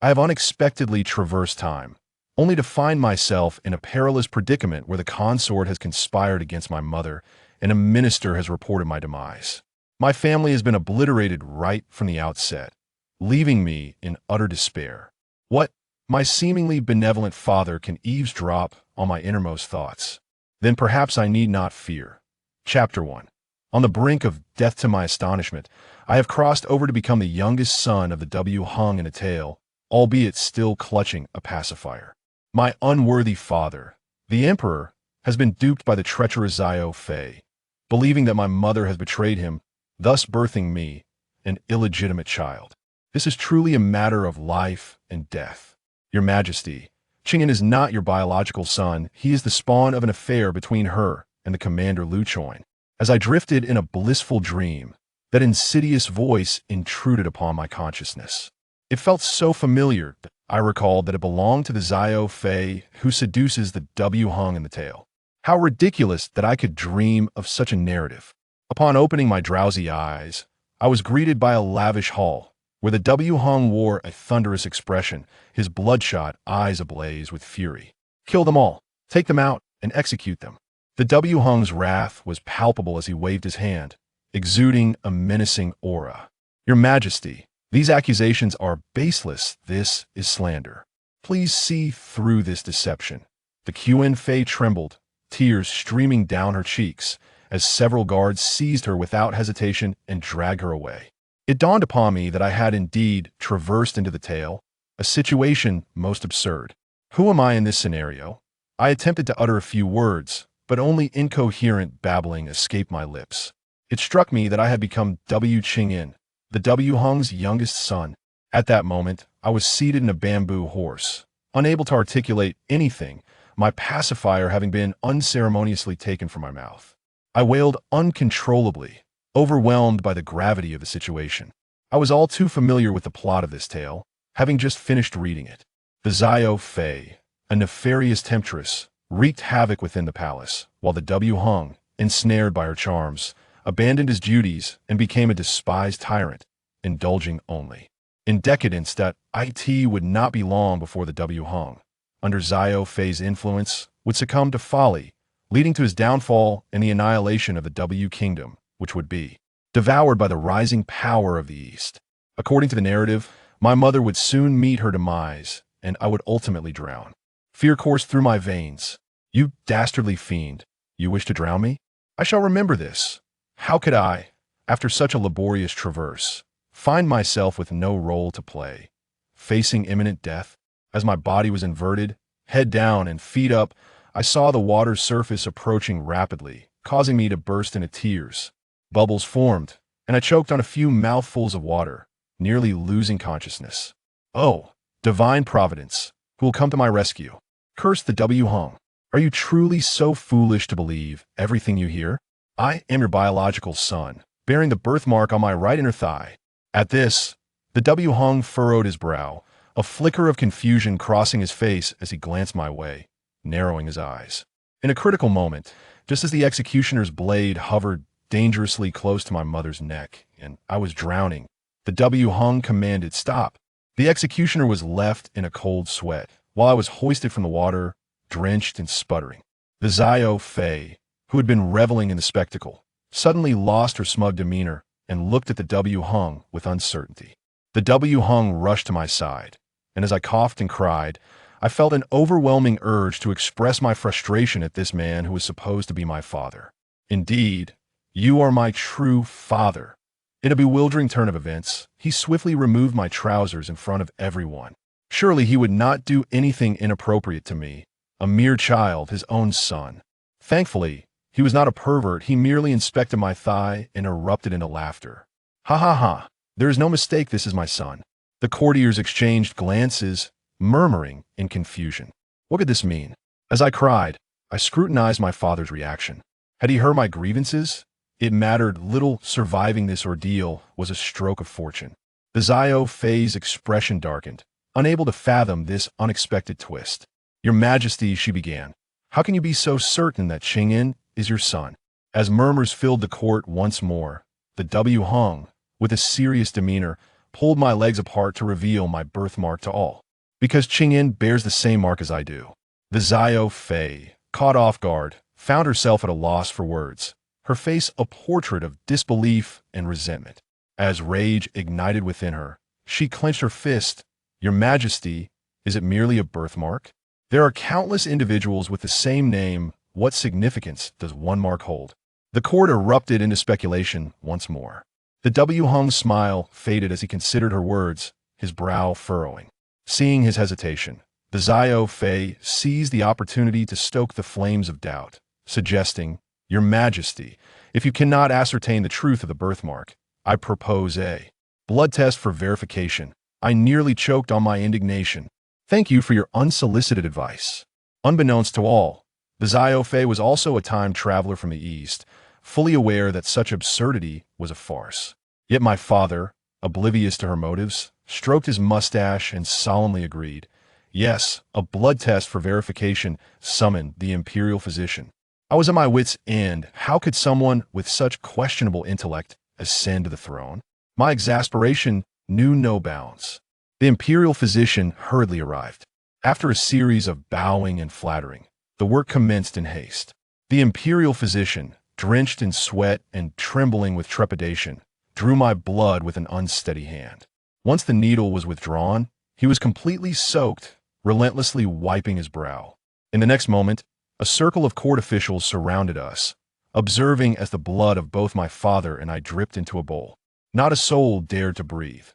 I have unexpectedly traversed time, only to find myself in a perilous predicament where the consort has conspired against my mother and a minister has reported my demise. My family has been obliterated right from the outset, leaving me in utter despair. What? My seemingly benevolent father can eavesdrop on my innermost thoughts. Then perhaps I need not fear. Chapter 1. On the brink of death to my astonishment, I have crossed over to become the youngest son of the W hung in a tail, albeit still clutching a pacifier. My unworthy father, the Emperor, has been duped by the treacherous Zio Fei, believing that my mother has betrayed him, thus birthing me, an illegitimate child. This is truly a matter of life and death. Your Majesty, Qingyan is not your biological son. He is the spawn of an affair between her and the Commander Lu Choin. As I drifted in a blissful dream, that insidious voice intruded upon my consciousness. It felt so familiar that I recalled that it belonged to the Zio Fei who seduces the W hung in the tail. How ridiculous that I could dream of such a narrative. Upon opening my drowsy eyes, I was greeted by a lavish hall, where the W hung wore a thunderous expression, his bloodshot eyes ablaze with fury. Kill them all, take them out, and execute them. The W hung's wrath was palpable as he waved his hand, exuding a menacing aura. Your Majesty, these accusations are baseless. This is slander. Please see through this deception. The Qin Fei trembled, tears streaming down her cheeks, as several guards seized her without hesitation and dragged her away. It dawned upon me that I had indeed traversed into the tail, a situation most absurd. Who am I in this scenario? I attempted to utter a few words, but only incoherent babbling escaped my lips. It struck me that I had become W Qingyan, the W hung's youngest son. At that moment, I was seated in a bamboo horse, unable to articulate anything, my pacifier having been unceremoniously taken from my mouth. I wailed uncontrollably, overwhelmed by the gravity of the situation. I was all too familiar with the plot of this tale, having just finished reading it. The Zio Fei, a nefarious temptress, wreaked havoc within the palace, while the W hung, ensnared by her charms, abandoned his duties and became a despised tyrant, indulging only in decadence that it would not be long before the W hung, under Zio Fei's influence, would succumb to folly, leading to his downfall and the annihilation of the W kingdom, which would be devoured by the rising power of the East. According to the narrative, my mother would soon meet her demise, and I would ultimately drown. Fear coursed through my veins. You dastardly fiend, you wish to drown me? I shall remember this. How could I, after such a laborious traverse, find myself with no role to play, facing imminent death? As my body was inverted, head down and feet up, I saw the water's surface approaching rapidly, causing me to burst into tears. Bubbles formed, and I choked on a few mouthfuls of water, nearly losing consciousness. Oh, divine providence, who will come to my rescue? Curse the W hung. Are you truly so foolish to believe everything you hear? I am your biological son, bearing the birthmark on my right inner thigh. At this, the W hung furrowed his brow, a flicker of confusion crossing his face as he glanced my way, narrowing his eyes. In a critical moment, just as the executioner's blade hovered dangerously close to my mother's neck, and I was drowning, the W hung commanded stop. The executioner was left in a cold sweat, while I was hoisted from the water, drenched and sputtering. The Zio Fei, who had been reveling in the spectacle, suddenly lost her smug demeanor and looked at the W hung with uncertainty. The W hung rushed to my side, and as I coughed and cried, I felt an overwhelming urge to express my frustration at this man who was supposed to be my father. Indeed, you are my true father. In a bewildering turn of events, he swiftly removed my trousers in front of everyone. Surely he would not do anything inappropriate to me, a mere child, his own son. Thankfully, he was not a pervert. He merely inspected my thigh and erupted into laughter. Ha ha ha, there is no mistake, this is my son. The courtiers exchanged glances, murmuring in confusion. What could this mean? As I cried, I scrutinized my father's reaction. Had he heard my grievances? It mattered little. Surviving this ordeal was a stroke of fortune. The Zio Fei's expression darkened, unable to fathom this unexpected twist. Your Majesty, she began, how can you be so certain that Qingyan is your son? As murmurs filled the court once more, the W hung, with a serious demeanor, pulled my legs apart to reveal my birthmark to all. Because Qingyin bears the same mark as I do. The Zio Fei, caught off guard, found herself at a loss for words, her face a portrait of disbelief and resentment. As rage ignited within her, she clenched her fist. Your Majesty, is it merely a birthmark? There are countless individuals with the same name. What significance does one mark hold? The court erupted into speculation once more. The W. Hung's smile faded as he considered her words, his brow furrowing. Seeing his hesitation, the Zio Fei seized the opportunity to stoke the flames of doubt, suggesting, Your Majesty, if you cannot ascertain the truth of the birthmark, I propose a blood test for verification. I nearly choked on my indignation. Thank you for your unsolicited advice. Unbeknownst to all, the Zio Fei was also a time traveler from the East, fully aware that such absurdity was a farce. Yet my father, oblivious to her motives, stroked his mustache and solemnly agreed. Yes, a blood test for verification summoned the Imperial physician. I was at my wits' end. How could someone with such questionable intellect ascend to the throne? My exasperation knew no bounds. The Imperial physician hurriedly arrived. After a series of bowing and flattering, the work commenced in haste. The Imperial physician, drenched in sweat and trembling with trepidation, drew my blood with an unsteady hand. Once the needle was withdrawn, he was completely soaked, relentlessly wiping his brow. In the next moment, a circle of court officials surrounded us, observing as the blood of both my father and I dripped into a bowl. Not a soul dared to breathe.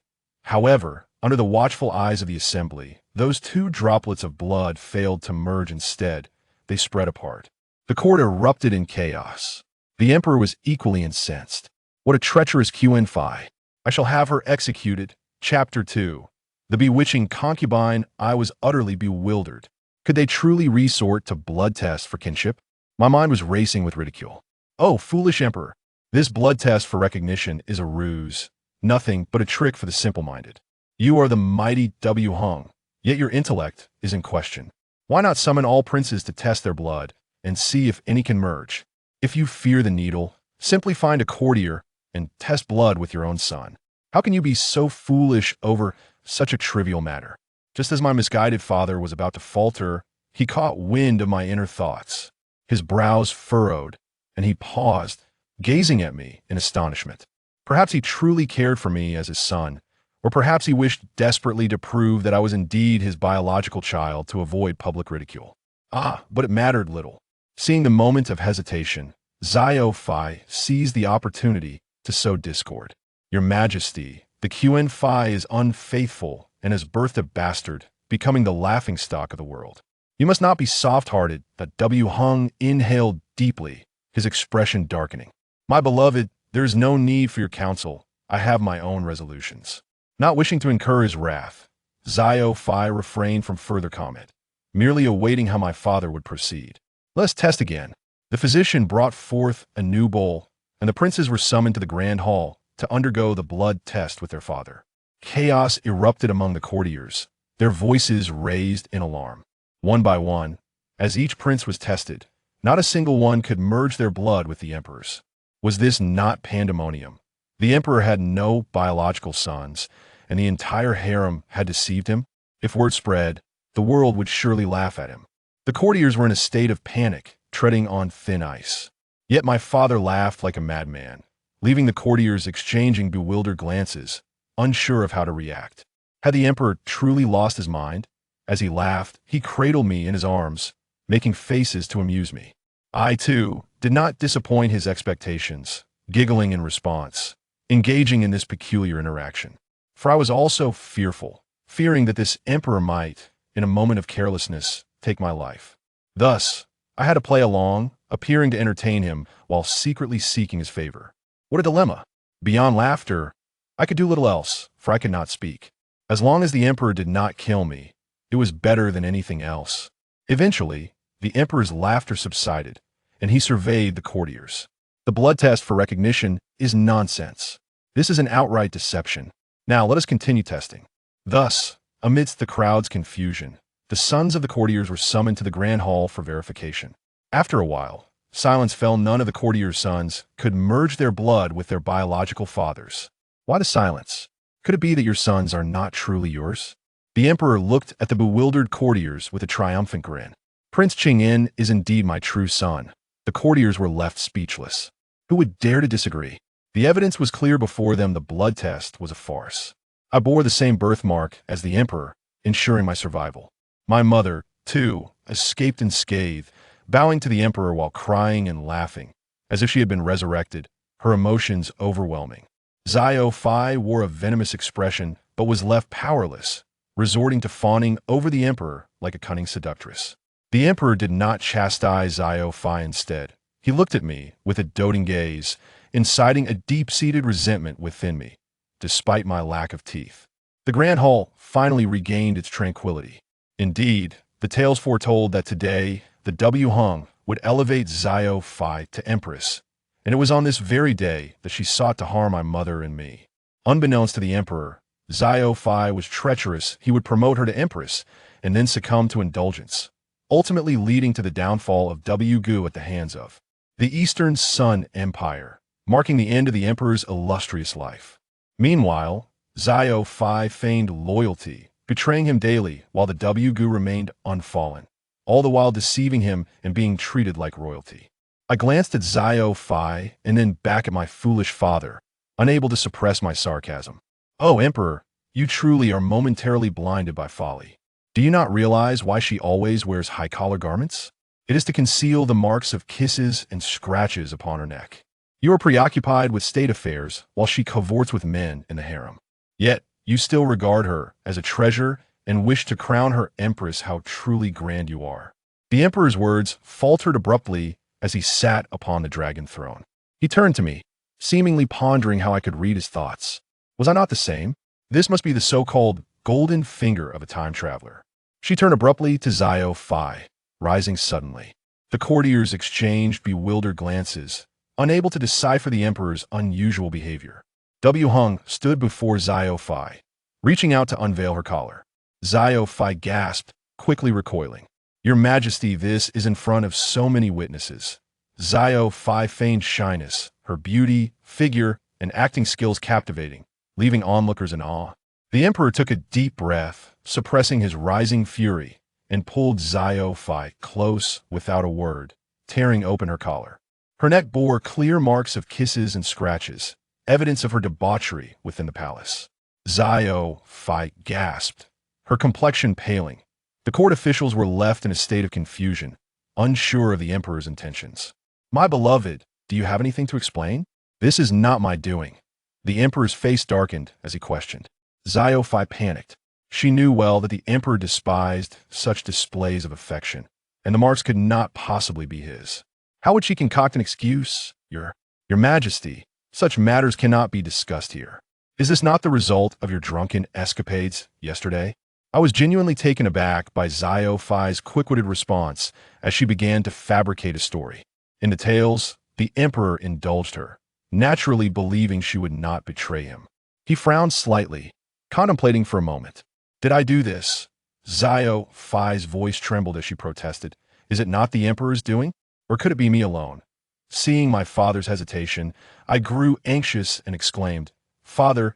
However, under the watchful eyes of the assembly, those two droplets of blood failed to merge. Instead, they spread apart. The court erupted in chaos. The emperor was equally incensed. What a treacherous Qin. I shall have her executed. Chapter 2. The bewitching concubine. I was utterly bewildered. Could they truly resort to blood tests for kinship? My mind was racing with ridicule. Oh, foolish emperor! This blood test for recognition is a ruse, nothing but a trick for the simple-minded. You are the mighty W. Hung, yet your intellect is in question. Why not summon all princes to test their blood and see if any can merge? If you fear the needle, simply find a courtier and test blood with your own son. How can you be so foolish over such a trivial matter? Just as my misguided father was about to falter, he caught wind of my inner thoughts. His brows furrowed, and he paused, gazing at me in astonishment. Perhaps he truly cared for me as his son, or perhaps he wished desperately to prove that I was indeed his biological child to avoid public ridicule. But it mattered little. Seeing the moment of hesitation, Zio Fei seized the opportunity to sow discord. Your Majesty, the Qin is unfaithful and has birthed a bastard, becoming the laughingstock of the world. You must not be soft-hearted. That W. Hung inhaled deeply, his expression darkening. My beloved, there is no need for your counsel. I have my own resolutions. Not wishing to incur his wrath, Zio Fei refrained from further comment, merely awaiting how my father would proceed. Let us test again. The physician brought forth a new bowl, and the princes were summoned to the grand hall to undergo the blood test with their father. Chaos erupted among the courtiers, their voices raised in alarm. One by one, as each prince was tested, not a single one could merge their blood with the emperor's. Was this not pandemonium? The emperor had no biological sons, and the entire harem had deceived him. If word spread, the world would surely laugh at him. The courtiers were in a state of panic, treading on thin ice. Yet my father laughed like a madman, leaving the courtiers exchanging bewildered glances, unsure of how to react. Had the emperor truly lost his mind? As he laughed, he cradled me in his arms, making faces to amuse me. I, too, did not disappoint his expectations, giggling in response, engaging in this peculiar interaction. For I was also fearful, fearing that this emperor might, in a moment of carelessness, take my life. Thus, I had to play along, appearing to entertain him while secretly seeking his favor. What a dilemma! Beyond laughter, I could do little else, for I could not speak. As long as the emperor did not kill me, it was better than anything else. Eventually, the emperor's laughter subsided, and he surveyed the courtiers. The blood test for recognition is nonsense. This is an outright deception. Now let us continue testing. Thus, amidst the crowd's confusion, the sons of the courtiers were summoned to the grand hall for verification. After a while, silence fell. None of the courtiers' sons could merge their blood with their biological fathers. Why the silence? Could it be that your sons are not truly yours? The emperor looked at the bewildered courtiers with a triumphant grin. Prince Ching-in is indeed my true son. The courtiers were left speechless. Who would dare to disagree? The evidence was clear before them. The blood test was a farce. I bore the same birthmark as the emperor, ensuring my survival. My mother, too, escaped unscathed, bowing to the emperor while crying and laughing, as if she had been resurrected, her emotions overwhelming. Xiao Fai wore a venomous expression, but was left powerless, resorting to fawning over the emperor like a cunning seductress. The emperor did not chastise Xiao Fai. Instead, he looked at me with a doting gaze, inciting a deep-seated resentment within me, despite my lack of teeth. The grand hall finally regained its tranquility. Indeed, the tales foretold that today, the W Hung would elevate Xiao Fai to Empress, and it was on this very day that she sought to harm my mother and me. Unbeknownst to the emperor, Xiao Fai was treacherous. He would promote her to Empress and then succumb to indulgence, ultimately leading to the downfall of W Gu at the hands of the Eastern Sun Empire, marking the end of the emperor's illustrious life. Meanwhile, Xiao Fai feigned loyalty, betraying him daily while the W Gu remained unfallen, all the while deceiving him and being treated like royalty. I glanced at Xiao Fai and then back at my foolish father, unable to suppress my sarcasm. Oh, Emperor, you truly are momentarily blinded by folly. Do you not realize why she always wears high-collar garments? It is to conceal the marks of kisses and scratches upon her neck. You are preoccupied with state affairs while she cavorts with men in the harem. Yet, you still regard her as a treasure and wish to crown her empress. How truly grand you are. The emperor's words faltered abruptly as he sat upon the dragon throne. He turned to me, seemingly pondering how I could read his thoughts. Was I not the same? This must be the so-called golden finger of a time traveler. She turned abruptly to Xiao Fai, rising suddenly. The courtiers exchanged bewildered glances, unable to decipher the emperor's unusual behavior. W Hung stood before Xiao Fai, reaching out to unveil her collar. Xiao Fai gasped, quickly recoiling. Your Majesty, this is in front of so many witnesses. Xiao Fai feigned shyness, her beauty, figure, and acting skills captivating, leaving onlookers in awe. The emperor took a deep breath, suppressing his rising fury, and pulled Xiao Fai close without a word, tearing open her collar. Her neck bore clear marks of kisses and scratches, evidence of her debauchery within the palace. Xiao Fai gasped, her complexion paling. The court officials were left in a state of confusion, unsure of the emperor's intentions. My beloved, do you have anything to explain? This is not my doing. The emperor's face darkened as he questioned. Xiao Fai panicked. She knew well that the emperor despised such displays of affection, and the marks could not possibly be his. How would she concoct an excuse? Your Majesty, such matters cannot be discussed here. Is this not the result of your drunken escapades yesterday? I was genuinely taken aback by Xiao Fai's quick-witted response as she began to fabricate a story. In the tales, the emperor indulged her, naturally believing she would not betray him. He frowned slightly, contemplating for a moment. Did I do this? Xiao Fai's voice trembled as she protested. Is it not the emperor's doing? Or could it be me alone? Seeing my father's hesitation, I grew anxious and exclaimed, Father,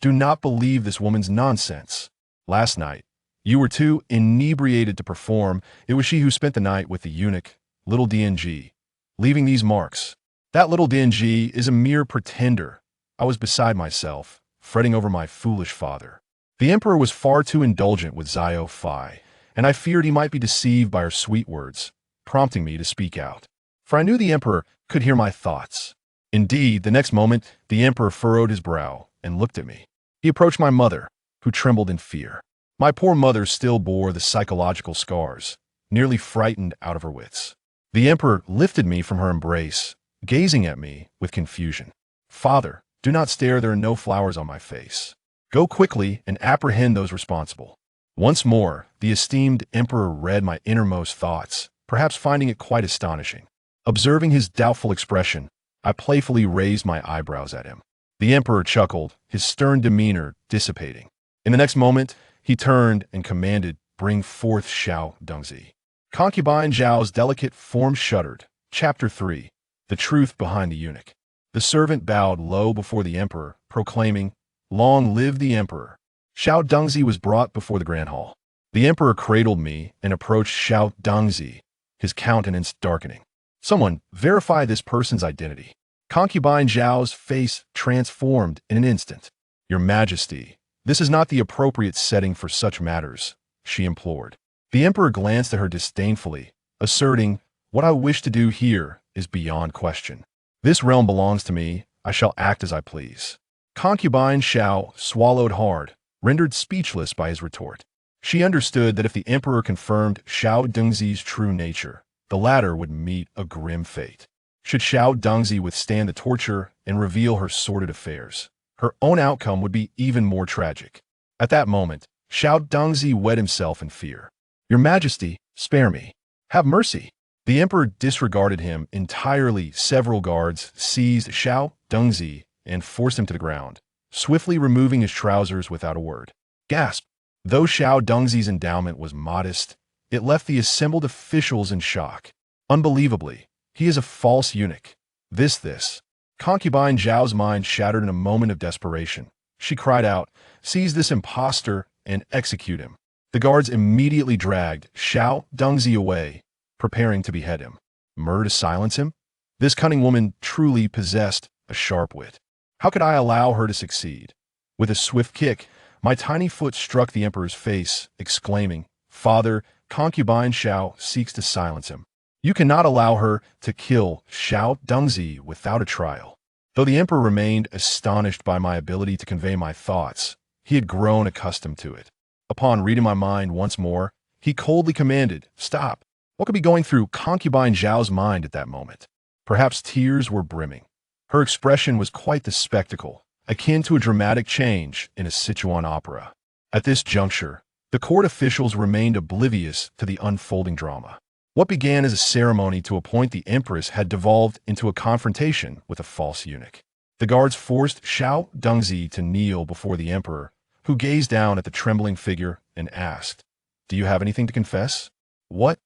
do not believe this woman's nonsense. Last night, you were too inebriated to perform. It was she who spent the night with the eunuch, little DNG, leaving these marks. That little DNG is a mere pretender. I was beside myself, fretting over my foolish father. The emperor was far too indulgent with Xiao Fai, and I feared he might be deceived by her sweet words, prompting me to speak out. For I knew the emperor could hear my thoughts. Indeed, the next moment, the emperor furrowed his brow and looked at me. He approached my mother, who trembled in fear. My poor mother still bore the psychological scars, nearly frightened out of her wits. The emperor lifted me from her embrace, gazing at me with confusion. Father, do not stare, there are no flowers on my face. Go quickly and apprehend those responsible. Once more, the esteemed emperor read my innermost thoughts, perhaps finding it quite astonishing. Observing his doubtful expression, I playfully raised my eyebrows at him. The emperor chuckled, his stern demeanor dissipating. In the next moment, he turned and commanded, bring forth Xiao Dongzi. Concubine Zhao's delicate form shuddered. Chapter 3. The Truth Behind the Eunuch. The servant bowed low before the emperor, proclaiming, Long live the Emperor. Xiao Dengzi was brought before the Grand Hall. The Emperor cradled me and approached Xiao Dengzi, his countenance darkening. Someone, verify this person's identity. Concubine Zhao's face transformed in an instant. Your Majesty, this is not the appropriate setting for such matters, she implored. The Emperor glanced at her disdainfully, asserting, what I wish to do here is beyond question. This realm belongs to me, I shall act as I please. Concubine Xiao swallowed hard, rendered speechless by his retort. She understood that if the Emperor confirmed Xiao Dengzi's true nature, the latter would meet a grim fate. Should Xiao Dengzi withstand the torture and reveal her sordid affairs, her own outcome would be even more tragic. At that moment, Xiao Dengzi wet himself in fear. Your Majesty, spare me. Have mercy. The Emperor disregarded him entirely. Several guards seized Xiao Dengzi and forced him to the ground, swiftly removing his trousers without a word. Gasp! Though Xiao Dengzi's endowment was modest, it left the assembled officials in shock. Unbelievably, he is a false eunuch. This. Concubine Zhao's mind shattered in a moment of desperation. She cried out, seize this impostor and execute him. The guards immediately dragged Xiao Dengzi away, preparing to behead him. Murder to silence him? This cunning woman truly possessed a sharp wit. How could I allow her to succeed? With a swift kick, my tiny foot struck the Emperor's face, exclaiming, Father, concubine Xiao seeks to silence him. You cannot allow her to kill Xiao Dengzi without a trial. Though the Emperor remained astonished by my ability to convey my thoughts, he had grown accustomed to it. Upon reading my mind once more, he coldly commanded, stop. What could be going through concubine Zhao's mind at that moment? Perhaps tears were brimming. Her expression was quite the spectacle, akin to a dramatic change in a Sichuan opera. At this juncture, the court officials remained oblivious to the unfolding drama. What began as a ceremony to appoint the Empress had devolved into a confrontation with a false eunuch. The guards forced Xiao Dengzi to kneel before the Emperor, who gazed down at the trembling figure and asked, Do you have anything to confess? What?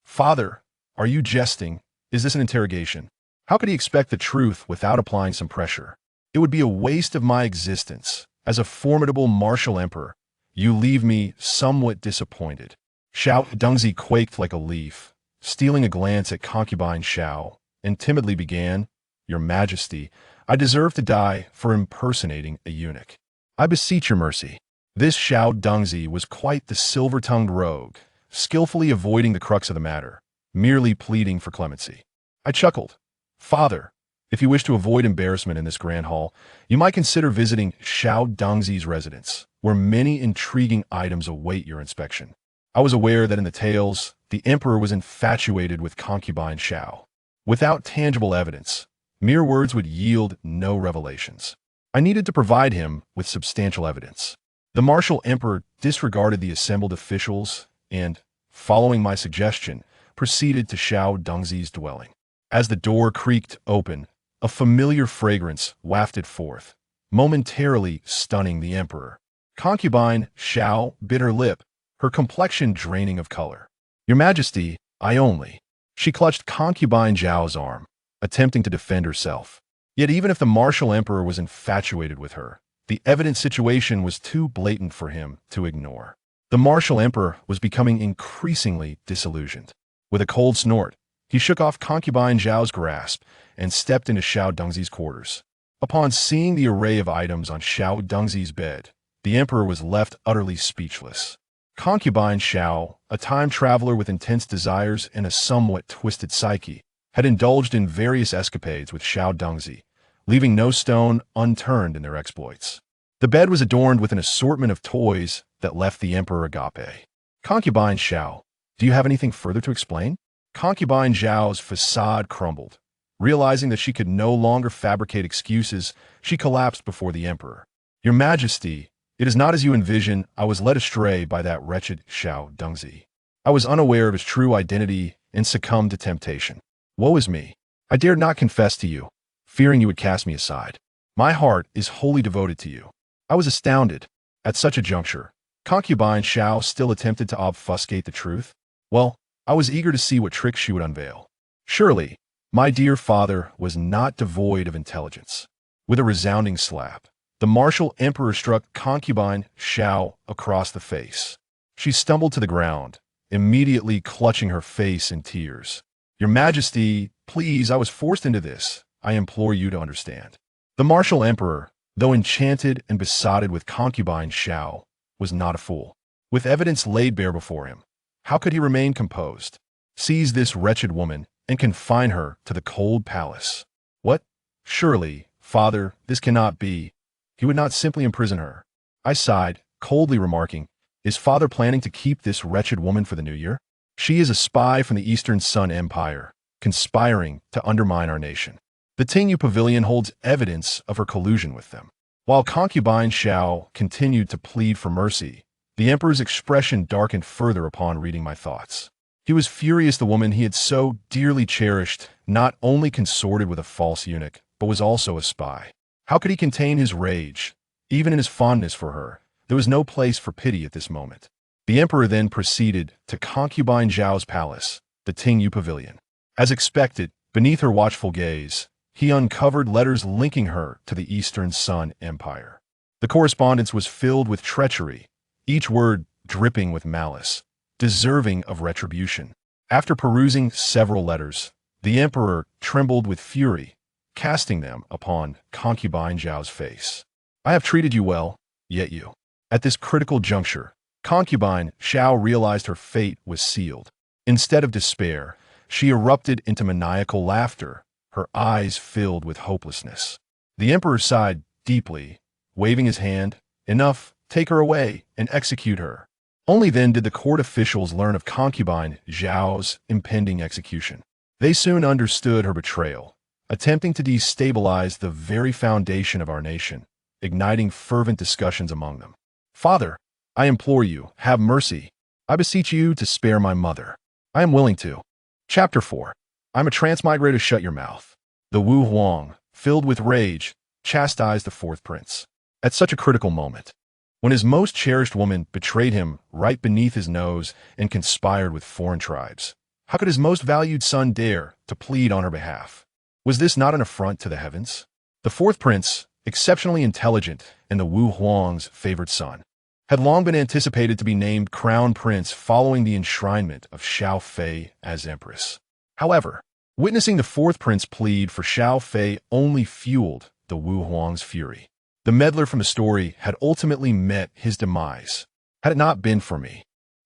Father, are you jesting? Is this an interrogation? How could he expect the truth without applying some pressure? It would be a waste of my existence. As a formidable martial emperor, you leave me somewhat disappointed. Xiao Dengzi quaked like a leaf, stealing a glance at concubine Xiao, and timidly began, Your Majesty, I deserve to die for impersonating a eunuch. I beseech your mercy. This Xiao Dengzi was quite the silver-tongued rogue, skillfully avoiding the crux of the matter, merely pleading for clemency. I chuckled. Father, if you wish to avoid embarrassment in this grand hall, you might consider visiting Xiao Dengzi's residence, where many intriguing items await your inspection. I was aware that in the tales, the Emperor was infatuated with concubine Xiao. Without tangible evidence, mere words would yield no revelations. I needed to provide him with substantial evidence. The martial Emperor disregarded the assembled officials and, following my suggestion, proceeded to Xiao Dengzi's dwelling. As the door creaked open, a familiar fragrance wafted forth, momentarily stunning the Emperor. Concubine Xiao bit her lip, her complexion draining of color. Your Majesty, I only. She clutched concubine Zhao's arm, attempting to defend herself. Yet even if the martial Emperor was infatuated with her, the evident situation was too blatant for him to ignore. The martial Emperor was becoming increasingly disillusioned. With a cold snort, he shook off concubine Zhao's grasp and stepped into Xiao Dengzi's quarters. Upon seeing the array of items on Xiao Dengzi's bed, the Emperor was left utterly speechless. Concubine Xiao, a time traveler with intense desires and a somewhat twisted psyche, had indulged in various escapades with Xiao Dengzi, leaving no stone unturned in their exploits. The bed was adorned with an assortment of toys that left the Emperor agape. Concubine Xiao, do you have anything further to explain? Concubine Zhao's facade crumbled. Realizing that she could no longer fabricate excuses, she collapsed before the Emperor. Your Majesty, it is not as you envision. I was led astray by that wretched Xiao Dengzi. I was unaware of his true identity and succumbed to temptation. Woe is me. I dared not confess to you, fearing you would cast me aside. My heart is wholly devoted to you. I was astounded. At such a juncture, concubine Xiao still attempted to obfuscate the truth. Well, I was eager to see what tricks she would unveil. Surely, my dear father was not devoid of intelligence. With a resounding slap, The martial emperor struck concubine Xiao across the face. She stumbled to the ground, immediately clutching her face in tears. "Your Majesty, please, I was forced into this. I implore you to understand." The martial emperor, though enchanted and besotted with concubine Xiao, was not a fool. With evidence laid bare before him, how could he remain composed? Seize this wretched woman and confine her to the cold palace. What? Surely, father, this cannot be. He would not simply imprison her. I sighed, coldly remarking, "Is father planning to keep this wretched woman for the new year? She is a spy from the Eastern Sun Empire, conspiring to undermine our nation. The Tingyu Pavilion holds evidence of her collusion with them." While concubine Xiao continued to plead for mercy, the emperor's expression darkened further upon reading my thoughts. He was furious the woman he had so dearly cherished not only consorted with a false eunuch, but was also a spy. How could he contain his rage? Even in his fondness for her, there was no place for pity at this moment. The emperor then proceeded to concubine Zhao's palace, the Tingyu Pavilion. As expected, beneath her watchful gaze, he uncovered letters linking her to the Eastern Sun Empire. The correspondence was filled with treachery, each word dripping with malice, deserving of retribution. After perusing several letters, the emperor trembled with fury, casting them upon concubine Zhao's face. "I have treated you well, yet you." At this critical juncture, concubine Xiao realized her fate was sealed. Instead of despair, she erupted into maniacal laughter, her eyes filled with hopelessness. The emperor sighed deeply, waving his hand. "Enough, take her away and execute her." Only then did the court officials learn of concubine Zhao's impending execution. They soon understood her betrayal, attempting to destabilize the very foundation of our nation, igniting fervent discussions among them. "Father, I implore you, have mercy. I beseech you to spare my mother. I am willing to." Chapter 4. I'm a transmigrator, shut your mouth. The Wu Huang, filled with rage, chastised the fourth prince. At such a critical moment, when his most cherished woman betrayed him right beneath his nose and conspired with foreign tribes, how could his most valued son dare to plead on her behalf? Was this not an affront to the heavens? The fourth prince, exceptionally intelligent and the Wu Huang's favored son, had long been anticipated to be named crown prince following the enshrinement of Xiao Fei as empress. However, witnessing the fourth prince plead for Xiao Fei only fueled the Wu Huang's fury. The meddler from the story had ultimately met his demise. Had it not been for me,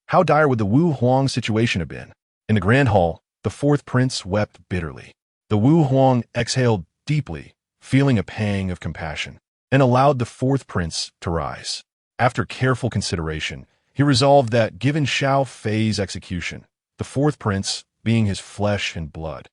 how dire would the Wu Huang situation have been? In the grand hall, the fourth prince wept bitterly. The Wu Huang exhaled deeply, feeling a pang of compassion, and allowed the fourth prince to rise. After careful consideration, he resolved that, given Xiao Fei's execution, the fourth prince, being his flesh and blood,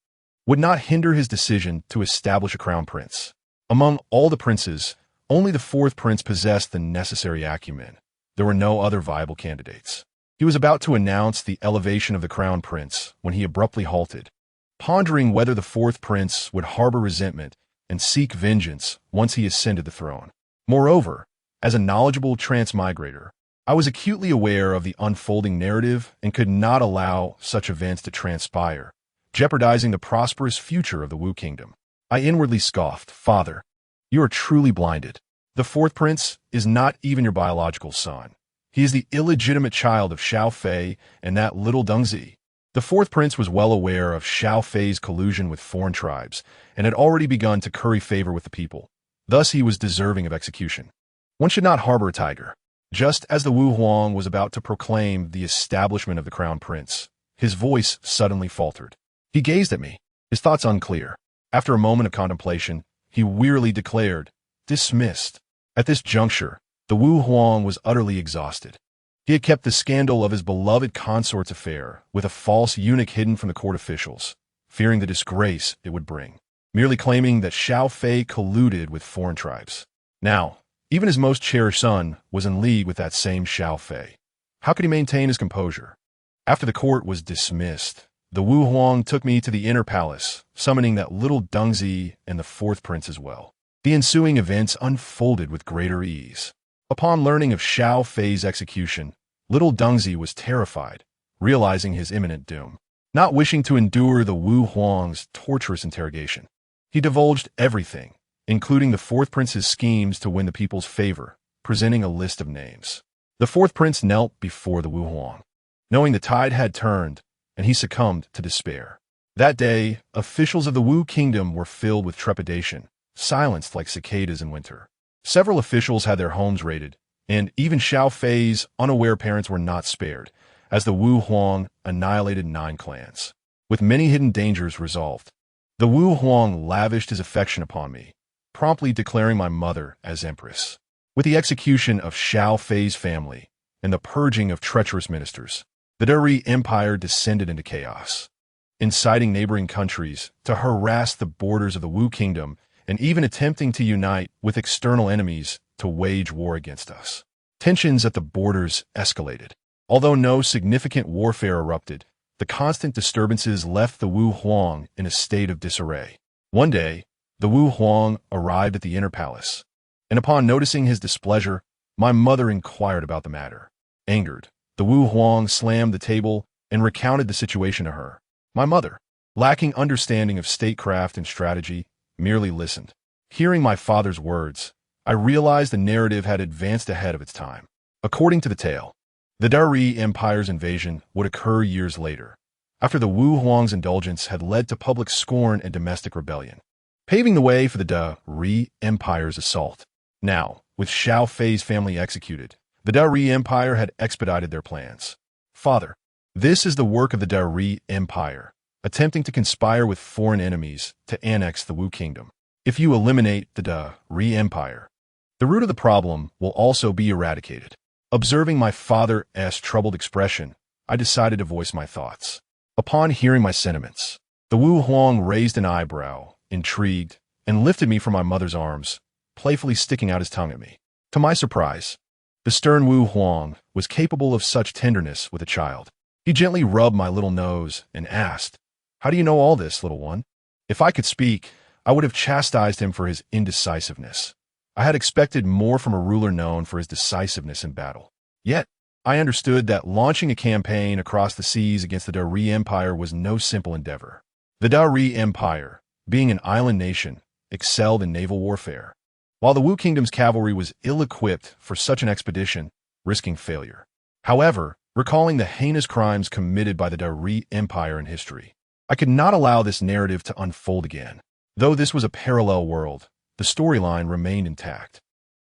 would not hinder his decision to establish a crown prince. Among all the princes, only the fourth prince possessed the necessary acumen. There were no other viable candidates. He was about to announce the elevation of the crown prince when he abruptly halted, pondering whether the fourth prince would harbor resentment and seek vengeance once he ascended the throne. Moreover, as a knowledgeable transmigrator, I was acutely aware of the unfolding narrative and could not allow such events to transpire, jeopardizing the prosperous future of the Wu Kingdom. I inwardly scoffed, "Father, you are truly blinded. The fourth prince is not even your biological son. He is the illegitimate child of Xiao Fei and that little Dengzi." The fourth prince was well aware of Xiao Fei's collusion with foreign tribes and had already begun to curry favor with the people. Thus he was deserving of execution. One should not harbor a tiger. Just as the Wu Huang was about to proclaim the establishment of the crown prince, his voice suddenly faltered. He gazed at me, his thoughts unclear. After a moment of contemplation, he wearily declared, "Dismissed." At this juncture, the Wu Huang was utterly exhausted. He had kept the scandal of his beloved consort's affair with a false eunuch hidden from the court officials, fearing the disgrace it would bring, merely claiming that Xiao Fei colluded with foreign tribes. Now, even his most cherished son was in league with that same Xiao Fei. How could he maintain his composure? After the court was dismissed, the Wu Huang took me to the inner palace, summoning that little Dengzi and the fourth prince as well. The ensuing events unfolded with greater ease. Upon learning of Xiao Fei's execution, little Dengzi was terrified, realizing his imminent doom. Not wishing to endure the Wu Huang's torturous interrogation, he divulged everything, including the fourth prince's schemes to win the people's favor, presenting a list of names. The fourth prince knelt before the Wu Huang, knowing the tide had turned, and he succumbed to despair. That day, officials of the Wu kingdom were filled with trepidation, silenced like cicadas in winter. Several officials had their homes raided, and even Xiao Fei's unaware parents were not spared, as the Wu Huang annihilated 9 clans. With many hidden dangers resolved, the Wu Huang lavished his affection upon me, promptly declaring my mother as Empress. With the execution of Xiao Fei's family and the purging of treacherous ministers, the Dari Empire descended into chaos, inciting neighboring countries to harass the borders of the Wu kingdom and even attempting to unite with external enemies to wage war against us. Tensions at the borders escalated. Although no significant warfare erupted, the constant disturbances left the Wu Huang in a state of disarray. One day, the Wu Huang arrived at the inner palace, and upon noticing his displeasure, my mother inquired about the matter. Angered, the Wu Huang slammed the table and recounted the situation to her. My mother, lacking understanding of statecraft and strategy, merely listened. Hearing my father's words, I realized the narrative had advanced ahead of its time. According to the tale, the Dari Empire's invasion would occur years later, after the Wu Huang's indulgence had led to public scorn and domestic rebellion, paving the way for the Dari Empire's assault. Now, with Xiao Fei's family executed, the Dari Empire had expedited their plans. Father, this is the work of the Dari Empire, attempting to conspire with foreign enemies to annex the Wu kingdom. If you eliminate the Dari Empire, the root of the problem will also be eradicated. Observing my father's troubled expression, I decided to voice my thoughts. Upon hearing my sentiments, the Wu Huang raised an eyebrow, intrigued, and lifted me from my mother's arms, playfully sticking out his tongue at me. To my surprise, the stern Wu Huang was capable of such tenderness with a child. He gently rubbed my little nose and asked, "How do you know all this, little one?" If I could speak, I would have chastised him for his indecisiveness. I had expected more from a ruler known for his decisiveness in battle. Yet, I understood that launching a campaign across the seas against the Dari Empire was no simple endeavor. The Dari Empire, being an island nation, excelled in naval warfare, while the Wu Kingdom's cavalry was ill-equipped for such an expedition, risking failure. However, recalling the heinous crimes committed by the Dari Empire in history, I could not allow this narrative to unfold again. Though this was a parallel world, the storyline remained intact.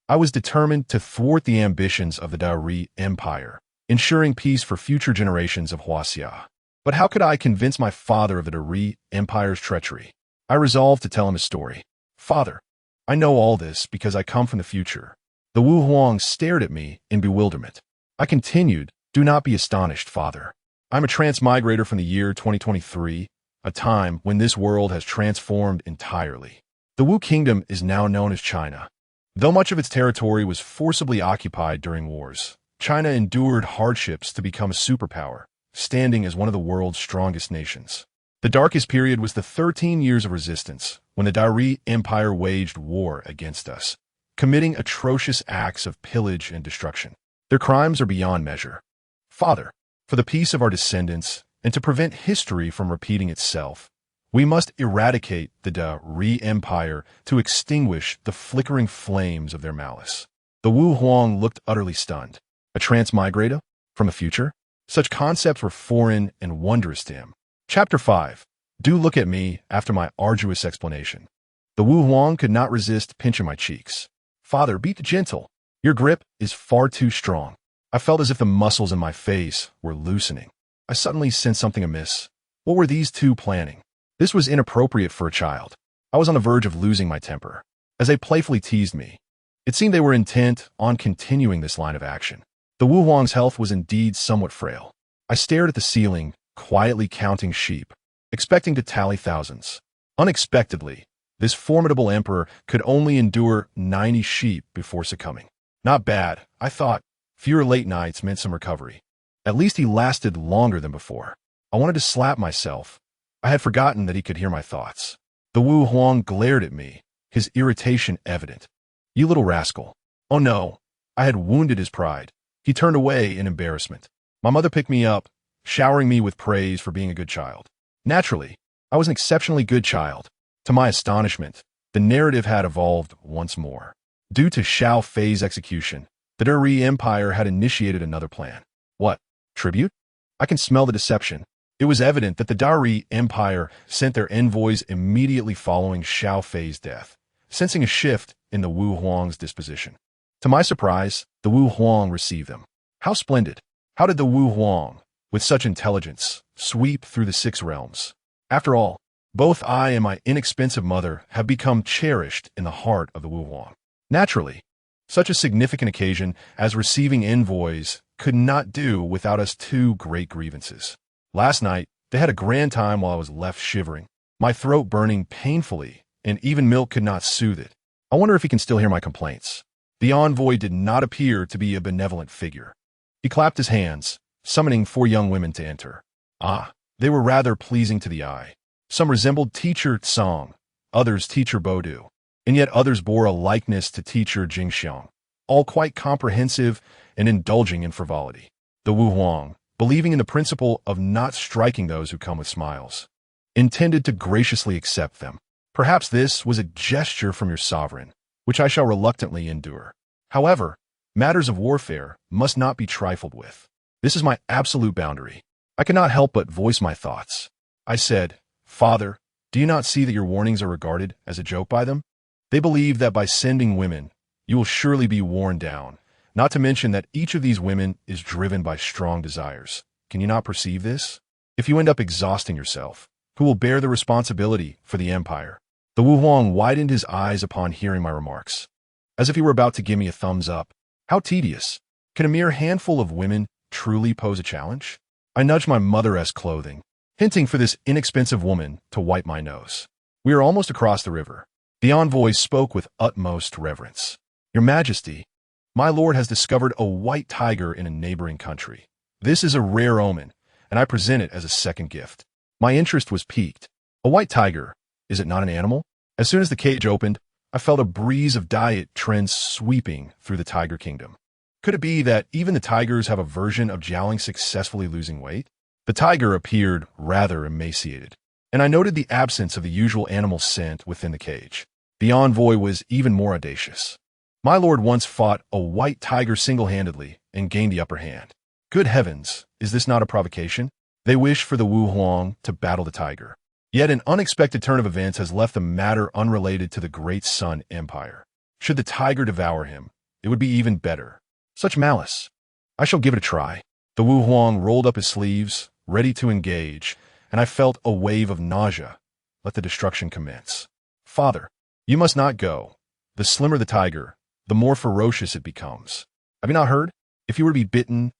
I was determined to thwart the ambitions of the Dari Empire, ensuring peace for future generations of Huaxia. But how could I convince my father of the Dari Empire's treachery? I resolved to tell him his story. Father, I know all this because I come from the future. The Wu Huang stared at me in bewilderment. I continued, "Do not be astonished, father. I'm a transmigrator from the year 2023, a time when this world has transformed entirely. The Wu Kingdom is now known as China. Though much of its territory was forcibly occupied during wars, China endured hardships to become a superpower, standing as one of the world's strongest nations. The darkest period was the 13 years of resistance, when the Dari Empire waged war against us, committing atrocious acts of pillage and destruction. Their crimes are beyond measure. Father, for the peace of our descendants, and to prevent history from repeating itself, we must eradicate the Dari Empire to extinguish the flickering flames of their malice." The Wu Huang looked utterly stunned. A transmigrator? From the future? Such concepts were foreign and wondrous to him. Chapter 5. Do look at me after my arduous explanation. The Wu Huang could not resist pinching my cheeks. "Father, be gentle. Your grip is far too strong." I felt as if the muscles in my face were loosening. I suddenly sensed something amiss. What were these two planning? This was inappropriate for a child. I was on the verge of losing my temper, as they playfully teased me. It seemed they were intent on continuing this line of action. The Wu Huang's health was indeed somewhat frail. I stared at the ceiling, quietly counting sheep, expecting to tally thousands. Unexpectedly, this formidable emperor could only endure 90 sheep before succumbing. Not bad, I thought. Fewer late nights meant some recovery. At least he lasted longer than before. I wanted to slap myself. I had forgotten that he could hear my thoughts. The Wu Huang glared at me, his irritation evident. "You little rascal." Oh no, I had wounded his pride. He turned away in embarrassment. My mother picked me up, showering me with praise for being a good child. Naturally, I was an exceptionally good child. To my astonishment, the narrative had evolved once more. Due to Shao Fei's execution, the Duri Empire had initiated another plan. What? Tribute? I can smell the deception. It was evident that the Duri Empire sent their envoys immediately following Shao Fei's death, sensing a shift in the Wu Huang's disposition. To my surprise, the Wu Huang received them. How splendid! How did the Wu Huang, with such intelligence, sweep through the 6 realms? After all, both I and my inexpensive mother have become cherished in the heart of the Wu Huang. Naturally, such a significant occasion as receiving envoys could not do without us 2 great grievances. Last night, they had a grand time while I was left shivering, my throat burning painfully, and even milk could not soothe it. I wonder if he can still hear my complaints. The envoy did not appear to be a benevolent figure. He clapped his hands, summoning 4 young women to enter. Ah, they were rather pleasing to the eye. Some resembled teacher Tsang, others teacher Bodu, and yet others bore a likeness to teacher Jingxiang, all quite comprehensive and indulging in frivolity. The Wu Huang, believing in the principle of not striking those who come with smiles, intended to graciously accept them. Perhaps this was a gesture from your sovereign, which I shall reluctantly endure. However, matters of warfare must not be trifled with. This is my absolute boundary. I cannot help but voice my thoughts. I said, Father, do you not see that your warnings are regarded as a joke by them? They believe that by sending women, you will surely be worn down, not to mention that each of these women is driven by strong desires. Can you not perceive this? If you end up exhausting yourself, who will bear the responsibility for the empire? The Wu Huang widened his eyes upon hearing my remarks, as if he were about to give me a thumbs up. How tedious. Can a mere handful of women truly pose a challenge? I nudged my mother-esque clothing, hinting for this inexpensive woman to wipe my nose. We are almost across the river. The envoy spoke with utmost reverence. Your Majesty, my lord has discovered a white tiger in a neighboring country. This is a rare omen, and I present it as a second gift. My interest was piqued. A white tiger, is it not an animal? As soon as the cage opened, I felt a breeze of diet trends sweeping through the tiger kingdom. Could it be that even the tigers have a version of Jialing successfully losing weight? The tiger appeared rather emaciated, and I noted the absence of the usual animal scent within the cage. The envoy was even more audacious. My lord once fought a white tiger single-handedly and gained the upper hand. Good heavens, is this not a provocation? They wish for the Wu Huang to battle the tiger. Yet an unexpected turn of events has left the matter unrelated to the Great Sun Empire. Should the tiger devour him, it would be even better. Such malice. I shall give it a try. The Wu Huang rolled up his sleeves, ready to engage, and I felt a wave of nausea. Let the destruction commence. Father, you must not go. The slimmer the tiger, the more ferocious it becomes. Have you not heard? If you were to be bitten,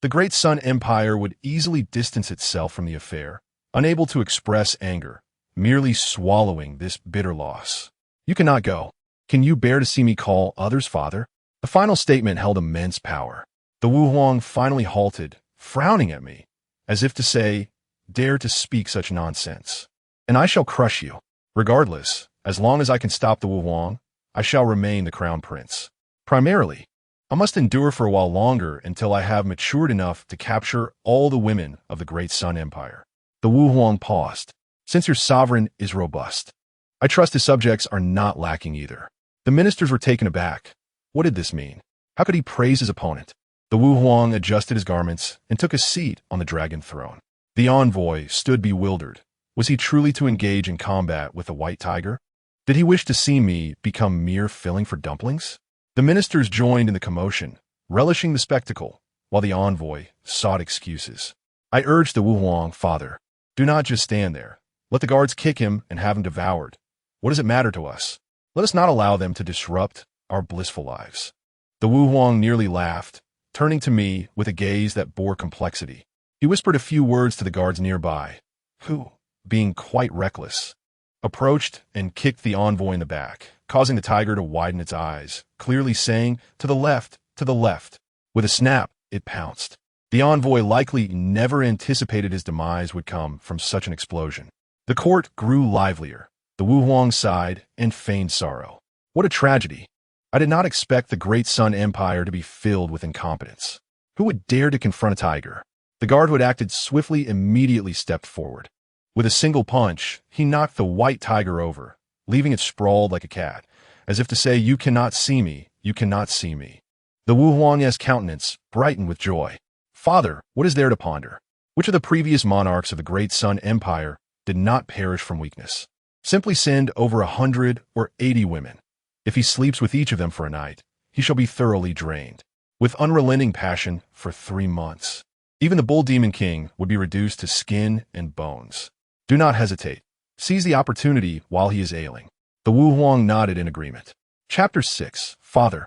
the Great Sun Empire would easily distance itself from the affair, unable to express anger, merely swallowing this bitter loss. You cannot go. Can you bear to see me call others father? The final statement held immense power. The Wu Huang finally halted, frowning at me, as if to say, dare to speak such nonsense. And I shall crush you. Regardless, as long as I can stop the Wu Huang, I shall remain the crown prince. Primarily, I must endure for a while longer until I have matured enough to capture all the women of the Great Sun Empire. The Wu Huang paused. Since your sovereign is robust, I trust his subjects are not lacking either. The ministers were taken aback. What did this mean? How could he praise his opponent? The Wu Huang adjusted his garments and took a seat on the dragon throne. The envoy stood bewildered. Was he truly to engage in combat with the white tiger? Did he wish to see me become mere filling for dumplings? The ministers joined in the commotion, relishing the spectacle, while the envoy sought excuses. I urged the Wu Huang, Father, do not just stand there. Let the guards kick him and have him devoured. What does it matter to us? Let us not allow them to disrupt our blissful lives. The Wu Huang nearly laughed, turning to me with a gaze that bore complexity. He whispered a few words to the guards nearby, who, being quite reckless, approached and kicked the envoy in the back, causing the tiger to widen its eyes, clearly saying, to the left, to the left. With a snap, it pounced. The envoy likely never anticipated his demise would come from such an explosion. The court grew livelier. The Wu Huang sighed and feigned sorrow. What a tragedy. I did not expect the Great Sun Empire to be filled with incompetence. Who would dare to confront a tiger? The guard who had acted swiftly immediately stepped forward. With a single punch, he knocked the white tiger over, leaving it sprawled like a cat, as if to say, "You cannot see me, you cannot see me." The Wu Huang's countenance brightened with joy. "Father, what is there to ponder? Which of the previous monarchs of the Great Sun Empire did not perish from weakness? Simply send over 100 or 80 women. If he sleeps with each of them for a night, he shall be thoroughly drained, with unrelenting passion for 3 months. Even the Bull Demon King would be reduced to skin and bones. Do not hesitate. Seize the opportunity while he is ailing." The Wu Huang nodded in agreement. Chapter 6. Father,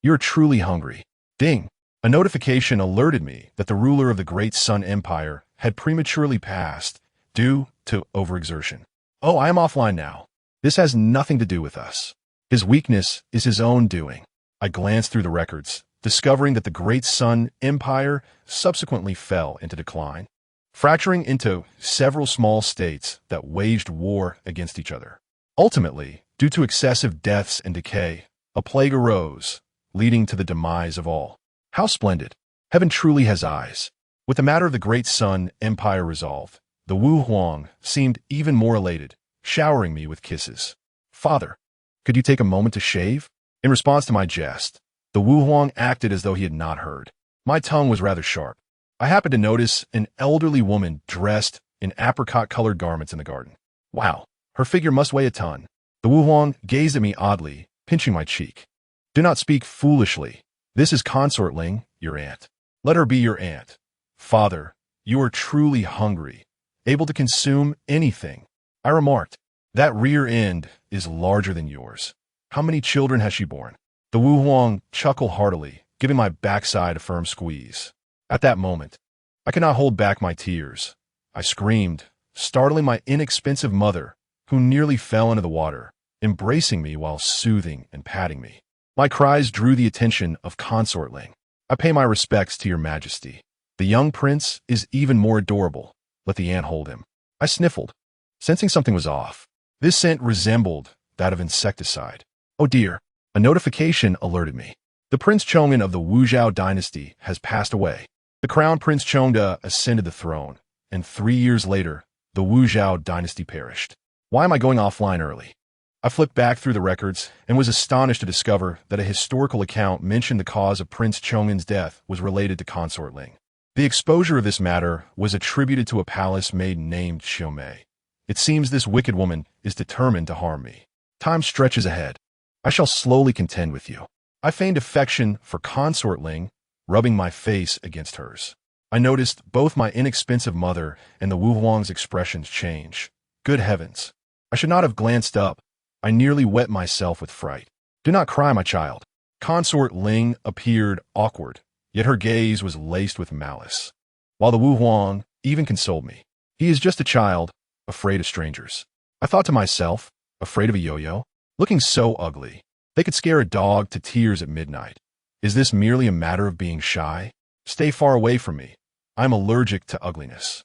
you're truly hungry. Ding! A notification alerted me that the ruler of the Great Sun Empire had prematurely passed due to overexertion. Oh, I am offline now. This has nothing to do with us. His weakness is his own doing. I glanced through the records, discovering that the Great Sun Empire subsequently fell into decline, fracturing into several small states that waged war against each other. Ultimately, due to excessive deaths and decay, a plague arose, leading to the demise of all. How splendid! Heaven truly has eyes. With the matter of the Great Sun Empire resolved, the Wu Huang seemed even more elated, showering me with kisses. "Father, could you take a moment to shave?" In response to my jest, the Wu Huang acted as though he had not heard. My tongue was rather sharp. I happened to notice an elderly woman dressed in apricot-colored garments in the garden. Wow, her figure must weigh a ton. The Wu Huang gazed at me oddly, pinching my cheek. "Do not speak foolishly. This is Consort Ling, your aunt. Let her be your aunt. Father, you are truly hungry, able to consume anything." I remarked, "That rear end is larger than yours. How many children has she borne?" The Wu Huang chuckled heartily, giving my backside a firm squeeze. At that moment, I could not hold back my tears. I screamed, startling my inexpensive mother, who nearly fell into the water, embracing me while soothing and patting me. My cries drew the attention of Consort Ling. "I pay my respects to your majesty. The young prince is even more adorable. Let the aunt hold him." I sniffled, sensing something was off. This scent resembled that of insecticide. Oh dear, a notification alerted me. The Prince Chong'an of the Wuzhou dynasty has passed away. The crown Prince Chongda ascended the throne, and 3 years later, the Wuzhou dynasty perished. Why am I going offline early? I flipped back through the records and was astonished to discover that a historical account mentioned the cause of Prince Chong'an's death was related to Consort Ling. The exposure of this matter was attributed to a palace maiden named Xiaomei. It seems this wicked woman is determined to harm me. Time stretches ahead. I shall slowly contend with you. I feigned affection for Consort Ling, rubbing my face against hers. I noticed both my inexpensive mother and the Wu Huang's expressions change. Good heavens! I should not have glanced up. I nearly wet myself with fright. "Do not cry, my child." Consort Ling appeared awkward, yet her gaze was laced with malice, while the Wu Huang even consoled me. "He is just a child, afraid of strangers." I thought to myself, afraid of a yo-yo? Looking so ugly. They could scare a dog to tears at midnight. Is this merely a matter of being shy? Stay far away from me. I'm allergic to ugliness.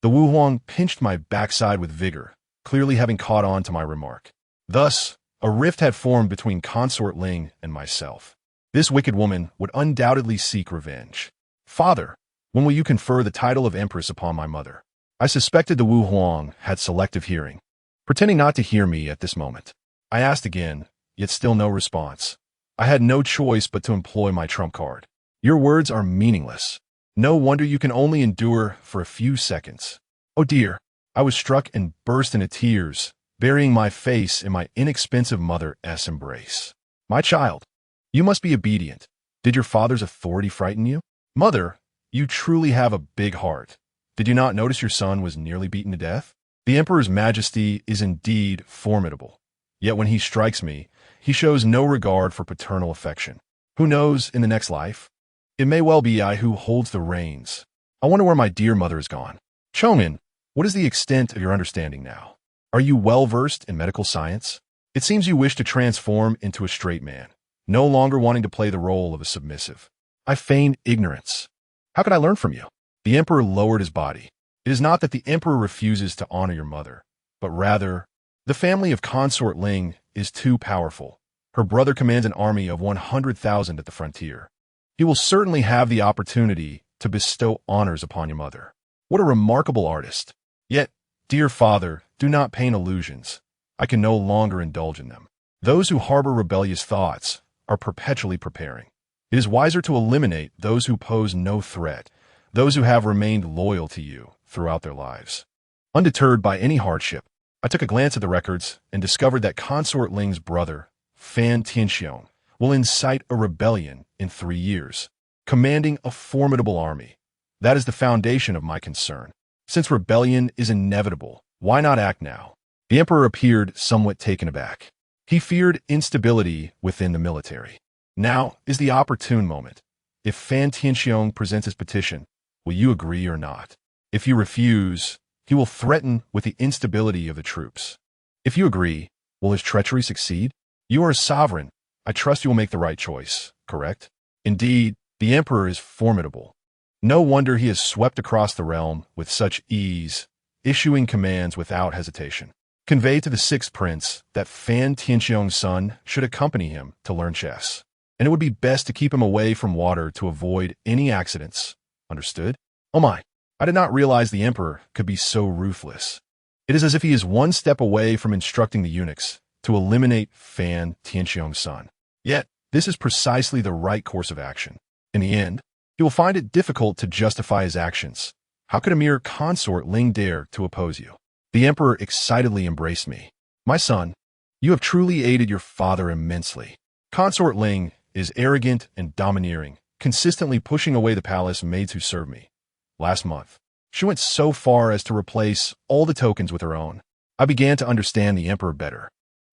The Wu Huang pinched my backside with vigor, clearly having caught on to my remark. Thus, a rift had formed between Consort Ling and myself. This wicked woman would undoubtedly seek revenge. "Father, when will you confer the title of Empress upon my mother?" I suspected the Wu Huang had selective hearing, pretending not to hear me at this moment. I asked again, yet still no response. I had no choice but to employ my trump card. "Your words are meaningless. No wonder you can only endure for a few seconds." Oh dear, I was struck and burst into tears, burying my face in my inexpensive mother's embrace. "My child, you must be obedient. Did your father's authority frighten you?" "Mother, you truly have a big heart. Did you not notice your son was nearly beaten to death? The Emperor's majesty is indeed formidable. Yet when he strikes me, he shows no regard for paternal affection. Who knows in the next life? It may well be I who holds the reins. I wonder where my dear mother has gone. Chong'an, what is the extent of your understanding now? Are you well versed in medical science? It seems you wish to transform into a straight man, no longer wanting to play the role of a submissive." I feigned ignorance. "How could I learn from you?" The Emperor lowered his body. "It is not that the Emperor refuses to honor your mother, but rather, the family of Consort Ling is too powerful. Her brother commands an army of 100,000 at the frontier. He will certainly have the opportunity to bestow honors upon your mother. What a remarkable artist! Yet, dear father, do not paint illusions. I can no longer indulge in them. Those who harbor rebellious thoughts are perpetually preparing. It is wiser to eliminate those who pose no threat, those who have remained loyal to you throughout their lives. Undeterred by any hardship, I took a glance at the records and discovered that Consort Ling's brother, Fan Tianxiong, will incite a rebellion in 3 years, commanding a formidable army. That is the foundation of my concern. Since rebellion is inevitable, why not act now? The emperor appeared somewhat taken aback. He feared instability within the military. Now is the opportune moment. If Fan Tianxiong presents his petition, will you agree or not? If you refuse, he will threaten with the instability of the troops. If you agree, will his treachery succeed? You are a sovereign. I trust you will make the right choice, correct? Indeed, the emperor is formidable. No wonder he has swept across the realm with such ease, issuing commands without hesitation. Convey to the 6th prince that Fan Tianxiong's son should accompany him to learn chess, and it would be best to keep him away from water to avoid any accidents. Understood? Oh my, I did not realize the emperor could be so ruthless. It is as if he is one step away from instructing the eunuchs to eliminate Fan Tianxiong's son. Yet, this is precisely the right course of action. In the end, he will find it difficult to justify his actions. How could a mere consort Ling dare to oppose you? The emperor excitedly embraced me. My son, you have truly aided your father immensely. Consort Ling is arrogant and domineering, consistently pushing away the palace maids who serve me. Last month, she went so far as to replace all the tokens with her own. I began to understand the emperor better.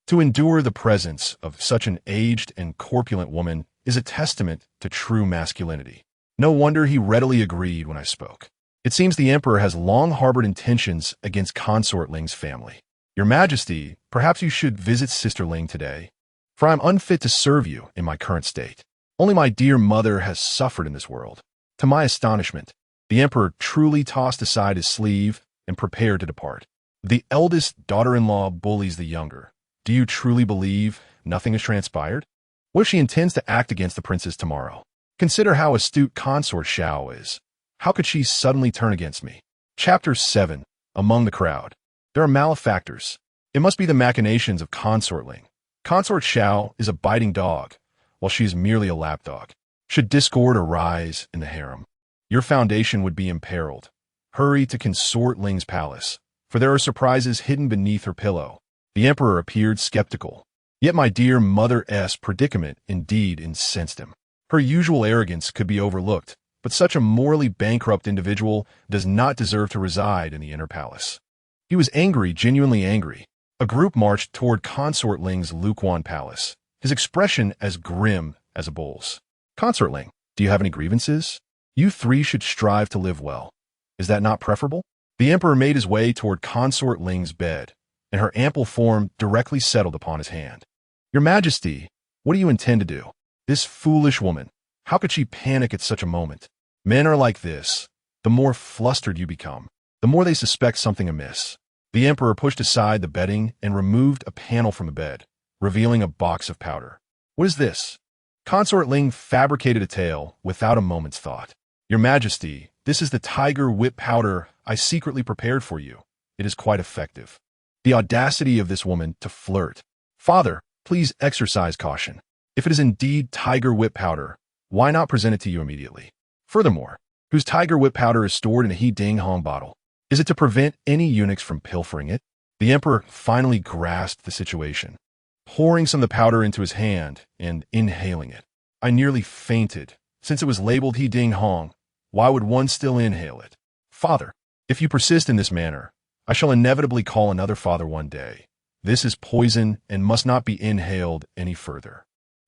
To endure the presence of such an aged and corpulent woman is a testament to true masculinity. No wonder he readily agreed when I spoke. It seems the emperor has long harbored intentions against Consort Ling's family. Your Majesty, perhaps you should visit Sister Ling today, for I am unfit to serve you in my current state. Only my dear mother has suffered in this world. To my astonishment, the emperor truly tossed aside his sleeve and prepared to depart. The eldest daughter-in-law bullies the younger. Do you truly believe nothing has transpired? What if she intends to act against the princess tomorrow? Consider how astute Consort Shao is. How could she suddenly turn against me? Chapter 7. Among the crowd. There are malefactors. It must be the machinations of Consort Ling. Consort Shao is a biting dog, while she is merely a lapdog. Should discord arise in the harem, your foundation would be imperiled. Hurry to Consort Ling's palace, for there are surprises hidden beneath her pillow. The emperor appeared skeptical. Yet my dear mother's predicament indeed incensed him. Her usual arrogance could be overlooked, but such a morally bankrupt individual does not deserve to reside in the inner palace. He was angry, genuinely angry. A group marched toward Consort Ling's Luquan palace, his expression as grim as a bull's. Consort Ling, do you have any grievances? You 3 should strive to live well. Is that not preferable? The emperor made his way toward Consort Ling's bed, and her ample form directly settled upon his hand. Your Majesty, what do you intend to do? This foolish woman, how could she panic at such a moment? Men are like this. The more flustered you become, the more they suspect something amiss. The emperor pushed aside the bedding and removed a panel from the bed, revealing a box of powder. What is this? Consort Ling fabricated a tale without a moment's thought. Your Majesty, this is the tiger whip powder I secretly prepared for you. It is quite effective. The audacity of this woman to flirt. Father, please exercise caution. If it is indeed tiger whip powder, why not present it to you immediately? Furthermore, whose tiger whip powder is stored in a he ding hong bottle? Is it to prevent any eunuchs from pilfering it? The emperor finally grasped the situation, pouring some of the powder into his hand and inhaling it. I nearly fainted. Since it was labeled he ding hong, why would one still inhale it? Father, if you persist in this manner, I shall inevitably call another father one day. This is poison and must not be inhaled any further.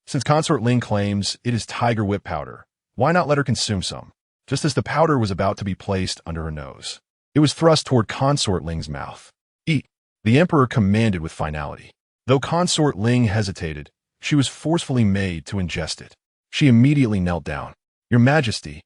Since Consort Ling claims it is tiger whip powder, why not let her consume some? Just as the powder was about to be placed under her nose, it was thrust toward Consort Ling's mouth. Eat, the emperor commanded with finality. Though Consort Ling hesitated, she was forcefully made to ingest it. She immediately knelt down. Your Majesty,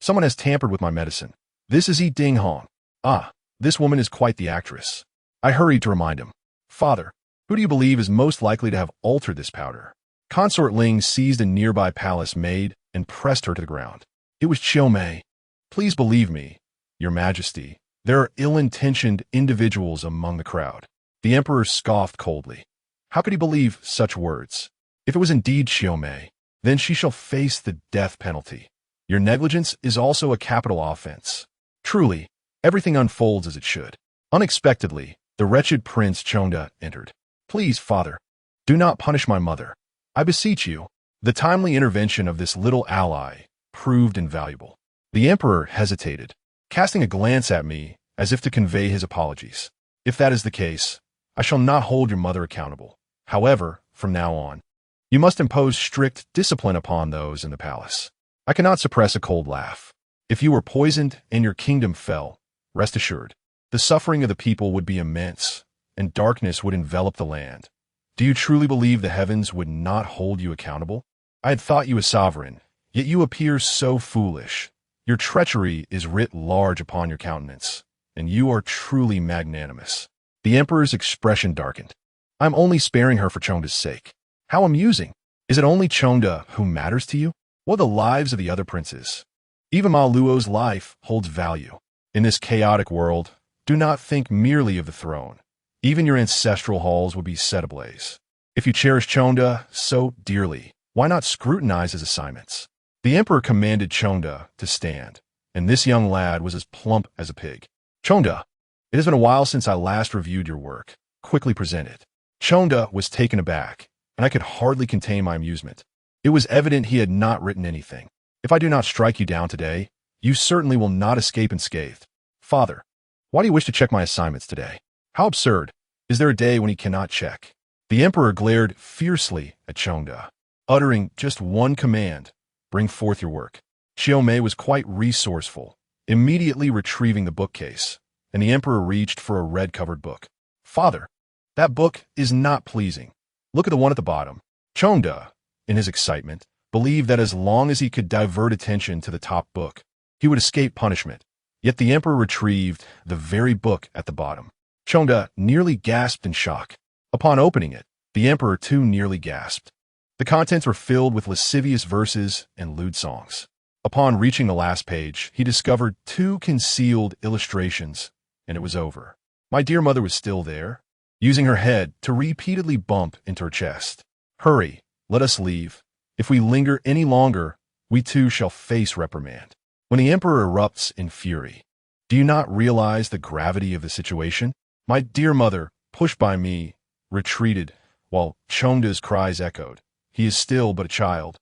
someone has tampered with my medicine. This is Yi Ding Hong. Ah, this woman is quite the actress. I hurried to remind him. Father, who do you believe is most likely to have altered this powder? Consort Ling seized a nearby palace maid and pressed her to the ground. It was Chiu Mei. Please believe me, Your Majesty, there are ill-intentioned individuals among the crowd. The emperor scoffed coldly. How could he believe such words? If it was indeed Xiaomei, then she shall face the death penalty. Your negligence is also a capital offense. Truly, everything unfolds as it should. Unexpectedly, the wretched Prince Chonda entered. Please, father, do not punish my mother. I beseech you. The timely intervention of this little ally proved invaluable. The emperor hesitated, casting a glance at me as if to convey his apologies. If that is the case, I shall not hold your mother accountable. However, from now on, you must impose strict discipline upon those in the palace. I cannot suppress a cold laugh. If you were poisoned and your kingdom fell, rest assured, the suffering of the people would be immense, and darkness would envelop the land. Do you truly believe the heavens would not hold you accountable? I had thought you a sovereign, yet you appear so foolish. Your treachery is writ large upon your countenance, and you are truly magnanimous. The emperor's expression darkened. I am only sparing her for Chonda's sake. How amusing! Is it only Chonda who matters to you? What are the lives of the other princes? Even Ma Luo's life holds value. In this chaotic world, do not think merely of the throne. Even your ancestral halls would be set ablaze. If you cherish Chonda so dearly, why not scrutinize his assignments? The emperor commanded Chonda to stand, and this young lad was as plump as a pig. Chonda, it has been a while since I last reviewed your work. Quickly present it. Chonda was taken aback, and I could hardly contain my amusement. It was evident he had not written anything. If I do not strike you down today, you certainly will not escape unscathed. Father, why do you wish to check my assignments today? How absurd. Is there a day when he cannot check? The emperor glared fiercely at Chonda, uttering just one command: bring forth your work. Xiaomei was quite resourceful, immediately retrieving the bookcase, and the emperor reached for a red-covered book. Father, that book is not pleasing. Look at the one at the bottom. Chonda, in his excitement, believed that as long as he could divert attention to the top book, he would escape punishment. Yet the emperor retrieved the very book at the bottom. Chonda nearly gasped in shock. Upon opening it, the emperor too nearly gasped. The contents were filled with lascivious verses and lewd songs. Upon reaching the last page, he discovered 2 concealed illustrations, and it was over. My dear mother was still there, using her head to repeatedly bump into her chest. Hurry, let us leave. If we linger any longer, we too shall face reprimand. When the emperor erupts in fury, do you not realize the gravity of the situation? My dear mother, pushed by me, retreated, while Chonda's cries echoed. He is still but a child.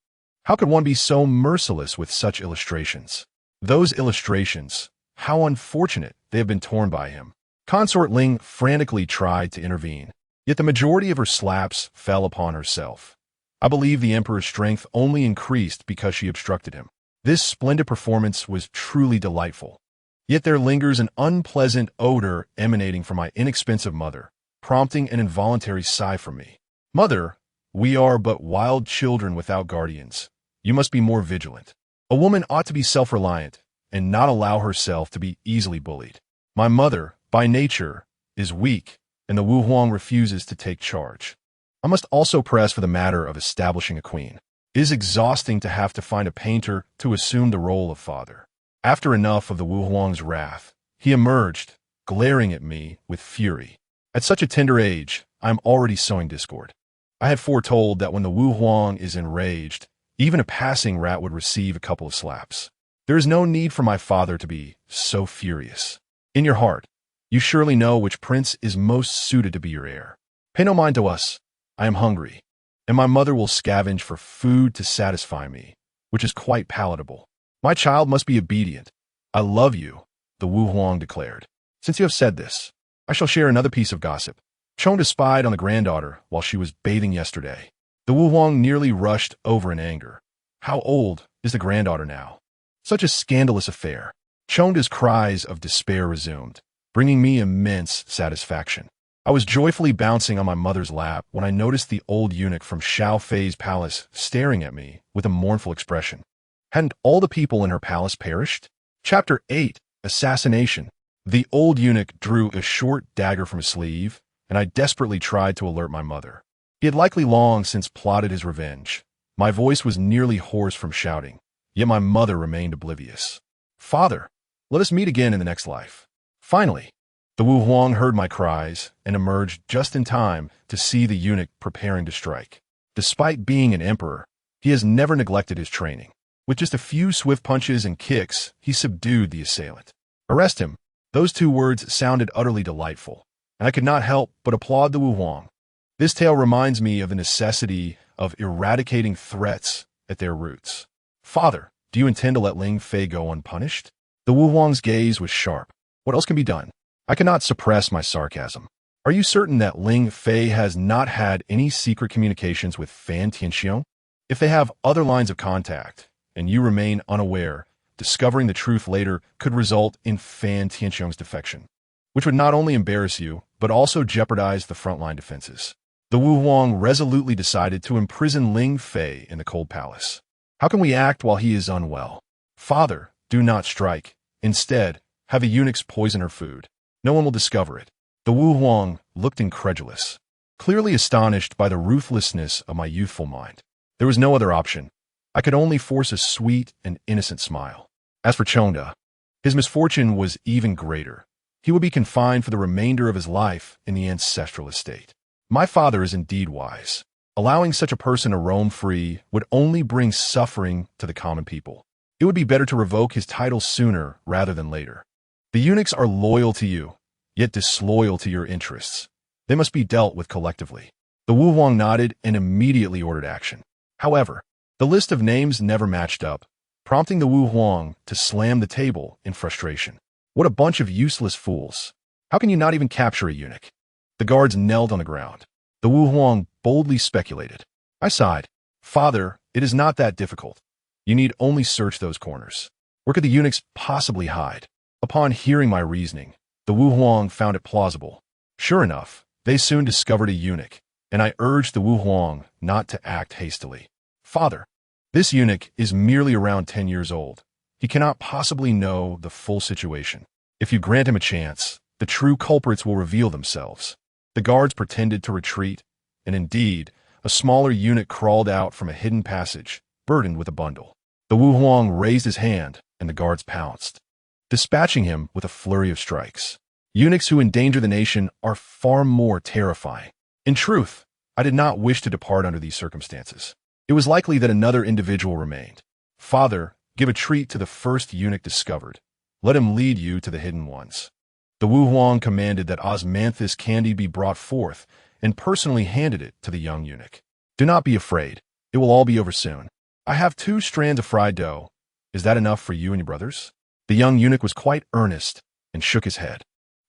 How could one be so merciless with such illustrations? Those illustrations, how unfortunate they have been torn by him. Consort Ling frantically tried to intervene, yet the majority of her slaps fell upon herself. I believe the emperor's strength only increased because she obstructed him. This splendid performance was truly delightful. Yet there lingers an unpleasant odor emanating from my inexpensive mother, prompting an involuntary sigh from me. Mother, we are but wild children without guardians. You must be more vigilant. A woman ought to be self-reliant and not allow herself to be easily bullied. My mother, by nature, is weak, and the Wu Huang refuses to take charge. I must also press for the matter of establishing a queen. It is exhausting to have to find a painter to assume the role of father. After enough of the Wu Huang's wrath, he emerged, glaring at me with fury. At such a tender age, I am already sowing discord. I had foretold that when the Wu Huang is enraged, even a passing rat would receive a couple of slaps. There is no need for my father to be so furious. In your heart, you surely know which prince is most suited to be your heir. Pay no mind to us. I am hungry, and my mother will scavenge for food to satisfy me, which is quite palatable. My child must be obedient. I love you, the Wu Huang declared. Since you have said this, I shall share another piece of gossip. Chonda spied on the granddaughter while she was bathing yesterday. The Wu Huang nearly rushed over in anger. How old is the granddaughter now? Such a scandalous affair. Chonda's cries of despair resumed, bringing me immense satisfaction. I was joyfully bouncing on my mother's lap when I noticed the old eunuch from Xiao Fei's palace staring at me with a mournful expression. Hadn't all the people in her palace perished? Chapter 8, Assassination. The old eunuch drew a short dagger from his sleeve, and I desperately tried to alert my mother. He had likely long since plotted his revenge. My voice was nearly hoarse from shouting, yet my mother remained oblivious. Father, let us meet again in the next life. Finally, The Wu Huang heard my cries and emerged just in time to see the eunuch preparing to strike. Despite being an emperor, he has never neglected his training. With just a few swift punches and kicks, he subdued the assailant. Arrest him. Those two words sounded utterly delightful, and I could not help but applaud the Wu Huang. This tale reminds me of the necessity of eradicating threats at their roots. Father, do you intend to let Ling Fei go unpunished? The Wu Huang's gaze was sharp. What else can be done? I cannot suppress my sarcasm. Are you certain that Ling Fei has not had any secret communications with Fan Tianxiong? If they have other lines of contact, and you remain unaware, discovering the truth later could result in Fan Tianxiong's defection, which would not only embarrass you, but also jeopardize the frontline defenses. The Wu Huang resolutely decided to imprison Ling Fei in the cold palace. How can we act while he is unwell? Father, do not strike. Instead, have the eunuchs poison her food. No one will discover it. The Wu Huang looked incredulous, clearly astonished by the ruthlessness of my youthful mind. There was no other option. I could only force a sweet and innocent smile. As for Chongda, his misfortune was even greater. He would be confined for the remainder of his life in the ancestral estate. My father is indeed wise. Allowing such a person to roam free would only bring suffering to the common people. It would be better to revoke his title sooner rather than later. The eunuchs are loyal to you, yet disloyal to your interests. They must be dealt with collectively. The Wu Huang nodded and immediately ordered action. However, the list of names never matched up, prompting the Wu Huang to slam the table in frustration. What a bunch of useless fools. How can you not even capture a eunuch? The guards knelt on the ground. The Wu Huang boldly speculated. I sighed. Father, it is not that difficult. You need only search those corners. Where could the eunuchs possibly hide? Upon hearing my reasoning, the Wu Huang found it plausible. Sure enough, they soon discovered a eunuch, and I urged the Wu Huang not to act hastily. Father, this eunuch is merely around 10 years old. He cannot possibly know the full situation. If you grant him a chance, the true culprits will reveal themselves. The guards pretended to retreat, and indeed, a smaller eunuch crawled out from a hidden passage, burdened with a bundle. The Wu Huang raised his hand, and the guards pounced, dispatching him with a flurry of strikes. Eunuchs who endanger the nation are far more terrifying. In truth, I did not wish to depart under these circumstances. It was likely that another individual remained. Father, give a treat to the first eunuch discovered. Let him lead you to the hidden ones. The Wu Huang commanded that osmanthus candy be brought forth and personally handed it to the young eunuch. Do not be afraid. It will all be over soon. I have 2 strands of fried dough. Is that enough for you and your brothers? The young eunuch was quite earnest and shook his head.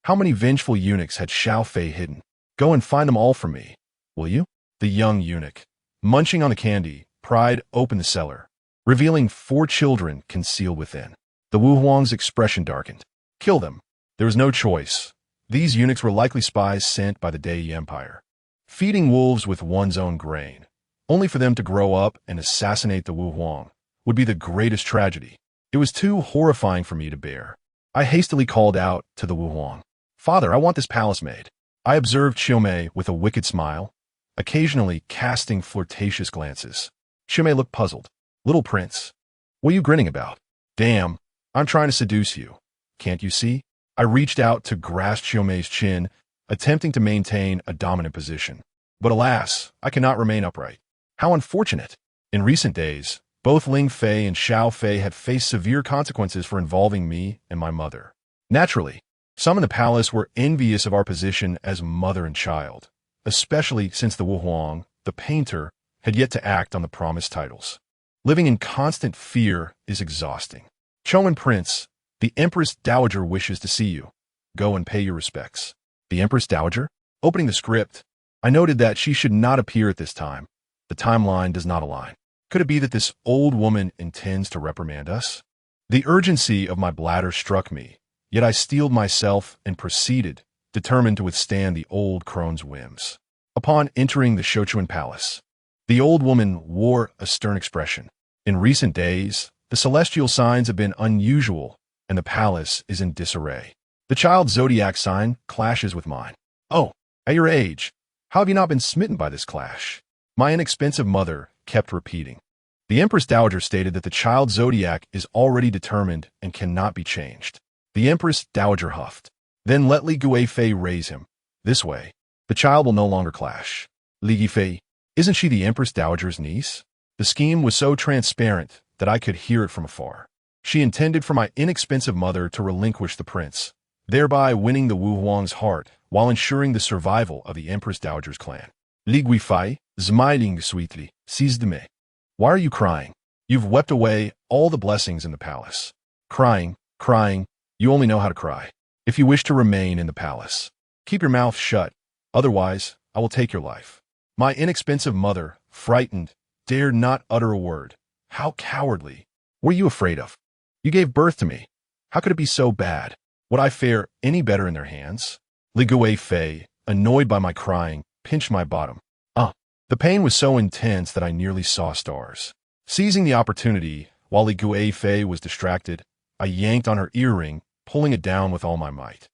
How many vengeful eunuchs had Xiao Fei hidden? Go and find them all for me, will you? The young eunuch, munching on the candy, pried open the cellar, revealing 4 children concealed within. The Wu Huang's expression darkened. Kill them. There was no choice. These eunuchs were likely spies sent by the Dai Empire, feeding wolves with one's own grain, only for them to grow up and assassinate the Wu Huang would be the greatest tragedy. It was too horrifying for me to bear. I hastily called out to the Wu Huang. Father, I want this palace made. I observed Xiaomei with a wicked smile, occasionally casting flirtatious glances. Xiaomei looked puzzled. Little prince, what are you grinning about? Damn, I'm trying to seduce you. Can't you see? I reached out to grasp Xiaomei's chin, attempting to maintain a dominant position. But alas, I cannot remain upright. How unfortunate. In recent days, both Ling Fei and Xiao Fei had faced severe consequences for involving me and my mother. Naturally, some in the palace were envious of our position as mother and child, especially since the Wu Huang, the painter, had yet to act on the promised titles. Living in constant fear is exhausting. Choman Prince, the Empress Dowager wishes to see you. Go and pay your respects. The Empress Dowager? Opening the script, I noted that she should not appear at this time. The timeline does not align. Could it be that this old woman intends to reprimand us? The urgency of my bladder struck me, yet I steeled myself and proceeded, determined to withstand the old crone's whims. Upon entering the Shochuan Palace, the old woman wore a stern expression. In recent days, the celestial signs have been unusual, and the palace is in disarray. The child's zodiac sign clashes with mine. Oh, at your age, how have you not been smitten by this clash? My inexpensive mother kept repeating. The Empress Dowager stated that the child's zodiac is already determined and cannot be changed. The Empress Dowager huffed. Then let Li Guifei raise him. This way, the child will no longer clash. Li Guifei, isn't she the Empress Dowager's niece? The scheme was so transparent that I could hear it from afar. She intended for my inexpensive mother to relinquish the prince, thereby winning the Wu Huang's heart while ensuring the survival of the Empress Dowager's clan. Li Guifei, smiling sweetly, seized me. Why are you crying? You've wept away all the blessings in the palace. Crying, you only know how to cry. If you wish to remain in the palace, keep your mouth shut, otherwise I will take your life. My inexpensive mother, frightened, dared not utter a word. How cowardly. What are you afraid of? You gave birth to me. How could it be so bad? Would I fare any better in their hands? Li Guifei, annoyed by my crying, pinched my bottom. The pain was so intense that I nearly saw stars. Seizing the opportunity, while Li Guifei was distracted, I yanked on her earring, pulling it down with all my might.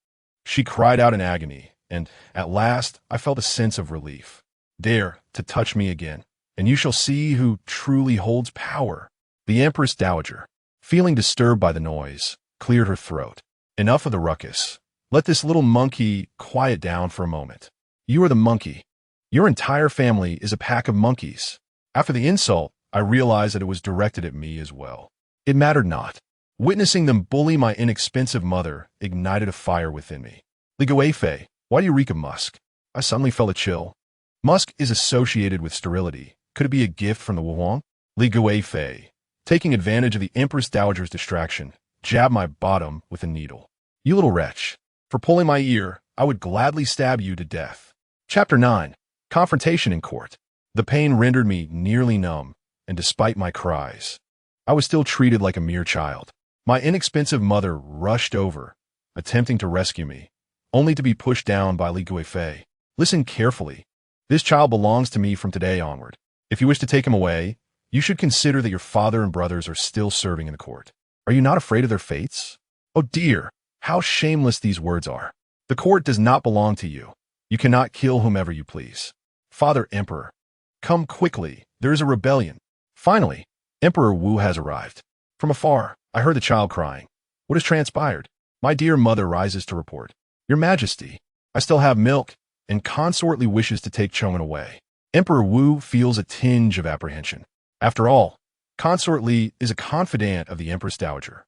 She cried out in agony, and, at last, I felt a sense of relief. Dare to touch me again, and you shall see who truly holds power. The Empress Dowager, feeling disturbed by the noise, cleared her throat. Enough of the ruckus. Let this little monkey quiet down for a moment. You are the monkey. Your entire family is a pack of monkeys. After the insult, I realized that it was directed at me as well. It mattered not. Witnessing them bully my inexpensive mother ignited a fire within me. Li Guifei, why do you reek of musk? I suddenly felt a chill. Musk is associated with sterility. Could it be a gift from the Wu Huang? Li Guifei, taking advantage of the Empress Dowager's distraction, jabbed my bottom with a needle. You little wretch. For pulling my ear, I would gladly stab you to death. Chapter 9. Confrontation in Court. The pain rendered me nearly numb, and despite my cries, I was still treated like a mere child. My inexpensive mother rushed over, attempting to rescue me, only to be pushed down by Li Guifei. Listen carefully. This child belongs to me from today onward. If you wish to take him away, you should consider that your father and brothers are still serving in the court. Are you not afraid of their fates? Oh dear, how shameless these words are. The court does not belong to you. You cannot kill whomever you please. Father Emperor, come quickly. There is a rebellion. Finally, Emperor Wu has arrived. From afar, I heard the child crying. What has transpired? My dear mother rises to report. Your Majesty, I still have milk, and consortly wishes to take Chong'an away. Emperor Wu feels a tinge of apprehension. After all, Consort Li is a confidant of the Empress Dowager.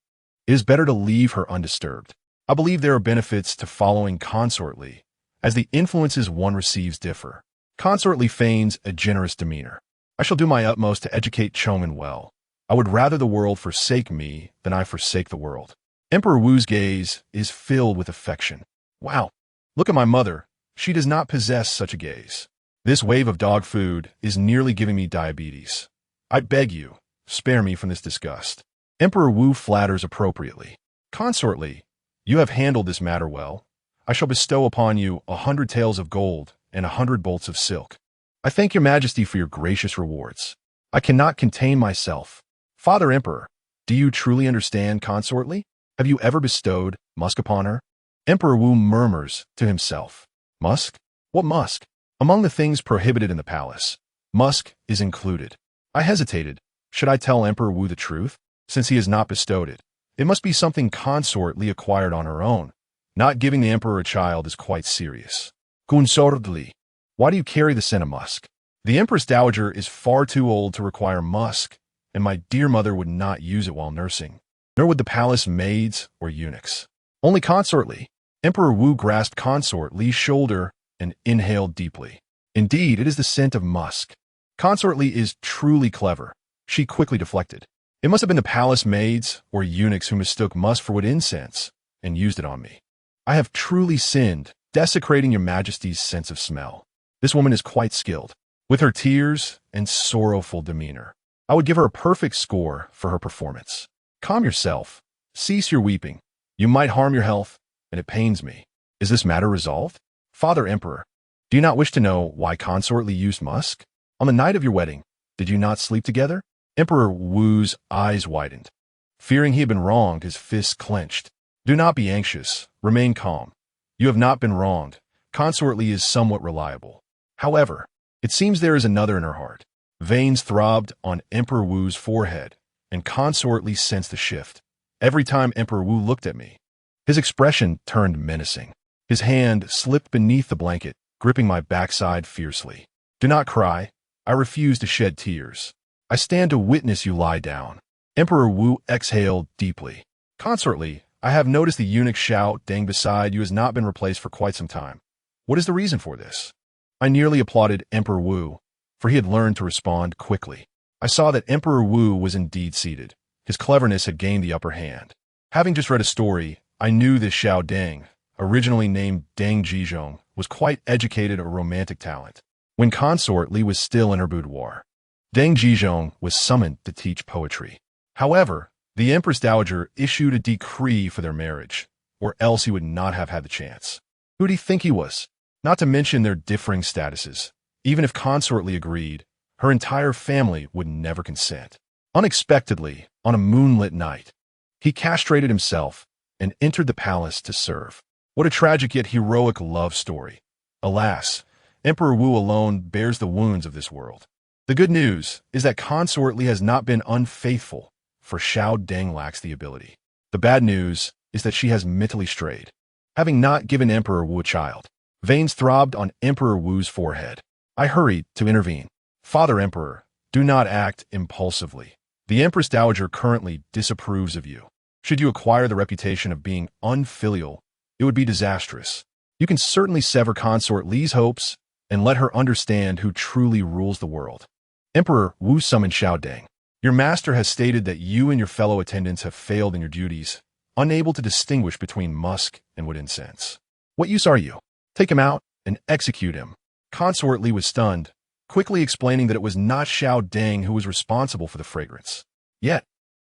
It is better to leave her undisturbed. I believe there are benefits to following Consort Li, as the influences one receives differ. Consort Li feigns a generous demeanor. I shall do my utmost to educate Chong'an well. I would rather the world forsake me than I forsake the world. Emperor Wu's gaze is filled with affection. Wow, look at my mother. She does not possess such a gaze. This wave of dog food is nearly giving me diabetes. I beg you, spare me from this disgust. Emperor Wu flatters appropriately. Consort Li, you have handled this matter well. I shall bestow upon you 100 taels of gold and 100 bolts of silk. I thank your Majesty for your gracious rewards. I cannot contain myself. Father Emperor, do you truly understand Consort Li? Have you ever bestowed musk upon her? Emperor Wu murmurs to himself. Musk? What musk? Among the things prohibited in the palace, musk is included. I hesitated. Should I tell Emperor Wu the truth? Since he has not bestowed it, it must be something Consort Li acquired on her own. Not giving the Emperor a child is quite serious. Consort Li, why do you carry the scent of musk? The Empress Dowager is far too old to require musk, and my dear mother would not use it while nursing, nor would the palace maids or eunuchs. Only Consort Li. Emperor Wu grasped Consort Li's shoulder and inhaled deeply. Indeed, it is the scent of musk. Consort Li is truly clever. She quickly deflected. It must have been the palace maids or eunuchs who mistook musk for wood incense and used it on me. I have truly sinned, desecrating your Majesty's sense of smell. This woman is quite skilled. With her tears and sorrowful demeanor, I would give her a perfect score for her performance. Calm yourself. Cease your weeping. You might harm your health, and it pains me. Is this matter resolved? Father Emperor, do you not wish to know why Consort Li used musk? On the night of your wedding, did you not sleep together? Emperor Wu's eyes widened. Fearing he had been wronged, his fists clenched. Do not be anxious. Remain calm. You have not been wronged. Consort Li is somewhat reliable. However, it seems there is another in her heart. Veins throbbed on Emperor Wu's forehead, and Consort Li sensed the shift. Every time Emperor Wu looked at me, His expression turned menacing. His hand slipped beneath the blanket, gripping my backside fiercely. Do not cry. I refuse to shed tears. I stand to witness you lie down. Emperor Wu exhaled deeply. Consortly, I have noticed the eunuch Xiao Deng beside you has not been replaced for quite some time. What is the reason for this? I nearly applauded Emperor Wu, for he had learned to respond quickly. I saw that Emperor Wu was indeed seated. His cleverness had gained the upper hand. Having just read a story, I knew this Xiao Deng, originally named Deng Jizhong, was quite educated, a romantic talent. When Consort Li was still in her boudoir, Deng Jizhong was summoned to teach poetry. However, the Empress Dowager issued a decree for their marriage, or else he would not have had the chance. Who did he think he was? Not to mention their differing statuses. Even if Consort Li agreed, her entire family would never consent. Unexpectedly, on a moonlit night, he castrated himself and entered the palace to serve. What a tragic yet heroic love story. Alas, Emperor Wu alone bears the wounds of this world. The good news is that Consort Li has not been unfaithful, for Xiao Deng lacks the ability. The bad news is that she has mentally strayed, having not given Emperor Wu a child. Veins throbbed on Emperor Wu's forehead. I hurried to intervene. Father Emperor, do not act impulsively. The Empress Dowager currently disapproves of you. Should you acquire the reputation of being unfilial, it would be disastrous. You can certainly sever Consort Li's hopes and let her understand who truly rules the world. Emperor Wu summoned Xiao Deng. Your master has stated that you and your fellow attendants have failed in your duties, unable to distinguish between musk and wood incense. What use are you? Take him out and execute him. Consort Li was stunned, quickly explaining that it was not Xiao Deng who was responsible for the fragrance. Yet,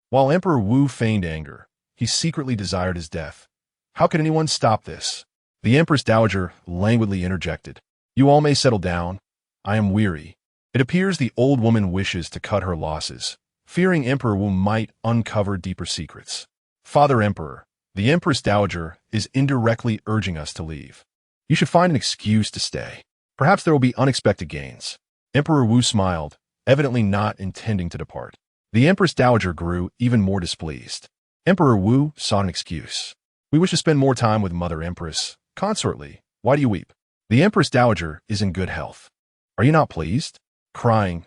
while Emperor Wu feigned anger, he secretly desired his death. How could anyone stop this? The Empress Dowager languidly interjected. You all may settle down. I am weary. It appears the old woman wishes to cut her losses, fearing Emperor Wu might uncover deeper secrets. Father Emperor, the Empress Dowager is indirectly urging us to leave. You should find an excuse to stay. Perhaps there will be unexpected gains. Emperor Wu smiled, evidently not intending to depart. The Empress Dowager grew even more displeased. Emperor Wu sought an excuse. We wish to spend more time with Mother Empress. Consort Li, why do you weep? The Empress Dowager is in good health. Are you not pleased? Crying,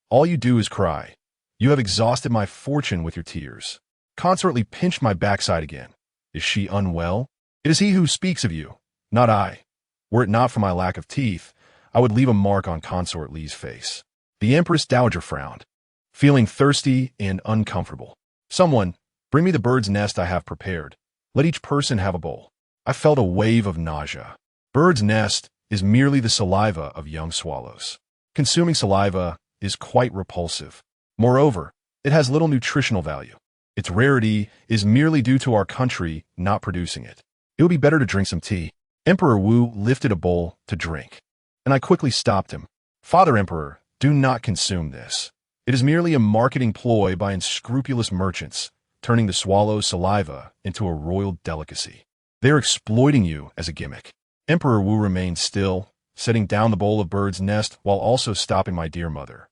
all you do is cry. You have exhausted my fortune with your tears. Consort Li pinched my backside again. Is she unwell? It is he who speaks of you, not I. Were it not for my lack of teeth, I would leave a mark on Consort Li's face. The Empress Dowager frowned, feeling thirsty and uncomfortable. Someone, bring me the bird's nest I have prepared. Let each person have a bowl. I felt a wave of nausea. Bird's nest is merely the saliva of young swallows. Consuming saliva is quite repulsive. Moreover, it has little nutritional value. Its rarity is merely due to our country not producing it. It would be better to drink some tea. Emperor Wu lifted a bowl to drink, and I quickly stopped him. Father Emperor, do not consume this. It is merely a marketing ploy by unscrupulous merchants, turning the swallow's saliva into a royal delicacy. They are exploiting you as a gimmick. Emperor Wu remained still, setting down the bowl of bird's nest while also stopping my dear mother.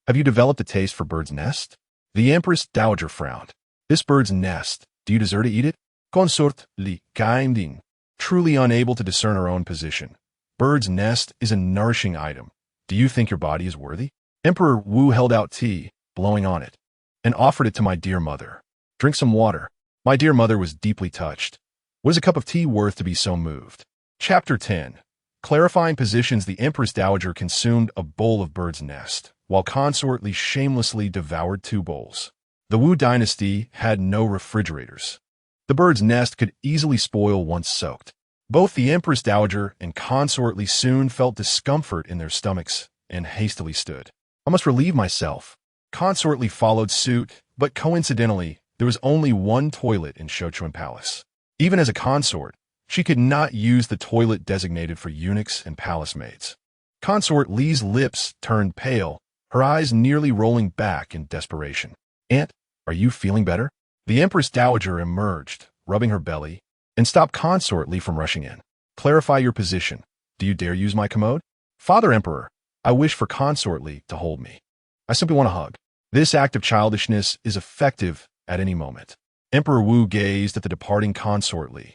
Have you developed a taste for bird's nest? The Empress Dowager frowned. This bird's nest, do you deserve to eat it? Consort Li Ding, truly unable to discern her own position. Bird's nest is a nourishing item. Do you think your body is worthy? Emperor Wu held out tea, blowing on it, and offered it to my dear mother. Drink some water. My dear mother was deeply touched. What is a cup of tea worth to be so moved? Chapter 10. Clarifying positions. The Empress Dowager consumed a bowl of bird's nest, while Consort Li shamelessly devoured 2 bowls. The Wu dynasty had no refrigerators. The bird's nest could easily spoil once soaked. Both the Empress Dowager and Consort Li soon felt discomfort in their stomachs and hastily stood. I must relieve myself. Consort Li followed suit, but coincidentally, there was only one toilet in Showdown Palace. Even as a consort, she could not use the toilet designated for eunuchs and palace maids. Consort Li's lips turned pale, her eyes nearly rolling back in desperation. Aunt, are you feeling better? The Empress Dowager emerged, rubbing her belly, and stopped Consort Li from rushing in. Clarify your position. Do you dare use my commode? Father Emperor, I wish for Consort Li to hold me. I simply want a hug. This act of childishness is effective at any moment. Emperor Wu gazed at the departing consort Li.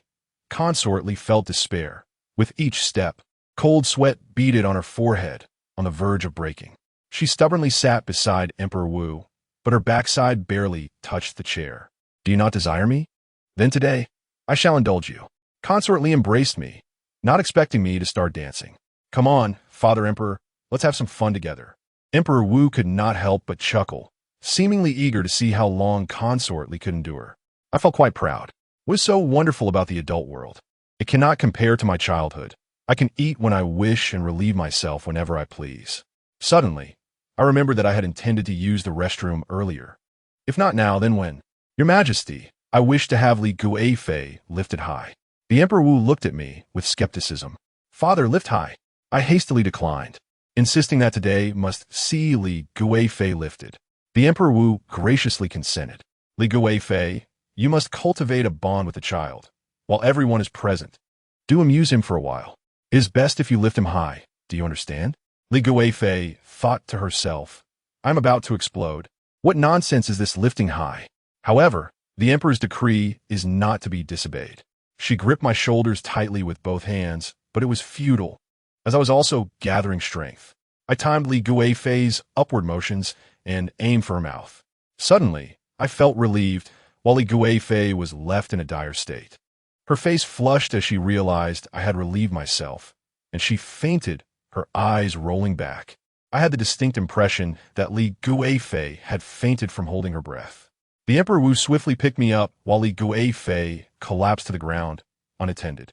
Consort Li felt despair. With each step, cold sweat beaded on her forehead, on the verge of breaking. She stubbornly sat beside Emperor Wu, but her backside barely touched the chair. Do you not desire me? Then today, I shall indulge you. Consort Li embraced me, not expecting me to start dancing. Come on, Father Emperor, let's have some fun together. Emperor Wu could not help but chuckle, seemingly eager to see how long Consort Li could endure. I felt quite proud. What is so wonderful about the adult world? It cannot compare to my childhood. I can eat when I wish and relieve myself whenever I please. Suddenly, I remembered that I had intended to use the restroom earlier. If not now, then when? Your Majesty, I wish to have Li Guifei lifted high. The Emperor Wu looked at me with skepticism. Father, lift high. I hastily declined, insisting that today must see Li Guifei lifted. The Emperor Wu graciously consented. Li Guifei, you must cultivate a bond with the child, while everyone is present. Do amuse him for a while. It is best if you lift him high. Do you understand? Li Guifei thought to herself, I'm about to explode. What nonsense is this lifting high? However, the Emperor's decree is not to be disobeyed. She gripped my shoulders tightly with both hands, but it was futile, as I was also gathering strength. I timed Li Guifei's upward motions and aimed for her mouth. Suddenly, I felt relieved, while Li Guifei was left in a dire state. Her face flushed as she realized I had relieved myself, and she fainted, her eyes rolling back. I had the distinct impression that Li Guifei had fainted from holding her breath. The Emperor Wu swiftly picked me up while Li Guifei collapsed to the ground, unattended.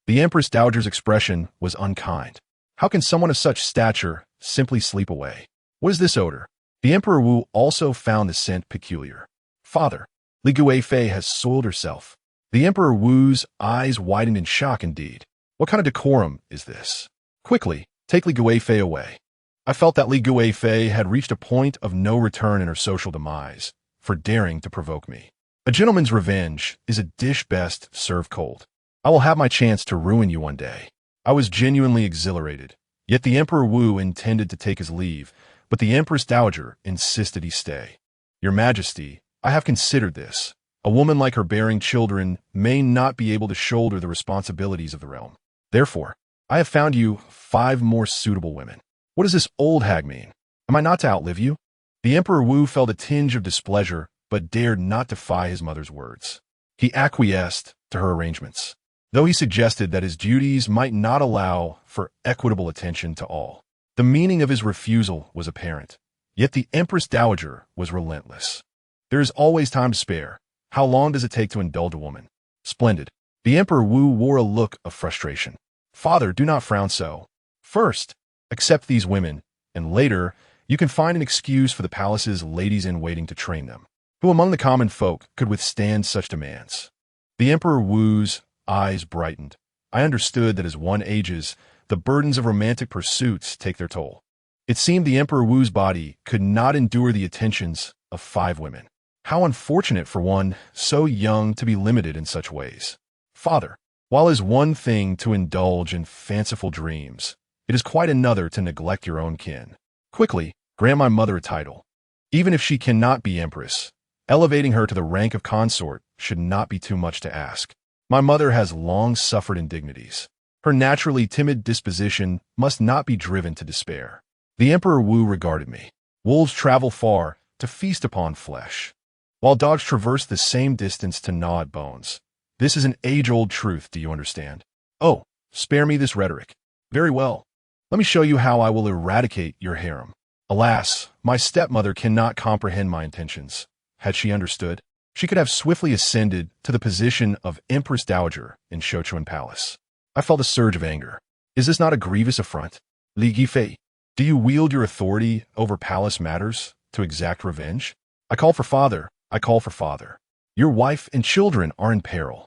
The Empress Dowager's expression was unkind. How can someone of such stature simply sleep away? What is this odor? The Emperor Wu also found the scent peculiar. Father, Li Guifei has soiled herself. The Emperor Wu's eyes widened in shock indeed. What kind of decorum is this? Quickly, take Li Guifei away. I felt that Li Guifei had reached a point of no return in her social demise, for daring to provoke me. A gentleman's revenge is a dish best served cold. I will have my chance to ruin you one day. I was genuinely exhilarated, yet the Emperor Wu intended to take his leave, but the Empress Dowager insisted he stay. Your Majesty, I have considered this. A woman like her bearing children may not be able to shoulder the responsibilities of the realm. Therefore, I have found you 5 more suitable women. What does this old hag mean? Am I not to outlive you? The Emperor Wu felt a tinge of displeasure, but dared not defy his mother's words. He acquiesced to her arrangements, though he suggested that his duties might not allow for equitable attention to all. The meaning of his refusal was apparent, yet the Empress Dowager was relentless. There is always time to spare. How long does it take to indulge a woman? Splendid. The Emperor Wu wore a look of frustration. Father, do not frown so. First, accept these women, and later, you can find an excuse for the palace's ladies-in-waiting to train them. Who among the common folk could withstand such demands? The Emperor Wu's eyes brightened. I understood that as one ages, the burdens of romantic pursuits take their toll. It seemed the Emperor Wu's body could not endure the attentions of 5 women. How unfortunate for one so young to be limited in such ways. Father, while it is one thing to indulge in fanciful dreams, it is quite another to neglect your own kin. Quickly, grant my mother a title. Even if she cannot be empress, elevating her to the rank of consort should not be too much to ask. My mother has long suffered indignities. Her naturally timid disposition must not be driven to despair. The Emperor Wu regarded me. Wolves travel far to feast upon flesh, while dogs traverse the same distance to gnaw at bones. This is an age-old truth, do you understand? Oh, spare me this rhetoric. Very well. Let me show you how I will eradicate your harem. Alas, my stepmother cannot comprehend my intentions. Had she understood, she could have swiftly ascended to the position of Empress Dowager in Showdown Palace. I felt a surge of anger. Is this not a grievous affront? Li Guifei, do you wield your authority over palace matters to exact revenge? I call for father. I call for father. Your wife and children are in peril.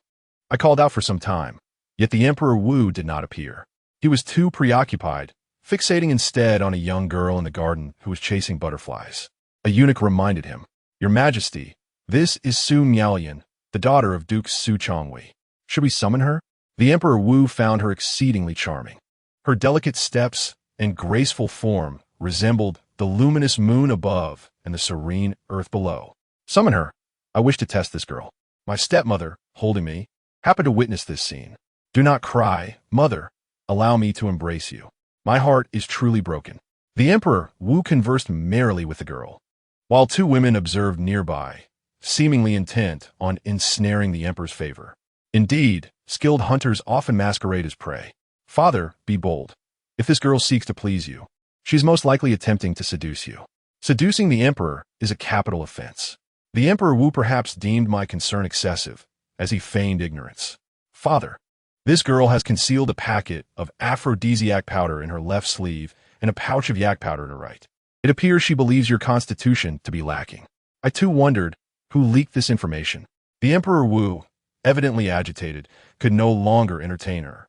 I called out for some time, yet the Emperor Wu did not appear. He was too preoccupied, fixating instead on a young girl in the garden who was chasing butterflies. A eunuch reminded him, Your Majesty, this is Su Miaolian, the daughter of Duke Su Chongwei. Should we summon her? The Emperor Wu found her exceedingly charming. Her delicate steps and graceful form resembled the luminous moon above and the serene earth below. Summon her. I wish to test this girl. My stepmother, holding me, happened to witness this scene. Do not cry, mother. Allow me to embrace you. My heart is truly broken. The Emperor Wu conversed merrily with the girl, while two women observed nearby, seemingly intent on ensnaring the Emperor's favor. Indeed, skilled hunters often masquerade as prey. Father, be bold. If this girl seeks to please you, she's most likely attempting to seduce you. Seducing the Emperor is a capital offense. The Emperor Wu perhaps deemed my concern excessive, as he feigned ignorance. Father, this girl has concealed a packet of aphrodisiac powder in her left sleeve and a pouch of yak powder in her right. It appears she believes your constitution to be lacking. I too wondered who leaked this information. The Emperor Wu, evidently agitated, could no longer entertain her,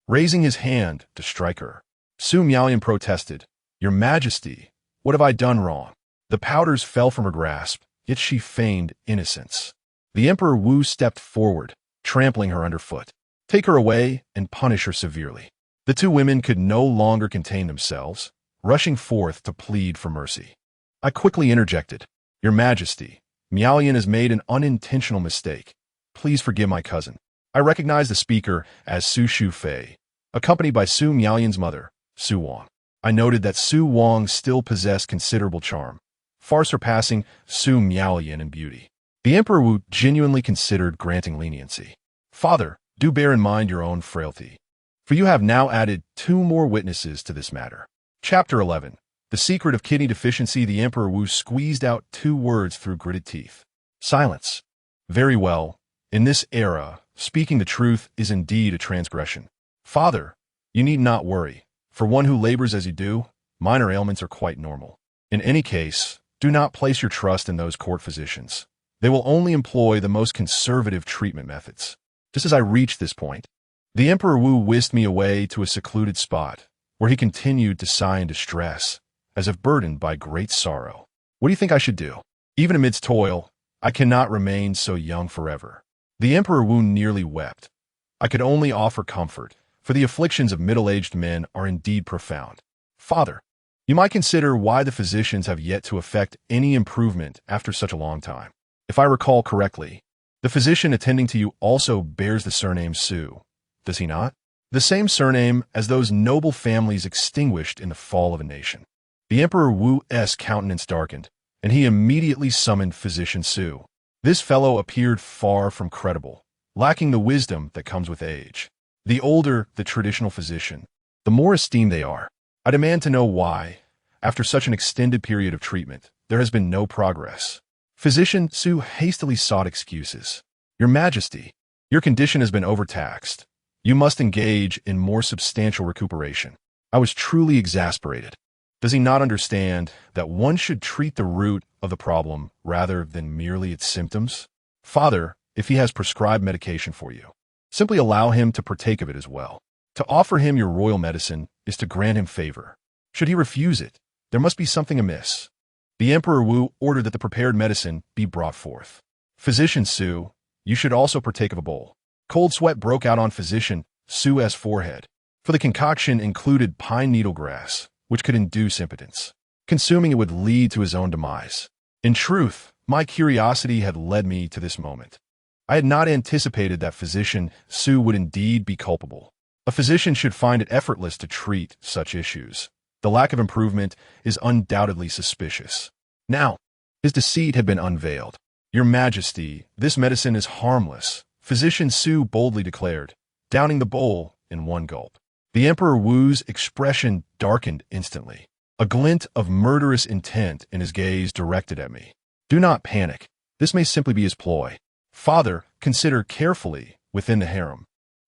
raising his hand to strike her. Su Miaoyan protested, Your Majesty, what have I done wrong? The powders fell from her grasp, yet she feigned innocence. The Emperor Wu stepped forward, trampling her underfoot. Take her away and punish her severely. The two women could no longer contain themselves, rushing forth to plead for mercy. I quickly interjected, Your Majesty, Miaoyan has made an unintentional mistake. Please forgive my cousin. I recognized the speaker as Su Shufei, accompanied by Su Miaoyan's mother, Su Wang. I noted that Su Wang still possessed considerable charm, far surpassing Su Miaoyan in beauty. The Emperor Wu genuinely considered granting leniency. Father, do bear in mind your own frailty, for you have now added 2 more witnesses to this matter. Chapter 11. The Secret of Kidney Deficiency. The Emperor Wu squeezed out 2 words through gritted teeth. Silence. Very well. In this era, speaking the truth is indeed a transgression. Father, you need not worry. For one who labors as you do, minor ailments are quite normal. In any case, do not place your trust in those court physicians. They will only employ the most conservative treatment methods. Just as I reached this point, the Emperor Wu whisked me away to a secluded spot, where he continued to sigh in distress, as if burdened by great sorrow. What do you think I should do? Even amidst toil, I cannot remain so young forever. The Emperor Wu nearly wept. I could only offer comfort, for the afflictions of middle-aged men are indeed profound. Father, you might consider why the physicians have yet to effect any improvement after such a long time. If I recall correctly, the physician attending to you also bears the surname Su, does he not? The same surname as those noble families extinguished in the fall of a nation. The Emperor Wu's countenance darkened, and he immediately summoned Physician Su. This fellow appeared far from credible, lacking the wisdom that comes with age. The older the traditional physician, the more esteemed they are. I demand to know why, after such an extended period of treatment, there has been no progress. Physician Su hastily sought excuses. Your Majesty, your condition has been overtaxed. You must engage in more substantial recuperation. I was truly exasperated. Does he not understand that one should treat the root of the problem rather than merely its symptoms? Father, if he has prescribed medication for you, simply allow him to partake of it as well. To offer him your royal medicine is to grant him favor. Should he refuse it, there must be something amiss. The Emperor Wu ordered that the prepared medicine be brought forth. Physician Su, you should also partake of a bowl. Cold sweat broke out on Physician Su's forehead, for the concoction included pine needle grass, which could induce impotence. Consuming it would lead to his own demise. In truth, my curiosity had led me to this moment. I had not anticipated that Physician Su would indeed be culpable. A physician should find it effortless to treat such issues. The lack of improvement is undoubtedly suspicious. Now, his deceit had been unveiled. Your Majesty, this medicine is harmless, Physician Su boldly declared, downing the bowl in one gulp. The Emperor Wu's expression darkened instantly, a glint of murderous intent in his gaze directed at me. Do not panic. This may simply be his ploy. Father, consider carefully within the harem.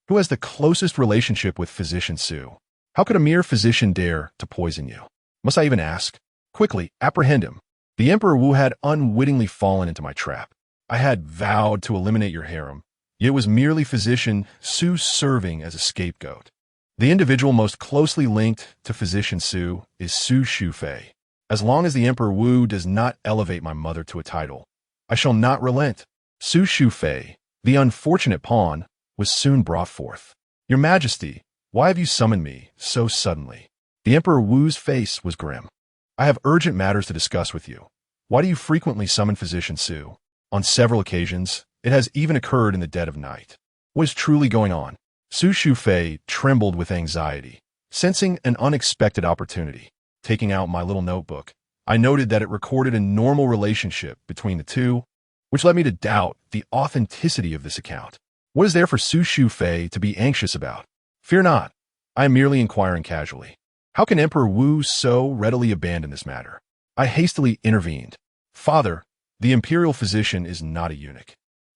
Who has the closest relationship with Physician Su? How could a mere physician dare to poison you? Must I even ask? Quickly, apprehend him. The Emperor Wu had unwittingly fallen into my trap. I had vowed to eliminate your harem, yet it was merely Physician Su serving as a scapegoat. The individual most closely linked to Physician Su is Su Shufei. As long as the Emperor Wu does not elevate my mother to a title, I shall not relent. Su Shufei, the unfortunate pawn, was soon brought forth. Your Majesty, why have you summoned me so suddenly? The Emperor Wu's face was grim. I have urgent matters to discuss with you. Why do you frequently summon Physician Su? On several occasions, It has even occurred in the dead of night. What is truly going on? Su Shufei trembled with anxiety, sensing an unexpected opportunity. Taking out my little notebook, I noted that it recorded a normal relationship between the two, which led me to doubt the authenticity of this account. What is there for Su Shufei to be anxious about? Fear not. I am merely inquiring casually. How can Emperor Wu so readily abandon this matter? I hastily intervened. Father, the Imperial physician is not a eunuch.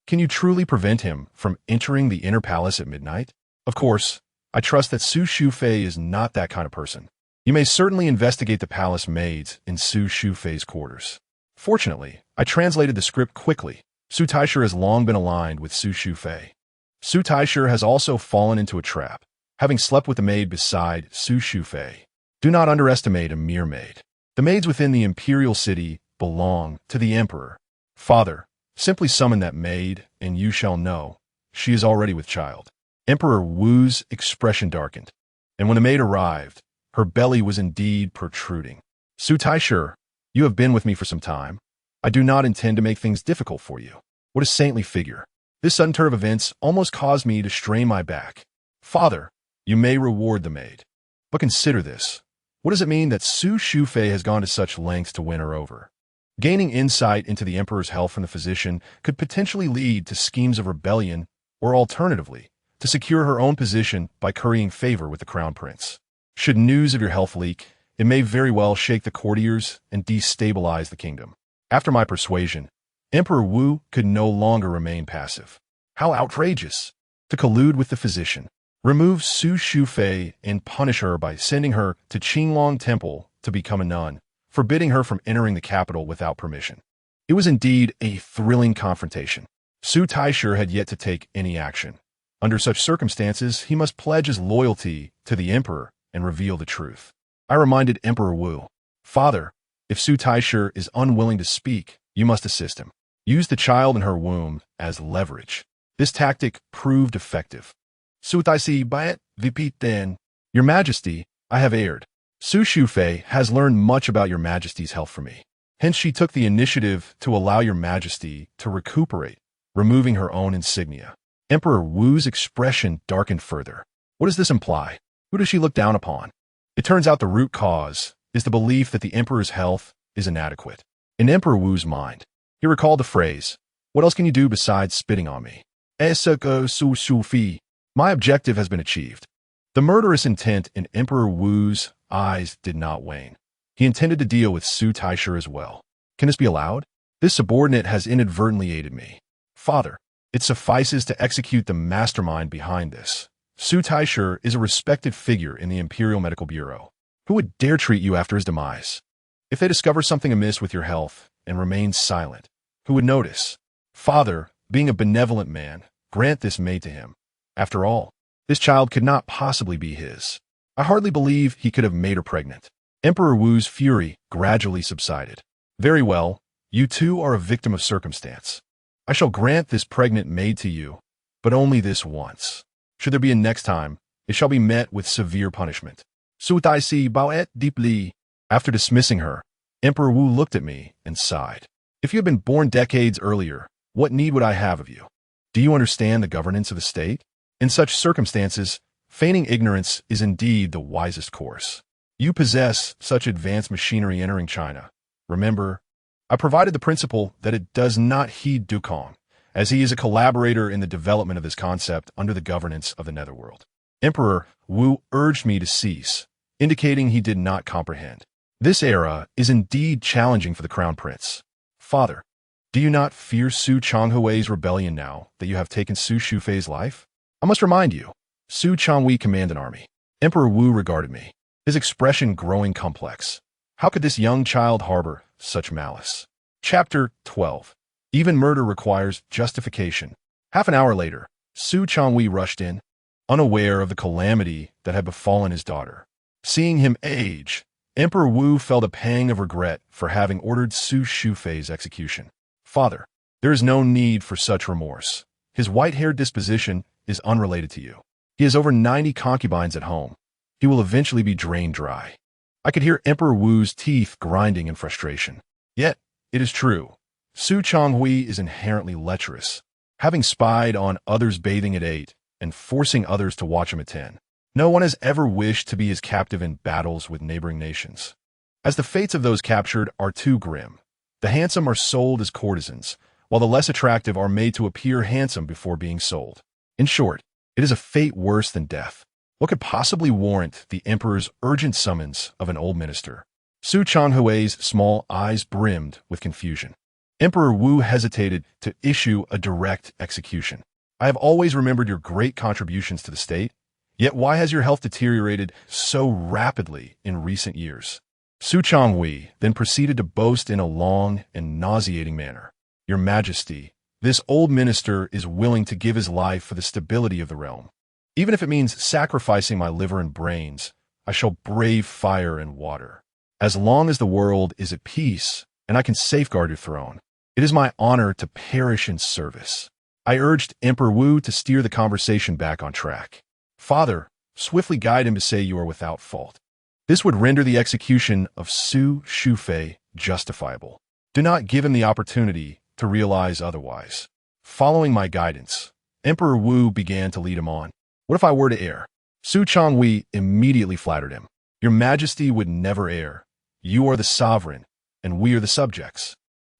Can you truly prevent him from entering the inner palace at midnight? Of course, I trust that Su Shufei is not that kind of person. You may certainly investigate the palace maids in Su Shufei's quarters. Fortunately, I translated the script quickly. Su Taisher has long been aligned with Su Shufei. Su Taisher has also fallen into a trap, having slept with the maid beside Su Shufei. Do not underestimate a mere maid. The maids within the Imperial city belong to the Emperor. Father, simply summon that maid, and you shall know. She is already with child. Emperor Wu's expression darkened, and when the maid arrived, her belly was indeed protruding. Su Taisher, you have been with me for some time. I do not intend to make things difficult for you. What a saintly figure. This sudden turn of events almost caused me to strain my back. Father, you may reward the maid. But consider this. What does it mean that Su Shufei has gone to such lengths to win her over? Gaining insight into the Emperor's health from the physician could potentially lead to schemes of rebellion, or alternatively, to secure her own position by currying favor with the Crown Prince. Should news of your health leak, it may very well shake the courtiers and destabilize the kingdom. After my persuasion, Emperor Wu could no longer remain passive. How outrageous! To collude with the physician, remove Su Shufei and punish her by sending her to Qinglong Temple to become a nun, forbidding her from entering the capital without permission. It was indeed a thrilling confrontation. Su Taisher had yet to take any action. Under such circumstances, he must pledge his loyalty to the Emperor and reveal the truth. I reminded Emperor Wu, Father, if Su Taisher is unwilling to speak, you must assist him. Use the child in her womb as leverage. This tactic proved effective. Su Taisi Bayet Vipit then. Your Majesty, I have erred. Su Shufei has learned much about your Majesty's health from me. Hence she took the initiative to allow your Majesty to recuperate, removing her own insignia. Emperor Wu's expression darkened further. What does this imply? Who does she look down upon? It turns out the root cause is the belief that the Emperor's health is inadequate. In Emperor Wu's mind, he recalled the phrase, what else can you do besides spitting on me? Esako Su Shufi. My objective has been achieved. The murderous intent in Emperor Wu's eyes did not wane. He intended to deal with Su Taisher as well. Can this be allowed? This subordinate has inadvertently aided me. Father, it suffices to execute the mastermind behind this. Su Taisher is a respected figure in the Imperial Medical Bureau. Who would dare treat you after his demise? If they discover something amiss with your health and remain silent, who would notice? Father, being a benevolent man, grant this maid to him. After all, this child could not possibly be his. I hardly believe he could have made her pregnant. Emperor Wu's fury gradually subsided. Very well, you too are a victim of circumstance. I shall grant this pregnant maid to you, but only this once. Should there be a next time, it shall be met with severe punishment. Su Taisi Baoet deeply. After dismissing her, Emperor Wu looked at me and sighed. If you had been born decades earlier, what need would I have of you? Do you understand the governance of the state? In such circumstances, feigning ignorance is indeed the wisest course. You possess such advanced machinery entering China. Remember, I provided the principle that it does not heed Dukong, as he is a collaborator in the development of this concept under the governance of the Netherworld. Emperor Wu urged me to cease, indicating he did not comprehend. This era is indeed challenging for the Crown Prince. Father, do you not fear Su Changhui's rebellion now that you have taken Su Shufei's life? I must remind you, Su Changhui command an army. Emperor Wu regarded me, his expression growing complex. How could this young child harbor such malice? Chapter 12. Even murder requires justification. Half an hour later, Su Changhui rushed in, unaware of the calamity that had befallen his daughter. Seeing him age, Emperor Wu felt a pang of regret for having ordered Su Shufei's execution. Father, there is no need for such remorse. His white-haired disposition is unrelated to you. He has over 90 concubines at home. He will eventually be drained dry. I could hear Emperor Wu's teeth grinding in frustration. Yet, it is true. Su Changhui is inherently lecherous. having spied on others bathing at 8 and forcing others to watch him at 10. No one has ever wished to be his captive in battles with neighboring nations, as the fates of those captured are too grim. The handsome are sold as courtesans, while the less attractive are made to appear handsome before being sold. In short, it is a fate worse than death. What could possibly warrant the emperor's urgent summons of an old minister? Su Changhui's small eyes brimmed with confusion. Emperor Wu hesitated to issue a direct execution. I have always remembered your great contributions to the state, yet why has your health deteriorated so rapidly in recent years? Su Changhui then proceeded to boast in a long and nauseating manner. Your Majesty, this old minister is willing to give his life for the stability of the realm. Even if it means sacrificing my liver and brains, I shall brave fire and water. As long as the world is at peace and I can safeguard your throne, it is my honor to perish in service. I urged Emperor Wu to steer the conversation back on track. Father, swiftly guide him to say you are without fault. This would render the execution of Su Shufei justifiable. Do not give him the opportunity to realize otherwise. Following my guidance, Emperor Wu began to lead him on. What if I were to err? Su Changhui immediately flattered him. Your Majesty would never err. You are the sovereign, and we are the subjects.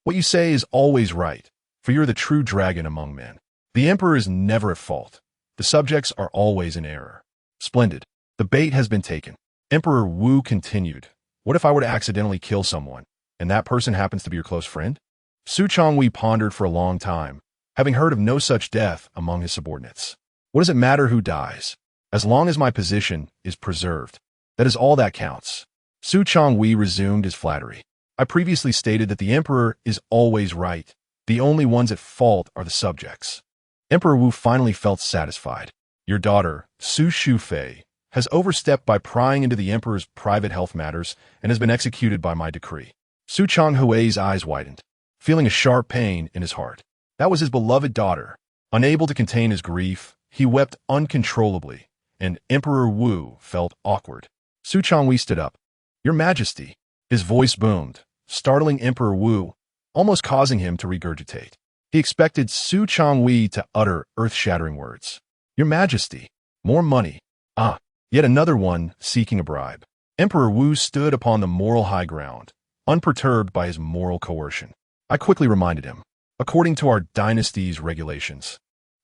What you say is always right, for you're the true dragon among men. The emperor is never at fault. The subjects are always in error. Splendid. The bait has been taken. Emperor Wu continued. What if I were to accidentally kill someone, and that person happens to be your close friend? Su Changhui pondered for a long time, having heard of no such death among his subordinates. What does it matter who dies? As long as my position is preserved, that is all that counts. Su Changhui resumed his flattery. I previously stated that the emperor is always right. The only ones at fault are the subjects. Emperor Wu finally felt satisfied. Your daughter, Su Shufei, has overstepped by prying into the emperor's private health matters and has been executed by my decree. Su Changhui's eyes widened, feeling a sharp pain in his heart. That was his beloved daughter. Unable to contain his grief, he wept uncontrollably, and Emperor Wu felt awkward. Su Changhui stood up. Your Majesty. His voice boomed, startling Emperor Wu, almost causing him to regurgitate. He expected Su Changhui to utter earth-shattering words. Your Majesty. More money. Ah, yet another one seeking a bribe. Emperor Wu stood upon the moral high ground, unperturbed by his moral coercion. I quickly reminded him, according to our dynasty's regulations,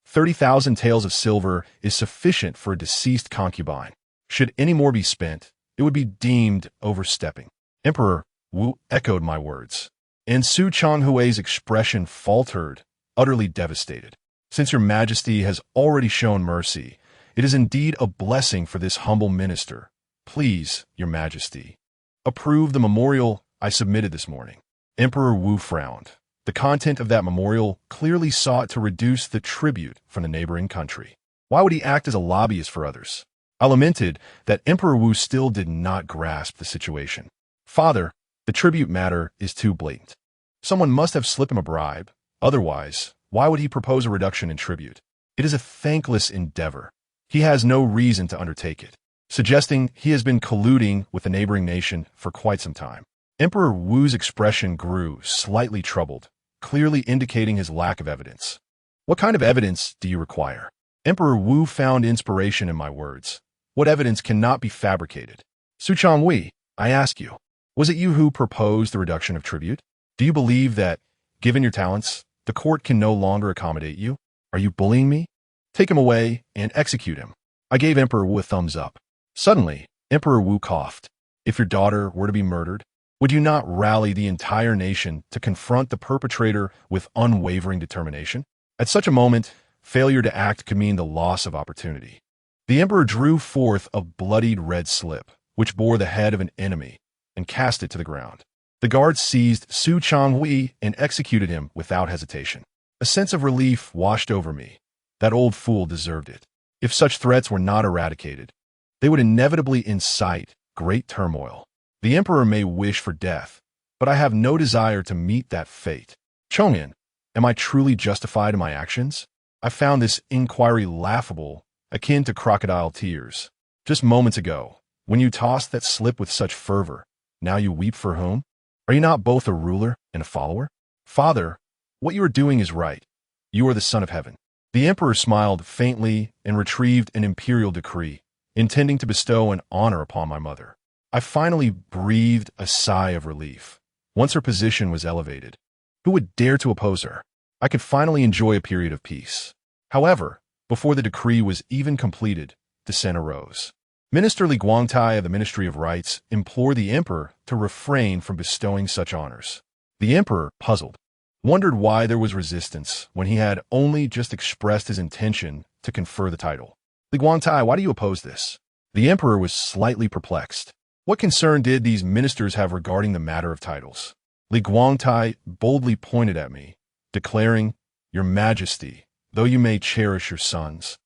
30,000 taels of silver is sufficient for a deceased concubine. Should any more be spent, it would be deemed overstepping. Emperor Wu echoed my words, and Su Changhui's expression faltered, utterly devastated. Since your Majesty has already shown mercy, it is indeed a blessing for this humble minister. Please, your Majesty, approve the memorial I submitted this morning. Emperor Wu frowned. The content of that memorial clearly sought to reduce the tribute from the neighboring country. Why would he act as a lobbyist for others? I lamented that Emperor Wu still did not grasp the situation. Father, the tribute matter is too blatant. Someone must have slipped him a bribe. Otherwise, why would he propose a reduction in tribute? It is a thankless endeavor. He has no reason to undertake it, suggesting he has been colluding with the neighboring nation for quite some time. Emperor Wu's expression grew slightly troubled, clearly indicating his lack of evidence. What kind of evidence do you require? Emperor Wu found inspiration in my words. What evidence cannot be fabricated? Su Changhui, I ask you, was it you who proposed the reduction of tribute? Do you believe that, given your talents, the court can no longer accommodate you? Are you bullying me? Take him away and execute him. I gave Emperor Wu a thumbs up. Suddenly, Emperor Wu coughed. If your daughter were to be murdered, would you not rally the entire nation to confront the perpetrator with unwavering determination? At such a moment, failure to act could mean the loss of opportunity. The emperor drew forth a bloodied red slip, which bore the head of an enemy, and cast it to the ground. The guards seized Su Changhui and executed him without hesitation. A sense of relief washed over me. That old fool deserved it. If such threats were not eradicated, they would inevitably incite great turmoil. The emperor may wish for death, but I have no desire to meet that fate. Chong'an, am I truly justified in my actions? I found this inquiry laughable, akin to crocodile tears. Just moments ago, when you tossed that slip with such fervor, now you weep for whom? Are you not both a ruler and a follower? Father, what you are doing is right. You are the son of heaven." The emperor smiled faintly and retrieved an imperial decree, intending to bestow an honor upon my mother. I finally breathed a sigh of relief. Once her position was elevated, who would dare to oppose her? I could finally enjoy a period of peace. However, before the decree was even completed, dissent arose. Minister Li Guangtai of the Ministry of Rights implored the emperor to refrain from bestowing such honors. The emperor, puzzled, wondered why there was resistance when he had only just expressed his intention to confer the title. "Li Guangtai, why do you oppose this?" The emperor was slightly perplexed. What concern did these ministers have regarding the matter of titles? Li Guangtai boldly pointed at me, declaring, "Your Majesty, though you may cherish your sons,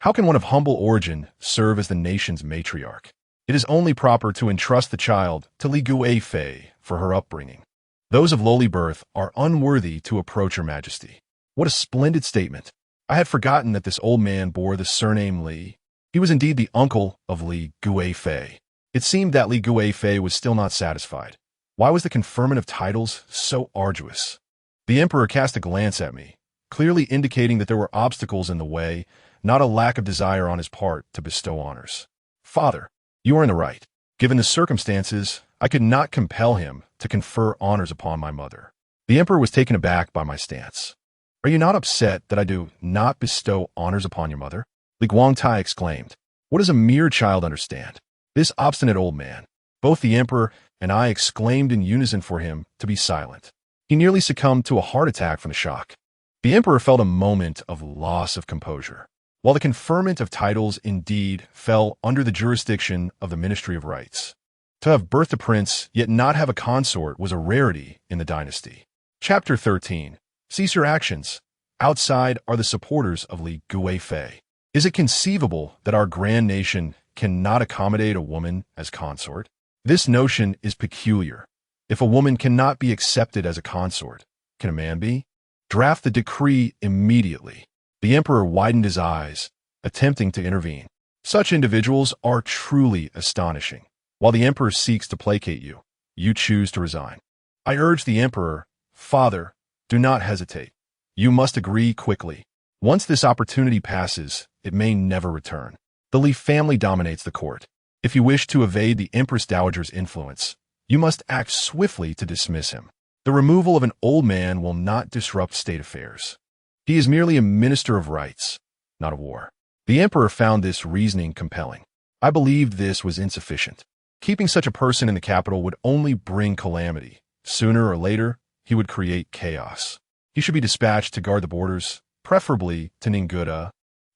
how can one of humble origin serve as the nation's matriarch? It is only proper to entrust the child to Li Guifei for her upbringing. Those of lowly birth are unworthy to approach your Majesty." What a splendid statement. I had forgotten that this old man bore the surname Li. He was indeed the uncle of Li Guifei. It seemed that Li Guifei was still not satisfied. Why was the conferment of titles so arduous? The emperor cast a glance at me, clearly indicating that there were obstacles in the way, not a lack of desire on his part to bestow honors. "Father, you are in the right. Given the circumstances, I could not compel him to confer honors upon my mother." The emperor was taken aback by my stance. "Are you not upset that I do not bestow honors upon your mother?" Li Guangtai exclaimed. "What does a mere child understand? This obstinate old man." Both the emperor and I exclaimed in unison for him to be silent. He nearly succumbed to a heart attack from the shock. The emperor felt a moment of loss of composure. While the conferment of titles indeed fell under the jurisdiction of the Ministry of Rights, to have birthed a prince yet not have a consort was a rarity in the dynasty. Chapter 13. Cease your actions. Outside are the supporters of Li Guifei. Is it conceivable that our grand nation cannot accommodate a woman as consort? This notion is peculiar. If a woman cannot be accepted as a consort, can a man be? Draft the decree immediately. The emperor widened his eyes, attempting to intervene. Such individuals are truly astonishing. While the emperor seeks to placate you, you choose to resign. I urge the emperor, "Father, do not hesitate. You must agree quickly. Once this opportunity passes, it may never return. The Li family dominates the court. If you wish to evade the Empress Dowager's influence, you must act swiftly to dismiss him. The removal of an old man will not disrupt state affairs. He is merely a minister of rights, not of war." The emperor found this reasoning compelling. I believed this was insufficient. Keeping such a person in the capital would only bring calamity. Sooner or later, he would create chaos. He should be dispatched to guard the borders, preferably to Ninguda,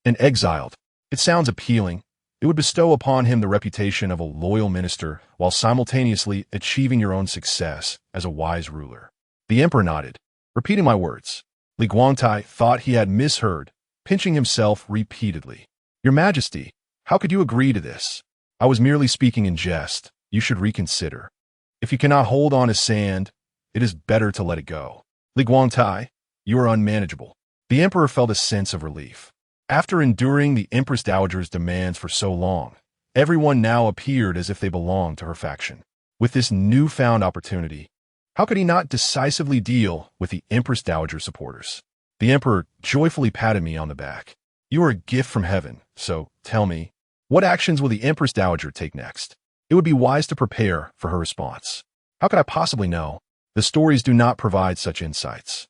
and exiled. It sounds appealing. It would bestow upon him the reputation of a loyal minister while simultaneously achieving your own success as a wise ruler. The emperor nodded, repeating my words. Li Guangtai thought he had misheard, pinching himself repeatedly. "Your Majesty, how could you agree to this? I was merely speaking in jest. You should reconsider. If you cannot hold on to sand, it is better to let it go. Li Guangtai, you are unmanageable." The emperor felt a sense of relief. After enduring the Empress Dowager's demands for so long, everyone now appeared as if they belonged to her faction. With this newfound opportunity, how could he not decisively deal with the Empress Dowager supporters? The emperor joyfully patted me on the back. "You are a gift from heaven, so tell me, what actions will the Empress Dowager take next?" It would be wise to prepare for her response. How could I possibly know? The stories do not provide such insights.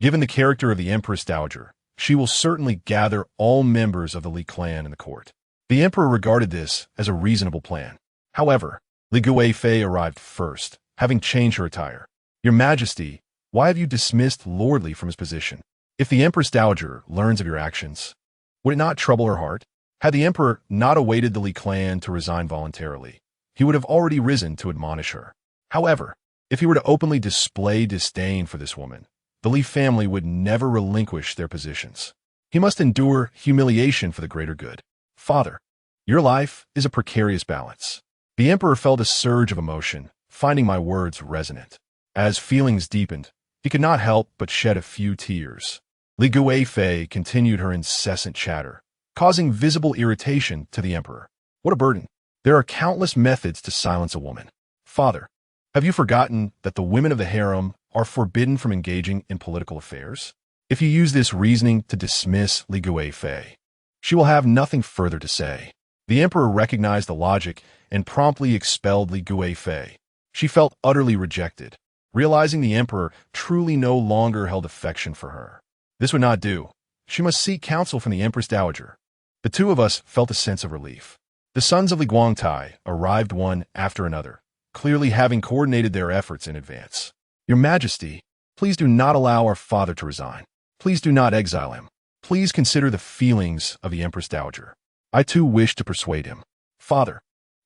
Given the character of the Empress Dowager, she will certainly gather all members of the Li clan in the court. The emperor regarded this as a reasonable plan. However, Li Guifei arrived first, having changed her attire. "Your Majesty, why have you dismissed Lord Li from his position? If the Empress Dowager learns of your actions, would it not trouble her heart?" Had the emperor not awaited the Li clan to resign voluntarily, he would have already risen to admonish her. However, if he were to openly display disdain for this woman, the Li family would never relinquish their positions. He must endure humiliation for the greater good. "Father, your life is a precarious balance." The emperor felt a surge of emotion, finding my words resonant. As feelings deepened, he could not help but shed a few tears. Li Guifei continued her incessant chatter, causing visible irritation to the emperor. What a burden. There are countless methods to silence a woman. "Father, have you forgotten that the women of the harem are forbidden from engaging in political affairs? If you use this reasoning to dismiss Li Guifei, she will have nothing further to say. The emperor recognized the logic and promptly expelled Li Guifei. She felt utterly rejected, realizing the emperor truly no longer held affection for her. This would not do. She must seek counsel from the Empress Dowager. The two of us felt a sense of relief. The sons of Li Guangtai arrived one after another, clearly having coordinated their efforts in advance. Your Majesty, please do not allow our father to resign. Please do not exile him. Please consider the feelings of the Empress Dowager. I too wish to persuade him. Father,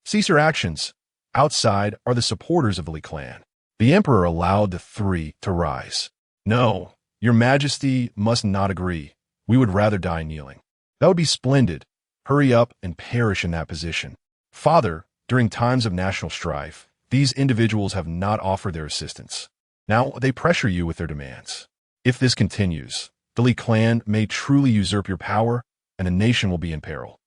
cease your actions. Outside are the supporters of the Li clan. The emperor allowed the three to rise. No, your Majesty must not agree. We would rather die kneeling. That would be splendid. Hurry up and perish in that position. Father, during times of national strife, these individuals have not offered their assistance. Now they pressure you with their demands. If this continues, the Li clan may truly usurp your power, and the nation will be in peril.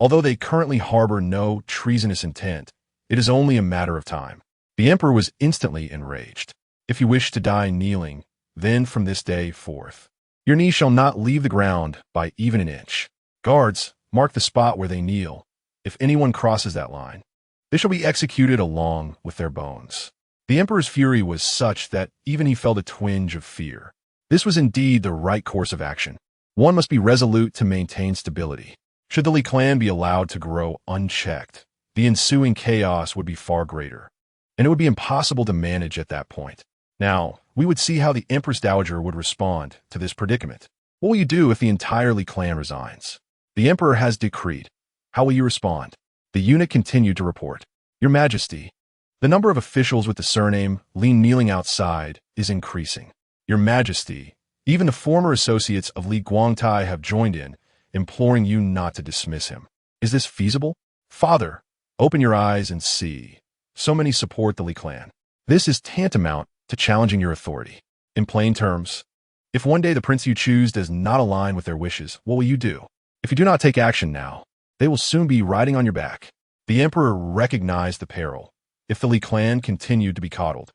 Although they currently harbor no treasonous intent, it is only a matter of time. The emperor was instantly enraged. If you wish to die kneeling, then from this day forth, your knee shall not leave the ground by even an inch. Guards, mark the spot where they kneel. If anyone crosses that line, they shall be executed along with their bones. The emperor's fury was such that even he felt a twinge of fear. This was indeed the right course of action. One must be resolute to maintain stability. Should the Li clan be allowed to grow unchecked, the ensuing chaos would be far greater, and it would be impossible to manage at that point. Now, we would see how the Empress Dowager would respond to this predicament. What will you do if the entire Li clan resigns? The emperor has decreed. How will you respond? The eunuch continued to report. Your Majesty, the number of officials with the surname Li kneeling outside is increasing. Your Majesty, even the former associates of Li Guangtai have joined in, imploring you not to dismiss him. Is this feasible? Father, open your eyes and see. So many support the Li clan. This is tantamount to challenging your authority. In plain terms, if one day the prince you choose does not align with their wishes, what will you do? If you do not take action now, they will soon be riding on your back. The emperor recognized the peril. If the Li clan continued to be coddled,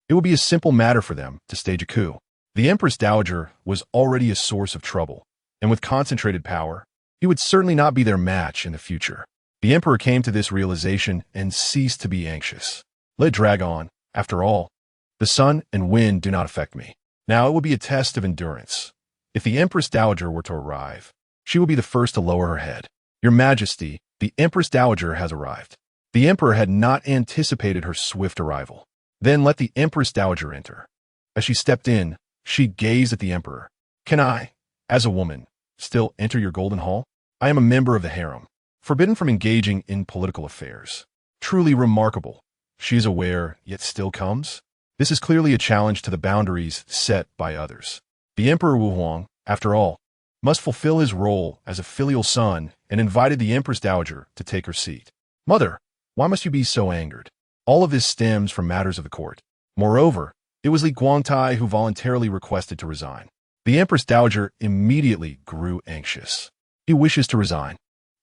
it would be a simple matter for them to stage a coup. The Empress Dowager was already a source of trouble, and with concentrated power, he would certainly not be their match in the future. The emperor came to this realization and ceased to be anxious. Let it drag on. After all, the sun and wind do not affect me. Now it will be a test of endurance. If the Empress Dowager were to arrive, she will be the first to lower her head. Your Majesty, the Empress Dowager has arrived. The emperor had not anticipated her swift arrival. Then let the Empress Dowager enter. As she stepped in, she gazed at the emperor. Can I, as a woman, still enter your golden hall? I am a member of the harem, forbidden from engaging in political affairs. Truly remarkable. She is aware, yet still comes? This is clearly a challenge to the boundaries set by others. The Emperor Wu Huang, after all, must fulfill his role as a filial son and invited the Empress Dowager to take her seat. Mother, why must you be so angered? All of this stems from matters of the court. Moreover, it was Li Guangtai who voluntarily requested to resign. The Empress Dowager immediately grew anxious. He wishes to resign,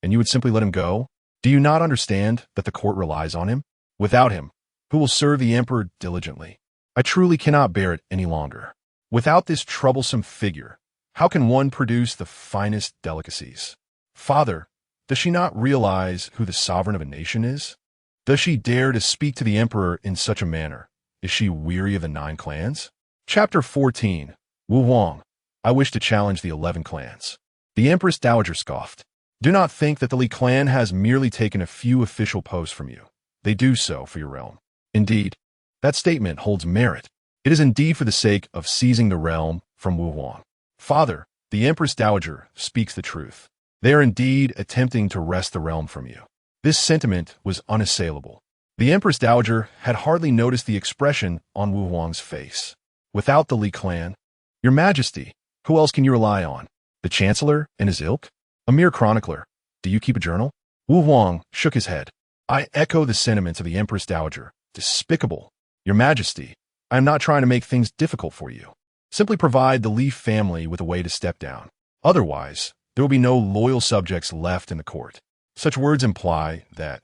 and you would simply let him go? Do you not understand that the court relies on him? Without him, who will serve the emperor diligently? I truly cannot bear it any longer. Without this troublesome figure, how can one produce the finest delicacies? Father, does she not realize who the sovereign of a nation is? Does she dare to speak to the emperor in such a manner? Is she weary of the 9 clans? Chapter 14. Wu Huang, I wish to challenge the 11 clans. The Empress Dowager scoffed. Do not think that the Li clan has merely taken a few official posts from you. They do so for your realm. Indeed, that statement holds merit. It is indeed for the sake of seizing the realm from Wu Huang. Father, the Empress Dowager speaks the truth. They are indeed attempting to wrest the realm from you. This sentiment was unassailable. The Empress Dowager had hardly noticed the expression on Wu Huang's face. Without the Li clan, Your Majesty, who else can you rely on? The Chancellor and his ilk? A mere chronicler. Do you keep a journal? Wu Huang shook his head. I echo the sentiments of the Empress Dowager. Despicable. Your Majesty, I am not trying to make things difficult for you. Simply provide the Li family with a way to step down. Otherwise, there will be no loyal subjects left in the court. Such words imply that,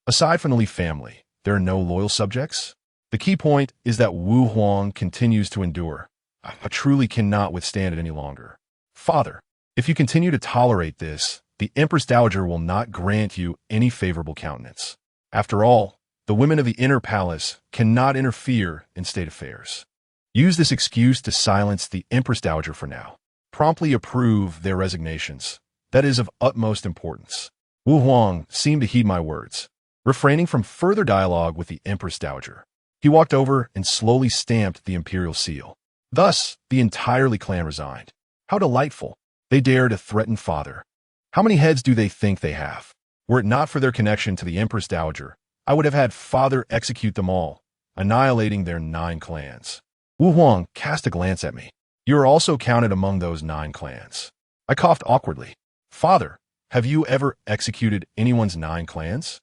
aside from the Li family, there are no loyal subjects? The key point is that Wu Huang continues to endure. I truly cannot withstand it any longer. Father, if you continue to tolerate this, the Empress Dowager will not grant you any favorable countenance. After all, the women of the inner palace cannot interfere in state affairs. Use this excuse to silence the Empress Dowager for now. Promptly approve their resignations. That is of utmost importance. Wu Huang seemed to heed my words, refraining from further dialogue with the Empress Dowager. He walked over and slowly stamped the Imperial seal. Thus, the entire Li clan resigned. How delightful. They dare to threaten Father. How many heads do they think they have? Were it not for their connection to the Empress Dowager, I would have had Father execute them all, annihilating their 9 clans. Wu Huang cast a glance at me. You are also counted among those 9 clans. I coughed awkwardly. Father, have you ever executed anyone's 9 clans?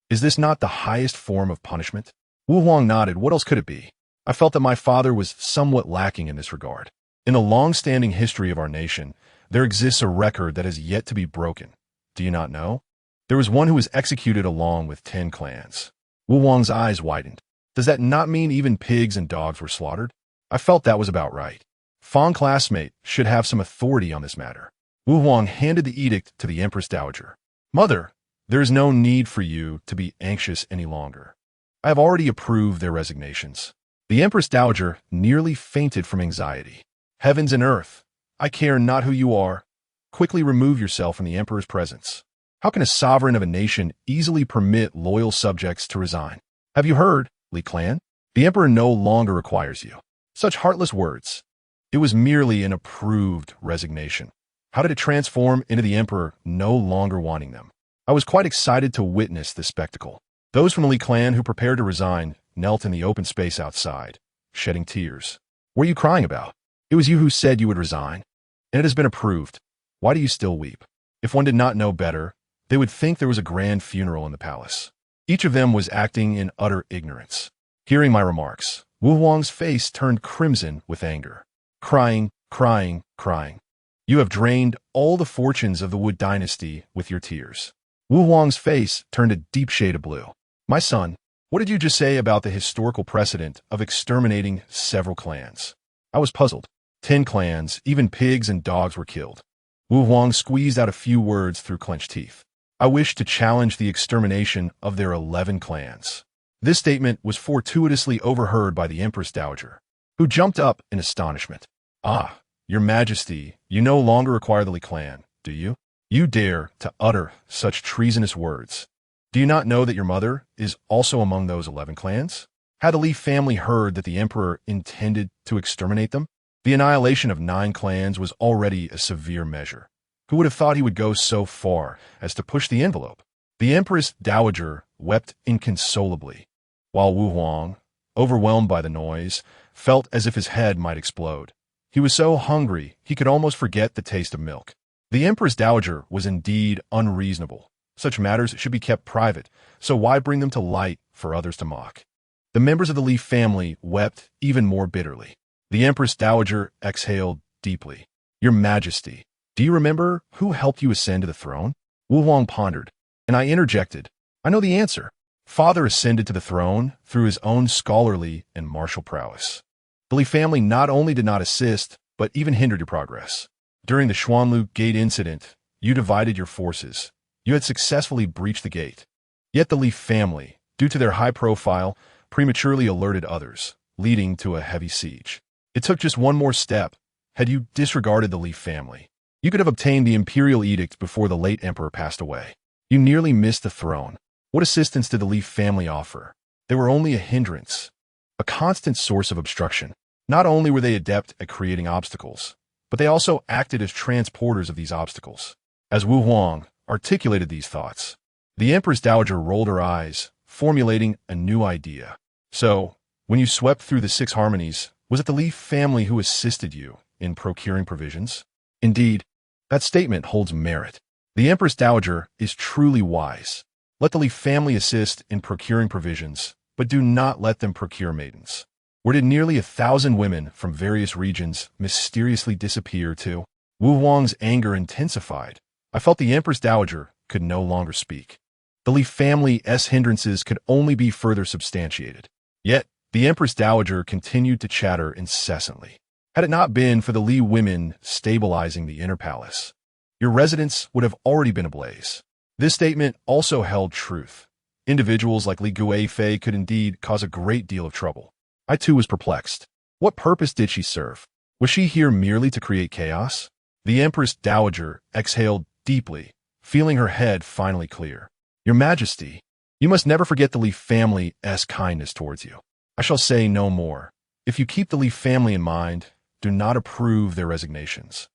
Is this not the highest form of punishment? Wu Huang nodded. What else could it be? I felt that my father was somewhat lacking in this regard. In the long-standing history of our nation, there exists a record that has yet to be broken. Do you not know? There was one who was executed along with 10 clans. Wu Huang's eyes widened. Does that not mean even pigs and dogs were slaughtered? I felt that was about right. Fang classmate should have some authority on this matter. Wu Huang handed the edict to the Empress Dowager. Mother, there is no need for you to be anxious any longer. I have already approved their resignations. The Empress Dowager nearly fainted from anxiety. Heavens and earth, I care not who you are. Quickly remove yourself from the Emperor's presence. How can a sovereign of a nation easily permit loyal subjects to resign? Have you heard, Li clan? The Emperor no longer requires you. Such heartless words. It was merely an approved resignation. How did it transform into the Emperor no longer wanting them? I was quite excited to witness this spectacle. Those from the Li clan who prepared to resign knelt in the open space outside, shedding tears. What are you crying about? It was you who said you would resign, and it has been approved. Why do you still weep? If one did not know better, they would think there was a grand funeral in the palace. Each of them was acting in utter ignorance. Hearing my remarks, Wu Huang's face turned crimson with anger. Crying, crying, crying. You have drained all the fortunes of the Wu dynasty with your tears. Wu Huang's face turned a deep shade of blue. My son, what did you just say about the historical precedent of exterminating several clans? I was puzzled. 10 clans, even pigs and dogs were killed. Wu Huang squeezed out a few words through clenched teeth. I wish to challenge the extermination of their 11 clans. This statement was fortuitously overheard by the Empress Dowager, who jumped up in astonishment. Ah, Your Majesty, you no longer require the Li clan, do you? You dare to utter such treasonous words. Do you not know that your mother is also among those 11 clans? Had the Li family heard that the Emperor intended to exterminate them? The annihilation of 9 clans was already a severe measure. Who would have thought he would go so far as to push the envelope? The Empress Dowager wept inconsolably, while Wu Huang, overwhelmed by the noise, felt as if his head might explode. He was so hungry he could almost forget the taste of milk. The Empress Dowager was indeed unreasonable. Such matters should be kept private, so why bring them to light for others to mock? The members of the Li family wept even more bitterly. The Empress Dowager exhaled deeply. Your Majesty, do you remember who helped you ascend to the throne? Wu Huang pondered, and I interjected. I know the answer. Father ascended to the throne through his own scholarly and martial prowess. The Li family not only did not assist, but even hindered your progress. During the Xuanlu Gate incident, you divided your forces. You had successfully breached the gate. Yet the Li family, due to their high profile, prematurely alerted others, leading to a heavy siege. It took just one more step. Had you disregarded the Li family, you could have obtained the Imperial edict before the late Emperor passed away. You nearly missed the throne. What assistance did the Li family offer? They were only a hindrance, a constant source of obstruction. Not only were they adept at creating obstacles, but they also acted as transporters of these obstacles. As Wu Huang articulated these thoughts, the Empress Dowager rolled her eyes, formulating a new idea. So, when you swept through the 6 harmonies, was it the Li family who assisted you in procuring provisions? Indeed, that statement holds merit. The Empress Dowager is truly wise. Let the Li family assist in procuring provisions, but do not let them procure maidens. Where did nearly 1,000 women from various regions mysteriously disappear to? Wu Huang's anger intensified. I felt the Empress Dowager could no longer speak. The Li family's hindrances could only be further substantiated. Yet, the Empress Dowager continued to chatter incessantly. Had it not been for the Li women stabilizing the inner palace, your residence would have already been ablaze. This statement also held truth. Individuals like Li Guifei could indeed cause a great deal of trouble. I too was perplexed. What purpose did she serve? Was she here merely to create chaos? The Empress Dowager exhaled deeply, feeling her head finally clear. Your Majesty, you must never forget the Li family's kindness towards you. I shall say no more. If you keep the Li family in mind, do not approve their resignations,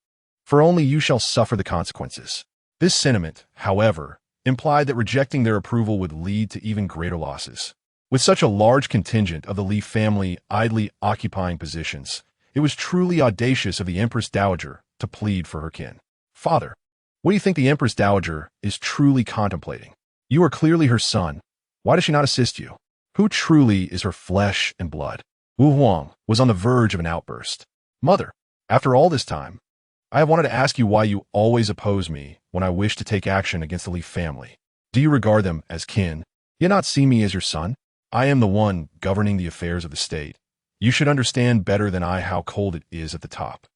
for only you shall suffer the consequences. This sentiment, however, implied that rejecting their approval would lead to even greater losses. With such a large contingent of the Li family idly occupying positions, it was truly audacious of the Empress Dowager to plead for her kin. Father, what do you think the Empress Dowager is truly contemplating? You are clearly her son. Why does she not assist you? Who truly is her flesh and blood? Wu Huang was on the verge of an outburst. Mother, after all this time, I have wanted to ask you why you always oppose me when I wish to take action against the Li family. Do you regard them as kin, yet not see me as your son? I am the one governing the affairs of the state. You should understand better than I how cold it is at the top.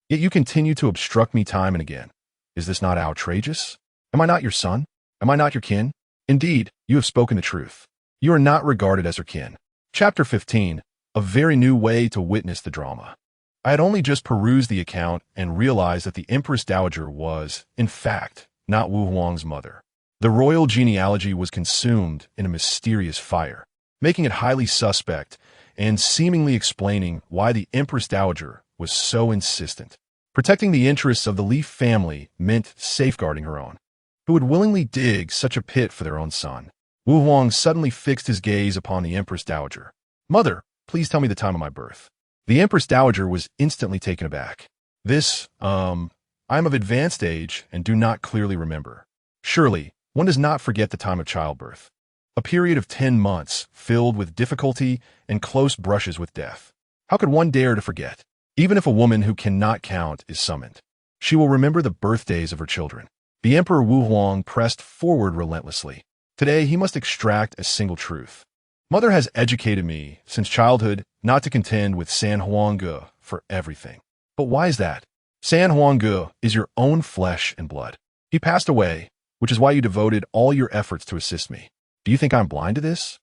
Yet you continue to obstruct me time and again. Is this not outrageous? Am I not your son? Am I not your kin? Indeed, you have spoken the truth. You are not regarded as her kin. Chapter 15, a very new way to witness the drama. I had only just perused the account and realized that the Empress Dowager was, in fact, not Wu Huang's mother. The royal genealogy was consumed in a mysterious fire, making it highly suspect and seemingly explaining why the Empress Dowager was so insistent. Protecting the interests of the Li family meant safeguarding her own. Who would willingly dig such a pit for their own son? Wu Huang suddenly fixed his gaze upon the Empress Dowager. Mother, please tell me the time of my birth. The Empress Dowager was instantly taken aback. I am of advanced age and do not clearly remember. Surely, one does not forget the time of childbirth. A period of 10 months filled with difficulty and close brushes with death. How could one dare to forget? Even if a woman who cannot count is summoned, she will remember the birthdays of her children. The Emperor Wu Huang pressed forward relentlessly. Today, he must extract a single truth. Mother has educated me since childhood not to contend with San Huangge for everything. But why is that? San Huangge is your own flesh and blood. He passed away, which is why you devoted all your efforts to assist me. Do you think I'm blind to this?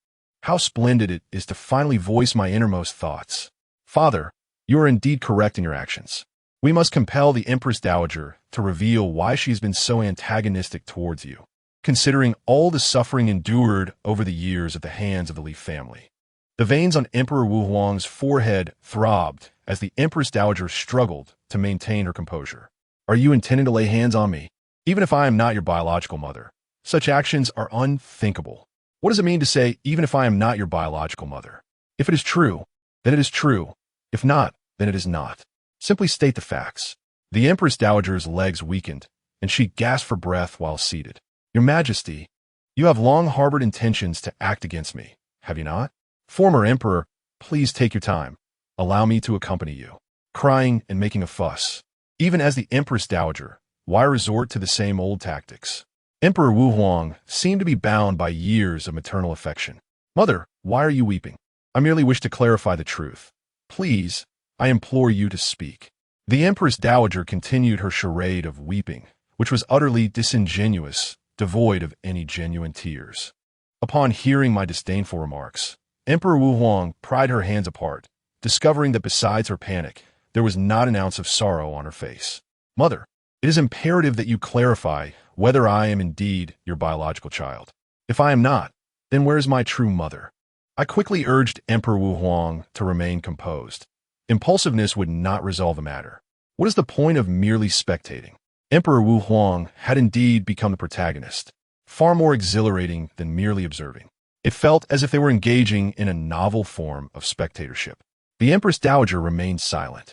How splendid it is to finally voice my innermost thoughts. Father, you are indeed correct in your actions. We must compel the Empress Dowager to reveal why she has been so antagonistic towards you, considering all the suffering endured over the years at the hands of the Li family. The veins on Emperor Wu Huang's forehead throbbed as the Empress Dowager struggled to maintain her composure. Are you intending to lay hands on me? Even if I am not your biological mother, such actions are unthinkable. What does it mean to say, even if I am not your biological mother? If it is true, then it is true. If not, then it is not. Simply state the facts. The Empress Dowager's legs weakened, and she gasped for breath while seated. Your Majesty, you have long harbored intentions to act against me, have you not? Former Emperor, please take your time. Allow me to accompany you. Crying and making a fuss. Even as the Empress Dowager, why resort to the same old tactics? Emperor Wu Huang seemed to be bound by years of maternal affection. Mother, why are you weeping? I merely wish to clarify the truth. Please, I implore you to speak. The Empress Dowager continued her charade of weeping, which was utterly disingenuous, devoid of any genuine tears. Upon hearing my disdainful remarks, Emperor Wu Huang pried her hands apart, discovering that besides her panic, there was not an ounce of sorrow on her face. Mother, it is imperative that you clarify whether I am indeed your biological child. If I am not, then where is my true mother? I quickly urged Emperor Wu Huang to remain composed. Impulsiveness would not resolve the matter. What is the point of merely spectating? Emperor Wu Huang had indeed become the protagonist, far more exhilarating than merely observing. It felt as if they were engaging in a novel form of spectatorship. The Empress Dowager remained silent,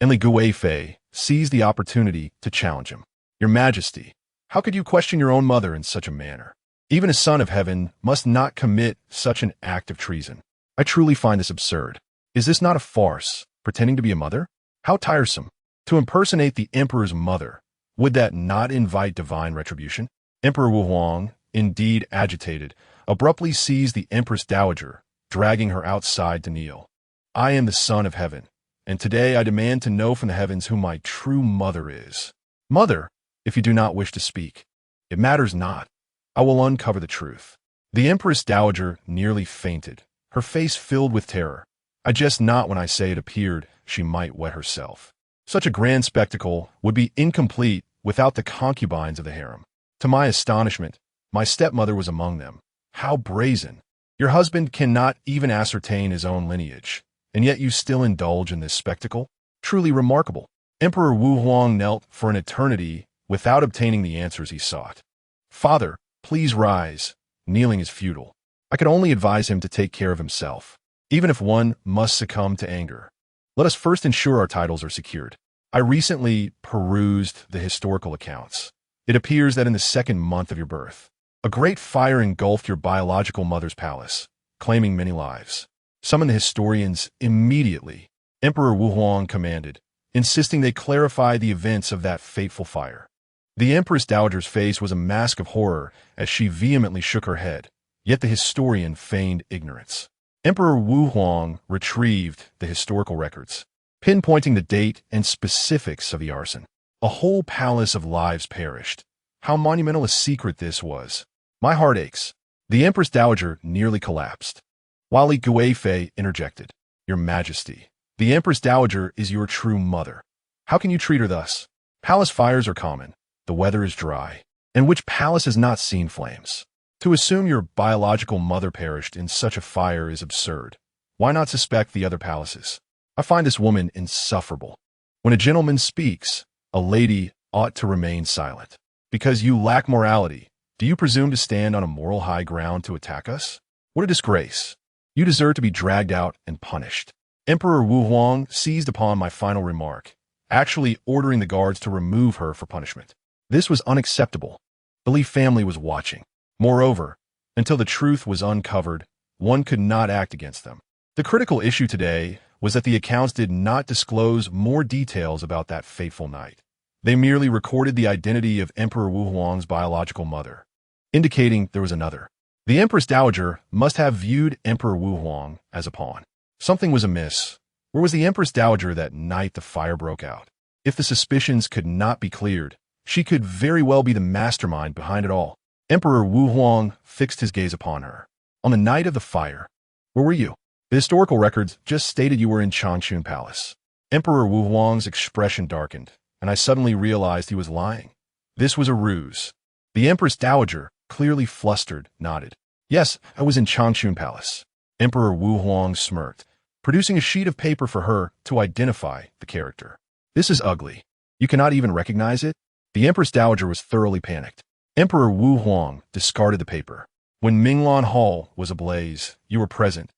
and Li Guifei seized the opportunity to challenge him. Your Majesty, how could you question your own mother in such a manner? Even a son of heaven must not commit such an act of treason. I truly find this absurd. Is this not a farce, pretending to be a mother? How tiresome. To impersonate the emperor's mother, would that not invite divine retribution? Emperor Wu Huang, indeed agitated, abruptly seized the Empress Dowager, dragging her outside to kneel. I am the son of heaven, and today I demand to know from the heavens who my true mother is. Mother, if you do not wish to speak, it matters not. I will uncover the truth." The Empress Dowager nearly fainted, her face filled with terror. I jest not when I say it appeared she might wet herself. Such a grand spectacle would be incomplete without the concubines of the harem. To my astonishment, my stepmother was among them. How brazen! Your husband cannot even ascertain his own lineage, and yet you still indulge in this spectacle? Truly remarkable. Emperor Wu Huang knelt for an eternity without obtaining the answers he sought. "Father, please rise." Kneeling is futile. I could only advise him to take care of himself, even if one must succumb to anger. Let us first ensure our titles are secured. I recently perused the historical accounts. It appears that in the 2nd month of your birth, a great fire engulfed your biological mother's palace, claiming many lives. Summon the historians immediately, Emperor Wu Huang commanded, insisting they clarify the events of that fateful fire. The Empress Dowager's face was a mask of horror as she vehemently shook her head, yet the historian feigned ignorance. Emperor Wu Huang retrieved the historical records, pinpointing the date and specifics of the arson. A whole palace of lives perished. How monumental a secret this was. My heart aches. The Empress Dowager nearly collapsed. Wali Guifei interjected. "Your Majesty, the Empress Dowager is your true mother. How can you treat her thus? Palace fires are common. The weather is dry. And which palace has not seen flames? To assume your biological mother perished in such a fire is absurd. Why not suspect the other palaces? I find this woman insufferable. When a gentleman speaks, a lady ought to remain silent. Because you lack morality, do you presume to stand on a moral high ground to attack us? What a disgrace. You deserve to be dragged out and punished." Emperor Wu Huang seized upon my final remark, actually ordering the guards to remove her for punishment. This was unacceptable. The Li family was watching. Moreover, until the truth was uncovered, one could not act against them. The critical issue today was that the accounts did not disclose more details about that fateful night. They merely recorded the identity of Emperor Wu Huang's biological mother, indicating there was another. The Empress Dowager must have viewed Emperor Wu Huang as a pawn. Something was amiss. Where was the Empress Dowager that night the fire broke out? If the suspicions could not be cleared, she could very well be the mastermind behind it all. Emperor Wu Huang fixed his gaze upon her. "On the night of the fire, where were you?" "The historical records just stated you were in Changchun Palace." Emperor Wu Huang's expression darkened, and I suddenly realized he was lying. This was a ruse. The Empress Dowager, clearly flustered, nodded. "Yes, I was in Changchun Palace." Emperor Wu Huang smirked, producing a sheet of paper for her to identify the character. "This is ugly. You cannot even recognize it?" The Empress Dowager was thoroughly panicked. Emperor Wu Huang discarded the paper. "When Minglan Hall was ablaze, you were present.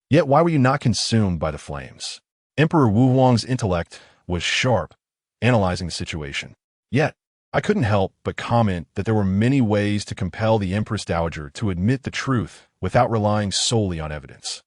Yet why were you not consumed by the flames?" Emperor Wu Huang's intellect was sharp, analyzing the situation. Yet, I couldn't help but comment that there were many ways to compel the Empress Dowager to admit the truth without relying solely on evidence.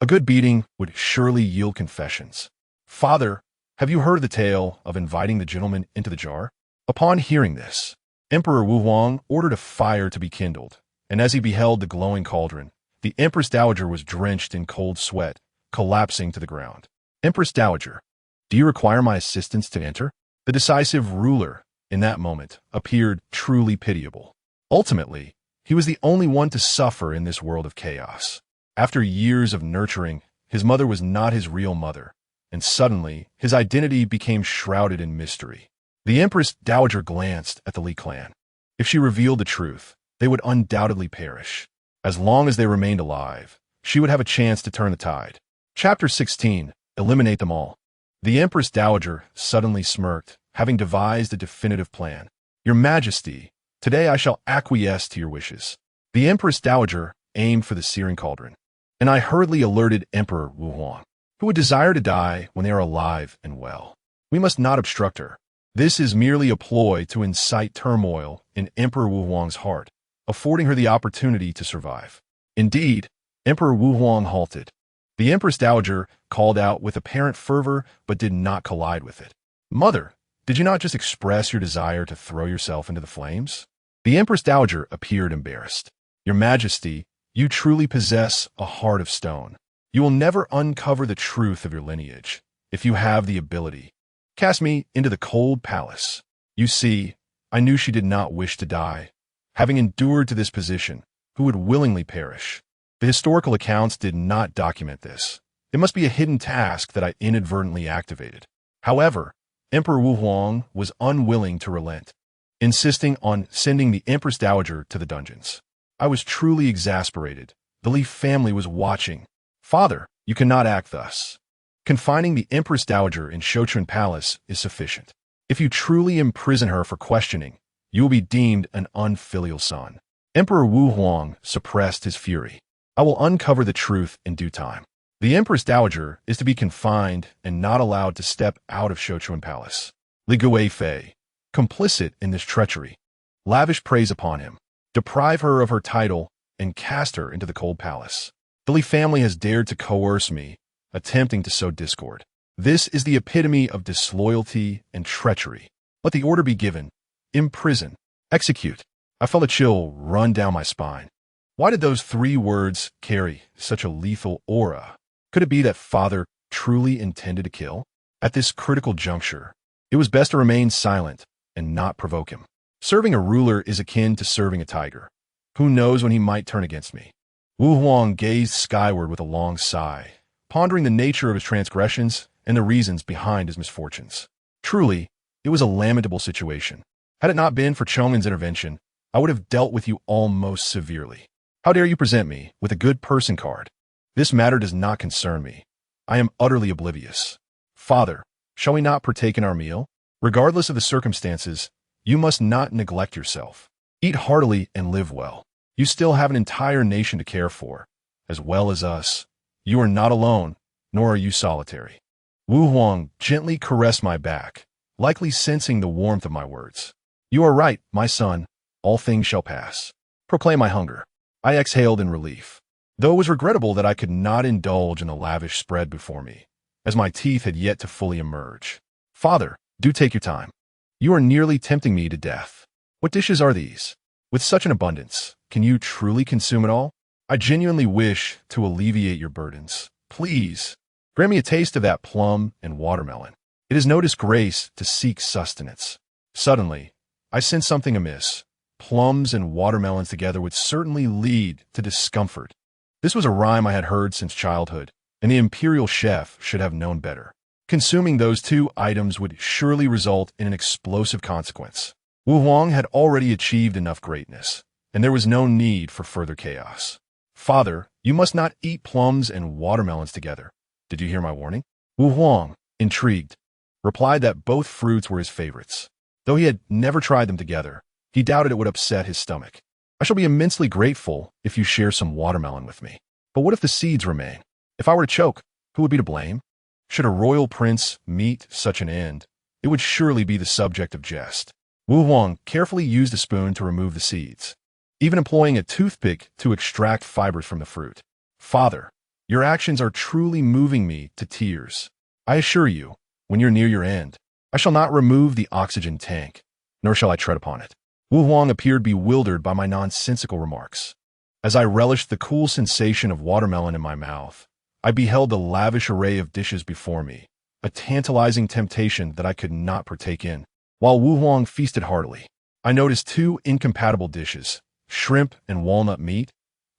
A good beating would surely yield confessions. "Father, have you heard the tale of inviting the gentleman into the jar?" Upon hearing this, Emperor Wu Huang ordered a fire to be kindled, and as he beheld the glowing cauldron, the Empress Dowager was drenched in cold sweat, collapsing to the ground. "Empress Dowager, do you require my assistance to enter?" The decisive ruler, in that moment, appeared truly pitiable. Ultimately, he was the only one to suffer in this world of chaos. After years of nurturing, his mother was not his real mother, and suddenly his identity became shrouded in mystery. The Empress Dowager glanced at the Li clan. If she revealed the truth, they would undoubtedly perish. As long as they remained alive, she would have a chance to turn the tide. Chapter 16. Eliminate them all. The Empress Dowager suddenly smirked, having devised a definitive plan. "Your Majesty, today I shall acquiesce to your wishes." The Empress Dowager aimed for the searing cauldron, and I hurriedly alerted Emperor Wu Huang, who would desire to die when they are alive and well. We must not obstruct her. This is merely a ploy to incite turmoil in Emperor Wu Huang's heart, affording her the opportunity to survive. Indeed, Emperor Wu Huang halted. The Empress Dowager called out with apparent fervor but did not collide with it. "Mother, did you not just express your desire to throw yourself into the flames?" The Empress Dowager appeared embarrassed. "Your Majesty, you truly possess a heart of stone. You will never uncover the truth of your lineage. if you have the ability. Cast me into the cold palace. You see, I knew she did not wish to die. Having endured to this position, who would willingly perish? The historical accounts did not document this. It must be a hidden task that I inadvertently activated. However, Emperor Wu Huang was unwilling to relent, insisting on sending the Empress Dowager to the dungeons. I was truly exasperated. The Li family was watching. Father, you cannot act thus. Confining the Empress Dowager in Showdown Palace is sufficient. If you truly imprison her for questioning, you will be deemed an unfilial son. Emperor Wu Huang suppressed his fury. I will uncover the truth in due time. The Empress Dowager is to be confined and not allowed to step out of Showdown Palace. Li Guifei, complicit in this treachery, lavish praise upon him, deprive her of her title, and cast her into the cold palace. The Li family has dared to coerce me, attempting to sow discord. This is the epitome of disloyalty and treachery. Let the order be given. Imprison. Execute. I felt a chill run down my spine. Why did those 3 words carry such a lethal aura? Could it be that Father truly intended to kill? At this critical juncture, it was best to remain silent and not provoke him. Serving a ruler is akin to serving a tiger. Who knows when he might turn against me? Wu Huang gazed skyward with a long sigh, pondering the nature of his transgressions and the reasons behind his misfortunes. Truly, it was a lamentable situation. Had it not been for Chong'an's intervention, I would have dealt with you all most severely. How dare you present me with a good person card? This matter does not concern me. I am utterly oblivious. Father, shall we not partake in our meal? Regardless of the circumstances, you must not neglect yourself. Eat heartily and live well. You still have an entire nation to care for, as well as us. You are not alone, nor are you solitary. Wu Huang gently caressed my back, likely sensing the warmth of my words. You are right, my son. All things shall pass. Proclaim my hunger. I exhaled in relief, though it was regrettable that I could not indulge in the lavish spread before me, as my teeth had yet to fully emerge. Father, do take your time. You are nearly tempting me to death. What dishes are these? With such an abundance, can you truly consume it all? I genuinely wish to alleviate your burdens. Please, grant me a taste of that plum and watermelon. It is no disgrace to seek sustenance. Suddenly, I sensed something amiss. Plums and watermelons together would certainly lead to discomfort. This was a rhyme I had heard since childhood, and the Imperial chef should have known better. Consuming those 2 items would surely result in an explosive consequence. Wu Huang had already achieved enough greatness, and there was no need for further chaos. Father, you must not eat plums and watermelons together. Did you hear my warning? Wu Huang, intrigued, replied that both fruits were his favorites. Though he had never tried them together, he doubted it would upset his stomach. I shall be immensely grateful if you share some watermelon with me. But what if the seeds remain? If I were to choke, who would be to blame? Should a royal prince meet such an end, it would surely be the subject of jest. Wu Huang carefully used a spoon to remove the seeds, even employing a toothpick to extract fibers from the fruit. Father, your actions are truly moving me to tears. I assure you, when you're near your end, I shall not remove the oxygen tank, nor shall I tread upon it. Wu Huang appeared bewildered by my nonsensical remarks. As I relished the cool sensation of watermelon in my mouth, I beheld the lavish array of dishes before me, a tantalizing temptation that I could not partake in. While Wu Huang feasted heartily, I noticed 2 incompatible dishes, shrimp and walnut meat,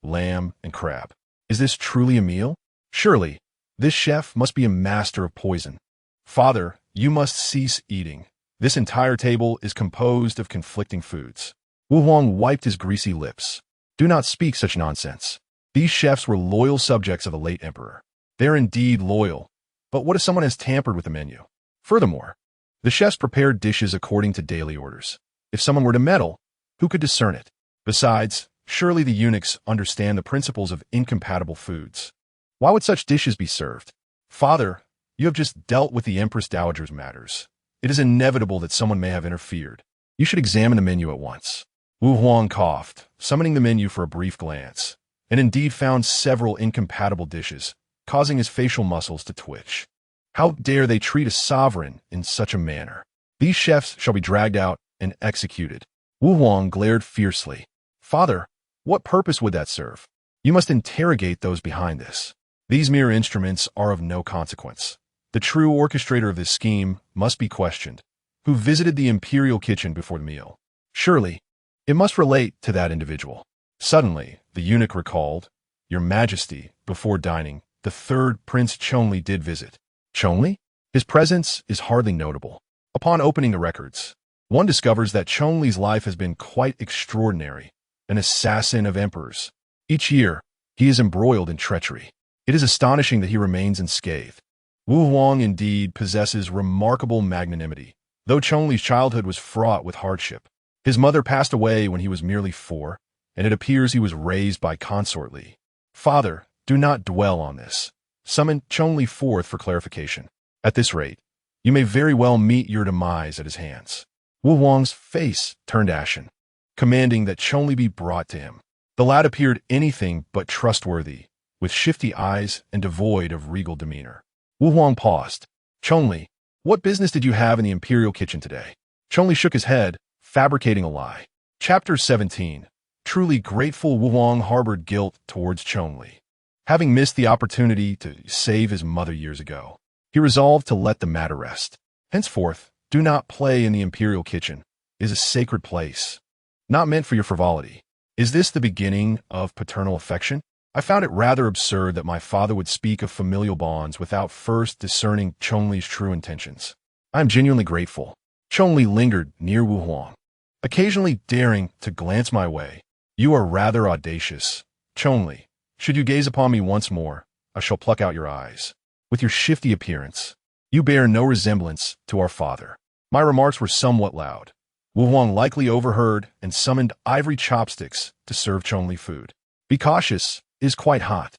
lamb and crab. Is this truly a meal? Surely, this chef must be a master of poison. Father, you must cease eating. This entire table is composed of conflicting foods. Wu Huang wiped his greasy lips. Do not speak such nonsense. These chefs were loyal subjects of the late emperor. They are indeed loyal, but what if someone has tampered with the menu? Furthermore, the chefs prepared dishes according to daily orders. If someone were to meddle, who could discern it? Besides, surely the eunuchs understand the principles of incompatible foods. Why would such dishes be served? Father, you have just dealt with the Empress Dowager's matters. It is inevitable that someone may have interfered. You should examine the menu at once. Wu Huang coughed, summoning the menu for a brief glance, and indeed found several incompatible dishes, causing his facial muscles to twitch. How dare they treat a sovereign in such a manner? These chefs shall be dragged out and executed. Wu Huang glared fiercely. Father, what purpose would that serve? You must interrogate those behind this. These mere instruments are of no consequence. The true orchestrator of this scheme must be questioned. Who visited the Imperial kitchen before the meal? Surely, it must relate to that individual. Suddenly, the eunuch recalled, Your Majesty, before dining, the third Prince Chonli did visit. Chonli? His presence is hardly notable. Upon opening the records, one discovers that Chonli's life has been quite extraordinary, an assassin of emperors. Each year, he is embroiled in treachery. It is astonishing that he remains unscathed. Wu Huang indeed possesses remarkable magnanimity, though Chonli's childhood was fraught with hardship. His mother passed away when he was merely 4, and it appears he was raised by consort Li. Father, do not dwell on this. Summon Chonli forth for clarification. At this rate, you may very well meet your demise at his hands. Wu Huang's face turned ashen, commanding that Chonli be brought to him. The lad appeared anything but trustworthy, with shifty eyes and devoid of regal demeanor. Wu Huang paused. Chonli, what business did you have in the Imperial kitchen today? Chonli shook his head, fabricating a lie. Chapter 17. Truly grateful, Wu Huang harbored guilt towards Chonli. Having missed the opportunity to save his mother years ago, he resolved to let the matter rest. Henceforth, do not play in the Imperial kitchen. It is a sacred place, not meant for your frivolity. Is this the beginning of paternal affection? I found it rather absurd that my father would speak of familial bonds without first discerning Chonli's true intentions. I am genuinely grateful. Chonli lingered near Wu Huang, occasionally daring to glance my way. You are rather audacious. Chonli, should you gaze upon me once more, I shall pluck out your eyes. With your shifty appearance, you bear no resemblance to our father. My remarks were somewhat loud. Wu Huang likely overheard and summoned ivory chopsticks to serve Chonli food. Be cautious, it is quite hot.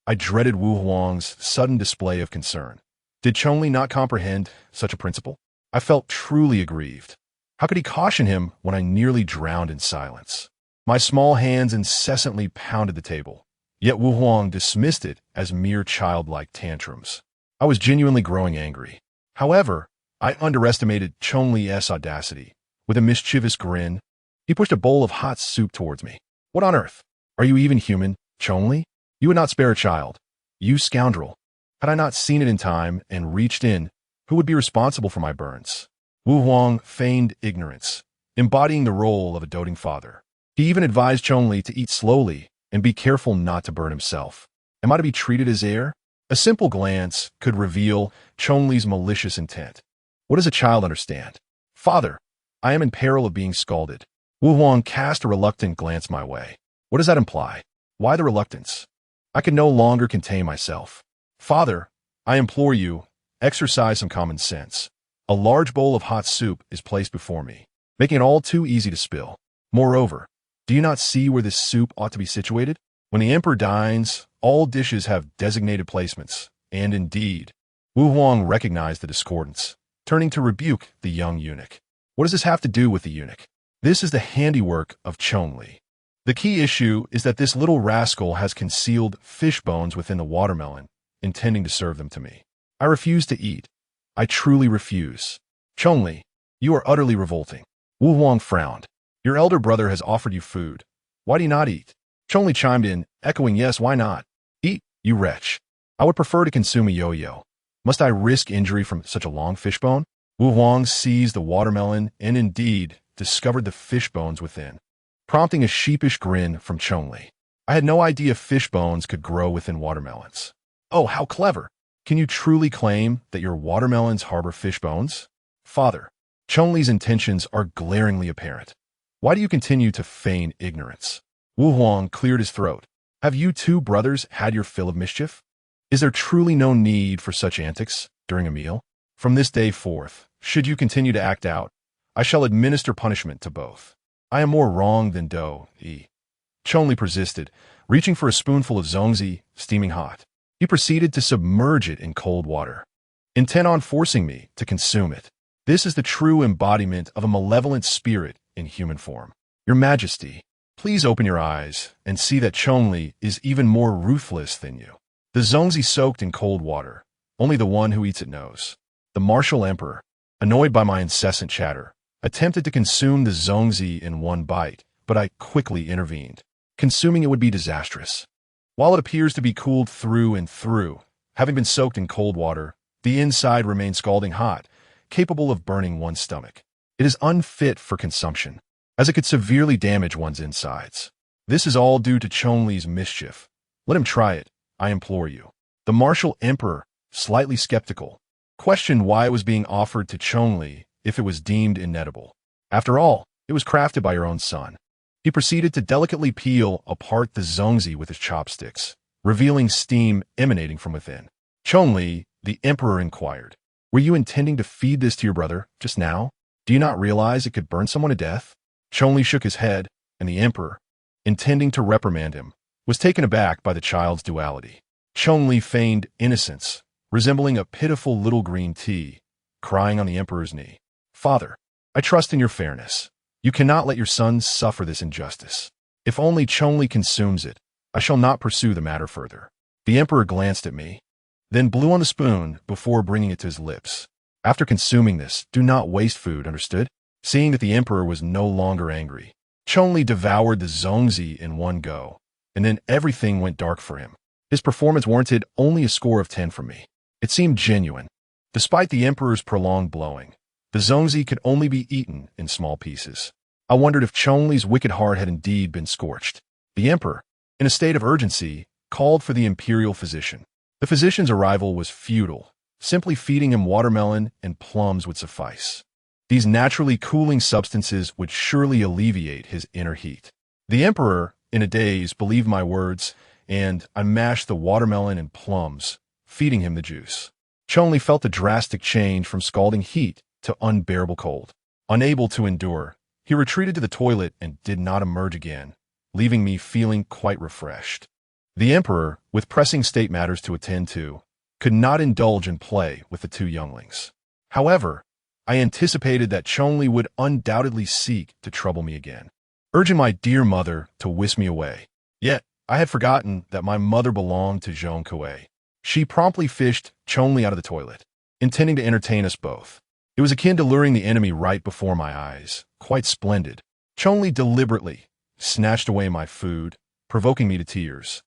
I dreaded Wu Huang's sudden display of concern. Did Chonli not comprehend such a principle? I felt truly aggrieved. How could he caution him when I nearly drowned in silence? My small hands incessantly pounded the table, yet Wu Huang dismissed it as mere childlike tantrums. I was genuinely growing angry. However, I underestimated Chonli's audacity. With a mischievous grin, he pushed a bowl of hot soup towards me. What on earth? Are you even human, Chonli? You would not spare a child. You scoundrel. Had I not seen it in time and reached in, who would be responsible for my burns? Wu Huang feigned ignorance, embodying the role of a doting father. He even advised Chonli to eat slowly and be careful not to burn himself. Am I to be treated as heir? A simple glance could reveal Chonli's malicious intent. What does a child understand? Father, I am in peril of being scalded. Wu Huang cast a reluctant glance my way. What does that imply? Why the reluctance? I can no longer contain myself. Father, I implore you, exercise some common sense. A large bowl of hot soup is placed before me, making it all too easy to spill. Moreover, do you not see where this soup ought to be situated? When the emperor dines, all dishes have designated placements, and indeed, Wu Huang recognized the discordance, turning to rebuke the young eunuch. What does this have to do with the eunuch? This is the handiwork of Chonli. The key issue is that this little rascal has concealed fish bones within the watermelon, intending to serve them to me. I refuse to eat. I truly refuse. Chonli, you are utterly revolting. Wu Huang frowned. Your elder brother has offered you food. Why do you not eat? Chonli chimed in, echoing, yes, why not? Eat, you wretch. I would prefer to consume a yo-yo. Must I risk injury from such a long fishbone? Wu Huang seized the watermelon and indeed discovered the fish bones within, prompting a sheepish grin from Chonli. I had no idea fish bones could grow within watermelons. Oh, how clever! Can you truly claim that your watermelons harbor fish bones? Father, Chonli's intentions are glaringly apparent. Why do you continue to feign ignorance? Wu Huang cleared his throat. Have you two brothers had your fill of mischief? Is there truly no need for such antics during a meal? From this day forth, should you continue to act out, I shall administer punishment to both. I am more wrong than Do-e. Chonli persisted, reaching for a spoonful of zongzi, steaming hot. He proceeded to submerge it in cold water, intent on forcing me to consume it. This is the true embodiment of a malevolent spirit in human form. Your Majesty, please open your eyes and see that Chonli is even more ruthless than you. The zongzi soaked in cold water. Only the one who eats it knows. The martial emperor, annoyed by my incessant chatter, attempted to consume the zongzi in one bite, but I quickly intervened. Consuming it would be disastrous. While it appears to be cooled through and through, having been soaked in cold water, The inside remains scalding hot, capable of burning one's stomach. It is unfit for consumption, as it could severely damage one's insides. This is all due to Chonli's mischief. Let him try it, I implore you. The martial emperor, slightly skeptical, questioned why it was being offered to Chonli if it was deemed inedible. After all, it was crafted by your own son. He proceeded to delicately peel apart the zongzi with his chopsticks, revealing steam emanating from within. Chonli, the emperor inquired, "Were you intending to feed this to your brother just now? Do you not realize it could burn someone to death?" Chonli shook his head, and the emperor, intending to reprimand him, was taken aback by the child's duality. Chonli feigned innocence, resembling a pitiful little green tea, crying on the emperor's knee. "Father, I trust in your fairness. You cannot let your son suffer this injustice. If only Chonli consumes it, I shall not pursue the matter further." The emperor glanced at me, then blew on the spoon before bringing it to his lips. "After consuming this, do not waste food, understood?" Seeing that the emperor was no longer angry, Chonli devoured the zongzi in one go, and then everything went dark for him. His performance warranted only a score of 10 from me. It seemed genuine. Despite the emperor's prolonged blowing, the zongzi could only be eaten in small pieces. I wondered if Chonli's wicked heart had indeed been scorched. The emperor, in a state of urgency, called for the imperial physician. The physician's arrival was futile. Simply feeding him watermelon and plums would suffice. These naturally cooling substances would surely alleviate his inner heat. The emperor, in a daze, believed my words, and I mashed the watermelon and plums, feeding him the juice. Chonli felt the drastic change from scalding heat to unbearable cold. Unable to endure, he retreated to the toilet and did not emerge again, leaving me feeling quite refreshed. The emperor, with pressing state matters to attend to, could not indulge in play with the two younglings. However, I anticipated that Chonli would undoubtedly seek to trouble me again, urging my dear mother to whisk me away. Yet, I had forgotten that my mother belonged to Zhong Kuei. She promptly fished Chonli out of the toilet, intending to entertain us both. It was akin to luring the enemy right before my eyes. Quite splendid. Chonli deliberately snatched away my food, provoking me to tears.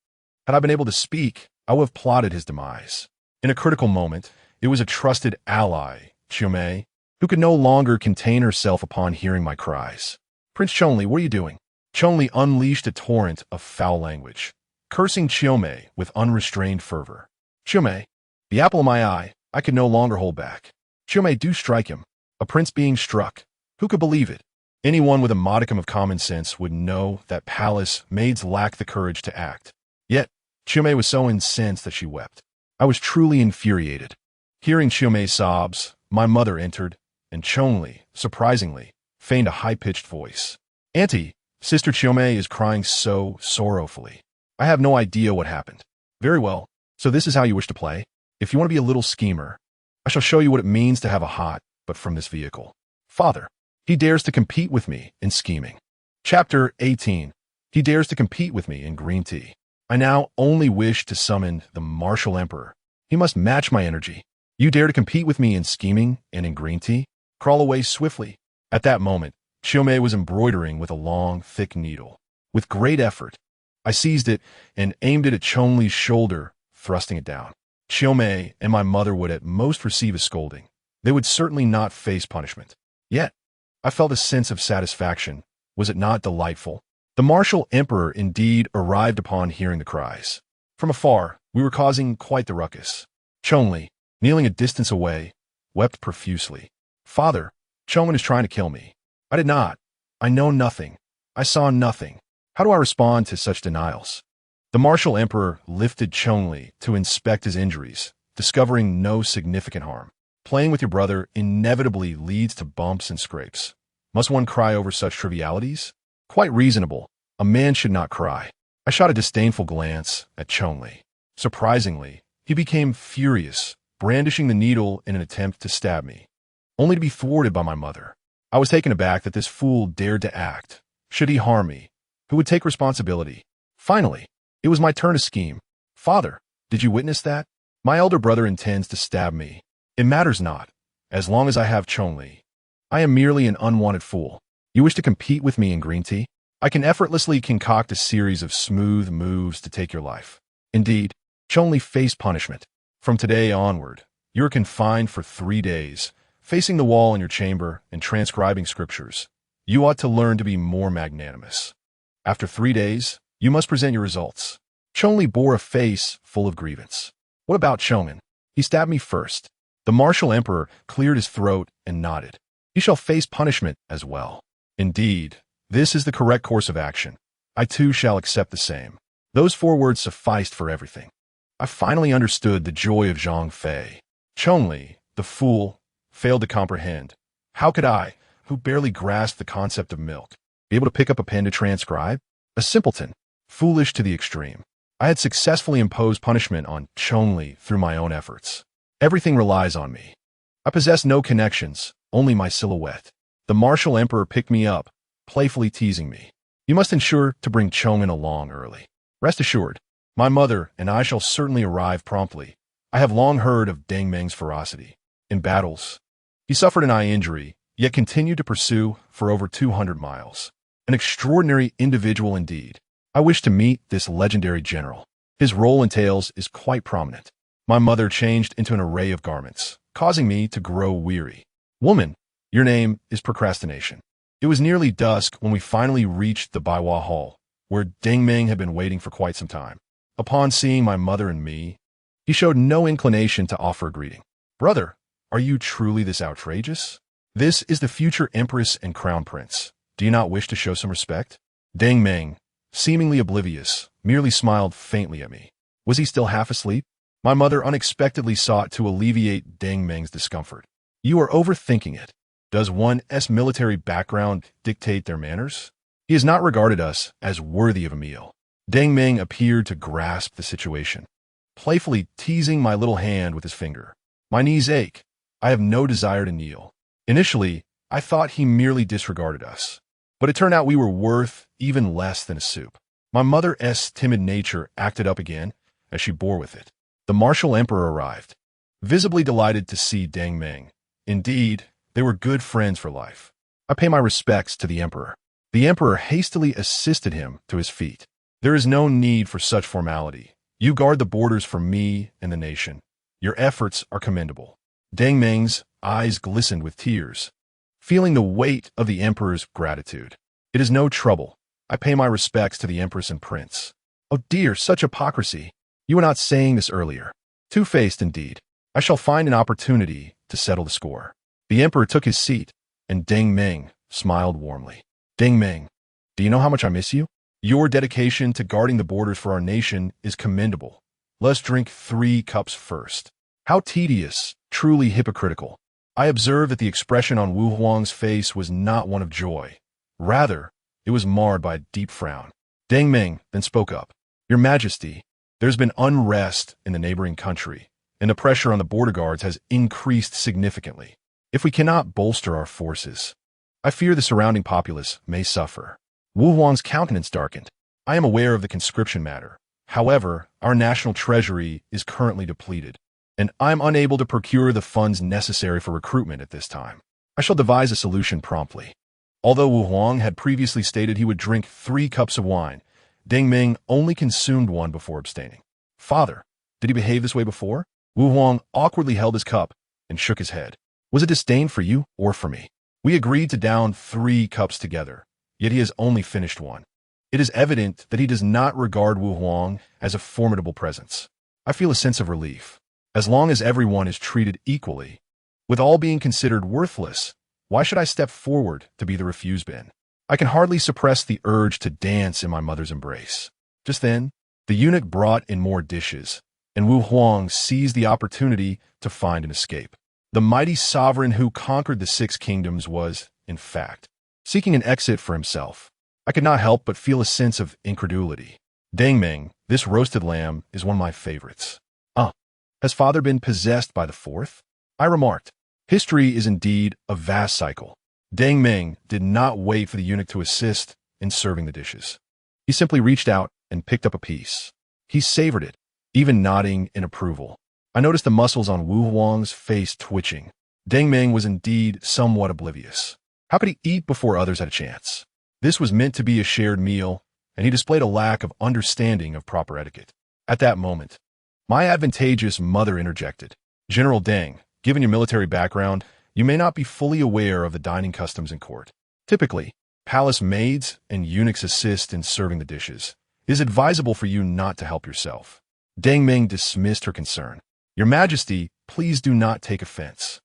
Had I been able to speak, I would have plotted his demise. In a critical moment, it was a trusted ally, Chiomei, who could no longer contain herself upon hearing my cries. "Prince Chonli, what are you doing?" Chonli unleashed a torrent of foul language, cursing Chiomei with unrestrained fervor. "Chiomei, the apple of my eye, I could no longer hold back. Chiomei, do strike him. A prince being struck. Who could believe it? Anyone with a modicum of common sense would know that palace maids lack the courage to act. Yet, Chiomei was so incensed that she wept. I was truly infuriated. Hearing Chiomei's sobs, my mother entered, and Chonli, surprisingly, feigned a high-pitched voice. "Auntie, Sister Chiomei is crying so sorrowfully. I have no idea what happened." "Very well, so this is how you wish to play? If you want to be a little schemer, I shall show you what it means to have a hot, but from this vehicle. Father, he dares to compete with me in scheming." Chapter 18. He dares to compete with me in green tea. I now only wish to summon the martial emperor. He must match my energy. "You dare to compete with me in scheming and in green tea? Crawl away swiftly." At that moment, Chiomei was embroidering with a long, thick needle. With great effort, I seized it and aimed it at Chonli's shoulder, thrusting it down. Chiomei and my mother would at most receive a scolding. They would certainly not face punishment. Yet, I felt a sense of satisfaction. Was it not delightful? The martial emperor indeed arrived upon hearing the cries. From afar, we were causing quite the ruckus. Chonli, kneeling a distance away, wept profusely. "Father, Chonli is trying to kill me." "I did not. I know nothing. I saw nothing. How do I respond to such denials?" The martial emperor lifted Chonli to inspect his injuries, discovering no significant harm. Playing with your brother inevitably leads to bumps and scrapes. Must one cry over such trivialities? Quite reasonable. A man should not cry. I shot a disdainful glance at Chonli. Surprisingly, he became furious, brandishing the needle in an attempt to stab me, only to be thwarted by my mother. I was taken aback that this fool dared to act. Should he harm me, who would take responsibility? Finally, it was my turn to scheme. "Father, did you witness that? My elder brother intends to stab me. It matters not, as long as I have Chonli. I am merely an unwanted fool. You wish to compete with me in green tea? I can effortlessly concoct a series of smooth moves to take your life." Indeed, Chonli faced punishment. From today onward, You are confined for 3 days, facing the wall in your chamber and transcribing scriptures. You ought to learn to be more magnanimous. After 3 days, you must present your results. Chonli bore a face full of grievance. What about Chong'an? He stabbed me first. The martial emperor cleared his throat and nodded. He shall face punishment as well. Indeed, this is the correct course of action. I too shall accept the same. Those 4 words sufficed for everything. I finally understood the joy of Zhang Fei. Chongli, the fool, failed to comprehend. How could I, who barely grasped the concept of milk, be able to pick up a pen to transcribe? A simpleton, foolish to the extreme. I had successfully imposed punishment on Chongli through my own efforts. Everything relies on me. I possess no connections, only my silhouette. The martial emperor picked me up, playfully teasing me. You must ensure to bring Chong'an along early. Rest assured, my mother and I shall certainly arrive promptly. I have long heard of Deng Meng's ferocity. In battles, he suffered an eye injury, yet continued to pursue for over 200 miles. An extraordinary individual indeed. I wish to meet this legendary general. His role in tales is quite prominent. My mother changed into an array of garments, causing me to grow weary. Woman, your name is Procrastination. It was nearly dusk when we finally reached the Baiwa Hall, where Deng Meng had been waiting for quite some time. Upon seeing my mother and me, he showed no inclination to offer a greeting. Brother, are you truly this outrageous? This is the future Empress and Crown Prince. Do you not wish to show some respect? Deng Meng, seemingly oblivious, merely smiled faintly at me. Was he still half asleep? My mother unexpectedly sought to alleviate Deng Meng's discomfort. You are overthinking it. Does one's military background dictate their manners? He has not regarded us as worthy of a meal. Deng Meng appeared to grasp the situation, playfully teasing my little hand with his finger. My knees ache. I have no desire to kneel. Initially, I thought he merely disregarded us, but it turned out we were worth even less than a soup. My mother's timid nature acted up again as she bore with it. The martial emperor arrived, visibly delighted to see Deng Meng. Indeed, they were good friends for life. I pay my respects to the emperor. The emperor hastily assisted him to his feet. There is no need for such formality. You guard the borders for me and the nation. Your efforts are commendable. Deng Meng's eyes glistened with tears, feeling the weight of the emperor's gratitude. It is no trouble. I pay my respects to the empress and prince. Oh dear, such hypocrisy. You were not saying this earlier. Two-faced indeed. I shall find an opportunity to settle the score. The emperor took his seat, and Deng Meng smiled warmly. Deng Meng, do you know how much I miss you? Your dedication to guarding the borders for our nation is commendable. Let's drink 3 cups first. How tedious, truly hypocritical. I observed that the expression on Wu Huang's face was not one of joy. Rather, it was marred by a deep frown. Deng Meng then spoke up. Your Majesty, there's been unrest in the neighboring country, and the pressure on the border guards has increased significantly. If we cannot bolster our forces, I fear the surrounding populace may suffer. Wu Huang's countenance darkened. I am aware of the conscription matter. However, our national treasury is currently depleted, and I'm unable to procure the funds necessary for recruitment at this time. I shall devise a solution promptly. Although Wu Huang had previously stated he would drink 3 cups of wine, Deng Meng only consumed 1 before abstaining. Father, did he behave this way before? Wu Huang awkwardly held his cup and shook his head. Was it disdain for you or for me? We agreed to down 3 cups together, yet he has only finished 1. It is evident that he does not regard Wu Huang as a formidable presence. I feel a sense of relief. As long as everyone is treated equally, with all being considered worthless, why should I step forward to be the refuse bin? I can hardly suppress the urge to dance in my mother's embrace. Just then, the eunuch brought in more dishes, and Wu Huang seized the opportunity to find an escape. The mighty sovereign who conquered the 6 kingdoms was, in fact, seeking an exit for himself. I could not help but feel a sense of incredulity. Deng Meng, this roasted lamb is one of my favorites. Has father been possessed by the 4th? I remarked. History is indeed a vast cycle. Deng Meng did not wait for the eunuch to assist in serving the dishes. He simply reached out and picked up a piece. He savored it, even nodding in approval. I noticed the muscles on Wu Huang's face twitching. Deng Meng was indeed somewhat oblivious. How could he eat before others had a chance? This was meant to be a shared meal, and he displayed a lack of understanding of proper etiquette. At that moment, my advantageous mother interjected. General Deng, given your military background, you may not be fully aware of the dining customs in court. Typically, palace maids and eunuchs assist in serving the dishes. It is advisable for you not to help yourself. Deng Ming dismissed her concern. Your Majesty, please do not take offense.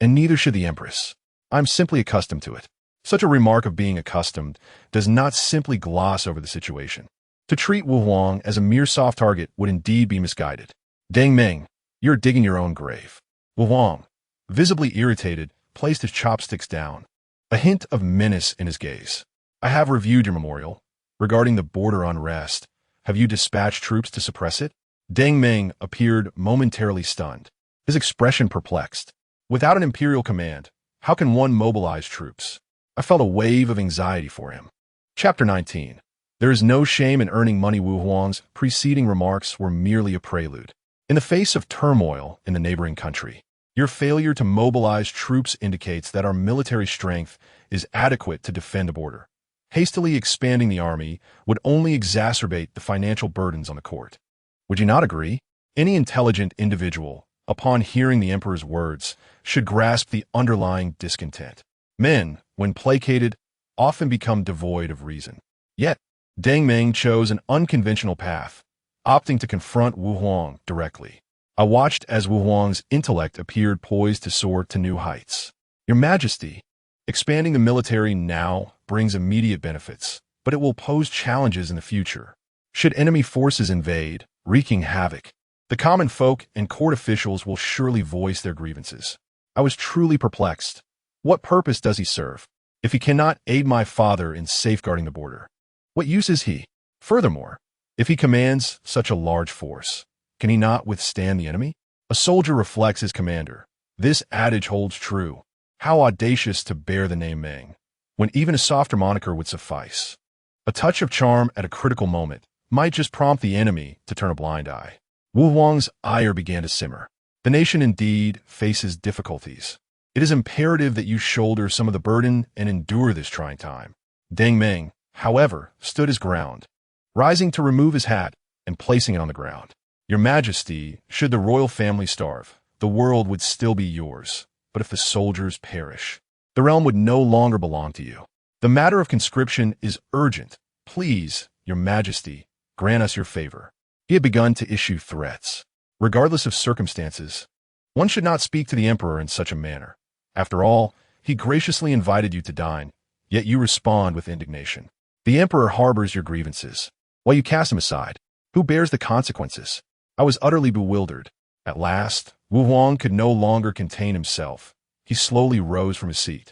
And neither should the Empress. I'm simply accustomed to it. Such a remark of being accustomed does not simply gloss over the situation. To treat Wu Huang as a mere soft target would indeed be misguided. Deng Ming, you're digging your own grave. Wu Huang, visibly irritated, placed his chopsticks down, a hint of menace in his gaze. I have reviewed your memorial. Regarding the border unrest, have you dispatched troops to suppress it? Deng Ming appeared momentarily stunned, his expression perplexed. Without an imperial command, how can one mobilize troops? I felt a wave of anxiety for him. Chapter 19. There is no shame in earning money. Wu Huang's preceding remarks were merely a prelude. In the face of turmoil in the neighboring country, your failure to mobilize troops indicates that our military strength is adequate to defend the border. Hastily expanding the army would only exacerbate the financial burdens on the court. Would you not agree? Any intelligent individual, upon hearing the emperor's words, should grasp the underlying discontent. Men, when placated, often become devoid of reason. Yet, Deng Ming chose an unconventional path, opting to confront Wu Huang directly. I watched as Wu Huang's intellect appeared poised to soar to new heights. Your Majesty, expanding the military now brings immediate benefits, but it will pose challenges in the future. Should enemy forces invade, wreaking havoc, the common folk and court officials will surely voice their grievances. I was truly perplexed. What purpose does he serve? If he cannot aid my father in safeguarding the border, what use is he? Furthermore, if he commands such a large force, can he not withstand the enemy? A soldier reflects his commander. This adage holds true. How audacious to bear the name Ming, when even a softer moniker would suffice. A touch of charm at a critical moment might just prompt the enemy to turn a blind eye. Wu Huang's ire began to simmer. The nation indeed faces difficulties. It is imperative that you shoulder some of the burden and endure this trying time. Deng Ming, however, stood his ground, rising to remove his hat and placing it on the ground. Your Majesty, should the royal family starve, the world would still be yours. But if the soldiers perish, the realm would no longer belong to you. The matter of conscription is urgent. Please, Your Majesty, grant us your favor. He had begun to issue threats. Regardless of circumstances, one should not speak to the emperor in such a manner. After all, he graciously invited you to dine, yet you respond with indignation. The emperor harbors your grievances, while you cast him aside. Who bears the consequences? I was utterly bewildered. At last, Wu Huang could no longer contain himself. He slowly rose from his seat.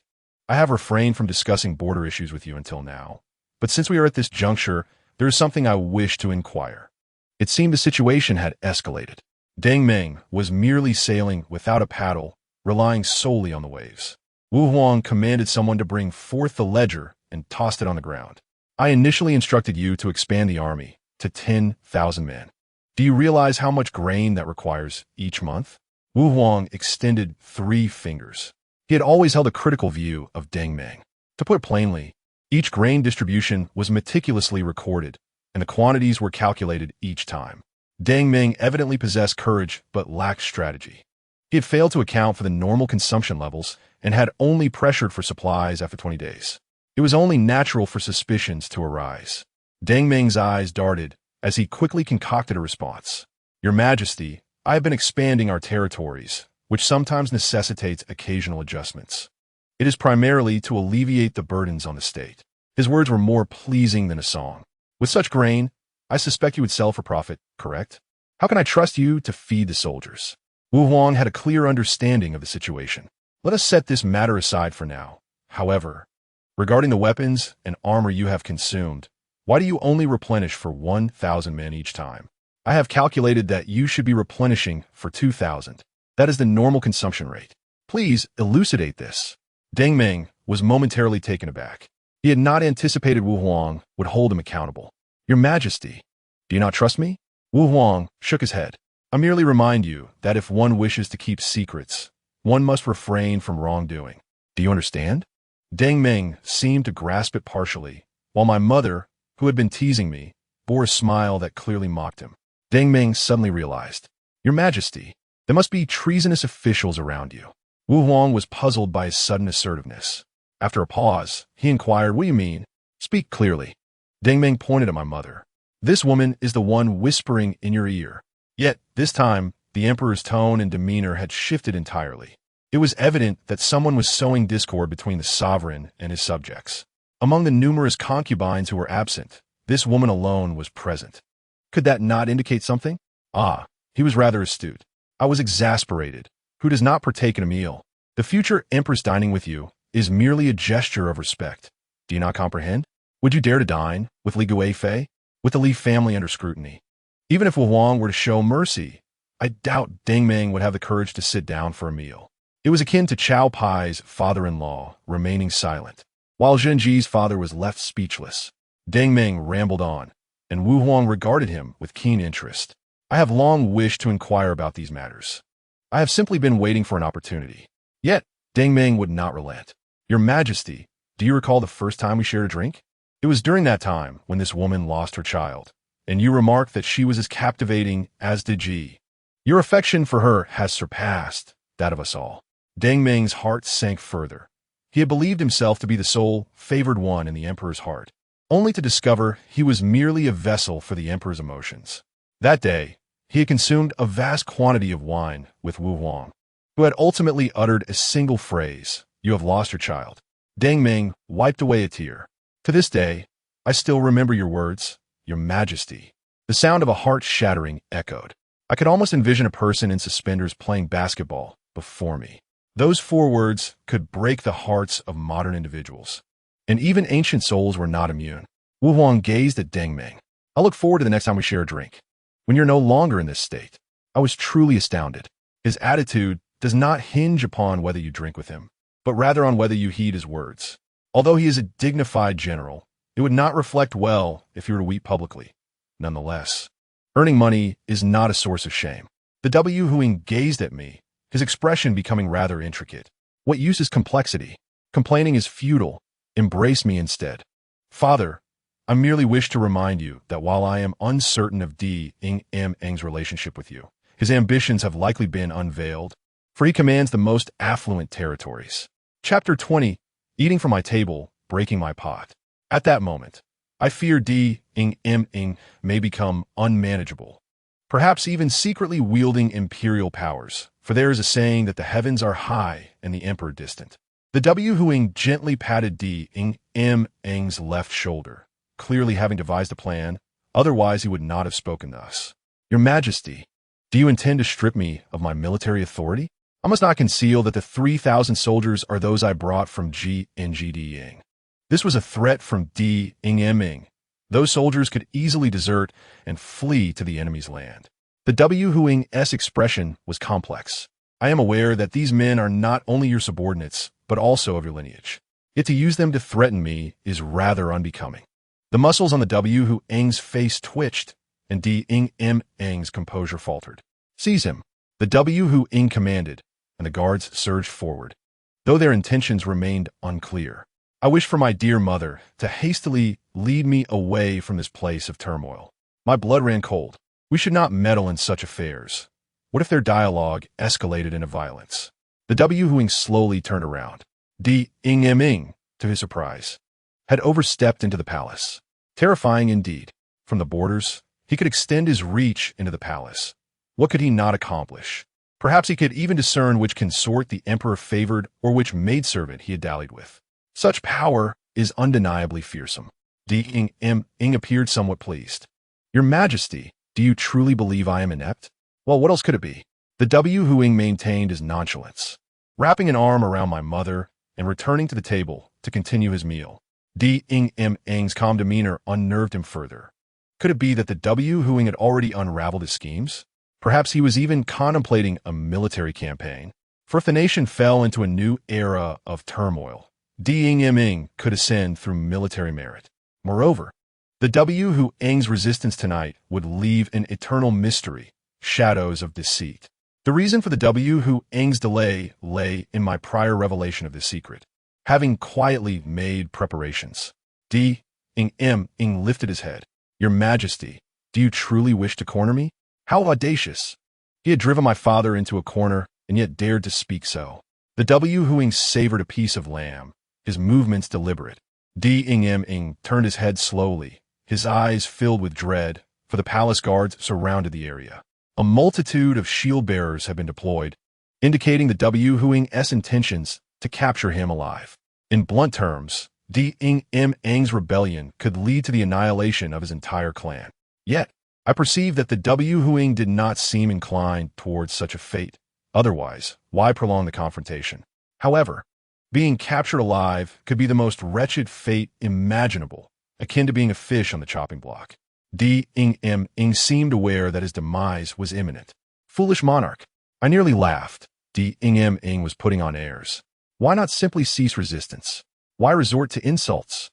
I have refrained from discussing border issues with you until now, but since we are at this juncture, there is something I wish to inquire. It seemed the situation had escalated. Deng Ming was merely sailing without a paddle, relying solely on the waves. Wu Huang commanded someone to bring forth the ledger and tossed it on the ground. I initially instructed you to expand the army to 10,000 men. Do you realize how much grain that requires each month? Wu Huang extended 3 fingers. He had always held a critical view of Deng Ming. To put it plainly, each grain distribution was meticulously recorded, and the quantities were calculated each time. Deng Ming evidently possessed courage but lacked strategy. He had failed to account for the normal consumption levels and had only pressured for supplies after 20 days. It was only natural for suspicions to arise. Deng Ming's eyes darted as he quickly concocted a response. Your Majesty, I have been expanding our territories, which sometimes necessitates occasional adjustments. It is primarily to alleviate the burdens on the state. His words were more pleasing than a song. With such grain, I suspect you would sell for profit, correct? How can I trust you to feed the soldiers? Wu Huang had a clear understanding of the situation. Let us set this matter aside for now. However, regarding the weapons and armor you have consumed, why do you only replenish for 1,000 men each time? I have calculated that you should be replenishing for 2,000. That is the normal consumption rate. Please elucidate this. Deng Ming was momentarily taken aback. He had not anticipated Wu Huang would hold him accountable. Your Majesty, do you not trust me? Wu Huang shook his head. I merely remind you that if one wishes to keep secrets, one must refrain from wrongdoing. Do you understand? Deng Ming seemed to grasp it partially, while my mother, who had been teasing me, bore a smile that clearly mocked him. Deng Ming suddenly realized. Your Majesty, There must be treasonous officials around you. Wu Huang was puzzled by his sudden assertiveness. After a pause, he inquired, "What do you mean? Speak clearly." Deng Meng pointed at my mother. "This woman is the one whispering in your ear." Yet, this time, the emperor's tone and demeanor had shifted entirely. It was evident that someone was sowing discord between the sovereign and his subjects. Among the numerous concubines who were absent, this woman alone was present. Could that not indicate something? Ah, he was rather astute. I was exasperated. Who does not partake in a meal? The future empress dining with you is merely a gesture of respect. Do you not comprehend? Would you dare to dine with Li Guifei, with the Li family under scrutiny? Even if Wu Huang were to show mercy, I doubt Deng Meng would have the courage to sit down for a meal. It was akin to Chao Pai's father-in-law remaining silent. While Zhenji's father was left speechless, Deng Meng rambled on, and Wu Huang regarded him with keen interest. I have long wished to inquire about these matters. I have simply been waiting for an opportunity. Yet, Deng Meng would not relent. Your Majesty, do you recall the first time we shared a drink? It was during that time when this woman lost her child, and you remarked that she was as captivating as did Ji. Your affection for her has surpassed that of us all. Deng Meng's heart sank further. He had believed himself to be the sole favored one in the emperor's heart, only to discover he was merely a vessel for the emperor's emotions. That day, he had consumed a vast quantity of wine with Wu Huang, who had ultimately uttered a single phrase, "You have lost your child." Deng Meng wiped away a tear. To this day, I still remember your words, "Your Majesty." The sound of a heart-shattering echoed. I could almost envision a person in suspenders playing basketball before me. Those 4 words could break the hearts of modern individuals. And even ancient souls were not immune. Wu Huang gazed at Deng Meng. "I look forward to the next time we share a drink. When you're no longer in this state." I was truly astounded. His attitude does not hinge upon whether you drink with him, but rather on whether you heed his words. Although he is a dignified general, it would not reflect well if he were to weep publicly. Nonetheless, earning money is not a source of shame. The W. Huing gazed at me, his expression becoming rather intricate. What use is complexity? Complaining is futile. Embrace me instead. Father, I merely wish to remind you that while I am uncertain of Eng's relationship with you, his ambitions have likely been unveiled, for he commands the most affluent territories. Chapter 20, Eating from my table, breaking my pot. At that moment, I fear Eng may become unmanageable, perhaps even secretly wielding imperial powers, for there is a saying that the heavens are high and the emperor distant. The W. Huing gently patted Eng's left shoulder, clearly having devised a plan, otherwise he would not have spoken thus. Your Majesty, do you intend to strip me of my military authority? I must not conceal that the 3,000 soldiers are those I brought from Ngding. This was a threat from Ming. Those soldiers could easily desert and flee to the enemy's land. The W. Huing's expression was complex. I am aware that these men are not only your subordinates, but also of your lineage. Yet to use them to threaten me is rather unbecoming. The muscles on the W. Huing's face twitched, and Ming's composure faltered. Seize him. The W. Huing commanded, and the guards surged forward, though their intentions remained unclear. I wish for my dear mother to hastily lead me away from this place of turmoil. My blood ran cold. We should not meddle in such affairs. What if their dialogue escalated into violence? The W. Huing slowly turned around. Ming, to his surprise, had overstepped into the palace. Terrifying indeed. From the borders, he could extend his reach into the palace. What could he not accomplish? Perhaps he could even discern which consort the emperor favored or which maidservant he had dallied with. Such power is undeniably fearsome. Ing appeared somewhat pleased. Your Majesty, do you truly believe I am inept? Well, what else could it be? The W. Huing maintained his nonchalance, wrapping an arm around my mother and returning to the table to continue his meal. Ng's calm demeanor unnerved him further. Could it be that the W. Huing had already unraveled his schemes? Perhaps he was even contemplating a military campaign. For if the nation fell into a new era of turmoil, Ming could ascend through military merit. Moreover, the W. Huing's resistance tonight would leave an eternal mystery, shadows of deceit. The reason for the W. Huing's delay lay in my prior revelation of this secret, having quietly made preparations. Ming lifted his head. Your Majesty, do you truly wish to corner me? How audacious! He had driven my father into a corner and yet dared to speak so. The W Huing savored a piece of lamb, his movements deliberate. D Ing M Ing turned his head slowly, his eyes filled with dread, for the palace guards surrounded the area. A multitude of shield-bearers had been deployed, indicating the W Huing's intentions to capture him alive. In blunt terms, D Ing M Eng's rebellion could lead to the annihilation of his entire clan. Yet, I perceived that the W Huing did not seem inclined towards such a fate. Otherwise, why prolong the confrontation? However, being captured alive could be the most wretched fate imaginable, akin to being a fish on the chopping block. D Ing M Ing seemed aware that his demise was imminent. Foolish monarch. I nearly laughed. D Ing M Ing was putting on airs. Why not simply cease resistance? Why resort to insults?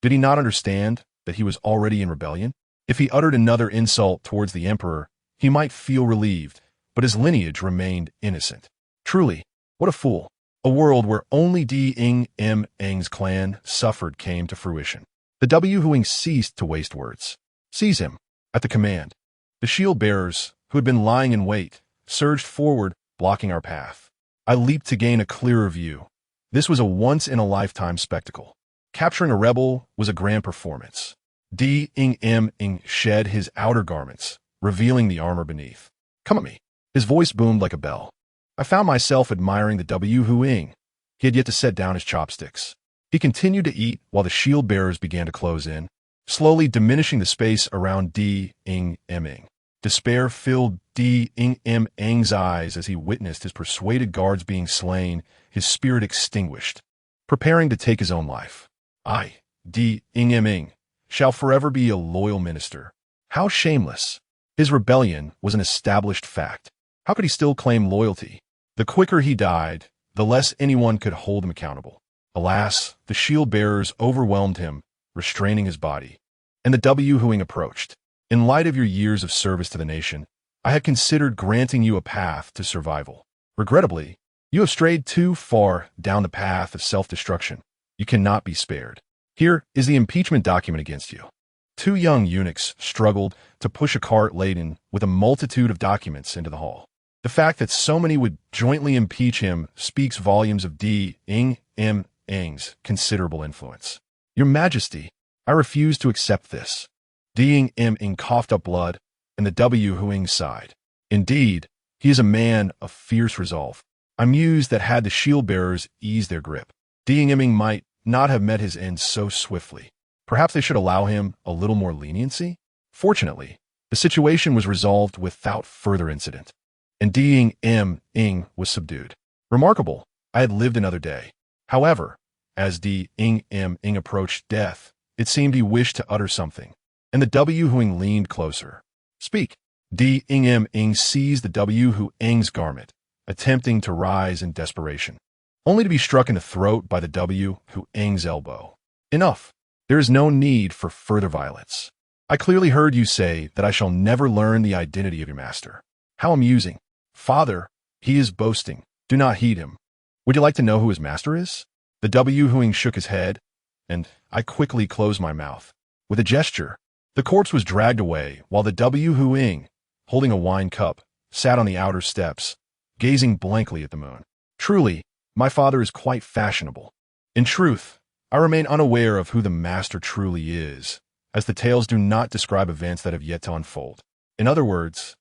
Did he not understand that he was already in rebellion? If he uttered another insult towards the emperor, he might feel relieved, but his lineage remained innocent. Truly, what a fool. A world where only D Ing M Eng's clan suffered came to fruition. The W Huing ceased to waste words. Seize him. At the command, the shield-bearers, who had been lying in wait, surged forward, blocking our path. I leaped to gain a clearer view. This was a once-in-a-lifetime spectacle. Capturing a rebel was a grand performance. D Ing M Ing shed his outer garments, revealing the armor beneath. Come at me. His voice boomed like a bell. I found myself admiring the W Huing. He had yet to set down his chopsticks. He continued to eat while the shield-bearers began to close in, slowly diminishing the space around D Ing M Ing. Despair filled D Ing M Eng's eyes as he witnessed his persuaded guards being slain, his spirit extinguished, preparing to take his own life. I, D Ing M Ing, shall forever be a loyal minister. How shameless! His rebellion was an established fact. How could he still claim loyalty? The quicker he died, the less anyone could hold him accountable. Alas, the shield-bearers overwhelmed him, restraining his body. And the W Huing approached. In light of your years of service to the nation, I had considered granting you a path to survival. Regrettably, you have strayed too far down the path of self-destruction. You cannot be spared. Here is the impeachment document against you. Two young eunuchs struggled to push a cart laden with a multitude of documents into the hall. The fact that so many would jointly impeach him speaks volumes of D Ing M Eng's considerable influence. Your Majesty, I refuse to accept this. D Ing M Ing coughed up blood, and the W Huing sighed. Indeed, he is a man of fierce resolve. I mused that had the shield-bearers eased their grip, D Ing M Ing might not have met his end so swiftly. Perhaps they should allow him a little more leniency? Fortunately, the situation was resolved without further incident, and D Ing M Ing was subdued. Remarkable, I had lived another day. However, as D Ing M Ing approached death, it seemed he wished to utter something, and the W Huing leaned closer. Speak. D Ing M Ing seized the W Huing's garment, attempting to rise in desperation, only to be struck in the throat by the W Huing's elbow. Enough. There is no need for further violence. I clearly heard you say that I shall never learn the identity of your master. How amusing. Father, he is boasting. Do not heed him. Would you like to know who his master is? The W Huing shook his head, and I quickly closed my mouth. With a gesture, the corpse was dragged away while the W Huing, holding a wine cup, sat on the outer steps, gazing blankly at the moon. Truly, my father is quite fashionable. In truth, I remain unaware of who the master truly is, as the tales do not describe events that have yet to unfold. In other words,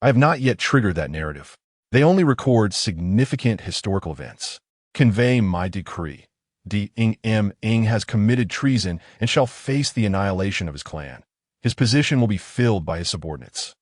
I have not yet triggered that narrative. They only record significant historical events. Convey my decree. D Ing M Ing has committed treason and shall face the annihilation of his clan. His position will be filled by his subordinates.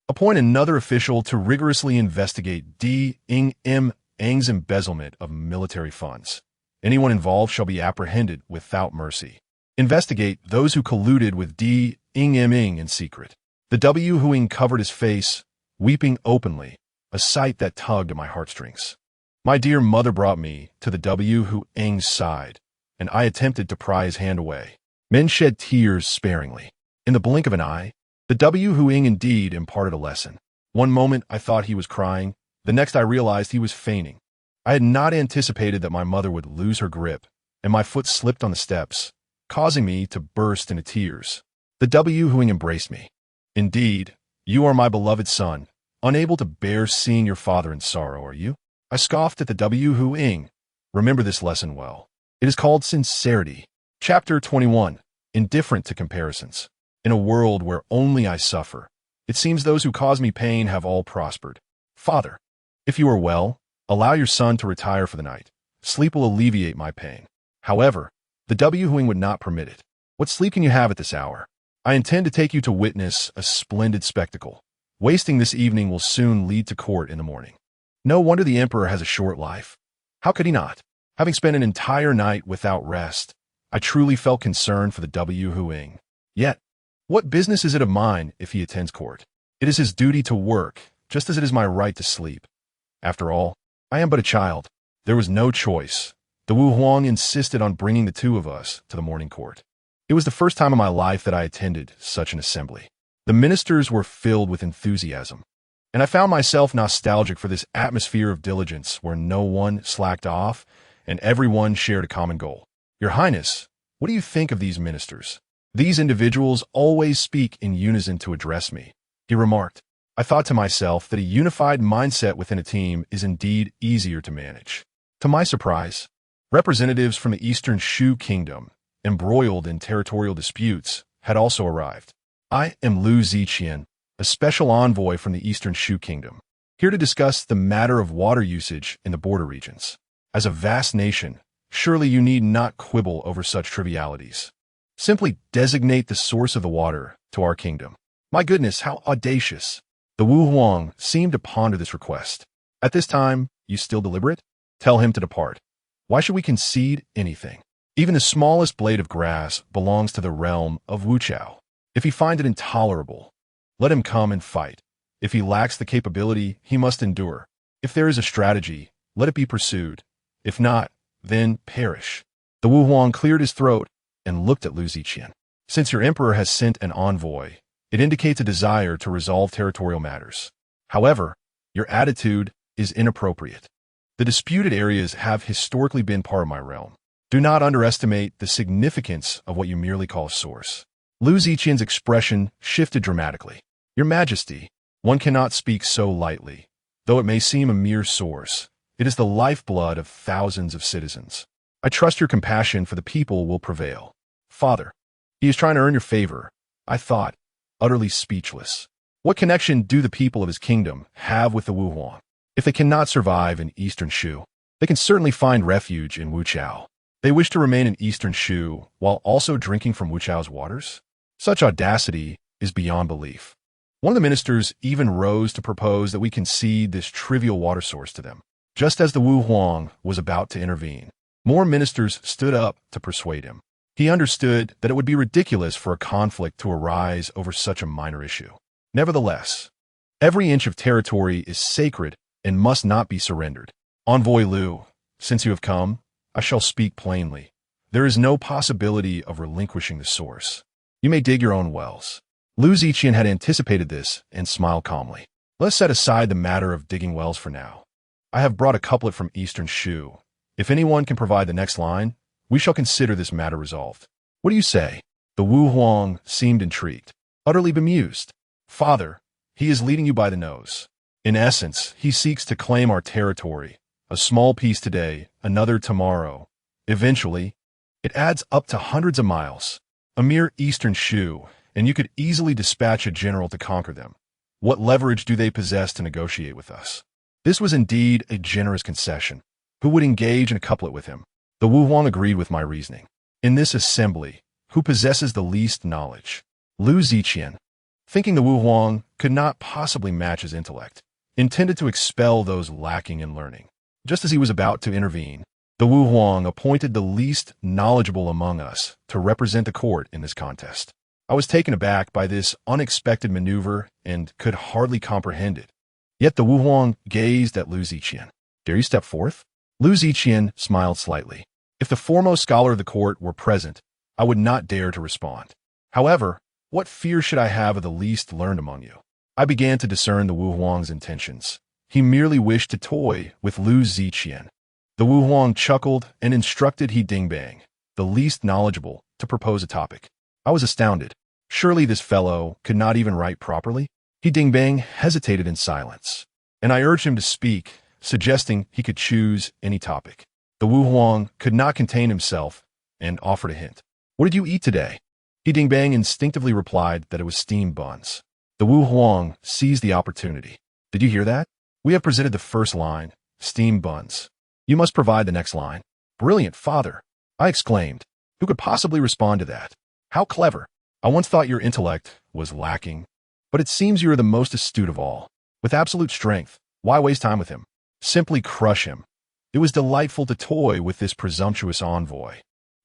Appoint another official to rigorously investigate D Ing M Eng's embezzlement of military funds. Anyone involved shall be apprehended without mercy. Investigate those who colluded with D Ing M Ing in secret. The W Huing covered his face, weeping openly, a sight that tugged at my heartstrings. My dear mother brought me to the W Huing's side, and I attempted to pry his hand away. Men shed tears sparingly. In the blink of an eye, the W Huing indeed imparted a lesson. One moment I thought he was crying, the next I realized he was feigning. I had not anticipated that my mother would lose her grip, and my foot slipped on the steps, causing me to burst into tears. The W Huing embraced me. Indeed, you are my beloved son, Unable to bear seeing your father in sorrow, are you? I scoffed at the Wu Ing. Remember this lesson well. It is called sincerity. Chapter 21. Indifferent to comparisons. In a world where only I suffer, it seems those who cause me pain have all prospered. Father, if you are well, allow your son to retire for the night. Sleep will alleviate my pain. However, the Wu Ing would not permit it. What sleep can you have at this hour? I intend to take you to witness a splendid spectacle. Wasting this evening will soon lead to court in the morning. No wonder the emperor has a short life. How could he not? Having spent an entire night without rest, I truly felt concerned for the Wu Ing. Yet, what business is it of mine if he attends court? It is his duty to work, just as it is my right to sleep. After all, I am but a child. There was no choice. The Wu Huang insisted on bringing the two of us to the morning court. It was the first time in my life that I attended such an assembly. The ministers were filled with enthusiasm, and I found myself nostalgic for this atmosphere of diligence where no one slacked off and everyone shared a common goal. Your Highness, what do you think of these ministers? These individuals always speak in unison to address me, he remarked. I thought to myself that a unified mindset within a team is indeed easier to manage. To my surprise, representatives from the Eastern Shu Kingdom, embroiled in territorial disputes, had also arrived. I am lousy, a special envoy from the Eastern Shu Kingdom, here to discuss the matter of water usage in the border regions. As a vast nation, surely you need not quibble over such trivialities. Simply designate the source of the water to our kingdom. My goodness, how audacious! The Wu Huang seemed to ponder this request. At this time, you still deliberate? Tell him to depart. Why should we concede anything? Even the smallest blade of grass belongs to the realm of Wu Chao. If he find it intolerable, let him come and fight. If he lacks the capability, he must endure. If there is a strategy, let it be pursued. If not, then perish. The Wu Huang cleared his throat and looked at Lu Ziqian. Since your emperor has sent an envoy, it indicates a desire to resolve territorial matters. However, your attitude is inappropriate. The disputed areas have historically been part of my realm. Do not underestimate the significance of what you merely call a source. Lu Ziqian's expression shifted dramatically. Your Majesty, one cannot speak so lightly. Though it may seem a mere source, it is the lifeblood of thousands of citizens. I trust your compassion for the people will prevail. Father, he is trying to earn your favor, I thought, utterly speechless. What connection do the people of his kingdom have with the Wu Huang? If they cannot survive in Eastern Shu, they can certainly find refuge in Wu Chao. They wish to remain in Eastern Shu while also drinking from Wu Chao's waters? Such audacity is beyond belief. One of the ministers even rose to propose that we concede this trivial water source to them. Just as the Wu Huang was about to intervene, more ministers stood up to persuade him. He understood that it would be ridiculous for a conflict to arise over such a minor issue. Nevertheless, every inch of territory is sacred and must not be surrendered. Envoy Lu, since you have come, I shall speak plainly. There is no possibility of relinquishing the source. You may dig your own wells. Lu Ziqian had anticipated this and smiled calmly. Let's set aside the matter of digging wells for now. I have brought a couplet from Eastern Shu. If anyone can provide the next line, we shall consider this matter resolved. What do you say? The Wu Huang seemed intrigued, utterly bemused. Father, he is leading you by the nose. In essence, he seeks to claim our territory. A small piece today, another tomorrow. Eventually, it adds up to hundreds of miles. A mere Eastern Shu, and you could easily dispatch a general to conquer them. What leverage do they possess to negotiate with us? This was indeed a generous concession. Who would engage in a couplet with him? The Wu Huang agreed with my reasoning. In this assembly, who possesses the least knowledge? Lu Ziqian, thinking the Wu Huang could not possibly match his intellect, intended to expel those lacking in learning. Just as he was about to intervene, the Wu Huang appointed the least knowledgeable among us to represent the court in this contest. I was taken aback by this unexpected maneuver and could hardly comprehend it. Yet the Wu Huang gazed at Lu Ziqian. Dare you step forth? Lu Ziqian smiled slightly. If the foremost scholar of the court were present, I would not dare to respond. However, what fear should I have of the least learned among you? I began to discern the Wu Huang's intentions. He merely wished to toy with Lu Ziqian. The Wu Huang chuckled and instructed He Dingbang, the least knowledgeable, to propose a topic. I was astounded. Surely this fellow could not even write properly? He ding-bang hesitated in silence, and I urged him to speak, suggesting he could choose any topic. The Wu Huang could not contain himself and offered a hint. "What did you eat today?" He ding-bang instinctively replied that it was steamed buns. The Wu Huang seized the opportunity. "Did you hear that? We have presented the first line, steamed buns. You must provide the next line." "Brilliant, father!" I exclaimed. "Who could possibly respond to that? How clever! I once thought your intellect was lacking, but it seems you are the most astute of all. With absolute strength, why waste time with him? Simply crush him." It was delightful to toy with this presumptuous envoy.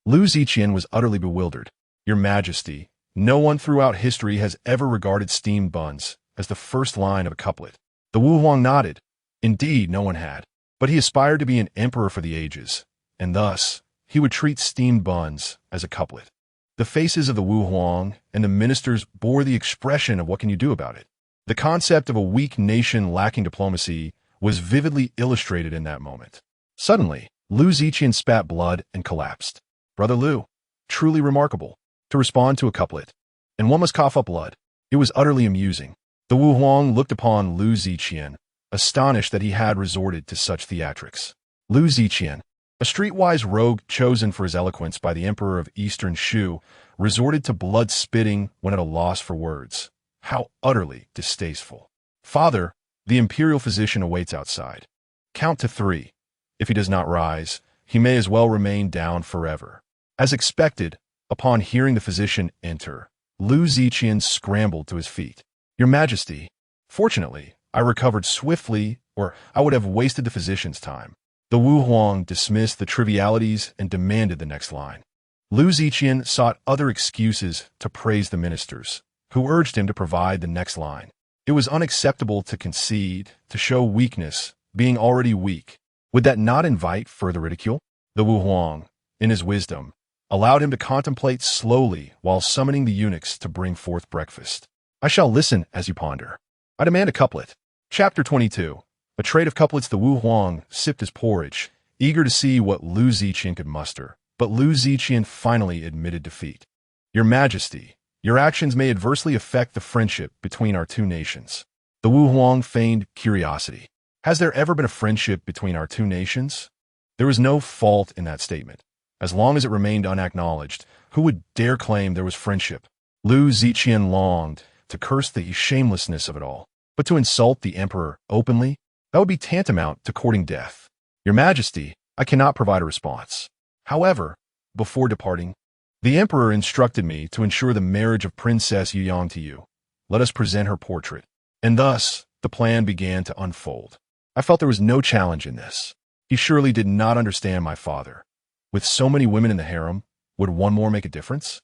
Lu Ziqian was utterly bewildered. "Your Majesty, no one throughout history has ever regarded steamed buns as the first line of a couplet." The Wu Huang nodded. Indeed, no one had. But he aspired to be an emperor for the ages, and thus he would treat steamed buns as a couplet. The faces of the Wu Huang and the ministers bore the expression of what can you do about it. The concept of a weak nation lacking diplomacy was vividly illustrated in that moment. Suddenly, Lu Ziqian spat blood and collapsed. "Brother Lu, truly remarkable, to respond to a couplet. And one must cough up blood." It was utterly amusing. The Wu Huang looked upon Lu Ziqian, astonished that he had resorted to such theatrics. Lu Ziqian, a streetwise rogue chosen for his eloquence by the Emperor of Eastern Shu, resorted to blood-spitting when at a loss for words. How utterly distasteful. "Father, the Imperial physician awaits outside. Count to 3. If he does not rise, he may as well remain down forever." As expected, upon hearing the physician enter, Lu Ziqian scrambled to his feet. "Your Majesty, fortunately, I recovered swiftly, or I would have wasted the physician's time." The Wu Huang dismissed the trivialities and demanded the next line. Lu Ziqian sought other excuses to praise the ministers, who urged him to provide the next line. It was unacceptable to concede, to show weakness, being already weak. Would that not invite further ridicule? The Wu Huang, in his wisdom, allowed him to contemplate slowly while summoning the eunuchs to bring forth breakfast. "I shall listen as you ponder. I demand a couplet." Chapter 22. A trade of couplets. The Wu Huang sipped his porridge, eager to see what Lu Ziqian could muster, but Lu Ziqian finally admitted defeat. "Your Majesty, your actions may adversely affect the friendship between our two nations." The Wu Huang feigned curiosity. "Has there ever been a friendship between our two nations?" There was no fault in that statement. As long as it remained unacknowledged, who would dare claim there was friendship? Lu Ziqian longed to curse the shamelessness of it all, but to insult the emperor openly, that would be tantamount to courting death. "Your Majesty, I cannot provide a response. However, before departing, the emperor instructed me to ensure the marriage of Princess Yuyang to you. Let us present her portrait." And thus, the plan began to unfold. I felt there was no challenge in this. He surely did not understand my father. With so many women in the harem, would one more make a difference?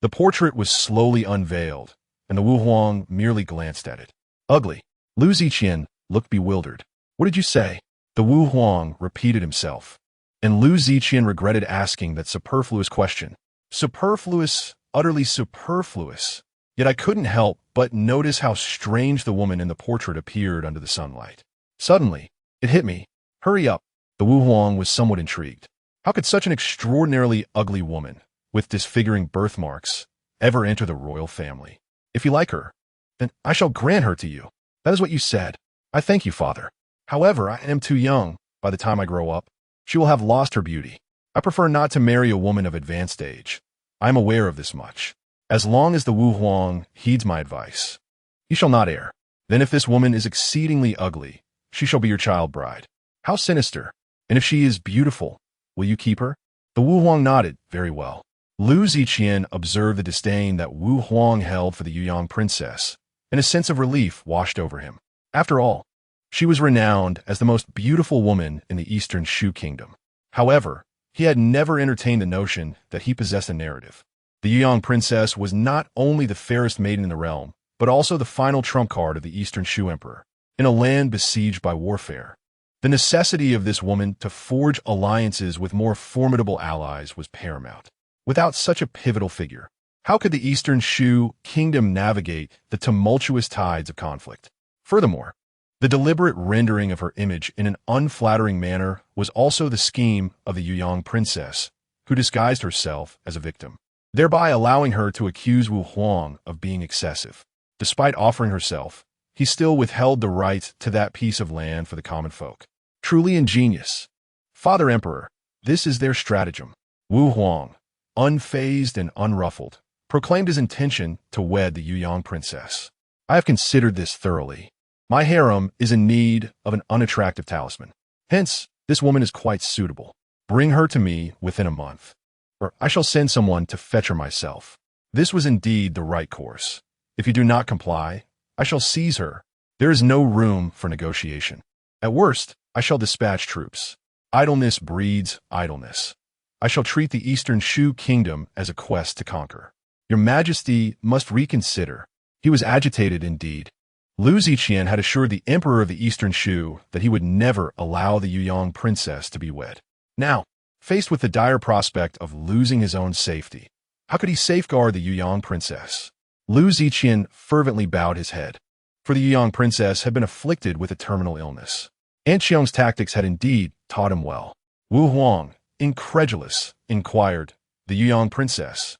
The portrait was slowly unveiled, and the Wu Huang merely glanced at it. "Ugly." Lu Ziqian looked bewildered. "What did you say?" The Wu Huang repeated himself, and Lu Ziqian regretted asking that superfluous question. Superfluous, utterly superfluous. Yet I couldn't help but notice how strange the woman in the portrait appeared under the sunlight. Suddenly, it hit me. "Hurry up." The Wu Huang was somewhat intrigued. How could such an extraordinarily ugly woman, with disfiguring birthmarks, ever enter the royal family? "If you like her, then I shall grant her to you." "That is what you said. I thank you, father. However, I am too young. By the time I grow up, she will have lost her beauty. I prefer not to marry a woman of advanced age. I am aware of this much. As long as the Wu Huang heeds my advice, he shall not err. Then if this woman is exceedingly ugly, she shall be your child bride." "How sinister! And if she is beautiful, will you keep her?" The Wu Huang nodded. "Very well." Lu Ziqian observed the disdain that Wu Huang held for the Yuyang princess, and a sense of relief washed over him. After all, she was renowned as the most beautiful woman in the Eastern Shu kingdom. However, he had never entertained the notion that he possessed a narrative. The Yuyang princess was not only the fairest maiden in the realm, but also the final trump card of the Eastern Shu emperor. In a land besieged by warfare, the necessity of this woman to forge alliances with more formidable allies was paramount. Without such a pivotal figure, how could the Eastern Shu kingdom navigate the tumultuous tides of conflict? Furthermore, the deliberate rendering of her image in an unflattering manner was also the scheme of the Yuyang princess, who disguised herself as a victim, thereby allowing her to accuse Wu Huang of being excessive. Despite offering herself, he still withheld the right to that piece of land for the common folk. Truly ingenious. Father Emperor, this is their stratagem. Wu Huang, unfazed and unruffled, proclaimed his intention to wed the Yueyang princess. I have considered this thoroughly. My harem is in need of an unattractive talisman. Hence, this woman is quite suitable. Bring her to me within a month, or I shall send someone to fetch her myself. This was indeed the right course. If you do not comply, I shall seize her. There is no room for negotiation. At worst, I shall dispatch troops. Idleness breeds idleness. I shall treat the Eastern Shu kingdom as a quest to conquer. Your Majesty must reconsider. He was agitated indeed. Liu Ziqian had assured the Emperor of the Eastern Shu that he would never allow the Yueyang princess to be wed. Now, faced with the dire prospect of losing his own safety, how could he safeguard the Yueyang princess? Liu Ziqian fervently bowed his head, for the Yueyang princess had been afflicted with a terminal illness. Anqiang's tactics had indeed taught him well. Wu Huang, incredulous, inquired, the Yueyang princess,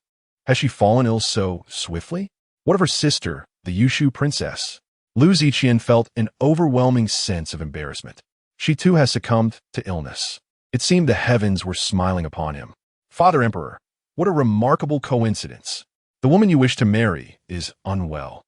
has she fallen ill so swiftly? What of her sister, the Yushu princess? Liu Ziqian felt an overwhelming sense of embarrassment. She too has succumbed to illness. It seemed the heavens were smiling upon him. Father Emperor, what a remarkable coincidence. The woman you wish to marry is unwell,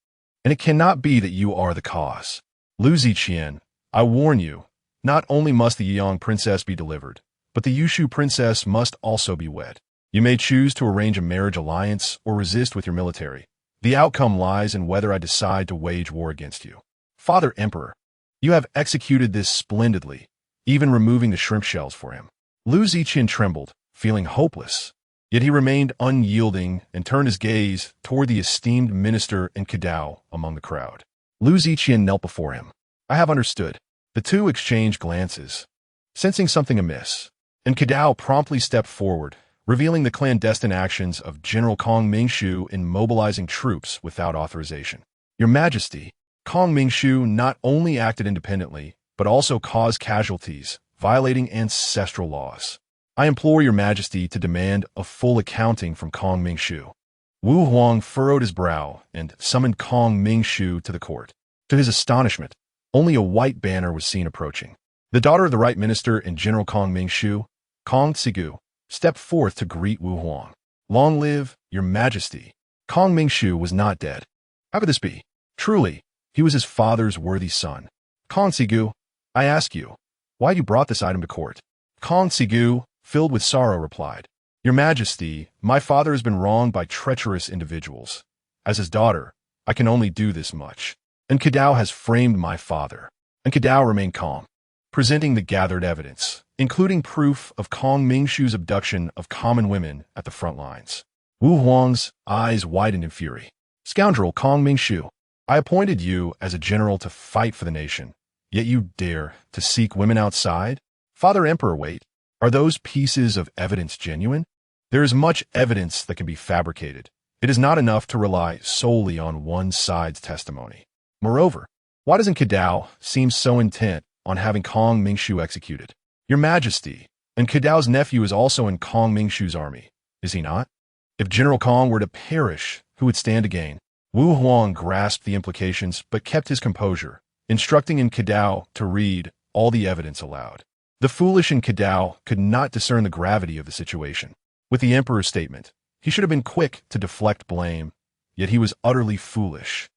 and it cannot be that you are the cause. Liu Ziqian, I warn you, not only must the Yueyang princess be delivered, but the Yushu princess must also be wed. You may choose to arrange a marriage alliance or resist with your military. The outcome lies in whether I decide to wage war against you. Father Emperor, you have executed this splendidly, even removing the shrimp shells for him. Liu Ziqian trembled, feeling hopeless. Yet he remained unyielding and turned his gaze toward the esteemed minister and Kedao among the crowd. Liu Ziqian knelt before him. I have understood. The two exchanged glances, sensing something amiss, and Kedao promptly stepped forward, revealing the clandestine actions of General Kong Mingshu in mobilizing troops without authorization. Your Majesty, Kong Mingshu not only acted independently, but also caused casualties, violating ancestral laws. I implore your Majesty to demand a full accounting from Kong Mingshu. Wu Huang furrowed his brow and summoned Kong Mingshu to the court. To his astonishment, only a white banner was seen approaching. The daughter of the Right Minister and General Kong Mingshu, Kong Tsigu, stepped forth to greet Wu Huang. Long live your Majesty. Kong Mingshu was not dead. How could this be? Truly, he was his father's worthy son. Kong Tsigu, I ask you, why you brought this item to court? Kong Tsigu, filled with sorrow, replied, Your Majesty, my father has been wronged by treacherous individuals. As his daughter, I can only do this much. And Kedao has framed my father. And Kedao remained calm, presenting the gathered evidence, including proof of Kong Mingshu's abduction of common women at the front lines. Wu Huang's eyes widened in fury. Scoundrel Kong Mingshu, I appointed you as a general to fight for the nation, yet you dare to seek women outside? Father Emperor, wait. Are those pieces of evidence genuine? There is much evidence that can be fabricated. It is not enough to rely solely on one side's testimony. Moreover, why doesn't Kedao seem so intent on having Kong Mingshu executed? Your Majesty, and Kedao's nephew is also in Kong Mingshu's army, is he not? If General Kong were to perish, who would stand to gain? Wu Huang grasped the implications but kept his composure, instructing in Kedao to read all the evidence aloud. The foolish in Kedao could not discern the gravity of the situation. With the Emperor's statement, he should have been quick to deflect blame, yet he was utterly foolish.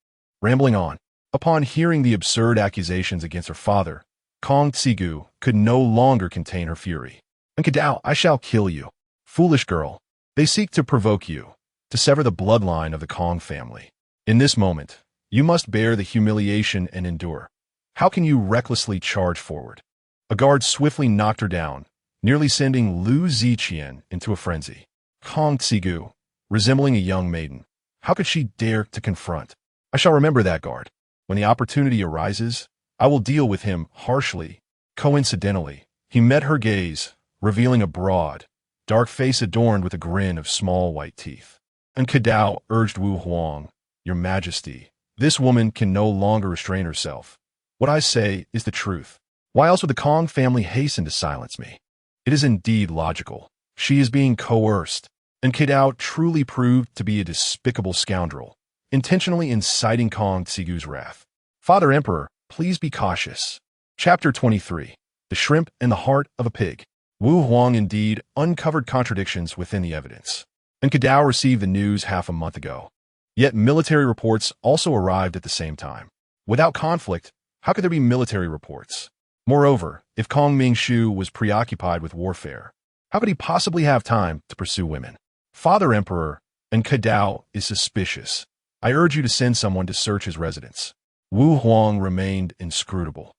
Rambling on, upon hearing the absurd accusations against her father, Kong Tsigu could no longer contain her fury. And Kedao, I shall kill you. Foolish girl, they seek to provoke you, to sever the bloodline of the Kong family. In this moment, you must bear the humiliation and endure. How can you recklessly charge forward? A guard swiftly knocked her down, nearly sending Liu Ziqian into a frenzy. Kong Tsigu, resembling a young maiden, how could she dare to confront? I shall remember that guard. When the opportunity arises, I will deal with him harshly. Coincidentally, he met her gaze, revealing a broad, dark face adorned with a grin of small white teeth. And Kedao urged Wu Huang, Your Majesty, this woman can no longer restrain herself. What I say is the truth. Why else would the Kong family hasten to silence me? It is indeed logical. She is being coerced, and Kedao truly proved to be a despicable scoundrel, intentionally inciting Kong Tsigu's wrath. Father Emperor, please be cautious. Chapter 23. The Shrimp and the Heart of a Pig. Wu Huang indeed uncovered contradictions within the evidence, and Cadao received the news half a month ago. Yet military reports also arrived at the same time. Without conflict, how could there be military reports? Moreover, if Kong Mingshu was preoccupied with warfare, how could he possibly have time to pursue women? Father Emperor, and Cadao is suspicious. I urge you to send someone to search his residence. Wu Huang remained inscrutable.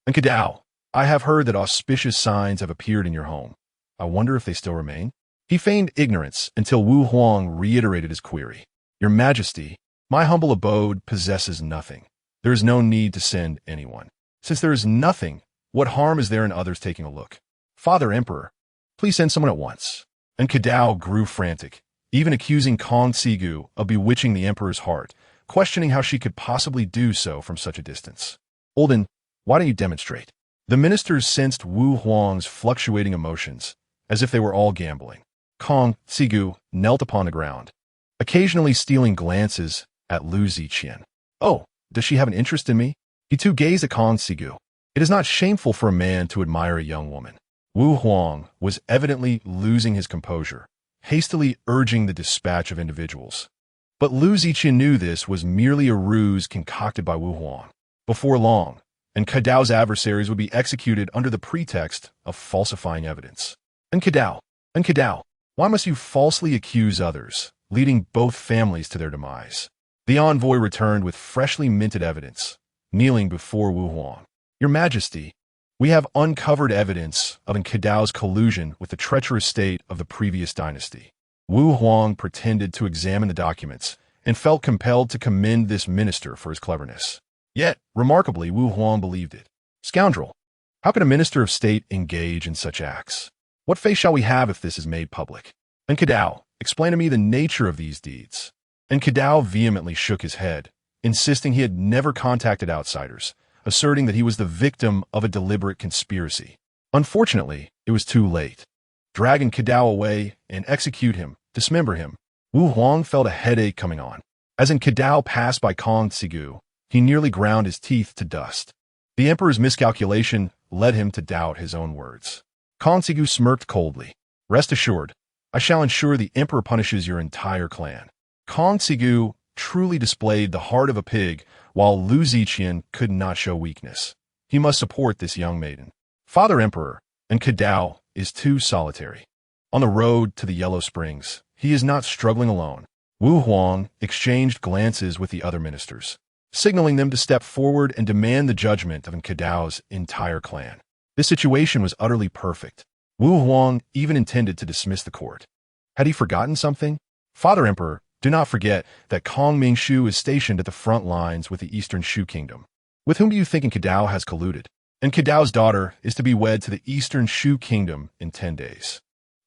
And Cadao, I have heard that auspicious signs have appeared in your home. I wonder if they still remain? He feigned ignorance until Wu Huang reiterated his query. Your Majesty, my humble abode possesses nothing. There is no need to send anyone. Since there is nothing, what harm is there in others taking a look? Father Emperor, please send someone at once. And Cadao grew frantic, even accusing Kong Tsigu of bewitching the Emperor's heart, questioning how she could possibly do so from such a distance. Olden, why don't you demonstrate? The ministers sensed Wu Huang's fluctuating emotions, as if they were all gambling. Kong Tsigu knelt upon the ground, occasionally stealing glances at lousy. Oh, does she have an interest in me? He too gazed at Kong Tsigu. It is not shameful for a man to admire a young woman. Wu Huang was evidently losing his composure, hastily urging the dispatch of individuals. But Liu Ziqian knew this was merely a ruse concocted by Wu Huang. Before long, and Cadao's adversaries would be executed under the pretext of falsifying evidence. And Cadao, why must you falsely accuse others, leading both families to their demise? The envoy returned with freshly minted evidence, kneeling before Wu Huang. Your Majesty, we have uncovered evidence of Cadao's collusion with the treacherous state of the previous dynasty. Wu Huang pretended to examine the documents and felt compelled to commend this minister for his cleverness. Yet, remarkably, Wu Huang believed it. Scoundrel, how can a minister of state engage in such acts? What face shall we have if this is made public? And Cadao, explain to me the nature of these deeds. And Cadao vehemently shook his head, insisting he had never contacted outsiders, asserting that he was the victim of a deliberate conspiracy. Unfortunately, it was too late. Drag Cadao away and execute him, dismember him. Wu Huang felt a headache coming on. As Cadao passed by Kong Tsigu, he nearly ground his teeth to dust. The emperor's miscalculation led him to doubt his own words. Kong Tsigu smirked coldly. Rest assured, I shall ensure the emperor punishes your entire clan. Kong Tsigu truly displayed the heart of a pig, while Liu Ziqian could not show weakness. He must support this young maiden. Father Emperor, and Cadao is too solitary. On the road to the Yellow Springs, he is not struggling alone. Wu Huang exchanged glances with the other ministers, signaling them to step forward and demand the judgment of Cadao's entire clan. This situation was utterly perfect. Wu Huang even intended to dismiss the court. Had he forgotten something? Father Emperor, do not forget that Kong Mingshu is stationed at the front lines with the Eastern Shu Kingdom. With whom do you think Cadao has colluded? And Cadao's daughter is to be wed to the Eastern Shu Kingdom in 10 days.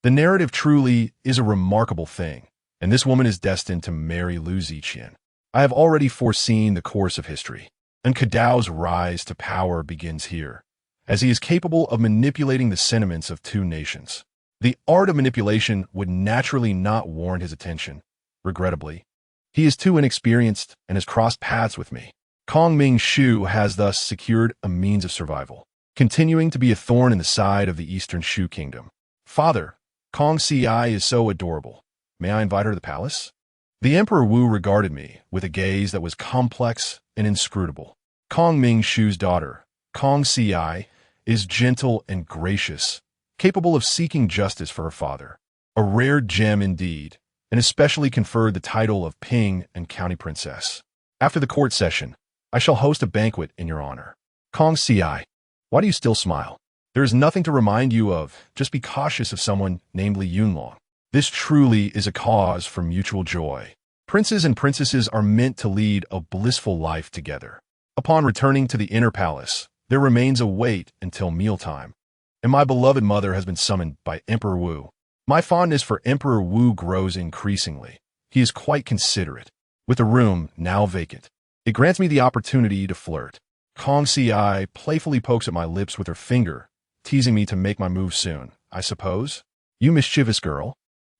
The narrative truly is a remarkable thing, and this woman is destined to marry Liu Ziqian. I have already foreseen the course of history, and Cadao's rise to power begins here, as he is capable of manipulating the sentiments of two nations. The art of manipulation would naturally not warrant his attention. Regrettably, he is too inexperienced and has crossed paths with me. Kong Mingshu has thus secured a means of survival, continuing to be a thorn in the side of the Eastern Shu Kingdom. Father, Kong Ci is so adorable. May I invite her to the palace? The Emperor Wu regarded me with a gaze that was complex and inscrutable. Kong Mingshu's daughter, Kong Ci, is gentle and gracious, capable of seeking justice for her father. A rare gem indeed, and especially conferred the title of Ping and County Princess. After the court session, I shall host a banquet in your honor. Kong Ci, why do you still smile? There is nothing to remind you of. Just be cautious of someone, namely Yunlong. This truly is a cause for mutual joy. Princes and princesses are meant to lead a blissful life together. Upon returning to the inner palace, there remains a wait until mealtime, and my beloved mother has been summoned by Emperor Wu. My fondness for Emperor Wu grows increasingly. He is quite considerate. With the room now vacant, it grants me the opportunity to flirt. Kong Ci playfully pokes at my lips with her finger, teasing me to make my move soon, I suppose. You mischievous girl,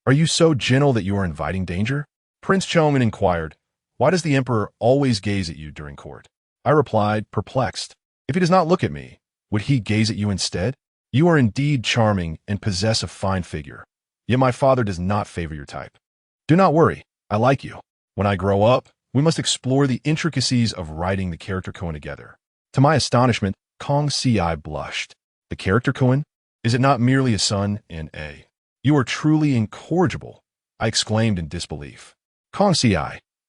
are you so gentle that you are inviting danger? Prince Chong'an inquired, why does the emperor always gaze at you during court? I replied, perplexed. If he does not look at me, would he gaze at you instead? You are indeed charming and possess a fine figure, yet my father does not favor your type. Do not worry, I like you. When I grow up, we must explore the intricacies of writing the character koan together. To my astonishment, Kong Si blushed. The character koan? Is it not merely a son and a? You are truly incorrigible, I exclaimed in disbelief. Kong Si,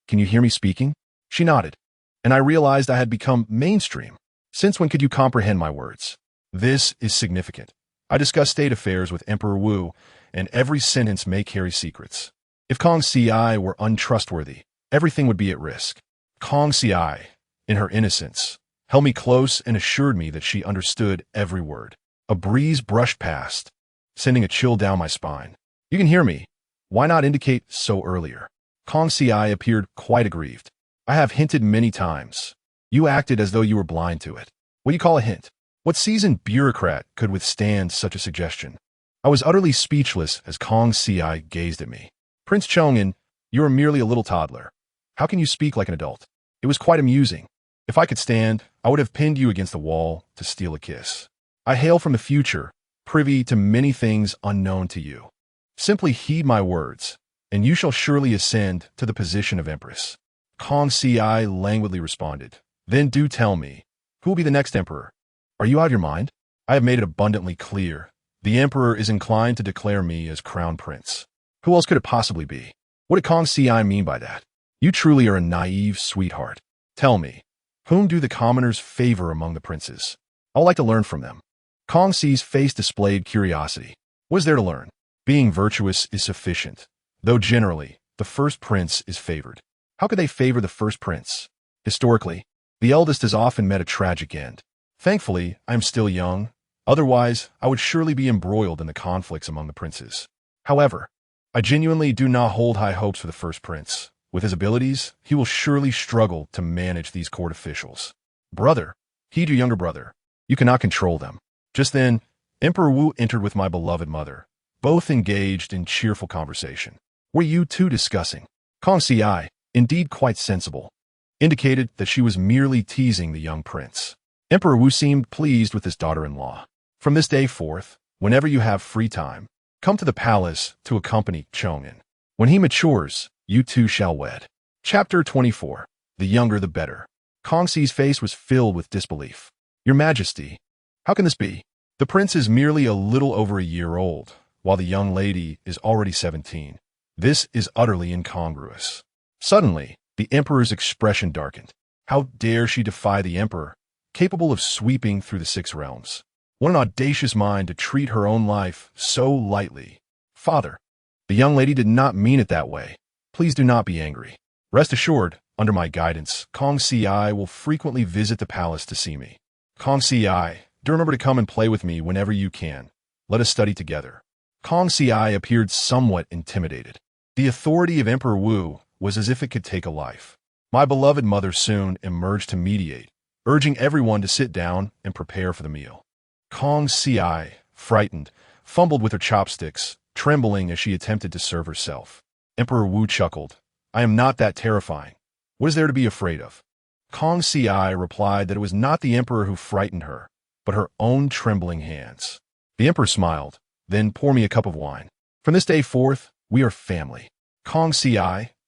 can you hear me speaking? She nodded, and I realized I had become mainstream. Since when could you comprehend my words? This is significant. I discuss state affairs with Emperor Wu, and every sentence may carry secrets. If Kong Si were untrustworthy, everything would be at risk. Kong Si, in her innocence, held me close and assured me that she understood every word. A breeze brushed past, sending a chill down my spine. You can hear me. Why not indicate so earlier? Kong Si appeared quite aggrieved. I have hinted many times. You acted as though you were blind to it. What do you call a hint? What seasoned bureaucrat could withstand such a suggestion? I was utterly speechless as Kong Si gazed at me. Prince Chong'an, you are merely a little toddler. How can you speak like an adult? It was quite amusing. If I could stand, I would have pinned you against the wall to steal a kiss. I hail from the future, privy to many things unknown to you. Simply heed my words, and you shall surely ascend to the position of Empress. Kong Si languidly responded. Then do tell me, who will be the next emperor? Are you out of your mind? I have made it abundantly clear. The emperor is inclined to declare me as crown prince. Who else could it possibly be? What did Kong Si mean by that? You truly are a naive sweetheart. Tell me, whom do the commoners favor among the princes? I would like to learn from them. Kong Si's face displayed curiosity. What is there to learn? Being virtuous is sufficient, though generally, the first prince is favored. How could they favor the first prince? Historically, the eldest has often met a tragic end. Thankfully, I am still young. Otherwise, I would surely be embroiled in the conflicts among the princes. However, I genuinely do not hold high hopes for the first prince. With his abilities, he will surely struggle to manage these court officials. Brother, heed your younger brother. You cannot control them. Just then, Emperor Wu entered with my beloved mother, both engaged in cheerful conversation. Were you two discussing? Kong Si, indeed quite sensible, indicated that she was merely teasing the young prince. Emperor Wu seemed pleased with his daughter-in-law. From this day forth, whenever you have free time, come to the palace to accompany Chong'an. When he matures, you two shall wed. Chapter 24. The younger the better. Kong Si's face was filled with disbelief. Your Majesty, how can this be? The prince is merely a little over a year old, while the young lady is already 17. This is utterly incongruous. Suddenly, the emperor's expression darkened. How dare she defy the emperor, capable of sweeping through the 6 realms? What an audacious mind to treat her own life so lightly. Father, the young lady did not mean it that way. Please do not be angry. Rest assured, under my guidance, Kong Si will frequently visit the palace to see me. Kong Si, do remember to come and play with me whenever you can. Let us study together. Kong Si appeared somewhat intimidated. The authority of Emperor Wu was as if it could take a life. My beloved mother soon emerged to mediate, urging everyone to sit down and prepare for the meal. Kong Si, frightened, fumbled with her chopsticks, trembling as she attempted to serve herself. Emperor Wu chuckled. I am not that terrifying. What is there to be afraid of? Kong Si replied that it was not the emperor who frightened her, but her own trembling hands. The emperor smiled, then pour me a cup of wine. From this day forth, we are family. Kong Si,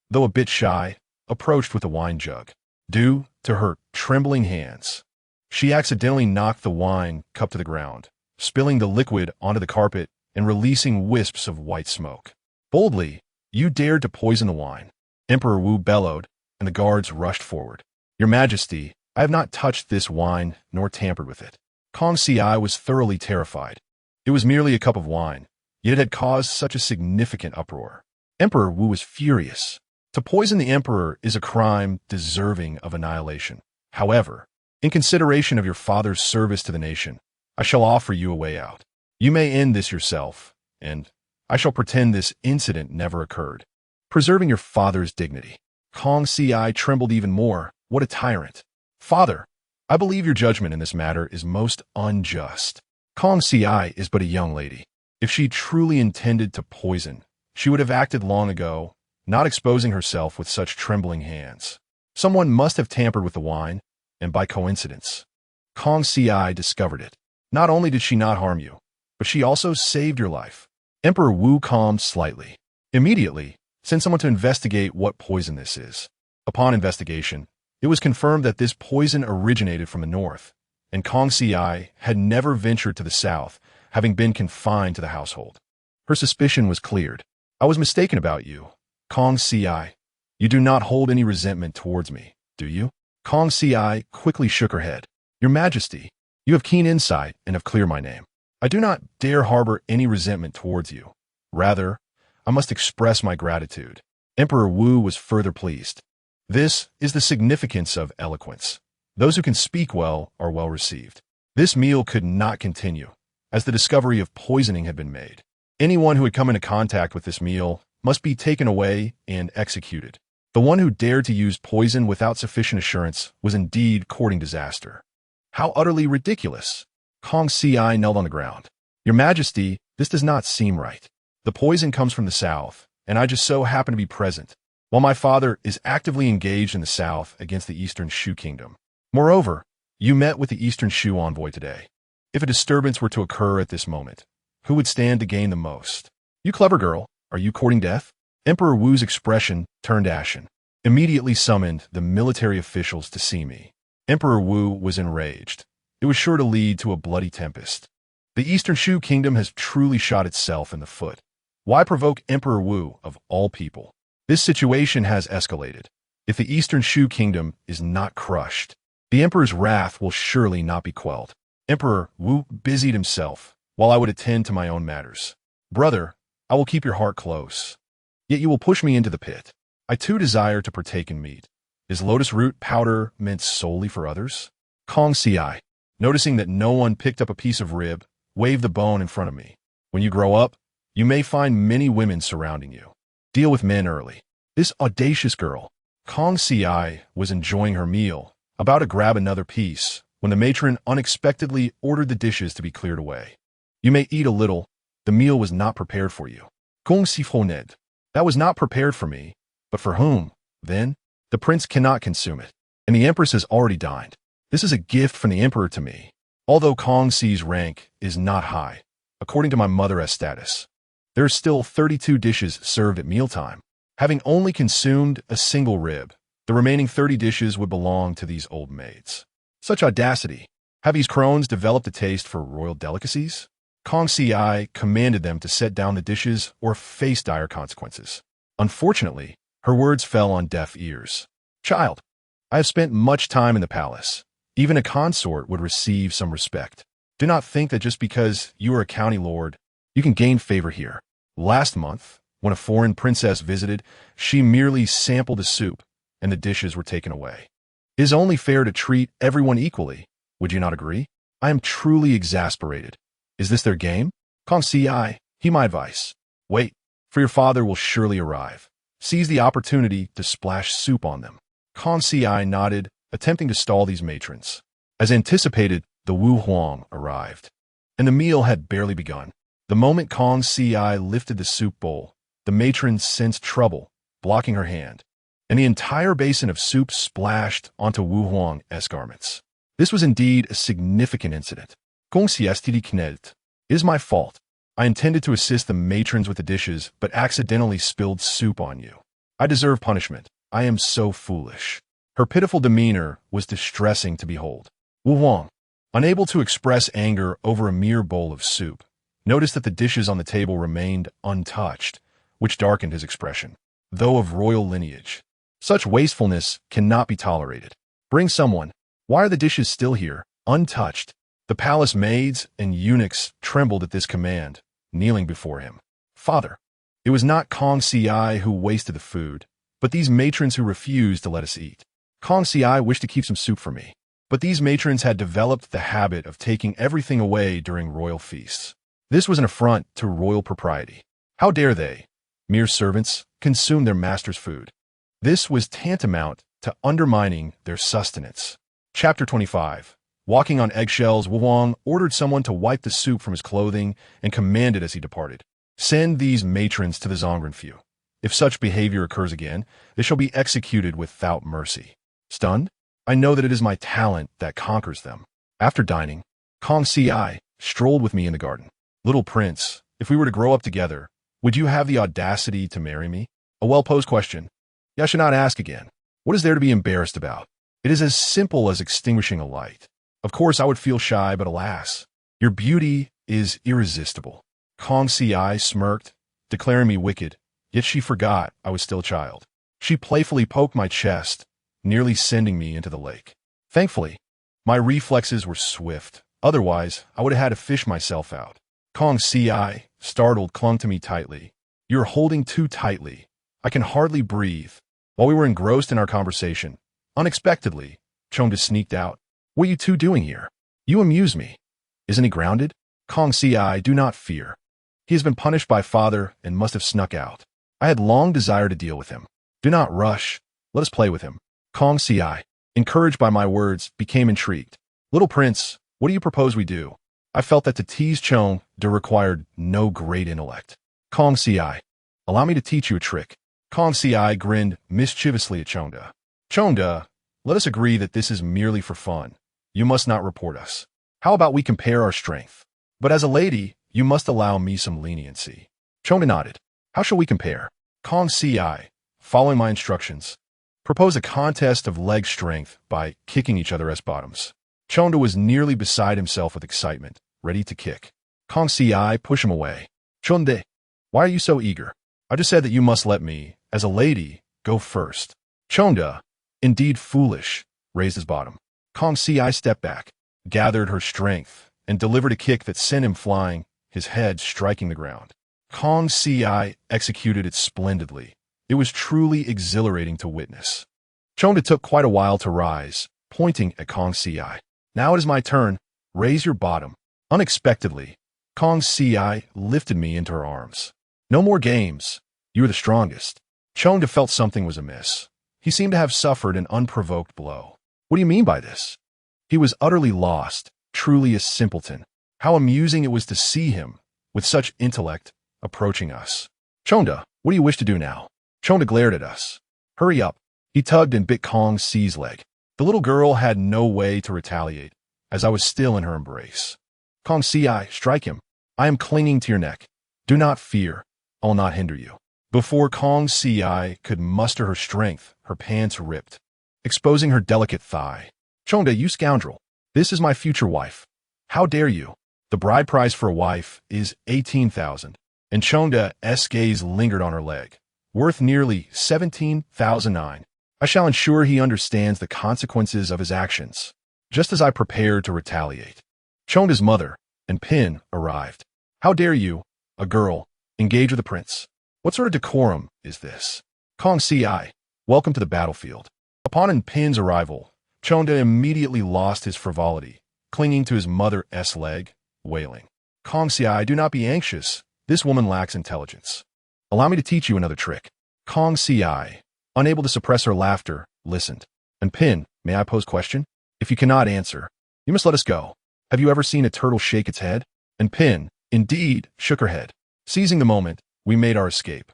though a bit shy, approached with a wine jug. Due to her trembling hands, she accidentally knocked the wine cup to the ground, spilling the liquid onto the carpet and releasing wisps of white smoke. Boldly, you dared to poison the wine. Emperor Wu bellowed, and the guards rushed forward. Your Majesty, I have not touched this wine nor tampered with it. Kong Si was thoroughly terrified. It was merely a cup of wine, yet it had caused such a significant uproar. Emperor Wu was furious. To poison the emperor is a crime deserving of annihilation. However, in consideration of your father's service to the nation, I shall offer you a way out. You may end this yourself, and I shall pretend this incident never occurred, preserving your father's dignity. Kong Si trembled even more. What a tyrant. Father, I believe your judgment in this matter is most unjust. Kong Si is but a young lady. If she truly intended to poison, she would have acted long ago, not exposing herself with such trembling hands. Someone must have tampered with the wine, and by coincidence. Kong Ci discovered it. Not only did she not harm you, but she also saved your life. Emperor Wu calmed slightly. Immediately, send someone to investigate what poison this is. Upon investigation, it was confirmed that this poison originated from the north, and Kong Ci had never ventured to the south, having been confined to the household. Her suspicion was cleared. I was mistaken about you. Kong Ci, you do not hold any resentment towards me, do you? Kong Ci quickly shook her head. Your Majesty, you have keen insight and have cleared my name. I do not dare harbor any resentment towards you. Rather, I must express my gratitude. Emperor Wu was further pleased. This is the significance of eloquence. Those who can speak well are well received. This meal could not continue, as the discovery of poisoning had been made. Anyone who had come into contact with this meal must be taken away and executed. The one who dared to use poison without sufficient assurance was indeed courting disaster. How utterly ridiculous! Kong Ci knelt on the ground. Your Majesty, this does not seem right. The poison comes from the south, and I just so happen to be present, while my father is actively engaged in the south against the Eastern Shu Kingdom. Moreover, you met with the Eastern Shu envoy today. If a disturbance were to occur at this moment, who would stand to gain the most? You clever girl, are you courting death? Emperor Wu's expression turned ashen. Immediately summoned the military officials to see me. Emperor Wu was enraged. It was sure to lead to a bloody tempest. The Eastern Shu Kingdom has truly shot itself in the foot. Why provoke Emperor Wu of all people? This situation has escalated. If the Eastern Shu Kingdom is not crushed, the Emperor's wrath will surely not be quelled. Emperor Wu busied himself, while I would attend to my own matters. Brother, I will keep your heart close. Yet you will push me into the pit. I too desire to partake in meat. Is lotus root powder meant solely for others? Kong Ci, noticing that no one picked up a piece of rib, waved the bone in front of me. When you grow up, you may find many women surrounding you. Deal with men early. This audacious girl, Kong Ci, was enjoying her meal, about to grab another piece, when the matron unexpectedly ordered the dishes to be cleared away. You may eat a little. The meal was not prepared for you. Kong Sifoned. That was not prepared for me. But for whom, then? The prince cannot consume it, and the empress has already dined. This is a gift from the emperor to me. Although Kong Ci's rank is not high, according to my mother-S status, there are still 32 dishes served at mealtime. Having only consumed a single rib, the remaining 30 dishes would belong to these old maids. Such audacity! Have these crones developed a taste for royal delicacies? Kong Ci commanded them to set down the dishes or face dire consequences. Unfortunately, her words fell on deaf ears. Child, I have spent much time in the palace. Even a consort would receive some respect. Do not think that just because you are a county lord, you can gain favor here. Last month, when a foreign princess visited, she merely sampled the soup, and the dishes were taken away. It is only fair to treat everyone equally. Would you not agree? I am truly exasperated. Is this their game? Kong Ci, heed my advice. Wait, for your father will surely arrive. Seize the opportunity to splash soup on them. Kong Ci nodded, attempting to stall these matrons. As anticipated, the Wu Huang arrived, and the meal had barely begun. The moment Kong Ci lifted the soup bowl, the matron sensed trouble, blocking her hand, and the entire basin of soup splashed onto Wu Huang's garments. This was indeed a significant incident. Kong Ciestidi Knelt. It is my fault. I intended to assist the matrons with the dishes, but accidentally spilled soup on you. I deserve punishment. I am so foolish. Her pitiful demeanor was distressing to behold. Wu Huang, unable to express anger over a mere bowl of soup, noticed that the dishes on the table remained untouched, which darkened his expression. Though of royal lineage, such wastefulness cannot be tolerated. Bring someone. Why are the dishes still here, untouched? The palace maids and eunuchs trembled at this command, kneeling before him. Father, it was not Kong Ci who wasted the food, but these matrons who refused to let us eat. Kong Ci wished to keep some soup for me, but these matrons had developed the habit of taking everything away during royal feasts. This was an affront to royal propriety. How dare they, mere servants, consume their master's food? This was tantamount to undermining their sustenance. Chapter 25. Walking on eggshells, Wu Huang ordered someone to wipe the soup from his clothing and commanded as he departed, "Send these matrons to the Zongrenfew. If such behavior occurs again, they shall be executed without mercy." Stunned, I know that it is my talent that conquers them. After dining, Kong Ci strolled with me in the garden. Little prince, if we were to grow up together, would you have the audacity to marry me? A well-posed question. I should not ask again. What is there to be embarrassed about? It is as simple as extinguishing a light. Of course, I would feel shy, but alas, your beauty is irresistible. Kong Ci smirked, declaring me wicked, yet she forgot I was still a child. She playfully poked my chest, nearly sending me into the lake. Thankfully, my reflexes were swift. Otherwise, I would have had to fish myself out. Kong Ci, startled, clung to me tightly. You're holding too tightly. I can hardly breathe. While we were engrossed in our conversation, unexpectedly, Chonda sneaked out. What are you two doing here? You amuse me. Isn't he grounded? Kong Ci, do not fear. He has been punished by father and must have snuck out. I had long desired to deal with him. Do not rush. Let us play with him. Kong Ci, encouraged by my words, became intrigued. Little prince, what do you propose we do? I felt that to tease Chonda required no great intellect. Kong Ci, allow me to teach you a trick. Kong Ci grinned mischievously at Chonda. Chonda, let us agree that this is merely for fun. You must not report us. How about we compare our strength? But as a lady, you must allow me some leniency. Chonda nodded. How shall we compare? Kong Ci, following my instructions, propose a contest of leg strength by kicking each other as bottoms. Chonda was nearly beside himself with excitement, ready to kick. Kong Ci pushed him away. Chonda, why are you so eager? I just said that you must let me, as a lady, go first. Chonda, indeed foolish, raised his bottom. Kong Ci stepped back, gathered her strength, and delivered a kick that sent him flying, his head striking the ground. Kong Ci executed it splendidly. It was truly exhilarating to witness. Chonda took quite a while to rise, pointing at Kong Ci. Now it is my turn. Raise your bottom. Unexpectedly, Kong Ci lifted me into her arms. No more games. You are the strongest. Chonda felt something was amiss. He seemed to have suffered an unprovoked blow. What do you mean by this? He was utterly lost, truly a simpleton. How amusing it was to see him, with such intellect, approaching us. Chonda, what do you wish to do now? Chonda glared at us. Hurry up. He tugged and bit Kong Ci's leg. The little girl had no way to retaliate, as I was still in her embrace. Kong Ci, strike him. I am clinging to your neck. Do not fear. I will not hinder you. Before Kong Ci could muster her strength, her pants ripped, exposing her delicate thigh. Chonda, you scoundrel. This is my future wife. How dare you? The bride price for a wife is 18,000, and Chonda's gaze lingered on her leg, worth nearly 17,009. I shall ensure he understands the consequences of his actions, just as I prepared to retaliate. Chonda's mother and Pin arrived. How dare you, a girl, engage with a prince? What sort of decorum is this? Kong Ci, welcome to the battlefield. Upon Pin's arrival, Chonda immediately lost his frivolity, clinging to his mother's leg, wailing. Kong Ci, do not be anxious. This woman lacks intelligence. Allow me to teach you another trick. Kong Ci, unable to suppress her laughter, listened. And Pin, may I pose question? If you cannot answer, you must let us go. Have you ever seen a turtle shake its head? And Pin, indeed, shook her head. Seizing the moment, we made our escape.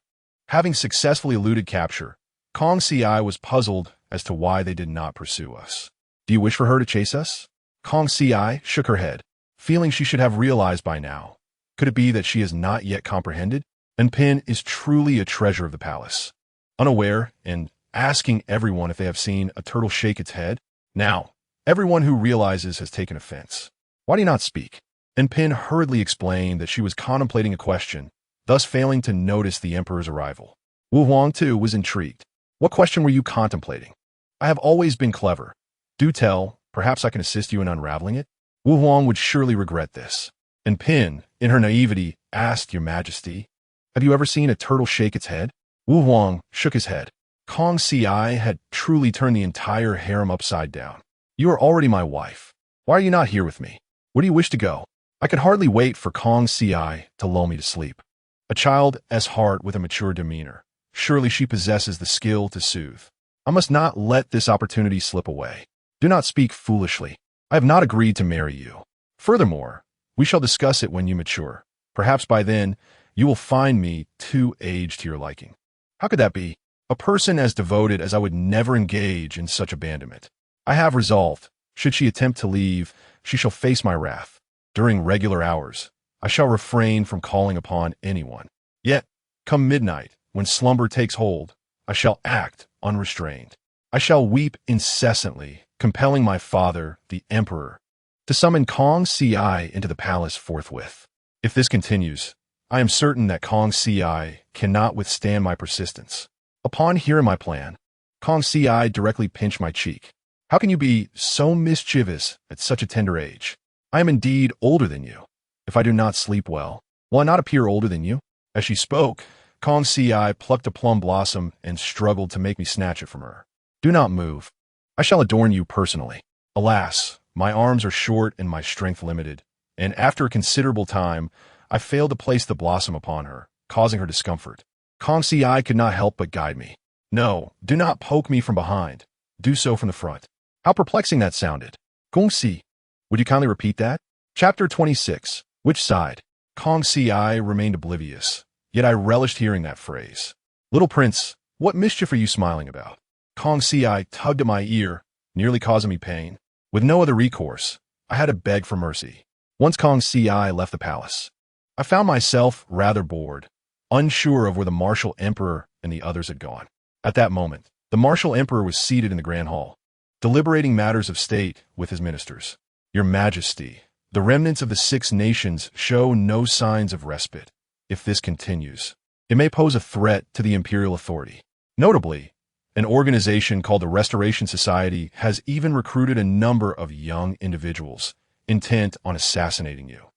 Having successfully eluded capture, Kong Ci was puzzled as to why they did not pursue us. Do you wish for her to chase us? Kong Ci shook her head, feeling she should have realized by now. Could it be that she has not yet comprehended? And Pin is truly a treasure of the palace. Unaware and asking everyone if they have seen a turtle shake its head. Now, everyone who realizes has taken offense. Why do you not speak? And Pin hurriedly explained that she was contemplating a question, thus failing to notice the emperor's arrival. Wu Huang, too, was intrigued. What question were you contemplating? I have always been clever. Do tell, perhaps I can assist you in unraveling it. Wu Huang would surely regret this. And Pin, in her naivety, asked, Your Majesty, have you ever seen a turtle shake its head? Wu Huang shook his head. Kong Ci had truly turned the entire harem upside down. You are already my wife. Why are you not here with me? Where do you wish to go? I could hardly wait for Kong Ci to lull me to sleep. A child's heart with a mature demeanor. Surely she possesses the skill to soothe. I must not let this opportunity slip away. Do not speak foolishly. I have not agreed to marry you. Furthermore, we shall discuss it when you mature. Perhaps by then, you will find me too aged to your liking. How could that be? A person as devoted as I would never engage in such abandonment. I have resolved, should she attempt to leave, she shall face my wrath. During regular hours, I shall refrain from calling upon anyone. Yet, come midnight, when slumber takes hold, I shall act unrestrained. I shall weep incessantly, compelling my father, the Emperor, to summon Kong Ci into the palace forthwith. If this continues, I am certain that Kong Ci cannot withstand my persistence. Upon hearing my plan, Kong Ci directly pinched my cheek. How can you be so mischievous at such a tender age? I am indeed older than you. If I do not sleep well, will I not appear older than you? As she spoke, Kong Ci plucked a plum blossom and struggled to make me snatch it from her. Do not move. I shall adorn you personally. Alas, my arms are short and my strength limited, and after a considerable time, I failed to place the blossom upon her, causing her discomfort. Kong Ci could not help but guide me. No, do not poke me from behind. Do so from the front. How perplexing that sounded. Kong Ci, would you kindly repeat that? Chapter 26. Which side? Kong Ci remained oblivious, yet I relished hearing that phrase. Little prince, what mischief are you smiling about? Kong Ci tugged at my ear, nearly causing me pain. With no other recourse, I had to beg for mercy. Once Kong Ci left the palace, I found myself rather bored, unsure of where the martial emperor and the others had gone. At that moment, the martial emperor was seated in the grand hall, deliberating matters of state with his ministers. Your Majesty, the remnants of the 6 nations show no signs of respite. If this continues, it may pose a threat to the imperial authority. Notably, an organization called the Restoration Society has even recruited a number of young individuals intent on assassinating you.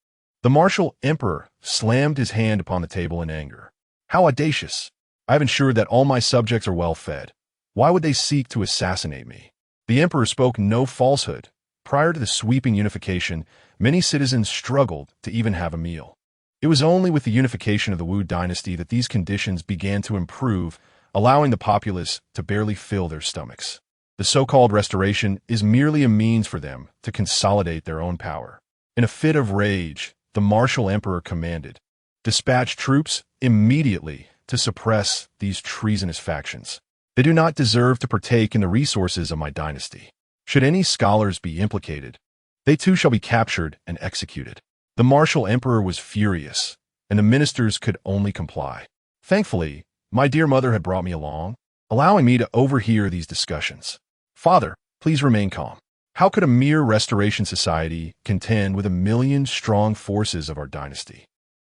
The martial emperor slammed his hand upon the table in anger. How audacious! I have ensured that all my subjects are well fed. Why would they seek to assassinate me? The emperor spoke no falsehood. Prior to the sweeping unification, many citizens struggled to even have a meal. It was only with the unification of the Wu dynasty that these conditions began to improve, allowing the populace to barely fill their stomachs. The so-called restoration is merely a means for them to consolidate their own power. In a fit of rage, the martial emperor commanded, "Dispatch troops immediately to suppress these treasonous factions. They do not deserve to partake in the resources of my dynasty. Should any scholars be implicated, they too shall be captured and executed." The martial emperor was furious, and the ministers could only comply. Thankfully, my dear mother had brought me along, allowing me to overhear these discussions. Father, please remain calm. How could a mere restoration society contend with 1,000,000 strong forces of our dynasty?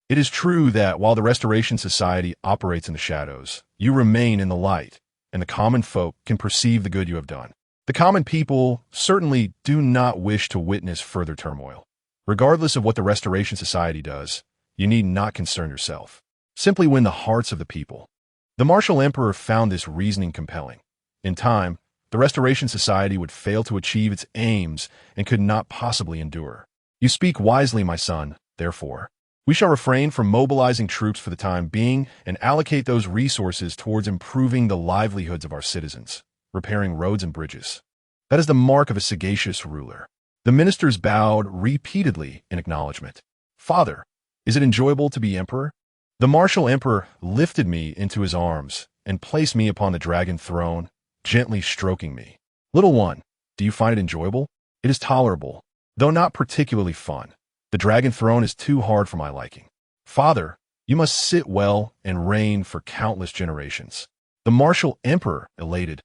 It is true that while the Restoration Society operates in the shadows, you remain in the light, and the common folk can perceive the good you have done. The common people certainly do not wish to witness further turmoil. Regardless of what the Restoration Society does, you need not concern yourself. Simply win the hearts of the people. The martial emperor found this reasoning compelling. In time, the Restoration Society would fail to achieve its aims and could not possibly endure. You speak wisely, my son, therefore. We shall refrain from mobilizing troops for the time being and allocate those resources towards improving the livelihoods of our citizens, repairing roads and bridges. That is the mark of a sagacious ruler. The ministers bowed repeatedly in acknowledgement. Father, is it enjoyable to be emperor? The martial emperor lifted me into his arms and placed me upon the dragon throne, gently stroking me. Little one, do you find it enjoyable? It is tolerable, though not particularly fun. The dragon throne is too hard for my liking. Father, you must sit well and reign for countless generations. The martial emperor, elated,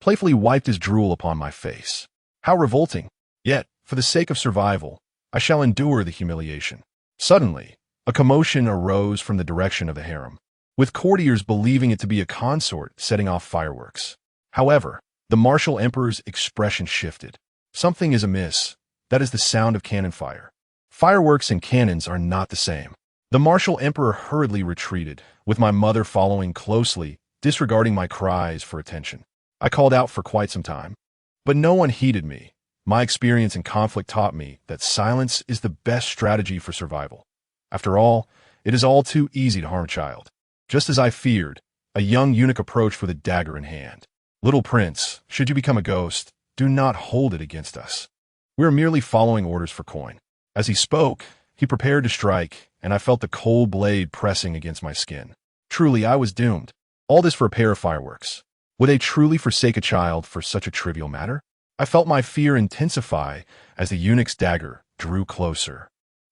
playfully wiped his drool upon my face. How revolting! Yet, for the sake of survival, I shall endure the humiliation. Suddenly, a commotion arose from the direction of the harem, with courtiers believing it to be a consort setting off fireworks. However, the martial emperor's expression shifted. Something is amiss. That is the sound of cannon fire. Fireworks and cannons are not the same. The martial emperor hurriedly retreated, with my mother following closely, disregarding my cries for attention. I called out for quite some time, but no one heeded me. My experience in conflict taught me that silence is the best strategy for survival. After all, it is all too easy to harm a child. Just as I feared, a young eunuch approached with a dagger in hand. Little prince, should you become a ghost, do not hold it against us. We are merely following orders for coin. As he spoke, he prepared to strike, and I felt the cold blade pressing against my skin. Truly, I was doomed. All this for a pair of fireworks. Would they truly forsake a child for such a trivial matter? I felt my fear intensify as the eunuch's dagger drew closer.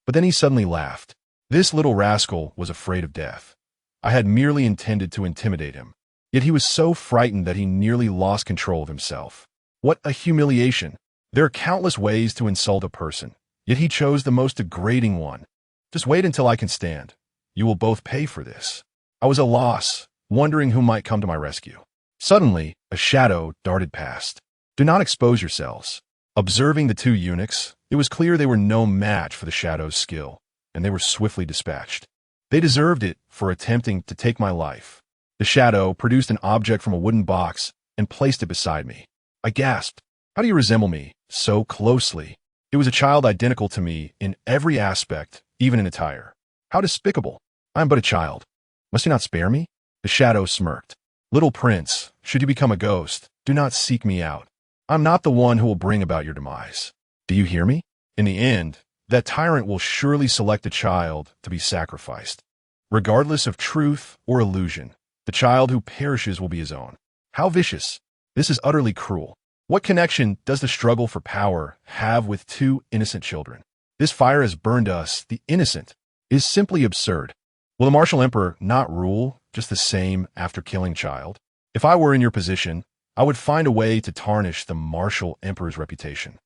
But then he suddenly laughed. This little rascal was afraid of death. I had merely intended to intimidate him. Yet he was so frightened that he nearly lost control of himself. What a humiliation! There are countless ways to insult a person, yet he chose the most degrading one. Just wait until I can stand. You will both pay for this. I was at a loss, wondering who might come to my rescue. Suddenly, a shadow darted past. Do not expose yourselves. Observing the two eunuchs, it was clear they were no match for the shadow's skill, and they were swiftly dispatched. They deserved it for attempting to take my life. The shadow produced an object from a wooden box and placed it beside me. I gasped. How do you resemble me so closely? It was a child identical to me in every aspect, even in attire. How despicable. I am but a child. Must you not spare me? The shadow smirked. Little prince, should you become a ghost, do not seek me out. I'm not the one who will bring about your demise. Do you hear me? In the end, that tyrant will surely select a child to be sacrificed. Regardless of truth or illusion, the child who perishes will be his own. How vicious! This is utterly cruel. What connection does the struggle for power have with two innocent children? This fire has burned us, the innocent. It is simply absurd. Will the martial emperor not rule just the same after killing child? If I were in your position, I would find a way to tarnish the martial emperor's reputation.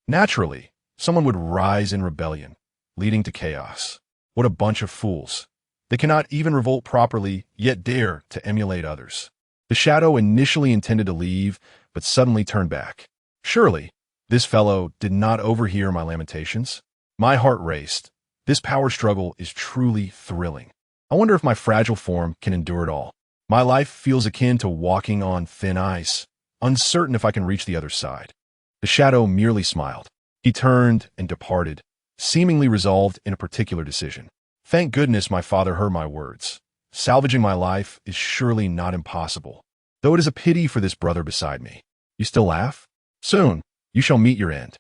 Naturally, someone would rise in rebellion, leading to chaos. What a bunch of fools. They cannot even revolt properly, yet dare to emulate others. The shadow initially intended to leave, but suddenly turned back. Surely, this fellow did not overhear my lamentations. My heart raced. This power struggle is truly thrilling. I wonder if my fragile form can endure it all. My life feels akin to walking on thin ice, uncertain if I can reach the other side. The shadow merely smiled. He turned and departed, seemingly resolved in a particular decision. Thank goodness my father heard my words. Salvaging my life is surely not impossible, though it is a pity for this brother beside me. You still laugh? Soon, you shall meet your end.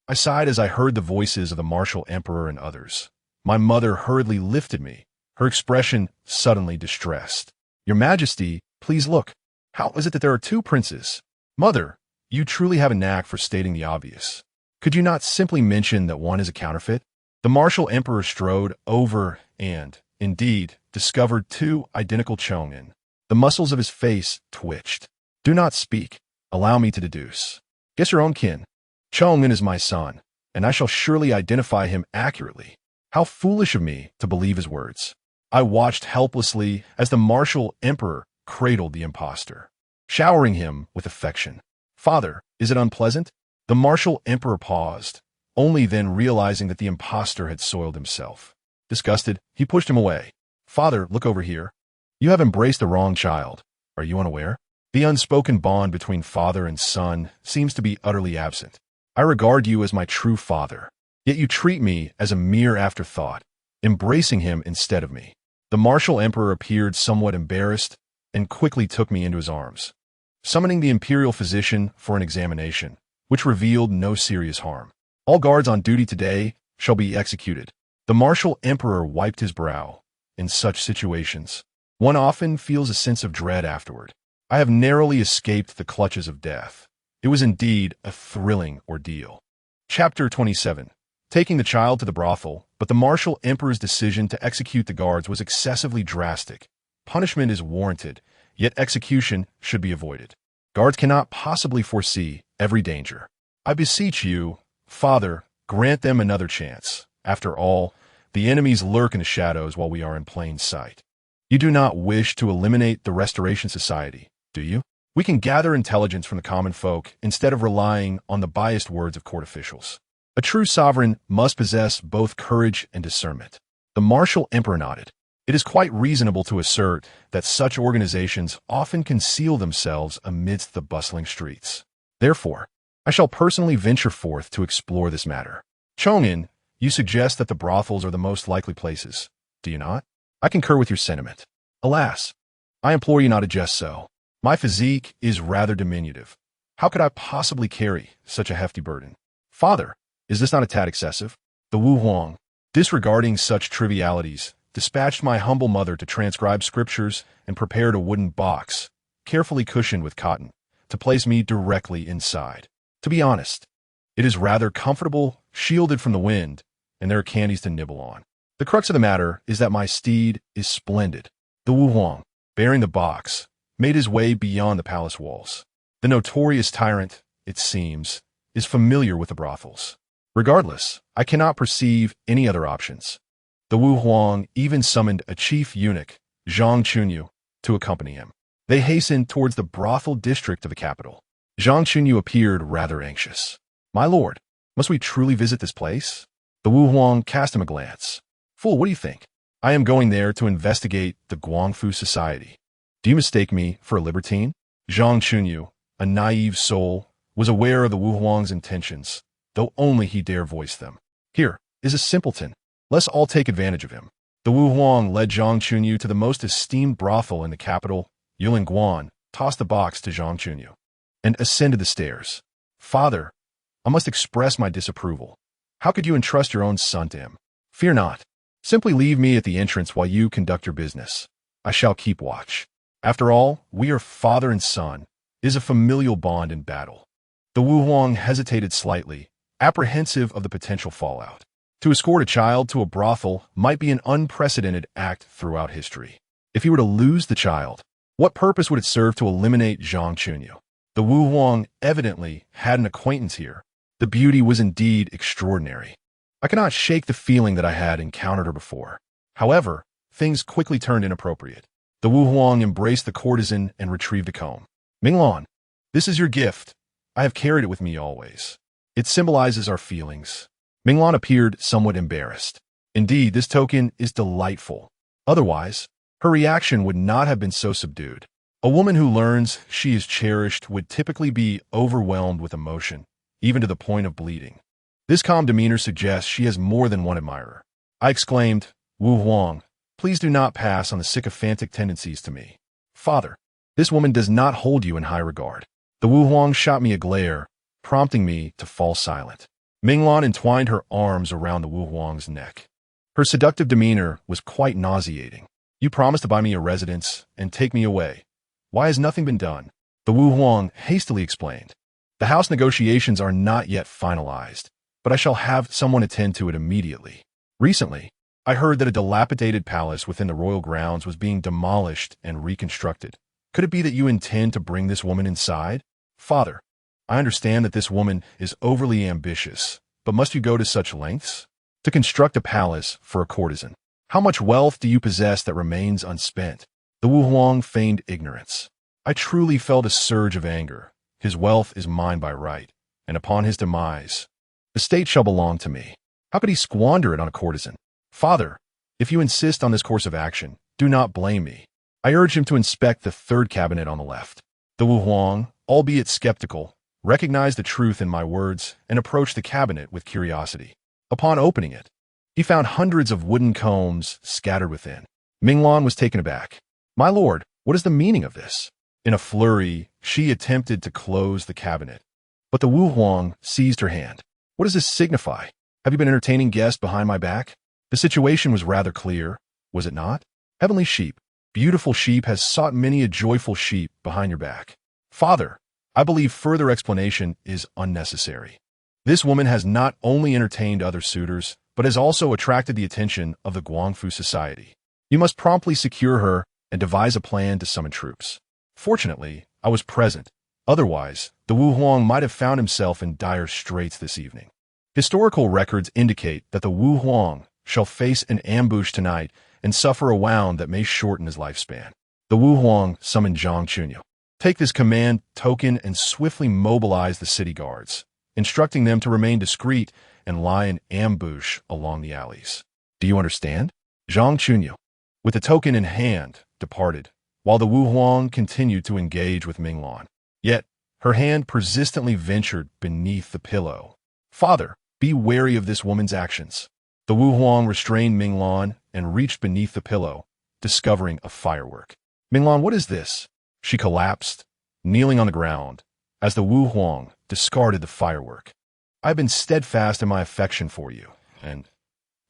I sighed as I heard the voices of the martial emperor and others. My mother hurriedly lifted me, her expression suddenly distressed. Your Majesty, please look. How is it that there are two princes? Mother, you truly have a knack for stating the obvious. Could you not simply mention that one is a counterfeit? The martial emperor strode over and, indeed, discovered two identical Chongin. The muscles of his face twitched. Do not speak. Allow me to deduce. Guess your own kin. Chongin is my son, and I shall surely identify him accurately. How foolish of me to believe his words. I watched helplessly as the martial emperor cradled the impostor, showering him with affection. Father, is it unpleasant? The martial emperor paused, only then realizing that the impostor had soiled himself. Disgusted, he pushed him away. Father, look over here. You have embraced the wrong child. Are you unaware? The unspoken bond between father and son seems to be utterly absent. I regard you as my true father, yet you treat me as a mere afterthought, embracing him instead of me. The martial emperor appeared somewhat embarrassed and quickly took me into his arms, summoning the Imperial physician for an examination, which revealed no serious harm. All guards on duty today shall be executed. The martial emperor wiped his brow. In such situations, one often feels a sense of dread afterward. I have narrowly escaped the clutches of death. It was indeed a thrilling ordeal. Chapter 27. Taking the child to the brothel, but the martial emperor's decision to execute the guards was excessively drastic. Punishment is warranted, yet execution should be avoided. Guards cannot possibly foresee every danger. I beseech you, Father, grant them another chance. After all, the enemies lurk in the shadows while we are in plain sight. You do not wish to eliminate the Restoration Society, do you? We can gather intelligence from the common folk instead of relying on the biased words of court officials. A true sovereign must possess both courage and discernment. The martial emperor nodded. It is quite reasonable to assert that such organizations often conceal themselves amidst the bustling streets. Therefore, I shall personally venture forth to explore this matter. Chongin, you suggest that the brothels are the most likely places, do you not? I concur with your sentiment. Alas, I implore you not to jest so. My physique is rather diminutive. How could I possibly carry such a hefty burden? Father, is this not a tad excessive? The Wu Huang, disregarding such trivialities, dispatched my humble mother to transcribe scriptures and prepared a wooden box, carefully cushioned with cotton, to place me directly inside. To be honest, it is rather comfortable, shielded from the wind, and there are candies to nibble on. The crux of the matter is that my steed is splendid. The Wu Huang, bearing the box, made his way beyond the palace walls. The notorious tyrant, it seems, is familiar with the brothels. Regardless, I cannot perceive any other options. The Wu Huang even summoned a chief eunuch, Zhang Chunyu, to accompany him. They hastened towards the brothel district of the capital. Zhang Chunyu appeared rather anxious. "My lord, must we truly visit this place?" The Wu Huang cast him a glance. "Fool, what do you think? I am going there to investigate the Guangfu society. Do you mistake me for a libertine?" Zhang Chunyu, a naive soul, was aware of the Wu Huang's intentions, though only he dare voice them. "Here is a simpleton. Let's all take advantage of him." The Wu Huang led Zhang Chunyu to the most esteemed brothel in the capital. Yulin Guan tossed the box to Zhang Chunyu and ascended the stairs. "Father, I must express my disapproval. How could you entrust your own son to him? Fear not. Simply leave me at the entrance while you conduct your business. I shall keep watch. After all, we are father and son. It is a familial bond in battle." The Wu Huang hesitated slightly, apprehensive of the potential fallout. To escort a child to a brothel might be an unprecedented act throughout history. If he were to lose the child, what purpose would it serve to eliminate Zhang Chunyu? The Wu Huang evidently had an acquaintance here. The beauty was indeed extraordinary. I cannot shake the feeling that I had encountered her before. However, things quickly turned inappropriate. The Wu Huang embraced the courtesan and retrieved a comb. "Minglan, this is your gift. I have carried it with me always. It symbolizes our feelings." Minglan appeared somewhat embarrassed. Indeed, this token is delightful. Otherwise, her reaction would not have been so subdued. A woman who learns she is cherished would typically be overwhelmed with emotion, even to the point of bleeding. This calm demeanor suggests she has more than one admirer. I exclaimed, "Wu Huang, please do not pass on the sycophantic tendencies to me. Father, this woman does not hold you in high regard." The Wu Huang shot me a glare, prompting me to fall silent. Minglan entwined her arms around the Wu Huang's neck. Her seductive demeanor was quite nauseating. "You promised to buy me a residence and take me away. Why has nothing been done?" The Wu Huang hastily explained. "The house negotiations are not yet finalized, but I shall have someone attend to it immediately. Recently, I heard that a dilapidated palace within the royal grounds was being demolished and reconstructed. Could it be that you intend to bring this woman inside?" "Father, I understand that this woman is overly ambitious, but must you go to such lengths? To construct a palace for a courtesan? How much wealth do you possess that remains unspent?" The Wu Huang feigned ignorance. I truly felt a surge of anger. His wealth is mine by right, and upon his demise, the state shall belong to me. How could he squander it on a courtesan? "Father, if you insist on this course of action, do not blame me." I urged him to inspect the third cabinet on the left. The Wu Huang, albeit skeptical, recognized the truth in my words and approached the cabinet with curiosity. Upon opening it, he found hundreds of wooden combs scattered within. Minglan was taken aback. "My lord, what is the meaning of this?" In a flurry, she attempted to close the cabinet, but the Wu Huang seized her hand. "What does this signify? Have you been entertaining guests behind my back?" The situation was rather clear, was it not? Heavenly sheep, beautiful sheep has sought many a joyful sheep behind your back. "Father, I believe further explanation is unnecessary. This woman has not only entertained other suitors, but has also attracted the attention of the Guangfu society. You must promptly secure her and devise a plan to summon troops." Fortunately, I was present. Otherwise, the Wu Huang might have found himself in dire straits this evening. Historical records indicate that the Wu Huang shall face an ambush tonight and suffer a wound that may shorten his lifespan. The Wu Huang summoned Zhang Chunyu. "Take this command token and swiftly mobilize the city guards, instructing them to remain discreet and lie in ambush along the alleys. Do you understand?" Zhang Chunyu, with the token in hand, departed, while the Wu Huang continued to engage with Minglan. Yet, her hand persistently ventured beneath the pillow. "Father, be wary of this woman's actions." The Wu Huang restrained Minglan and reached beneath the pillow, discovering a firework. "Minglan, what is this?" She collapsed, kneeling on the ground, as the Wu Huang discarded the firework. "I've been steadfast in my affection for you, and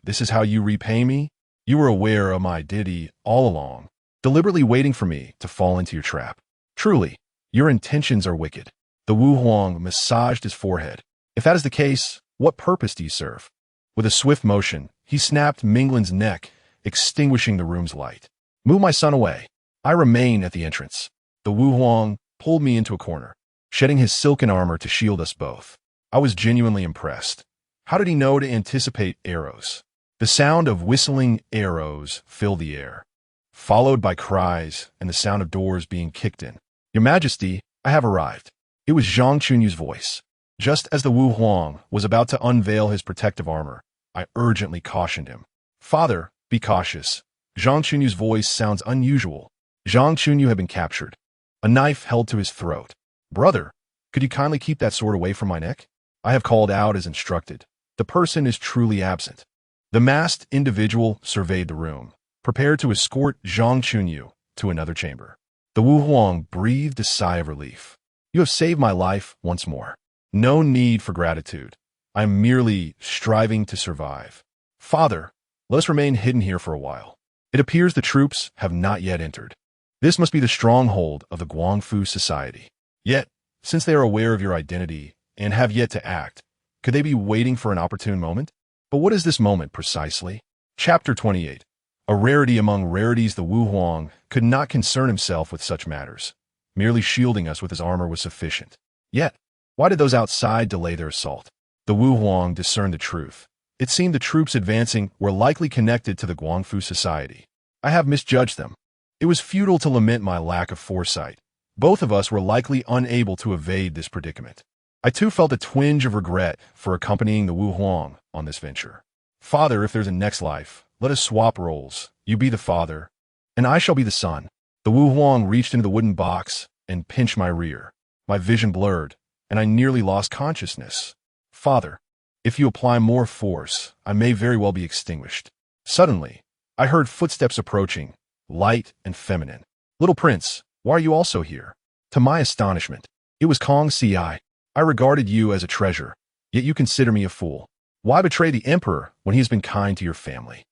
this is how you repay me? You were aware of my identity all along, deliberately waiting for me to fall into your trap. Truly, your intentions are wicked." The Wu Huang massaged his forehead. If that is the case, what purpose do you serve? With a swift motion, he snapped Minglin's neck, extinguishing the room's light. Move my son away. I remain at the entrance. The Wu Huang pulled me into a corner, shedding his silken armor to shield us both. I was genuinely impressed. How did he know to anticipate arrows? The sound of whistling arrows filled the air, followed by cries and the sound of doors being kicked in. Your Majesty, I have arrived. It was Zhang Chunyu's voice. Just as the Wu Huang was about to unveil his protective armor, I urgently cautioned him. Father, be cautious. Zhang Chunyu's voice sounds unusual. Zhang Chunyu had been captured, a knife held to his throat. Brother, could you kindly keep that sword away from my neck? I have called out as instructed. The person is truly absent. The masked individual surveyed the room, prepared to escort Zhang Chunyu to another chamber. The Wu Huang breathed a sigh of relief. You have saved my life once more. No need for gratitude. I am merely striving to survive. Father, let us remain hidden here for a while. It appears the troops have not yet entered. This must be the stronghold of the Guangfu society. Yet, since they are aware of your identity and have yet to act, could they be waiting for an opportune moment? But what is this moment precisely? Chapter 28. A rarity among rarities, the Wu Huang could not concern himself with such matters. Merely shielding us with his armor was sufficient. Yet, why did those outside delay their assault? The Wu Huang discerned the truth. It seemed the troops advancing were likely connected to the Guangfu society. I have misjudged them. It was futile to lament my lack of foresight. Both of us were likely unable to evade this predicament. I too felt a twinge of regret for accompanying the Wu Huang on this venture. Father, if there's a next life, let us swap roles. You be the father, and I shall be the son. The Wu Huang reached into the wooden box and pinched my rear. My vision blurred, and I nearly lost consciousness. Father, if you apply more force, I may very well be extinguished. Suddenly, I heard footsteps approaching, light and feminine. Little prince, why are you also here? To my astonishment, it was Kong Ci. I regarded you as a treasure, yet you consider me a fool. Why betray the emperor when he has been kind to your family?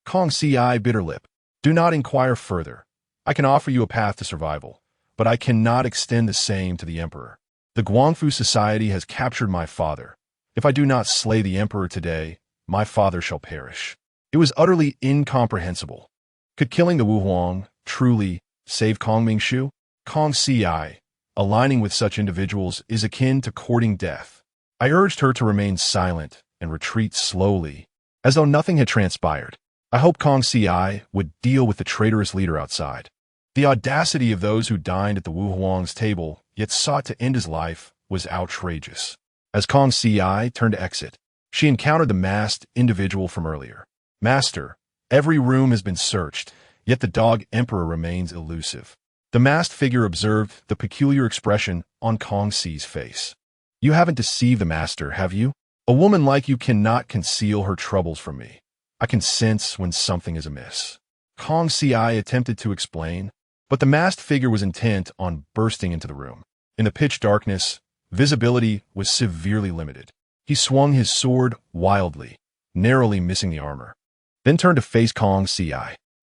Kong Ci bit her lip. Do not inquire further. I can offer you a path to survival, but I cannot extend the same to the emperor. The Guangfu society has captured my father. If I do not slay the emperor today, my father shall perish. It was utterly incomprehensible. Could killing the Wu Huang truly save Kong Mingshu? Kong Ci, aligning with such individuals, is akin to courting death. I urged her to remain silent and retreat slowly, as though nothing had transpired. I hoped Kong Ci would deal with the traitorous leader outside. The audacity of those who dined at the Wu Huang's table yet sought to end his life was outrageous. As Kong Ci turned to exit, she encountered the masked individual from earlier. Master, every room has been searched, yet the dog emperor remains elusive. The masked figure observed the peculiar expression on Kong Ci's face. You haven't deceived the master, have you? A woman like you cannot conceal her troubles from me. I can sense when something is amiss. Kong Ci attempted to explain, but the masked figure was intent on bursting into the room. In the pitch darkness, visibility was severely limited. He swung his sword wildly, narrowly missing the armor, then turned to face Kong Ci.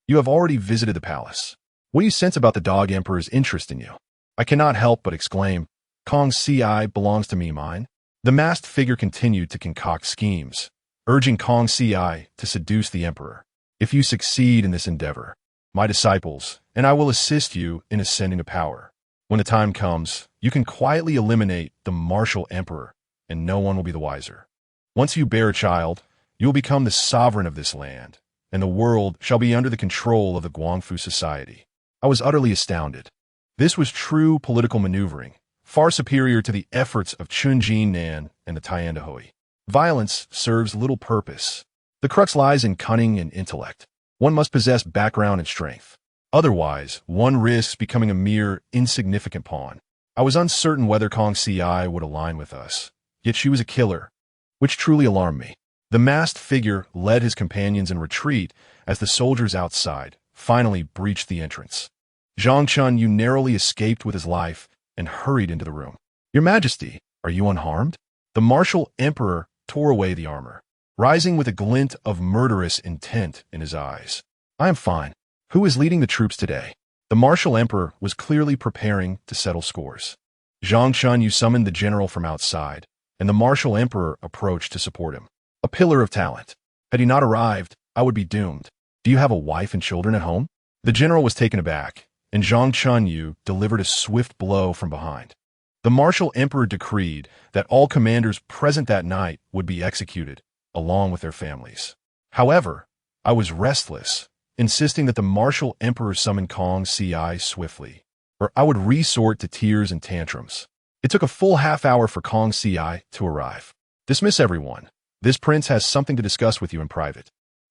You have already visited the palace. What do you sense about the dog emperor's interest in you? I cannot help but exclaim, Kong Ci belongs to me, mine. The masked figure continued to concoct schemes, urging Kong Ci to seduce the emperor. If you succeed in this endeavor, my disciples, and I will assist you in ascending to power. When the time comes, you can quietly eliminate the martial emperor, and no one will be the wiser. Once you bear a child, you will become the sovereign of this land, and the world shall be under the control of the Guangfu society. I was utterly astounded. This was true political maneuvering, far superior to the efforts of Chunjin Nan and the Tiandahui. Violence serves little purpose. The crux lies in cunning and intellect. One must possess background and strength. Otherwise, one risks becoming a mere insignificant pawn. I was uncertain whether Kong Ci would align with us, yet she was a killer, which truly alarmed me. The masked figure led his companions in retreat as the soldiers outside finally breached the entrance. Zhang Chunyu narrowly escaped with his life and hurried into the room. Your Majesty, are you unharmed? The martial emperor tore away the armor, rising with a glint of murderous intent in his eyes. I am fine. Who is leading the troops today? The martial emperor was clearly preparing to settle scores. Zhang Chunyu summoned the general from outside, and the martial emperor approached to support him. A pillar of talent. Had he not arrived, I would be doomed. Do you have a wife and children at home? The general was taken aback, and Zhang Chunyu delivered a swift blow from behind. The martial emperor decreed that all commanders present that night would be executed, along with their families. However, I was restless, insisting that the martial emperor summon Kong Ci swiftly, or I would resort to tears and tantrums. It took a full half-hour for Kong Ci to arrive. Dismiss everyone. This prince has something to discuss with you in private.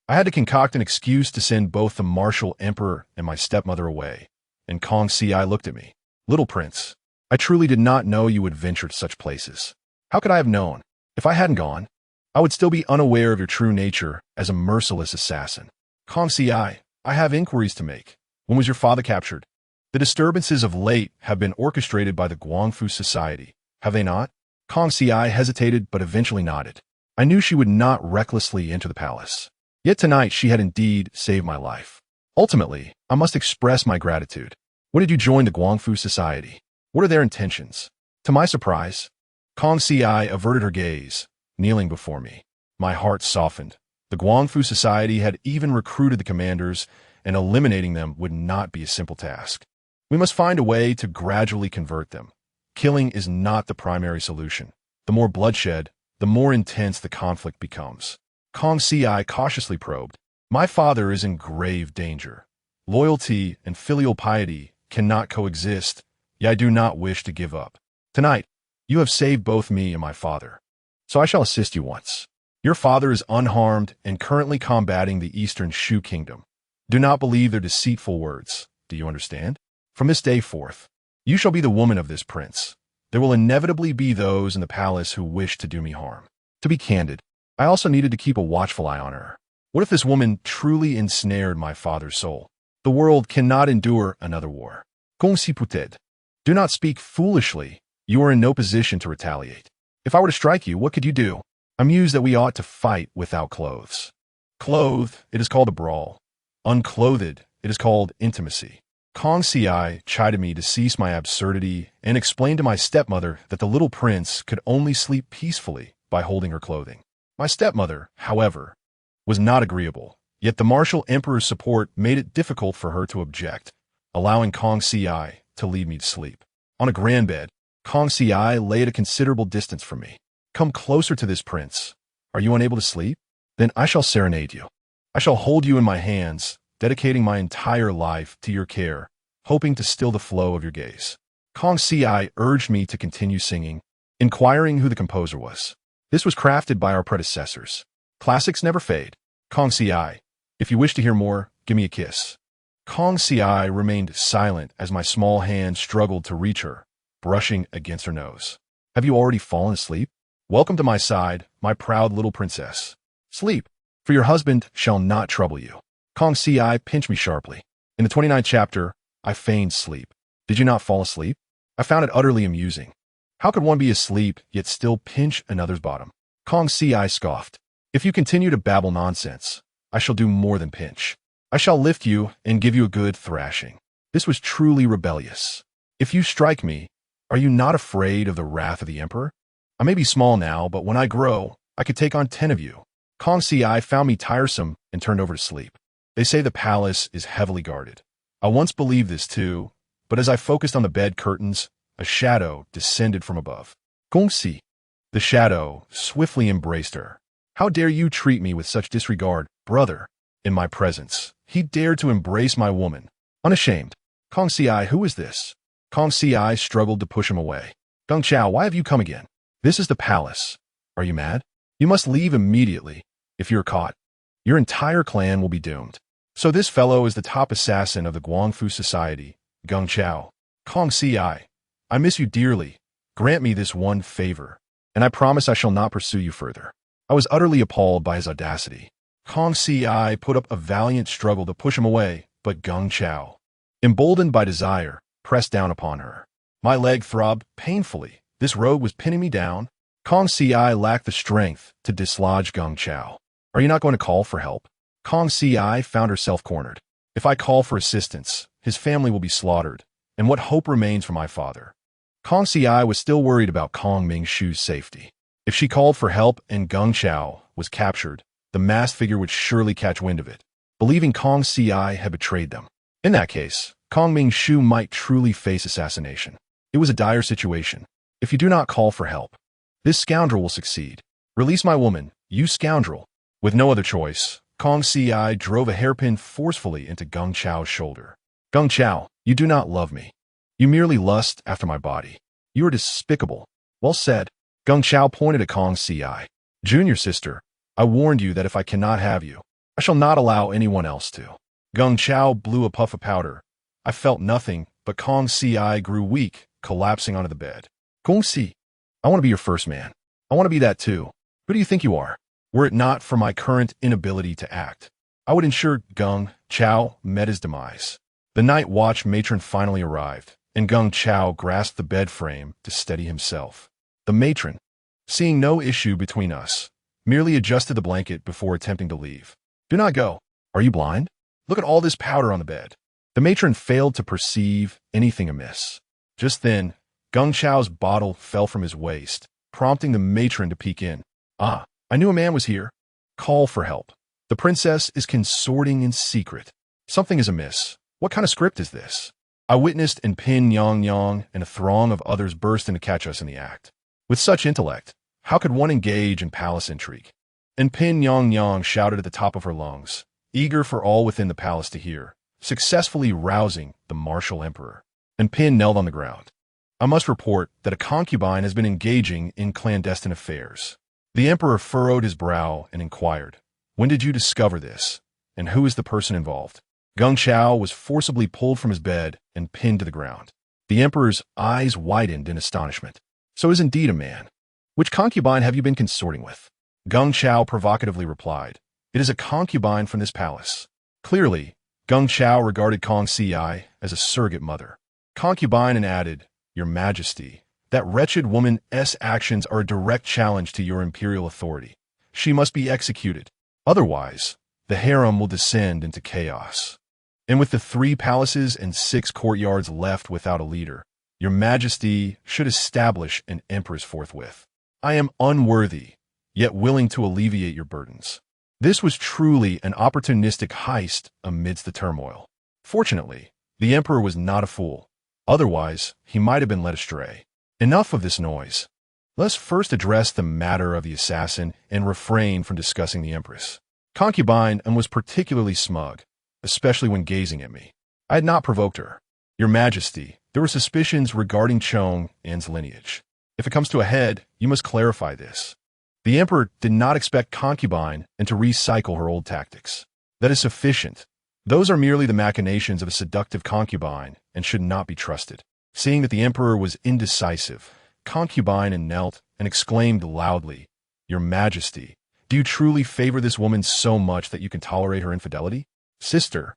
I had to concoct an excuse to send both the martial emperor and my stepmother away, and Kong Ci looked at me. Little prince, I truly did not know you would venture to such places. How could I have known? If I hadn't gone, I would still be unaware of your true nature as a merciless assassin. Kong Ci, I have inquiries to make. When was your father captured? The disturbances of late have been orchestrated by the Guangfu Society, have they not? Kong Ci hesitated but eventually nodded. I knew she would not recklessly enter the palace. Yet tonight she had indeed saved my life. Ultimately, I must express my gratitude. When did you join the Guangfu Society? What are their intentions? To my surprise, Kong Ci averted her gaze, kneeling before me. My heart softened. The Guangfu Society had even recruited the commanders, and eliminating them would not be a simple task. We must find a way to gradually convert them. Killing is not the primary solution. The more bloodshed, the more intense the conflict becomes. Kong Ci cautiously probed. My father is in grave danger. Loyalty and filial piety cannot coexist, yet I do not wish to give up. Tonight, you have saved both me and my father, so I shall assist you once. Your father is unharmed and currently combating the Eastern Shu Kingdom. Do not believe their deceitful words. Do you understand? From this day forth, you shall be the woman of this prince. There will inevitably be those in the palace who wish to do me harm. To be candid, I also needed to keep a watchful eye on her. What if this woman truly ensnared my father's soul? The world cannot endure another war. Gong si puted. Do not speak foolishly. You are in no position to retaliate. If I were to strike you, what could you do? I muse that we ought to fight without clothes. Clothed, it is called a brawl. Unclothed, it is called intimacy. Kong Ci chided me to cease my absurdity and explained to my stepmother that the little prince could only sleep peacefully by holding her clothing. My stepmother, however, was not agreeable, yet the martial emperor's support made it difficult for her to object, allowing Kong Ci to lead me to sleep. On a grand bed, Kong Ci lay at a considerable distance from me. Come closer to this prince. Are you unable to sleep? Then I shall serenade you. I shall hold you in my hands, dedicating my entire life to your care, hoping to still the flow of your gaze. Kong Ci urged me to continue singing, inquiring who the composer was. This was crafted by our predecessors. Classics never fade. Kong Ci, if you wish to hear more, give me a kiss. Kong Ci remained silent as my small hand struggled to reach her, brushing against her nose. Have you already fallen asleep? Welcome to my side, my proud little princess. Sleep, for your husband shall not trouble you. Kong Ci pinched me sharply. In the 29th chapter, I feigned sleep. Did you not fall asleep? I found it utterly amusing. How could one be asleep, yet still pinch another's bottom? Kong Ci scoffed. If you continue to babble nonsense, I shall do more than pinch. I shall lift you and give you a good thrashing. This was truly rebellious. If you strike me, are you not afraid of the wrath of the emperor? I may be small now, but when I grow, I could take on 10 of you. Kong Ci found me tiresome and turned over to sleep. They say the palace is heavily guarded. I once believed this too, but as I focused on the bed curtains, a shadow descended from above. Gong Si. The shadow swiftly embraced her. How dare you treat me with such disregard, brother? In my presence, he dared to embrace my woman. Unashamed. Kong Ci, who is this? Kong Ci struggled to push him away. Gong Chao, why have you come again? This is the palace. Are you mad? You must leave immediately. If you're caught, your entire clan will be doomed. So this fellow is the top assassin of the Guangfu Society, Gong Chao. Kong Ci, I miss you dearly. Grant me this one favor, and I promise I shall not pursue you further. I was utterly appalled by his audacity. Kong Ci put up a valiant struggle to push him away, but Gong Chao, emboldened by desire, pressed down upon her. My leg throbbed painfully. This rogue was pinning me down. Kong Ci lacked the strength to dislodge Gong Chao. Are you not going to call for help? Kong Ci found herself cornered. If I call for assistance, his family will be slaughtered, and what hope remains for my father? Kong Si was still worried about Kong Ming Shu's safety. If she called for help and Geng Chao was captured, the masked figure would surely catch wind of it, believing Kong Si had betrayed them. In that case, Kong Ming Shu might truly face assassination. It was a dire situation. If you do not call for help, this scoundrel will succeed. Release my woman, you scoundrel. With no other choice, Kong Si drove a hairpin forcefully into Geng Chao's shoulder. Geng Chao, you do not love me. You merely lust after my body. You are despicable. Well said. Geng Chao pointed at Kong Si. Junior sister, I warned you that if I cannot have you, I shall not allow anyone else to. Geng Chao blew a puff of powder. I felt nothing, but Kong Si grew weak, collapsing onto the bed. Kong Si, I want to be your first man. I want to be that too. Who do you think you are? Were it not for my current inability to act, I would ensure Geng Chao met his demise. The night watch matron finally arrived, and Geng Chao grasped the bed frame to steady himself. The matron, seeing no issue between us, merely adjusted the blanket before attempting to leave. Do not go. Are you blind? Look at all this powder on the bed. The matron failed to perceive anything amiss. Just then, Geng Chao's bottle fell from his waist, prompting the matron to peek in. Ah, I knew a man was here. Call for help. The princess is consorting in secret. Something is amiss. What kind of script is this? I witnessed and Pin Yang Yang and a throng of others burst in to catch us in the act. With such intellect, how could one engage in palace intrigue? And Pin Yang Yang shouted at the top of her lungs, eager for all within the palace to hear, successfully rousing the martial emperor. And Pin knelt on the ground. I must report that a concubine has been engaging in clandestine affairs. The emperor furrowed his brow and inquired, when did you discover this? And who is the person involved? Geng Chao was forcibly pulled from his bed and pinned to the ground. The emperor's eyes widened in astonishment. So is indeed a man. Which concubine have you been consorting with? Geng Chao provocatively replied, it is a concubine from this palace. Clearly, Geng Chao regarded Kong Si as a surrogate mother. Concubine and added, Your Majesty, that wretched woman's actions are a direct challenge to your imperial authority. She must be executed. Otherwise, the harem will descend into chaos. And with the 3 palaces and 6 courtyards left without a leader, Your Majesty should establish an empress forthwith. I am unworthy, yet willing to alleviate your burdens. This was truly an opportunistic heist amidst the turmoil. Fortunately, the emperor was not a fool. Otherwise, he might have been led astray. Enough of this noise. Let's first address the matter of the assassin and refrain from discussing the empress. Concubine was particularly smug, especially when gazing at me. I had not provoked her. Your Majesty, there were suspicions regarding Chong An's lineage. If it comes to a head, you must clarify this. The emperor did not expect concubine and to recycle her old tactics. That is sufficient. Those are merely the machinations of a seductive concubine and should not be trusted. Seeing that the emperor was indecisive, concubine knelt and exclaimed loudly, Your Majesty, do you truly favor this woman so much that you can tolerate her infidelity? Sister,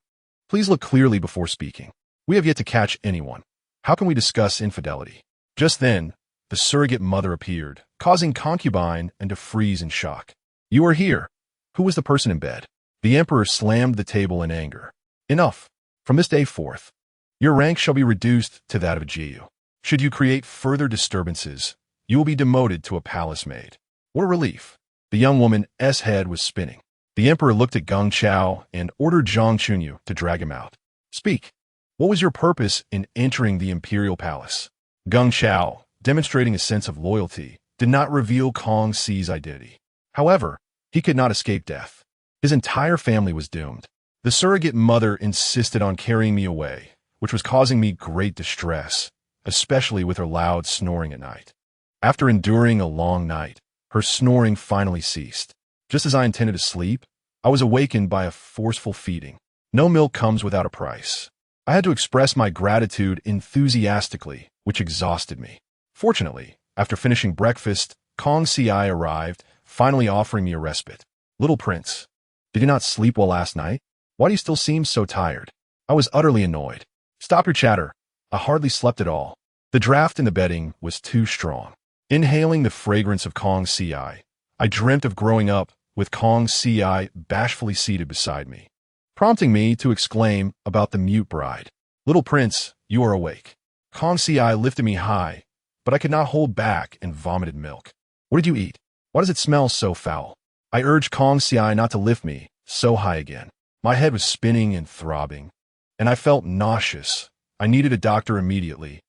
please look clearly before speaking. We have yet to catch anyone. How can we discuss infidelity? Just then, the surrogate mother appeared, causing concubine to freeze in shock. You are here. Who was the person in bed? The emperor slammed the table in anger. Enough. From this day forth, your rank shall be reduced to that of a Jiu. Should you create further disturbances, you will be demoted to a palace maid. What a relief. The young woman's head was spinning. The emperor looked at Geng Chao and ordered Zhang Chunyu to drag him out. Speak. What was your purpose in entering the Imperial palace? Geng Chao, demonstrating a sense of loyalty, did not reveal Kong Si's identity. However, he could not escape death. His entire family was doomed. The surrogate mother insisted on carrying me away, which was causing me great distress, especially with her loud snoring at night. After enduring a long night, her snoring finally ceased. Just as I intended to sleep, I was awakened by a forceful feeding. No milk comes without a price. I had to express my gratitude enthusiastically, which exhausted me. Fortunately, after finishing breakfast, Kong Si arrived, finally offering me a respite. Little prince, did you not sleep well last night? Why do you still seem so tired? I was utterly annoyed. Stop your chatter. I hardly slept at all. The draft in the bedding was too strong. Inhaling the fragrance of Kong Si, I dreamt of growing up with Kong Si bashfully seated beside me, prompting me to exclaim about the mute bride. Little prince, you are awake. Kong Si lifted me high, but I could not hold back and vomited milk. What did you eat? Why does it smell so foul? I urged Kong Xiai not to lift me so high again. My head was spinning and throbbing, and I felt nauseous. I needed a doctor immediately.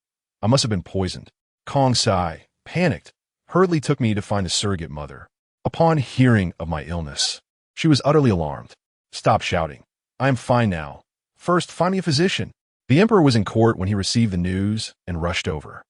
I must have been poisoned. Kong Xiai, panicked, hurriedly took me to find a surrogate mother. Upon hearing of my illness, she was utterly alarmed. Stop shouting. I am fine now. First, find me a physician. The emperor was in court when he received the news and rushed over.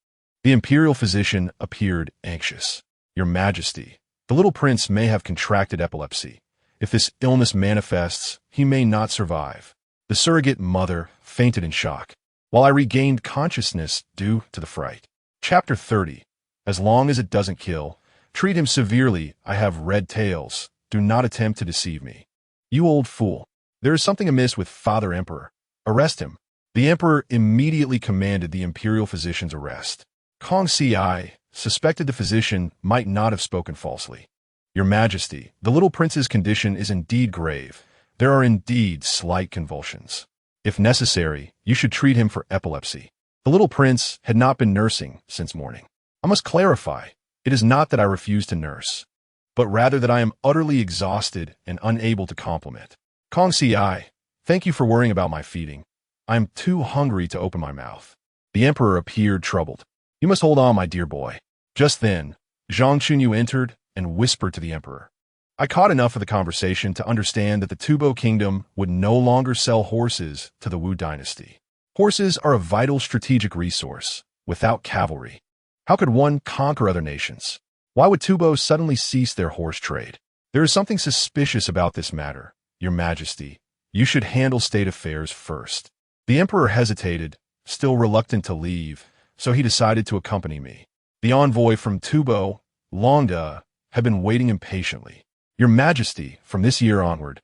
The imperial physician appeared anxious. Your Majesty, the little prince may have contracted epilepsy. If this illness manifests, he may not survive. The surrogate mother fainted in shock, while I regained consciousness due to the fright. Chapter 30. As long as it doesn't kill, treat him severely. I have red tails. Do not attempt to deceive me. You old fool. There is something amiss with Father Emperor. Arrest him. The emperor immediately commanded the imperial physician's arrest. Kong Xiai suspected the physician might not have spoken falsely. Your Majesty, the little prince's condition is indeed grave. There are indeed slight convulsions. If necessary, you should treat him for epilepsy. The little prince had not been nursing since morning. I must clarify, it is not that I refuse to nurse, but rather that I am utterly exhausted and unable to compliment. Kong Xiai, thank you for worrying about my feeding. I am too hungry to open my mouth. The emperor appeared troubled. You must hold on, my dear boy. Just then, Zhang Chunyu entered and whispered to the emperor. I caught enough of the conversation to understand that the Tubo kingdom would no longer sell horses to the Wu dynasty. Horses are a vital strategic resource. Without cavalry, how could one conquer other nations? Why would Tubo suddenly cease their horse trade? There is something suspicious about this matter. Your Majesty, you should handle state affairs first. The emperor hesitated, still reluctant to leave, so he decided to accompany me. The envoy from Tubo, Longda, had been waiting impatiently. Your Majesty, from this year onward,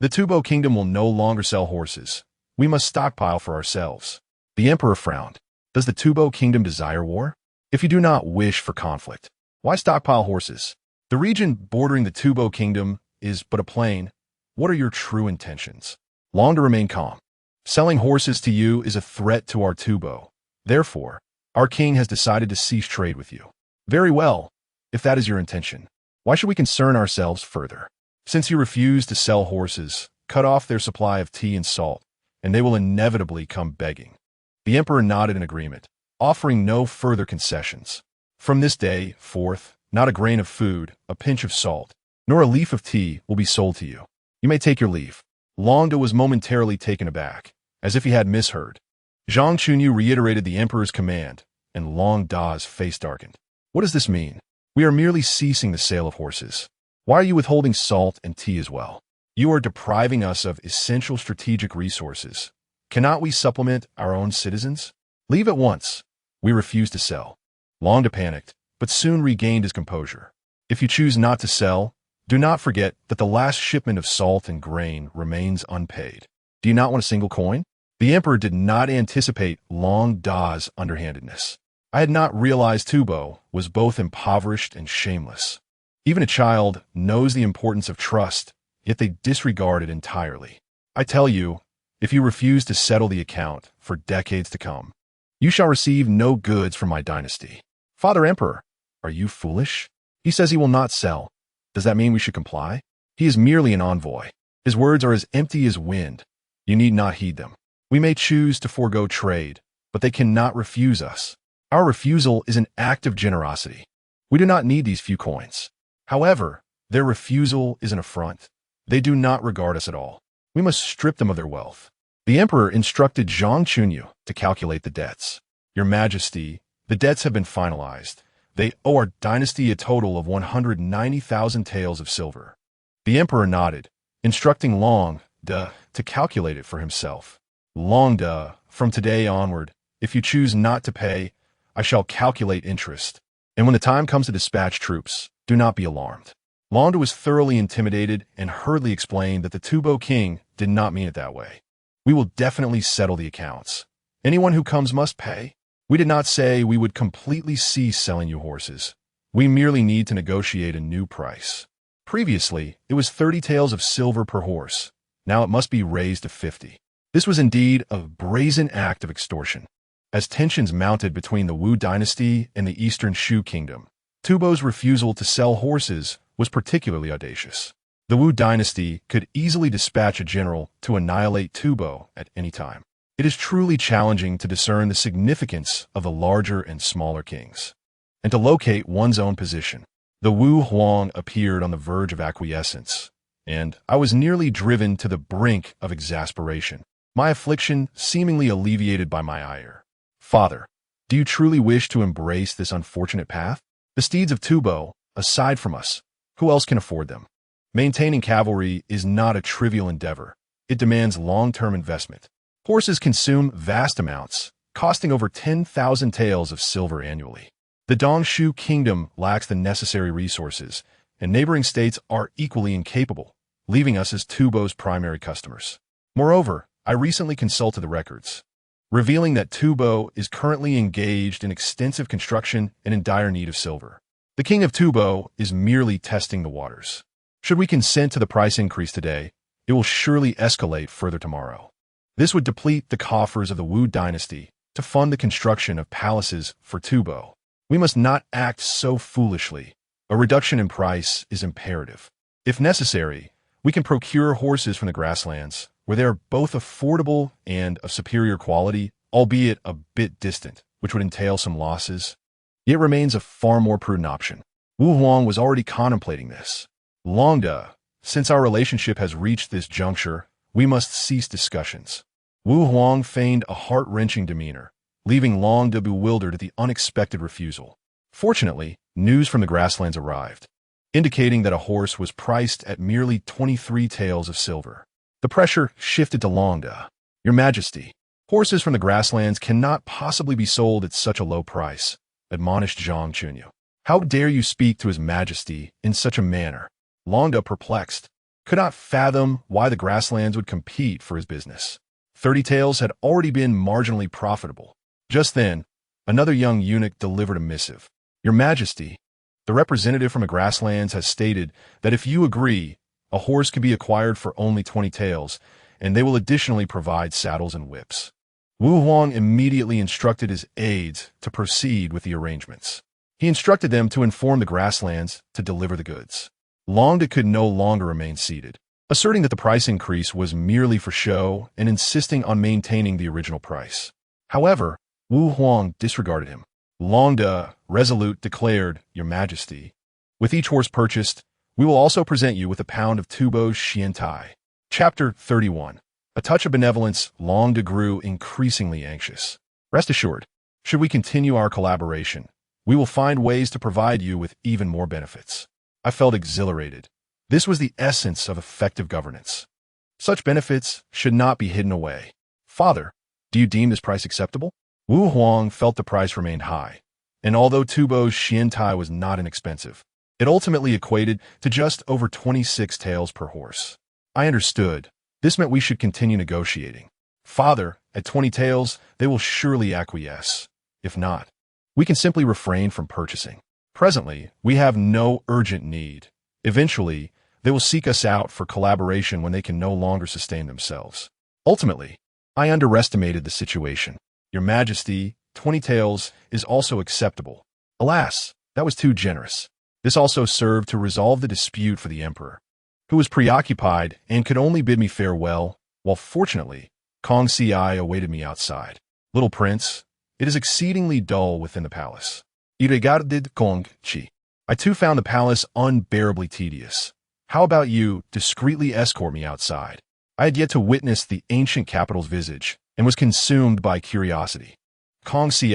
the Tubo kingdom will no longer sell horses. We must stockpile for ourselves. The emperor frowned. Does the Tubo kingdom desire war? If you do not wish for conflict, why stockpile horses? The region bordering the Tubo kingdom is but a plain. What are your true intentions? Longda remained calm. Selling horses to you is a threat to our Tubo. Therefore, our king has decided to cease trade with you. Very well, if that is your intention. Why should we concern ourselves further? Since you refuse to sell horses, cut off their supply of tea and salt, and they will inevitably come begging. The emperor nodded in agreement, offering no further concessions. From this day forth, not a grain of food, a pinch of salt, nor a leaf of tea will be sold to you. You may take your leave. Longda was momentarily taken aback, as if he had misheard. Zhang Chunyu reiterated the emperor's command, and Longda's face darkened. What does this mean? We are merely ceasing the sale of horses. Why are you withholding salt and tea as well? You are depriving us of essential strategic resources. Cannot we supplement our own citizens? Leave at once. We refuse to sell. Longda panicked, but soon regained his composure. If you choose not to sell, do not forget that the last shipment of salt and grain remains unpaid. Do you not want a single coin? The emperor did not anticipate Longda's underhandedness. I had not realized Tubo was both impoverished and shameless. Even a child knows the importance of trust, yet they disregard it entirely. I tell you, if you refuse to settle the account for decades to come, you shall receive no goods from my dynasty. Father Emperor, are you foolish? He says he will not sell. Does that mean we should comply? He is merely an envoy. His words are as empty as wind. You need not heed them. We may choose to forego trade, but they cannot refuse us. Our refusal is an act of generosity. We do not need these few coins. However, their refusal is an affront. They do not regard us at all. We must strip them of their wealth. The emperor instructed Zhang Chunyu to calculate the debts. Your Majesty, the debts have been finalized. They owe our dynasty a total of 190,000 taels of silver. The emperor nodded, instructing Longda to calculate it for himself. Longda, from today onward, if you choose not to pay, I shall calculate interest. And when the time comes to dispatch troops, do not be alarmed. Longda was thoroughly intimidated and hurriedly explained that the Tubo king did not mean it that way. We will definitely settle the accounts. Anyone who comes must pay. We did not say we would completely cease selling you horses. We merely need to negotiate a new price. Previously, it was 30 taels of silver per horse. Now it must be raised to 50. This was indeed a brazen act of extortion. as tensions mounted between the Wu dynasty and the Eastern Shu kingdom. Tubo's refusal to sell horses was particularly audacious. The Wu dynasty could easily dispatch a general to annihilate Tubo at any time. It is truly challenging to discern the significance of the larger and smaller kings, and to locate one's own position. The Wu Huang appeared on the verge of acquiescence, and I was nearly driven to the brink of exasperation, my affliction seemingly alleviated by my ire. Father, do you truly wish to embrace this unfortunate path? The steeds of Tubo, aside from us, who else can afford them? Maintaining cavalry is not a trivial endeavor. It demands long-term investment. Horses consume vast amounts, costing over 10,000 taels of silver annually. The Dongshu kingdom lacks the necessary resources, and neighboring states are equally incapable, leaving us as Tubo's primary customers. Moreover, I recently consulted the records, revealing that Tubo is currently engaged in extensive construction and in dire need of silver. The king of Tubo is merely testing the waters. Should we consent to the price increase today, it will surely escalate further tomorrow. This would deplete the coffers of the Wu dynasty to fund the construction of palaces for Tubo. We must not act so foolishly. A reduction in price is imperative. If necessary, we can procure horses from the grasslands, where they are both affordable and of superior quality, albeit a bit distant, which would entail some losses. Yet remains a far more prudent option. Wu Huang was already contemplating this. Longda, since our relationship has reached this juncture, we must cease discussions. Wu Huang feigned a heart-wrenching demeanor, leaving Longda bewildered at the unexpected refusal. Fortunately, news from the grasslands arrived, indicating that a horse was priced at merely 23 taels of silver. The pressure shifted to Longda. Your Majesty, horses from the grasslands cannot possibly be sold at such a low price, admonished Zhang Chunyu. How dare you speak to His Majesty in such a manner? Longda, perplexed, could not fathom why the grasslands would compete for his business. 30 taels had already been marginally profitable. Just then, another young eunuch delivered a missive. Your Majesty, the representative from the grasslands has stated that if you agree, a horse can be acquired for only 20 taels, and they will additionally provide saddles and whips. Wu Huang immediately instructed his aides to proceed with the arrangements. He instructed them to inform the grasslands to deliver the goods. Longda could no longer remain seated, asserting that the price increase was merely for show and insisting on maintaining the original price. However, Wu Huang disregarded him. Longda, resolute, declared, Your Majesty, with each horse purchased, we will also present you with a pound of Tubo's Xiantai. Chapter 31. A touch of benevolence, Longda grew increasingly anxious. Rest assured, should we continue our collaboration, we will find ways to provide you with even more benefits. I felt exhilarated. This was the essence of effective governance. Such benefits should not be hidden away. Father, do you deem this price acceptable? Wu Huang felt the price remained high, and although Tubo's Xiantai was not inexpensive, it ultimately equated to just over 26 taels per horse. I understood. This meant we should continue negotiating. Father, at 20 taels, they will surely acquiesce. If not, we can simply refrain from purchasing. Presently, we have no urgent need. Eventually, they will seek us out for collaboration when they can no longer sustain themselves. Ultimately, I underestimated the situation. Your Majesty, 20 taels is also acceptable. Alas, that was too generous. This also served to resolve the dispute for the Emperor, who was preoccupied and could only bid me farewell, while fortunately, Kong Si awaited me outside. Little Prince, it is exceedingly dull within the palace. I regarded Kong Chi. I too found the palace unbearably tedious. How about you discreetly escort me outside? I had yet to witness the ancient capital's visage and was consumed by curiosity. Kong Si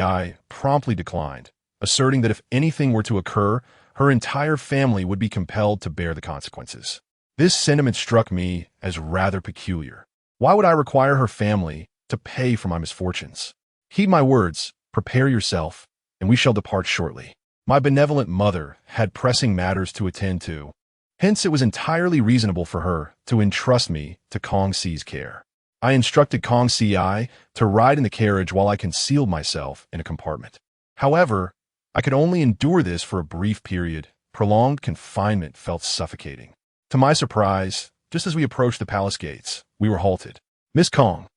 promptly declined, asserting that if anything were to occur, her entire family would be compelled to bear the consequences. This sentiment struck me as rather peculiar. Why would I require her family to pay for my misfortunes? Heed my words, prepare yourself, and we shall depart shortly. My benevolent mother had pressing matters to attend to. Hence it was entirely reasonable for her to entrust me to Kong Si's care. I instructed Kong Si to ride in the carriage while I concealed myself in a compartment. However, I could only endure this for a brief period. Prolonged confinement felt suffocating. To my surprise, just as we approached the palace gates, we were halted. Miss Kong,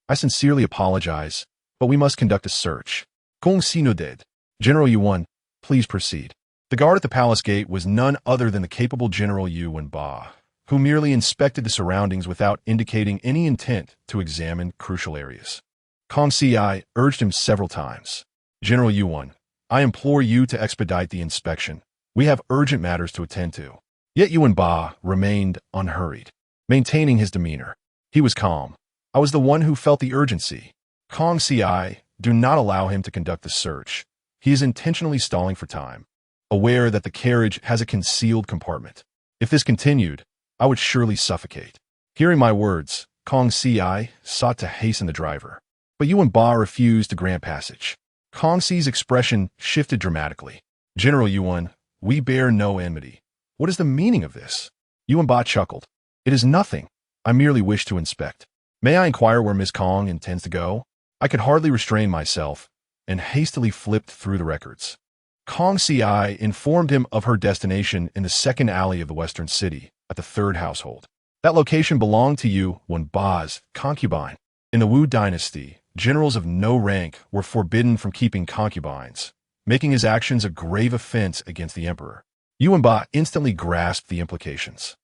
I sincerely apologize. but we must conduct a search. Kung si no dead. General Yuan, please proceed. The guard at the palace gate was none other than the capable General Yuan Ba, who merely inspected the surroundings without indicating any intent to examine crucial areas. Kong Si urged him several times. General Yuan, I implore you to expedite the inspection. We have urgent matters to attend to. Yet Yuan Ba remained unhurried, maintaining his demeanor. He was calm. I was the one who felt the urgency. Kong Si, do not allow him to conduct the search. He is intentionally stalling for time, aware that the carriage has a concealed compartment. If this continued, I would surely suffocate. Hearing my words, Kong Si sought to hasten the driver, but Yuan Ba refused to grant passage. Kong Si's expression shifted dramatically. General Yuan, we bear no enmity. What is the meaning of this? Yuan Ba chuckled. It is nothing. I merely wish to inspect. May I inquire where Miss Kong intends to go? I could hardly restrain myself and hastily flipped through the records. Kong Si informed him of her destination in the second alley of the western city, at the third household. That location belonged to Yuan Ba's concubine. In the Wu dynasty, generals of no rank were forbidden from keeping concubines, making his actions a grave offense against the emperor. Yuan Ba instantly grasped the implications.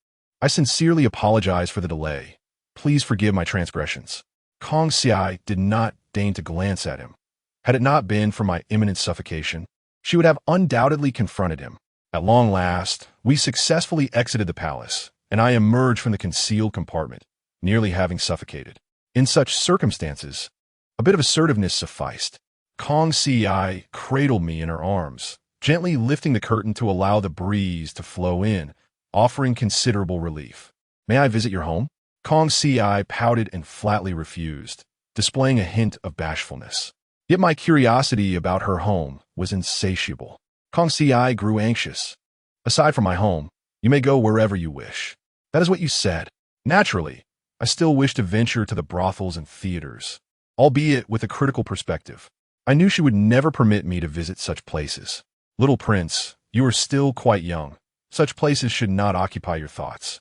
I sincerely apologize for the delay. Please forgive my transgressions. Kong Si did not deign to glance at him. Had it not been for my imminent suffocation, she would have undoubtedly confronted him. At long last, we successfully exited the palace, and I emerged from the concealed compartment, nearly having suffocated. In such circumstances, a bit of assertiveness sufficed. Kong Si cradled me in her arms, gently lifting the curtain to allow the breeze to flow in, offering considerable relief. May I visit your home? Kong Si pouted and flatly refused, displaying a hint of bashfulness. Yet my curiosity about her home was insatiable. Kong Si grew anxious. Aside from my home, you may go wherever you wish. That is what you said. Naturally, I still wish to venture to the brothels and theaters, albeit with a critical perspective. I knew she would never permit me to visit such places. Little prince, you are still quite young. Such places should not occupy your thoughts.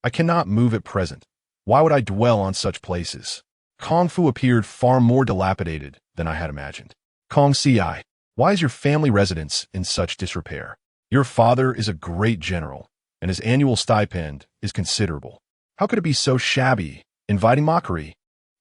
I cannot move at present. Why would I dwell on such places? Kung Fu appeared far more dilapidated than I had imagined. Kong Si, why is your family residence in such disrepair? Your father is a great general, and his annual stipend is considerable. How could it be so shabby, inviting mockery?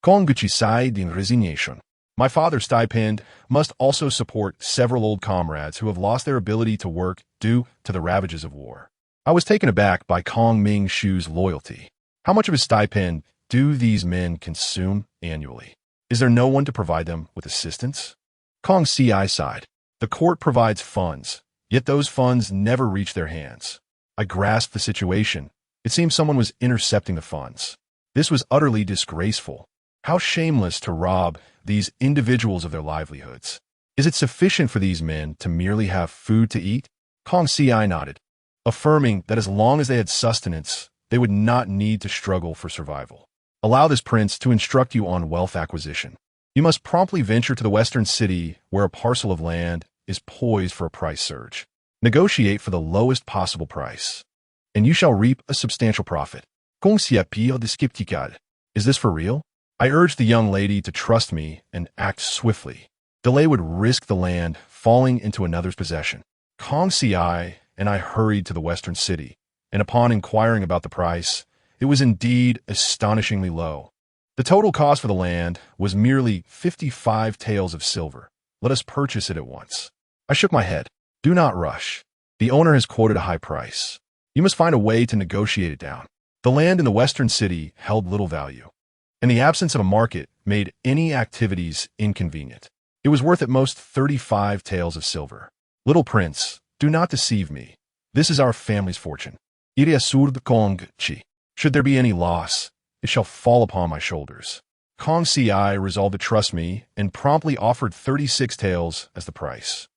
Kong Gucci sighed in resignation. My father's stipend must also support several old comrades who have lost their ability to work due to the ravages of war. I was taken aback by Kong Ming Shu's loyalty. How much of his stipend do these men consume annually? Is there no one to provide them with assistance? Kong Si sighed. The court provides funds, yet those funds never reach their hands. I grasped the situation. It seemed someone was intercepting the funds. This was utterly disgraceful. How shameless to rob these individuals of their livelihoods. Is it sufficient for these men to merely have food to eat? Kong Si nodded, affirming that as long as they had sustenance, they would not need to struggle for survival. Allow this prince to instruct you on wealth acquisition. You must promptly venture to the western city where a parcel of land is poised for a price surge. Negotiate for the lowest possible price, and you shall reap a substantial profit. Kong Si appeal de skeptical. Is this for real? I urged the young lady to trust me and act swiftly. Delay would risk the land falling into another's possession. Kong Si and I hurried to the western city, and upon inquiring about the price, it was indeed astonishingly low. The total cost for the land was merely 55 taels of silver. Let us purchase it at once. I shook my head. Do not rush. The owner has quoted a high price. You must find a way to negotiate it down. The land in the western city held little value, and the absence of a market made any activities inconvenient. It was worth at most 35 taels of silver. Little prince, do not deceive me. This is our family's fortune. Iria surd Kong Chi. Should there be any loss, it shall fall upon my shoulders. Kong Si resolved to trust me and promptly offered 36 taels as the price.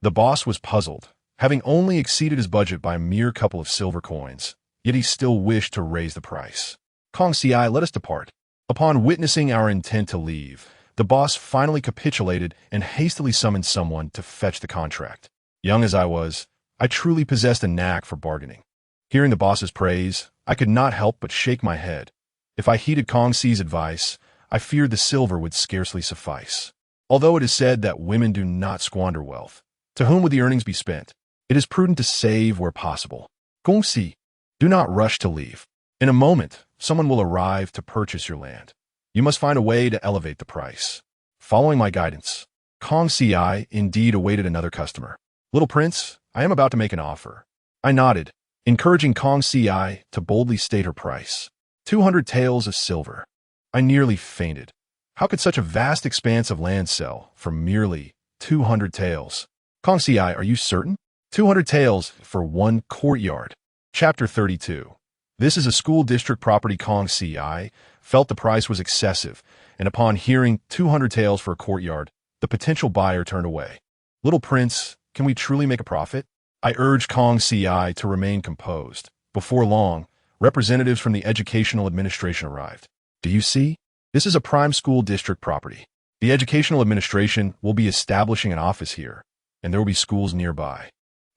The boss was puzzled, having only exceeded his budget by a mere couple of silver coins, yet he still wished to raise the price. Kong Si let us depart. Upon witnessing our intent to leave, the boss finally capitulated and hastily summoned someone to fetch the contract. Young as I was, I truly possessed a knack for bargaining. Hearing the boss's praise, I could not help but shake my head. If I heeded Kong Si's advice, I feared the silver would scarcely suffice. Although it is said that women do not squander wealth, to whom would the earnings be spent? It is prudent to save where possible. Gongxi, do not rush to leave. In a moment, someone will arrive to purchase your land. You must find a way to elevate the price. Following my guidance, Kong Ci indeed awaited another customer. Little prince, I am about to make an offer. I nodded, encouraging Kong Ci to boldly state her price. 200 taels of silver. I nearly fainted. How could such a vast expanse of land sell for merely 200 taels? Kong Ci, are you certain? 200 taels for one courtyard. Chapter 32. This is a school district property. Kong Ci felt the price was excessive, and upon hearing 200 taels for a courtyard, the potential buyer turned away. Little prince, can we truly make a profit? I urged Kong Ci to remain composed. Before long, representatives from the educational administration arrived. Do you see? This is a prime school district property. The educational administration will be establishing an office here, and there will be schools nearby.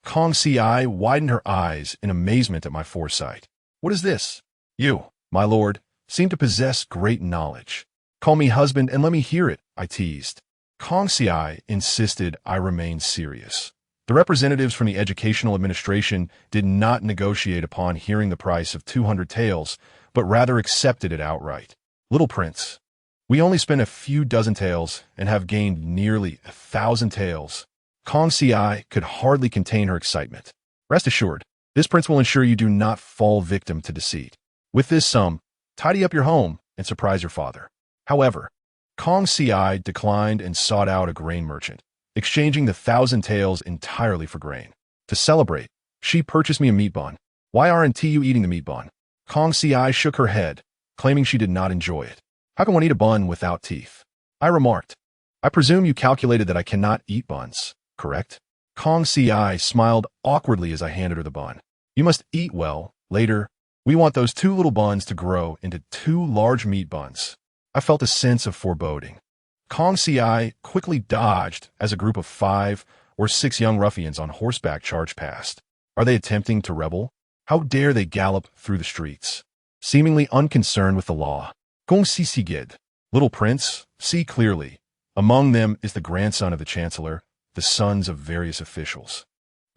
Kong Ci widened her eyes in amazement at my foresight. What is this? You, my lord, seem to possess great knowledge. Call me husband and let me hear it, I teased. Kong Ci insisted I remain serious. The representatives from the educational administration did not negotiate upon hearing the price of 200 taels, but rather accepted it outright. Little prince, we only spent a few dozen taels and have gained nearly 1,000 taels. Kong Ci could hardly contain her excitement. Rest assured, this prince will ensure you do not fall victim to deceit. With this sum, tidy up your home and surprise your father. However, Kong Ci declined and sought out a grain merchant, exchanging the 1,000 taels entirely for grain. To celebrate, she purchased me a meat bun. Why aren't you eating the meat bun? Kong Ci shook her head, claiming she did not enjoy it. How can one eat a bun without teeth? I remarked. I presume you calculated that I cannot eat buns, correct? Kong Ci smiled awkwardly as I handed her the bun. You must eat well. Later, we want those 2 little buns to grow into 2 large meat buns. I felt a sense of foreboding. Kong Ci quickly dodged as a group of 5 or 6 young ruffians on horseback charged past. Are they attempting to rebel? How dare they gallop through the streets? Seemingly unconcerned with the law. Gong Si Sigid, little prince, see clearly. Among them is the grandson of the chancellor, the sons of various officials.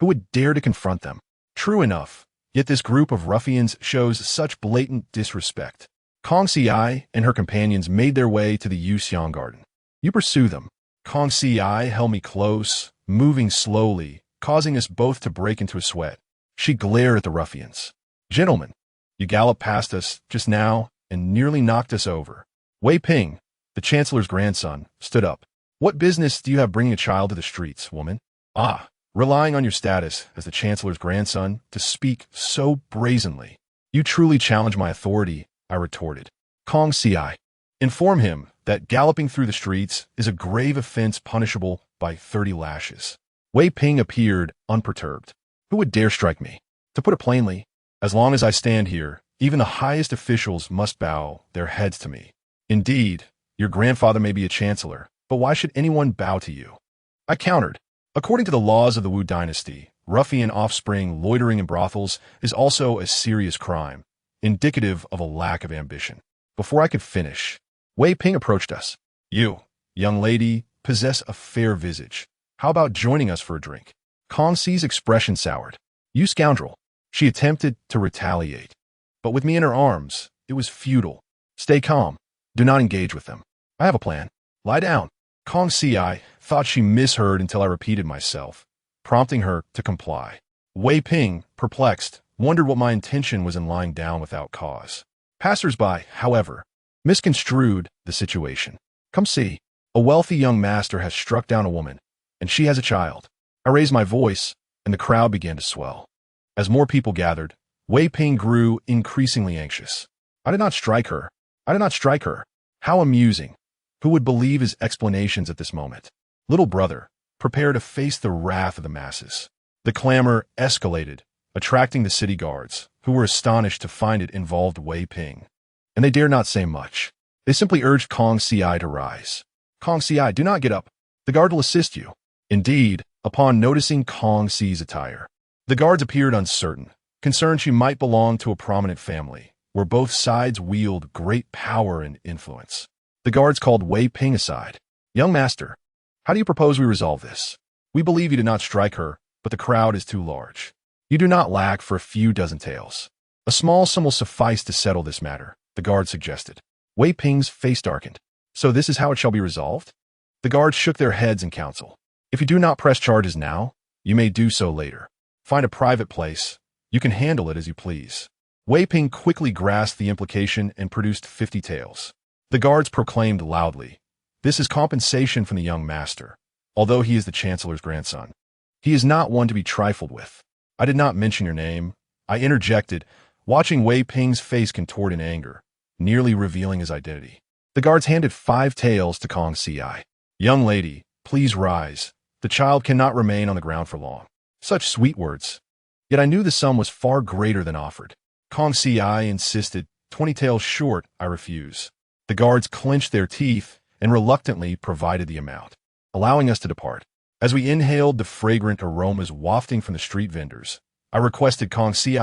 Who would dare to confront them? True enough, yet this group of ruffians shows such blatant disrespect. Kong Ci and her companions made their way to the Yuxiang garden. You pursue them. Kong Ci held me close, moving slowly, causing us both to break into a sweat. She glared at the ruffians. Gentlemen, you galloped past us just now and nearly knocked us over. Wei Ping, the chancellor's grandson, stood up. What business do you have bringing a child to the streets, woman? Ah, relying on your status as the chancellor's grandson to speak so brazenly. You truly challenge my authority, I retorted. Kong Ci, inform him that galloping through the streets is a grave offense punishable by 30 lashes. Wei Ping appeared unperturbed. Who would dare strike me? To put it plainly, as long as I stand here, even the highest officials must bow their heads to me. Indeed, your grandfather may be a chancellor, but why should anyone bow to you? I countered. According to the laws of the Wu dynasty, ruffian offspring loitering in brothels is also a serious crime, indicative of a lack of ambition. Before I could finish, Wei Ping approached us. You, young lady, possess a fair visage. How about joining us for a drink? Kong Ci's expression soured. You scoundrel. She attempted to retaliate. But with me in her arms, it was futile. Stay calm. Do not engage with them. I have a plan. Lie down. Kong Ci thought she misheard until I repeated myself, prompting her to comply. Wei Ping, perplexed, wondered what my intention was in lying down without cause. Passers-by, however, misconstrued the situation. Come see. A wealthy young master has struck down a woman, and she has a child. I raised my voice, and the crowd began to swell. As more people gathered, Wei Ping grew increasingly anxious. I did not strike her. I did not strike her. How amusing. Who would believe his explanations at this moment? Little brother, prepare to face the wrath of the masses. The clamor escalated, attracting the city guards, who were astonished to find it involved Wei Ping. And they dared not say much. They simply urged Kong Ci to rise. Kong Ci, do not get up. The guard will assist you. Indeed, upon noticing Kong Ci's attire, the guards appeared uncertain, concerned she might belong to a prominent family, where both sides wield great power and influence. The guards called Wei Ping aside. Young master, How do you propose we resolve this? We believe you did not strike her, but the crowd is too large. You do not lack for a few dozen taels. A small sum will suffice to settle this matter, the guard suggested. Wei Ping's face darkened. So this is how it shall be resolved? The guards shook their heads in council. If you do not press charges now, you may do so later. Find a private place. You can handle it as you please. Wei Ping quickly grasped the implication and produced 50 taels. The guards proclaimed loudly, "This is compensation from the young master, although he is the chancellor's grandson. He is not one to be trifled with." I did not mention your name. I interjected, watching Wei Ping's face contort in anger, nearly revealing his identity. The guards handed 5 taels to Kong Ci. "Young lady, please rise. The child cannot remain on the ground for long." Such sweet words. Yet I knew the sum was far greater than offered. Kong Ci insisted, 20 taels short, I refuse. The guards clenched their teeth and reluctantly provided the amount, allowing us to depart. As we inhaled the fragrant aromas wafting from the street vendors, I requested Kong Ci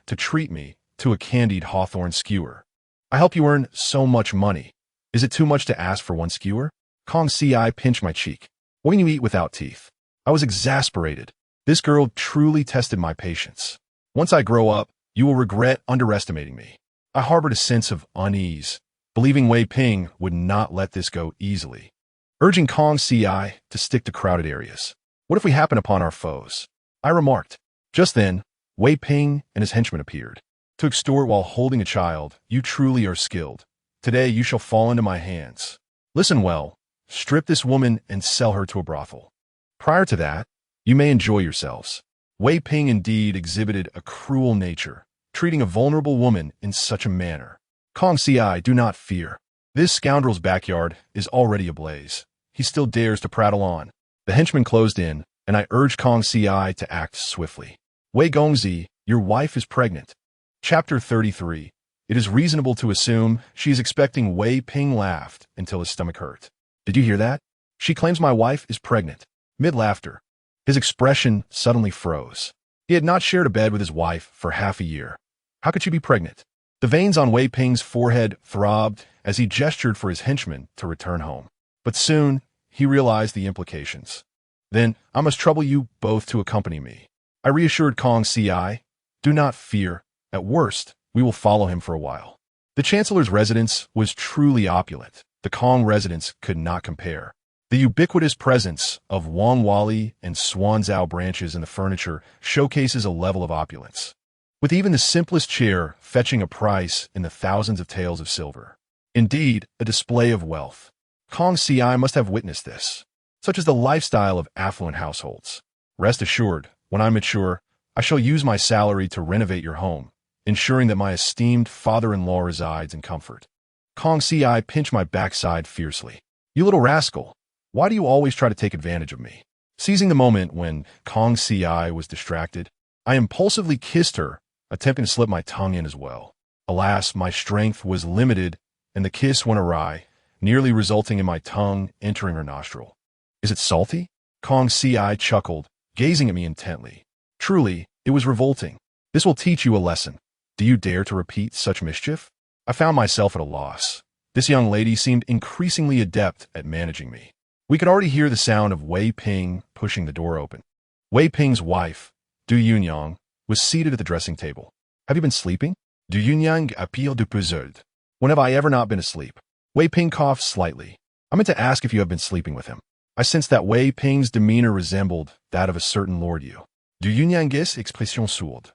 to treat me to a candied hawthorn skewer. "I help you earn so much money. Is it too much to ask for one skewer?" Kong Ci pinched my cheek. "When you eat without teeth?" I was exasperated. This girl truly tested my patience. "Once I grow up, you will regret underestimating me." I harbored a sense of unease, believing Wei Ping would not let this go easily, urging Kong Ci to stick to crowded areas. "What if we happen upon our foes?" I remarked. Just then, Wei Ping and his henchmen appeared. "To extort while holding a child, you truly are skilled. Today you shall fall into my hands. Listen well, strip this woman and sell her to a brothel. Prior to that, you may enjoy yourselves." Wei Ping indeed exhibited a cruel nature, treating a vulnerable woman in such a manner. "Kong Ci, do not fear. This scoundrel's backyard is already ablaze. He still dares to prattle on." The henchmen closed in, and I urged Kong Ci to act swiftly. "Wei Gongzi, your wife is pregnant." Chapter 33. It is reasonable to assume she is expecting. Wei Ping laughed until his stomach hurt. "Did you hear that? She claims my wife is pregnant." Mid-laughter, his expression suddenly froze. He had not shared a bed with his wife for half a year. How could she be pregnant? The veins on Wei Ping's forehead throbbed as he gestured for his henchmen to return home. But soon, he realized the implications. "Then, I must trouble you both to accompany me." I reassured Kong Ci. "Do not fear. At worst, we will follow him for a while." The Chancellor's residence was truly opulent. The Kong residence could not compare. The ubiquitous presence of Wang Wali and Swanzhao branches in the furniture showcases a level of opulence, with even the simplest chair fetching a price in the thousands of taels of silver. Indeed, a display of wealth. Kong Ci must have witnessed this. Such is the lifestyle of affluent households. "Rest assured, when I mature, I shall use my salary to renovate your home, ensuring that my esteemed father-in-law resides in comfort." Kong Ci pinched my backside fiercely. "You little rascal, why do you always try to take advantage of me?" Seizing the moment when Kong Ci was distracted, I impulsively kissed her, attempting to slip my tongue in as well. Alas, my strength was limited, and the kiss went awry, nearly resulting in my tongue entering her nostril. "Is it salty?" Kong Ci chuckled, gazing at me intently. Truly, it was revolting. "This will teach you a lesson. Do you dare to repeat such mischief?" I found myself at a loss. This young lady seemed increasingly adept at managing me. We could already hear the sound of Wei Ping pushing the door open. Wei Ping's wife, Du Yunyang, was seated at the dressing table. "Have you been sleeping?" Du Yunyang appealed de Puzerd. "When have I ever not been asleep?" Wei Ping coughed slightly. "I meant to ask if you have been sleeping with him." I sensed that Wei Ping's demeanor resembled that of a certain Lord Yu. Du Yunyang's expression sourde.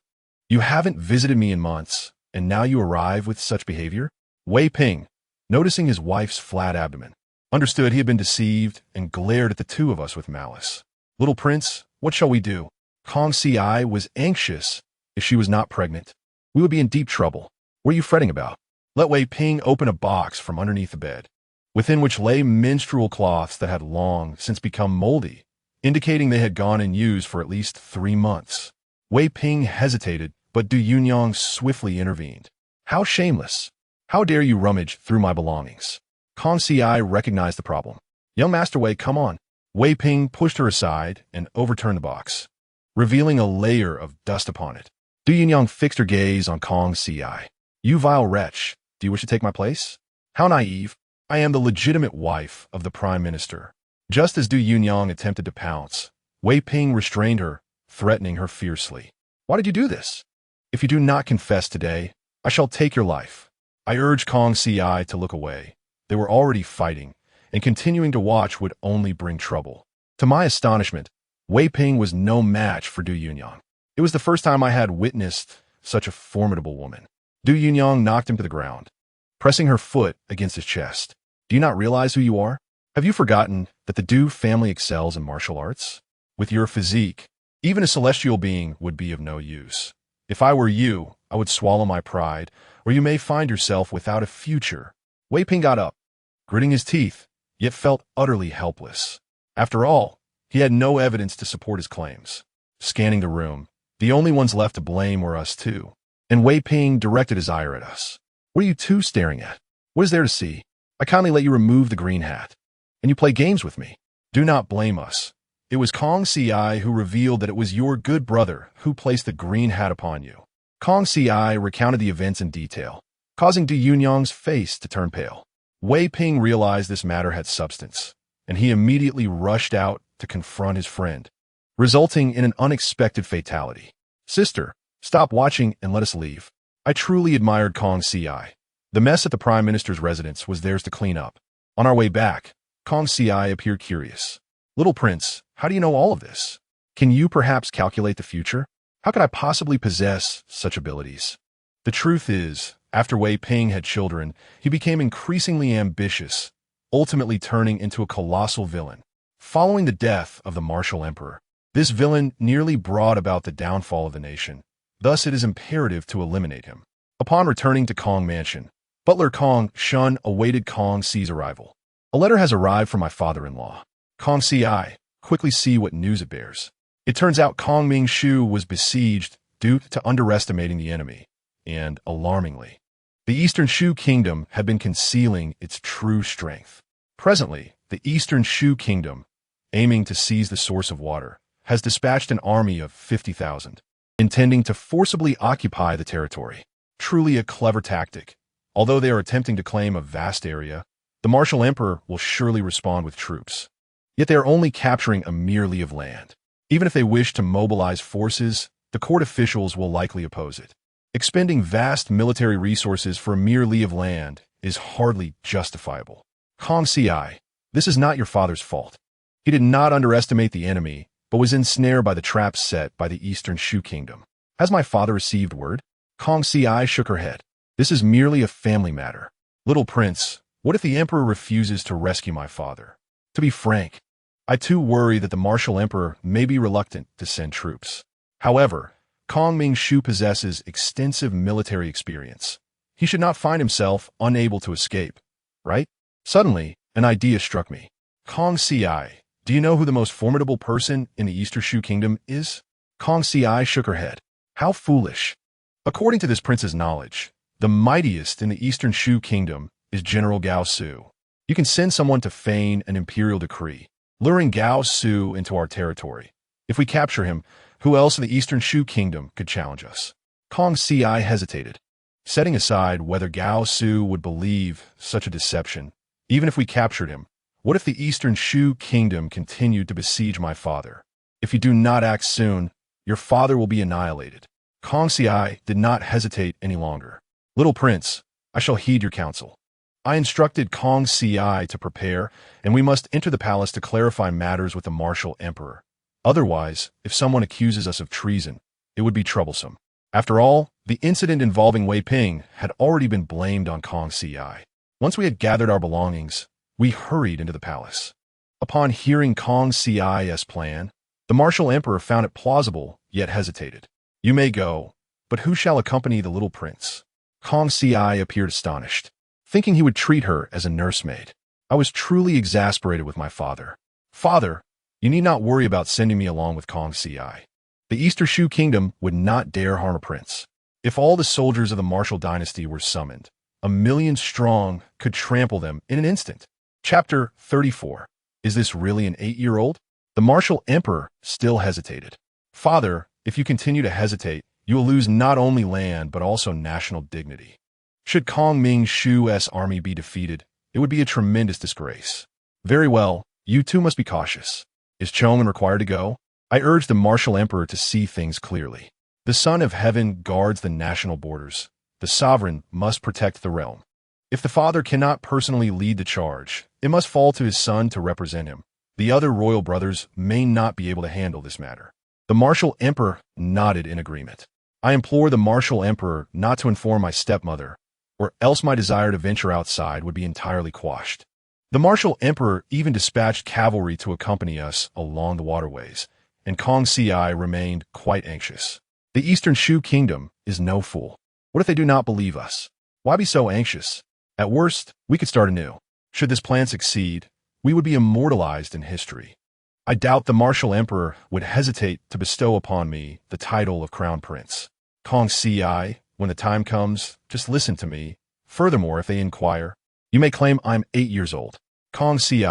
"You haven't visited me in months, and now you arrive with such behavior?" Wei Ping, noticing his wife's flat abdomen, understood he had been deceived and glared at the two of us with malice. "Little prince, what shall we do?" Kong Ci was anxious. If she was not pregnant, we would be in deep trouble. "What are you fretting about?" Let Wei Ping open a box from underneath the bed, within which lay menstrual cloths that had long since become moldy, indicating they had gone in use for at least 3 months. Wei Ping hesitated, but Du Yunyang swiftly intervened. "How shameless! How dare you rummage through my belongings?" Kong Ci recognized the problem. "Young Master Wei, come on." Wei Ping pushed her aside and overturned the box, revealing a layer of dust upon it. Du Yunyang fixed her gaze on Kong Ci. "You vile wretch, do you wish to take my place?" How naive. I am the legitimate wife of the Prime Minister. Just as Du Yunyang attempted to pounce, Wei Ping restrained her, threatening her fiercely. "Why did you do this? If you do not confess today, I shall take your life." I urged Kong Si to look away. They were already fighting, and continuing to watch would only bring trouble. To my astonishment, Wei Ping was no match for Du Yunyang. It was the first time I had witnessed such a formidable woman. Du Yunyang knocked him to the ground, pressing her foot against his chest. "Do you not realize who you are? Have you forgotten that the Du family excels in martial arts? With your physique, even a celestial being would be of no use. If I were you, I would swallow my pride, or you may find yourself without a future." Wei Ping got up, gritting his teeth, yet felt utterly helpless. After all, he had no evidence to support his claims. Scanning the room, the only ones left to blame were us two, and Wei Ping directed his ire at us. "What are you two staring at? What is there to see? I kindly let you remove the green hat, and you play games with me. Do not blame us. It was Kong Si who revealed that it was your good brother who placed the green hat upon you." Kong Si recounted the events in detail, causing Du Yunyang's face to turn pale. Wei Ping realized this matter had substance, and he immediately rushed out to confront his friend, resulting in an unexpected fatality. "Sister, stop watching and let us leave." I truly admired Kong Si. The mess at the Prime Minister's residence was theirs to clean up. On our way back, Kong Si appeared curious. "Little Prince, how do you know all of this? Can you perhaps calculate the future? How could I possibly possess such abilities?" The truth is, after Wei Ping had children, he became increasingly ambitious, ultimately turning into a colossal villain. Following the death of the martial emperor, this villain nearly brought about the downfall of the nation. Thus, it is imperative to eliminate him. Upon returning to Kong Mansion, Butler Kong Shun awaited Kong Si's arrival. "A letter has arrived from my father-in-law." Kong Si quickly see what news it bears. It turns out Kong Ming Shu was besieged due to underestimating the enemy, and, alarmingly, the Eastern Shu Kingdom had been concealing its true strength. Presently, the Eastern Shu Kingdom, aiming to seize the source of water, has dispatched an army of 50,000, intending to forcibly occupy the territory. Truly a clever tactic. Although they are attempting to claim a vast area, the martial emperor will surely respond with troops. Yet they are only capturing a mere li of land. Even if they wish to mobilize forces, the court officials will likely oppose it. Expending vast military resources for a mere li of land is hardly justifiable. Kong Si, this is not your father's fault. He did not underestimate the enemy, but was ensnared by the traps set by the Eastern Shu Kingdom. Has my father received word? Kong Si shook her head. This is merely a family matter. Little Prince, what if the emperor refuses to rescue my father? To be frank, I too worry that the martial emperor may be reluctant to send troops. However, Kong Ming Shu possesses extensive military experience. He should not find himself unable to escape, right? Suddenly, an idea struck me. Kong Si, do you know who the most formidable person in the Eastern Shu Kingdom is? Kong Si shook her head. How foolish. According to this prince's knowledge, the mightiest in the Eastern Shu Kingdom is General Gao Su. You can send someone to feign an imperial decree, luring Gao Su into our territory. If we capture him, who else in the Eastern Shu Kingdom could challenge us? Kong Si hesitated. Setting aside whether Gao Su would believe such a deception, even if we captured him, what if the Eastern Shu Kingdom continued to besiege my father? If you do not act soon, your father will be annihilated. Kong Si did not hesitate any longer. Little Prince, I shall heed your counsel. I instructed Kong Si to prepare, and we must enter the palace to clarify matters with the martial emperor. Otherwise, if someone accuses us of treason, it would be troublesome. After all, the incident involving Wei Ping had already been blamed on Kong Si. Once we had gathered our belongings, we hurried into the palace. Upon hearing Kong Si's plan, the martial emperor found it plausible, yet hesitated. You may go, but who shall accompany the little prince? Kong Si appeared astonished, thinking he would treat her as a nursemaid. I was truly exasperated with my father. Father, you need not worry about sending me along with Kong Si. The Eastern Shu Kingdom would not dare harm a prince. If all the soldiers of the martial dynasty were summoned, 1,000,000 strong could trample them in an instant. Chapter 34. Is this really an 8-year-old? The martial emperor still hesitated. Father, if you continue to hesitate, you will lose not only land but also national dignity. Should Kong Ming Shu's army be defeated, it would be a tremendous disgrace. Very well, You too must be cautious. Is Choman required to go? I urged the martial emperor to see things clearly. The Son of Heaven guards the national borders. The sovereign must protect the realm. If the father cannot personally lead the charge, it must fall to his son to represent him. The other royal brothers may not be able to handle this matter. The martial emperor nodded in agreement. I implore the martial emperor not to inform my stepmother, or else my desire to venture outside would be entirely quashed. The martial emperor even dispatched cavalry to accompany us along the waterways, and Kong Si remained quite anxious. The Eastern Shu Kingdom is no fool. What if they do not believe us? Why be so anxious? At worst, we could start anew. Should this plan succeed, we would be immortalized in history. I doubt the martial emperor would hesitate to bestow upon me the title of crown prince. Kong Si, when the time comes, just listen to me. Furthermore, if they inquire, you may claim I'm 8 years old. Kong Si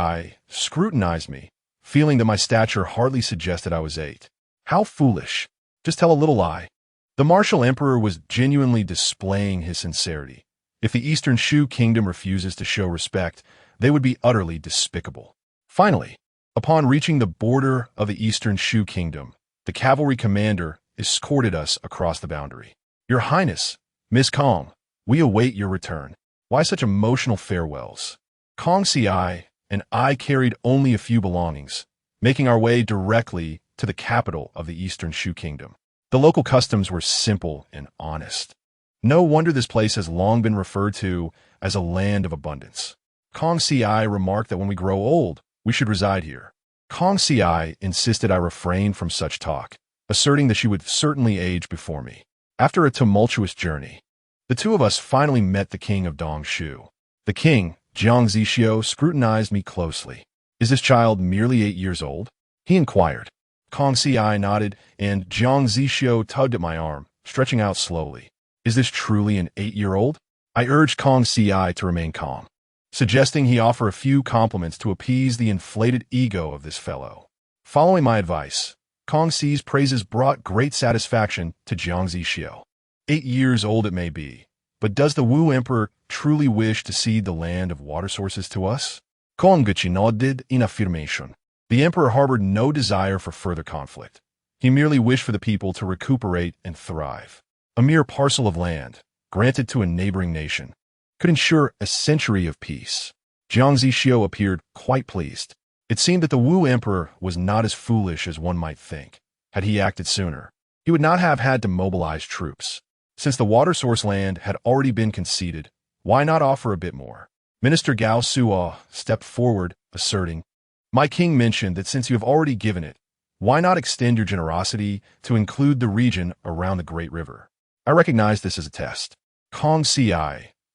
scrutinized me, feeling that my stature hardly suggested I was 8. How foolish. Just tell a little lie. The martial emperor was genuinely displaying his sincerity. If the Eastern Shu Kingdom refuses to show respect, they would be utterly despicable. Finally, upon reaching the border of the Eastern Shu Kingdom, the cavalry commander escorted us across the boundary. Your Highness, Miss Kong, we await your return. Why such emotional farewells? Kong Si and I carried only a few belongings, making our way directly to the capital of the Eastern Shu Kingdom. The local customs were simple and honest. No wonder this place has long been referred to as a land of abundance. Kong Si remarked that when we grow old, we should reside here. Kong Si insisted I refrain from such talk, asserting that she would certainly age before me. After a tumultuous journey, the two of us finally met the king of Dongshu. The king, Jiang Zixio, scrutinized me closely. Is this child merely 8 years old? He inquired. Kong Si nodded, and Jiang Zixio tugged at my arm, stretching out slowly. Is this truly an 8-year-old? I urged Kong Si to remain calm, suggesting he offer a few compliments to appease the inflated ego of this fellow. Following my advice, Kong Si's praises brought great satisfaction to Jiang Zixio. 8 years old it may be, but does the Wu Emperor truly wish to cede the land of water sources to us? Kong Gucci nodded in affirmation. The emperor harbored no desire for further conflict. He merely wished for the people to recuperate and thrive. A mere parcel of land, granted to a neighboring nation, could ensure a century of peace. Jiang Zixio appeared quite pleased. It seemed that the Wu Emperor was not as foolish as one might think. Had he acted sooner, he would not have had to mobilize troops. Since the water source land had already been conceded, why not offer a bit more? Minister Gao Suo stepped forward, asserting, My king mentioned that since you have already given it, why not extend your generosity to include the region around the Great River? I recognized this as a test. Kong Si,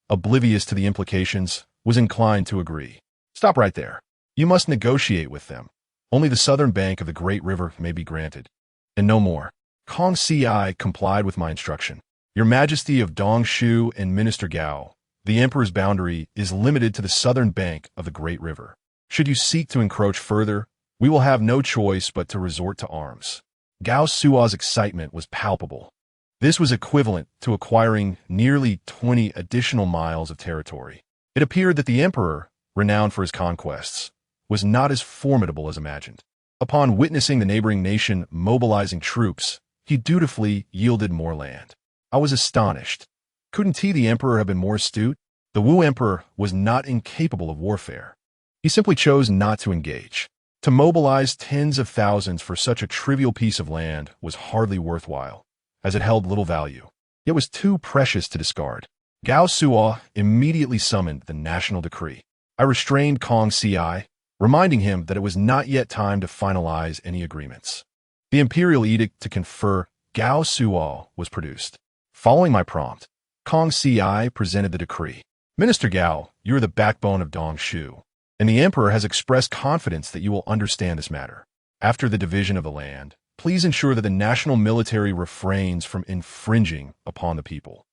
oblivious to the implications, was inclined to agree. Stop right there. You must negotiate with them. Only the southern bank of the Great River may be granted, and no more. Kong Si complied with my instruction. Your Majesty of Dongshu and Minister Gao, the Emperor's boundary is limited to the southern bank of the Great River. Should you seek to encroach further, we will have no choice but to resort to arms. Gao Suo's excitement was palpable. This was equivalent to acquiring nearly 20 additional miles of territory. It appeared that the Emperor, renowned for his conquests, was not as formidable as imagined. Upon witnessing the neighboring nation mobilizing troops, he dutifully yielded more land. I was astonished. Couldn't the Emperor have been more astute? The Wu Emperor was not incapable of warfare. He simply chose not to engage. To mobilize tens of thousands for such a trivial piece of land was hardly worthwhile, as it held little value. It was too precious to discard. Gao Suo immediately summoned the national decree. I restrained Kong Si, reminding him that it was not yet time to finalize any agreements. The Imperial edict to confer Gao Suo was produced. Following my prompt, Kong Si presented the decree. Minister Gao, you are the backbone of Dongshu, and the Emperor has expressed confidence that you will understand this matter. After the division of the land, please ensure that the national military refrains from infringing upon the people.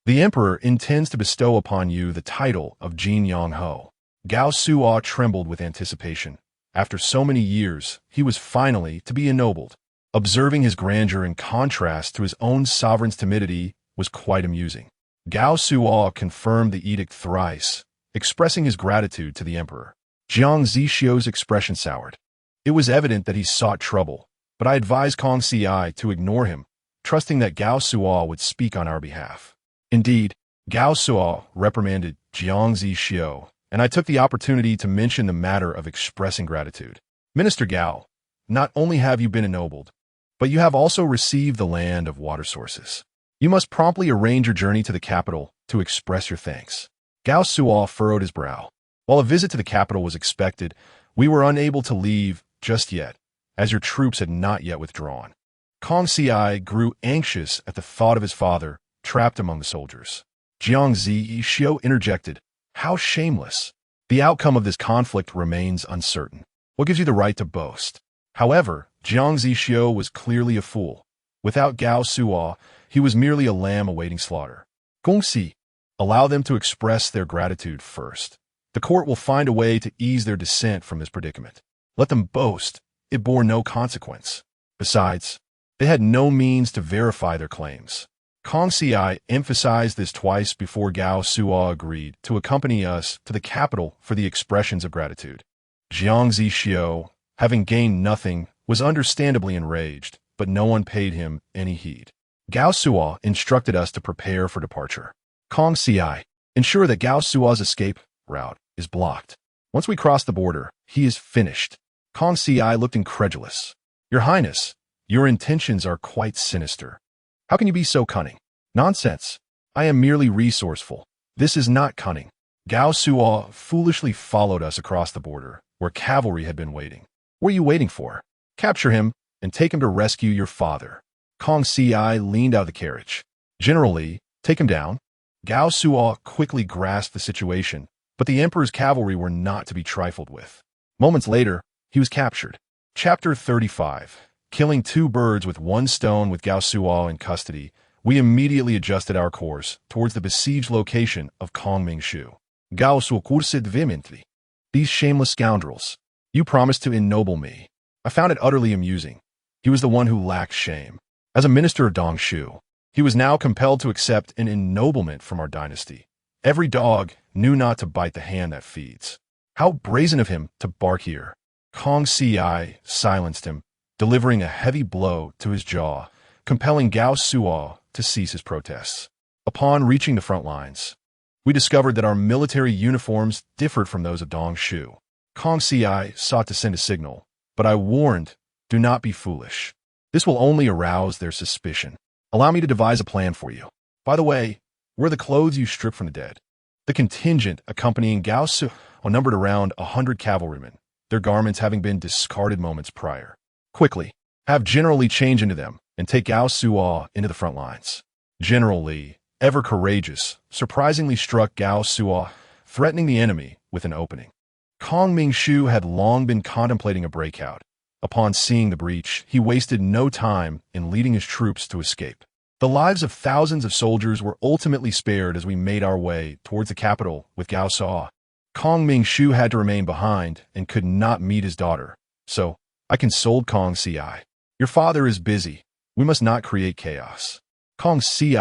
The Emperor intends to bestow upon you the title of Jin Yang Ho. Gao Suo trembled with anticipation. After so many years, he was finally to be ennobled. Observing his grandeur in contrast to his own sovereign's timidity was quite amusing. Gao Suo confirmed the edict thrice, expressing his gratitude to the Emperor. Jiang Zixio's expression soured. It was evident that he sought trouble, but I advised Kong Si to ignore him, trusting that Gao Suo would speak on our behalf. Indeed, Gao Suo reprimanded Jiang Zixio, and I took the opportunity to mention the matter of expressing gratitude. Minister Gao, not only have you been ennobled, but you have also received the land of water sources. You must promptly arrange your journey to the capital to express your thanks. Gao Suo furrowed his brow. While a visit to the capital was expected, we were unable to leave just yet, as your troops had not yet withdrawn. Kong Si grew anxious at the thought of his father, trapped among the soldiers. Jiang Zixio interjected, "How shameless! The outcome of this conflict remains uncertain. What gives you the right to boast?" However, Jiang Zixio was clearly a fool. Without Gao Suo, he was merely a lamb awaiting slaughter. Gongxi, allow them to express their gratitude first. The court will find a way to ease their descent from this predicament. Let them boast. It bore no consequence. Besides, they had no means to verify their claims. Kong Si emphasized this twice before Gao Suo agreed to accompany us to the capital for the expressions of gratitude. Jiang Zixio, having gained nothing, was understandably enraged, but no one paid him any heed. Gao Suo instructed us to prepare for departure. Kong Si, ensure that Gao Suo's escape route is blocked. Once we cross the border, he is finished. Kong Si looked incredulous. Your Highness, your intentions are quite sinister. How can you be so cunning? Nonsense. I am merely resourceful. This is not cunning. Gao Suo foolishly followed us across the border, where cavalry had been waiting. What are you waiting for? Capture him and take him to rescue your father. Kong Si leaned out of the carriage. General Li, take him down. Gao Suo quickly grasped the situation, but the Emperor's cavalry were not to be trifled with. Moments later, he was captured. Chapter 35. Killing two birds with one stone. With Gao Suo in custody, we immediately adjusted our course towards the besieged location of Kongmingshu. Gao Suo cursed vehemently. These shameless scoundrels. You promised to ennoble me. I found it utterly amusing. He was the one who lacked shame. As a minister of Dongshu, he was now compelled to accept an ennoblement from our dynasty. Every dog knew not to bite the hand that feeds. How brazen of him to bark here. Kong Si silenced him, delivering a heavy blow to his jaw, compelling Gao Suo to cease his protests. Upon reaching the front lines, we discovered that our military uniforms differed from those of Dongshu. Kong Si sought to send a signal, but I warned, do not be foolish. This will only arouse their suspicion. Allow me to devise a plan for you. By the way, where are the clothes you stripped from the dead? The contingent accompanying Gao Suo numbered around 100 cavalrymen, their garments having been discarded moments prior. Quickly, have General Li change into them and take Gao Suo into the front lines. General Li, ever courageous, surprisingly struck Gao Suo, threatening the enemy with an opening. Kongmingshu had long been contemplating a breakout. Upon seeing the breach, he wasted no time in leading his troops to escape. The lives of thousands of soldiers were ultimately spared as we made our way towards the capital with Gao Suo. Kongmingshu had to remain behind and could not meet his daughter, so I consoled Kong Si. Your father is busy. We must not create chaos. Kong Si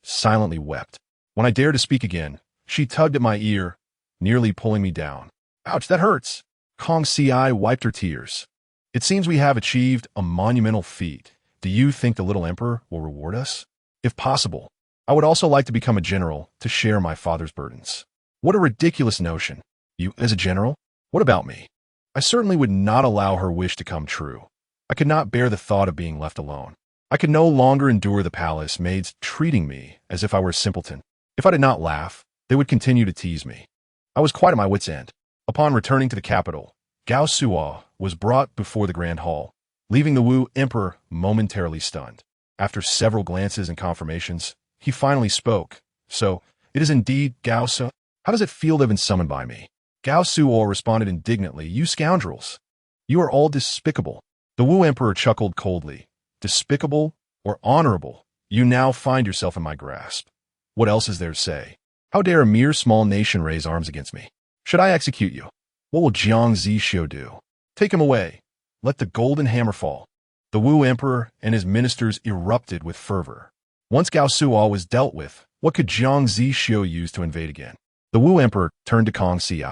silently wept. When I dared to speak again, she tugged at my ear, nearly pulling me down. Ouch, that hurts. Kong Si wiped her tears. It seems we have achieved a monumental feat. Do you think the little emperor will reward us? If possible, I would also like to become a general to share my father's burdens. What a ridiculous notion. You as a general? What about me? I certainly would not allow her wish to come true. I could not bear the thought of being left alone. I could no longer endure the palace maids treating me as if I were a simpleton. If I did not laugh, they would continue to tease me. I was quite at my wit's end. Upon returning to the capital, Gao Suo was brought before the Grand Hall, leaving the Wu Emperor momentarily stunned. After several glances and confirmations, he finally spoke. So, it is indeed Gao Suo? How does it feel to have been summoned by me? Gao Suo responded indignantly, You scoundrels! You are all despicable. The Wu Emperor chuckled coldly. Despicable or honorable, you now find yourself in my grasp. What else is there to say? How dare a mere small nation raise arms against me? Should I execute you? What will Jiang Zixio do? Take him away. Let the golden hammer fall. The Wu Emperor and his ministers erupted with fervor. Once Gao Suo was dealt with, what could Jiang Zixio use to invade again? The Wu Emperor turned to Kong Si.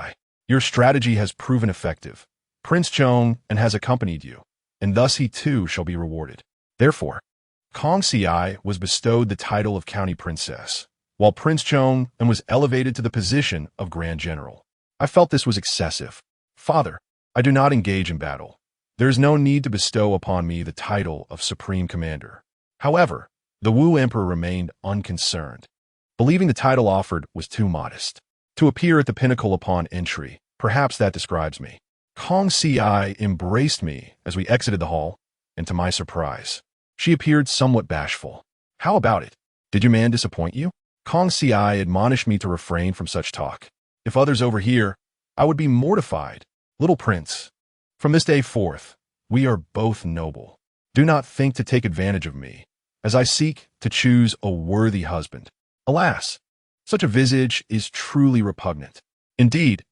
Your strategy has proven effective. Prince Chong and has accompanied you, and thus he too shall be rewarded. Therefore, Kong Si was bestowed the title of County Princess, while Prince Chong and was elevated to the position of Grand General. I felt this was excessive. Father, I do not engage in battle. There is no need to bestow upon me the title of Supreme Commander. However, the Wu Emperor remained unconcerned, believing the title offered was too modest. To appear at the pinnacle upon entry, perhaps that describes me. Kong Si embraced me as we exited the hall, and to my surprise, she appeared somewhat bashful. How about it? Did your man disappoint you? Kong Si admonished me to refrain from such talk. If others overhear, I would be mortified. Little prince, from this day forth, we are both noble. Do not think to take advantage of me, as I seek to choose a worthy husband. Alas, such a visage is truly repugnant. Indeed,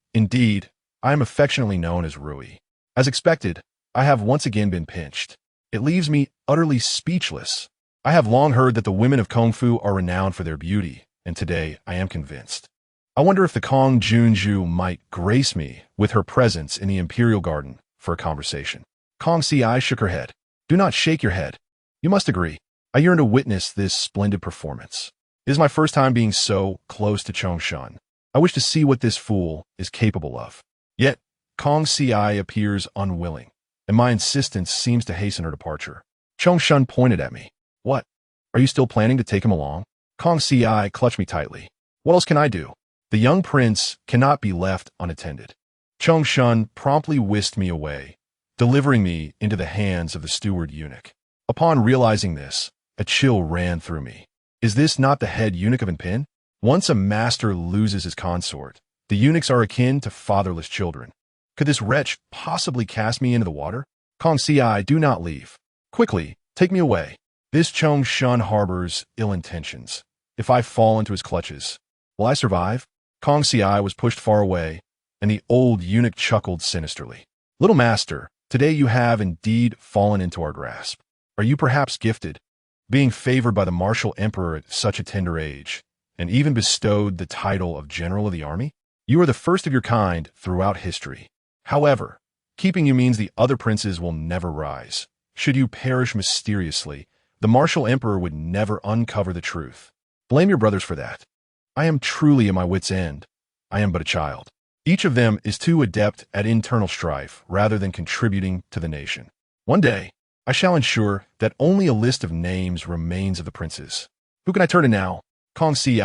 I am affectionately known as Rui. As expected, I have once again been pinched. It leaves me utterly speechless. I have long heard that the women of Kung Fu are renowned for their beauty, and today I am convinced. I wonder if the Kong Junju might grace me with her presence in the Imperial Garden for a conversation. Kong Si shook her head. Do not shake your head. You must agree. I yearn to witness this splendid performance. It is my first time being so close to Chongshan. I wish to see what this fool is capable of. Yet, Kong Si appears unwilling, and my insistence seems to hasten her departure. Chongshan pointed at me. What? Are you still planning to take him along? Kong Si clutched me tightly. What else can I do? The young prince cannot be left unattended. Chongshan promptly whisked me away, delivering me into the hands of the steward eunuch. Upon realizing this, a chill ran through me. Is this not the head eunuch of Impin? Once a master loses his consort, the eunuchs are akin to fatherless children. Could this wretch possibly cast me into the water? Kong Si, do not leave. Quickly, take me away. This Chongshan harbors ill intentions. If I fall into his clutches, will I survive? Kong Si was pushed far away, and the old eunuch chuckled sinisterly. Little master, today you have indeed fallen into our grasp. Are you perhaps gifted, being favored by the martial emperor at such a tender age, and even bestowed the title of General of the Army? You are the first of your kind throughout history. However, keeping you means the other princes will never rise. Should you perish mysteriously, the martial emperor would never uncover the truth. Blame your brothers for that. I am truly at my wit's end. I am but a child. Each of them is too adept at internal strife rather than contributing to the nation. One day, I shall ensure that only a list of names remains of the princes. Who can I turn to now? Kong Si,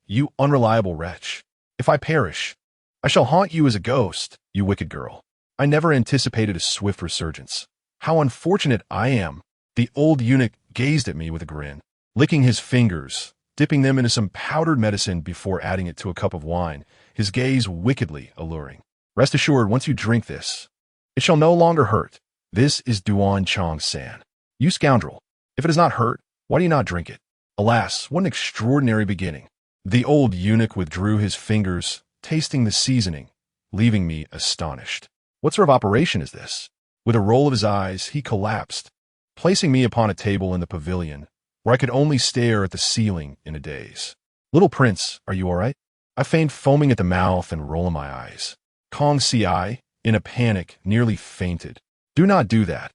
you unreliable wretch. If I perish, I shall haunt you as a ghost, you wicked girl. I never anticipated a swift resurgence. How unfortunate I am. The old eunuch gazed at me with a grin, licking his fingers, dipping them into some powdered medicine before adding it to a cup of wine, his gaze wickedly alluring. Rest assured, once you drink this, it shall no longer hurt. This is Duan Chong San. You scoundrel. If it does not hurt, why do you not drink it? Alas, what an extraordinary beginning. The old eunuch withdrew his fingers, tasting the seasoning, leaving me astonished. What sort of operation is this? With a roll of his eyes, he collapsed, placing me upon a table in the pavilion, where I could only stare at the ceiling in a daze. Little prince, are you all right? I feigned foaming at the mouth and rolling my eyes. Kong Si, in a panic, nearly fainted. Do not do that.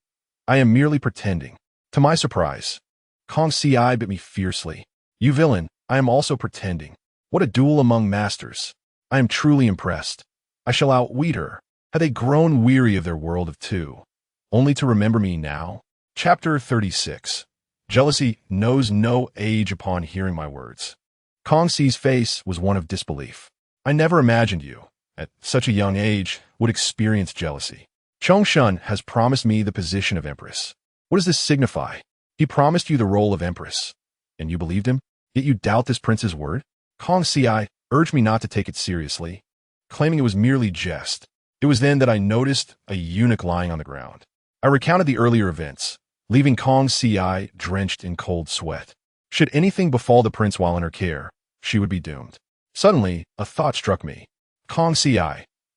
I am merely pretending. To my surprise, Kong Si bit me fiercely. You villain, I am also pretending. What a duel among masters. I am truly impressed. I shall outwit her. Had they grown weary of their world of two, only to remember me now? Chapter 36. Jealousy knows no age upon hearing my words. Kong Si's face was one of disbelief. I never imagined you, at such a young age, would experience jealousy. Chongshan has promised me the position of Empress. What does this signify? He promised you the role of Empress, and you believed him? Yet you doubt this prince's word? Kong Si urged me not to take it seriously, claiming it was merely jest. It was then that I noticed a eunuch lying on the ground. I recounted the earlier events, leaving Kong Si drenched in cold sweat. Should anything befall the prince while in her care, she would be doomed. Suddenly, a thought struck me. Kong Si,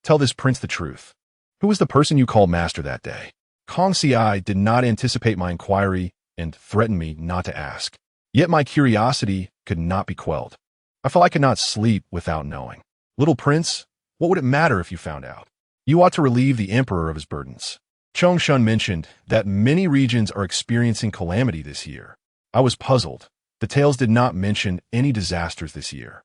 tell this prince the truth. Who was the person you called master that day? Kong Si did not anticipate my inquiry and threatened me not to ask. Yet my curiosity could not be quelled. I felt I could not sleep without knowing. Little prince, What would it matter if you found out? You ought to relieve the emperor of his burdens. Chongshun mentioned that many regions are experiencing calamity this year. I was puzzled. The tales did not mention any disasters this year.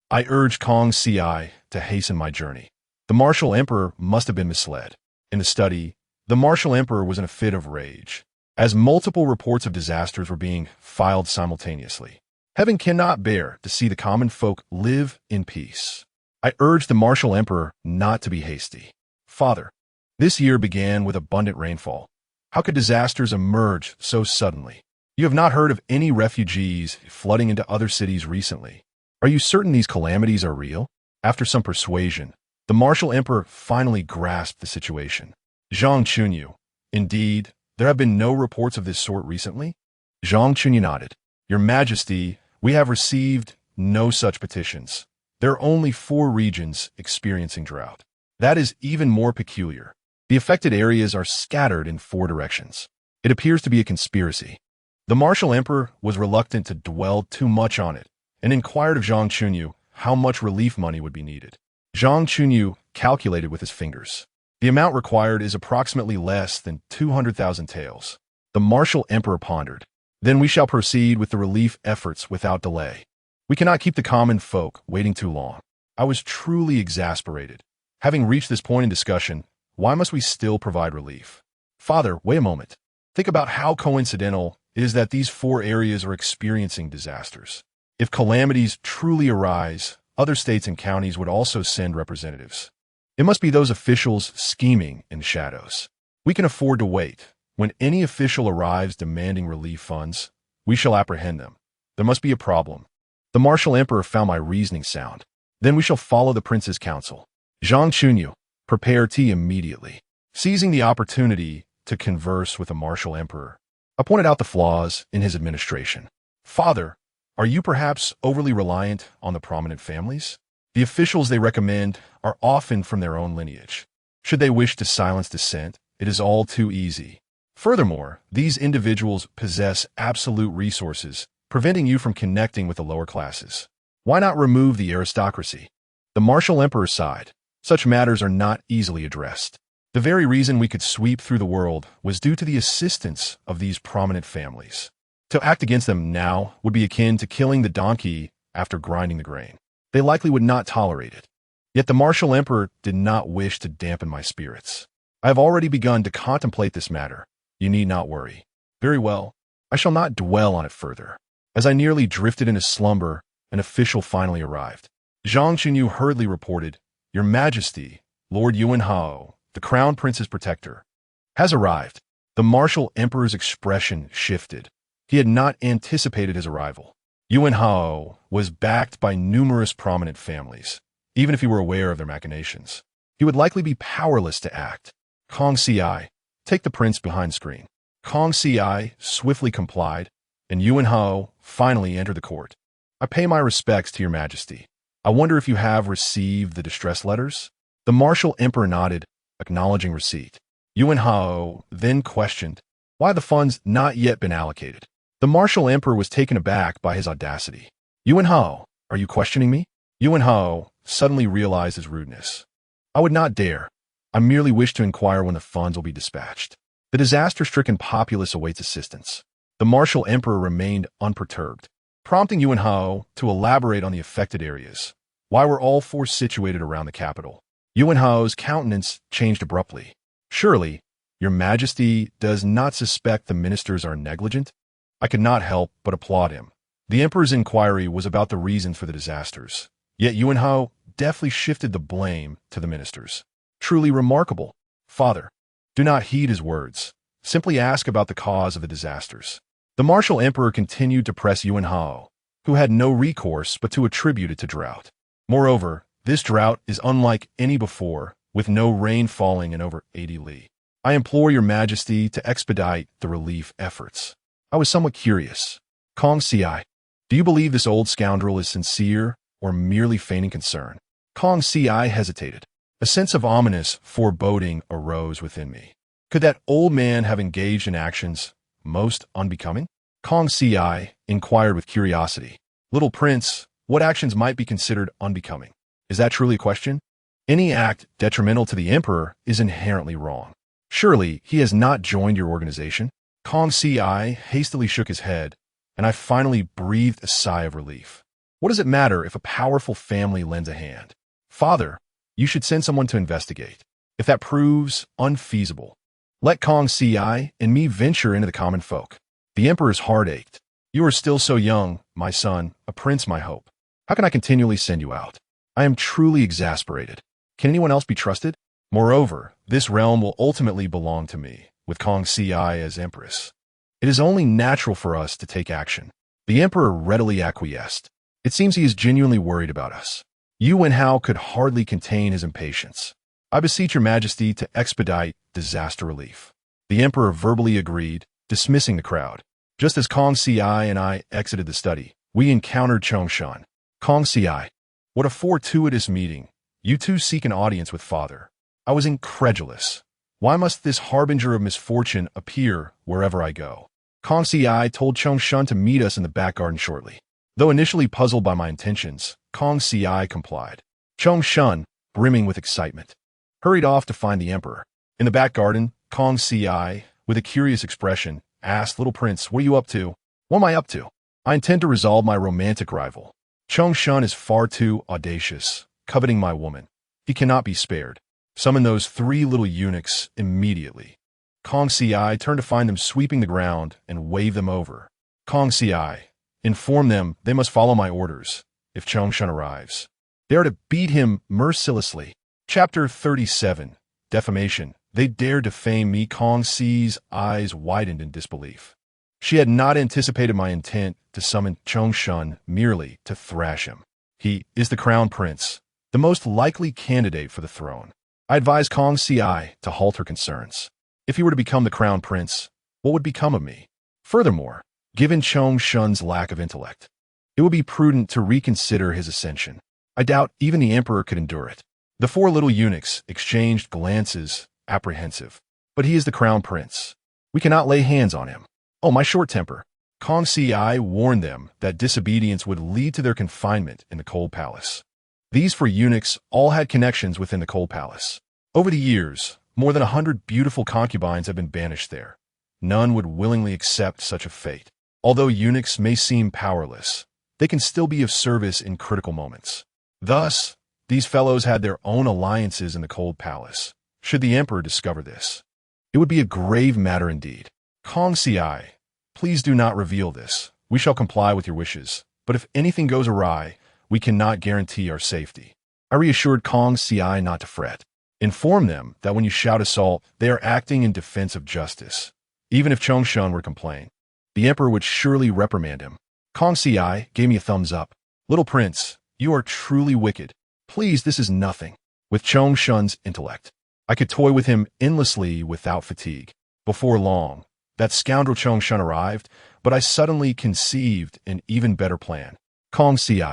I urged Kong Ci to hasten my journey. The martial emperor must have been misled. In the study, the martial emperor was in a fit of rage, as multiple reports of disasters were being filed simultaneously. Heaven cannot bear to see the common folk live in peace. I urged the martial emperor not to be hasty. Father, this year began with abundant rainfall. How could disasters emerge so suddenly? You have not heard of any refugees flooding into other cities recently. Are you certain these calamities are real? After some persuasion, the martial emperor finally grasped the situation. Zhang Chunyu, indeed, there have been no reports of this sort recently? Zhang Chunyu nodded. Your Majesty, we have received no such petitions. There are only 4 regions experiencing drought. That is even more peculiar. The affected areas are scattered in 4 directions. It appears to be a conspiracy. The martial emperor was reluctant to dwell too much on it and inquired of Zhang Chunyu how much relief money would be needed. Zhang Chunyu calculated with his fingers. The amount required is approximately less than 200,000 taels. The martial emperor pondered. Then we shall proceed with the relief efforts without delay. We cannot keep the common folk waiting too long. I was truly exasperated. Having reached this point in discussion, why must we still provide relief? Father, wait a moment. Think about how coincidental it is that these 4 areas are experiencing disasters. If calamities truly arise, other states and counties would also send representatives. It must be those officials scheming in the shadows. We can afford to wait. When any official arrives demanding relief funds, we shall apprehend them. There must be a problem. The martial emperor found my reasoning sound. Then we shall follow the prince's counsel. Zhang Chunyu, prepare tea immediately. Seizing the opportunity to converse with the martial emperor, I pointed out the flaws in his administration. Father, are you perhaps overly reliant on the prominent families? The officials they recommend are often from their own lineage. Should they wish to silence dissent, it is all too easy. Furthermore, these individuals possess absolute resources, preventing you from connecting with the lower classes. Why not remove the aristocracy? The martial emperor sighed. Such matters are not easily addressed. The very reason we could sweep through the world was due to the assistance of these prominent families. To act against them now would be akin to killing the donkey after grinding the grain. They likely would not tolerate it. Yet the martial emperor did not wish to dampen my spirits. I have already begun to contemplate this matter. You need not worry. Very well. I shall not dwell on it further. As I nearly drifted into slumber, an official finally arrived. Zhang Chunyu hurriedly reported, Your Majesty, Lord Yuan Hao, the Crown Prince's protector, has arrived. The martial emperor's expression shifted. He had not anticipated his arrival. Yuan Hao was backed by numerous prominent families. Even if he were aware of their machinations, he would likely be powerless to act. Kong Ci, take the prince behind screen. Kong Ci swiftly complied, and Yuan Hao finally entered the court. I pay my respects to your majesty. I wonder if you have received the distress letters? The martial emperor nodded, acknowledging receipt. Yuan Hao then questioned, why the funds not yet been allocated? The martial emperor was taken aback by his audacity. Yuan Hao, are you questioning me? Yuan Hao suddenly realized his rudeness. I would not dare. I merely wish to inquire when the funds will be dispatched. The disaster-stricken populace awaits assistance. The martial emperor remained unperturbed, prompting Yuan Hao to elaborate on the affected areas. Why were all 4 situated around the capital? Yuan Hao's countenance changed abruptly. Surely, your majesty does not suspect the ministers are negligent? I could not help but applaud him. The emperor's inquiry was about the reason for the disasters. Yet Yuan Hao deftly shifted the blame to the ministers. Truly remarkable. Father, do not heed his words. Simply ask about the cause of the disasters. The martial emperor continued to press Yuan Hao, who had no recourse but to attribute it to drought. Moreover, this drought is unlike any before, with no rain falling in over 80 li. I implore your majesty to expedite the relief efforts. I was somewhat curious. Kong Ci, do you believe this old scoundrel is sincere or merely feigning concern? Kong Ci hesitated. A sense of ominous foreboding arose within me. Could that old man have engaged in actions most unbecoming? Kong Ci inquired with curiosity. Little prince, what actions might be considered unbecoming? Is that truly a question? Any act detrimental to the emperor is inherently wrong. Surely he has not joined your organization? Kong Si hastily shook his head, and I finally breathed a sigh of relief. What does it matter if a powerful family lends a hand? Father, you should send someone to investigate. If that proves unfeasible, let Kong Si and me venture into the common folk. The emperor's heart ached. You are still so young, my son, a prince my hope. How can I continually send you out? I am truly exasperated. Can anyone else be trusted? Moreover, this realm will ultimately belong to me, with Kong Si as Empress. It is only natural for us to take action. The emperor readily acquiesced. It seems he is genuinely worried about us. Yu Wenhao could hardly contain his impatience. I beseech your majesty to expedite disaster relief. The emperor verbally agreed, dismissing the crowd. Just as Kong Si and I exited the study, we encountered Chongshan. Kong Si, what a fortuitous meeting. You two seek an audience with father. I was incredulous. Why must this harbinger of misfortune appear wherever I go? Kong Si told Chongshan to meet us in the back garden shortly. Though initially puzzled by my intentions, Kong Si complied. Chongshan, brimming with excitement, hurried off to find the emperor. In the back garden, Kong Si, with a curious expression, asked, Little Prince, what are you up to? What am I up to? I intend to resolve my romantic rival. Chongshan is far too audacious, coveting my woman. He cannot be spared. Summon those 3 little eunuchs immediately. Kong Si turned to find them sweeping the ground and wave them over. Kong Si, inform them they must follow my orders if Chongshan arrives. They are to beat him mercilessly. Chapter 37. Defamation. They dare defame me. Kong Si's eyes widened in disbelief. She had not anticipated my intent to summon Chongshan merely to thrash him. He is the crown prince, the most likely candidate for the throne. I advised Kong Si to halt her concerns. If he were to become the crown prince, what would become of me? Furthermore, given Chongshan's lack of intellect, it would be prudent to reconsider his ascension. I doubt even the emperor could endure it. The 4 little eunuchs exchanged glances, apprehensive. But he is the crown prince. We cannot lay hands on him. Oh, my short temper. Kong Si warned them that disobedience would lead to their confinement in the cold palace. These 4 eunuchs all had connections within the cold palace. Over the years, more than 100 beautiful concubines have been banished there. None would willingly accept such a fate. Although eunuchs may seem powerless, they can still be of service in critical moments. Thus, these fellows had their own alliances in the cold palace. Should the emperor discover this, it would be a grave matter indeed. Kong Si, please do not reveal this. We shall comply with your wishes, but if anything goes awry, we cannot guarantee our safety. I reassured Kong Si not to fret. Inform them that when you shout assault, they are acting in defense of justice. Even if Chongshan were to complain, the emperor would surely reprimand him. Kong Si gave me a thumbs up. Little Prince, you are truly wicked. Please, this is nothing. With Chongshan's intellect, I could toy with him endlessly without fatigue. Before long, that scoundrel Chongshan arrived, but I suddenly conceived an even better plan. Kong Si,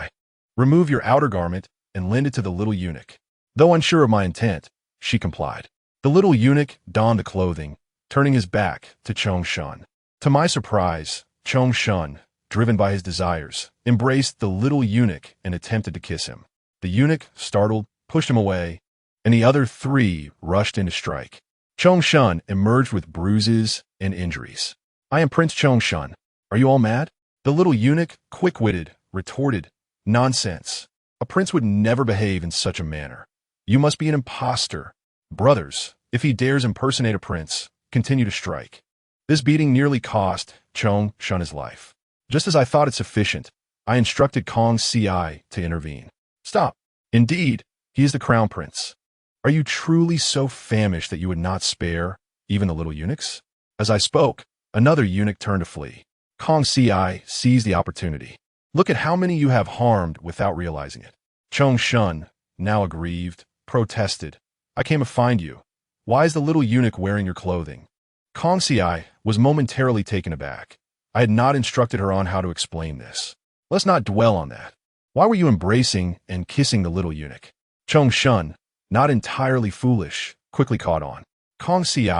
remove your outer garment and lend it to the little eunuch. Though unsure of my intent, she complied. The little eunuch donned the clothing, turning his back to Chongshan. To my surprise, Chongshan, driven by his desires, embraced the little eunuch and attempted to kiss him. The eunuch, startled, pushed him away, and the other 3 rushed in to strike. Chongshan emerged with bruises and injuries. I am Prince Chongshan. Are you all mad? The little eunuch, quick-witted, retorted, Nonsense. A prince would never behave in such a manner. You must be an impostor. Brothers, if he dares impersonate a prince, continue to strike. This beating nearly cost Chongshan his life. Just as I thought it sufficient, I instructed Kong Si to intervene. Stop. Indeed, he is the crown prince. Are you truly so famished that you would not spare even the little eunuchs? As I spoke, another eunuch turned to flee. Kong Si seized the opportunity. Look at how many you have harmed without realizing it. Chongshan, now aggrieved, protested. I came to find you. Why is the little eunuch wearing your clothing? Kong Si was momentarily taken aback. I had not instructed her on how to explain this. Let's not dwell on that. Why were you embracing and kissing the little eunuch? Chongshan, not entirely foolish, quickly caught on. Kong Si,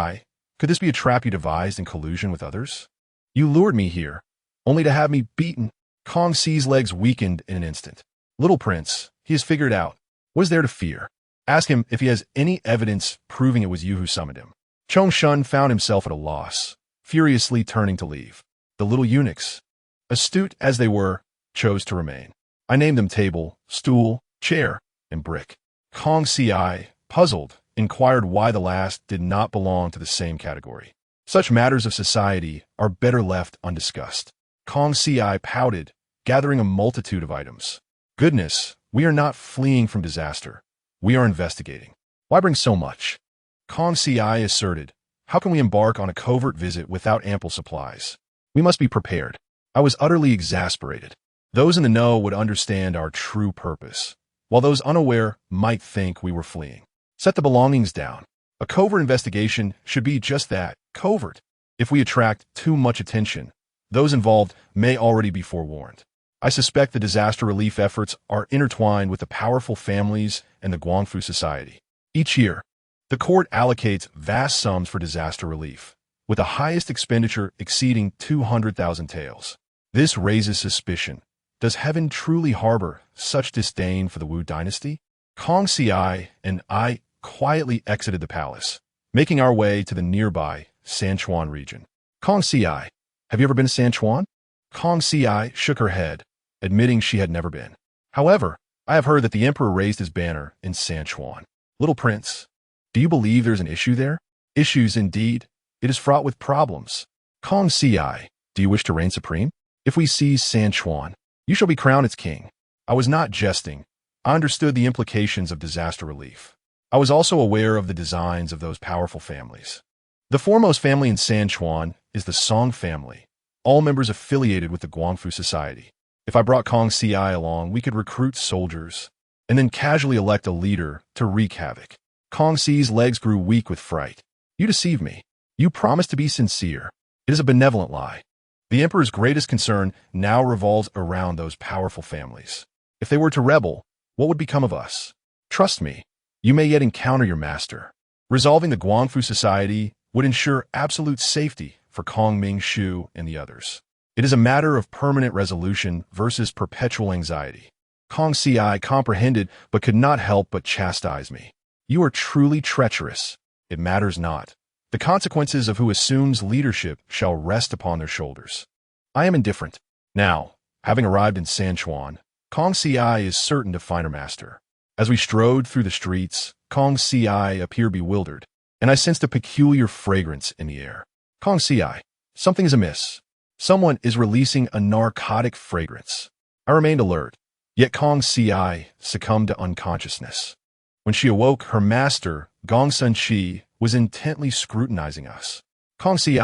could this be a trap you devised in collusion with others? You lured me here, only to have me beaten. Kong Si's legs weakened in an instant. Little prince, he has figured out. What is there to fear? Ask him if he has any evidence proving it was you who summoned him. Chong Shun found himself at a loss, furiously turning to leave. The little eunuchs, astute as they were, chose to remain. I named them table, stool, chair, and brick. Kong Ci, puzzled, inquired why the last did not belong to the same category. Such matters of society are better left undiscussed. Kong Ci pouted, gathering a multitude of items. Goodness, we are not fleeing from disaster. We are investigating. Why bring so much? Kong Ci asserted, how can we embark on a covert visit without ample supplies? We must be prepared. I was utterly exasperated. Those in the know would understand our true purpose, while those unaware might think we were fleeing. Set the belongings down. A covert investigation should be just that, covert. If we attract too much attention, those involved may already be forewarned. I suspect the disaster relief efforts are intertwined with the powerful families and the Guangfu society. Each year, the court allocates vast sums for disaster relief, with the highest expenditure exceeding 200,000 taels. This raises suspicion. Does heaven truly harbor such disdain for the Wu dynasty? Kong Ci and I quietly exited the palace, making our way to the nearby Sanchuan region. Kong Ci, have you ever been to Sanchuan? Kong Ci shook her head, admitting she had never been. However, I have heard that the emperor raised his banner in Sanchuan. Little prince, do you believe there's an issue there? Issues indeed. It is fraught with problems. Kong Ci, do you wish to reign supreme? If we seize Sanchuan, you shall be crowned its king. I was not jesting. I understood the implications of disaster relief. I was also aware of the designs of those powerful families. The foremost family in Sanchuan is the Song family, all members affiliated with the Guangfu society. If I brought Kong Ci along, we could recruit soldiers and then casually elect a leader to wreak havoc. Kong Ci's legs grew weak with fright. You deceive me. You promised to be sincere. It is a benevolent lie. The emperor's greatest concern now revolves around those powerful families. If they were to rebel, what would become of us? Trust me, you may yet encounter your master. Resolving the Guangfu society would ensure absolute safety for Kong Ming Shu and the others. It is a matter of permanent resolution versus perpetual anxiety. Kong Ci comprehended but could not help but chastise me. You are truly treacherous. It matters not. The consequences of who assumes leadership shall rest upon their shoulders. I am indifferent. Now, having arrived in Sanchuan, Kong Ci is certain to find her master. As we strode through the streets, Kong Ci appeared bewildered, and I sensed a peculiar fragrance in the air. Kong Ci, something is amiss. Someone is releasing a narcotic fragrance. I remained alert, yet Kong Ci succumbed to unconsciousness. When she awoke, her master, Gong Sun Chi, was intently scrutinizing us. Kong Ci,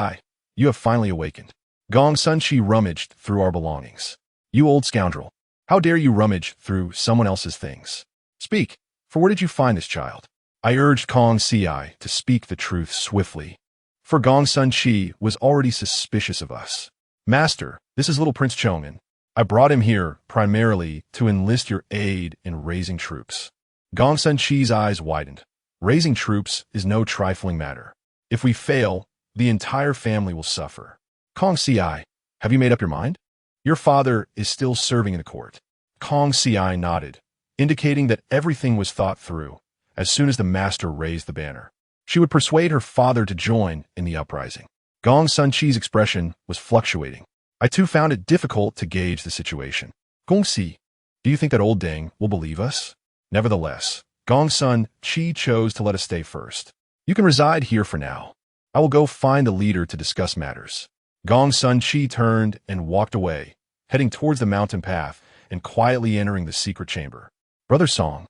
you have finally awakened. Gong Sun Chi rummaged through our belongings. You old scoundrel, how dare you rummage through someone else's things? Speak, for where did you find this child? I urged Kong Ci to speak the truth swiftly, for Gong Sun Chi was already suspicious of us. Master, this is little Prince Chong'an. I brought him here primarily to enlist your aid in raising troops. Gong Sun Chi's eyes widened. Raising troops is no trifling matter. If we fail, the entire family will suffer. Kong Ci, have you made up your mind? Your father is still serving in the court. Kong Ci nodded, indicating that everything was thought through. As soon as the master raised the banner, she would persuade her father to join in the uprising. Gong Sun Chi's expression was fluctuating. I too found it difficult to gauge the situation. Gong Si, do you think that old Deng will believe us? Nevertheless, Gong Sun Chi chose to let us stay first. You can reside here for now. I will go find the leader to discuss matters. Gong Sun Chi turned and walked away, heading towards the mountain path and quietly entering the secret chamber. Brother Song,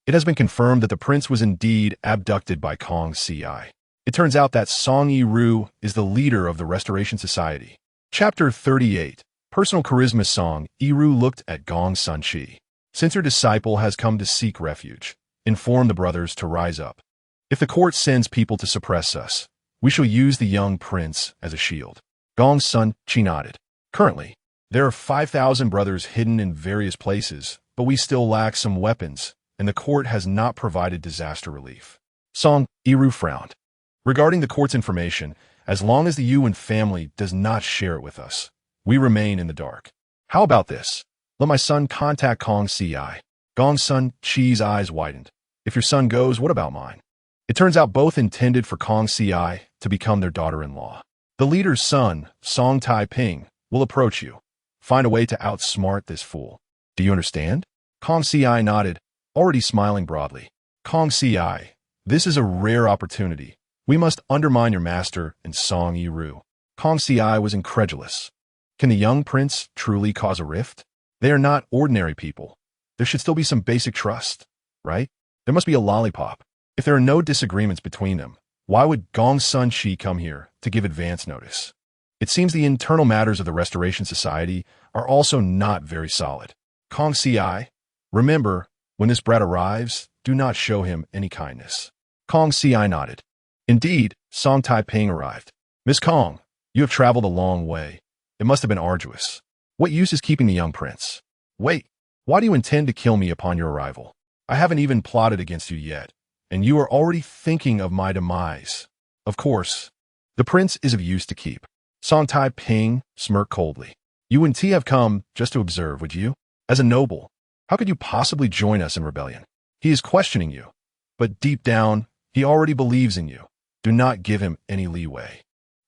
it has been confirmed that the prince was indeed abducted by Kong Ci. It turns out that Song Yiru is the leader of the Restoration Society. Chapter 38. Personal Charisma. Song Yiru looked at Gong Sun Chi. Since her disciple has come to seek refuge, inform the brothers to rise up. If the court sends people to suppress us, we shall use the young prince as a shield. Gong Sun Chi nodded. Currently, there are 5,000 brothers hidden in various places, but we still lack some weapons, and the court has not provided disaster relief. Song Yiru frowned. Regarding the court's information, as long as the Yuan family does not share it with us, we remain in the dark. How about this? Let my son contact Kong Ci. Gong Sun Chi's eyes widened. If your son goes, what about mine? It turns out both intended for Kong Si to become their daughter-in-law. The leader's son, Song Tai-ping, will approach you. Find a way to outsmart this fool. Do you understand? Kong Si nodded, already smiling broadly. Kong Si, this is a rare opportunity. We must undermine your master and Song Yiru. Kong Si was incredulous. Can the young prince truly cause a rift? They are not ordinary people. There should still be some basic trust, right? There must be a lollipop. If there are no disagreements between them, why would Gong Sun Shi come here to give advance notice? It seems the internal matters of the Restoration Society are also not very solid. Kong Si, remember, when this brat arrives, do not show him any kindness. Kong Si nodded. Indeed, Song Tai-ping arrived. Miss Kong, you have traveled a long way. It must have been arduous. What use is keeping the young prince? Wait, why do you intend to kill me upon your arrival? I haven't even plotted against you yet, and you are already thinking of my demise. Of course, the prince is of use to keep. Song Tai-ping smirked coldly. You wouldn't have come just to observe, would you? As a noble, how could you possibly join us in rebellion? He is questioning you, but deep down, he already believes in you. Do not give him any leeway.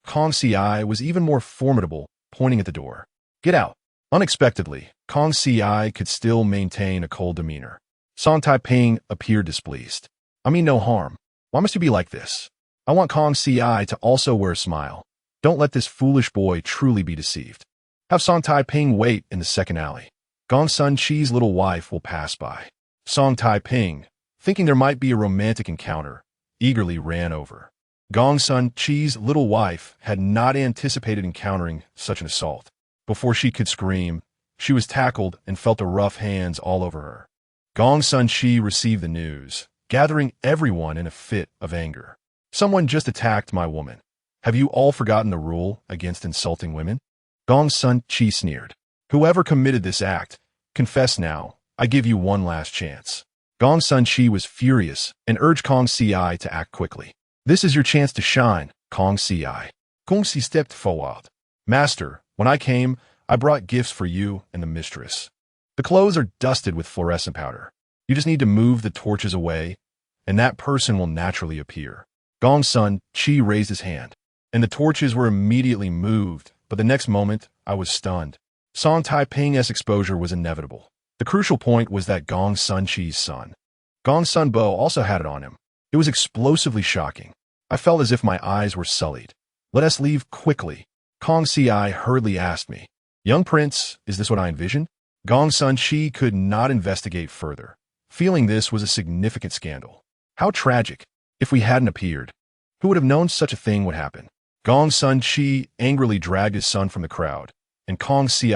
Kong Si was even more formidable, pointing at the door. Get out. Unexpectedly, Kong Si could still maintain a cold demeanor. Song Tai-ping appeared displeased. I mean no harm. Why must you be like this? I want Kong Si to also wear a smile. Don't let this foolish boy truly be deceived. Have Song Tai-ping wait in the second alley. Gong Sun Chi's little wife will pass by. Song Tai-ping, thinking there might be a romantic encounter, eagerly ran over. Gong Sun Chi's little wife had not anticipated encountering such an assault. Before she could scream, she was tackled and felt the rough hands all over her. Gong Sun Chi received the news, gathering everyone in a fit of anger. Someone just attacked my woman. Have you all forgotten the rule against insulting women? Gong Sun Chi sneered. Whoever committed this act, confess now. I give you one last chance. Gong Sun Chi was furious and urged Kong Si to act quickly. This is your chance to shine, Kong Si. Kong Si stepped forward. Master, when I came, I brought gifts for you and the mistress. The clothes are dusted with fluorescent powder. You just need to move the torches away, and that person will naturally appear. Gong Sun Chi raised his hand, and the torches were immediately moved, but the next moment, I was stunned. Song Tai-ping's exposure was inevitable. The crucial point was that Gong Sun Chi's son, Gong Sun Bo, also had it on him. It was explosively shocking. I felt as if my eyes were sullied. Let us leave quickly. Kong Si hurriedly asked me. Young prince, is this what I envisioned? Gong Sun Chi could not investigate further, feeling this was a significant scandal. How tragic. If we hadn't appeared, who would have known such a thing would happen? Gong Sun Chi angrily dragged his son from the crowd, and Kong Si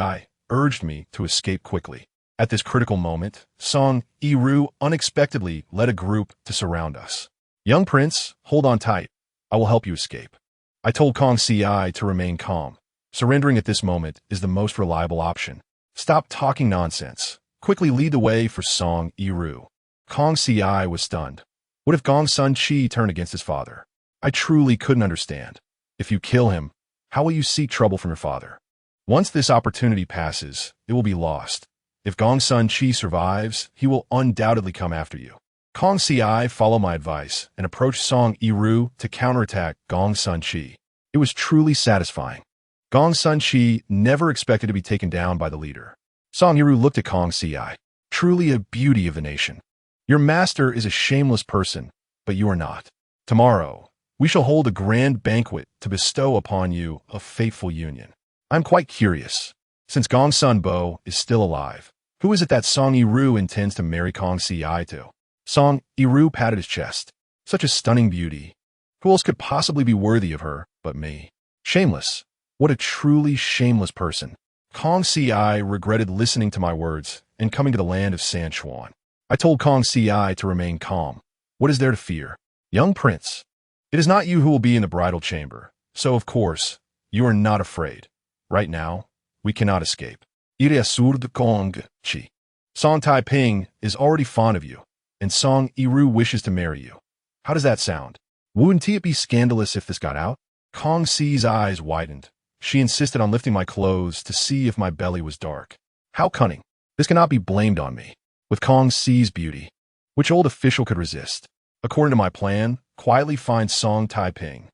urged me to escape quickly. At this critical moment, Song Yiru unexpectedly led a group to surround us. Young prince, hold on tight. I will help you escape. I told Kong Si to remain calm. Surrendering at this moment is the most reliable option. Stop talking nonsense. Quickly lead the way for Song Yiru. Kong Si was stunned. What if Gong Sun Chi turned against his father? I truly couldn't understand. If you kill him, how will you seek trouble from your father? Once this opportunity passes, it will be lost. If Gong Sun Chi survives, he will undoubtedly come after you. Kong Si followed my advice and approached Song Yiru to counterattack Gong Sun Chi. It was truly satisfying. Gong Sun Chi never expected to be taken down by the leader. Song Yiru looked at Kong Si. Truly a beauty of the nation. Your master is a shameless person, but you are not. Tomorrow, we shall hold a grand banquet to bestow upon you a fateful union. I'm quite curious. Since Gong Sun Bo is still alive, who is it that Song Yiru intends to marry Kong Si to? Song Yiru patted his chest. Such a stunning beauty. Who else could possibly be worthy of her but me? Shameless. What a truly shameless person. Kong Si regretted listening to my words and coming to the land of San Chuan. I told Kong Si to remain calm. What is there to fear? Young prince, it is not you who will be in the bridal chamber, so of course, you are not afraid. Right now, we cannot escape. Il est sûr de Kong Chi. Song Tai-ping is already fond of you, and Song Yiru wishes to marry you. How does that sound? Wouldn't it be scandalous if this got out? Kong Si's eyes widened. She insisted on lifting my clothes to see if my belly was dark. How cunning. This cannot be blamed on me. With Kong Si's beauty, Which old official could resist? According to my plan, quietly find Song Taiping.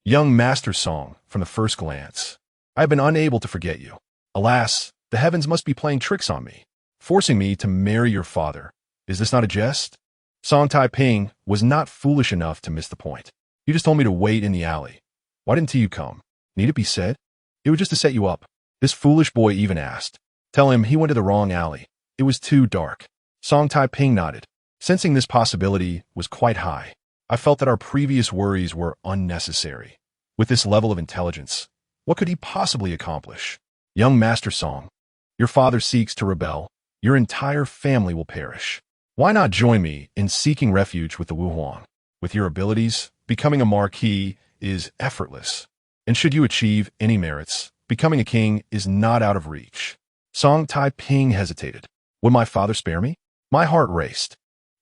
Young master Song, from the first glance. I have been unable to forget you. Alas, the heavens must be playing tricks on me, forcing me to marry your father. Is this not a jest? Song Taiping was not foolish enough to miss the point. You just told me to wait in the alley. Why didn't you come? Need it be said? It was just to set you up. This foolish boy even asked. Tell him he went to the wrong alley. It was too dark. Song Taiping nodded. Sensing this possibility was quite high, I felt that our previous worries were unnecessary. With this level of intelligence, what could he possibly accomplish? Young Master Song, your father seeks to rebel. Your entire family will perish. Why not join me in seeking refuge with the Wu Huang? With your abilities, becoming a marquis is effortless. And should you achieve any merits, becoming a king is not out of reach. Song Taiping hesitated. Would my father spare me? My heart raced.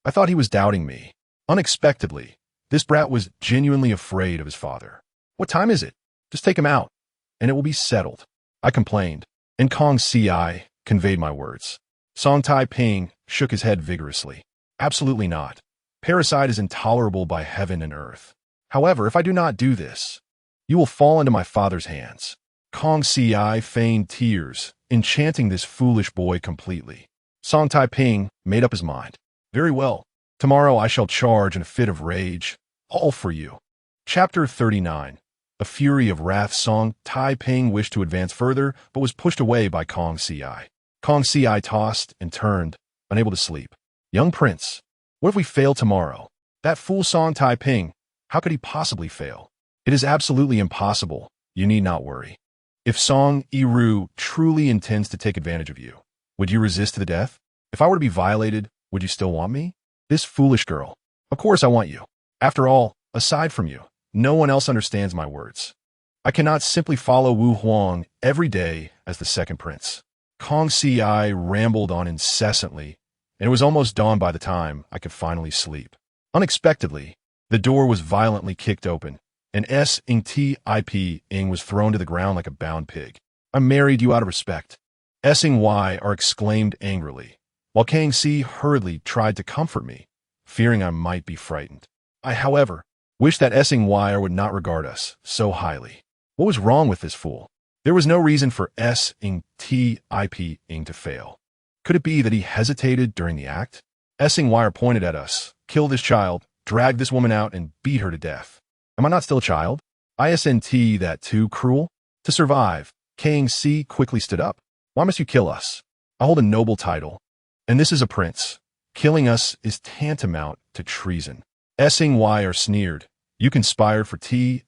I thought he was doubting me. Unexpectedly, this brat was genuinely afraid of his father. What time is it? Just take him out, and it will be settled. I complained, and Kong Ci conveyed my words. Song Taiping shook his head vigorously. Absolutely not. Parricide is intolerable by heaven and earth. However, if I do not do this, you will fall into my father's hands. Kong Ci feigned tears, enchanting this foolish boy completely. Song Taiping made up his mind. Very well. Tomorrow I shall charge in a fit of rage, all for you. Chapter 39. A fury of wrath. Song Taiping wished to advance further, but was pushed away by Kong Ci. Kong Ci tossed and turned, unable to sleep. Young prince, what if we fail tomorrow? That fool Song Taiping, how could he possibly fail? It is absolutely impossible. You need not worry. If Song Yiru truly intends to take advantage of you, would you resist to the death? If I were to be violated, would you still want me? This foolish girl. Of course I want you. After all, aside from you, no one else understands my words. I cannot simply follow Wu Huang every day as the second prince. Kong Ci rambled on incessantly, and it was almost dawn by the time I could finally sleep. Unexpectedly, the door was violently kicked open, and Ing was thrown to the ground like a bound pig. I married you out of respect. Ing are exclaimed angrily, while Kang Si hurriedly tried to comfort me, fearing I might be frightened. I, however, wished that Ing would not regard us so highly. What was wrong with this fool? There was no reason for Ing to fail. Could it be that he hesitated during the act? Ing pointed at us, kill this child, drag this woman out, and beat her to death. Am I not still a child? Isn't that too cruel? To survive, Kang Si quickly stood up. Why must you kill us? I hold a noble title, and this is a prince. Killing us is tantamount to treason. Ing sneered. You conspired for Ing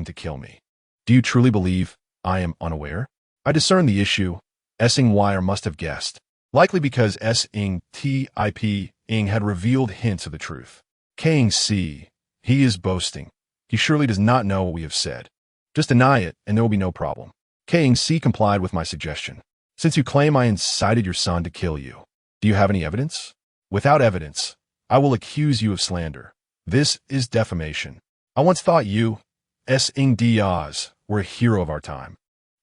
to kill me. Do you truly believe I am unaware? I discern the issue. Ing must have guessed, likely because Ing had revealed hints of the truth. Kang Si, he is boasting. He surely does not know what we have said. Just deny it, and there will be no problem. Kang Si complied with my suggestion. Since you claim I incited your son to kill you, do you have any evidence? Without evidence, I will accuse you of slander. This is defamation. I once thought you, Ing Diaz, were a hero of our time.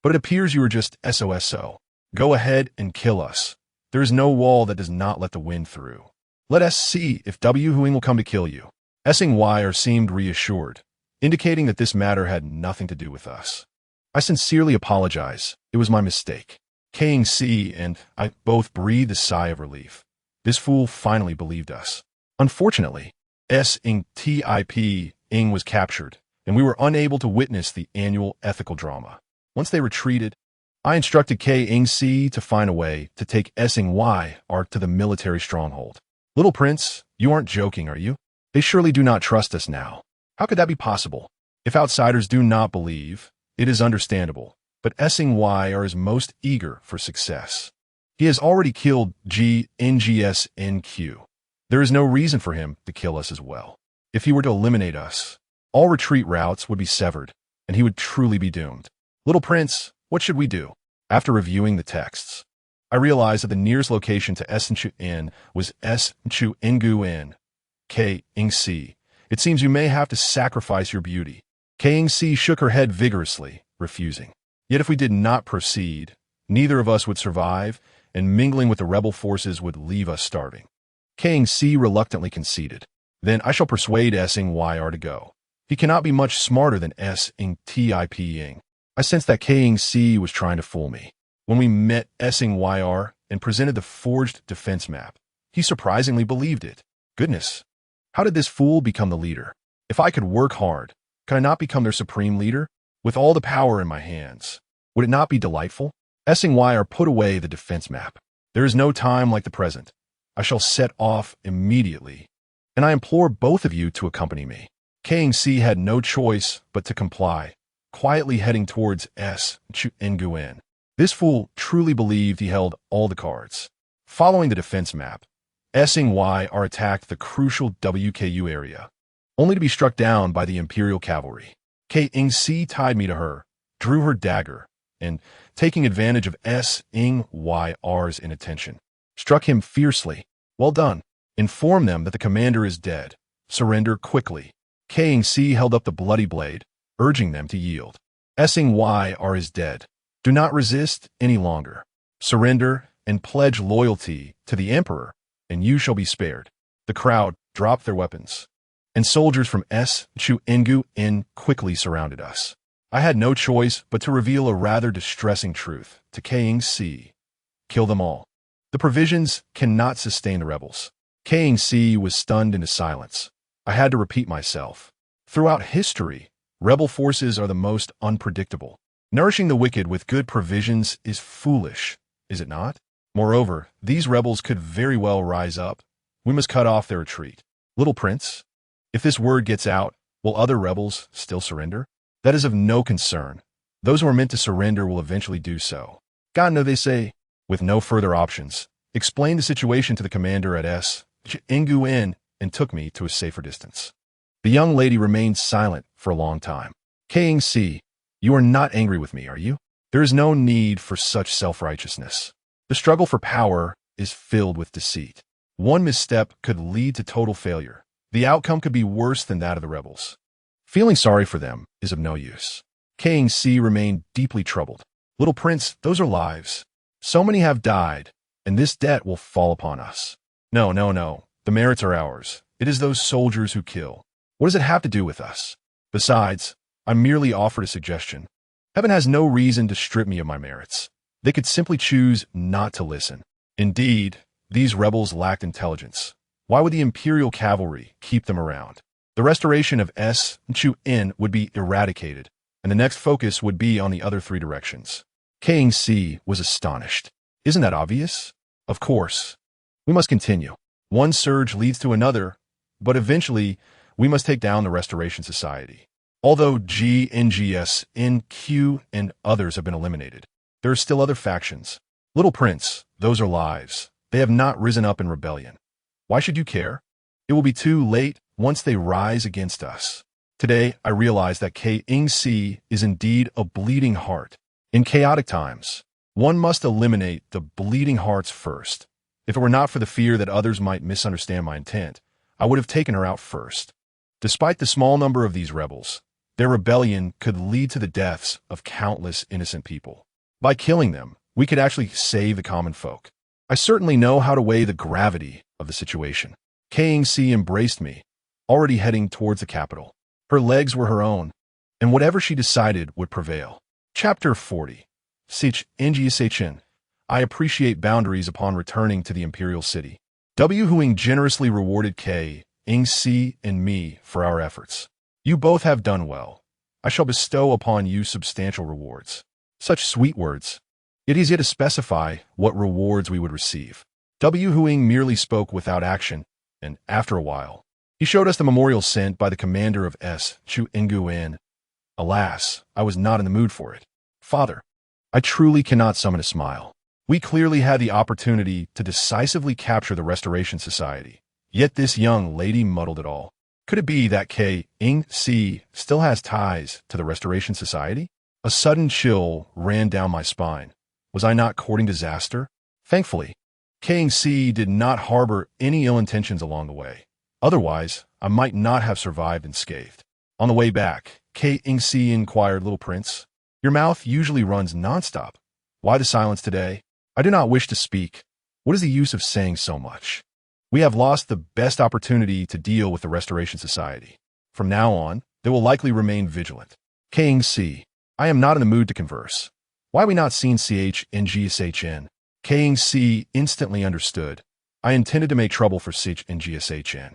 But it appears you are just SOSO. Go ahead and kill us. There is no wall that does not let the wind through. Let us see if W. Huing will come to kill you. Ing seemed reassured, indicating that this matter had nothing to do with us. I sincerely apologize. It was my mistake. Kang Si and I both breathed a sigh of relief. This fool finally believed us. Unfortunately, Ing was captured, and we were unable to witness the annual ethical drama. Once they retreated, I instructed Kang Si to find a way to take Ing to the military stronghold. Little Prince, you aren't joking, are you? They surely do not trust us now. How could that be possible? If outsiders do not believe, it is understandable, but Ing is most eager for success. He has already killed GNGSNQ. There is no reason for him to kill us as well. If he were to eliminate us, all retreat routes would be severed, and he would truly be doomed. Little Prince, what should we do? After reviewing the texts, I realized that the nearest location to Essenchu Inn was Essenchu Ngu Inn. Kang Si, it seems you may have to sacrifice your beauty. Kang Si shook her head vigorously, refusing. Yet if we did not proceed, neither of us would survive, and mingling with the rebel forces would leave us starving. King C reluctantly conceded. Then I shall persuade Syr to go. He cannot be much smarter than Syr. I sensed that King C was trying to fool me. When we met Syr and presented the forged defense map, he surprisingly believed it. Goodness, how did this fool become the leader? If I could work hard, could I not become their supreme leader? With all the power in my hands, would it not be delightful? Syr put away the defense map. There is no time like the present. I shall set off immediately, and I implore both of you to accompany me. King C had no choice but to comply, quietly heading towards Nguyen. This fool truly believed he held all the cards. Following the defense map, Syr attacked the crucial WKU area, only to be struck down by the Imperial cavalry. King C tied me to her, drew her dagger, and, taking advantage of Syr's inattention, struck him fiercely. Well done. Inform them that the commander is dead. Surrender quickly. King C held up the bloody blade, urging them to yield. Syr is dead. Do not resist any longer. Surrender and pledge loyalty to the Emperor, and you shall be spared. The crowd dropped their weapons, and soldiers from Nguyen quickly surrounded us. I had no choice but to reveal a rather distressing truth to King C. Kill them all. The provisions cannot sustain the rebels. King C was stunned into silence. I had to repeat myself. Throughout history, rebel forces are the most unpredictable. Nourishing the wicked with good provisions is foolish, is it not? Moreover, these rebels could very well rise up. We must cut off their retreat. Little Prince, if this word gets out, will other rebels still surrender? That is of no concern. Those who are meant to surrender will eventually do so. God no, they say. With no further options, explained the situation to the commander at Nguyen and took me to a safer distance. The young lady remained silent for a long time. King C, you are not angry with me, are you? There is no need for such self-righteousness. The struggle for power is filled with deceit. One misstep could lead to total failure. The outcome could be worse than that of the rebels. Feeling sorry for them is of no use. King C remained deeply troubled. Little Prince, those are lives. So many have died, and this debt will fall upon us. No, no, no. The merits are ours. It is those soldiers who kill. What does it have to do with us? Besides, I merely offered a suggestion. Heaven has no reason to strip me of my merits. They could simply choose not to listen. Indeed, these rebels lacked intelligence. Why would the Imperial cavalry keep them around? The restoration of Nguyen would be eradicated, and the next focus would be on the other three directions. King C was astonished. Isn't that obvious? Of course. We must continue. One surge leads to another, but eventually we must take down the Restoration Society. Although GNGS, NQ, and others have been eliminated, there are still other factions. Little Prince, those are lives. They have not risen up in rebellion. Why should you care? It will be too late once they rise against us. Today, I realize that King C is indeed a bleeding heart. In chaotic times, one must eliminate the bleeding hearts first. If it were not for the fear that others might misunderstand my intent, I would have taken her out first. Despite the small number of these rebels, their rebellion could lead to the deaths of countless innocent people. By killing them, we could actually save the common folk. I certainly know how to weigh the gravity of the situation. King C embraced me, already heading towards the capital. Her legs were her own, and whatever she decided would prevail. Chapter 40. Sich Ngisachin. I appreciate boundaries upon returning to the Imperial City. Huing generously rewarded Ing C and me for our efforts. You both have done well. I shall bestow upon you substantial rewards. Such sweet words. It is yet to specify what rewards we would receive. Huing merely spoke without action, and after a while, he showed us the memorial sent by the commander of Nguyen. Alas, I was not in the mood for it. Father, I truly cannot summon a smile. We clearly had the opportunity to decisively capture the Restoration Society. Yet this young lady muddled it all. Could it be that Ing C still has ties to the Restoration Society? A sudden chill ran down my spine. Was I not courting disaster? Thankfully, King C did not harbor any ill intentions along the way. Otherwise, I might not have survived unscathed. On the way back, Ing C inquired, Little Prince, your mouth usually runs nonstop. Why the silence today? I do not wish to speak. What is the use of saying so much? We have lost the best opportunity to deal with the Restoration Society. From now on, they will likely remain vigilant. King C. I am not in the mood to converse. Why we not seen CHNGSHN? King C. instantly understood. I intended to make trouble for CHNGSHN.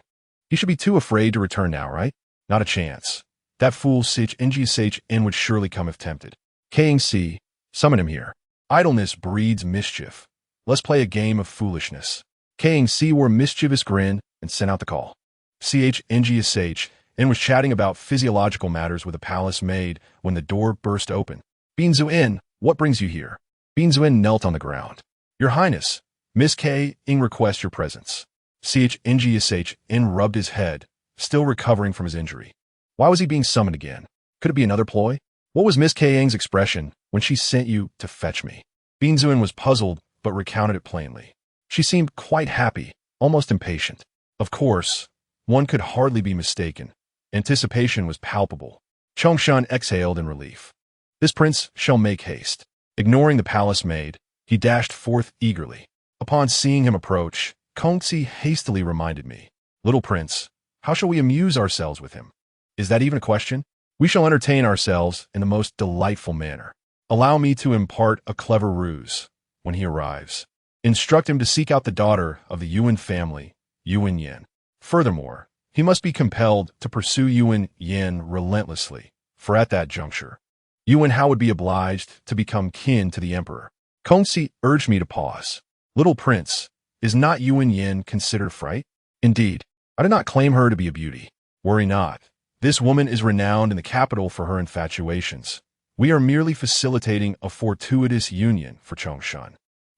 He should be too afraid to return now, right? Not a chance. That fool CHNGSHN would surely come if tempted. King C. Summon him here. Idleness breeds mischief. Let's play a game of foolishness. King C wore a mischievous grin and sent out the call. CHNGSH and was chatting about physiological matters with a palace maid when the door burst open. Binzuin, what brings you here? Binzuin knelt on the ground. Your Highness, Miss K. Ing requests your presence. CHNGSH rubbed his head, still recovering from his injury. Why was he being summoned again? Could it be another ploy? What was Miss K. Ing's expression when she sent you to fetch me? Binzuin was puzzled, but recounted it plainly. She seemed quite happy, almost impatient. Of course, one could hardly be mistaken. Anticipation was palpable. Chongshan exhaled in relief. This prince shall make haste. Ignoring the palace maid, he dashed forth eagerly. Upon seeing him approach, Kongzi hastily reminded me, Little prince, how shall we amuse ourselves with him? Is that even a question? We shall entertain ourselves in the most delightful manner. Allow me to impart a clever ruse. When he arrives, instruct him to seek out the daughter of the Yuan family, Yuan Yin. Furthermore, he must be compelled to pursue Yuan Yin relentlessly, for at that juncture, Yuan Hao would be obliged to become kin to the emperor. Kongzi urged me to pause. Little prince, is not Yuan Yin considered a fright? Indeed, I do not claim her to be a beauty. Worry not. This woman is renowned in the capital for her infatuations. We are merely facilitating a fortuitous union for Chongshan.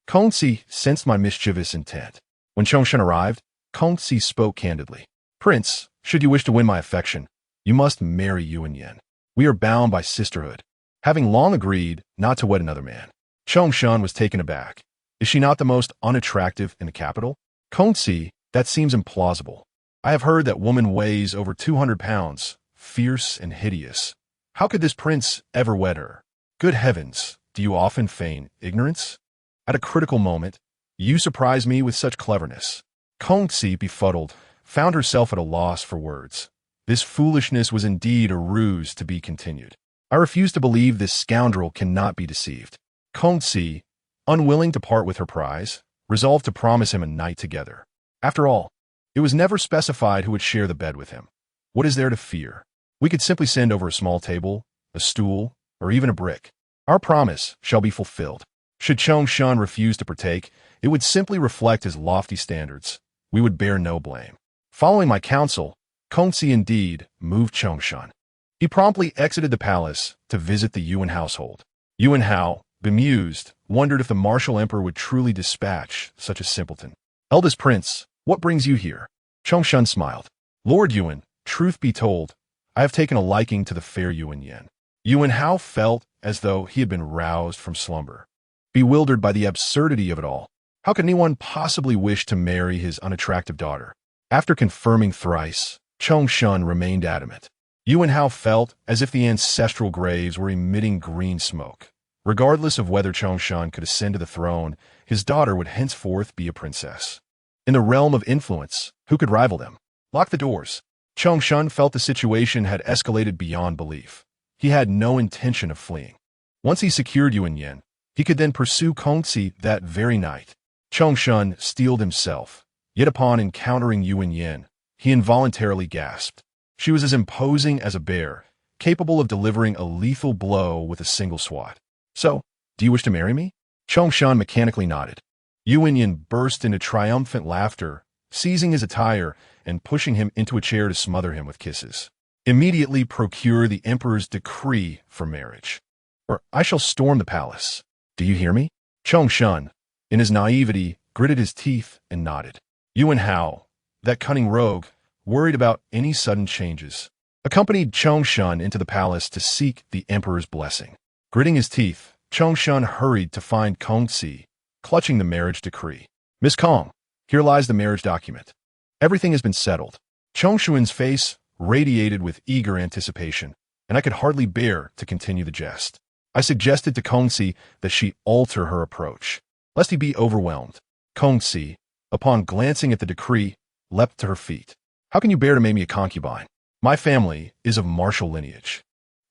Kongzi sensed my mischievous intent. When Chongshan arrived, Kongzi spoke candidly. Prince, should you wish to win my affection, you must marry Yuan Yin. We are bound by sisterhood, having long agreed not to wed another man. Chongshan was taken aback. Is she not the most unattractive in the capital? Kongzi, that seems implausible. I have heard that woman weighs over 200 pounds, fierce and hideous. How could this prince ever wed her? Good heavens, do you often feign ignorance? At a critical moment, you surprise me with such cleverness. Kongzi, befuddled, found herself at a loss for words. This foolishness was indeed a ruse to be continued. I refuse to believe this scoundrel cannot be deceived. Kongzi, unwilling to part with her prize, resolved to promise him a night together. After all, it was never specified who would share the bed with him. What is there to fear? We could simply send over a small table, a stool, or even a brick. Our promise shall be fulfilled. Should Chongshan refuse to partake, it would simply reflect his lofty standards. We would bear no blame. Following my counsel, Kongzi indeed moved Chongshan. He promptly exited the palace to visit the Yuan household. Yuan Hao, bemused, wondered if the martial emperor would truly dispatch such a simpleton. Eldest prince, what brings you here? Chongshan smiled. Lord Yuan, truth be told, I have taken a liking to the fair Yuan Yin. Yuan Hao felt as though he had been roused from slumber. Bewildered by the absurdity of it all, how could anyone possibly wish to marry his unattractive daughter? After confirming thrice, Chongshan remained adamant. Yuan Hao felt as if the ancestral graves were emitting green smoke. Regardless of whether Chongshan could ascend to the throne, his daughter would henceforth be a princess. In the realm of influence, who could rival them? Lock the doors. Chongshan felt the situation had escalated beyond belief. He had no intention of fleeing. Once he secured Yuan Yin, he could then pursue Kongzi that very night. Chongshan steeled himself, yet upon encountering Yuan Yin, he involuntarily gasped. She was as imposing as a bear, capable of delivering a lethal blow with a single swat. So, do you wish to marry me? Chongshan mechanically nodded. Yuan Yin burst into triumphant laughter, seizing his attire and pushing him into a chair to smother him with kisses. Immediately procure the emperor's decree for marriage, or I shall storm the palace. Do you hear me? Chongshan, in his naivety, gritted his teeth and nodded. Yuan Hao, that cunning rogue, worried about any sudden changes, accompanied Chongshan into the palace to seek the emperor's blessing. Gritting his teeth, Chongshan hurried to find Kongzi, clutching the marriage decree. Miss Kong, here lies the marriage document. Everything has been settled. Chongshuan's face radiated with eager anticipation, and I could hardly bear to continue the jest. I suggested to Kongzi that she alter her approach. lest he be overwhelmed. Kongsi, upon glancing at the decree, leapt to her feet. How can you bear to make me a concubine? My family is of martial lineage.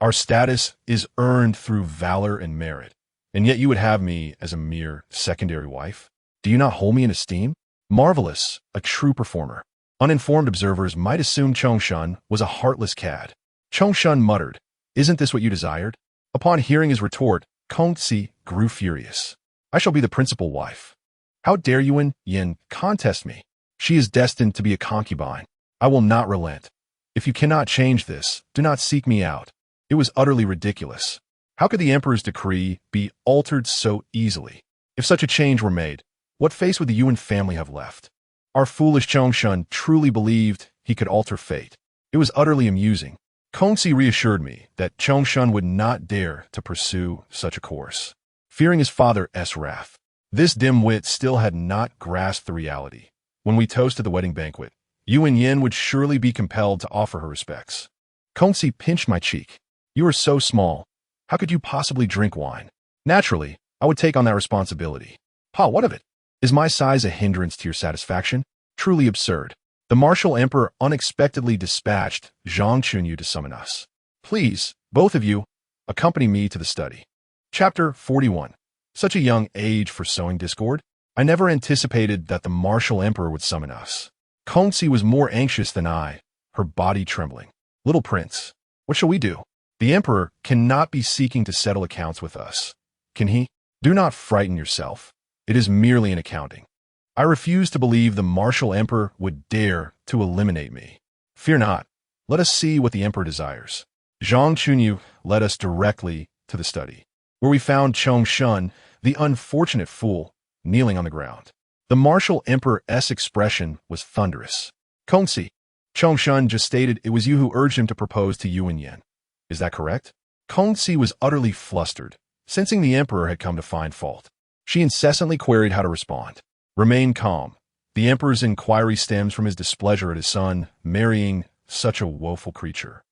Our status is earned through valor and merit, and yet you would have me as a mere secondary wife? Do you not hold me in esteem? Marvelous, a true performer. Uninformed observers might assume Chongshan was a heartless cad. Chongshan muttered, "Isn't this what you desired?" Upon hearing his retort, Kongsi grew furious. "I shall be the principal wife. How dare Yuan Yin contest me? She is destined to be a concubine. I will not relent. If you cannot change this, do not seek me out." It was utterly ridiculous. How could the emperor's decree be altered so easily? If such a change were made, what face would the Yuan family have left? Our foolish Chongshan truly believed he could alter fate. It was utterly amusing. Kongsi reassured me that Chongshan would not dare to pursue such a course, fearing his father's wrath. This dim wit still had not grasped the reality. When we toasted the wedding banquet, Yuan Yin would surely be compelled to offer her respects. Kongsi pinched my cheek. "You are so small. How could you possibly drink wine?" "Naturally, I would take on that responsibility." "Pa, what of it? Is my size a hindrance to your satisfaction?" Truly absurd. The martial emperor unexpectedly dispatched Zhang Chunyu to summon us. "Please, both of you, accompany me to the study." Chapter 41. Such a young age for sowing discord? I never anticipated that the martial emperor would summon us. Kongsi was more anxious than I, her body trembling. "Little prince, what shall we do? The emperor cannot be seeking to settle accounts with us. Can he? Do not frighten yourself. It is merely an accounting. I refuse to believe the martial emperor would dare to eliminate me. Fear not. Let us see what the emperor desires." Zhang Chunyu led us directly to the study, where we found Chongshan, the unfortunate fool, kneeling on the ground. The martial emperor's expression was thunderous. "Kongsi, Chongshan just stated it was you who urged him to propose to Yuan Yin. Is that correct?" Kongsi was utterly flustered, sensing the emperor had come to find fault. She incessantly queried how to respond. "Remain calm. The emperor's inquiry stems from his displeasure at his son marrying such a woeful creature.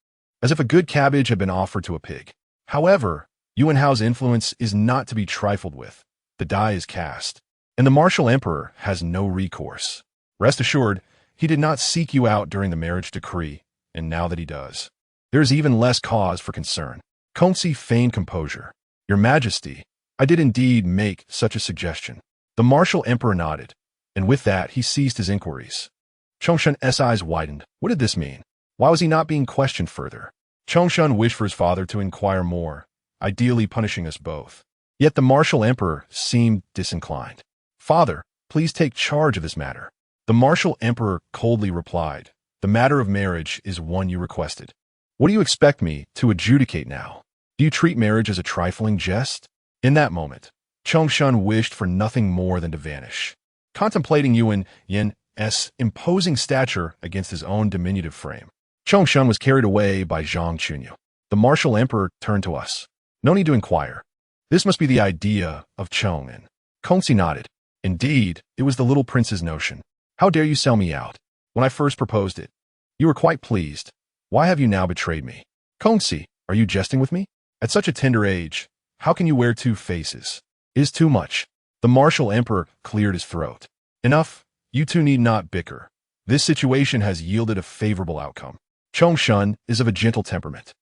As if a good cabbage had been offered to a pig. However, Yuan Hao's influence is not to be trifled with. The die is cast, and the martial emperor has no recourse. Rest assured, he did not seek you out during the marriage decree, and now that he does, there is even less cause for concern." Kongsi feigned composure. "Your Majesty, I did indeed make such a suggestion." The martial emperor nodded, and with that he ceased his inquiries. Chongshan's eyes widened. What did this mean? Why was he not being questioned further? Chongshan wished for his father to inquire more, ideally punishing us both. Yet the martial emperor seemed disinclined. "Father, please take charge of this matter." The martial emperor coldly replied, "The matter of marriage is one you requested. What do you expect me to adjudicate now? Do you treat marriage as a trifling jest?" In that moment, Chongshan wished for nothing more than to vanish. Contemplating Yuan Yin's imposing stature against his own diminutive frame, Chongshan was carried away by Zhang Chunyu. The martial emperor turned to us. "No need to inquire. This must be the idea of Chong." And Kongsi nodded. "Indeed, it was the little prince's notion. How dare you sell me out? When I first proposed it, you were quite pleased. Why have you now betrayed me? Kongsi, are you jesting with me? At such a tender age, how can you wear two faces? It is too much." The martial emperor cleared his throat. "Enough. You two need not bicker. This situation has yielded a favorable outcome. Chongshan is of a gentle temperament,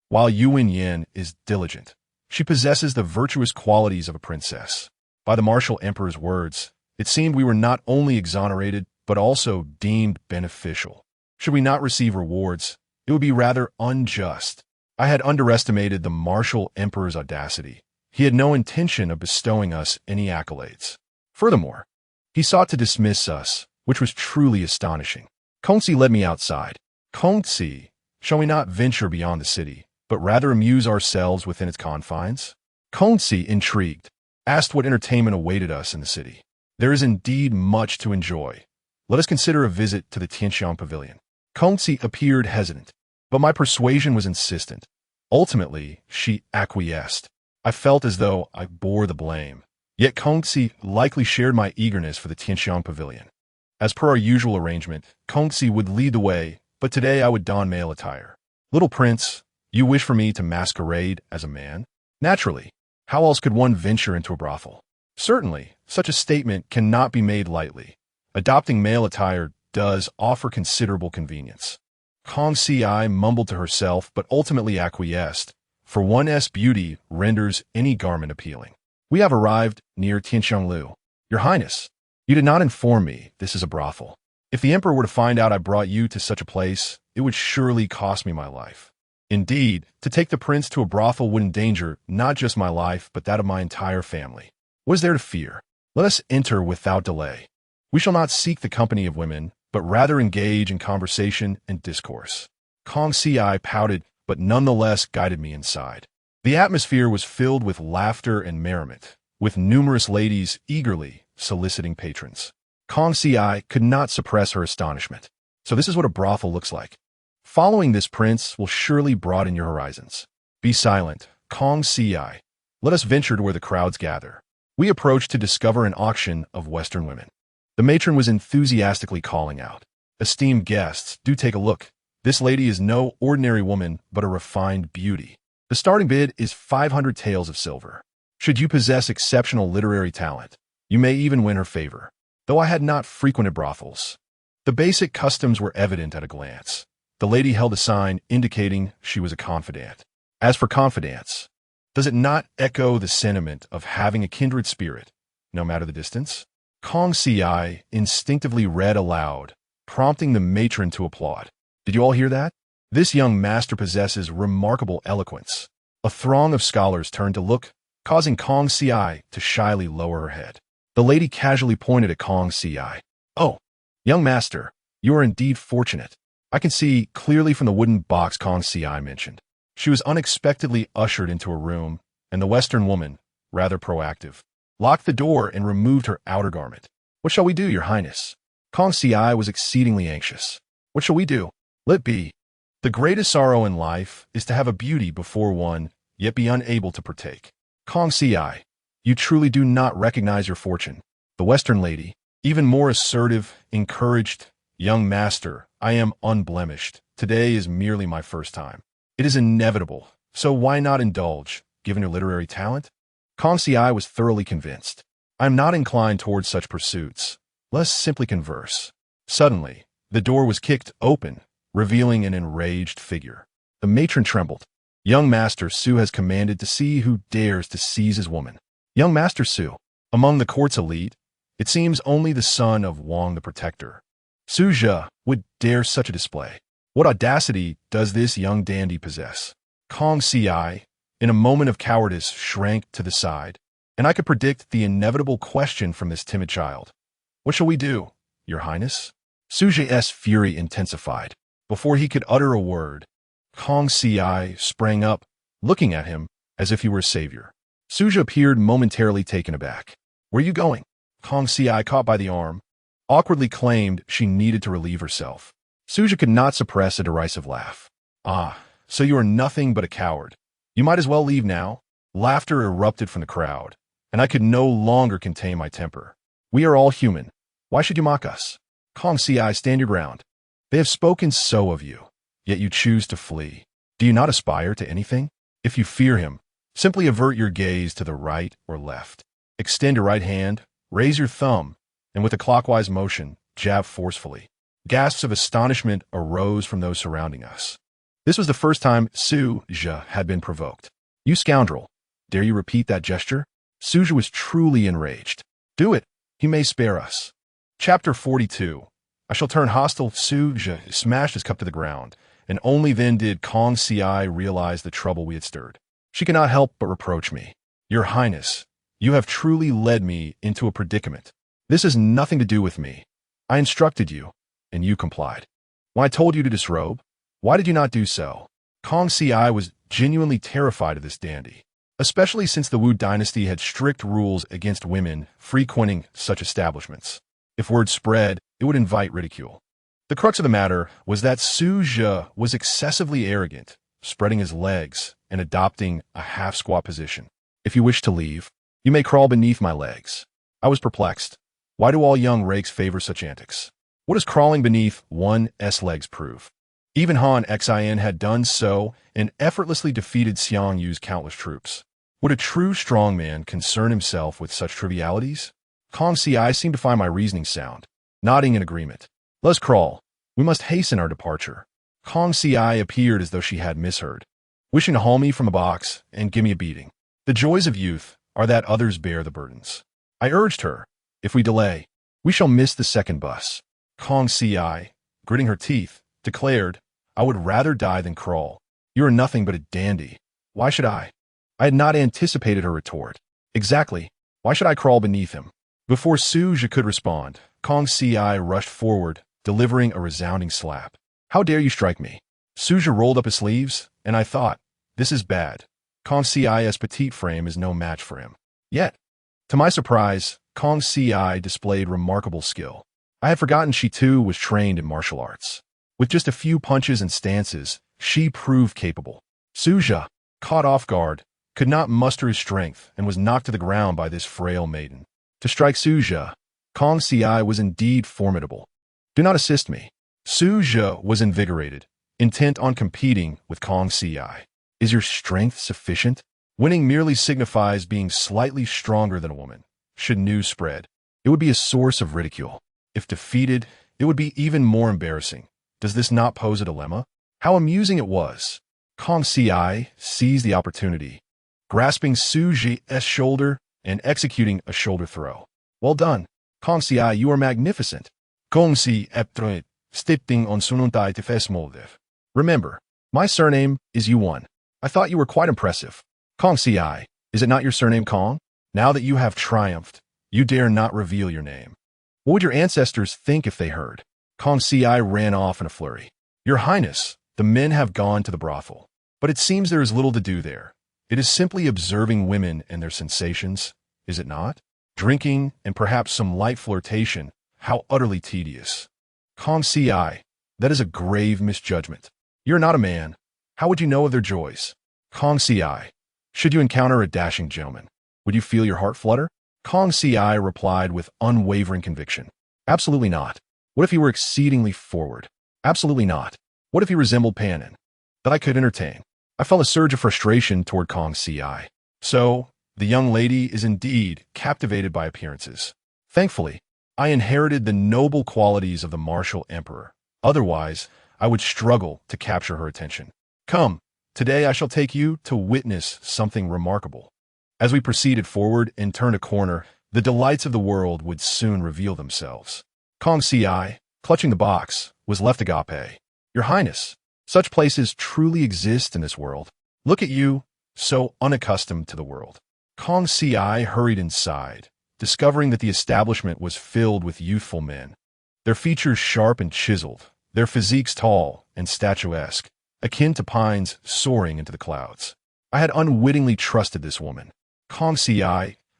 while Yuan Yin is diligent. She possesses the virtuous qualities of a princess." By the martial emperor's words, it seemed we were not only exonerated, but also deemed beneficial. Should we not receive rewards, it would be rather unjust. I had underestimated the martial emperor's audacity. He had no intention of bestowing us any accolades. Furthermore, he sought to dismiss us, which was truly astonishing. Kongsi led me outside. "Kongsi, shall we not venture beyond the city, but rather amuse ourselves within its confines?" Kongsi, intrigued, asked what entertainment awaited us in the city. "There is indeed much to enjoy. Let us consider a visit to the Tianxiang Pavilion." Kongsi appeared hesitant, but my persuasion was insistent. Ultimately, she acquiesced. I felt as though I bore the blame. Yet Kongsi likely shared my eagerness for the Tianxiang Pavilion. As per our usual arrangement, Kongsi would lead the way, but today I would don male attire. "Little prince, you wish for me to masquerade as a man?" "Naturally. How else could one venture into a brothel?" Certainly, such a statement cannot be made lightly. Adopting male attire does offer considerable convenience. Kong Ci mumbled to herself but ultimately acquiesced, for one's beauty renders any garment appealing. We have arrived near Tianxianglu. Your Highness, you did not inform me this is a brothel. If the Emperor were to find out I brought you to such a place, it would surely cost me my life. Indeed, to take the prince to a brothel would endanger not just my life but that of my entire family. What is there to fear? Let us enter without delay. We shall not seek the company of women, but rather engage in conversation and discourse. Kong Ci pouted, but nonetheless guided me inside. The atmosphere was filled with laughter and merriment, with numerous ladies eagerly soliciting patrons. Kong Ci could not suppress her astonishment. So this is what a brothel looks like. Following this prince will surely broaden your horizons. Be silent, Kong Ci. Let us venture to where the crowds gather. We approached to discover an auction of Western women. The matron was enthusiastically calling out, "Esteemed guests, do take a look. This lady is no ordinary woman, but a refined beauty. The starting bid is 500 taels of silver. Should you possess exceptional literary talent, you may even win her favor." Though I had not frequented brothels, the basic customs were evident at a glance. The lady held a sign indicating she was a confidant. As for confidants, does it not echo the sentiment of having a kindred spirit, no matter the distance? Kong Ci instinctively read aloud, prompting the matron to applaud. Did you all hear that? This young master possesses remarkable eloquence. A throng of scholars turned to look, causing Kong Ci to shyly lower her head. The lady casually pointed at Kong Ci. "Oh, young master, you are indeed fortunate. I can see clearly from the wooden box Kong Ci mentioned." She was unexpectedly ushered into a room, and the Western woman, rather proactive, locked the door and removed her outer garment. "What shall we do, your highness?" Kong Ci was exceedingly anxious. "What shall we do? Let be. The greatest sorrow in life is to have a beauty before one, yet be unable to partake. Kong Ci, you truly do not recognize your fortune." The Western lady, even more assertive, encouraged, "Young master, I am unblemished. Today is merely my first time. It is inevitable, so why not indulge, given your literary talent?" Kong Ci was thoroughly convinced. "I am not inclined towards such pursuits. Let us simply converse." Suddenly, the door was kicked open, revealing an enraged figure. The matron trembled. "Young Master Su has commanded to see who dares to seize his woman." Young Master Su, among the court's elite, it seems only the son of Wang the Protector. Su Zhe would dare such a display. What audacity does this young dandy possess? Kong Ci, in a moment of cowardice, shrank to the side, and I could predict the inevitable question from this timid child. "What shall we do, your highness?" Su Zhe's fury intensified. Before he could utter a word, Kong Ci sprang up, looking at him as if he were a savior. Su Zhe appeared momentarily taken aback. "Where are you going?" Kong Ci, caught by the arm, awkwardly claimed she needed to relieve herself. Su Zhe could not suppress a derisive laugh. "Ah, so you are nothing but a coward. You might as well leave now." Laughter erupted from the crowd, and I could no longer contain my temper. "We are all human. Why should you mock us?" Kong Ci, stand your ground. They have spoken so of you, yet you choose to flee. Do you not aspire to anything? If you fear him, simply avert your gaze to the right or left. Extend your right hand, raise your thumb, and with a clockwise motion, jab forcefully. Gasps of astonishment arose from those surrounding us. This was the first time Su Zhe had been provoked. "You scoundrel, dare you repeat that gesture?" Su Zhe was truly enraged. "Do it. He may spare us." Chapter 42. I shall turn hostile. Su Zhe smashed his cup to the ground, and only then did Kong Ci realize the trouble we had stirred. She could not help but reproach me. "Your Highness, you have truly led me into a predicament. This has nothing to do with me. I instructed you, and you complied. When I told you to disrobe, why did you not do so?" Kong Ci was genuinely terrified of this dandy, especially since the Wu dynasty had strict rules against women frequenting such establishments. If word spread, it would invite ridicule. The crux of the matter was that Su Zhe was excessively arrogant, spreading his legs and adopting a half-squat position. "If you wish to leave, you may crawl beneath my legs." I was perplexed. Why do all young rakes favor such antics? What does crawling beneath one's legs prove? Even Han Xin had done so and effortlessly defeated Xiang Yu's countless troops. Would a true strong man concern himself with such trivialities? Kong Si seemed to find my reasoning sound, nodding in agreement. Let's crawl. We must hasten our departure. Kong Si appeared as though she had misheard, wishing to haul me from a box and give me a beating. The joys of youth are that others bear the burdens. I urged her, if we delay, we shall miss the second bus. Kong Si, gritting her teeth, declared, I would rather die than crawl. You are nothing but a dandy. Why should I? I had not anticipated her retort. Exactly. Why should I crawl beneath him? Before Suja could respond, Kong Si rushed forward, delivering a resounding slap. How dare you strike me? Suja rolled up his sleeves, and I thought, this is bad. Kong Si's petite frame is no match for him. Yet, to my surprise, Kong Si displayed remarkable skill. I had forgotten she too was trained in martial arts. With just a few punches and stances, she proved capable. Suja, caught off guard, could not muster his strength and was knocked to the ground by this frail maiden. To strike Suja, Kong Si was indeed formidable. Do not assist me. Suja was invigorated, intent on competing with Kong Si. Is your strength sufficient? Winning merely signifies being slightly stronger than a woman. Should news spread, it would be a source of ridicule. If defeated, it would be even more embarrassing. Does this not pose a dilemma? How amusing it was. Kong Si seized the opportunity, grasping Suji's shoulder and executing a shoulder throw. Well done. Kong Si, you are magnificent. Kong Si eptroit, stipting on sununtai tifesmoldev. Remember, my surname is Yuan. I thought you were quite impressive. Kong Si, is it not your surname Kong? Now that you have triumphed, you dare not reveal your name. What would your ancestors think if they heard? Kong Si ran off in a flurry. Your Highness, the men have gone to the brothel. But it seems there is little to do there. It is simply observing women and their sensations, is it not? Drinking and perhaps some light flirtation. How utterly tedious. Kong Si, that is a grave misjudgment. You're not a man. How would you know of their joys? Kong Si, should you encounter a dashing gentleman, would you feel your heart flutter? Kong Si replied with unwavering conviction. Absolutely not. What if he were exceedingly forward? Absolutely not. What if he resembled Panin? That I could entertain. I felt a surge of frustration toward Kong Si. So, the young lady is indeed captivated by appearances. Thankfully, I inherited the noble qualities of the martial emperor. Otherwise, I would struggle to capture her attention. Come, today I shall take you to witness something remarkable. As we proceeded forward and turned a corner, the delights of the world would soon reveal themselves. Kong Si, clutching the box, was left agape. Your Highness, such places truly exist in this world. Look at you, so unaccustomed to the world. Kong Si hurried inside, discovering that the establishment was filled with youthful men. Their features sharp and chiseled, their physiques tall and statuesque, akin to pines soaring into the clouds. I had unwittingly trusted this woman. Kong Si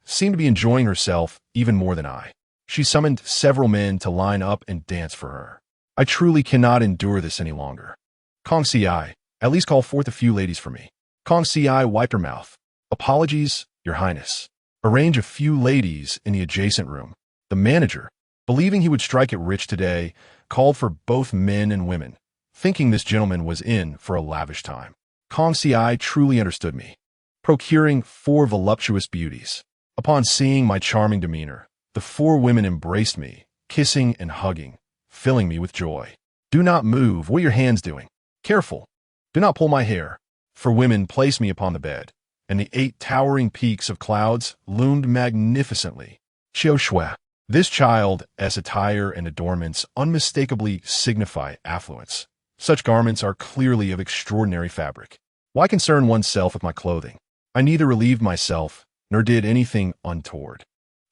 seemed to be enjoying herself even more than I. She summoned several men to line up and dance for her. I truly cannot endure this any longer. Kong Si, at least call forth a few ladies for me. Kong Si wiped her mouth. Apologies, Your Highness. Arrange a few ladies in the adjacent room. The manager, believing he would strike it rich today, called for both men and women, thinking this gentleman was in for a lavish time. Kong Si truly understood me, procuring 4 voluptuous beauties. Upon seeing my charming demeanor, the 4 women embraced me, kissing and hugging, filling me with joy. Do not move. What are your hands doing? Careful. Do not pull my hair. For women placed me upon the bed, and the 8 towering peaks of clouds loomed magnificently. Xiao Shui. This child's attire and adornments unmistakably signify affluence. Such garments are clearly of extraordinary fabric. Why concern oneself with my clothing? I neither relieved myself, nor did anything untoward.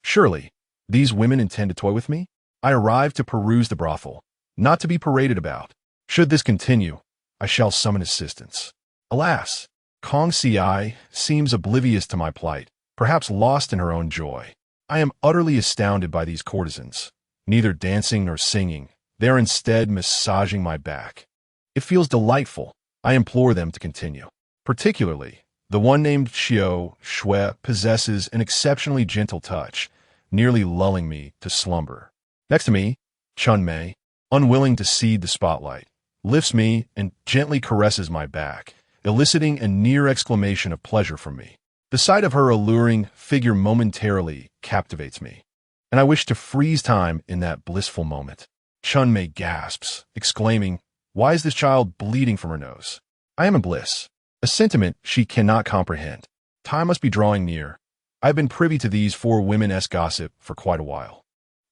Surely, these women intend to toy with me? I arrived to peruse the brothel, not to be paraded about. Should this continue, I shall summon assistance. Alas, Kong Si seems oblivious to my plight, perhaps lost in her own joy. I am utterly astounded by these courtesans. Neither dancing nor singing, they are instead massaging my back. It feels delightful. I implore them to continue. Particularly, the one named Xiao Shui possesses an exceptionally gentle touch, nearly lulling me to slumber. Next to me, Chun Mei, unwilling to cede the spotlight, lifts me and gently caresses my back, eliciting a near exclamation of pleasure from me. The sight of her alluring figure momentarily captivates me, and I wish to freeze time in that blissful moment. Chun-Mei gasps, exclaiming, "Why is this child bleeding from her nose?" I am in bliss, a sentiment she cannot comprehend. Time must be drawing near. I have been privy to these four women-esque gossip for quite a while.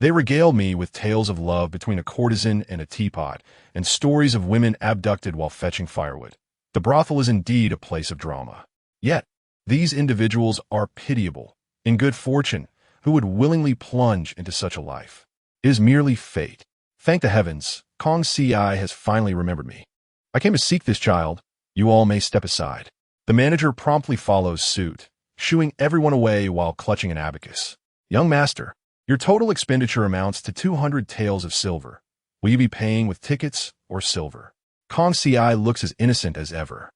They regale me with tales of love between a courtesan and a teapot, and stories of women abducted while fetching firewood. The brothel is indeed a place of drama. Yet, these individuals are pitiable, in good fortune, who would willingly plunge into such a life. It is merely fate. Thank the heavens, Kong Ci has finally remembered me. I came to seek this child. You all may step aside. The manager promptly follows suit, shooing everyone away while clutching an abacus. Young master, your total expenditure amounts to 200 taels of silver. Will you be paying with tickets or silver? Kong Ci looks as innocent as ever.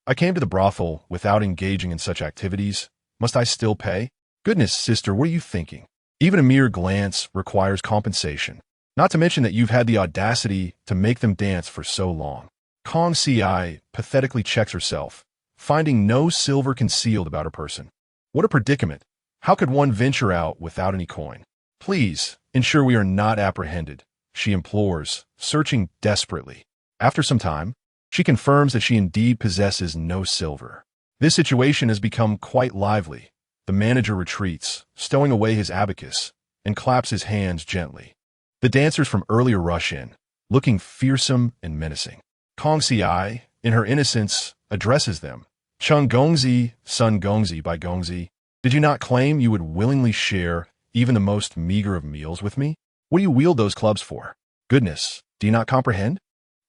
I came to the brothel without engaging in such activities. Must I still pay? Goodness, sister, what are you thinking? Even a mere glance requires compensation. Not to mention that you've had the audacity to make them dance for so long. Kong Ci pathetically checks herself, finding no silver concealed about her person. What a predicament. How could one venture out without any coin? Please, ensure we are not apprehended, she implores, searching desperately. After some time, she confirms that she indeed possesses no silver. This situation has become quite lively. The manager retreats, stowing away his abacus, and claps his hands gently. The dancers from earlier rush in, looking fearsome and menacing. Kong Ci, in her innocence, addresses them. Chung Gongzi, Sun Gongzi by Gongzi, did you not claim you would willingly share even the most meager of meals with me? What do you wield those clubs for? Goodness, do you not comprehend?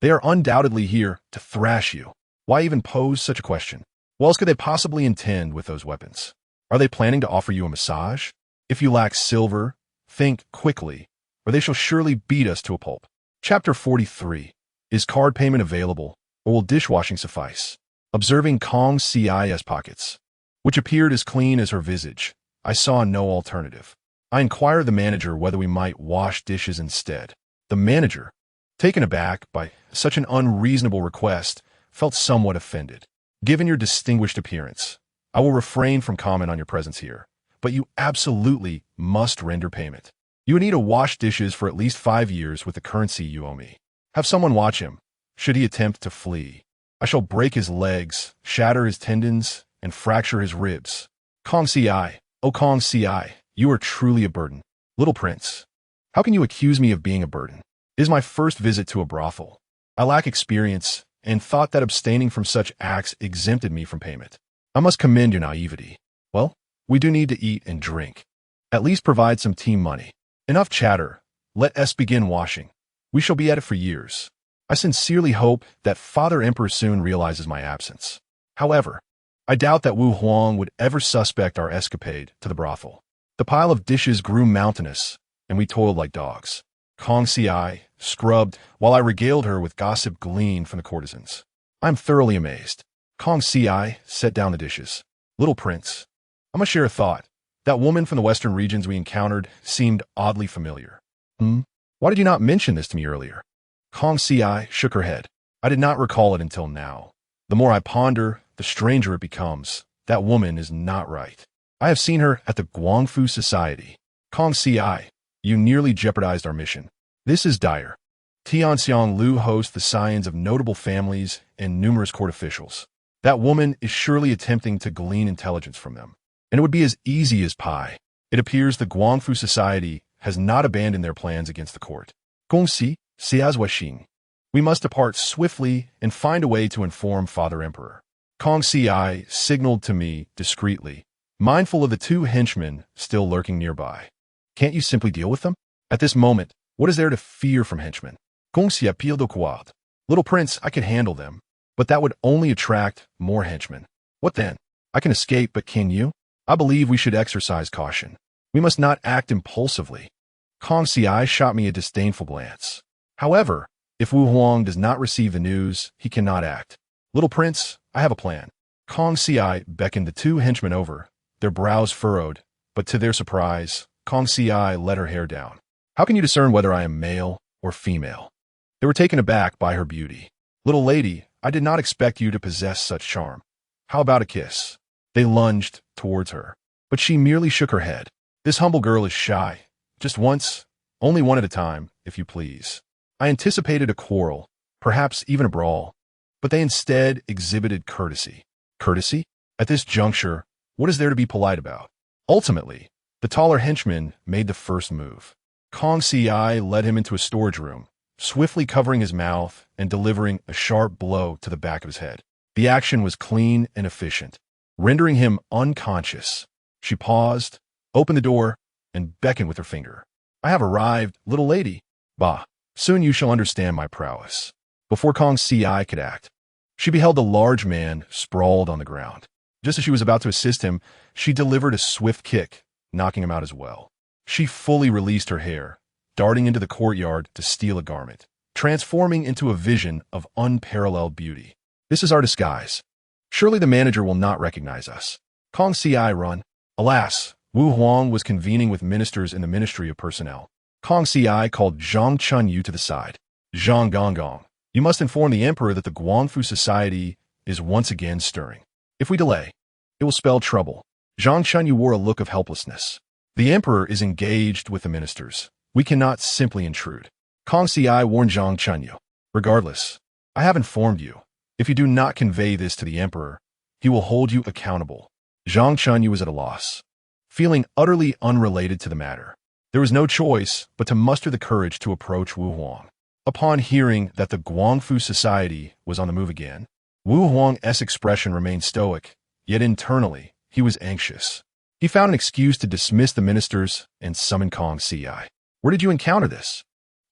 They are undoubtedly here to thrash you. Why even pose such a question? What else could they possibly intend with those weapons? Are they planning to offer you a massage? If you lack silver, think quickly, or they shall surely beat us to a pulp. Chapter 43. Is card payment available, or will dishwashing suffice? Observing Kong Ci's pockets, which appeared as clean as her visage, I saw no alternative. I inquired the manager whether we might wash dishes instead. The manager, taken aback by such an unreasonable request, felt somewhat offended. Given your distinguished appearance, I will refrain from comment on your presence here, but you absolutely must render payment. You would need to wash dishes for at least 5 years with the currency you owe me. Have someone watch him, should he attempt to flee. I shall break his legs, shatter his tendons, and fracture his ribs. Kong Ci, oh Kong Ci, you are truly a burden. Little prince, how can you accuse me of being a burden? It is my first visit to a brothel. I lack experience and thought that abstaining from such acts exempted me from payment. I must commend your naivety. Well, we do need to eat and drink. At least provide some team money. Enough chatter. Let us begin washing. We shall be at it for years. I sincerely hope that Father Emperor soon realizes my absence. However, I doubt that Wu Huang would ever suspect our escapade to the brothel. The pile of dishes grew mountainous, and we toiled like dogs. Kong Ci scrubbed while I regaled her with gossip gleaned from the courtesans. I am thoroughly amazed. Kong Ci set down the dishes. Little prince, I must share a thought. That woman from the western regions we encountered seemed oddly familiar. Why did you not mention this to me earlier? Kong Ci shook her head. I did not recall it until now. The more I ponder, the stranger it becomes. That woman is not right. I have seen her at the Guangfu Society. Kong Ci, you nearly jeopardized our mission. This is dire. Tianxiang Lu hosts the scions of notable families and numerous court officials. That woman is surely attempting to glean intelligence from them. And it would be as easy as pie. It appears the Guangfu Society has not abandoned their plans against the court. Gongxi, Xiaozuoxing. We must depart swiftly and find a way to inform Father Emperor. Kong Ci signaled to me discreetly, mindful of the 2 henchmen still lurking nearby. Can't you simply deal with them? At this moment, what is there to fear from henchmen? Gongxi appealed to Quad. Little prince, I could handle them, but that would only attract more henchmen. What then? I can escape, but can you? I believe we should exercise caution. We must not act impulsively. Kong Ci shot me a disdainful glance. However, if Wu Huang does not receive the news, he cannot act. Little prince, I have a plan. Kong Ci beckoned the 2 henchmen over, their brows furrowed, but to their surprise, Kong Ci let her hair down. How can you discern whether I am male or female? They were taken aback by her beauty. Little lady, I did not expect you to possess such charm. How about a kiss? They lunged towards her, but she merely shook her head. This humble girl is shy. Just once, only one at a time, if you please. I anticipated a quarrel, perhaps even a brawl, but they instead exhibited courtesy. Courtesy? At this juncture, what is there to be polite about? Ultimately, the taller henchman made the first move. Kong Si led him into a storage room, swiftly covering his mouth and delivering a sharp blow to the back of his head. The action was clean and efficient, rendering him unconscious. She paused, opened the door, and beckoned with her finger. I have arrived, little lady. Bah, soon you shall understand my prowess. Before Kong Si could act, she beheld a large man sprawled on the ground. Just as she was about to assist him, she delivered a swift kick, knocking him out as well. She fully released her hair, darting into the courtyard to steal a garment, transforming into a vision of unparalleled beauty. This is our disguise. Surely the manager will not recognize us. Kong Si run. Alas, Wu Huang was convening with ministers in the Ministry of Personnel. Kong Si called Zhang Chunyu to the side. Zhang Gonggong, you must inform the emperor that the Guangfu society is once again stirring. If we delay, it will spell trouble. Zhang Chunyu wore a look of helplessness. The emperor is engaged with the ministers. We cannot simply intrude. Kong Si warned Zhang Chunyu. Regardless, I have informed you. If you do not convey this to the emperor, he will hold you accountable. Zhang Chunyu was at a loss, feeling utterly unrelated to the matter. There was no choice but to muster the courage to approach Wu Huang. Upon hearing that the Guangfu society was on the move again, Wu Huang's expression remained stoic, yet internally, he was anxious. He found an excuse to dismiss the ministers and summon Kong Si. Where did you encounter this?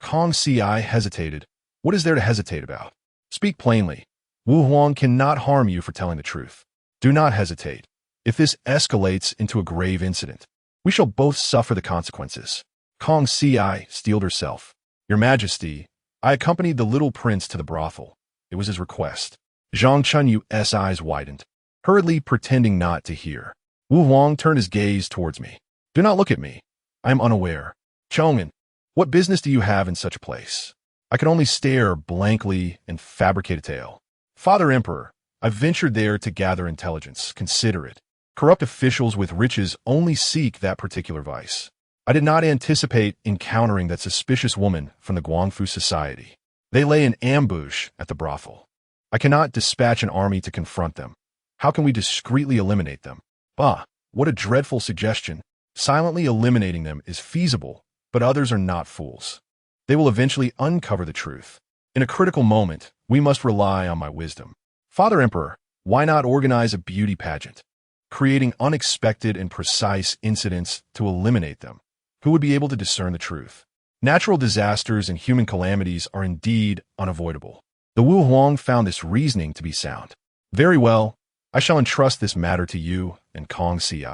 Kong Si hesitated. What is there to hesitate about? Speak plainly. Wu Huang cannot harm you for telling the truth. Do not hesitate. If this escalates into a grave incident, we shall both suffer the consequences. Kong Si steeled herself. Your Majesty, I accompanied the little prince to the brothel. It was his request. Zhang Chunyu's eyes widened, hurriedly pretending not to hear. Wu Huang turned his gaze towards me. Do not look at me. I am unaware. Chong'an, what business do you have in such a place? I could only stare blankly and fabricate a tale. Father Emperor, I ventured there to gather intelligence. Consider it. Corrupt officials with riches only seek that particular vice. I did not anticipate encountering that suspicious woman from the Guangfu society. They lay in ambush at the brothel. I cannot dispatch an army to confront them. How can we discreetly eliminate them? Bah, what a dreadful suggestion. Silently eliminating them is feasible, but others are not fools. They will eventually uncover the truth. In a critical moment, we must rely on my wisdom. Father Emperor, why not organize a beauty pageant, creating unexpected and precise incidents to eliminate them? Who would be able to discern the truth? Natural disasters and human calamities are indeed unavoidable. The Wu Huang found this reasoning to be sound. Very well, I shall entrust this matter to you and Kong Si.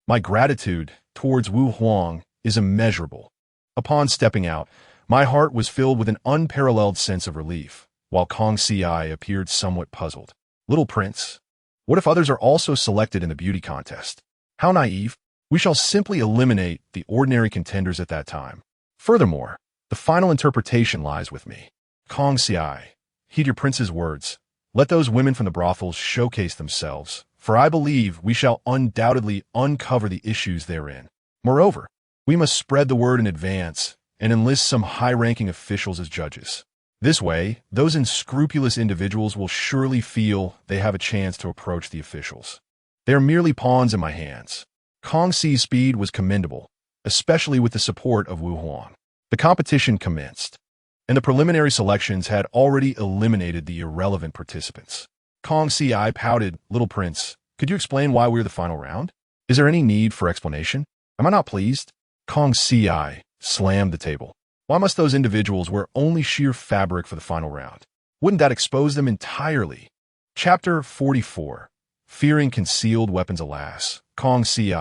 My gratitude towards Wu Huang is immeasurable. Upon stepping out, my heart was filled with an unparalleled sense of relief, while Kong Si appeared somewhat puzzled. Little prince, what if others are also selected in the beauty contest? How naive. We shall simply eliminate the ordinary contenders at that time. Furthermore, the final interpretation lies with me. Kong Si, heed your prince's words. Let those women from the brothels showcase themselves, for I believe we shall undoubtedly uncover the issues therein. Moreover, we must spread the word in advance and enlist some high-ranking officials as judges. This way, those unscrupulous individuals will surely feel they have a chance to approach the officials. They are merely pawns in my hands. Kong Si's speed was commendable, especially with the support of Wu Huang. The competition commenced, and the preliminary selections had already eliminated the irrelevant participants. Kong Si pouted, Little Prince, could you explain why we're the final round? Is there any need for explanation? Am I not pleased? Kong Si slammed the table. Why must those individuals wear only sheer fabric for the final round? Wouldn't that expose them entirely? Chapter 44. Fearing concealed weapons. Alas, Kong Si,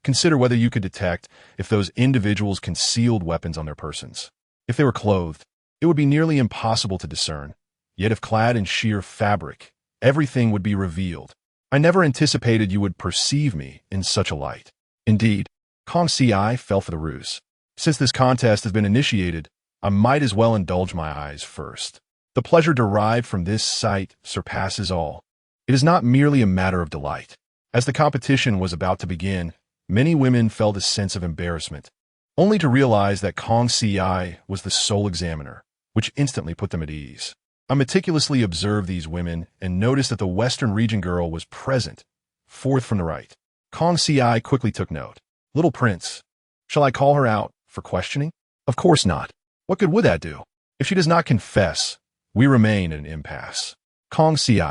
consider whether you could detect if those individuals concealed weapons on their persons. If they were clothed, it would be nearly impossible to discern. Yet if clad in sheer fabric, everything would be revealed. I never anticipated you would perceive me in such a light. Indeed, Kong Si fell for the ruse. Since this contest has been initiated, I might as well indulge my eyes first. The pleasure derived from this sight surpasses all. It is not merely a matter of delight. As the competition was about to begin, many women felt a sense of embarrassment, only to realize that Kong Ci was the sole examiner, which instantly put them at ease. I meticulously observed these women and noticed that the Western region girl was present, fourth from the right. Kong Ci quickly took note. Little Prince, shall I call her out for questioning? Of course not. What good would that do? If she does not confess, we remain at an impasse. Kong Ci,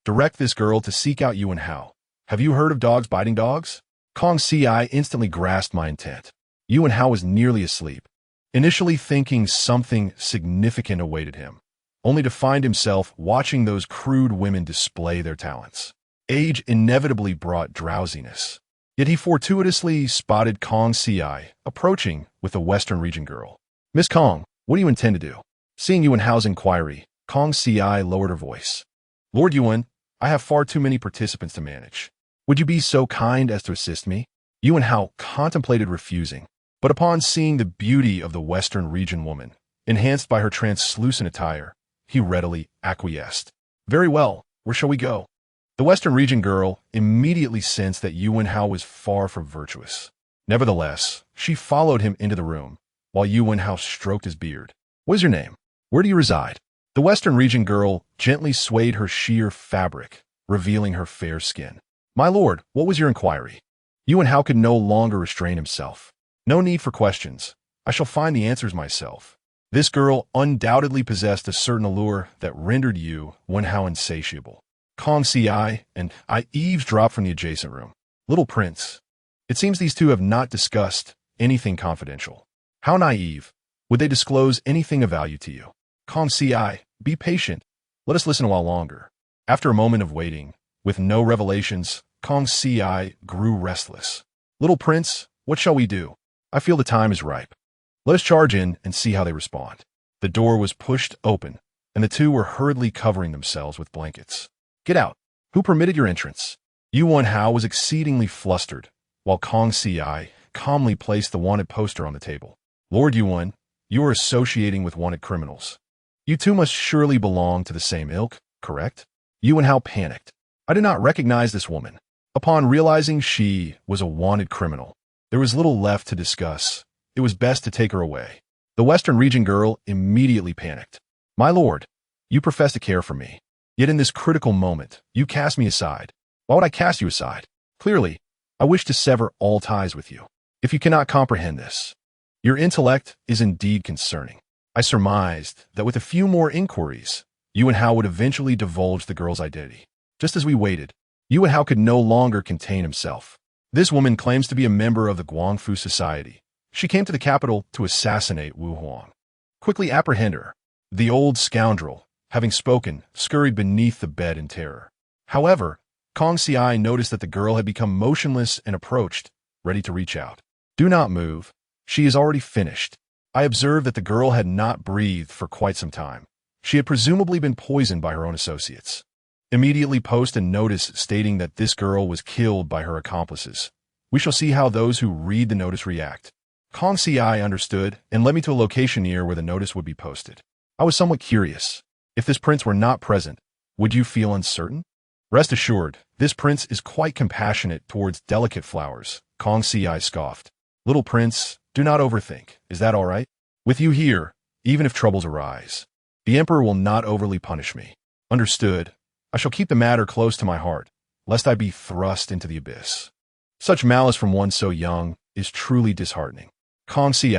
direct this girl to seek out Yuan Hao. Have you heard of dogs biting dogs? Kong Ci instantly grasped my intent. Yuan Hao was nearly asleep, initially thinking something significant awaited him, only to find himself watching those crude women display their talents. Age inevitably brought drowsiness, yet he fortuitously spotted Kong Ci approaching with the Western region girl. Miss Kong, what do you intend to do? Seeing Yuan Hao's inquiry, Kong Ci lowered her voice. Lord Yuan, I have far too many participants to manage. Would you be so kind as to assist me? Yuan Hao contemplated refusing, but upon seeing the beauty of the Western region woman, enhanced by her translucent attire, he readily acquiesced. Very well, where shall we go? The Western region girl immediately sensed that Yuan Hao was far from virtuous. Nevertheless, she followed him into the room, while Yuan Hao stroked his beard. What is your name? Where do you reside? The Western region girl gently swayed her sheer fabric, revealing her fair skin. My lord, what was your inquiry? Yuan Hao could no longer restrain himself. No need for questions. I shall find the answers myself. This girl undoubtedly possessed a certain allure that rendered Yuan Hao insatiable. Kong Ci and I eavesdropped from the adjacent room. Little Prince, it seems these two have not discussed anything confidential. How naive. Would they disclose anything of value to you? Kong Ci, be patient. Let us listen a while longer. After a moment of waiting, with no revelations, Kong Ci grew restless. Little Prince, what shall we do? I feel the time is ripe. Let us charge in and see how they respond. The door was pushed open, and the two were hurriedly covering themselves with blankets. Get out. Who permitted your entrance? Yuan Hao was exceedingly flustered, while Kong Ci calmly placed the wanted poster on the table. Lord Yuan, you are associating with wanted criminals. You two must surely belong to the same ilk, correct? Yuan Hao panicked. I did not recognize this woman. Upon realizing she was a wanted criminal, there was little left to discuss. It was best to take her away. The Western region girl immediately panicked. My lord, you profess to care for me. Yet in this critical moment, you cast me aside. Why would I cast you aside? Clearly, I wish to sever all ties with you. If you cannot comprehend this, your intellect is indeed concerning. I surmised that with a few more inquiries, Yuan Hao would eventually divulge the girl's identity. Just as we waited, Yuan Hao could no longer contain himself. This woman claims to be a member of the Guangfu Society. She came to the capital to assassinate Wu Huang. Quickly apprehend her. The old scoundrel, having spoken, scurried beneath the bed in terror. However, Kong Ci noticed that the girl had become motionless and approached, ready to reach out. Do not move. She is already finished. I observed that the girl had not breathed for quite some time. She had presumably been poisoned by her own associates. Immediately post a notice stating that this girl was killed by her accomplices. We shall see how those who read the notice react. Kong Ci understood and led me to a location near where the notice would be posted. I was somewhat curious. If this prince were not present, would you feel uncertain? Rest assured, this prince is quite compassionate towards delicate flowers, Kong Ci scoffed. Little prince, do not overthink. Is that all right? With you here, even if troubles arise, the emperor will not overly punish me. Understood. I shall keep the matter close to my heart, lest I be thrust into the abyss. Such malice from one so young is truly disheartening. Kong Ci,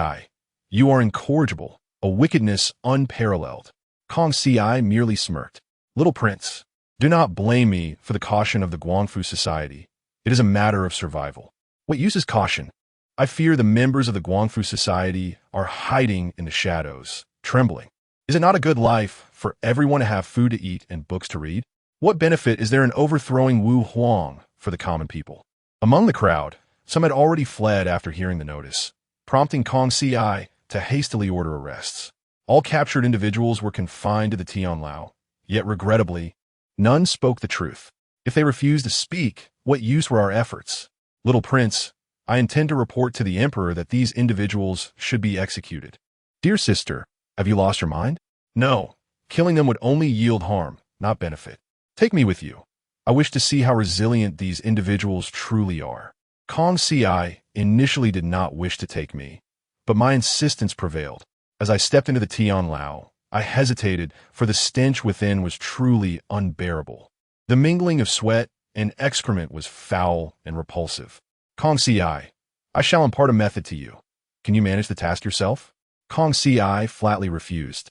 you are incorrigible, a wickedness unparalleled. Kong Ci merely smirked. Little prince, do not blame me for the caution of the Guangfu Society. It is a matter of survival. What use is caution? I fear the members of the Guangfu Society are hiding in the shadows, trembling. Is it not a good life for everyone to have food to eat and books to read? What benefit is there in overthrowing Wu Huang for the common people? Among the crowd, some had already fled after hearing the notice, prompting Kong Ci to hastily order arrests. All captured individuals were confined to the Tianlao, yet regrettably, none spoke the truth. If they refused to speak, what use were our efforts? Little prince, I intend to report to the emperor that these individuals should be executed. Dear sister, have you lost your mind? No, killing them would only yield harm, not benefit. Take me with you. I wish to see how resilient these individuals truly are. Kong Ci initially did not wish to take me, but my insistence prevailed. As I stepped into the Tian Lao, I hesitated, for the stench within was truly unbearable. The mingling of sweat and excrement was foul and repulsive. Kong Ci, I shall impart a method to you. Can you manage the task yourself? Kong Ci flatly refused.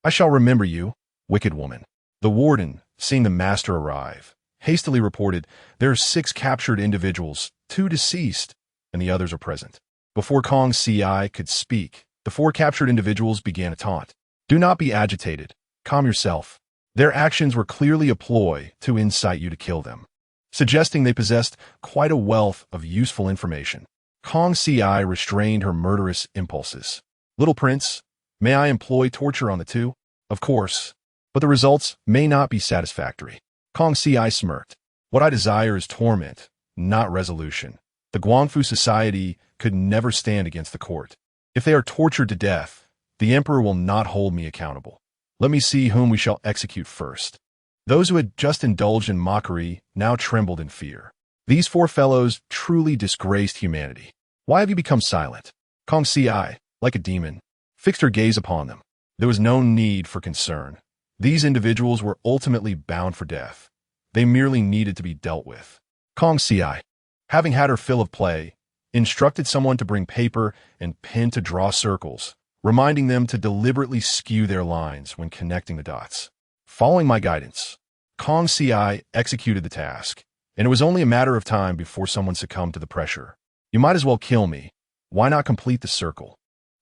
I shall remember you, wicked woman. The warden, seeing the master arrive, hastily reported, there are 6 captured individuals, 2 deceased, and the others are present. Before Kong Ci could speak, the 4 captured individuals began a taunt. Do not be agitated. Calm yourself. Their actions were clearly a ploy to incite you to kill them, suggesting they possessed quite a wealth of useful information. Kong Ci restrained her murderous impulses. Little prince, may I employ torture on the 2? Of course, but the results may not be satisfactory. Kong Ci smirked. What I desire is torment, not resolution. The Guangfu society could never stand against the court. If they are tortured to death, the emperor will not hold me accountable. Let me see whom we shall execute first. Those who had just indulged in mockery now trembled in fear. These 4 fellows truly disgraced humanity. Why have you become silent? Kong Ci, like a demon, fixed her gaze upon them. There was no need for concern. These individuals were ultimately bound for death. They merely needed to be dealt with. Kong Ci, having had her fill of play, instructed someone to bring paper and pen to draw circles, reminding them to deliberately skew their lines when connecting the dots. Following my guidance, Kong Ci executed the task, and it was only a matter of time before someone succumbed to the pressure. You might as well kill me. Why not complete the circle?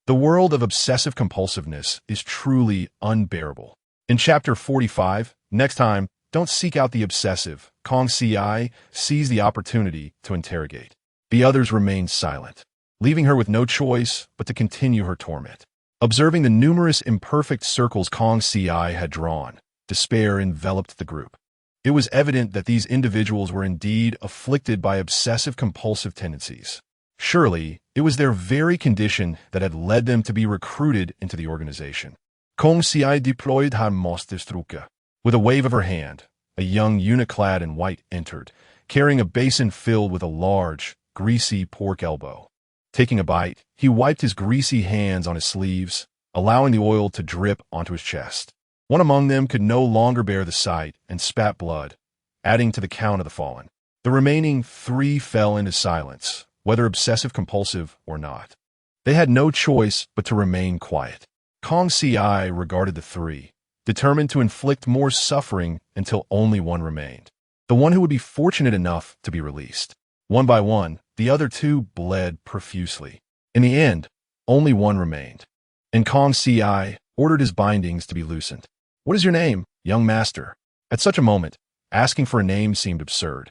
The world of obsessive compulsiveness is truly unbearable. In Chapter 45, next time, don't seek out the obsessive. Kong Ci seized the opportunity to interrogate. The others remained silent, leaving her with no choice but to continue her torment. Observing the numerous imperfect circles Kong Ci had drawn, despair enveloped the group. It was evident that these individuals were indeed afflicted by obsessive-compulsive tendencies. Surely, it was their very condition that had led them to be recruited into the organization. Kong Ci deployed haar monsterstruke. With a wave of her hand, a young eunuch clad in white entered, carrying a basin filled with a large, greasy pork elbow. Taking a bite, he wiped his greasy hands on his sleeves, allowing the oil to drip onto his chest. One among them could no longer bear the sight and spat blood, adding to the count of the fallen. The remaining 3 fell into silence, whether obsessive-compulsive or not. They had no choice but to remain quiet. Kong Ci regarded the 3, determined to inflict more suffering until only one remained, the one who would be fortunate enough to be released. One by one, the other 2 bled profusely. In the end, only one remained, and Kong Ci ordered his bindings to be loosened. What is your name, young master? At such a moment, asking for a name seemed absurd.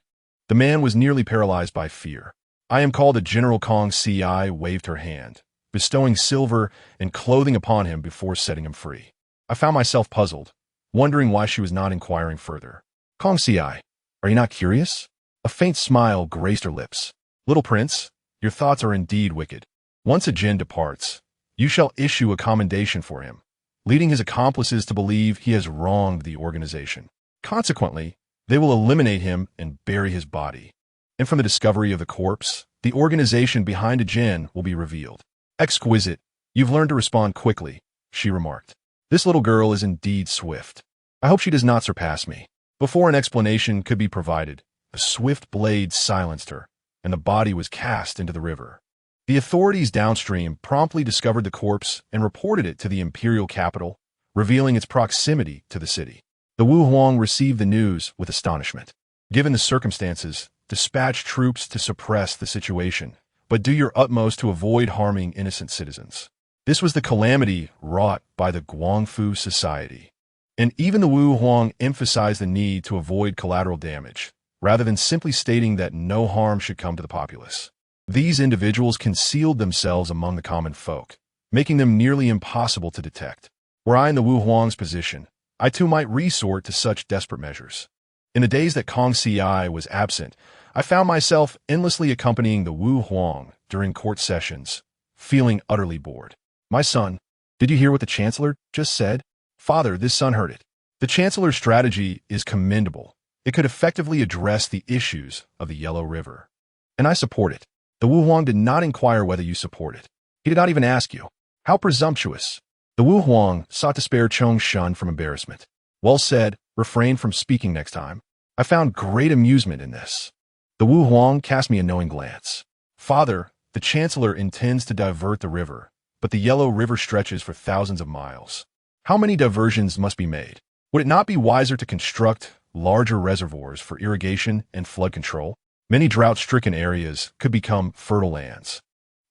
The man was nearly paralyzed by fear. I am called a General. Kong Ci waved her hand, bestowing silver and clothing upon him before setting him free. I found myself puzzled, wondering why she was not inquiring further. Kong Ci, are you not curious? A faint smile graced her lips. Little prince, your thoughts are indeed wicked. Once a Jin departs, you shall issue a commendation for him, leading his accomplices to believe he has wronged the organization. Consequently, they will eliminate him and bury his body. And from the discovery of the corpse, the organization behind a Jin will be revealed. Exquisite. You've learned to respond quickly, she remarked. This little girl is indeed swift. I hope she does not surpass me. Before an explanation could be provided, the swift blade silenced her, and the body was cast into the river. The authorities downstream promptly discovered the corpse and reported it to the Imperial capital, revealing its proximity to the city. The Wu Huang received the news with astonishment. Given the circumstances, dispatch troops to suppress the situation, but do your utmost to avoid harming innocent citizens. This was the calamity wrought by the Guangfu society. And even the Wu Huang emphasized the need to avoid collateral damage, rather than simply stating that no harm should come to the populace. These individuals concealed themselves among the common folk, making them nearly impossible to detect. Were I in the Wu Huang's position, I too might resort to such desperate measures. In the days that Kong Ci was absent, I found myself endlessly accompanying the Wu Huang during court sessions, feeling utterly bored. My son, did you hear what the Chancellor just said? Father, this son heard it. The Chancellor's strategy is commendable, It could effectively address the issues of the Yellow River. And I support it. The Wu Huang did not inquire whether you support it. He did not even ask you. How presumptuous. The Wu Huang sought to spare Chong Shun from embarrassment. Well said, refrain from speaking next time. I found great amusement in this. The Wu Huang cast me a knowing glance. Father, the Chancellor intends to divert the river, but the Yellow River stretches for thousands of miles. How many diversions must be made? Would it not be wiser to construct larger reservoirs for irrigation and flood control? Many drought-stricken areas could become fertile lands.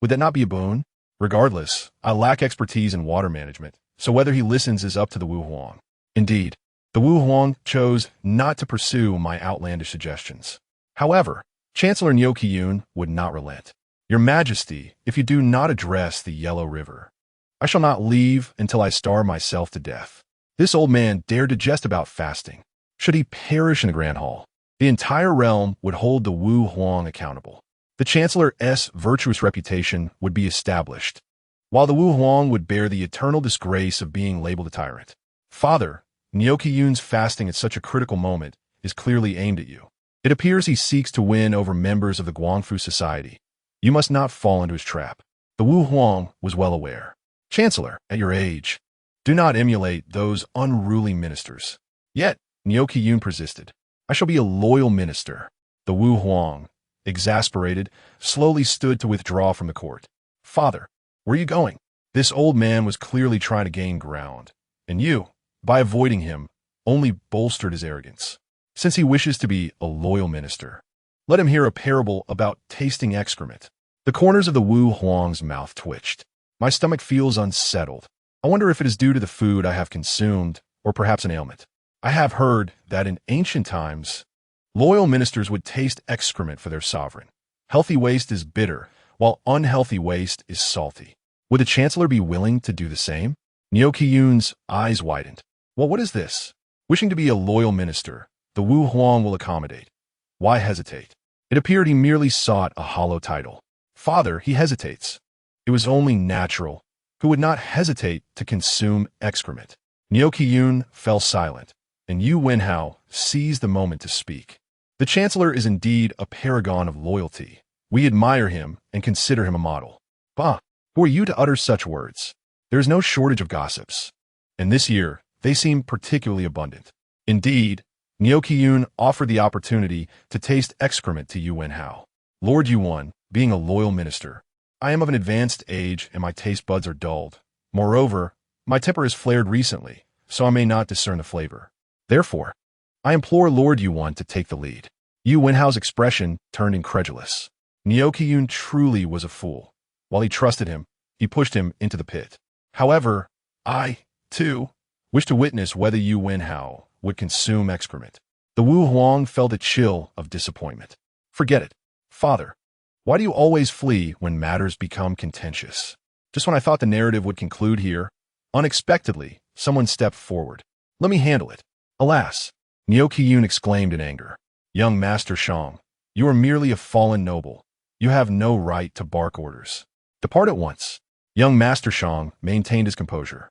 Would that not be a boon? Regardless, I lack expertise in water management, so whether he listens is up to the Wu Huang. Indeed, the Wu Huang chose not to pursue my outlandish suggestions. However, Chancellor Niu Qiyun would not relent. Your Majesty, if you do not address the Yellow River, I shall not leave until I starve myself to death. This old man dared to jest about fasting. Should he perish in the Grand Hall, the entire realm would hold the Wu Huang accountable. The Chancellor's virtuous reputation would be established, while the Wu Huang would bear the eternal disgrace of being labeled a tyrant. Father, Niu Qiyun's fasting at such a critical moment is clearly aimed at you. It appears he seeks to win over members of the Guangfu society. You must not fall into his trap. The Wu Huang was well aware. Chancellor, at your age, do not emulate those unruly ministers. Yet, Niu Qiyun persisted. I shall be a loyal minister. The Wu Huang, exasperated, slowly stood to withdraw from the court. Father, where are you going? This old man was clearly trying to gain ground, and you, by avoiding him, only bolstered his arrogance. Since he wishes to be a loyal minister, let him hear a parable about tasting excrement. The corners of the Wu Huang's mouth twitched. My stomach feels unsettled. I wonder if it is due to the food I have consumed, or perhaps an ailment. I have heard that in ancient times, loyal ministers would taste excrement for their sovereign. Healthy waste is bitter, while unhealthy waste is salty. Would the Chancellor be willing to do the same? Niu Qiyun's eyes widened. Well, what is this? Wishing to be a loyal minister, the Wu Huang will accommodate. Why hesitate? It appeared he merely sought a hollow title. Father, he hesitates. It was only natural. Who would not hesitate to consume excrement? Niu Qiyun fell silent, and Yu Wenhao seized the moment to speak. The Chancellor is indeed a paragon of loyalty. We admire him and consider him a model. Bah, who are you to utter such words? There is no shortage of gossips, and this year they seem particularly abundant. Indeed, Niu Qiyun offered the opportunity to taste excrement to Yu Wenhao. Lord Yuan, being a loyal minister, I am of an advanced age and my taste buds are dulled. Moreover, my temper has flared recently, so I may not discern the flavor. Therefore, I implore Lord Yuan to take the lead. Yu Wenhao's expression turned incredulous. Niu Qiyun truly was a fool. While he trusted him, he pushed him into the pit. However, I, too, wish to witness whether Yu Wenhao would consume excrement. The Wu Huang felt a chill of disappointment. Forget it. Father, why do you always flee when matters become contentious? Just when I thought the narrative would conclude here, unexpectedly, someone stepped forward. Let me handle it. Alas, Niu Qiyun exclaimed in anger. Young Master Shang, you are merely a fallen noble. You have no right to bark orders. Depart at once. Young Master Shang maintained his composure.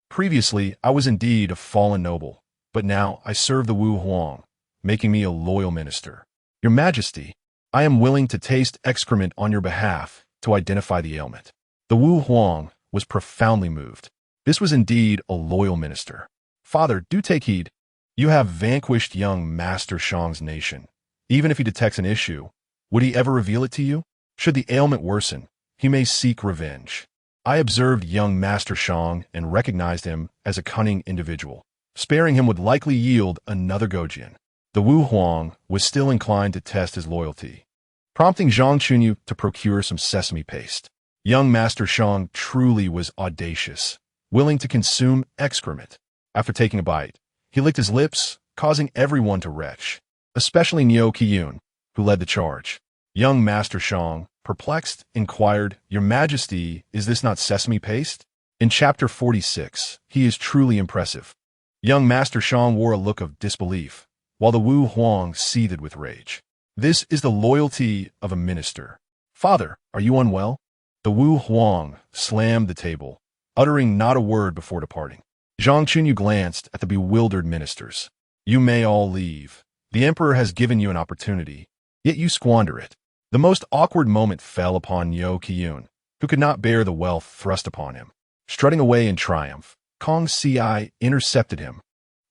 Previously, I was indeed a fallen noble, but now I serve the Wu Huang, making me a loyal minister. Your Majesty, I am willing to taste excrement on your behalf to identify the ailment. The Wu Huang was profoundly moved. This was indeed a loyal minister. Father, do take heed. You have vanquished young Master Shang's nation. Even if he detects an issue, would he ever reveal it to you? Should the ailment worsen, he may seek revenge. I observed young Master Shang and recognized him as a cunning individual. Sparing him would likely yield another Gojian. The Wu Huang was still inclined to test his loyalty, prompting Zhang Chunyu to procure some sesame paste. Young Master Shang truly was audacious, willing to consume excrement. After taking a bite, he licked his lips, causing everyone to retch, especially Niu Qiyun, who led the charge. Young Master Shang, perplexed, inquired, Your Majesty, is this not sesame paste? In Chapter 46, he is truly impressive. Young Master Shang wore a look of disbelief, while the Wu Huang seethed with rage. This is the loyalty of a minister. Father, are you unwell? The Wu Huang slammed the table, uttering not a word before departing. Zhang Chunyu glanced at the bewildered ministers. You may all leave. The Emperor has given you an opportunity, yet you squander it. The most awkward moment fell upon Yeo-Kiyun, who could not bear the wealth thrust upon him. Strutting away in triumph, Kong Si intercepted him.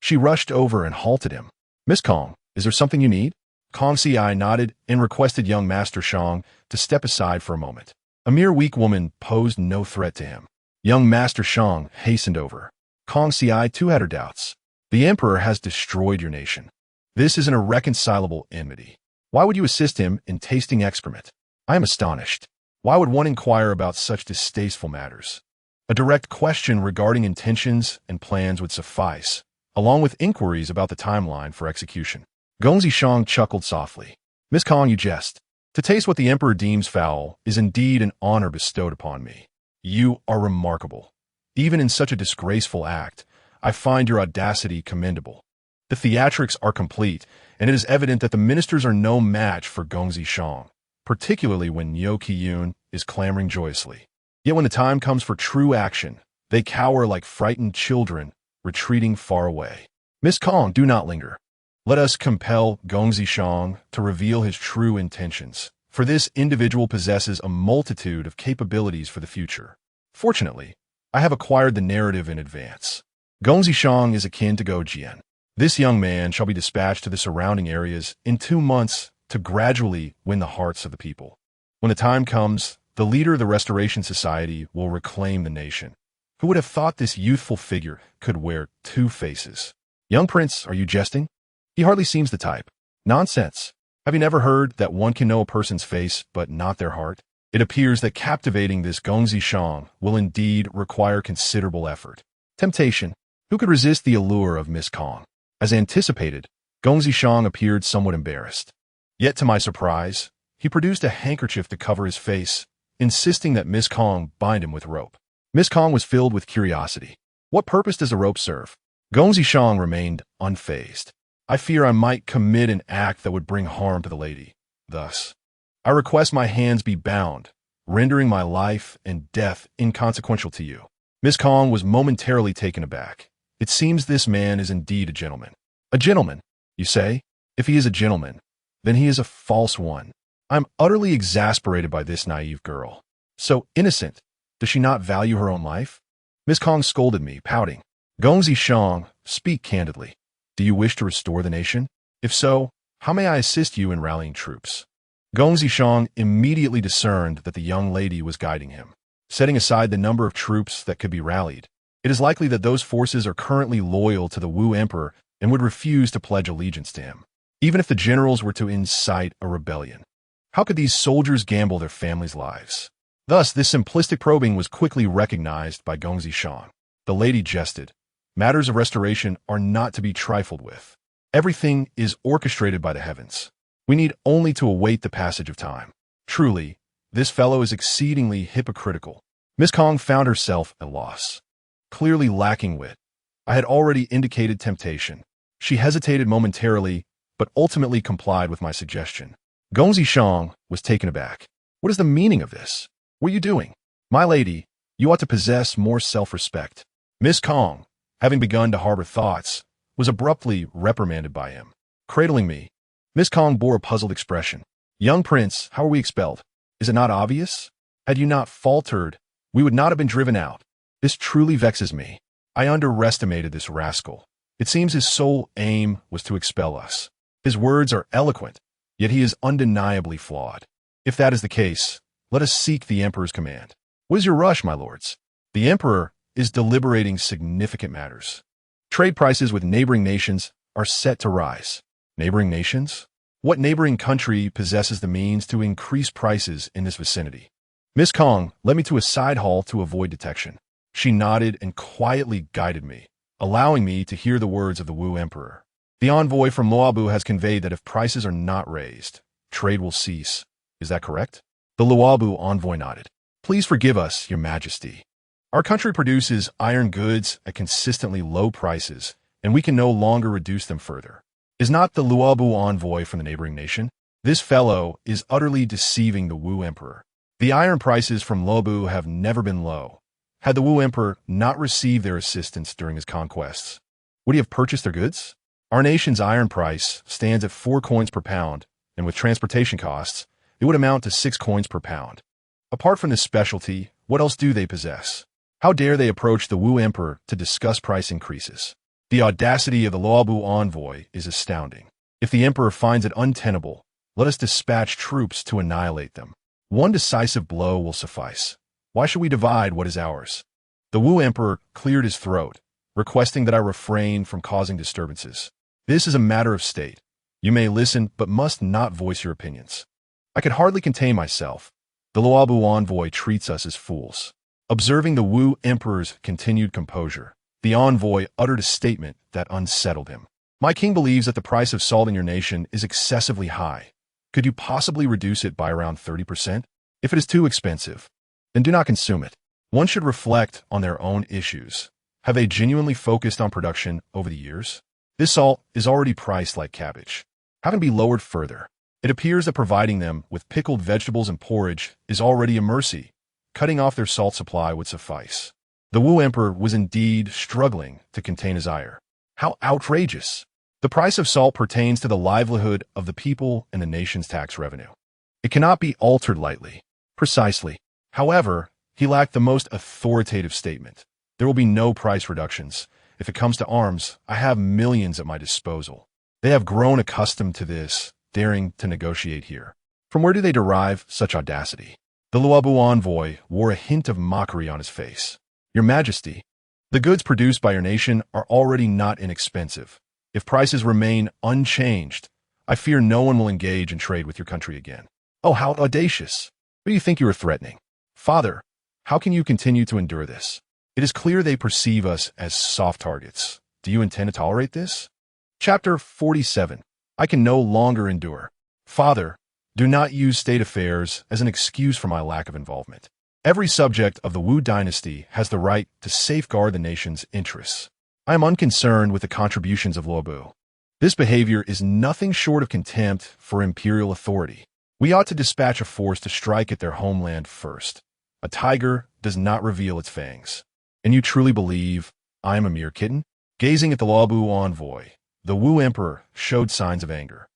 She rushed over and halted him. "Miss Kong, is there something you need?" Kong Si nodded and requested young Master Shang to step aside for a moment. A mere weak woman posed no threat to him. Young Master Shang hastened over. Kong Si too had her doubts. "The Emperor has destroyed your nation. This is an irreconcilable enmity. Why would you assist him in tasting excrement? I am astonished. Why would one inquire about such distasteful matters? A direct question regarding intentions and plans would suffice, along with inquiries about the timeline for execution." Gongzi Shang chuckled softly. "Miss Kong, you jest. To taste what the Emperor deems foul is indeed an honor bestowed upon me. You are remarkable. Even in such a disgraceful act, I find your audacity commendable. The theatrics are complete, and it is evident that the ministers are no match for Gongzi Shang, particularly when Yeo-Kiyun is clamoring joyously. Yet when the time comes for true action, they cower like frightened children, retreating far away. Miss Kong, do not linger. Let us compel Gongzi Shang to reveal his true intentions, for this individual possesses a multitude of capabilities for the future. Fortunately, I have acquired the narrative in advance. Gongzi Shang is akin to Go Jian. This young man shall be dispatched to the surrounding areas in 2 months to gradually win the hearts of the people. When the time comes, the leader of the Restoration Society will reclaim the nation. Who would have thought this youthful figure could wear 2 faces? Young Prince, are you jesting? He hardly seems the type. Nonsense. Have you never heard that one can know a person's face but not their heart? It appears that captivating this Gongzi Shang will indeed require considerable effort. Temptation. Who could resist the allure of Miss Kong? As anticipated, Gongzi Shang appeared somewhat embarrassed. Yet to my surprise, he produced a handkerchief to cover his face, insisting that Miss Kong bind him with rope. Miss Kong was filled with curiosity. What purpose does the rope serve? Gongzi Shang remained unfazed. I fear I might commit an act that would bring harm to the lady. Thus, I request my hands be bound, rendering my life and death inconsequential to you. Miss Kong was momentarily taken aback. It seems this man is indeed a gentleman. A gentleman, you say? If he is a gentleman, then he is a false one. I'm utterly exasperated by this naive girl. So innocent. Does she not value her own life? Miss Kong scolded me, pouting. Gongzi Shang, speak candidly. Do you wish to restore the nation? If so, how may I assist you in rallying troops? Gongzi Shang immediately discerned that the young lady was guiding him. Setting aside the number of troops that could be rallied, it is likely that those forces are currently loyal to the Wu Emperor and would refuse to pledge allegiance to him, even if the generals were to incite a rebellion. How could these soldiers gamble their families' lives? Thus, this simplistic probing was quickly recognized by Gongzi Shang. The lady jested. Matters of restoration are not to be trifled with. Everything is orchestrated by the heavens. We need only to await the passage of time. Truly, this fellow is exceedingly hypocritical. Miss Kong found herself at loss. Clearly lacking wit, I had already indicated temptation. She hesitated momentarily, but ultimately complied with my suggestion. Gongzi Shang was taken aback. What is the meaning of this? What are you doing? My lady, you ought to possess more self-respect. Miss Kong, having begun to harbor thoughts, was abruptly reprimanded by him. Cradling me, Miss Kong bore a puzzled expression. Young Prince, how are we expelled? Is it not obvious? Had you not faltered, we would not have been driven out. This truly vexes me. I underestimated this rascal. It seems his sole aim was to expel us. His words are eloquent, yet he is undeniably flawed. If that is the case, let us seek the Emperor's command. What is your rush, my lords? The Emperor is deliberating significant matters. Trade prices with neighboring nations are set to rise. Neighboring nations? What neighboring country possesses the means to increase prices in this vicinity? Miss Kong led me to a side hall to avoid detection. She nodded and quietly guided me, allowing me to hear the words of the Wu Emperor. The envoy from Luobu has conveyed that if prices are not raised, trade will cease. Is that correct? The Luobu envoy nodded. Please forgive us, your majesty. Our country produces iron goods at consistently low prices, and we can no longer reduce them further. Is not the Luobu envoy from the neighboring nation? This fellow is utterly deceiving the Wu Emperor. The iron prices from Luobu have never been low. Had the Wu Emperor not received their assistance during his conquests, would he have purchased their goods? Our nation's iron price stands at 4 coins per pound, and with transportation costs, it would amount to 6 coins per pound. Apart from this specialty, what else do they possess? How dare they approach the Wu Emperor to discuss price increases? The audacity of the Luobu envoy is astounding. If the Emperor finds it untenable, let us dispatch troops to annihilate them. One decisive blow will suffice. Why should we divide what is ours? The Wu Emperor cleared his throat, requesting that I refrain from causing disturbances. This is a matter of state. You may listen, but must not voice your opinions. I could hardly contain myself. The Luobu envoy treats us as fools. Observing the Wu Emperor's continued composure, the envoy uttered a statement that unsettled him. My king believes that the price of salt in your nation is excessively high. Could you possibly reduce it by around 30%? If it is too expensive, then do not consume it. One should reflect on their own issues. Have they genuinely focused on production over the years? This salt is already priced like cabbage. How can it be lowered further? It appears that providing them with pickled vegetables and porridge is already a mercy. Cutting off their salt supply would suffice. The Wu Emperor was indeed struggling to contain his ire. How outrageous! The price of salt pertains to the livelihood of the people and the nation's tax revenue. It cannot be altered lightly. Precisely. However, he lacked the most authoritative statement. There will be no price reductions. If it comes to arms, I have millions at my disposal. They have grown accustomed to this, daring to negotiate here. From where do they derive such audacity? The Luobu envoy wore a hint of mockery on his face. Your Majesty, the goods produced by your nation are already not inexpensive. If prices remain unchanged, I fear no one will engage in trade with your country again. Oh, how audacious! Who do you think you are threatening? Father, how can you continue to endure this? It is clear they perceive us as soft targets. Do you intend to tolerate this? Chapter 47. I can no longer endure. Father, do not use state affairs as an excuse for my lack of involvement. Every subject of the Wu dynasty has the right to safeguard the nation's interests. I am unconcerned with the contributions of Luobu. This behavior is nothing short of contempt for imperial authority. We ought to dispatch a force to strike at their homeland first. A tiger does not reveal its fangs. And you truly believe I am a mere kitten? Gazing at the Luobu envoy, the Wu Emperor showed signs of anger.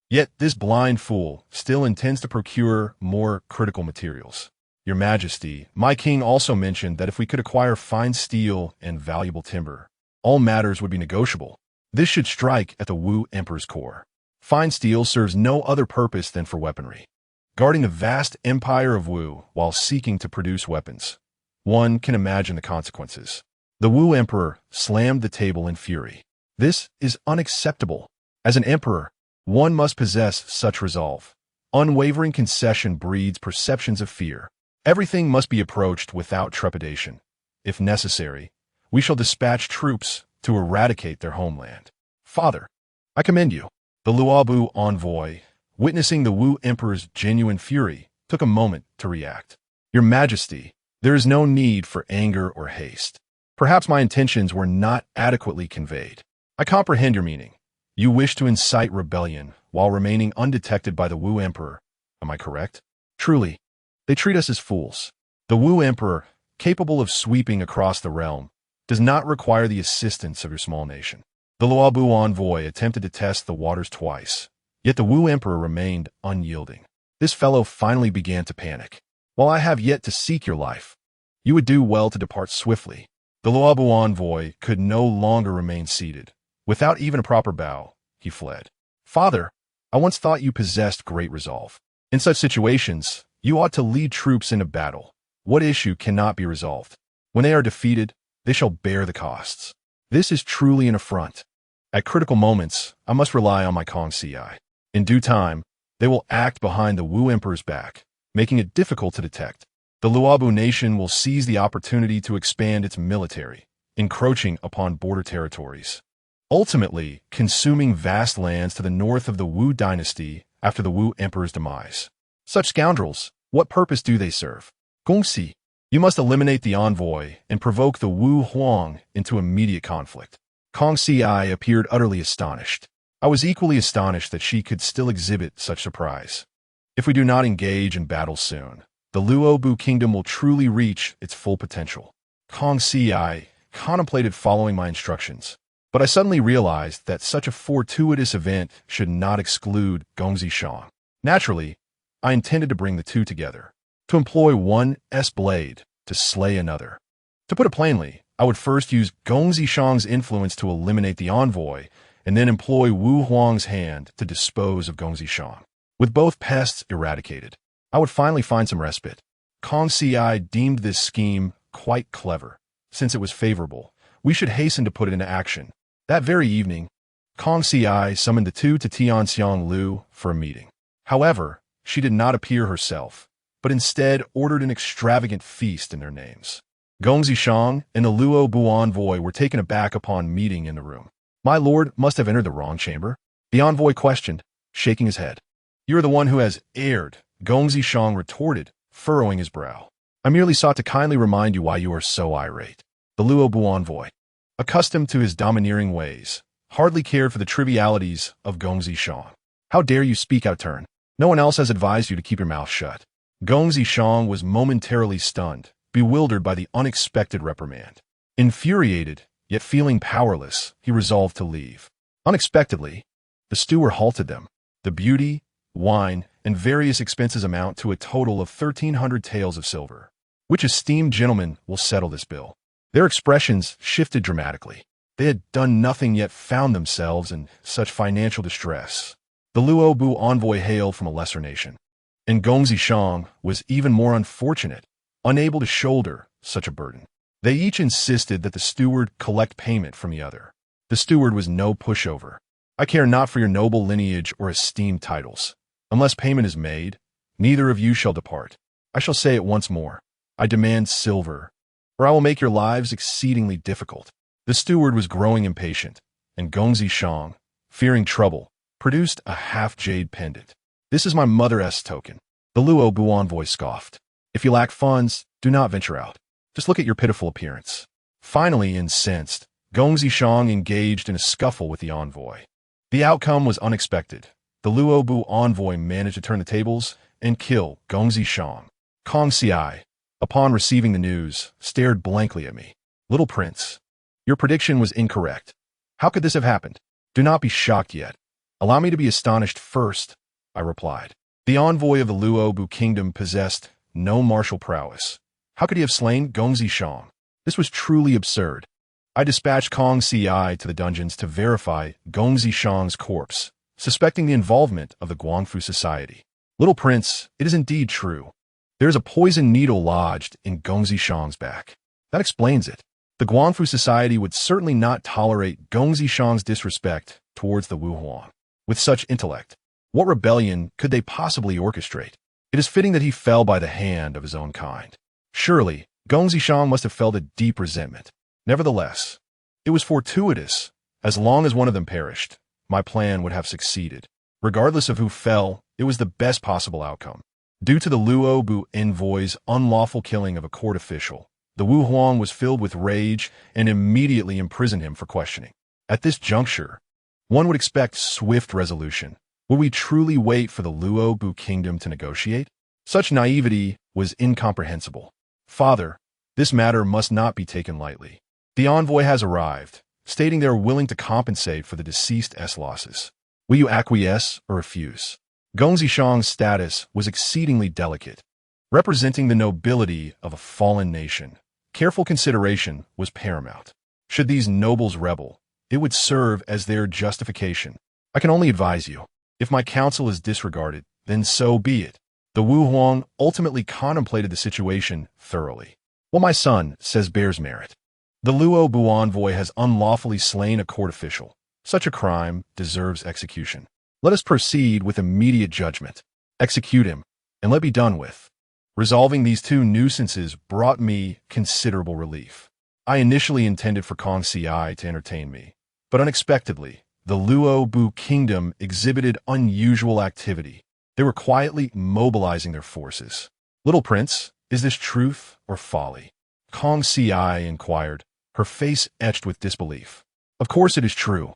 Yet this blind fool still intends to procure more critical materials. Your Majesty, my king also mentioned that if we could acquire fine steel and valuable timber, all matters would be negotiable. This should strike at the Wu Emperor's core. Fine steel serves no other purpose than for weaponry. Guarding the vast empire of Wu while seeking to produce weapons. One can imagine the consequences. The Wu Emperor slammed the table in fury. This is unacceptable. As an emperor, one must possess such resolve. Unwavering concession breeds perceptions of fear. Everything must be approached without trepidation. If necessary, we shall dispatch troops to eradicate their homeland. Father, I commend you. The Luobu envoy, witnessing the Wu Emperor's genuine fury, took a moment to react. Your Majesty, there is no need for anger or haste. Perhaps my intentions were not adequately conveyed. I comprehend your meaning. You wish to incite rebellion while remaining undetected by the Wu Emperor. Am I correct? Truly, they treat us as fools. The Wu Emperor, capable of sweeping across the realm, does not require the assistance of your small nation. The Luobu envoy attempted to test the waters twice, yet the Wu Emperor remained unyielding. This fellow finally began to panic. While I have yet to seek your life, you would do well to depart swiftly. The Luobu envoy could no longer remain seated. Without even a proper bow, he fled. Father, I once thought you possessed great resolve. In such situations, you ought to lead troops into battle. What issue cannot be resolved? When they are defeated, they shall bear the costs. This is truly an affront. At critical moments, I must rely on my concubine. In due time, they will act behind the Wu Emperor's back, making it difficult to detect. The Luobu nation will seize the opportunity to expand its military, encroaching upon border territories, ultimately consuming vast lands to the north of the Wu dynasty after the Wu Emperor's demise. Such scoundrels, what purpose do they serve? Gongxi, you must eliminate the envoy and provoke the Wu Huang into immediate conflict. Gongxi appeared utterly astonished. I was equally astonished that she could still exhibit such surprise. If we do not engage in battle soon, the Luobu kingdom will truly reach its full potential. Gongxi contemplated following my instructions. But I suddenly realized that such a fortuitous event should not exclude Gongzi Shang. Naturally, I intended to bring the two together, to employ one's blade to slay another. To put it plainly, I would first use Gongzi Shang's influence to eliminate the envoy, and then employ Wu Huang's hand to dispose of Gongzi Shang. With both pests eradicated, I would finally find some respite. Kong Ci deemed this scheme quite clever. Since it was favorable, we should hasten to put it into action. That very evening, Kong Ci summoned the two to Tianxiang Lu for a meeting. However, she did not appear herself, but instead ordered an extravagant feast in their names. Gongzi Shang and the Luo Bu envoy were taken aback upon meeting in the room. "My lord must have entered the wrong chamber," the envoy questioned, shaking his head. "You are the one who has erred," Gongzi Shang retorted, furrowing his brow. "I merely sought to kindly remind you why you are so irate." The Luo Bu envoy, accustomed to his domineering ways, hardly cared for the trivialities of Gongzi Shang. "How dare you speak out of turn? No one else has advised you to keep your mouth shut." Gongzi Shang was momentarily stunned, bewildered by the unexpected reprimand. Infuriated, yet feeling powerless, he resolved to leave. Unexpectedly, the steward halted them. The beauty, wine, and various expenses amount to a total of 1,300 taels of silver. "Which esteemed gentleman will settle this bill?" Their expressions shifted dramatically. They had done nothing yet found themselves in such financial distress. The Luo Bu envoy hailed from a lesser nation, and Gongzi Shang was even more unfortunate, unable to shoulder such a burden. They each insisted that the steward collect payment from the other. The steward was no pushover. "I care not for your noble lineage or esteemed titles. Unless payment is made, neither of you shall depart. I shall say it once more. I demand silver, or I will make your lives exceedingly difficult." The steward was growing impatient, and Gongzi Shang, fearing trouble, produced a half-jade pendant. "This is my mother's token," the Luo Bu envoy scoffed. "If you lack funds, do not venture out. Just look at your pitiful appearance." Finally, incensed, Gongzi Shang engaged in a scuffle with the envoy. The outcome was unexpected. The Luo Bu envoy managed to turn the tables and kill Gongzi Shang. Kong Ci, upon receiving the news, stared blankly at me. "Little prince, your prediction was incorrect. How could this have happened?" "Do not be shocked yet. Allow me to be astonished first," I replied. The envoy of the Luo Bu kingdom possessed no martial prowess. How could he have slain Gongzi Shang? This was truly absurd. I dispatched Kong Ci to the dungeons to verify Gongzi Shang's corpse, suspecting the involvement of the Guangfu Society. "Little prince, it is indeed true. There is a poison needle lodged in Gongzi Shang's back. That explains it. The Guangfu Society would certainly not tolerate Gongzi Shang's disrespect towards the Wu Huang. With such intellect, what rebellion could they possibly orchestrate? It is fitting that he fell by the hand of his own kind. Surely, Gongzi Shang must have felt a deep resentment. Nevertheless, it was fortuitous. As long as one of them perished, my plan would have succeeded. Regardless of who fell, it was the best possible outcome. Due to the Luo Bu envoy's unlawful killing of a court official, the Wu Huang was filled with rage and immediately imprisoned him for questioning. At this juncture, one would expect swift resolution. Would we truly wait for the Luo Bu kingdom to negotiate? Such naivety was incomprehensible. "Father, this matter must not be taken lightly. The envoy has arrived, stating they are willing to compensate for the deceased's losses. Will you acquiesce or refuse?" Gongzi Shang's status was exceedingly delicate. Representing the nobility of a fallen nation, careful consideration was paramount. Should these nobles rebel, it would serve as their justification. "I can only advise you. If my counsel is disregarded, then so be it." The Wu Huang ultimately contemplated the situation thoroughly. "What my son says bears merit. The Luo Bu envoy has unlawfully slain a court official. Such a crime deserves execution. Let us proceed with immediate judgment. Execute him, and let be done with." Resolving these two nuisances brought me considerable relief. I initially intended for Kong Ci to entertain me, but unexpectedly, the Luo Bu kingdom exhibited unusual activity. They were quietly mobilizing their forces. "Little prince, is this truth or folly?" Kong Ci inquired, her face etched with disbelief. "Of course it is true.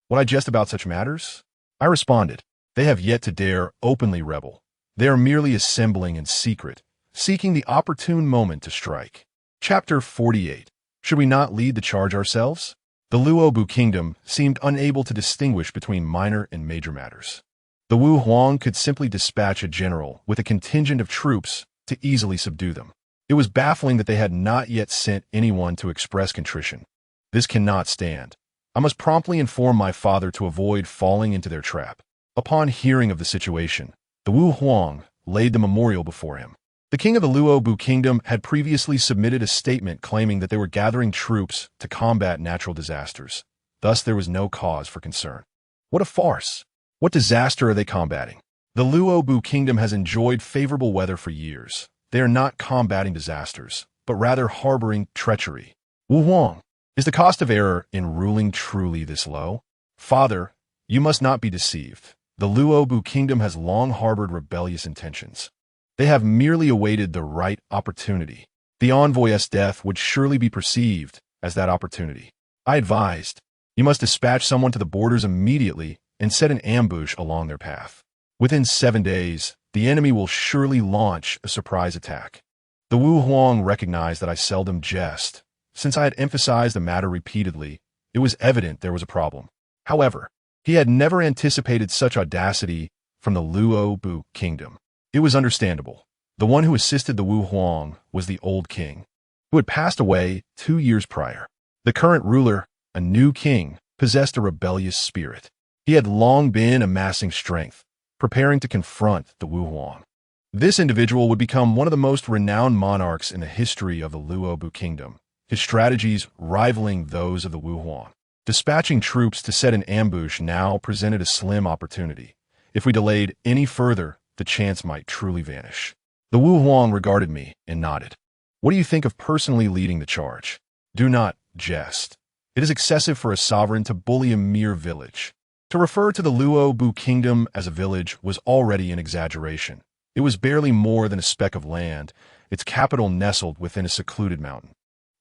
Would I jest about such matters?" I responded. "They have yet to dare openly rebel. They are merely assembling in secret, seeking the opportune moment to strike." Chapter 48. Should we not lead the charge ourselves? The Luobu kingdom seemed unable to distinguish between minor and major matters. The Wu Huang could simply dispatch a general with a contingent of troops to easily subdue them. It was baffling that they had not yet sent anyone to express contrition. This cannot stand. I must promptly inform my father to avoid falling into their trap. Upon hearing of the situation, the Wu Huang laid the memorial before him. The king of the Luobu kingdom had previously submitted a statement claiming that they were gathering troops to combat natural disasters. Thus, there was no cause for concern. What a farce! What disaster are they combating? The Luobu kingdom has enjoyed favorable weather for years. They are not combating disasters, but rather harboring treachery. Wu Huang, is the cost of error in ruling truly this low? Father, you must not be deceived. The Luobu kingdom has long harbored rebellious intentions. They have merely awaited the right opportunity. The envoy's death would surely be perceived as that opportunity. I advised, you must dispatch someone to the borders immediately and set an ambush along their path. Within 7 days, the enemy will surely launch a surprise attack. The Wu Huang recognized that I seldom jest. Since I had emphasized the matter repeatedly, it was evident there was a problem. However, he had never anticipated such audacity from the Luobu kingdom. It was understandable. The one who assisted the Wu Huang was the old king, who had passed away 2 years prior. The current ruler, a new king, possessed a rebellious spirit. He had long been amassing strength, preparing to confront the Wu Huang. This individual would become one of the most renowned monarchs in the history of the Luobu kingdom, his strategies rivaling those of the Wu Huang. Dispatching troops to set an ambush now presented a slim opportunity. If we delayed any further, the chance might truly vanish. The Wu Huang regarded me and nodded. What do you think of personally leading the charge? Do not jest. It is excessive for a sovereign to bully a mere village. To refer to the Luobu kingdom as a village was already an exaggeration. It was barely more than a speck of land, its capital nestled within a secluded mountain.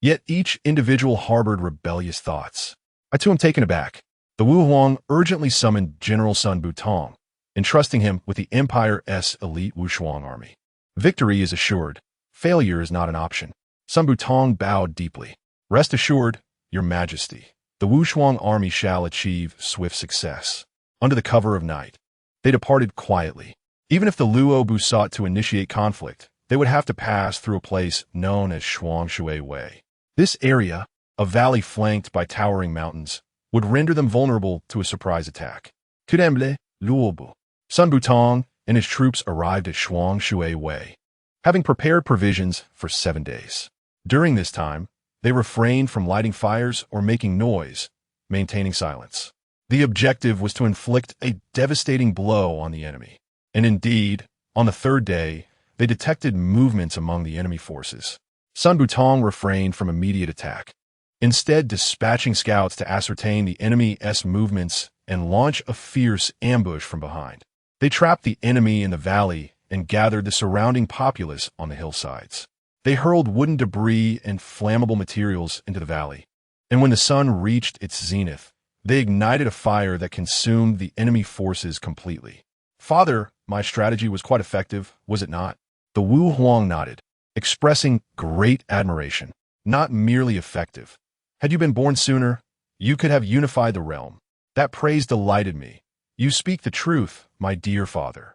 Yet each individual harbored rebellious thoughts. I too am taken aback. The Wu Huang urgently summoned General Sun Butong, entrusting him with the Empire's elite Wushuang army. Victory is assured. Failure is not an option. Sun Butong bowed deeply. Rest assured, Your Majesty, the Wushuang army shall achieve swift success. Under the cover of night, they departed quietly. Even if the Luobu sought to initiate conflict, they would have to pass through a place known as Shuangshui Wei. This area, a valley flanked by towering mountains, would render them vulnerable to a surprise attack. Tudemble, Luobu. Sun Butong and his troops arrived at Shuangshui Wei, having prepared provisions for 7 days. During this time, they refrained from lighting fires or making noise, maintaining silence. The objective was to inflict a devastating blow on the enemy. And indeed, on the 3rd day, they detected movements among the enemy forces. Sun Butong refrained from immediate attack, instead dispatching scouts to ascertain the enemy's movements and launch a fierce ambush from behind. They trapped the enemy in the valley and gathered the surrounding populace on the hillsides. They hurled wooden debris and flammable materials into the valley, and when the sun reached its zenith, they ignited a fire that consumed the enemy forces completely. Father, my strategy was quite effective, was it not? The Wu Huang nodded, expressing great admiration. Not merely effective. Had you been born sooner, you could have unified the realm. That praise delighted me. You speak the truth, my dear father.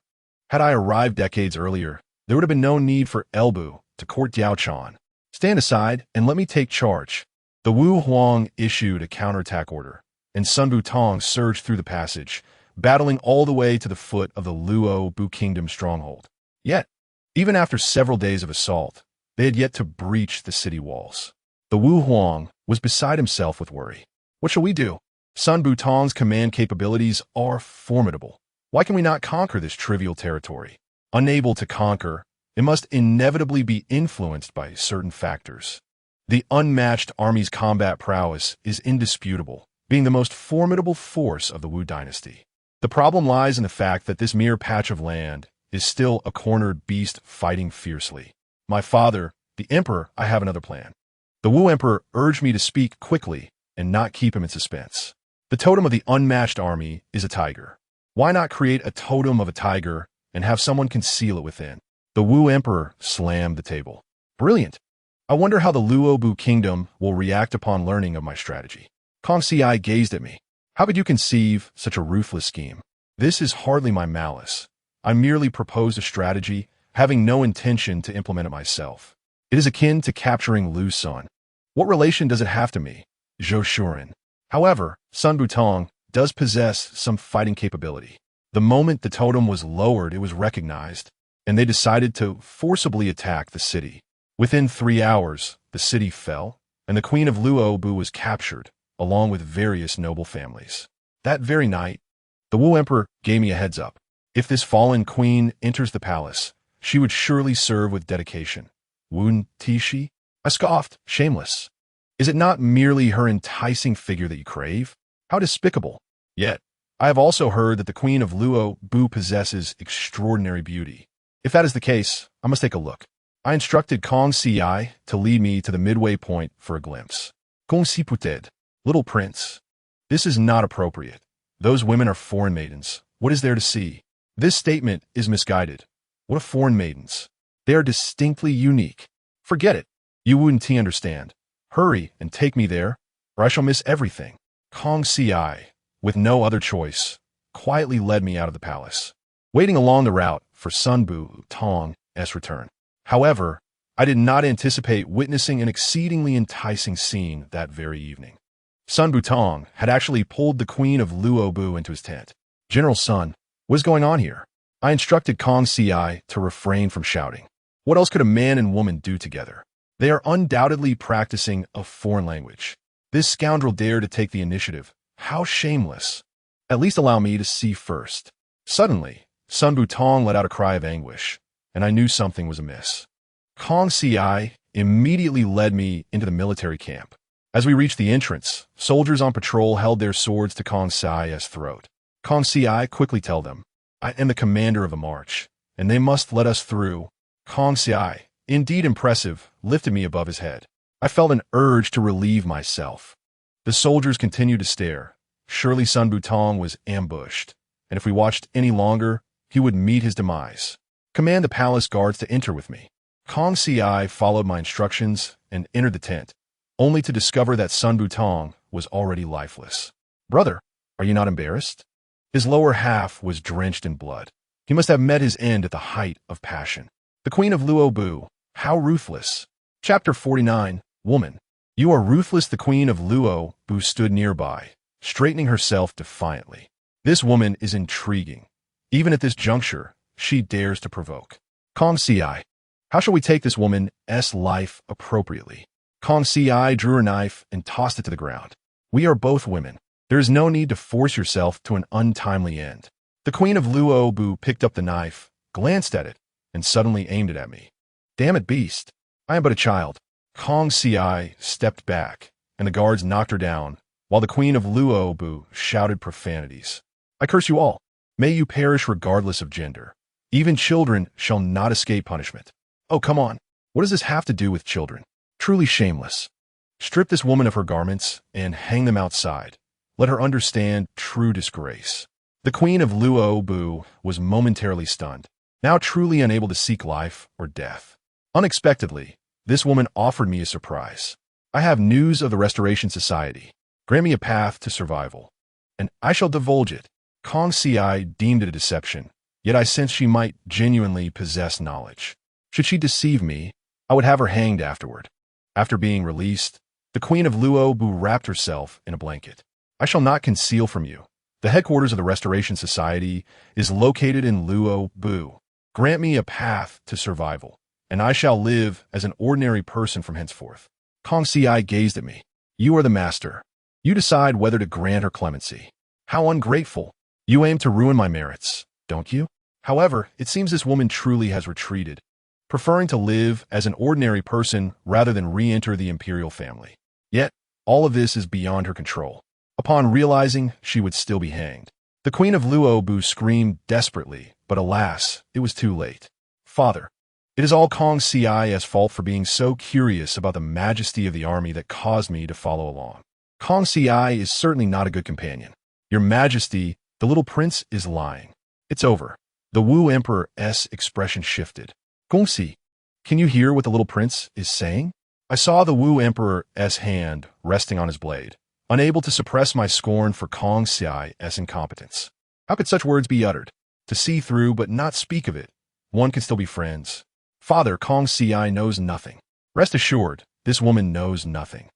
Had I arrived decades earlier, there would have been no need for Elbu to court Diaochan. Stand aside and let me take charge. The Wu Huang issued a counterattack order, and Sun Butong surged through the passage, battling all the way to the foot of the Luobu kingdom stronghold. Yet, even after several days of assault, they had yet to breach the city walls. The Wu Huang was beside himself with worry. What shall we do? Sun Butong's command capabilities are formidable. Why can we not conquer this trivial territory? Unable to conquer, it must inevitably be influenced by certain factors. The unmatched army's combat prowess is indisputable, being the most formidable force of the Wu dynasty. The problem lies in the fact that this mere patch of land is still a cornered beast fighting fiercely. My father, the emperor, I have another plan. The Wu emperor urged me to speak quickly and not keep him in suspense. The totem of the unmatched army is a tiger. Why not create a totem of a tiger and have someone conceal it within? The Wu emperor slammed the table. Brilliant. I wonder how the Luobu kingdom will react upon learning of my strategy. Kong Si gazed at me. How could you conceive such a ruthless scheme? This is hardly my malice. I merely proposed a strategy, having no intention to implement it myself. It is akin to capturing Lu's son. What relation does it have to me? Zhou Shuren. However, Sun Butong does possess some fighting capability. The moment the totem was lowered, it was recognized, and they decided to forcibly attack the city. Within 3 hours, the city fell, and the Queen of Luobu was captured, along with various noble families. That very night, the Wu Emperor gave me a heads up. If this fallen queen enters the palace, she would surely serve with dedication. Wu Tishi? I scoffed, shameless. Is it not merely her enticing figure that you crave? How despicable. Yet, I have also heard that the Queen of Luobu possesses extraordinary beauty. If that is the case, I must take a look. I instructed Kong Si to lead me to the midway point for a glimpse. Kong Si Puted, little prince. This is not appropriate. Those women are foreign maidens. What is there to see? This statement is misguided. What are foreign maidens? They are distinctly unique. Forget it. You wouldn't understand. Hurry and take me there, or I shall miss everything. Kong Si, with no other choice, quietly led me out of the palace, waiting along the route for Sun Butong's return. However, I did not anticipate witnessing an exceedingly enticing scene that very evening. Sun Butong had actually pulled the Queen of Luobu into his tent. General Sun, what is going on here? I instructed Kong Si to refrain from shouting. What else could a man and woman do together? They are undoubtedly practicing a foreign language. This scoundrel dared to take the initiative. How shameless. At least allow me to see first. Suddenly, Sun Butong let out a cry of anguish, and I knew something was amiss. Kong Si immediately led me into the military camp. As we reached the entrance, soldiers on patrol held their swords to Kong Si's throat. Kong Si quickly tell them, I am the commander of the march, and they must let us through. Kong Si, indeed impressive, lifted me above his head. I felt an urge to relieve myself. The soldiers continued to stare. Surely Sun Butong was ambushed, and if we watched any longer, he would meet his demise. Command the palace guards to enter with me. Kong Si followed my instructions and entered the tent, only to discover that Sun Butong was already lifeless. Brother, are you not embarrassed? His lower half was drenched in blood. He must have met his end at the height of passion. The Queen of Luobu, how ruthless. Chapter 49, Woman. You are ruthless. The Queen of Luobu stood nearby, straightening herself defiantly. This woman is intriguing. Even at this juncture, she dares to provoke. Kong Si, how shall we take this woman's life appropriately? Kong Si drew her knife and tossed it to the ground. We are both women. There is no need to force yourself to an untimely end. The Queen of Luobu picked up the knife, glanced at it, and suddenly aimed it at me. Damn it, beast. I am but a child. Kong Si stepped back, and the guards knocked her down, while the Queen of Luobu shouted profanities. I curse you all. May you perish regardless of gender. Even children shall not escape punishment. Oh, come on. What does this have to do with children? Truly shameless. Strip this woman of her garments and hang them outside. Let her understand true disgrace. The Queen of Luobu was momentarily stunned, now truly unable to seek life or death. Unexpectedly, this woman offered me a surprise. I have news of the Restoration Society. Grant me a path to survival, and I shall divulge it. Kong Si deemed it a deception, yet I sensed she might genuinely possess knowledge. Should she deceive me, I would have her hanged afterward. After being released, the Queen of Luobu wrapped herself in a blanket. I shall not conceal from you. The headquarters of the Restoration Society is located in Luobu. Grant me a path to survival, and I shall live as an ordinary person from henceforth. Kong Si gazed at me. You are the master. You decide whether to grant her clemency. How ungrateful. You aim to ruin my merits, don't you? However, it seems this woman truly has retreated, preferring to live as an ordinary person rather than re-enter the Imperial family. Yet, all of this is beyond her control. Upon realizing she would still be hanged, the Queen of Luobu screamed desperately, but alas, it was too late. Father, it is all Kong Si's fault for being so curious about the majesty of the army that caused me to follow along. Kong Si is certainly not a good companion. Your Majesty, the little prince is lying. It's over. The Wu Emperor's expression shifted. Kong Si, can you hear what the little prince is saying? I saw the Wu Emperor's hand resting on his blade, unable to suppress my scorn for Kong Xi's incompetence. How could such words be uttered? To see through but not speak of it. One can still be friends. Father, Kong Xi knows nothing. Rest assured, this woman knows nothing.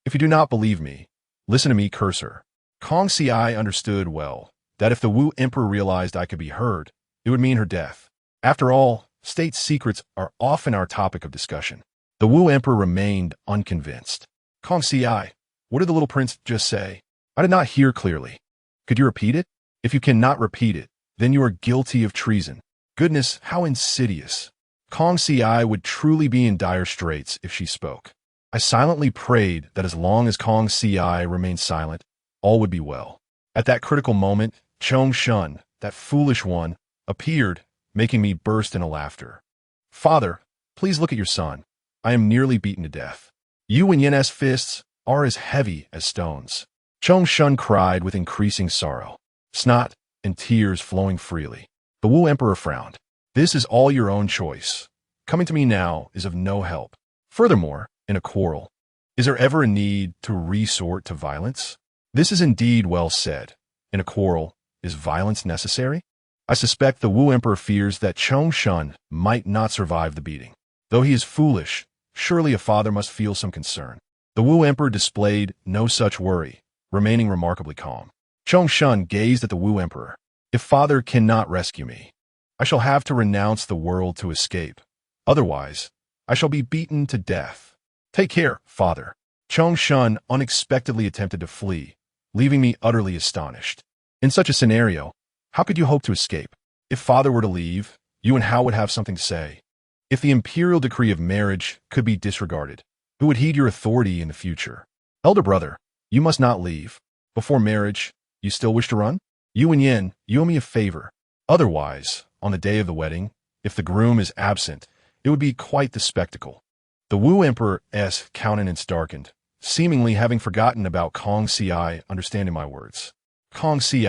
If you do not believe me, listen to me curse her. Kong Xi understood well that if the Wu Emperor realized I could be heard, it would mean her death. After all, state secrets are often our topic of discussion. The Wu Emperor remained unconvinced. Kong Xi, what did the little prince just say? I did not hear clearly. Could you repeat it? If you cannot repeat it, then you are guilty of treason. Goodness, how insidious. Kong Xi would truly be in dire straits if she spoke. I silently prayed that as long as Kong Xi remained silent, all would be well. At that critical moment, Chong Shun, that foolish one, appeared, making me burst into laughter. Father, please look at your son. I am nearly beaten to death. You and Yen's fists are as heavy as stones. Chong Shun cried with increasing sorrow, snot and tears flowing freely. The Wu Emperor frowned. This is all your own choice. Coming to me now is of no help. Furthermore, in a quarrel, is there ever a need to resort to violence? This is indeed well said. In a quarrel, is violence necessary? I suspect the Wu Emperor fears that Chong Shun might not survive the beating. Though he is foolish, surely a father must feel some concern. The Wu Emperor displayed no such worry, remaining remarkably calm. Chong Shun gazed at the Wu Emperor. If father cannot rescue me, I shall have to renounce the world to escape. Otherwise, I shall be beaten to death. Take care, father. Chong Shun unexpectedly attempted to flee, leaving me utterly astonished. In such a scenario, how could you hope to escape? If father were to leave, you and Hao would have something to say. If the imperial decree of marriage could be disregarded, who would heed your authority in the future? Elder brother, you must not leave. Before marriage, you still wish to run? You and Yen, you owe me a favor. Otherwise, on the day of the wedding, if the groom is absent, it would be quite the spectacle. The Wu Emperor's countenance darkened, seemingly having forgotten about Kong Xi understanding my words. Kong Xi,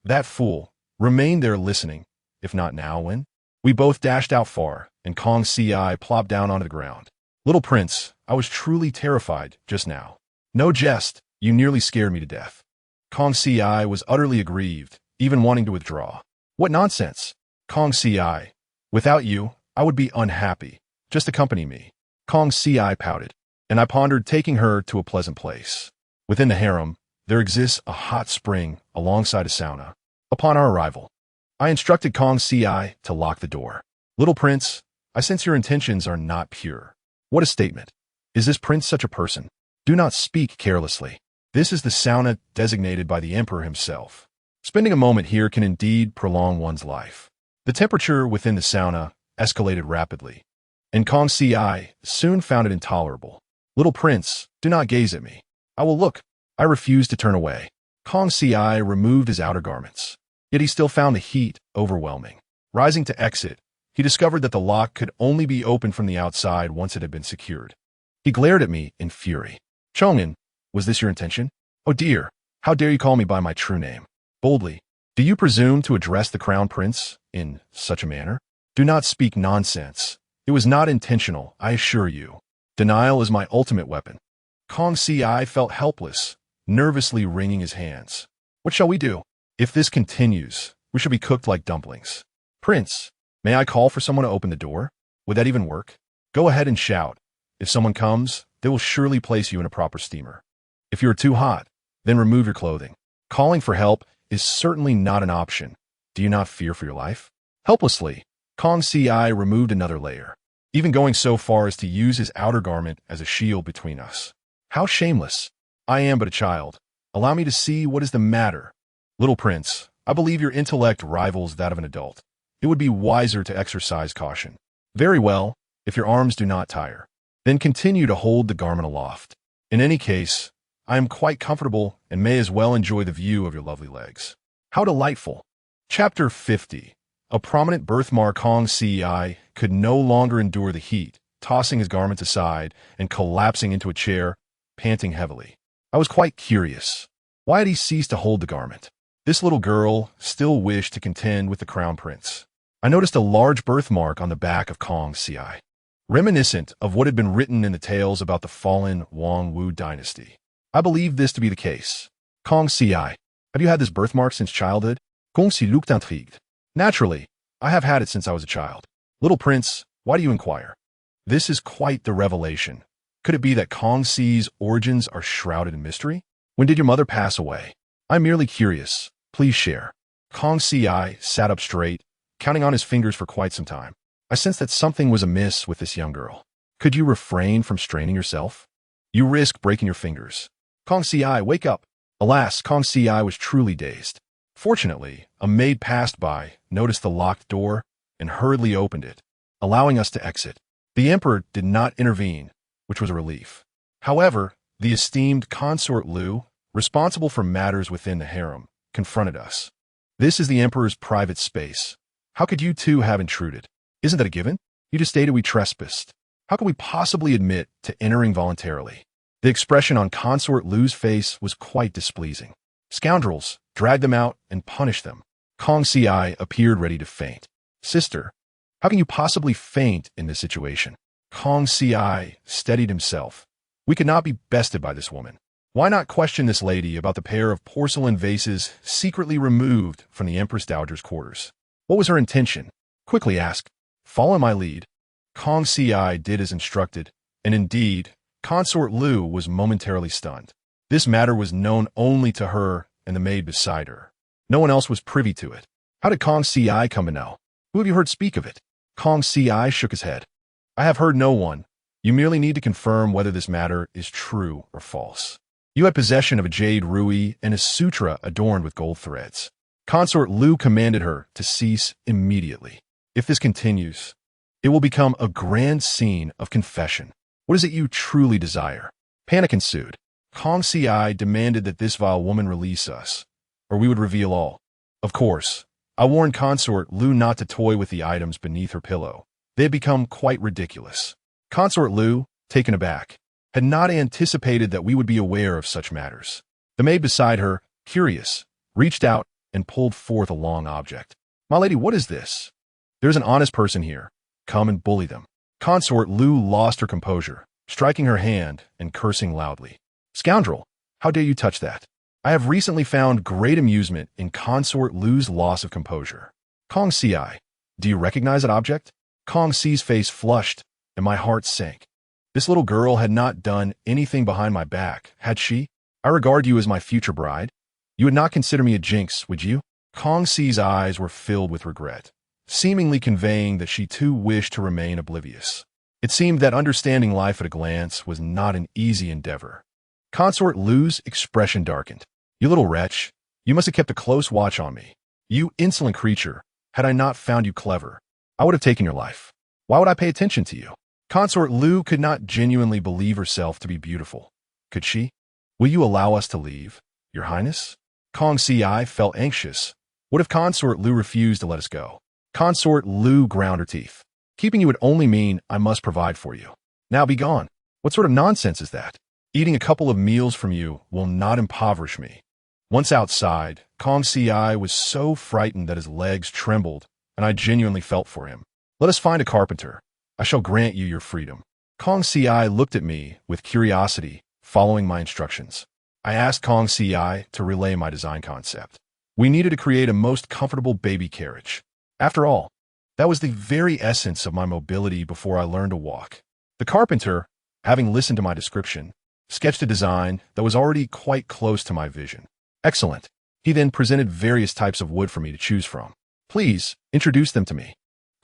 that fool, remained there listening, if not now, when? We both dashed out far, and Kong Xi plopped down onto the ground. Little prince, I was truly terrified just now. No jest, you nearly scared me to death. Kong Xi was utterly aggrieved, even wanting to withdraw. What nonsense! Kong Xi, without you, I would be unhappy. Just accompany me. Kong Xi pouted, and I pondered taking her to a pleasant place. Within the harem, there exists a hot spring alongside a sauna. Upon our arrival, I instructed Kong Xi to lock the door. Little prince, I sense your intentions are not pure. What a statement. Is this prince such a person? Do not speak carelessly. This is the sauna designated by the emperor himself. Spending a moment here can indeed prolong one's life. The temperature within the sauna escalated rapidly, and Kong Xi soon found it intolerable. Little prince, do not gaze at me. I will look. I refused to turn away. Kong Xi removed his outer garments, yet he still found the heat overwhelming. Rising to exit, he discovered that the lock could only be opened from the outside once it had been secured. He glared at me in fury. Chong'an, was this your intention? Oh dear, how dare you call me by my true name? Boldly, do you presume to address the crown prince in such a manner? Do not speak nonsense. It was not intentional, I assure you. Denial is my ultimate weapon. Kong Xi felt helpless, nervously wringing his hands. What shall we do? If this continues, we shall be cooked like dumplings. Prince, may I call for someone to open the door? Would that even work? Go ahead and shout. If someone comes, they will surely place you in a proper steamer. If you are too hot, then remove your clothing. Calling for help is certainly not an option. Do you not fear for your life? Helplessly, Kong Xi removed another layer, even going so far as to use his outer garment as a shield between us. How shameless! I am but a child. Allow me to see what is the matter. Little prince, I believe your intellect rivals that of an adult. It would be wiser to exercise caution. Very well, if your arms do not tire, then continue to hold the garment aloft. In any case, I am quite comfortable and may as well enjoy the view of your lovely legs. How delightful! Chapter 50. A prominent birthmark. Kong Xi could no longer endure the heat, tossing his garments aside and collapsing into a chair, panting heavily. I was quite curious. Why had he ceased to hold the garment? This little girl still wished to contend with the crown prince. I noticed a large birthmark on the back of Kong Xi, reminiscent of what had been written in the tales about the fallen Wang Wu dynasty. I believe this to be the case. Kong Si, have you had this birthmark since childhood? Kong Si looked intrigued. Naturally, I have had it since I was a child. Little prince, why do you inquire? This is quite the revelation. Could it be that Kong Si's origins are shrouded in mystery? When did your mother pass away? I'm merely curious. Please share. Kong Si sat up straight, counting on his fingers for quite some time. I sensed that something was amiss with this young girl. Could you refrain from straining yourself? You risk breaking your fingers. Kong Si, wake up. Alas, Kong Si was truly dazed. Fortunately, a maid passed by, noticed the locked door, and hurriedly opened it, allowing us to exit. The emperor did not intervene, which was a relief. However, the esteemed consort Liu, responsible for matters within the harem, confronted us. This is the emperor's private space. How could you two have intruded? Isn't that a given? You just stated we trespassed. How could we possibly admit to entering voluntarily? The expression on consort Liu's face was quite displeasing. Scoundrels, drag them out and punish them. Kong Si appeared ready to faint. Sister, how can you possibly faint in this situation? Kong Si steadied himself. We could not be bested by this woman. Why not question this lady about the pair of porcelain vases secretly removed from the Empress Dowager's quarters? What was her intention? Quickly ask. Follow my lead. Kong Si did as instructed, and indeed, Consort Liu was momentarily stunned. This matter was known only to her and the maid beside her. No one else was privy to it. How did Kong Si come to know? Who have you heard speak of it? Kong Si shook his head. I have heard no one. You merely need to confirm whether this matter is true or false. You had possession of a jade rui and a sutra adorned with gold threads. Consort Liu commanded her to cease immediately. If this continues, it will become a grand scene of confession. What is it you truly desire? Panic ensued. Kong Si demanded that this vile woman release us, or we would reveal all. Of course, I warned Consort Liu not to toy with the items beneath her pillow. They had become quite ridiculous. Consort Liu, taken aback, had not anticipated that we would be aware of such matters. The maid beside her, curious, reached out and pulled forth a long object. My lady, what is this? There's an honest person here. Come and bully them. Consort Liu lost her composure, striking her hand and cursing loudly. Scoundrel, how dare you touch that? I have recently found great amusement in Consort Liu's loss of composure. Kong Si, do you recognize that object? Kong Si's face flushed, and my heart sank. This little girl had not done anything behind my back, had she? I regard you as my future bride. You would not consider me a jinx, would you? Kong Si's eyes were filled with regret, seemingly conveying that she too wished to remain oblivious. It seemed that understanding life at a glance was not an easy endeavor. Consort Liu's expression darkened. You little wretch, you must have kept a close watch on me. You insolent creature, had I not found you clever, I would have taken your life. Why would I pay attention to you? Consort Liu could not genuinely believe herself to be beautiful. Could she? Will you allow us to leave, Your Highness? Kong Si felt anxious. What if Consort Liu refused to let us go? Consort Liu ground her teeth. Keeping you would only mean I must provide for you. Now be gone. What sort of nonsense is that? Eating a couple of meals from you will not impoverish me. Once outside, Kong Si was so frightened that his legs trembled, and I genuinely felt for him. Let us find a carpenter. I shall grant you your freedom. Kong Si looked at me with curiosity, following my instructions. I asked Kong Si to relay my design concept. We needed to create a most comfortable baby carriage. After all, that was the very essence of my mobility before I learned to walk. The carpenter, having listened to my description, sketched a design that was already quite close to my vision. Excellent. He then presented various types of wood for me to choose from. Please, introduce them to me.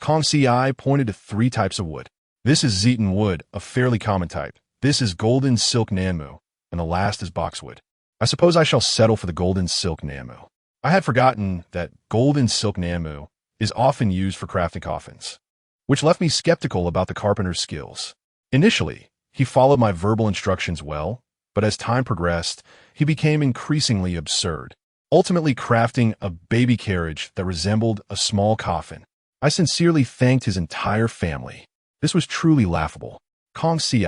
Kong Si pointed to 3 types of wood. This is Zeton wood, a fairly common type. This is golden silk nanmu, and the last is boxwood. I suppose I shall settle for the golden silk nanmu. I had forgotten that golden silk nanmu is often used for crafting coffins, which left me skeptical about the carpenter's skills. Initially, he followed my verbal instructions well, but as time progressed, he became increasingly absurd, ultimately crafting a baby carriage that resembled a small coffin. I sincerely thanked his entire family. This was truly laughable. Kong Si,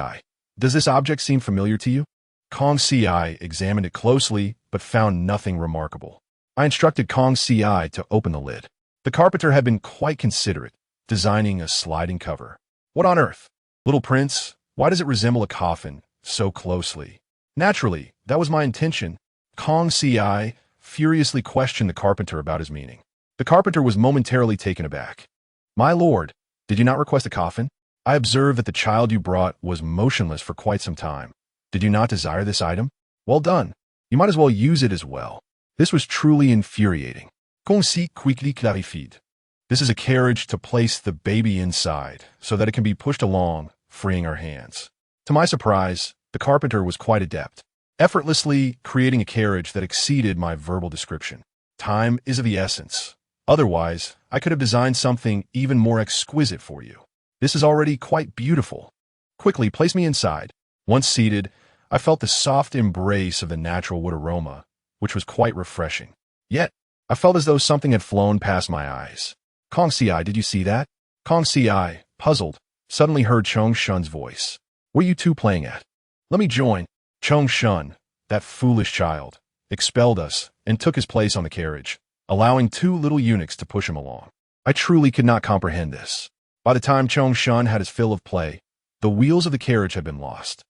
does this object seem familiar to you? Kong Si examined it closely, but found nothing remarkable. I instructed Kong Si to open the lid. The carpenter had been quite considerate, designing a sliding cover. What on earth? Little prince, why does it resemble a coffin so closely? Naturally, That was my intention. Kong Ci furiously questioned the carpenter about his meaning. The carpenter was momentarily taken aback. My lord, did you not request a coffin? I observed that the child you brought was motionless for quite some time. Did you not desire this item? Well done. You might as well use it as well. This was truly infuriating. Kong Ci quickly clarified. This is a carriage to place the baby inside so that it can be pushed along, freeing our hands. To my surprise, the carpenter was quite adept, effortlessly creating a carriage that exceeded my verbal description. Time is of the essence. Otherwise, I could have designed something even more exquisite for you. This is already quite beautiful. Quickly, place me inside. Once seated, I felt the soft embrace of the natural wood aroma, which was quite refreshing. Yet, I felt as though something had flown past my eyes. Kong Ci, did you see that? Kong Ci, puzzled, suddenly heard Chong Shun's voice. What are you two playing at? Let me join. Chong Shun, that foolish child, expelled us and took his place on the carriage, allowing two little eunuchs to push him along. I truly could not comprehend this. By the time Chong Shun had his fill of play, the wheels of the carriage had been lost.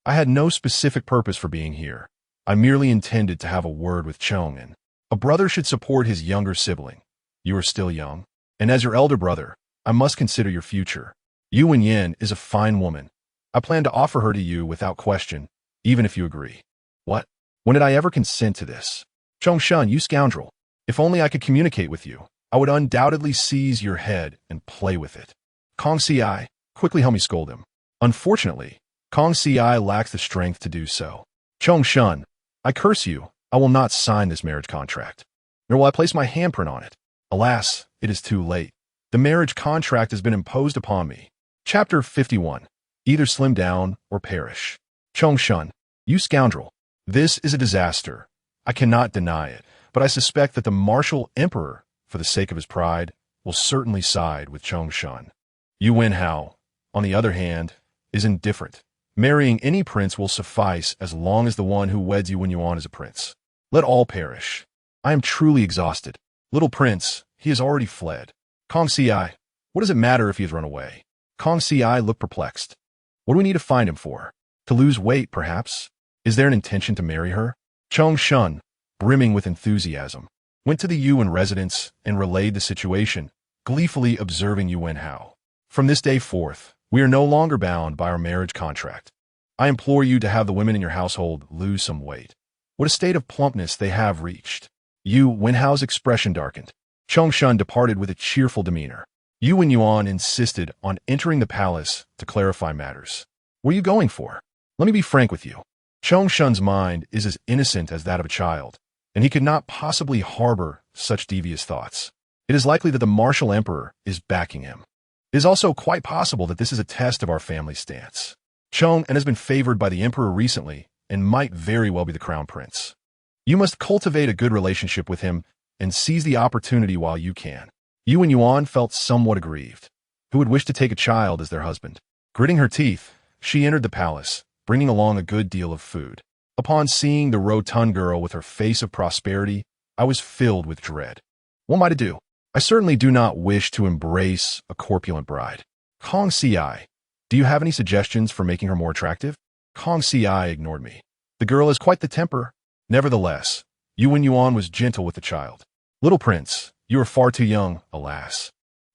I had no specific purpose for being here. I merely intended to have a word with Chong, and a brother should support his younger sibling. You are still young, and as your elder brother, I must consider your future. Yu Wenyan is a fine woman. I plan to offer her to you without question, even if you agree. What? When did I ever consent to this? Chong Shun, you scoundrel. If only I could communicate with you, I would undoubtedly seize your head and play with it. Kong Ci, quickly help me scold him. Unfortunately, Kong Ci lacks the strength to do so. Chong Shun, I curse you, I will not sign this marriage contract, nor will I place my handprint on it. Alas, it is too late. The marriage contract has been imposed upon me. Chapter 51. Either slim down or perish. Chong Shun, you scoundrel. This is a disaster. I cannot deny it, but I suspect that the martial emperor, for the sake of his pride, will certainly side with Chong Shun. Yu Wenhao, on the other hand, is indifferent. Marrying any prince will suffice as long as the one who weds Yu Wenyuan is a prince. Let all perish. I am truly exhausted. Little prince, he has already fled. Kong Ci, what does it matter if he has run away? Kong Ci looked perplexed. What do we need to find him for? To lose weight, perhaps? Is there an intention to marry her? Chong Shun, brimming with enthusiasm, went to the Yuan residence and relayed the situation, gleefully observing Yu Wenhao. From this day forth, we are no longer bound by our marriage contract. I implore you to have the women in your household lose some weight. What a state of plumpness they have reached. Yu Wenhao's expression darkened. Chong Shun departed with a cheerful demeanor. Yu Wenyuan insisted on entering the palace to clarify matters. What are you going for? Let me be frank with you. Chong Shun's mind is as innocent as that of a child, and he could not possibly harbor such devious thoughts. It is likely that the martial emperor is backing him. It is also quite possible that this is a test of our family stance. Chong has been favored by the emperor recently and might very well be the crown prince. You must cultivate a good relationship with him and seize the opportunity while you can. Yu Wenyuan felt somewhat aggrieved. Who would wish to take a child as their husband? Gritting her teeth, she entered the palace, bringing along a good deal of food. Upon seeing the rotund girl with her face of prosperity, I was filled with dread. What am I to do? I certainly do not wish to embrace a corpulent bride. Kong Ci, do you have any suggestions for making her more attractive? Kong Ci ignored me. The girl has quite the temper. Nevertheless, Yu Wenyuan was gentle with the child. Little prince, you are far too young, alas.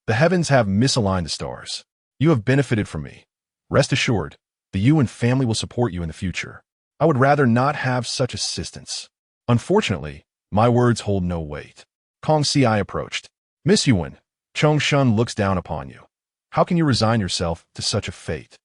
The heavens have misaligned the stars. You have benefited from me. Rest assured, the Yuan family will support you in the future. I would rather not have such assistance. Unfortunately, my words hold no weight. Kong Ci approached. Miss Yuan, Chong Shun looks down upon you. How can you resign yourself to such a fate?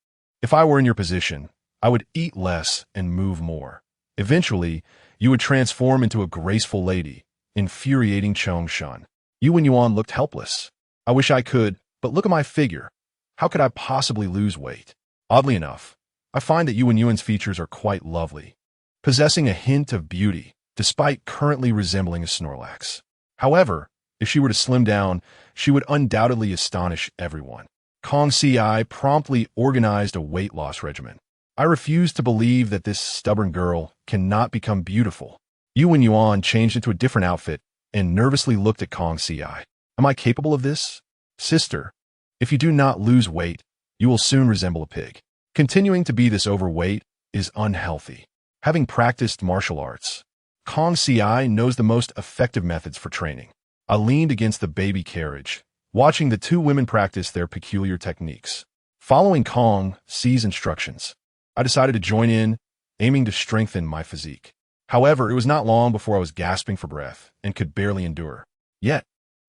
If I were in your position, I would eat less and move more. Eventually, you would transform into a graceful lady, infuriating Chong Shun. Yu Wenyuan looked helpless. I wish I could, but look at my figure. How could I possibly lose weight? Oddly enough, I find that Yu Wenyuan's features are quite lovely, possessing a hint of beauty, despite currently resembling a Snorlax. However, if she were to slim down, she would undoubtedly astonish everyone. Kong Ci promptly organized a weight loss regimen. I refuse to believe that this stubborn girl cannot become beautiful. Yu Wenyuan changed into a different outfit and nervously looked at Kong Ci. Am I capable of this? Sister, if you do not lose weight, you will soon resemble a pig. Continuing to be this overweight is unhealthy. Having practiced martial arts, Kong Ci knows the most effective methods for training. I leaned against the baby carriage, watching the two women practice their peculiar techniques. Following Kong Ci's instructions, I decided to join in, aiming to strengthen my physique. However, it was not long before I was gasping for breath and could barely endure. Yet,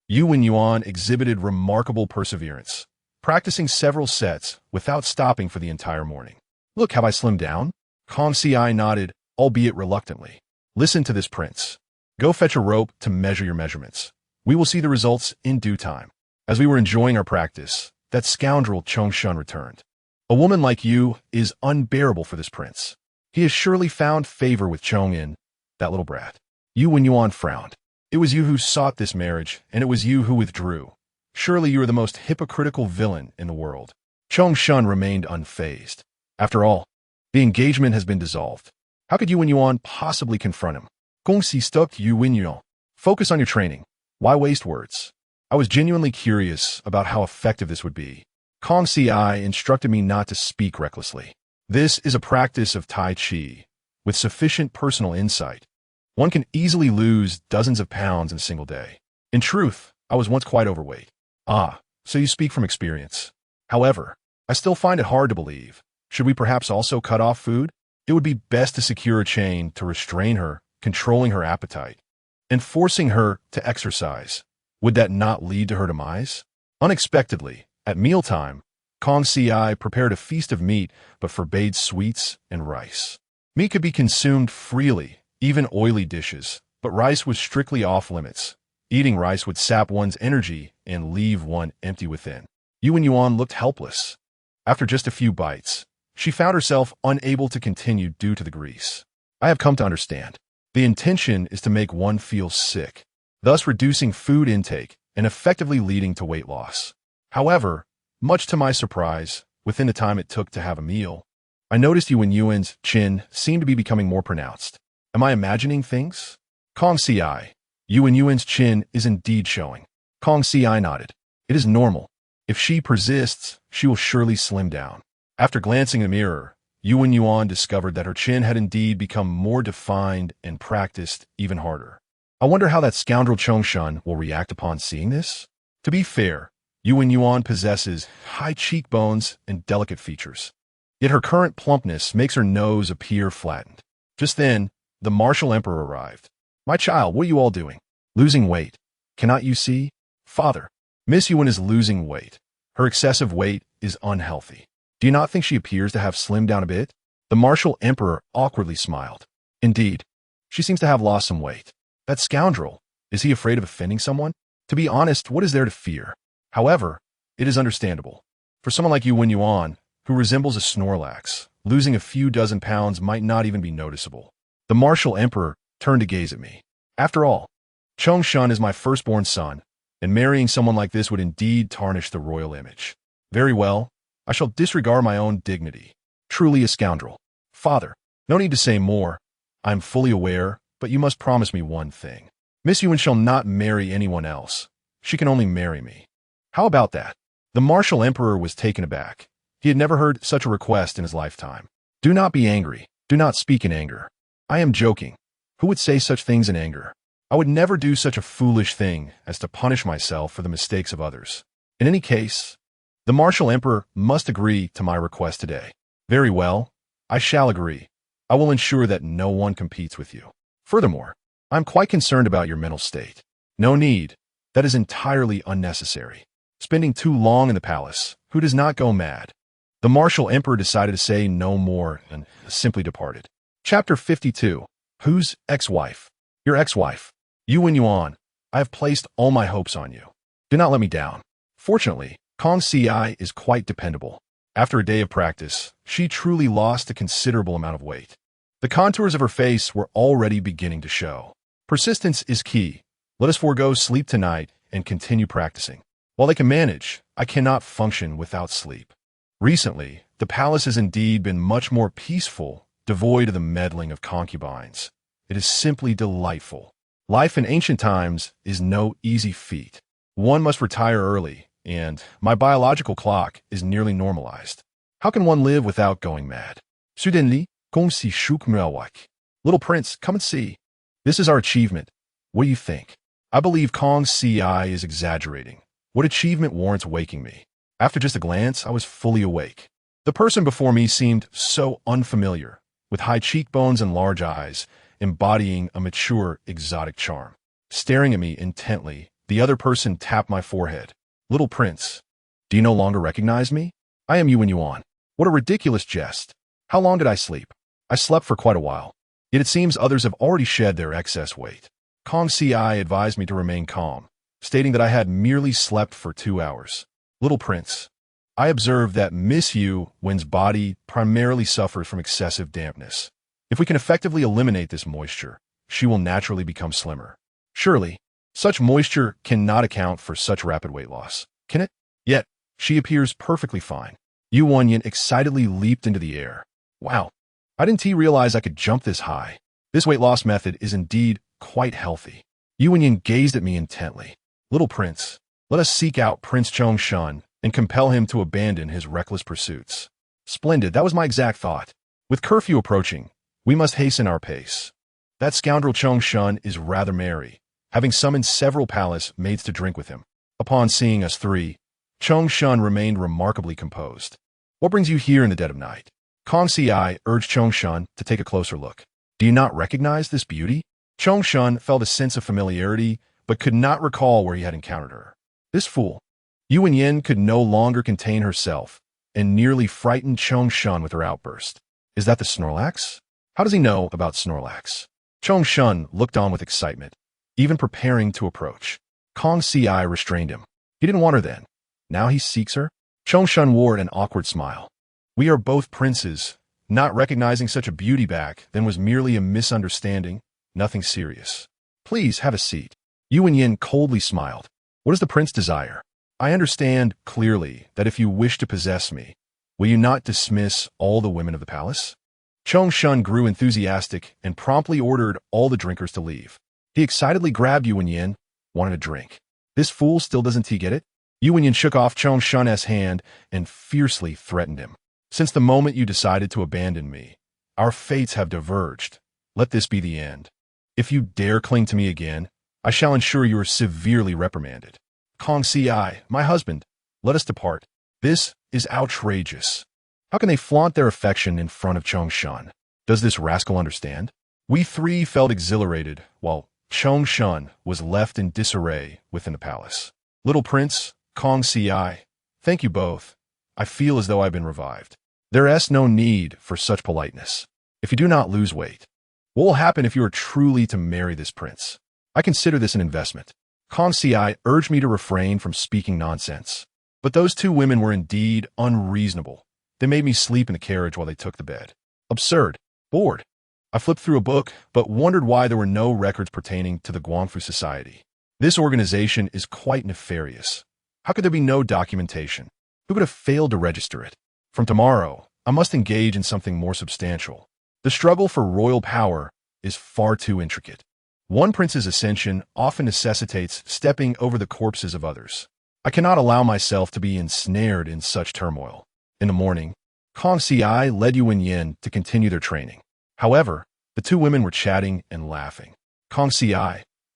Yuan exhibited remarkable perseverance, practicing several sets without stopping for the entire morning. Look, have I slimmed down? Kong Ci nodded, albeit reluctantly. Listen to this, Prince. Go fetch a rope to measure your measurements. We will see the results in due time. As we were enjoying our practice, that scoundrel Chongshun returned. A woman like you is unbearable for this prince. He has surely found favor with Chongin, that little brat. Yuan frowned. It was you who sought this marriage, and it was you who withdrew. Surely you are the most hypocritical villain in the world. Chongshun remained unfazed. After all, the engagement has been dissolved. How could Yuan possibly confront him? Gongxi stuck to Yuan. Focus on your training. Why waste words? I was genuinely curious about how effective this would be. Kong Ci instructed me not to speak recklessly. This is a practice of Tai Chi. With sufficient personal insight, one can easily lose dozens of pounds in a single day. In truth, I was once quite overweight. Ah, so you speak from experience. However, I still find it hard to believe. Should we perhaps also cut off food? It would be best to secure a chain to restrain her, controlling her appetite, and forcing her to exercise. Would that not lead to her demise? Unexpectedly, at mealtime, Kong Ci prepared a feast of meat but forbade sweets and rice. Meat could be consumed freely, even oily dishes, but rice was strictly off limits. Eating rice would sap one's energy and leave one empty within. Yuan looked helpless. After just a few bites, she found herself unable to continue due to the grease. I have come to understand. The intention is to make one feel sick, thus reducing food intake and effectively leading to weight loss. However, much to my surprise, within the time it took to have a meal, I noticed Yuan's chin seemed to be becoming more pronounced. Am I imagining things? Kong Ci. Yuan's chin is indeed showing. Kong Ci nodded. It is normal. If she persists, she will surely slim down. After glancing in the mirror, Yuan discovered that her chin had indeed become more defined and practiced even harder. I wonder how that scoundrel Chongshun will react upon seeing this? To be fair, Yuan possesses high cheekbones and delicate features. Yet her current plumpness makes her nose appear flattened. Just then, the martial emperor arrived. My child, what are you all doing? Losing weight. Cannot you see? Father, Miss Yuan is losing weight. Her excessive weight is unhealthy. Do you not think she appears to have slimmed down a bit? The martial emperor awkwardly smiled. Indeed, she seems to have lost some weight. That scoundrel, is he afraid of offending someone? To be honest, what is there to fear? However, it is understandable. For someone like Yuan, who resembles a Snorlax, losing a few dozen pounds might not even be noticeable. The martial emperor turned to gaze at me. After all, Chongshun is my firstborn son, and marrying someone like this would indeed tarnish the royal image. Very well, I shall disregard my own dignity. Truly a scoundrel. Father, no need to say more. I am fully aware, but you must promise me one thing. Miss Yuan shall not marry anyone else. She can only marry me. How about that? The martial emperor was taken aback. He had never heard such a request in his lifetime. Do not be angry. Do not speak in anger. I am joking. Who would say such things in anger? I would never do such a foolish thing as to punish myself for the mistakes of others. In any case, the martial emperor must agree to my request today. Very well, I shall agree. I will ensure that no one competes with you. Furthermore, I am quite concerned about your mental state. No need. That is entirely unnecessary. Spending too long in the palace, who does not go mad? The martial emperor decided to say no more and simply departed. Chapter 52. Whose ex-wife? Your ex-wife. Yuan, I have placed all my hopes on you. Do not let me down. Fortunately, Kong Ci is quite dependable. After a day of practice, she truly lost a considerable amount of weight. The contours of her face were already beginning to show. Persistence is key. Let us forego sleep tonight and continue practicing. While they can manage, I cannot function without sleep. Recently, the palace has indeed been much more peaceful, devoid of the meddling of concubines. It is simply delightful. Life in ancient times is no easy feat. One must retire early, and my biological clock is nearly normalized. How can one live without going mad? Suddenly, Gongsi Shukmelwak. Little prince, come and see. This is our achievement. What do you think? I believe Kong Ci is exaggerating. What achievement warrants waking me? After just a glance, I was fully awake. The person before me seemed so unfamiliar, with high cheekbones and large eyes, embodying a mature, exotic charm. Staring at me intently, the other person tapped my forehead. Little prince, do you no longer recognize me? I am Yuan. What a ridiculous jest. How long did I sleep? I slept for quite a while. Yet it seems others have already shed their excess weight. Kong Ci advised me to remain calm, stating that I had merely slept for 2 hours. Little prince, I observed that Miss Yuan's body primarily suffers from excessive dampness. If we can effectively eliminate this moisture, she will naturally become slimmer. Surely, such moisture cannot account for such rapid weight loss, can it? Yet, she appears perfectly fine. Yuan excitedly leaped into the air. Wow, I didn't realize I could jump this high. This weight loss method is indeed quite healthy. Yuan gazed at me intently. Little prince, let us seek out Prince Chongshan and compel him to abandon his reckless pursuits. Splendid, that was my exact thought. With curfew approaching, we must hasten our pace. That scoundrel Chongshan is rather merry, having summoned several palace maids to drink with him. Upon seeing us three, Chongshan remained remarkably composed. What brings you here in the dead of night? Kong Ci urged Chongshan to take a closer look. Do you not recognize this beauty? Chongshan felt a sense of familiarity, but could not recall where he had encountered her. This fool. Yuan could no longer contain herself, and nearly frightened Chongshan with her outburst. Is that the Snorlax? How does he know about Snorlax? Chongshan looked on with excitement, even preparing to approach. Kong Ci restrained him. He didn't want her then. Now he seeks her? Chongshan wore an awkward smile. We are both princes. Not recognizing such a beauty back then was merely a misunderstanding, nothing serious. Please have a seat. Yuan coldly smiled. What does the prince desire? I understand clearly that if you wish to possess me, will you not dismiss all the women of the palace? Chongshan grew enthusiastic and promptly ordered all the drinkers to leave. He excitedly grabbed Yuan, wanted a drink. This fool still doesn't get it? Yuan shook off Chongshan's hand and fiercely threatened him. Since the moment you decided to abandon me, our fates have diverged. Let this be the end. If you dare cling to me again, I shall ensure you are severely reprimanded. Kong Ci, my husband, let us depart. This is outrageous. How can they flaunt their affection in front of Chongshan? Does this rascal understand? We three felt exhilarated, while Chongshan was left in disarray within the palace. Little prince, Kong Ci, thank you both. I feel as though I've been revived. There is no need for such politeness. If you do not lose weight, what will happen if you are truly to marry this prince? I consider this an investment. Kong Ci urged me to refrain from speaking nonsense. But those two women were indeed unreasonable. They made me sleep in the carriage while they took the bed. Absurd. Bored. I flipped through a book, but wondered why there were no records pertaining to the Guangfu Society. This organization is quite nefarious. How could there be no documentation? Who could have failed to register it? From tomorrow, I must engage in something more substantial. The struggle for royal power is far too intricate. One prince's ascension often necessitates stepping over the corpses of others. I cannot allow myself to be ensnared in such turmoil. In the morning, Kong Ci led Yuan to continue their training. However, the two women were chatting and laughing. Kong Ci,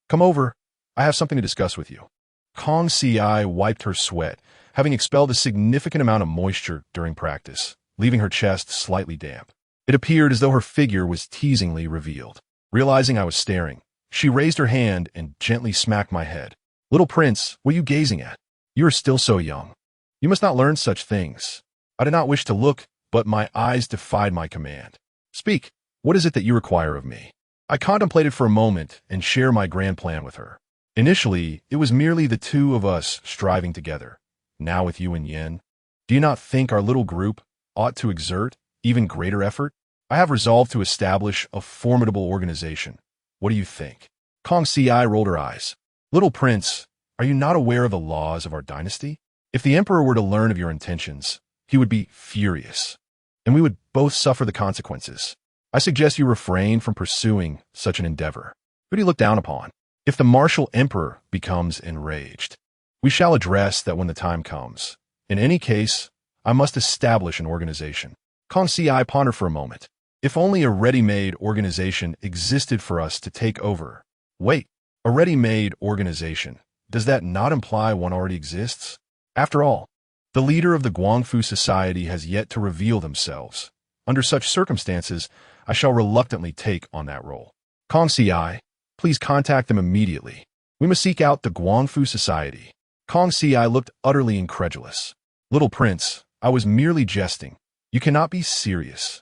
come over. I have something to discuss with you. Kong Ci wiped her sweat, having expelled a significant amount of moisture during practice, leaving her chest slightly damp. It appeared as though her figure was teasingly revealed. Realizing I was staring, she raised her hand and gently smacked my head. Little prince, what are you gazing at? You are still so young. You must not learn such things. I did not wish to look, but my eyes defied my command. Speak, what is it that you require of me? I contemplated for a moment and shared my grand plan with her. Initially, it was merely the two of us striving together. Now with Yuan, do you not think our little group ought to exert even greater effort? I have resolved to establish a formidable organization. What do you think? Kong Ci rolled her eyes. Little prince, are you not aware of the laws of our dynasty? If the emperor were to learn of your intentions, he would be furious, and we would both suffer the consequences. I suggest you refrain from pursuing such an endeavor. Who do you look down upon? If the martial emperor becomes enraged, we shall address that when the time comes. In any case, I must establish an organization. Kong Ci pondered for a moment. If only a ready-made organization existed for us to take over. Wait, a ready-made organization. Does that not imply one already exists? After all, the leader of the Guangfu Society has yet to reveal themselves. Under such circumstances, I shall reluctantly take on that role. Kong Ci, please contact them immediately. We must seek out the Guangfu Society. Kong Ci looked utterly incredulous. Little prince, I was merely jesting. You cannot be serious.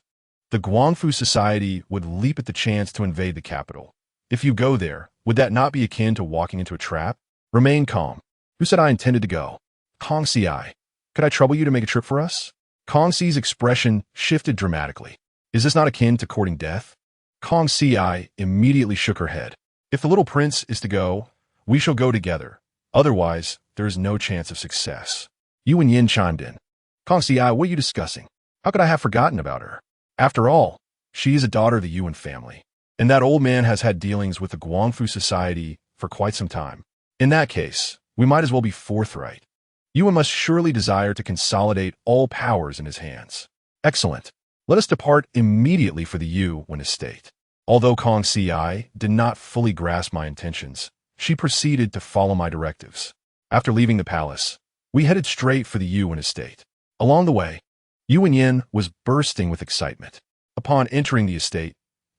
The Guangfu Society would leap at the chance to invade the capital. If you go there, would that not be akin to walking into a trap? Remain calm. Who said I intended to go? Kong Ci, could I trouble you to make a trip for us? Kong Ci's expression shifted dramatically. Is this not akin to courting death? Kong Ci immediately shook her head. If the little prince is to go, we shall go together. Otherwise, there is no chance of success. Yuan Yin chimed in. Kong Ci, what are you discussing? How could I have forgotten about her? After all, she is a daughter of the Yuan family, and that old man has had dealings with the Guangfu Society for quite some time. In that case, we might as well be forthright. Yuan must surely desire to consolidate all powers in his hands. Excellent. Let us depart immediately for the Yuan estate. Although Kong Ci did not fully grasp my intentions, she proceeded to follow my directives. After leaving the palace, we headed straight for the Yuan estate. Along the way, Yuan Yin was bursting with excitement. Upon entering the estate,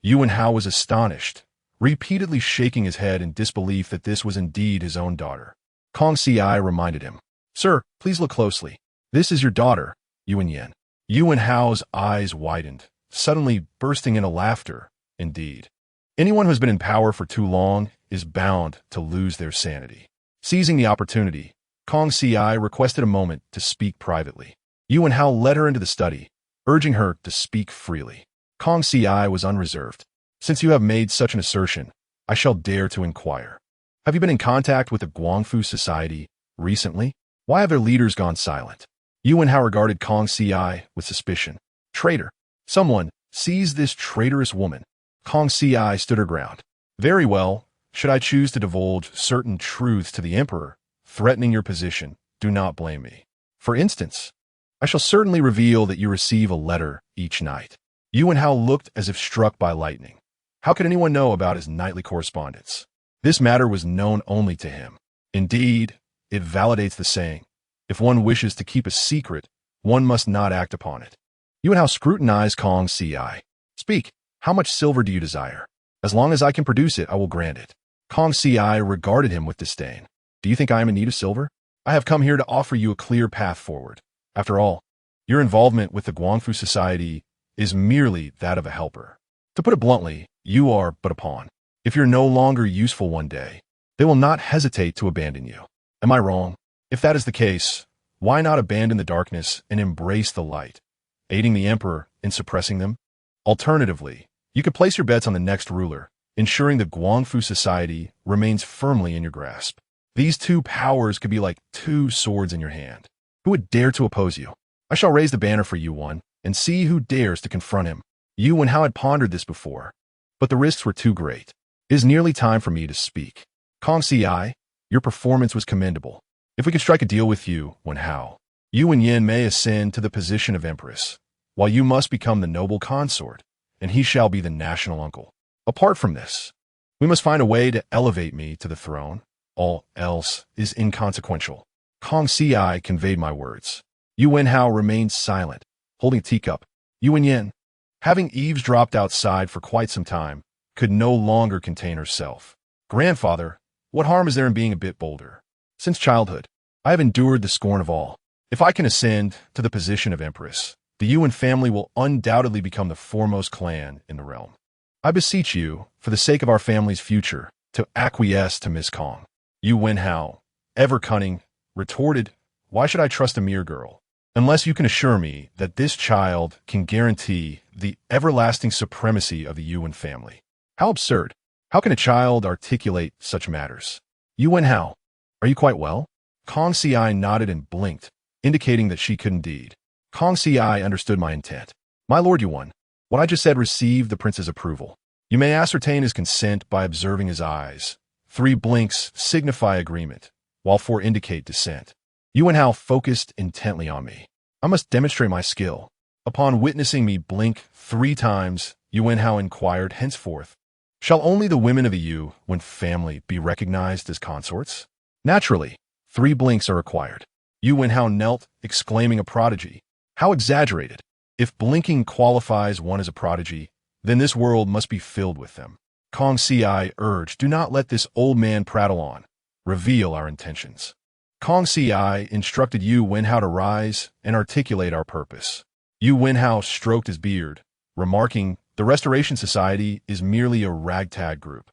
Yuan Hao was astonished, repeatedly shaking his head in disbelief that this was indeed his own daughter. Kong Ci reminded him, Sir, please look closely. This is your daughter, Yuan Yin. Yuan Hao's eyes widened, suddenly bursting into laughter. Indeed, anyone who has been in power for too long is bound to lose their sanity. Seizing the opportunity, Kong Ci requested a moment to speak privately. Yuan Hao led her into the study, urging her to speak freely. Kong Ci was unreserved. Since you have made such an assertion, I shall dare to inquire. Have you been in contact with the Guangfu Society recently? Why have their leaders gone silent? Yuan Hao regarded Kong Ci with suspicion. Traitor. Someone, seize this traitorous woman. Kong Ci stood her ground. Very well. Should I choose to divulge certain truths to the Emperor, threatening your position, do not blame me. For instance, I shall certainly reveal that you receive a letter each night. Yuan Hao looked as if struck by lightning. How could anyone know about his nightly correspondence? This matter was known only to him. Indeed, it validates the saying, if one wishes to keep a secret, one must not act upon it. Yuan Hao scrutinized Kong Ci. Speak, how much silver do you desire? As long as I can produce it, I will grant it. Kong Ci regarded him with disdain. Do you think I am in need of silver? I have come here to offer you a clear path forward. After all, your involvement with the Guangfu Society is merely that of a helper. To put it bluntly, you are but a pawn. If you're no longer useful one day, they will not hesitate to abandon you. Am I wrong? If that is the case, why not abandon the darkness and embrace the light, aiding the Emperor in suppressing them? Alternatively, you could place your bets on the next ruler, ensuring the Guangfu Society remains firmly in your grasp. These two powers could be like two swords in your hand. Who would dare to oppose you? I shall raise the banner for Yuan and see who dares to confront him. Yuan Hao had pondered this before, but the risks were too great. It is nearly time for me to speak. Kong Ci, your performance was commendable. If we could strike a deal with you, Yuan Hao, Yuan Yin may ascend to the position of Empress, while you must become the noble consort, and he shall be the national uncle. Apart from this, we must find a way to elevate me to the throne. All else is inconsequential. Kong Ci conveyed my words. Yuan Hao remained silent, holding a teacup. Yuan Yin, having eavesdropped outside for quite some time, could no longer contain herself. Grandfather, what harm is there in being a bit bolder? Since childhood, I have endured the scorn of all. If I can ascend to the position of Empress, the Yuan family will undoubtedly become the foremost clan in the realm. I beseech you, for the sake of our family's future, to acquiesce to Miss Kong. Yuan Hao, ever cunning, retorted, why should I trust a mere girl? Unless you can assure me that this child can guarantee the everlasting supremacy of the Yuan family. How absurd. How can a child articulate such matters? Yuan Hao, are you quite well? Kong Ci nodded and blinked, indicating that she could indeed. Kong Ci understood my intent. My lord Yuan, what I just said received the prince's approval. You may ascertain his consent by observing his eyes. 3 blinks signify agreement, while 4 indicate dissent. Yuan Hao focused intently on me. I must demonstrate my skill. Upon witnessing me blink 3 times, Yuanhao inquired henceforth, "Shall only the women of the Yuan family be recognized as consorts?" Naturally, 3 blinks are required. Yuanhao knelt, exclaiming a prodigy. How exaggerated! If blinking qualifies one as a prodigy, then this world must be filled with them. Kong Si urged, "Do not let this old man prattle on. Reveal our intentions." Kong Si instructed Yu Wenhao to rise and articulate our purpose. Yu Wenhao stroked his beard, remarking, "The Restoration Society is merely a ragtag group,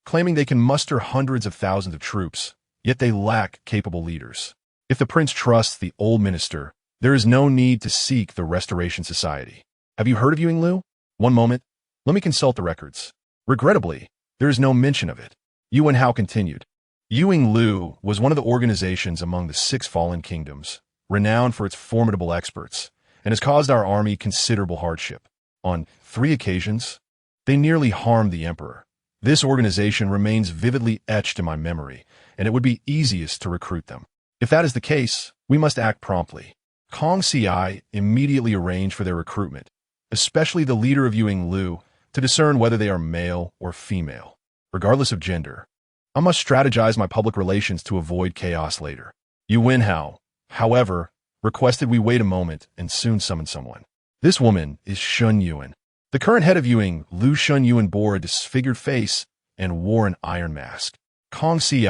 claiming they can muster hundreds of thousands of troops, yet they lack capable leaders. If the prince trusts the old minister, there is no need to seek the Restoration Society. Have you heard of Yuing Lu? One moment, let me consult the records." Regrettably, there is no mention of it. Yu Wenhao continued. Yuing Lu was one of the organizations among the 6 fallen kingdoms, renowned for its formidable experts, and has caused our army considerable hardship. On 3 occasions, they nearly harmed the emperor. This organization remains vividly etched in my memory, and it would be easiest to recruit them. If that is the case, we must act promptly. Kong Si immediately arranged for their recruitment, especially the leader of Yuing Lu, to discern whether they are male or female. Regardless of gender, I must strategize my public relations to avoid chaos later. Yu Wenhao, however, requested we wait a moment and soon summon someone. This woman is Shun Yuan. The current head of Yuing Lu. Shun Yuan bore a disfigured face and wore an iron mask. Kong Si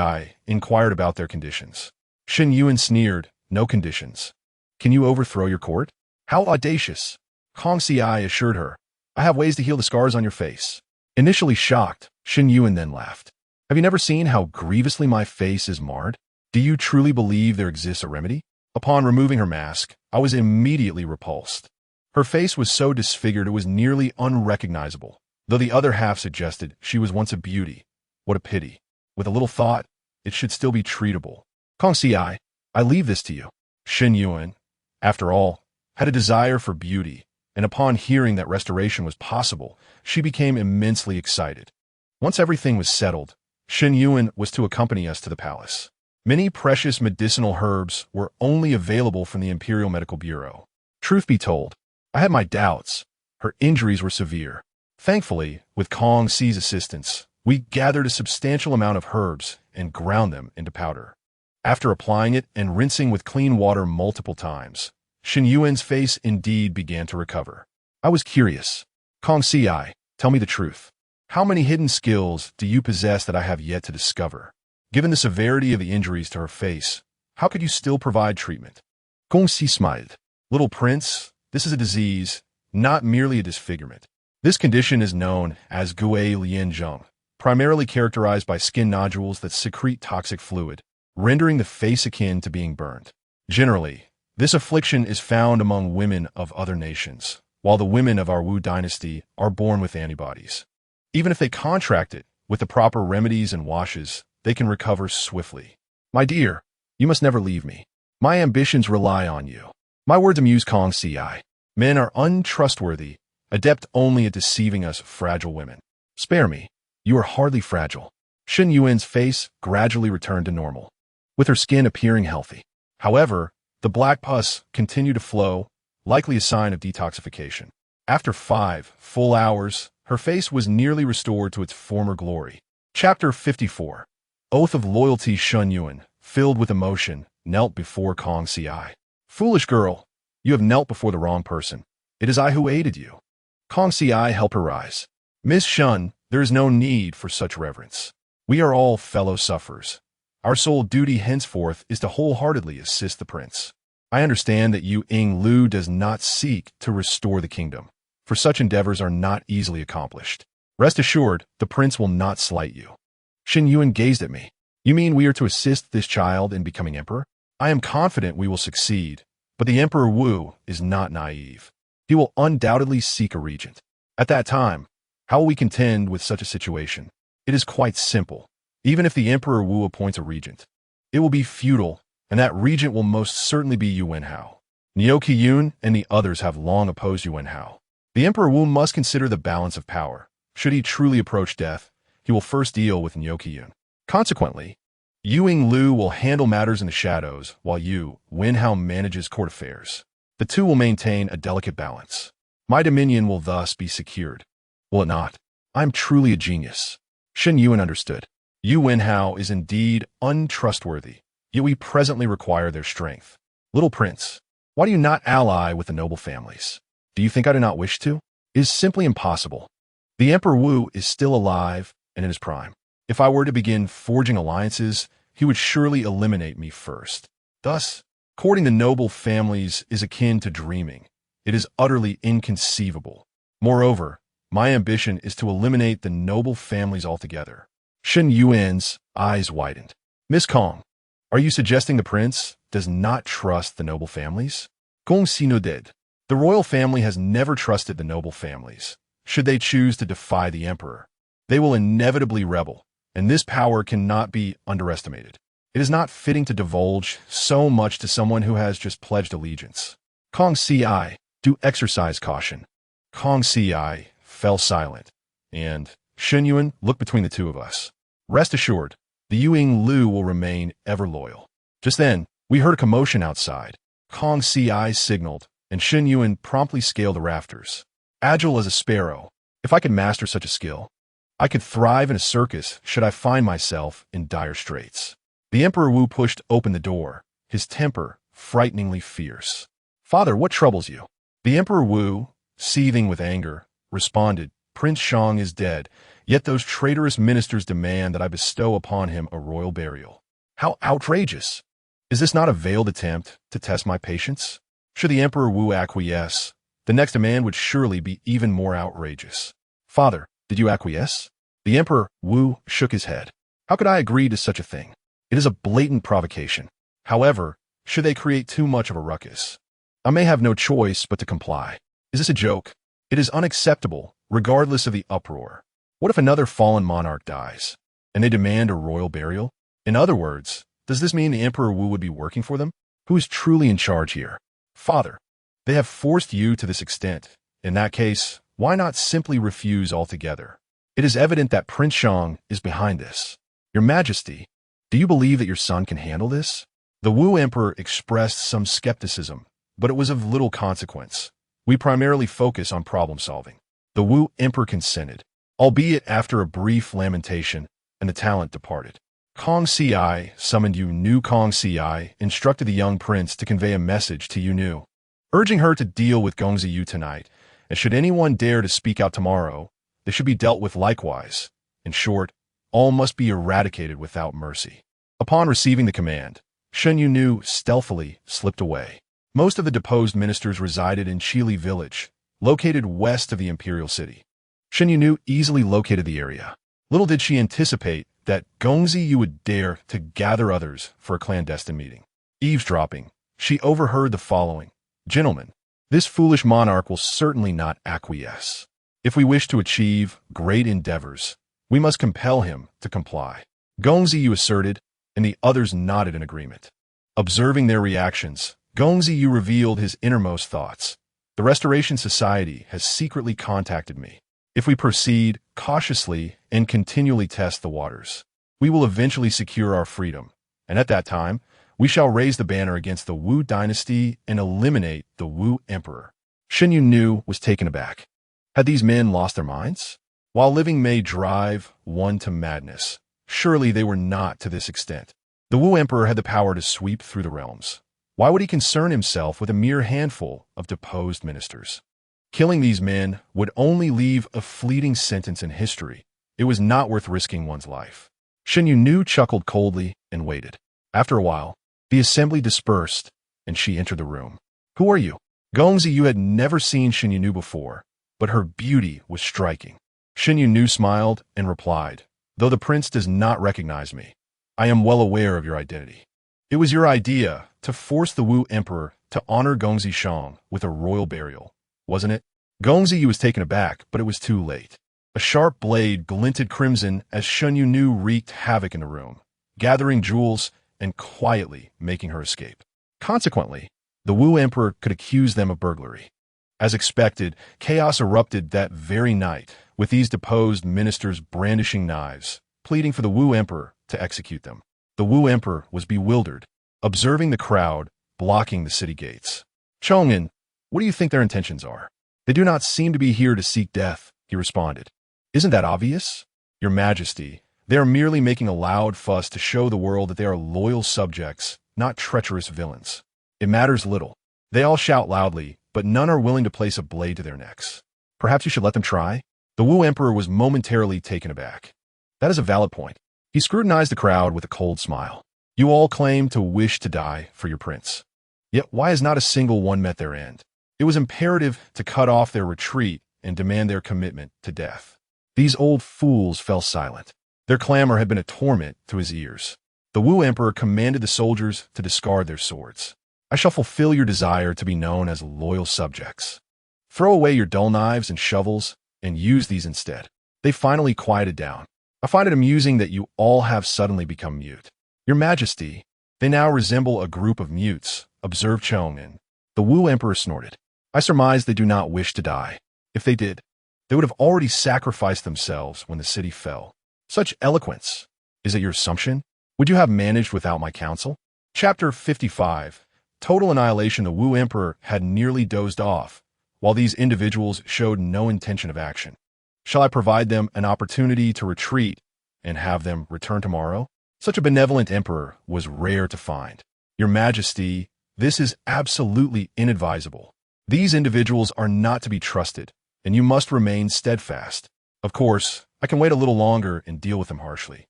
inquired about their conditions. Shun Yuan sneered, "No conditions. Can you overthrow your court?" "How audacious!" Kong Si assured her, "I have ways to heal the scars on your face." Initially shocked, Shun Yuan then laughed. "Have you never seen how grievously my face is marred? Do you truly believe there exists a remedy?" Upon removing her mask, I was immediately repulsed. Her face was so disfigured it was nearly unrecognizable, though the other half suggested she was once a beauty. What a pity. With a little thought, it should still be treatable. Kong Si, I leave this to you. Shun Yuan, after all, had a desire for beauty, and upon hearing that restoration was possible, she became immensely excited. Once everything was settled, Shun Yuan was to accompany us to the palace. Many precious medicinal herbs were only available from the Imperial Medical Bureau. Truth be told, I had my doubts. Her injuries were severe. Thankfully, with Kong Si's assistance, we gathered a substantial amount of herbs and ground them into powder. After applying it and rinsing with clean water multiple times, Shun Yuan's face indeed began to recover. I was curious. Kong Si, tell me the truth. How many hidden skills do you possess that I have yet to discover? Given the severity of the injuries to her face, how could you still provide treatment? Kong Si smiled. Little prince, this is a disease, not merely a disfigurement. This condition is known as Gui Lianzheng, primarily characterized by skin nodules that secrete toxic fluid, rendering the face akin to being burned. Generally, this affliction is found among women of other nations, while the women of our Wu dynasty are born with antibodies. Even if they contract it, with the proper remedies and washes, they can recover swiftly. My dear, you must never leave me. My ambitions rely on you. My words amuse Kong Si. Men are untrustworthy, adept only at deceiving us fragile women. Spare me. You are hardly fragile. Shun Yuan's face gradually returned to normal, with her skin appearing healthy. However, the black pus continued to flow, likely a sign of detoxification. After 5 full hours, her face was nearly restored to its former glory. Chapter 54. Oath of Loyalty. Shun Yuan, filled with emotion, knelt before Kong Si. Foolish girl, you have knelt before the wrong person. It is I who aided you. Kong Si helped her rise. Miss Shun, there is no need for such reverence. We are all fellow sufferers. Our sole duty henceforth is to wholeheartedly assist the prince. I understand that Yuing Lu does not seek to restore the kingdom, for such endeavors are not easily accomplished. Rest assured, the prince will not slight you. Shun Yuan gazed at me. You mean we are to assist this child in becoming emperor? I am confident we will succeed, but the Emperor Wu is not naive. He will undoubtedly seek a regent. At that time, how will we contend with such a situation? It is quite simple. Even if the Emperor Wu appoints a regent, it will be futile, and that regent will most certainly be Yu Wenhao. Niu Qiyun and the others have long opposed Yu Wenhao. The Emperor Wu must consider the balance of power. Should he truly approach death, he will first deal with Niu Qiyun. Consequently, Yuing Lu will handle matters in the shadows while Yu Wenhao manages court affairs. The two will maintain a delicate balance. My dominion will thus be secured. Will it not? I'm truly a genius. Shen Yuan understood. Yu Wenhao is indeed untrustworthy, yet we presently require their strength. Little prince, why do you not ally with the noble families? Do you think I do not wish to? It is simply impossible. The Emperor Wu is still alive and in his prime. If I were to begin forging alliances, he would surely eliminate me first. Thus, courting the noble families is akin to dreaming. It is utterly inconceivable. Moreover, my ambition is to eliminate the noble families altogether. Shen Yuan's eyes widened. Miss Kong, are you suggesting the prince does not trust the noble families? Gong Si nodded. The royal family has never trusted the noble families. Should they choose to defy the emperor, they will inevitably rebel, and this power cannot be underestimated. It is not fitting to divulge so much to someone who has just pledged allegiance. Kong Si, do exercise caution. Kong Si fell silent, and Shen Yuan looked between the two of us. Rest assured, the Yuying Lu will remain ever loyal. Just then, we heard a commotion outside. Kong Si signaled, and Shen Yuan promptly scaled the rafters. Agile as a sparrow, if I could master such a skill, I could thrive in a circus should I find myself in dire straits. The Emperor Wu pushed open the door, his temper frighteningly fierce. Father, what troubles you? The Emperor Wu, seething with anger, responded, Prince Shang is dead, yet those traitorous ministers demand that I bestow upon him a royal burial. How outrageous! Is this not a veiled attempt to test my patience? Should the Emperor Wu acquiesce, the next demand would surely be even more outrageous. Father, did you acquiesce? The Emperor Wu shook his head. How could I agree to such a thing? It is a blatant provocation. However, should they create too much of a ruckus, I may have no choice but to comply. Is this a joke? It is unacceptable, regardless of the uproar. What if another fallen monarch dies, and they demand a royal burial? In other words, does this mean the Emperor Wu would be working for them? Who is truly in charge here? Father, they have forced you to this extent. In that case, why not simply refuse altogether? It is evident that Prince Shang is behind this. Your Majesty, do you believe that your son can handle this? The Wu Emperor expressed some skepticism, but it was of little consequence. We primarily focus on problem solving. The Wu Emperor consented, albeit after a brief lamentation, and the talent departed. Kong Si summoned Yu Kong Si instructed the young prince to convey a message to Yu, urging her to deal with Gongzi Yu tonight, and should anyone dare to speak out tomorrow, they should be dealt with likewise. In short, all must be eradicated without mercy. Upon receiving the command, Shen Yu stealthily slipped away. Most of the deposed ministers resided in Chili village, located west of the Imperial city. Shen Yu easily located the area. Little did she anticipate that Gongzi Yu would dare to gather others for a clandestine meeting. Eavesdropping, she overheard the following. Gentlemen, this foolish monarch will certainly not acquiesce. If we wish to achieve great endeavors, we must compel him to comply. Gongzi Yu asserted, and the others nodded in agreement. Observing their reactions, Gongzi Yu revealed his innermost thoughts. The Restoration Society has secretly contacted me. If we proceed cautiously and continually test the waters, we will eventually secure our freedom, and at that time, we shall raise the banner against the Wu dynasty and eliminate the Wu Emperor. Shen Yu was taken aback. Had these men lost their minds? While living may drive one to madness, surely they were not to this extent. The Wu Emperor had the power to sweep through the realms. Why would he concern himself with a mere handful of deposed ministers? Killing these men would only leave a fleeting sentence in history. It was not worth risking one's life. Shen Yu chuckled coldly and waited. After a while, the assembly dispersed, and she entered the room. Who are you? Gongzi Yu had never seen Shen Yu before, but her beauty was striking. Shen Yu smiled and replied, Though the prince does not recognize me, I am well aware of your identity. It was your idea to force the Wu Emperor to honor Gongzi Shang with a royal burial, wasn't it? Gongzi Yu was taken aback, but it was too late. A sharp blade glinted crimson as Shen Yu wreaked havoc in the room, gathering jewels and quietly making her escape. Consequently, the Wu Emperor could accuse them of burglary. As expected, chaos erupted that very night, with these deposed ministers brandishing knives, pleading for the Wu Emperor to execute them. The Wu Emperor was bewildered, observing the crowd blocking the city gates. Chong'an, what do you think their intentions are? They do not seem to be here to seek death, he responded. Isn't that obvious? Your Majesty, they are merely making a loud fuss to show the world that they are loyal subjects, not treacherous villains. It matters little. They all shout loudly, but none are willing to place a blade to their necks. Perhaps you should let them try? The Wu Emperor was momentarily taken aback. That is a valid point. He scrutinized the crowd with a cold smile. You all claim to wish to die for your prince. Yet why has not a single one met their end? It was imperative to cut off their retreat and demand their commitment to death. These old fools fell silent. Their clamor had been a torment to his ears. The Wu Emperor commanded the soldiers to discard their swords. I shall fulfill your desire to be known as loyal subjects. Throw away your dull knives and shovels and use these instead. They finally quieted down. I find it amusing that you all have suddenly become mute. Your Majesty, they now resemble a group of mutes, observed Chong'an. The Wu Emperor snorted. I surmise they do not wish to die. If they did, they would have already sacrificed themselves when the city fell. Such eloquence. Is it your assumption? Would you have managed without my counsel? Chapter 55. Total annihilation. The Wu Emperor had nearly dozed off, while these individuals showed no intention of action. Shall I provide them an opportunity to retreat and have them return tomorrow? Such a benevolent emperor was rare to find. Your Majesty, this is absolutely inadvisable. These individuals are not to be trusted, and you must remain steadfast. Of course, I can wait a little longer and deal with them harshly.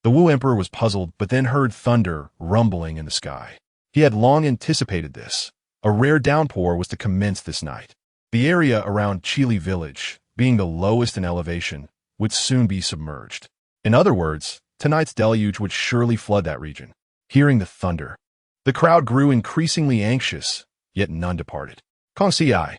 The Wu Emperor was puzzled, but then heard thunder rumbling in the sky. He had long anticipated this. A rare downpour was to commence this night. The area around Chili village, being the lowest in elevation, would soon be submerged. In other words, tonight's deluge would surely flood that region. Hearing the thunder, the crowd grew increasingly anxious, yet none departed. Kong Si, why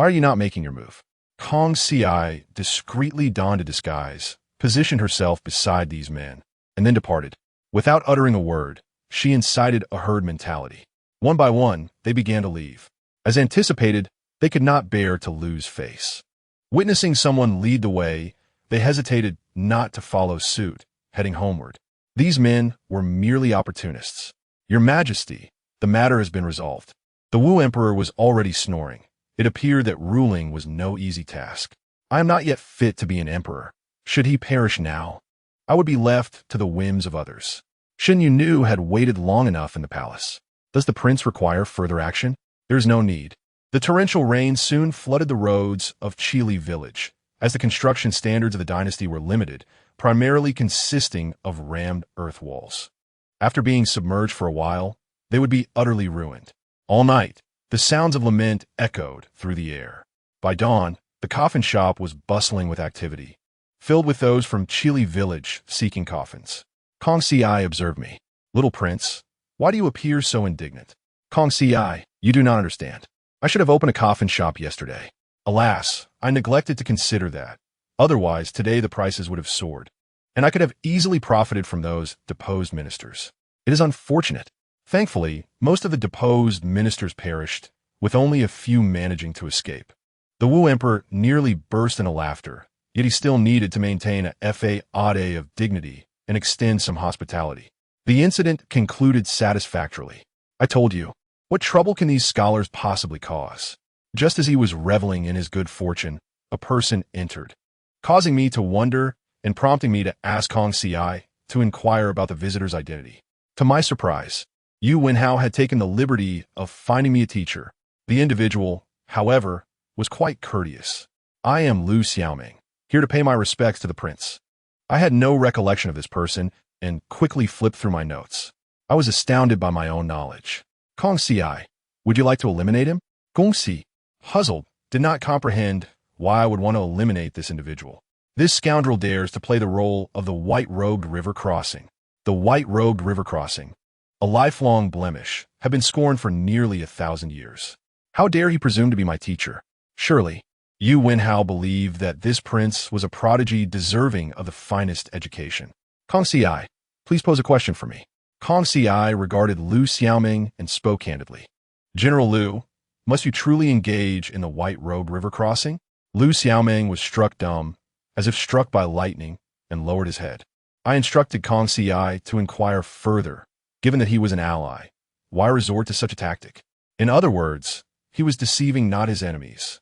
are you not making your move? Kong Si discreetly donned a disguise, positioned herself beside these men, and then departed. Without uttering a word, she incited a herd mentality. One by one, they began to leave. As anticipated, they could not bear to lose face. Witnessing someone lead the way, they hesitated not to follow suit, heading homeward. These men were merely opportunists. Your Majesty, the matter has been resolved. The Wu Emperor was already snoring. It appeared that ruling was no easy task. I am not yet fit to be an emperor. Should he perish now, I would be left to the whims of others. Shen Yunu had waited long enough in the palace. Does the prince require further action? There is no need. The torrential rain soon flooded the roads of Chili village, as the construction standards of the dynasty were limited, primarily consisting of rammed earth walls. After being submerged for a while, they would be utterly ruined. All night, the sounds of lament echoed through the air. By dawn, the coffin shop was bustling with activity, filled with those from Chili village seeking coffins. Kong Si observed me. Little prince, why do you appear so indignant? Kong Si, you do not understand. I should have opened a coffin shop yesterday. Alas, I neglected to consider that. Otherwise, today the prices would have soared, and I could have easily profited from those deposed ministers. It is unfortunate. Thankfully, most of the deposed ministers perished, with only a few managing to escape. The Wu Emperor nearly burst into laughter, yet he still needed to maintain a fa ade of dignity and extend some hospitality. The incident concluded satisfactorily. I told you, what trouble can these scholars possibly cause? Just as he was reveling in his good fortune, a person entered, causing me to wonder and prompting me to ask Kong Si to inquire about the visitor's identity. To my surprise, Yu Wenhao had taken the liberty of finding me a teacher. The individual, however, was quite courteous. I am Lu Xiaoming, here to pay my respects to the prince. I had no recollection of this person and quickly flipped through my notes. I was astounded by my own knowledge. Kong Si, would you like to eliminate him? Gong Si, puzzled, did not comprehend why I would want to eliminate this individual. This scoundrel dares to play the role of the white-robed river crossing. The white-robed river crossing, a lifelong blemish, had been scorned for nearly 1,000 years. How dare he presume to be my teacher? Surely, Yu Wenhao believed that this prince was a prodigy deserving of the finest education. Kong Si, please pose a question for me. Kong Si regarded Lu Xiaoming and spoke candidly. General Lu, must you truly engage in the white-robed river crossing? Lu Xiaoming was struck dumb, as if struck by lightning, and lowered his head. I instructed Kong Si to inquire further. Given that he was an ally, why resort to such a tactic? In other words, he was deceiving not his enemies,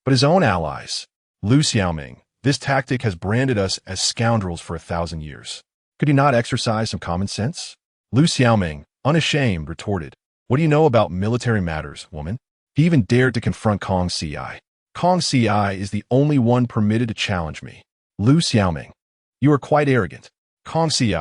but his own allies. Lu Xiaoming, this tactic has branded us as scoundrels for 1,000 years. Could you not exercise some common sense? Lu Xiaoming, unashamed, retorted, "What do you know about military matters, woman?" He even dared to confront Kong Ci. Kong Ci is the only one permitted to challenge me. Lu Xiaoming, you are quite arrogant. Kong Ci,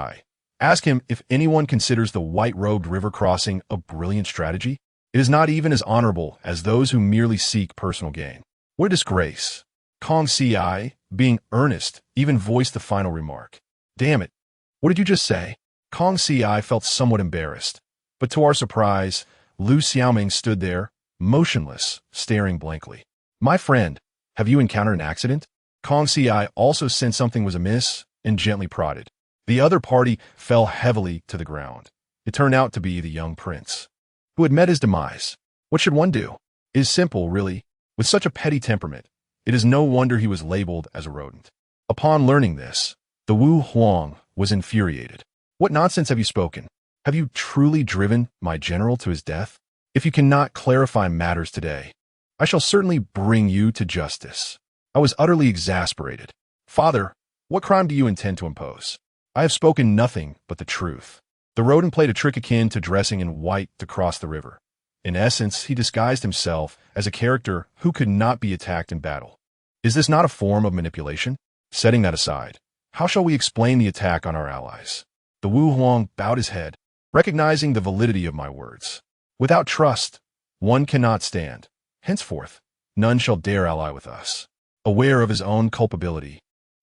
ask him if anyone considers the white-robed river crossing a brilliant strategy. It is not even as honorable as those who merely seek personal gain. What a disgrace. Kong Ci, being earnest, even voiced the final remark. Damn it. What did you just say? Kong Ci felt somewhat embarrassed, but to our surprise, Lu Xiaoming stood there, motionless, staring blankly. My friend, have you encountered an accident? Kong Ci also sensed something was amiss and gently prodded. The other party fell heavily to the ground. It turned out to be the young prince, who had met his demise. What should one do? It is simple, really. With such a petty temperament, it is no wonder he was labeled as a rodent. Upon learning this, the Wu Huang was infuriated. What nonsense have you spoken? Have you truly driven my general to his death? If you cannot clarify matters today, I shall certainly bring you to justice. I was utterly exasperated. Father, what crime do you intend to impose? I have spoken nothing but the truth. The rodent played a trick akin to dressing in white to cross the river. In essence, he disguised himself as a character who could not be attacked in battle. Is this not a form of manipulation? Setting that aside, how shall we explain the attack on our allies? The Wu Huang bowed his head, recognizing the validity of my words. Without trust, one cannot stand. Henceforth, none shall dare ally with us. Aware of his own culpability,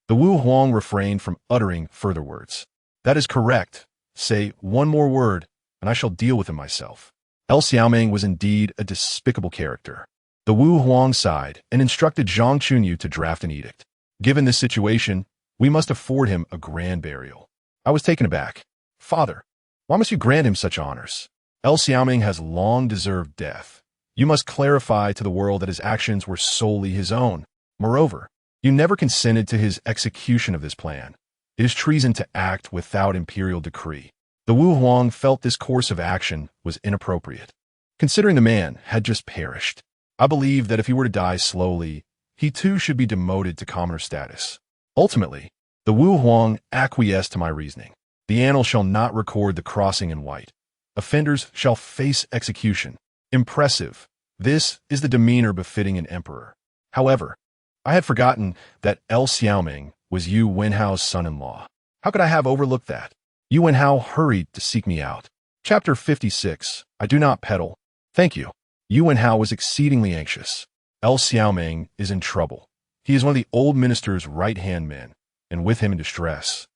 the Wu Huang refrained from uttering further words. That is correct. Say one more word, and I shall deal with him myself. L. Xiaoming was indeed a despicable character. The Wu Huang sighed and instructed Zhang Chunyu to draft an edict. Given this situation, we must afford him a grand burial. I was taken aback. Father, why must you grant him such honors? L. Xiaoming has long deserved death. You must clarify to the world that his actions were solely his own. Moreover, you never consented to his execution of this plan. It is treason to act without imperial decree. The Wu Huang felt this course of action was inappropriate, considering the man had just perished. I believe that if he were to die slowly, he too should be demoted to commoner status. Ultimately, the Wu Huang acquiesced to my reasoning. The annal shall not record the crossing in white. Offenders shall face execution. Impressive. This is the demeanor befitting an emperor. However, I had forgotten that L. Xiaoming was Yu Wenhao's son-in-law. How could I have overlooked that? Yu Wenhao hurried to seek me out. Chapter 56. I do not peddle. Thank you. Yu Wenhao was exceedingly anxious. L. Xiaoming is in trouble. He is one of the old minister's right-hand men, and with him in distress.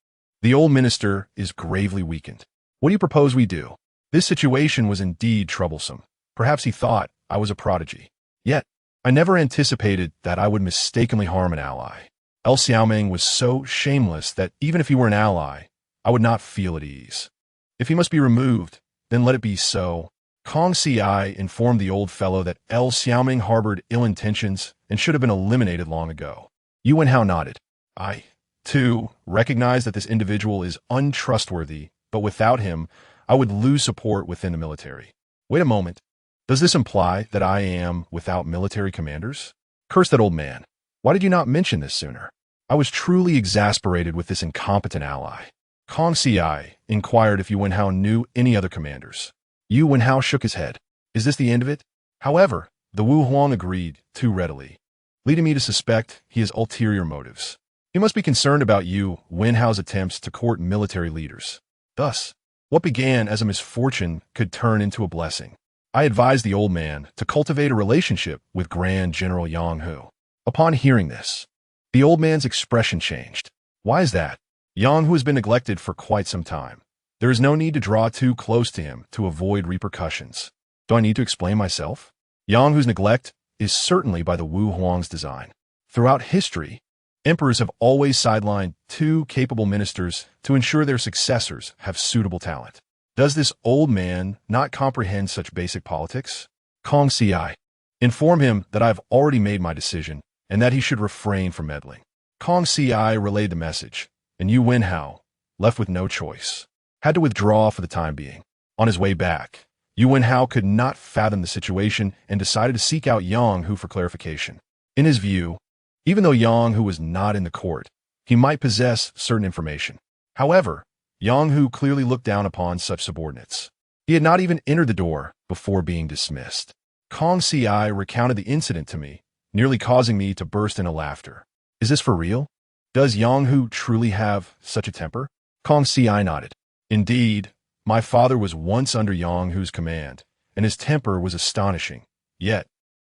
The old minister is gravely weakened. What do you propose we do? This situation was indeed troublesome. Perhaps he thought I was a prodigy. Yet, I never anticipated that I would mistakenly harm an ally. L. Xiaoming was so shameless that even if he were an ally, I would not feel at ease. If he must be removed, then let it be so. Kong Ci informed the old fellow that L. Xiaoming harbored ill intentions and should have been eliminated long ago. Yu Wenhao nodded. I, too, recognize that this individual is untrustworthy, but without him, I would lose support within the military. Wait a moment. Does this imply that I am without military commanders? Curse that old man. Why did you not mention this sooner? I was truly exasperated with this incompetent ally. Kong Ci inquired if Yu Wenhao knew any other commanders. Yu Wenhao shook his head. Is this the end of it? However, the Wu Huang agreed too readily, leading me to suspect he has ulterior motives. He must be concerned about Yu Wenhao's attempts to court military leaders. Thus, what began as a misfortune could turn into a blessing. I advised the old man to cultivate a relationship with Grand General Yang Hu. Upon hearing this, the old man's expression changed. Why is that? Yang Hu has been neglected for quite some time. There is no need to draw too close to him to avoid repercussions. Do I need to explain myself? Yang Hu's neglect is certainly by the Wu Huang's design. Throughout history, emperors have always sidelined two capable ministers to ensure their successors have suitable talent. Does this old man not comprehend such basic politics? Kong Ci. Inform him that I have already made my decision and that he should refrain from meddling. Kong Ci relayed the message, and Yu Wenhao, left with no choice, had to withdraw for the time being. On his way back, Yu Wenhao could not fathom the situation and decided to seek out Yang Hu for clarification. In his view, even though Yang Hu was not in the court, he might possess certain information. However, Yang Hu clearly looked down upon such subordinates. He had not even entered the door before being dismissed. Kong Ci recounted the incident to me, nearly causing me to burst into laughter. Is this for real? Does Yang Hu truly have such a temper? Kong Ci nodded. Indeed, my father was once under Yang Hu's command, and his temper was astonishing. Yet,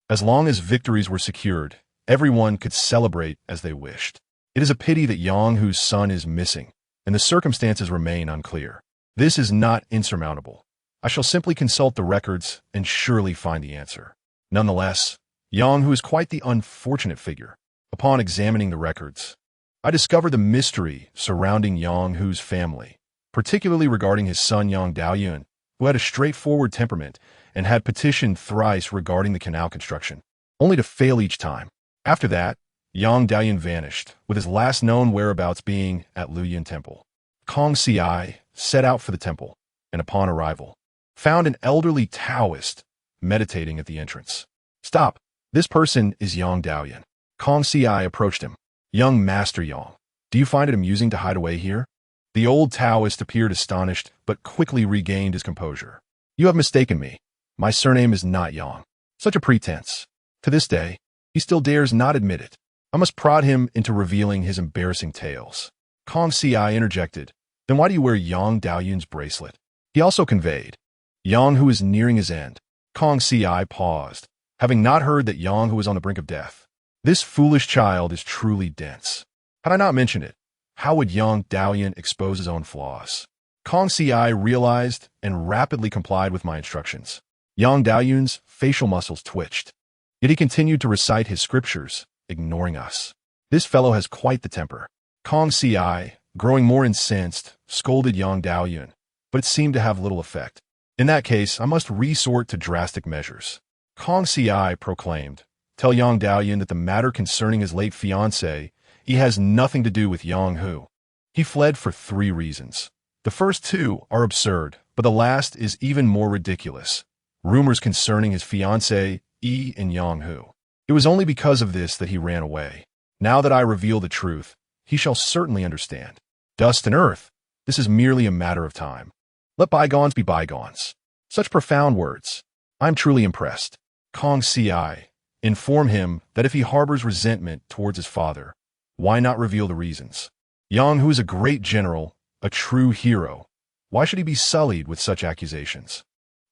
as long as victories were secured, everyone could celebrate as they wished. It is a pity that Yang Hu's son is missing, and the circumstances remain unclear. This is not insurmountable. I shall simply consult the records and surely find the answer. Nonetheless, Yang Hu is quite the unfortunate figure. Upon examining the records, I discovered the mystery surrounding Yang Hu's family, particularly regarding his son Yang Daoyun, who had a straightforward temperament and had petitioned thrice regarding the canal construction, only to fail each time. After that, Yang Daoyun vanished, with his last known whereabouts being at Luoyun Temple. Kong Ci set out for the temple, and upon arrival, found an elderly Taoist meditating at the entrance. Stop! This person is Yang Daoyun. Kong Ci approached him. Young Master Yang, do you find it amusing to hide away here? The old Taoist appeared astonished, but quickly regained his composure. You have mistaken me. My surname is not Yang. Such a pretense. To this day, he still dares not admit it. I must prod him into revealing his embarrassing tales. Kong Ci interjected. Then why do you wear Yang Daoyun's bracelet? He also conveyed. Yang Hu is nearing his end. Kong Ci paused, having not heard that Yang Hu was on the brink of death. This foolish child is truly dense. Had I not mentioned it, how would Yang Daoyun expose his own flaws? Kong Ci realized and rapidly complied with my instructions. Yang Daoyun's facial muscles twitched. Yet he continued to recite his scriptures, ignoring us. This fellow has quite the temper. Kong Ci, growing more incensed, scolded Yang Daoyun, but it seemed to have little effect. In that case, I must resort to drastic measures. Kong Ci proclaimed, tell Yang Daoyun that the matter concerning his late fiancée, he has nothing to do with Yang Hu. He fled for 3 reasons. The first 2 are absurd, but the last is even more ridiculous. Rumors concerning his fiancée, Yi and Yang Hu. It was only because of this that he ran away. Now that I reveal the truth, he shall certainly understand. Dust and earth, this is merely a matter of time. Let bygones be bygones. Such profound words. I am truly impressed. Kong Ci, inform him that if he harbors resentment towards his father, why not reveal the reasons? Yang Hu is a great general, a true hero. Why should he be sullied with such accusations?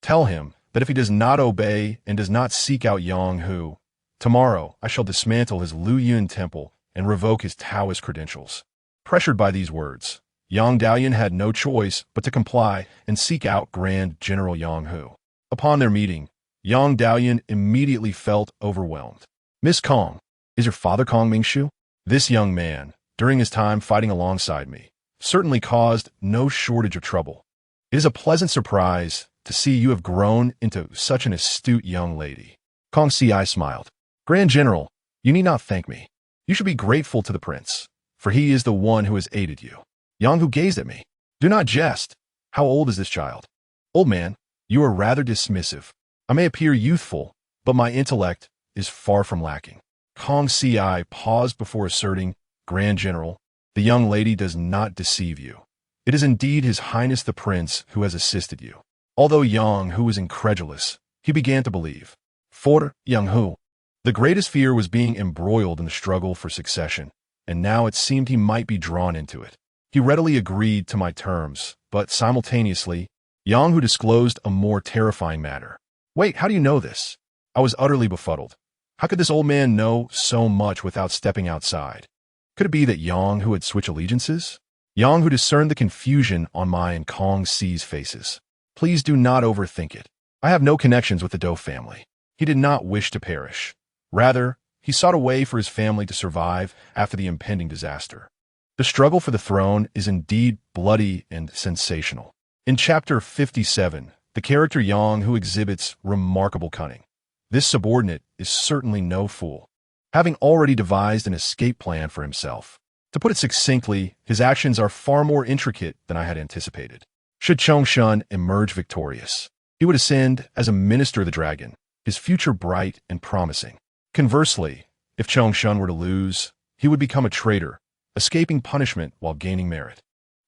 Tell him that if he does not obey and does not seek out Yang Hu, tomorrow I shall dismantle his Luoyun temple and revoke his Taoist credentials. Pressured by these words, Yang Daoyun had no choice but to comply and seek out Grand General Yang Hu. Upon their meeting, Yang Daoyun immediately felt overwhelmed. Miss Kong, is your father Kong Mingshu? This young man, during his time fighting alongside me, certainly caused no shortage of trouble. It is a pleasant surprise to see you have grown into such an astute young lady. Kong Ci smiled. Grand General, you need not thank me. You should be grateful to the prince, for he is the one who has aided you. Yang Hu gazed at me. Do not jest. How old is this child? Old man, you are rather dismissive. I may appear youthful, but my intellect is far from lacking. Kong Ci paused before asserting, Grand General, the young lady does not deceive you. It is indeed His Highness the Prince who has assisted you. Although Yang Hu was incredulous, he began to believe. For Yang Hu, the greatest fear was being embroiled in the struggle for succession, and now it seemed he might be drawn into it. He readily agreed to my terms, but simultaneously, Yang Hu disclosed a more terrifying matter. Wait, how do you know this? I was utterly befuddled. How could this old man know so much without stepping outside? Could it be that Yang Hu had switched allegiances? Yang Hu discerned the confusion on my and Kong Ci's faces. Please do not overthink it. I have no connections with the Dou family. He did not wish to perish. Rather, he sought a way for his family to survive after the impending disaster. The struggle for the throne is indeed bloody and sensational. In Chapter 57, the character Yang Hu exhibits remarkable cunning. This subordinate is certainly no fool, having already devised an escape plan for himself. To put it succinctly, his actions are far more intricate than I had anticipated. Should Chongshan emerge victorious, He would ascend as a minister of the dragon, his future bright and promising. Conversely, if Chongshun were to lose, he would become a traitor, escaping punishment while gaining merit.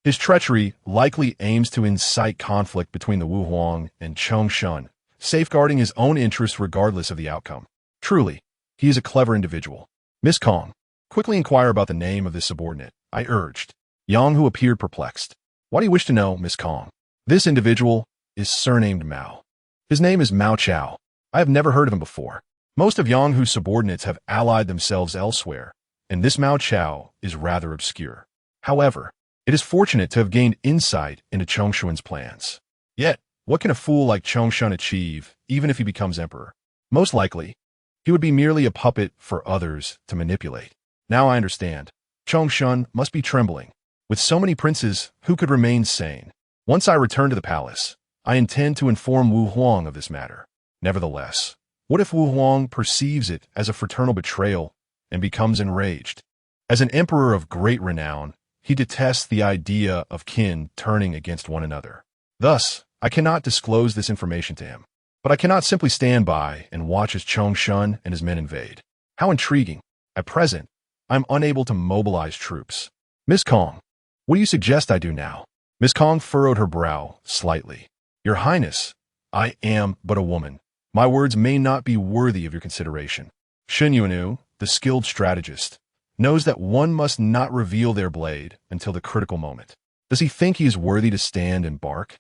His treachery likely aims to incite conflict between the Wu Huang and Chongshun, safeguarding his own interests regardless of the outcome. Truly, he is a clever individual. Miss Kong, quickly inquire about the name of this subordinate, I urged. Yang Hu appeared perplexed. Why do you wish to know, Miss Kong? This individual is surnamed Mao. His name is Mao Chao. I have never heard of him before. Most of Yang Hu's subordinates have allied themselves elsewhere, and this Mao Chao is rather obscure. However, it is fortunate to have gained insight into Chongshun's plans. Yet, what can a fool like Chongshun achieve, even if he becomes emperor? Most likely, he would be merely a puppet for others to manipulate. Now I understand. Chongshun must be trembling. With so many princes, who could remain sane? Once I return to the palace, I intend to inform Wu Huang of this matter. Nevertheless, what if Wu Huang perceives it as a fraternal betrayal and becomes enraged? As an emperor of great renown, he detests the idea of kin turning against one another. Thus, I cannot disclose this information to him. But I cannot simply stand by and watch as Chongshun and his men invade. How intriguing. At present, I am unable to mobilize troops. Miss Kong, what do you suggest I do now? Miss Kong furrowed her brow slightly. Your Highness, I am but a woman. My words may not be worthy of your consideration. Shen Yuanu, the skilled strategist, knows that one must not reveal their blade until the critical moment. Does he think he is worthy to stand and bark?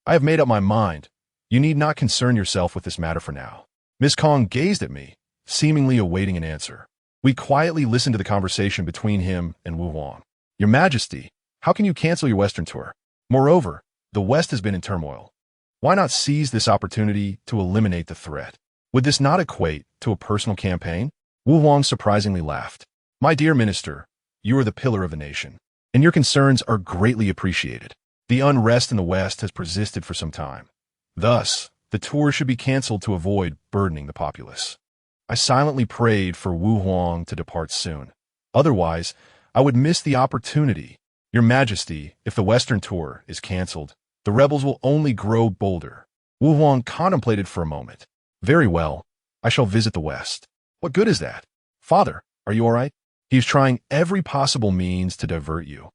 I have made up my mind. You need not concern yourself with this matter for now. Miss Kong gazed at me, seemingly awaiting an answer. We quietly listened to the conversation between him and Wu Huang. Your Majesty, how can you cancel your Western tour? Moreover, the West has been in turmoil. Why not seize this opportunity to eliminate the threat? Would this not equate to a personal campaign? Wu Huang surprisingly laughed. My dear minister, you are the pillar of the nation, and your concerns are greatly appreciated. The unrest in the West has persisted for some time. Thus, the tour should be canceled to avoid burdening the populace. I silently prayed for Wu Huang to depart soon. Otherwise, I would miss the opportunity. Your Majesty, if the Western tour is canceled, the rebels will only grow bolder. Wu Huang contemplated for a moment. Very well, I shall visit the West. What good is that? Father, are you all right? He is trying every possible means to divert you,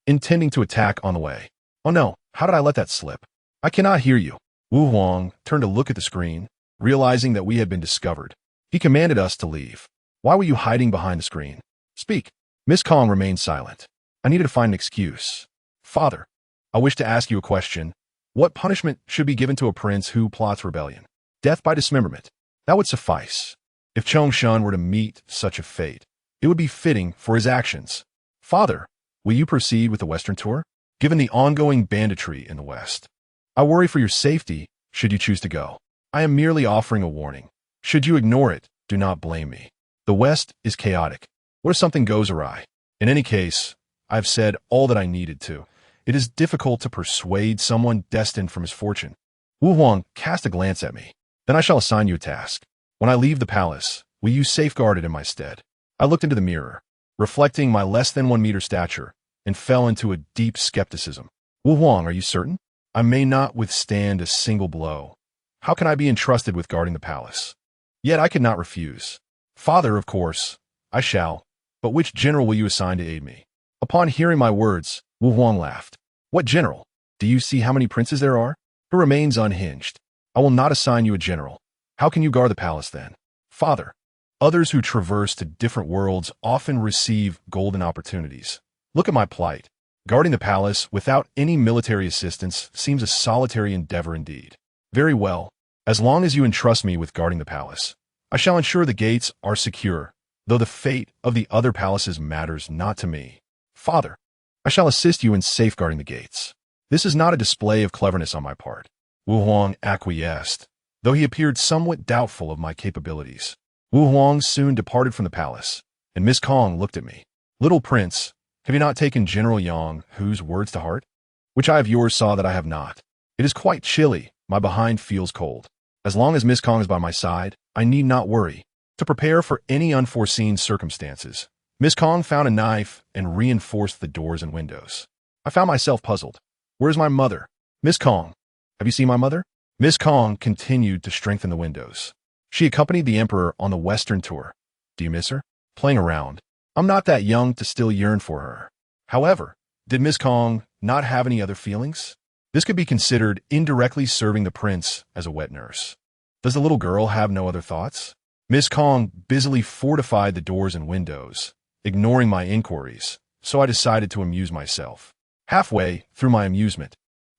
intending to attack on the way. Oh no, how did I let that slip? I cannot hear you. Wu Huang turned to look at the screen, realizing that we had been discovered. He commanded us to leave. Why were you hiding behind the screen? Speak. Miss Kong remained silent. I needed to find an excuse. Father, I wish to ask you a question. What punishment should be given to a prince who plots rebellion? Death by dismemberment. That would suffice. If Chongshun were to meet such a fate, it would be fitting for his actions. Father, will you proceed with the Western tour? Given the ongoing banditry in the West, I worry for your safety should you choose to go. I am merely offering a warning. Should you ignore it, do not blame me. The West is chaotic. What if something goes awry? In any case, I have said all that I needed to. It is difficult to persuade someone destined for misfortune. Wu Huang cast a glance at me. Then I shall assign you a task. When I leave the palace, will you safeguard it in my stead? I looked into the mirror, reflecting my less than 1 meter stature, and fell into a deep skepticism. Wu Huang, are you certain? I may not withstand a single blow. How can I be entrusted with guarding the palace? Yet I could not refuse. Father, of course, I shall, but which general will you assign to aid me? Upon hearing my words, Wu Huang laughed. What general? Do you see how many princes there are? Who remains unhinged? I will not assign you a general. How can you guard the palace then? Father, others who traverse to different worlds often receive golden opportunities. Look at my plight. Guarding the palace without any military assistance seems a solitary endeavor indeed. Very well. As long as you entrust me with guarding the palace, I shall ensure the gates are secure, though the fate of the other palaces matters not to me. Father, I shall assist you in safeguarding the gates. This is not a display of cleverness on my part. Wu Huang acquiesced, though he appeared somewhat doubtful of my capabilities. Wu Huang soon departed from the palace, and Miss Kong looked at me. Little prince, have you not taken General Yang Hu's words to heart? Which eye of yours saw that I have not? It is quite chilly. My behind feels cold. As long as Miss Kong is by my side, I need not worry. To prepare for any unforeseen circumstances, Miss Kong found a knife and reinforced the doors and windows. I found myself puzzled. Where is my mother? Miss Kong, have you seen my mother? Miss Kong continued to strengthen the windows. She accompanied the Emperor on the Western tour. Do you miss her? Playing around. I'm not that young to still yearn for her. However, did Miss Kong not have any other feelings? This could be considered indirectly serving the prince as a wet nurse. Does the little girl have no other thoughts? Miss Kong busily fortified the doors and windows, ignoring my inquiries, so I decided to amuse myself. Halfway through my amusement,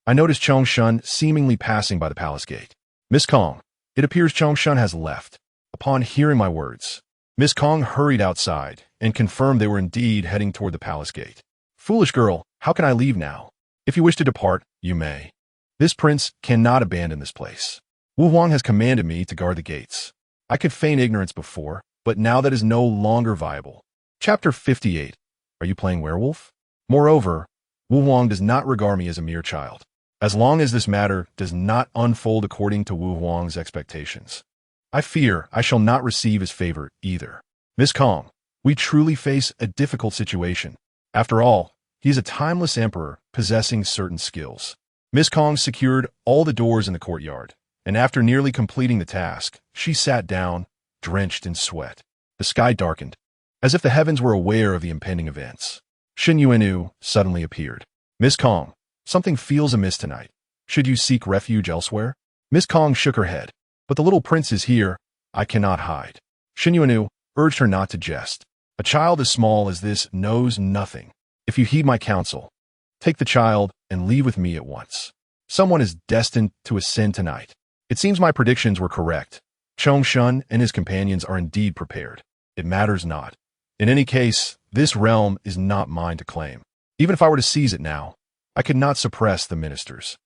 I noticed Chongshun seemingly passing by the palace gate. Miss Kong, it appears Chongshun has left. Upon hearing my words, Miss Kong hurried outside and confirmed they were indeed heading toward the palace gate. Foolish girl, how can I leave now? If you wish to depart, you may. This prince cannot abandon this place. Wu Huang has commanded me to guard the gates. I could feign ignorance before, but now that is no longer viable. Chapter 58. Are you playing werewolf? Moreover, Wu Huang does not regard me as a mere child, as long as this matter does not unfold according to Wu Huang's expectations. I fear I shall not receive his favor either. Miss Kong, we truly face a difficult situation. After all, he is a timeless emperor possessing certain skills. Miss Kong secured all the doors in the courtyard, and after nearly completing the task, she sat down, drenched in sweat. The sky darkened, as if the heavens were aware of the impending events. Shen Yuanu suddenly appeared. Miss Kong, something feels amiss tonight. Should you seek refuge elsewhere? Miss Kong shook her head. But the little prince is here. I cannot hide. Shen Yuanu urged her not to jest. A child as small as this knows nothing. If you heed my counsel, take the child and leave with me at once. Someone is destined to ascend tonight. It seems my predictions were correct. Chongshun and his companions are indeed prepared. It matters not. In any case, this realm is not mine to claim. Even if I were to seize it now, I could not suppress the ministers.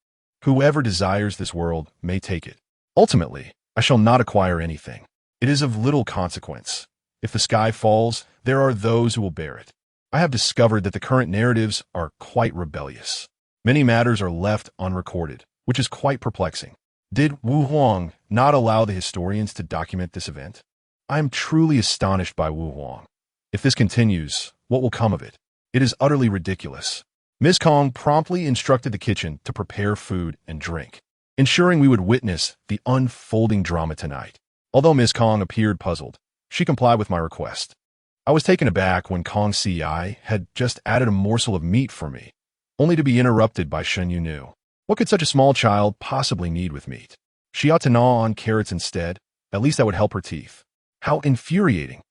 Whoever desires this world may take it. Ultimately, I shall not acquire anything. It is of little consequence. If the sky falls, there are those who will bear it. I have discovered that the current narratives are quite rebellious. Many matters are left unrecorded, which is quite perplexing. Did Wu Huang not allow the historians to document this event? I am truly astonished by Wu Huang. If this continues, what will come of it? It is utterly ridiculous. Miss Kong promptly instructed the kitchen to prepare food and drink, ensuring we would witness the unfolding drama tonight. Although Miss Kong appeared puzzled, she complied with my request. I was taken aback when Kong Si had just added a morsel of meat for me, only to be interrupted by Shen Yuanu. What could such a small child possibly need with meat? She ought to gnaw on carrots instead. At least that would help her teeth. How infuriating.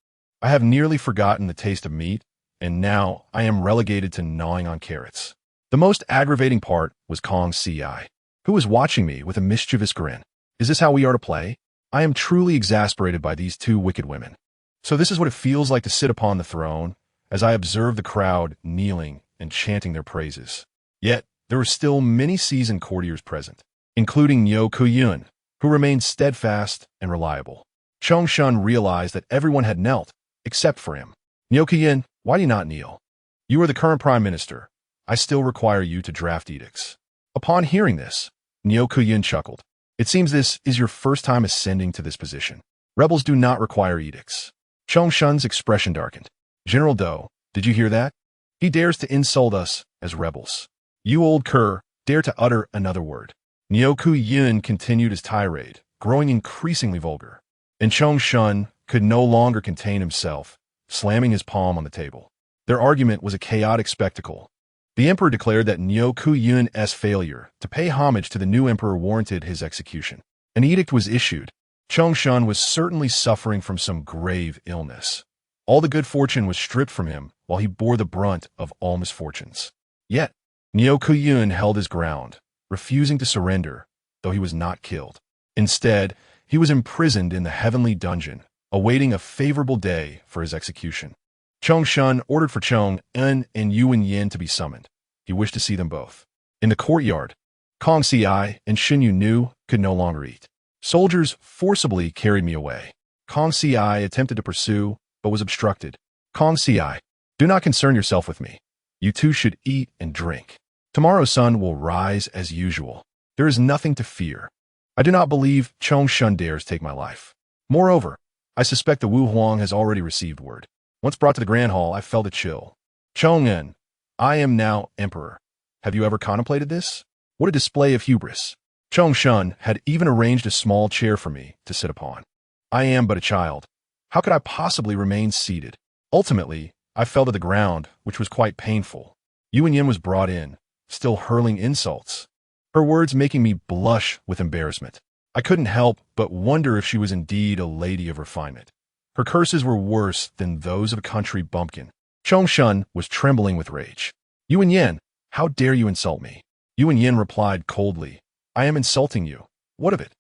I have nearly forgotten the taste of meat, and now I am relegated to gnawing on carrots. The most aggravating part was Kong Si, who was watching me with a mischievous grin. Is this how we are to play? I am truly exasperated by these two wicked women. So this is what it feels like to sit upon the throne, as I observe the crowd kneeling and chanting their praises. Yet, there were still many seasoned courtiers present, including Niu Kuyun, who remained steadfast and reliable. Chongshun realized that everyone had knelt, except for him. Niu Kuyun, why do you not kneel? You are the current prime minister. I still require you to draft edicts. Upon hearing this, Niu Kuyun chuckled. It seems this is your first time ascending to this position. Rebels do not require edicts. Chongshun's expression darkened. General Do, did you hear that? He dares to insult us as rebels. You old cur, dare to utter another word. Niu Kuyun continued his tirade, growing increasingly vulgar. And Chongshun could no longer contain himself, slamming his palm on the table. Their argument was a chaotic spectacle. The emperor declared that Niu Kuyun's failure to pay homage to the new emperor warranted his execution. An edict was issued. Chongshun was certainly suffering from some grave illness. All the good fortune was stripped from him while he bore the brunt of all misfortunes. Yet, Niu Kuyun held his ground, refusing to surrender, though he was not killed. Instead, he was imprisoned in the heavenly dungeon, awaiting a favorable day for his execution. Chongshun ordered for Chong-en and Yuan Yin to be summoned. He wished to see them both. In the courtyard, Kong Si and Shen Yuanu could no longer eat. Soldiers forcibly carried me away. Kong Si attempted to pursue, but was obstructed. Kong Si, do not concern yourself with me. You two should eat and drink. Tomorrow's sun will rise as usual. There is nothing to fear. I do not believe Chongshun dares take my life. Moreover, I suspect the Wu Huang has already received word. Once brought to the Grand Hall, I felt a chill. Chong-en, I am now emperor. Have you ever contemplated this? What a display of hubris. Shun had even arranged a small chair for me to sit upon. I am but a child. How could I possibly remain seated? Ultimately, I fell to the ground, which was quite painful. Yin was brought in, still hurling insults, her words making me blush with embarrassment. I couldn't help but wonder if she was indeed a lady of refinement. Her curses were worse than those of a country bumpkin. Shun was trembling with rage. Yin, how dare you insult me? Yin replied coldly, I am insulting you. What of it?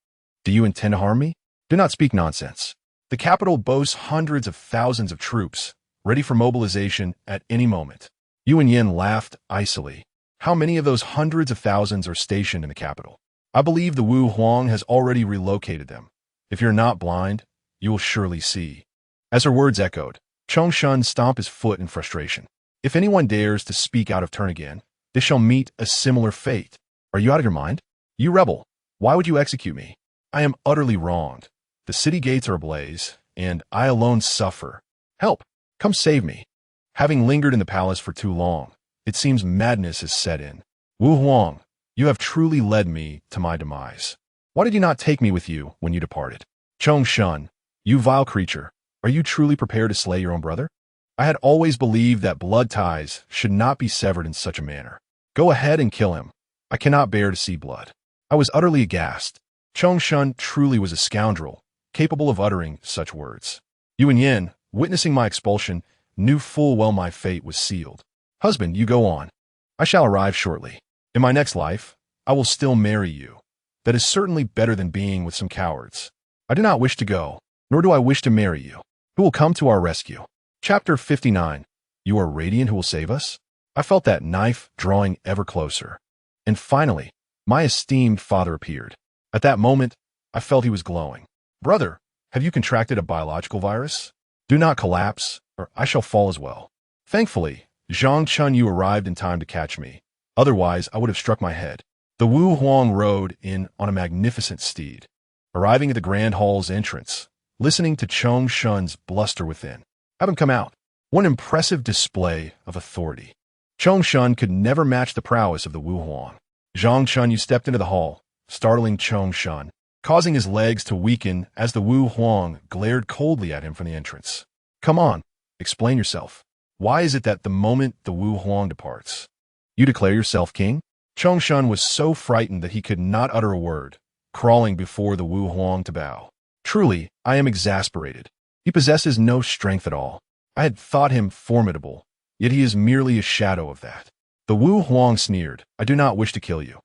Do you intend to harm me? Do not speak nonsense. The capital boasts hundreds of thousands of troops, ready for mobilization at any moment. Yin laughed icily. How many of those hundreds of thousands are stationed in the capital? I believe the Wu Huang has already relocated them. If you're not blind, you will surely see. As her words echoed, Shun stomped his foot in frustration. If anyone dares to speak out of turn again, they shall meet a similar fate. Are you out of your mind? You rebel! Why would you execute me? I am utterly wronged. The city gates are ablaze, and I alone suffer. Help! Come save me. Having lingered in the palace for too long, it seems madness has set in. Wu Huang, you have truly led me to my demise. Why did you not take me with you when you departed? Shun, you vile creature, are you truly prepared to slay your own brother? I had always believed that blood ties should not be severed in such a manner. Go ahead and kill him. I cannot bear to see blood. I was utterly aghast. Shun truly was a scoundrel, capable of uttering such words. Yin, witnessing my expulsion, knew full well my fate was sealed. Husband, you go on. I shall arrive shortly. In my next life, I will still marry you. That is certainly better than being with some cowards. I do not wish to go, nor do I wish to marry you. Who will come to our rescue? Chapter 59. You are radiant who will save us? I felt that knife drawing ever closer. And finally, my esteemed father appeared. At that moment, I felt he was glowing. Brother, have you contracted a biological virus? Do not collapse, or I shall fall as well. Thankfully, Chun Yu arrived in time to catch me. Otherwise, I would have struck my head. The Wu Huang rode in on a magnificent steed, arriving at the grand hall's entrance, listening to Shun's bluster within. Have him come out. One impressive display of authority. Shun could never match the prowess of the Wu Huang. Chun Yu stepped into the hall, startling Shun, causing his legs to weaken as the Wu Huang glared coldly at him from the entrance. Come on, explain yourself. Why is it that the moment the Wu Huang departs, you declare yourself king? Shun was so frightened that he could not utter a word, crawling before the Wu Huang to bow. Truly, I am exasperated. He possesses no strength at all. I had thought him formidable, yet he is merely a shadow of that. The Wu Huang sneered, I do not wish to kill you,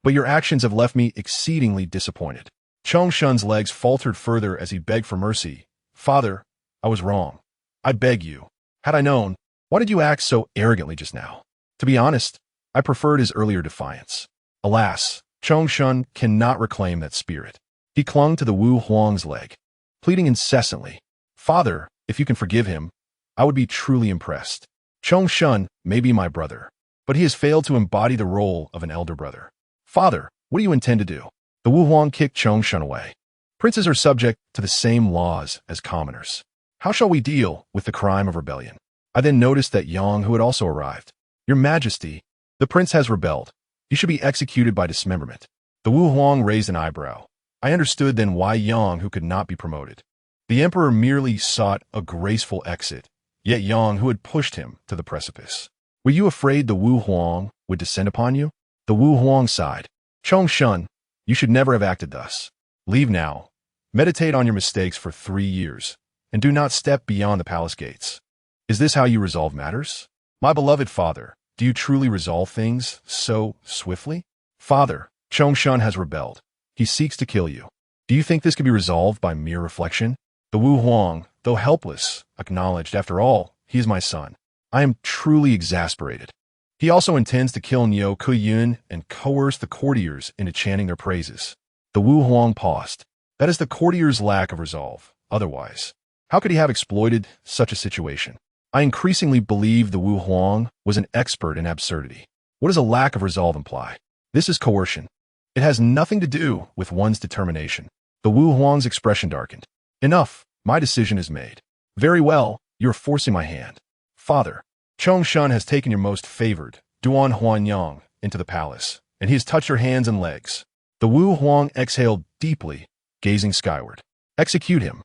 but your actions have left me exceedingly disappointed. Shun's legs faltered further as he begged for mercy. Father, I was wrong. I beg you. Had I known, why did you act so arrogantly just now? To be honest, I preferred his earlier defiance. Alas, Shun cannot reclaim that spirit. He clung to the Wu Huang's leg, pleading incessantly. Father, if you can forgive him, I would be truly impressed. Shun may be my brother, but he has failed to embody the role of an elder brother. Father, what do you intend to do? The Wu Huang kicked Shun away. Princes are subject to the same laws as commoners. How shall we deal with the crime of rebellion? I then noticed that Yang, who had also arrived. Your Majesty, the prince has rebelled. He should be executed by dismemberment. The Wu Huang raised an eyebrow. I understood then why Yang, who could not be promoted. The emperor merely sought a graceful exit, yet Yang, who had pushed him to the precipice. Were you afraid the Wu Huang would descend upon you? The Wu Huang sighed. Shun, you should never have acted thus. Leave now. Meditate on your mistakes for 3 years, and do not step beyond the palace gates. Is this how you resolve matters? My beloved father, do you truly resolve things so swiftly? Father, Shun has rebelled. He seeks to kill you. Do you think this can be resolved by mere reflection? The Wu Huang, though helpless, acknowledged, after all, he is my son. I am truly exasperated. He also intends to kill Niu Kuyun and coerce the courtiers into chanting their praises. The Wu Huang paused. That is the courtiers' lack of resolve. Otherwise, how could he have exploited such a situation? I increasingly believe the Wu Huang was an expert in absurdity. What does a lack of resolve imply? This is coercion. It has nothing to do with one's determination. The Wu Huang's expression darkened. Enough, my decision is made. Very well, you are forcing my hand. Father, Shun has taken your most favored, Duan Huanyang, into the palace, and he has touched your hands and legs. The Wu Huang exhaled deeply, gazing skyward. Execute him.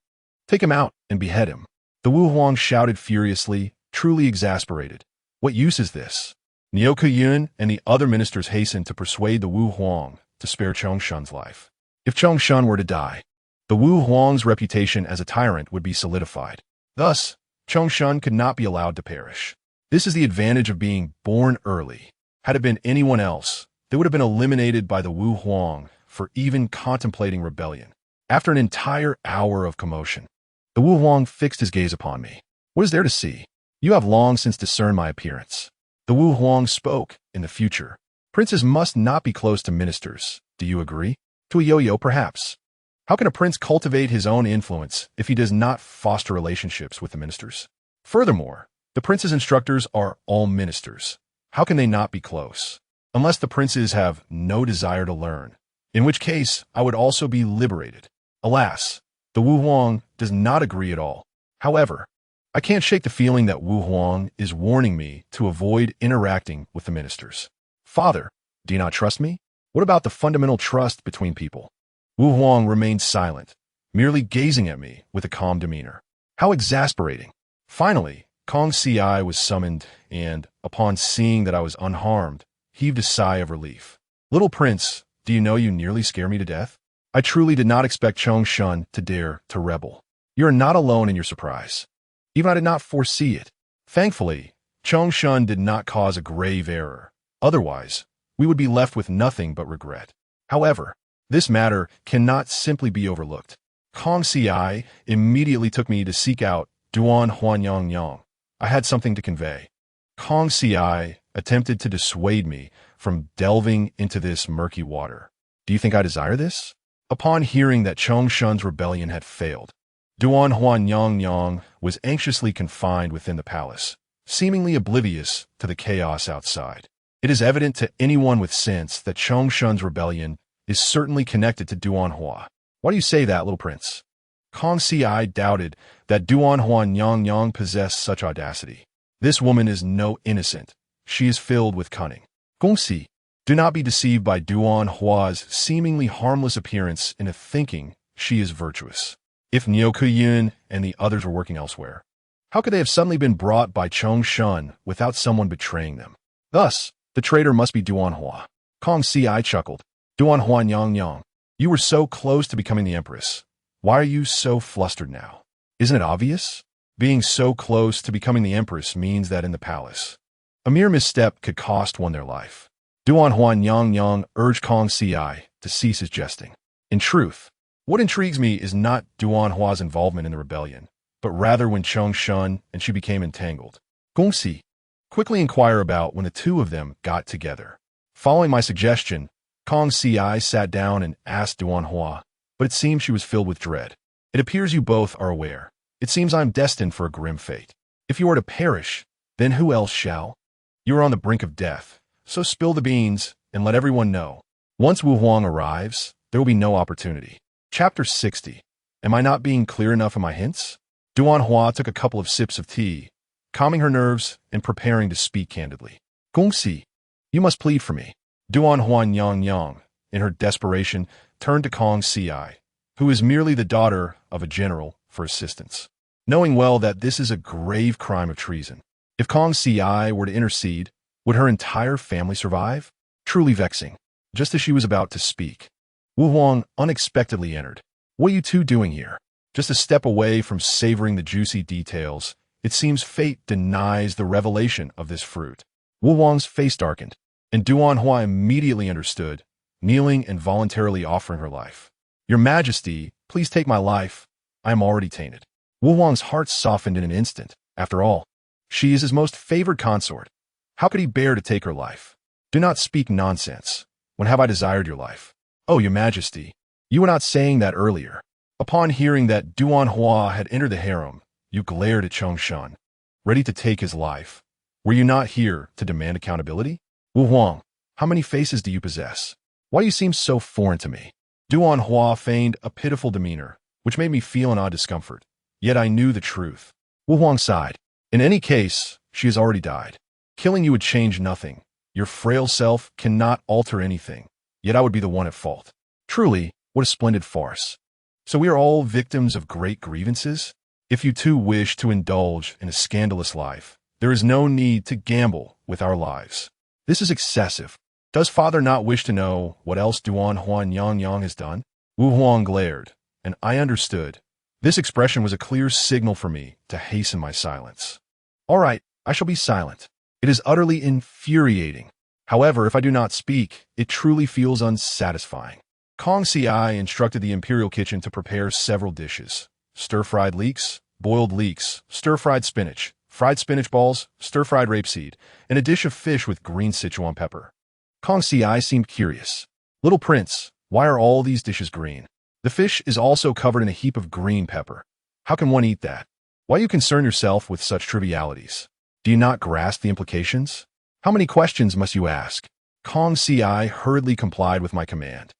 Take him out and behead him. The Wu Huang shouted furiously, truly exasperated. What use is this? Niuku Yun and the other ministers hastened to persuade the Wu Huang to spare Chongshun's life. If Chongshun were to die, the Wu Huang's reputation as a tyrant would be solidified. Thus, Chongshun could not be allowed to perish. This is the advantage of being born early. Had it been anyone else, they would have been eliminated by the Wu Huang for even contemplating rebellion. After an entire hour of commotion, the Wu Huang fixed his gaze upon me. What is there to see? You have long since discerned my appearance. The Wu Huang spoke in the future. Princes must not be close to ministers. Do you agree? To a yo-yo, perhaps. How can a prince cultivate his own influence if he does not foster relationships with the ministers? Furthermore, the prince's instructors are all ministers. How can they not be close? Unless the princes have no desire to learn, in which case I would also be liberated. Alas, the Wu Huang does not agree at all. However, I can't shake the feeling that Wu Huang is warning me to avoid interacting with the ministers. Father, do you not trust me? What about the fundamental trust between people? Wu Huang remained silent, merely gazing at me with a calm demeanor. How exasperating. Finally, Kong Ci was summoned and, upon seeing that I was unharmed, heaved a sigh of relief. Little prince, do you know you nearly scare me to death? I truly did not expect Chongshun to dare to rebel. You are not alone in your surprise. Even I did not foresee it. Thankfully, Chongshun did not cause a grave error. Otherwise, we would be left with nothing but regret. However, this matter cannot simply be overlooked. Kong Ci immediately took me to seek out Duan Huanyang. I had something to convey. Kong Ci attempted to dissuade me from delving into this murky water. Do you think I desire this? Upon hearing that Chongshun's rebellion had failed, Duan Huanyang was anxiously confined within the palace, seemingly oblivious to the chaos outside. It is evident to anyone with sense that Chongshun's rebellion is certainly connected to Duan Hua. Why do you say that, little prince? Kong Ci doubted that Duan Huanyang possessed such audacity. This woman is no innocent. She is filled with cunning. Gongxi, do not be deceived by Duan Hua's seemingly harmless appearance into thinking she is virtuous. If Niuku Yun and the others were working elsewhere, how could they have suddenly been brought by Chongshun without someone betraying them? Thus, the traitor must be Duan Hua. Kong Ci chuckled. Duan Huanyang, you were so close to becoming the Empress. Why are you so flustered now? Isn't it obvious? Being so close to becoming the Empress means that in the palace, a mere misstep could cost one their life. Duan Huanyang urged Kong Ci to cease his jesting. In truth, what intrigues me is not Duan Hua's involvement in the rebellion, but rather when Chongshun and she became entangled. Gongxi, quickly inquire about when the two of them got together. Following my suggestion, Kong Ci sat down and asked Duan Hua, but it seems she was filled with dread. It appears you both are aware. It seems I am destined for a grim fate. If you are to perish, then who else shall? You are on the brink of death, so spill the beans and let everyone know. Once Wu Huang arrives, there will be no opportunity. Chapter 60. Am I not being clear enough in my hints? Duan Hua took a couple of sips of tea, calming her nerves and preparing to speak candidly. Gongxi, you must plead for me. Duan Huanyang, in her desperation, turned to Kong Ci, who is merely the daughter of a general, for assistance. Knowing well that this is a grave crime of treason. If Kong Ci were to intercede, would her entire family survive? Truly vexing. Just as she was about to speak, Wu Huang unexpectedly entered. What are you two doing here? Just a step away from savoring the juicy details, it seems fate denies the revelation of this fruit. Wu Huang's face darkened, and Duan Hua immediately understood, kneeling and voluntarily offering her life. Your Majesty, please take my life. I am already tainted. Wu Huang's heart softened in an instant. After all, she is his most favored consort. How could he bear to take her life? Do not speak nonsense. When have I desired your life? Oh, your Majesty, you were not saying that earlier. Upon hearing that Duan Hua had entered the harem, you glared at Chongshun, ready to take his life. Were you not here to demand accountability? Wu Huang, how many faces do you possess? Why do you seem so foreign to me? Duan Hua feigned a pitiful demeanor, which made me feel an odd discomfort. Yet I knew the truth. Wu Huang sighed. In any case, she has already died. Killing you would change nothing. Your frail self cannot alter anything. Yet I would be the one at fault. Truly, what a splendid farce. So we are all victims of great grievances? If you too wish to indulge in a scandalous life, there is no need to gamble with our lives. This is excessive. Does father not wish to know what else Duan Huan Yang Yang has done? Wu Huang glared, and I understood. This expression was a clear signal for me to hasten my silence. All right, I shall be silent. It is utterly infuriating. However, if I do not speak, it truly feels unsatisfying. Kong Ci instructed the Imperial kitchen to prepare several dishes. Stir-fried leeks, boiled leeks, stir-fried spinach, fried spinach balls, stir-fried rapeseed, and a dish of fish with green Sichuan pepper. Kong Ci seemed curious. Little prince, why are all these dishes green? The fish is also covered in a heap of green pepper. How can one eat that? Why you concern yourself with such trivialities? Do you not grasp the implications? How many questions must you ask? Kong Ci hurriedly complied with my command.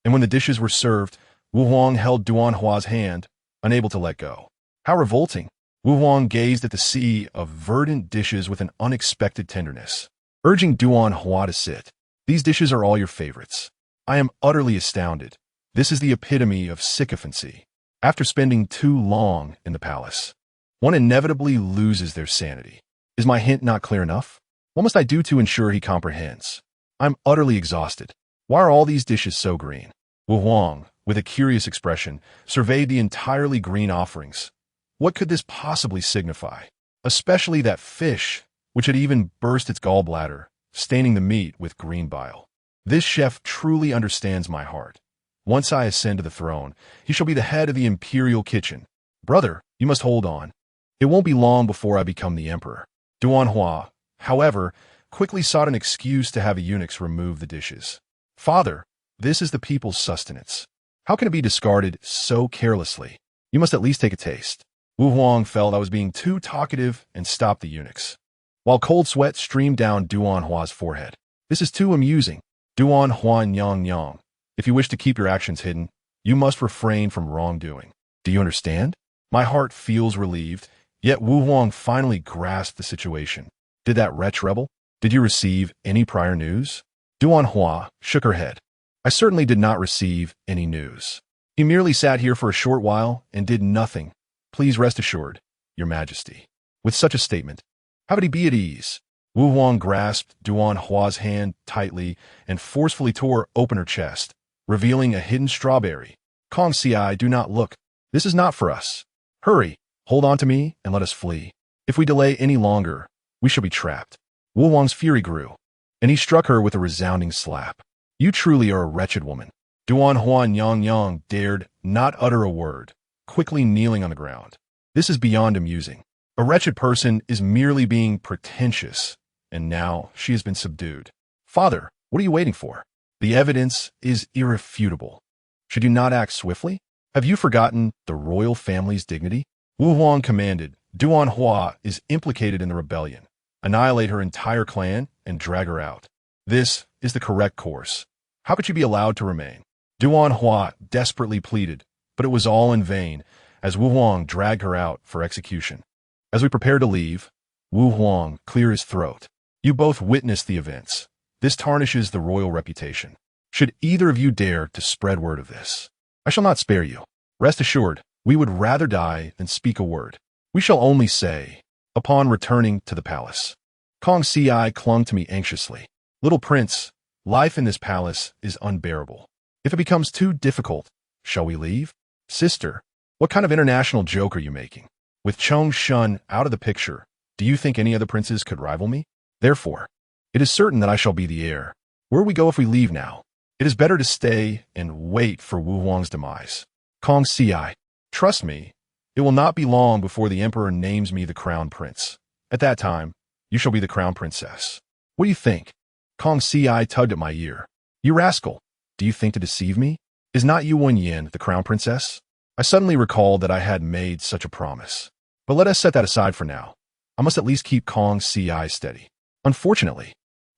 And when the dishes were served, Wu Huang held Duan Hua's hand, unable to let go. How revolting! Wu Huang gazed at the sea of verdant dishes with an unexpected tenderness, urging Duan Hua to sit. These dishes are all your favorites. I am utterly astounded. This is the epitome of sycophancy. After spending too long in the palace, one inevitably loses their sanity. Is my hint not clear enough? What must I do to ensure he comprehends? I'm utterly exhausted. Why are all these dishes so green? Wu Huang, with a curious expression, surveyed the entirely green offerings. What could this possibly signify? Especially that fish, which had even burst its gallbladder, staining the meat with green bile. This chef truly understands my heart. Once I ascend to the throne, he shall be the head of the Imperial kitchen. Brother, you must hold on. It won't be long before I become the emperor. Duan Hua, however, quickly sought an excuse to have the eunuchs remove the dishes. Father, this is the people's sustenance. How can it be discarded so carelessly? You must at least take a taste. Wu Huang felt I was being too talkative and stopped the eunuchs, while cold sweat streamed down Duan Hua's forehead. This is too amusing. Duan Huan Yang Yang, if you wish to keep your actions hidden, you must refrain from wrongdoing. Do you understand? My heart feels relieved, yet Wu Huang finally grasped the situation. Did that wretch rebel? Did you receive any prior news? Duan Hua shook her head. I certainly did not receive any news. He merely sat here for a short while and did nothing. Please rest assured, Your Majesty. With such a statement, how would he be at ease? Wu Huang grasped Duan Hua's hand tightly and forcefully tore open her chest, revealing a hidden strawberry. Kong Ci, do not look. This is not for us. Hurry, hold on to me, and let us flee. If we delay any longer, we shall be trapped. Wu Huang's fury grew, and he struck her with a resounding slap. You truly are a wretched woman. Duan Huan Yang Yang dared not utter a word, quickly kneeling on the ground. This is beyond amusing. A wretched person is merely being pretentious, and now she has been subdued. Father, what are you waiting for? The evidence is irrefutable. Should you not act swiftly? Have you forgotten the royal family's dignity? Wu Huang commanded, Duan Hua is implicated in the rebellion. Annihilate her entire clan and drag her out. This is the correct course. How could she be allowed to remain? Duan Hua desperately pleaded, but it was all in vain, as Wu Huang dragged her out for execution. As we prepared to leave, Wu Huang cleared his throat. You both witnessed the events. This tarnishes the royal reputation. Should either of you dare to spread word of this, I shall not spare you. Rest assured, we would rather die than speak a word. We shall only say, upon returning to the palace. Kong Ci clung to me anxiously. Little prince, life in this palace is unbearable. If it becomes too difficult, shall we leave? Sister, what kind of international joke are you making? With Chong Shun out of the picture, do you think any other princes could rival me? Therefore, it is certain that I shall be the heir. Where we go if we leave now? It is better to stay and wait for Wu Huang's demise. Kong Ci, trust me, it will not be long before the emperor names me the crown prince. At that time, you shall be the crown princess. What do you think? Kong Ci tugged at my ear. You rascal, do you think to deceive me? Is not Yu Wenyin the crown princess? I suddenly recalled that I had made such a promise. But let us set that aside for now. I must at least keep Kong Ci steady. Unfortunately,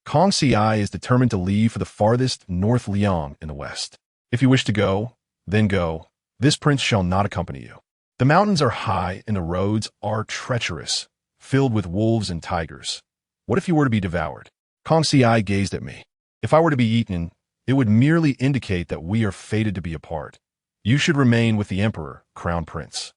Kong Ci is determined to leave for the farthest North Liang in the west. If you wish to go, then go. This prince shall not accompany you. The mountains are high and the roads are treacherous, filled with wolves and tigers. What if you were to be devoured? Kong Ci gazed at me. If I were to be eaten, It would merely indicate that we are fated to be apart. You should remain with the Emperor, Crown Prince.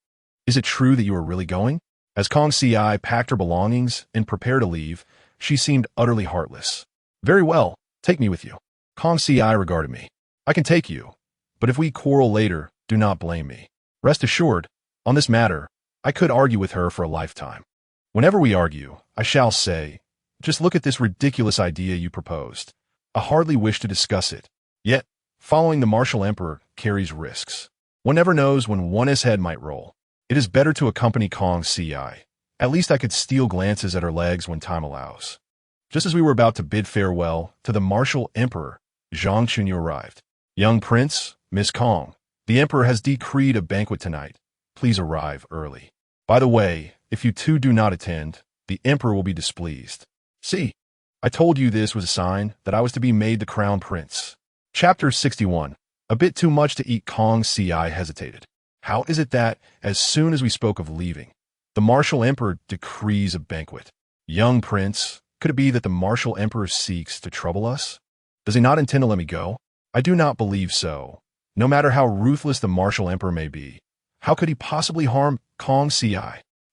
Is it true that you are really going? As Kong Si packed her belongings and prepared to leave, she seemed utterly heartless. Very well, take me with you. Kong Si regarded me. I can take you, but if we quarrel later, do not blame me. Rest assured, on this matter, I could argue with her for a lifetime. Whenever we argue, I shall say, just look at this ridiculous idea you proposed. I hardly wish to discuss it. Yet, following the martial emperor carries risks. One never knows when one's head might roll. It is better to accompany Kong Si. At least I could steal glances at her legs when time allows. Just as we were about to bid farewell to the martial emperor, Zhang Chunyu arrived. Young prince, Miss Kong, the emperor has decreed a banquet tonight. Please arrive early. By the way, if you two do not attend, the emperor will be displeased. See, I told you this was a sign that I was to be made the crown prince. Chapter 61. A bit too much to eat. Kong Si hesitated. How is it that, as soon as we spoke of leaving, the martial emperor decrees a banquet? Young prince, could it be that the martial emperor seeks to trouble us? Does he not intend to let me go? I do not believe so. No matter how ruthless the martial emperor may be, how could he possibly harm Kong Si?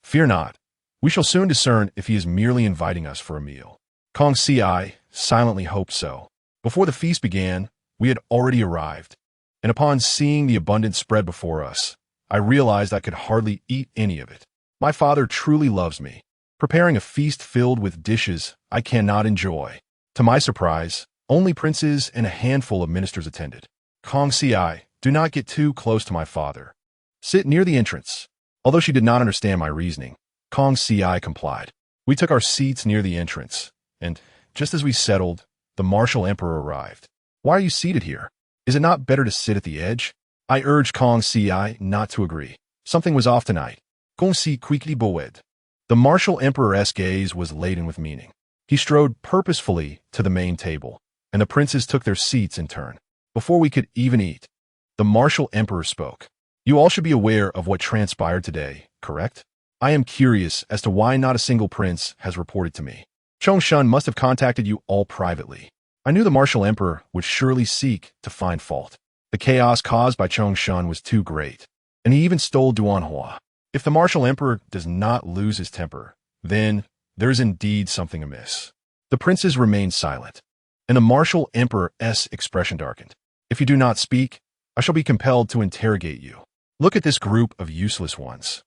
Fear not. We shall soon discern if he is merely inviting us for a meal. Kong Si silently hoped so. Before the feast began, we had already arrived, and upon seeing the abundant spread before us, I realized I could hardly eat any of it. My father truly loves me, preparing a feast filled with dishes I cannot enjoy. To my surprise, only princes and a handful of ministers attended. Kong Si, do not get too close to my father. Sit near the entrance. Although she did not understand my reasoning, Kong Si complied. We took our seats near the entrance, and, just as we settled, the martial emperor arrived. Why are you seated here? Is it not better to sit at the edge? I urged Kong Si not to agree. Something was off tonight. Kong Si quickly bowed. The martial emperor's gaze was laden with meaning. He strode purposefully to the main table, and the princes took their seats in turn. Before we could even eat, the martial emperor spoke. You all should be aware of what transpired today, correct? I am curious as to why not a single prince has reported to me. Chongshun must have contacted you all privately. I knew the martial emperor would surely seek to find fault. The chaos caused by Chongshun was too great, and he even stole Duanhua. If the martial emperor does not lose his temper, then there is indeed something amiss. The princes remained silent, and the martial emperor's expression darkened. If you do not speak, I shall be compelled to interrogate you. Look at this group of useless ones.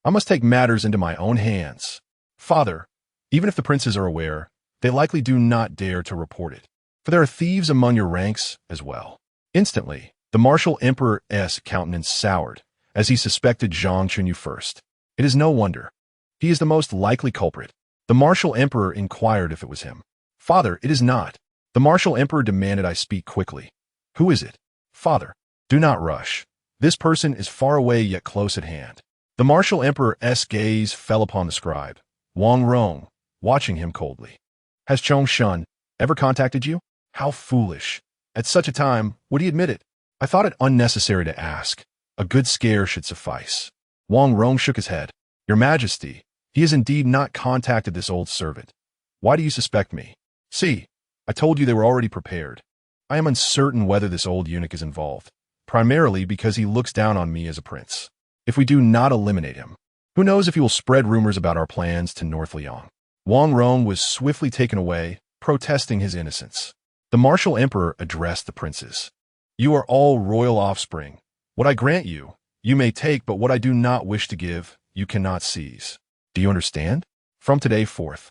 I must take matters into my own hands. Father, even if the princes are aware, they likely do not dare to report it, for there are thieves among your ranks as well. Instantly, the martial emperor's countenance soured, as he suspected Zhang Chunyu first. It is no wonder. He is the most likely culprit. The martial emperor inquired if it was him. Father, it is not. The martial emperor demanded I speak quickly. Who is it? Father, do not rush. This person is far away yet close at hand. The martial emperor's gaze fell upon the scribe, Wang Rong, watching him coldly. Has Chongshun ever contacted you? How foolish. At such a time, would he admit it? I thought it unnecessary to ask. A good scare should suffice. Wang Rong shook his head. Your Majesty, he has indeed not contacted this old servant. Why do you suspect me? See, I told you they were already prepared. I am uncertain whether this old eunuch is involved, primarily because he looks down on me as a prince. If we do not eliminate him, who knows if he will spread rumors about our plans to North Liang. Wang Rong was swiftly taken away, protesting his innocence. The martial emperor addressed the princes. You are all royal offspring. What I grant you, you may take, but what I do not wish to give, you cannot seize. Do you understand? From today forth,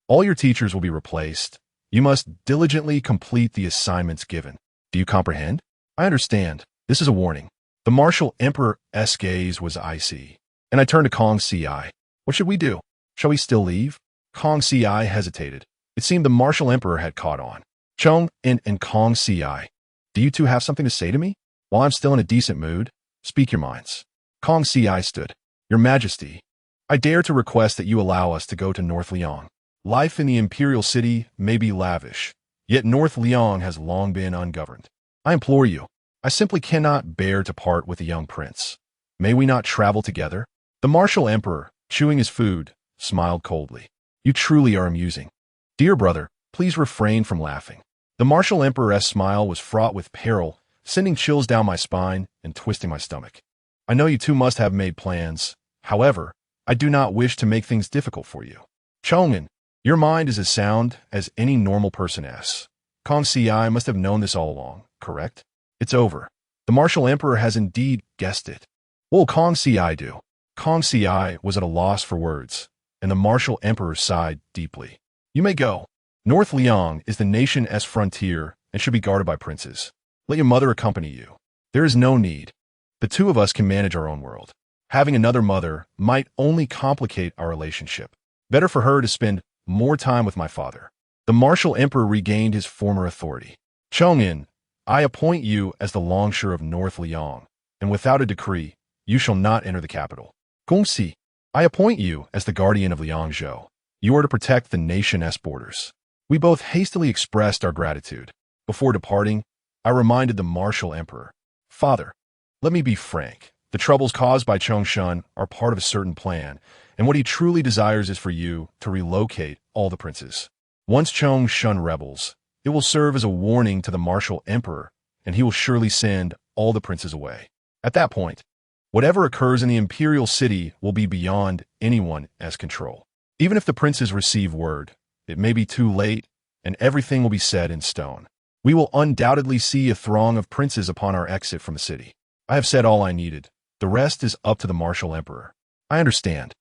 all your teachers will be replaced. You must diligently complete the assignments given. Do you comprehend? I understand. This is a warning. The martial emperor's gaze was icy, and I turned to Kong Si. What should we do? Shall we still leave? Kong Si hesitated. It seemed the martial emperor had caught on. Chong and Kong Si, do you two have something to say to me? While I'm still in a decent mood, speak your minds. Kong Si stood. Your Majesty, I dare to request that you allow us to go to North Liang. Life in the Imperial city may be lavish, yet North Liang has long been ungoverned. I implore you, I simply cannot bear to part with a young prince. May we not travel together? The martial emperor, chewing his food, smiled coldly. You truly are amusing. Dear brother, please refrain from laughing. The martial emperor's smile was fraught with peril, sending chills down my spine and twisting my stomach. I know you two must have made plans. However, I do not wish to make things difficult for you. Chongin, your mind is as sound as any normal person is. Kong Ci must have known this all along, correct? It's over. The martial emperor has indeed guessed it. What will Kong Ci do? Kong Ci was at a loss for words, and the martial emperor sighed deeply. You may go. North Liang is the nation's frontier and should be guarded by princes. Let your mother accompany you. There is no need. The two of us can manage our own world. Having another mother might only complicate our relationship. Better for her to spend more time with my father. The martial emperor regained his former authority. Chongin, I appoint you as the longsure of North Liang, and without a decree, you shall not enter the capital. Gongxi, I appoint you as the guardian of Liangzhou. You are to protect the nation's borders. We both hastily expressed our gratitude. Before departing, I reminded the martial emperor, Father, let me be frank. The troubles caused by Chongshun are part of a certain plan, and what he truly desires is for you to relocate all the princes. Once Chongshun rebels, it will serve as a warning to the martial emperor, and he will surely send all the princes away. At that point, whatever occurs in the Imperial city will be beyond anyone's control. Even if the princes receive word, it may be too late, and everything will be set in stone. We will undoubtedly see a throng of princes upon our exit from the city. I have said all I needed. The rest is up to the martial emperor. I understand.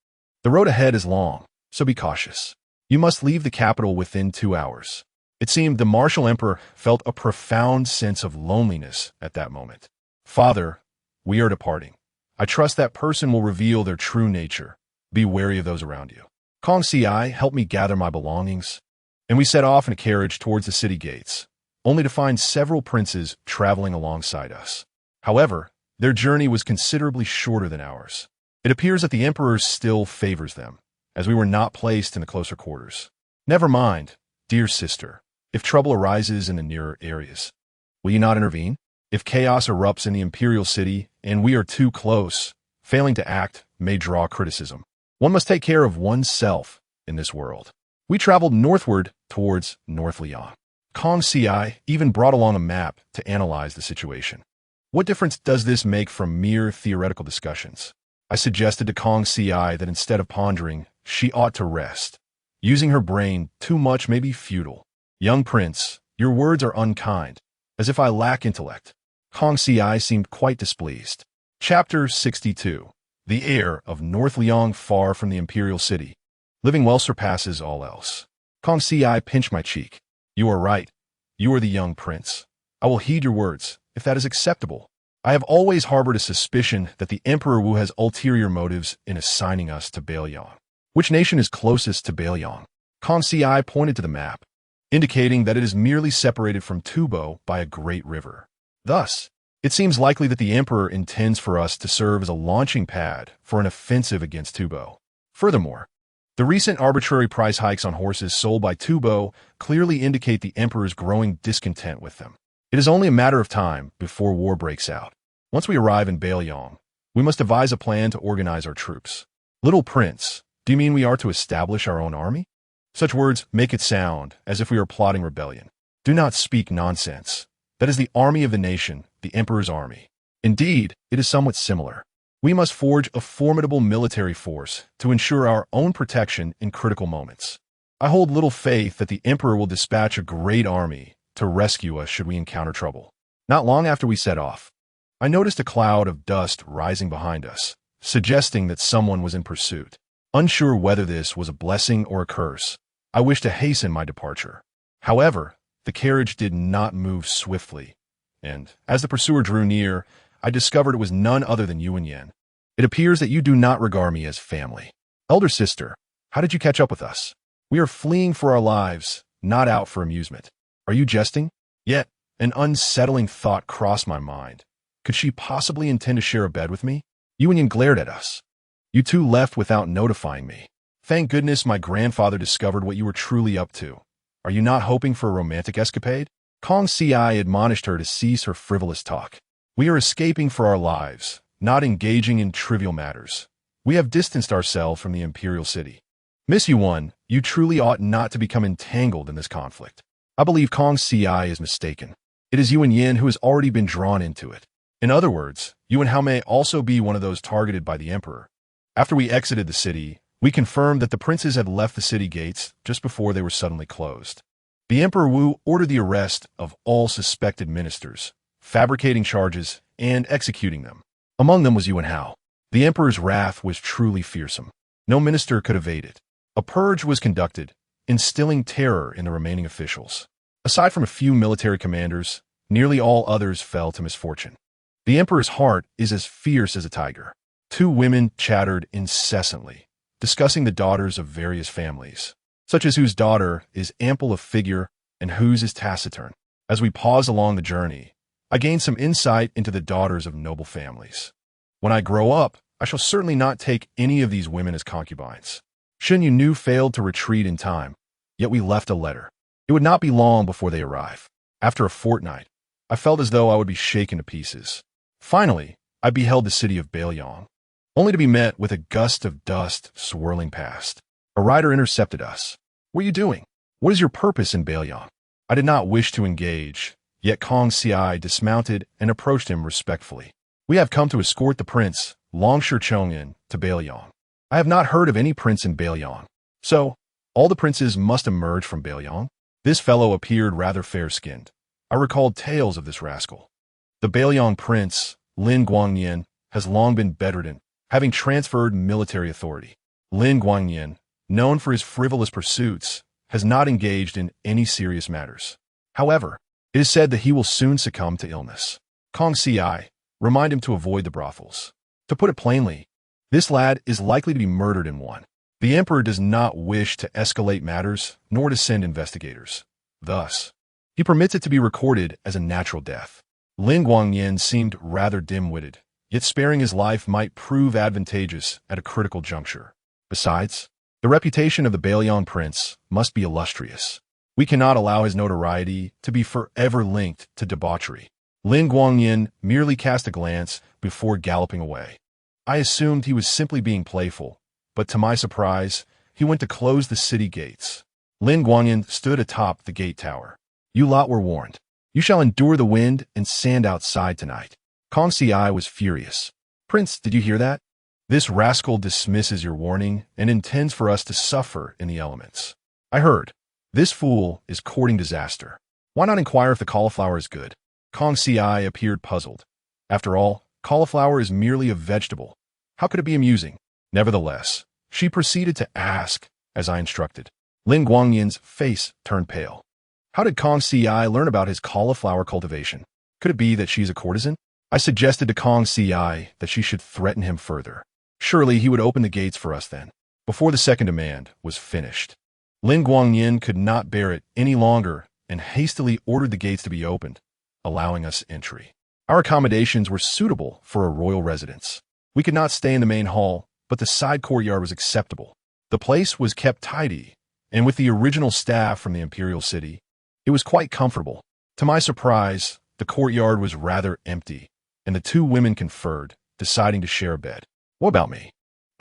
The road ahead is long, so be cautious. You must leave the capital within 2 hours. It seemed the martial emperor felt a profound sense of loneliness at that moment. Father, we are departing. I trust that person will reveal their true nature. Be wary of those around you. Kong Ci helped me gather my belongings, and we set off in a carriage towards the city gates, only to find several princes traveling alongside us. However, their journey was considerably shorter than ours. It appears that the emperor still favors them, as we were not placed in the closer quarters. Never mind, dear sister, if trouble arises in the nearer areas. Will you not intervene? If chaos erupts in the Imperial city and we are too close, failing to act may draw criticism. One must take care of oneself in this world. We traveled northward towards North Liang. Kong Ci even brought along a map to analyze the situation. What difference does this make from mere theoretical discussions? I suggested to Kong Ci that instead of pondering, she ought to rest. Using her brain too much may be futile. Young prince, your words are unkind, as if I lack intellect. Kong Ci seemed quite displeased. Chapter 62. The air of North Liang far from the Imperial city. Living well surpasses all else. Kong Ci pinched my cheek. You are right. You are the young prince. I will heed your words, if that is acceptable. I have always harbored a suspicion that the Emperor Wu has ulterior motives in assigning us to Beiyang. Which nation is closest to Beiyang? Kong Ci pointed to the map, indicating that it is merely separated from Tubo by a great river. Thus, it seems likely that the Emperor intends for us to serve as a launching pad for an offensive against Tubo. Furthermore, the recent arbitrary price hikes on horses sold by Tubo clearly indicate the Emperor's growing discontent with them. It is only a matter of time before war breaks out. Once we arrive in Beiyang, we must devise a plan to organize our troops. Little Prince, do you mean we are to establish our own army? Such words make it sound as if we are plotting rebellion. Do not speak nonsense. That is the army of the nation, the Emperor's army. Indeed, it is somewhat similar. We must forge a formidable military force to ensure our own protection in critical moments. I hold little faith that the Emperor will dispatch a great army to rescue us should we encounter trouble. Not long after we set off, I noticed a cloud of dust rising behind us, suggesting that someone was in pursuit. Unsure whether this was a blessing or a curse, I wished to hasten my departure. However, the carriage did not move swiftly, and as the pursuer drew near, I discovered it was none other than Yuan Yan. It appears that you do not regard me as family. Elder sister, how did you catch up with us? We are fleeing for our lives, not out for amusement. Are you jesting? Yet, an unsettling thought crossed my mind. Could she possibly intend to share a bed with me? Yuan Yan glared at us. You two left without notifying me. Thank goodness my grandfather discovered what you were truly up to. Are you not hoping for a romantic escapade? Kong Ci admonished her to cease her frivolous talk. We are escaping for our lives, not engaging in trivial matters. We have distanced ourselves from the Imperial city. Miss Yuan, you truly ought not to become entangled in this conflict. I believe Kong Ci is mistaken. It is Yuan Yin who has already been drawn into it. In other words, Yuan Hao may also be one of those targeted by the Emperor. After we exited the city, we confirmed that the princes had left the city gates just before they were suddenly closed. The Emperor Wu ordered the arrest of all suspected ministers, fabricating charges and executing them. Among them was Yuan Hao. The Emperor's wrath was truly fearsome. No minister could evade it. A purge was conducted, instilling terror in the remaining officials. Aside from a few military commanders, nearly all others fell to misfortune. The Emperor's heart is as fierce as a tiger. 2 women chattered incessantly, discussing the daughters of various families, such as whose daughter is ample of figure and whose is taciturn. As we paused along the journey, I gained some insight into the daughters of noble families. When I grow up, I shall certainly not take any of these women as concubines. Shen Yunu failed to retreat in time, yet we left a letter. It would not be long before they arrive. After a fortnight, I felt as though I would be shaken to pieces. Finally, I beheld the city of Bailiang, only to be met with a gust of dust swirling past. A rider intercepted us. "What are you doing? What is your purpose in Bailiang?" I did not wish to engage, yet Kong Ci dismounted and approached him respectfully. "We have come to escort the prince, Longsher Chong'in, to Bailiang. I have not heard of any prince in Bailiang. So, all the princes must emerge from Bailiang?" This fellow appeared rather fair-skinned. I recalled tales of this rascal. The Bailiang prince, Lin Guangyan, has long been bedridden, having transferred military authority. Lin Guangyan, known for his frivolous pursuits, has not engaged in any serious matters. However, it is said that he will soon succumb to illness. Kong Ci, remind him to avoid the brothels. To put it plainly, this lad is likely to be murdered in one. The Emperor does not wish to escalate matters, nor to send investigators. Thus, he permits it to be recorded as a natural death. Lin Guangyan seemed rather dim-witted, yet sparing his life might prove advantageous at a critical juncture. Besides, the reputation of the Bailiang prince must be illustrious. We cannot allow his notoriety to be forever linked to debauchery. Lin Guangyan merely cast a glance before galloping away. I assumed he was simply being playful, but to my surprise, he went to close the city gates. Lin Guangyan stood atop the gate tower. "You lot were warned. You shall endure the wind and sand outside tonight." Kong Ci was furious. "Prince, did you hear that? This rascal dismisses your warning and intends for us to suffer in the elements." "I heard. This fool is courting disaster. Why not inquire if the cauliflower is good?" Kong Ci appeared puzzled. After all, cauliflower is merely a vegetable. How could it be amusing? Nevertheless, she proceeded to ask, as I instructed. Lin Guangyan's face turned pale. How did Kong Ci learn about his cauliflower cultivation? Could it be that she's a courtesan? I suggested to Kong Ci that she should threaten him further. Surely he would open the gates for us then. Before the second demand was finished, Lin Guangyan could not bear it any longer and hastily ordered the gates to be opened, allowing us entry. Our accommodations were suitable for a royal residence. We could not stay in the main hall, but the side courtyard was acceptable. The place was kept tidy, and with the original staff from the Imperial city, it was quite comfortable. To my surprise, the courtyard was rather empty, and the 2 women conferred, deciding to share a bed. "What about me?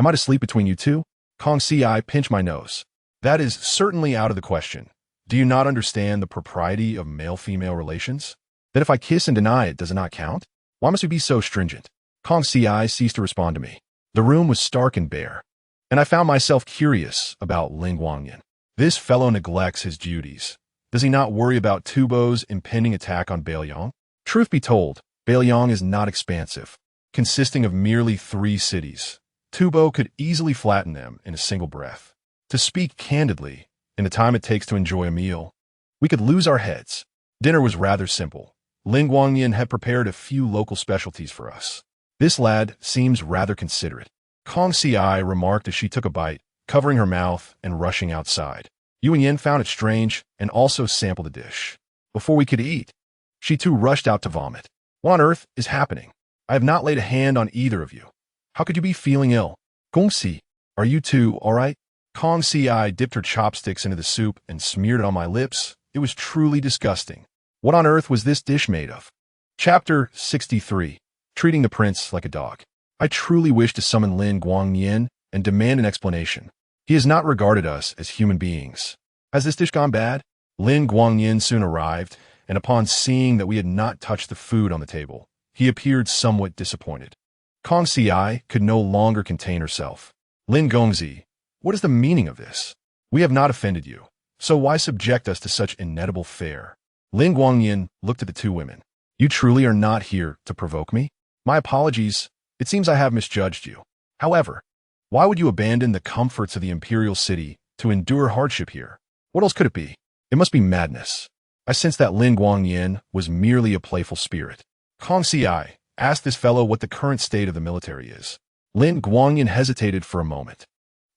Am I to sleep between you two?" Kong Ci pinched my nose. "That is certainly out of the question. Do you not understand the propriety of male-female relations? That if I kiss and deny it, does it not count? Why must we be so stringent?" Kong Ci ceased to respond to me. The room was stark and bare, and I found myself curious about Lin Guangyan. This fellow neglects his duties. Does he not worry about Tubo's impending attack on Bailiang? Truth be told, Bailiang is not expansive. Consisting of merely 3 cities, Tubo could easily flatten them in a single breath. To speak candidly, in the time it takes to enjoy a meal, we could lose our heads. Dinner was rather simple. Lin Guangyan had prepared a few local specialties for us. "This lad seems rather considerate," Kong Ci remarked as she took a bite, covering her mouth and rushing outside. Yuan Yin found it strange and also sampled the dish. Before we could eat, she too rushed out to vomit. "What on earth is happening? I have not laid a hand on either of you. How could you be feeling ill? Gongxi, are you two all right?" Kong Ci dipped her chopsticks into the soup and smeared it on my lips. It was truly disgusting. What on earth was this dish made of? Chapter 63. Treating the prince like a dog. I truly wish to summon Lin Guangyan and demand an explanation. He has not regarded us as human beings. Has this dish gone bad? Lin Guangyin soon arrived, and upon seeing that we had not touched the food on the table, he appeared somewhat disappointed. Kong Xiai could no longer contain herself. Lin Gongzi, what is the meaning of this? We have not offended you, so why subject us to such inedible fare? Lin Guangyin looked at the two women. You truly are not here to provoke me? My apologies, it seems I have misjudged you. However, why would you abandon the comforts of the Imperial city to endure hardship here? What else could it be? It must be madness. I sensed that Lin Guangyin was merely a playful spirit. Kong Xiai, ask this fellow what the current state of the military is. Lin Guangyin hesitated for a moment.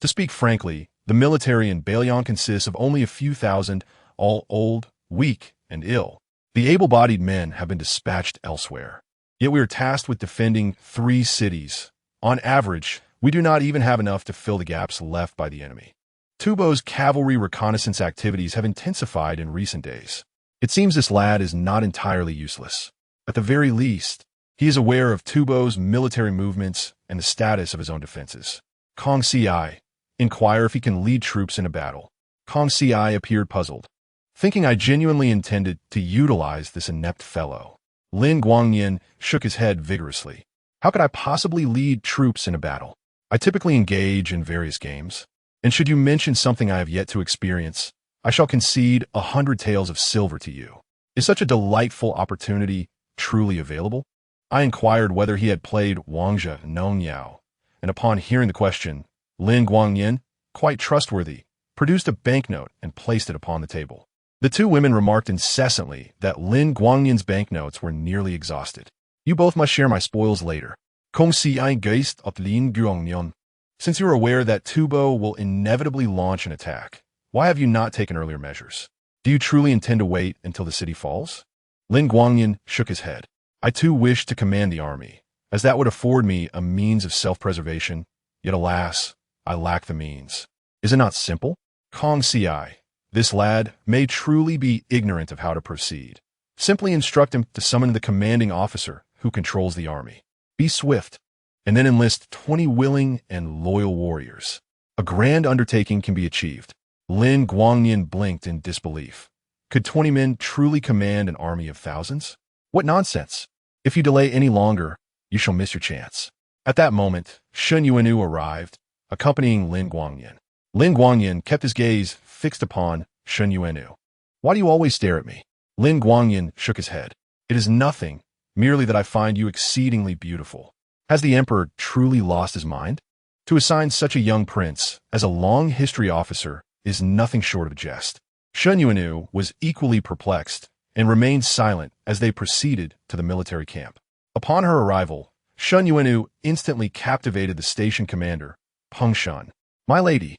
To speak frankly, the military in Bailion consists of only a few thousand, all old, weak, and ill. The able-bodied men have been dispatched elsewhere. Yet we are tasked with defending 3 cities. On average, we do not even have enough to fill the gaps left by the enemy. Tubo's cavalry reconnaissance activities have intensified in recent days. It seems this lad is not entirely useless. At the very least, he is aware of Tubo's military movements and the status of his own defenses. Kong Xiai, inquire if he can lead troops in a battle. Kong Xiai appeared puzzled, thinking I genuinely intended to utilize this inept fellow. Lin Guangyin shook his head vigorously. How could I possibly lead troops in a battle? I typically engage in various games, and should you mention something I have yet to experience, I shall concede 100 taels of silver to you. Is such a delightful opportunity truly available? I inquired whether he had played Wangzhe Nongyao, and upon hearing the question, Lin Guangyin, quite trustworthy, produced a banknote and placed it upon the table. The two women remarked incessantly that Lin Guangyin's banknotes were nearly exhausted. You both must share my spoils later. Kong Xiai Geist of Lin Guangyin. Since you are aware that Tubo will inevitably launch an attack, why have you not taken earlier measures? Do you truly intend to wait until the city falls? Lin Guangyin shook his head. I too wish to command the army, as that would afford me a means of self-preservation, yet alas, I lack the means. Is it not simple? Kong Xiai, this lad may truly be ignorant of how to proceed. Simply instruct him to summon the commanding officer who controls the army. Be swift, and then enlist 20 willing and loyal warriors. A grand undertaking can be achieved. Lin Guangyin blinked in disbelief. Could 20 men truly command an army of thousands? What nonsense! If you delay any longer, you shall miss your chance. At that moment, Shun Yuanu arrived, accompanying Lin Guangyin. Lin Guangyin kept his gaze fixed upon Shun Yuanu. Why do you always stare at me? Lin Guangyin shook his head. It is nothing, merely that I find you exceedingly beautiful. Has the emperor truly lost his mind? To assign such a young prince as a long history officer is nothing short of a jest. Shun Yuanu was equally perplexed and remained silent as they proceeded to the military camp. Upon her arrival, Shun Yuanu instantly captivated the station commander, Peng Shun. My lady,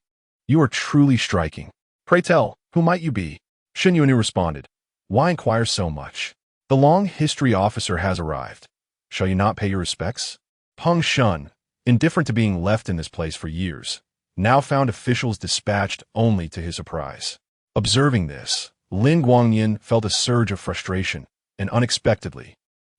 you are truly striking. Pray tell, who might you be? Shun Yuanu responded. Why inquire so much? The long history officer has arrived. Shall you not pay your respects? Peng Shun, indifferent to being left in this place for years, now found officials dispatched only to his surprise. Observing this, Lin Guangyin felt a surge of frustration, and unexpectedly,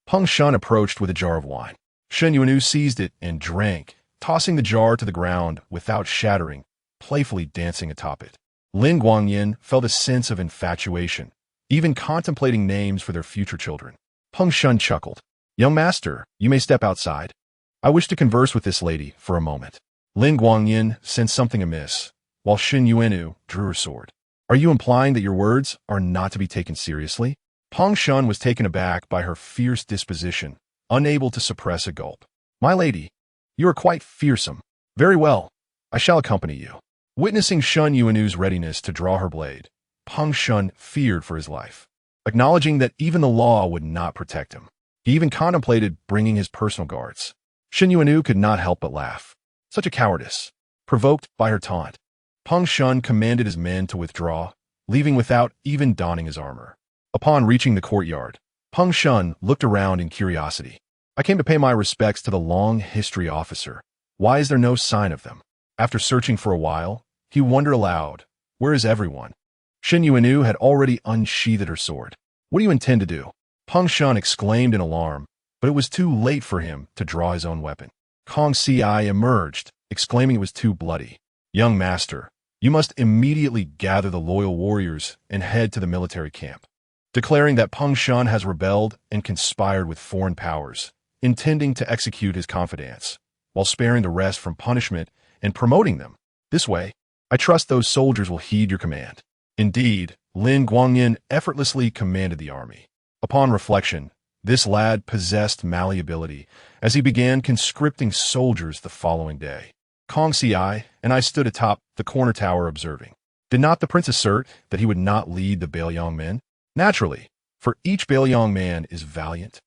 Peng Shun approached with a jar of wine. Shun Yuanu seized it and drank, tossing the jar to the ground without shattering, playfully dancing atop it. Lin Guangyin felt a sense of infatuation, even contemplating names for their future children. Peng Shun chuckled. Young master, you may step outside. I wish to converse with this lady for a moment. Lin Guangyin sensed something amiss, while Shun Yuanu drew her sword. Are you implying that your words are not to be taken seriously? Peng Shun was taken aback by her fierce disposition, unable to suppress a gulp. My lady, you are quite fearsome. Very well, I shall accompany you. Witnessing Shun Yuanu's readiness to draw her blade, Peng Shun feared for his life. Acknowledging that even the law would not protect him, he even contemplated bringing his personal guards. Shun Yuanu could not help but laugh. Such a cowardice. Provoked by her taunt, Peng Shun commanded his men to withdraw, leaving without even donning his armor. Upon reaching the courtyard, Peng Shun looked around in curiosity. I came to pay my respects to the long history officer. Why is there no sign of them? After searching for a while, he wondered aloud, where is everyone? Shun Yuanu had already unsheathed her sword. What do you intend to do? Peng Shun exclaimed in alarm, but it was too late for him to draw his own weapon. Kong Xiai emerged, exclaiming it was too bloody. Young master, You must immediately gather the loyal warriors and head to the military camp, declaring that Peng Shan has rebelled and conspired with foreign powers, intending to execute his confidants, while sparing the rest from punishment and promoting them. This way, I trust those soldiers will heed your command." Indeed, Lin Guangyin effortlessly commanded the army. Upon reflection, this lad possessed malleability as he began conscripting soldiers the following day. Kong Si and I stood atop the corner tower observing. Did not the prince assert that he would not lead the Bailiang men? Naturally, for each Bailiang man is valiant.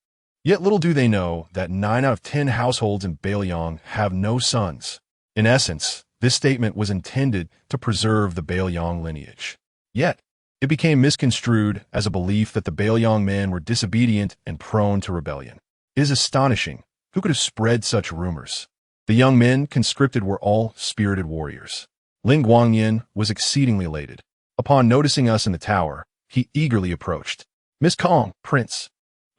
Yet little do they know that 9 out of 10 households in Bailiang have no sons. In essence, this statement was intended to preserve the Bailiang lineage. Yet, it became misconstrued as a belief that the Bailiang men were disobedient and prone to rebellion. It is astonishing. Who could have spread such rumors? The young men conscripted were all spirited warriors. Lin Guangyin was exceedingly elated. Upon noticing us in the tower, he eagerly approached. "Miss Kong, Prince,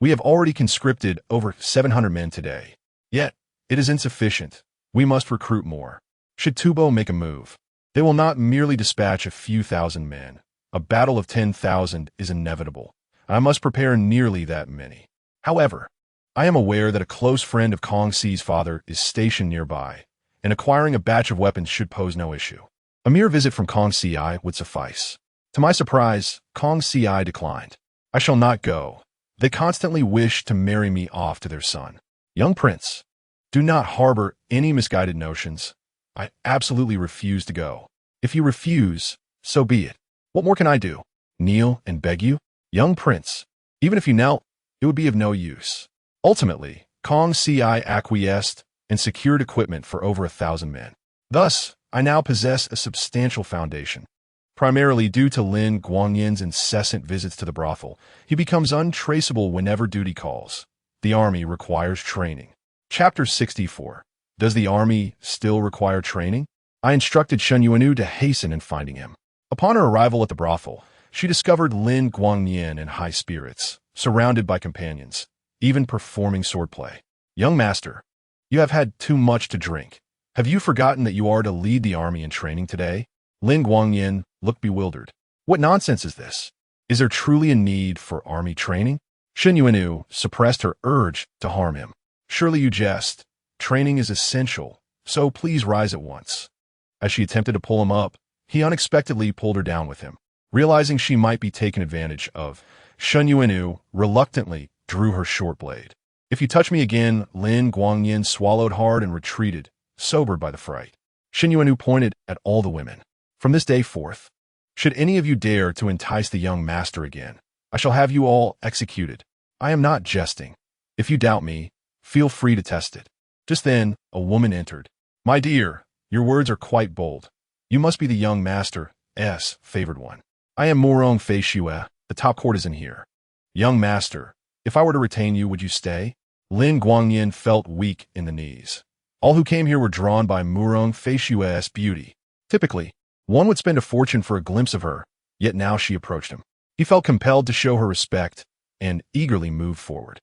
we have already conscripted over 700 men today. Yet, it is insufficient. We must recruit more. Should Tubo make a move, they will not merely dispatch a few thousand men. A battle of 10,000 is inevitable. I must prepare nearly that many. However, I am aware that a close friend of Kong Si's father is stationed nearby, and acquiring a batch of weapons should pose no issue. A mere visit from Kong Si would suffice." To my surprise, Kong Si declined. "I shall not go. They constantly wish to marry me off to their son. Young prince, do not harbor any misguided notions. I absolutely refuse to go. If you refuse, so be it. What more can I do? Kneel and beg you? Young prince, even if you knelt, it would be of no use." Ultimately, Kong Si acquiesced and secured equipment for over 1,000 men. Thus, I now possess a substantial foundation. Primarily due to Lin Guangyin's incessant visits to the brothel, he becomes untraceable whenever duty calls. The army requires training. Chapter 64. Does the army still require training? I instructed Shen Yuanu to hasten in finding him. Upon her arrival at the brothel, she discovered Lin Guangyin in high spirits, surrounded by companions, even performing swordplay. "Young master, you have had too much to drink. Have you forgotten that you are to lead the army in training today?" Lin Guangyin looked bewildered. "What nonsense is this? Is there truly a need for army training?" Shen Yuanu suppressed her urge to harm him. "Surely you jest. Training is essential, so please rise at once." As she attempted to pull him up, he unexpectedly pulled her down with him. Realizing she might be taken advantage of, Shen Yuanu reluctantly drew her short blade. "If you touch me again," Lin Guangyin swallowed hard and retreated, sobered by the fright. Shen Yuanu pointed at all the women. "From this day forth, should any of you dare to entice the young master again, I shall have you all executed. I am not jesting. If you doubt me, feel free to test it." Just then, a woman entered. "My dear, your words are quite bold. You must be the young master's favored one. I am Murong Fei Shue, the top courtesan here. Young master, if I were to retain you, would you stay?" Lin Guangyin felt weak in the knees. All who came here were drawn by Murong Fei Shue's beauty. Typically, one would spend a fortune for a glimpse of her, yet now she approached him. He felt compelled to show her respect and eagerly moved forward.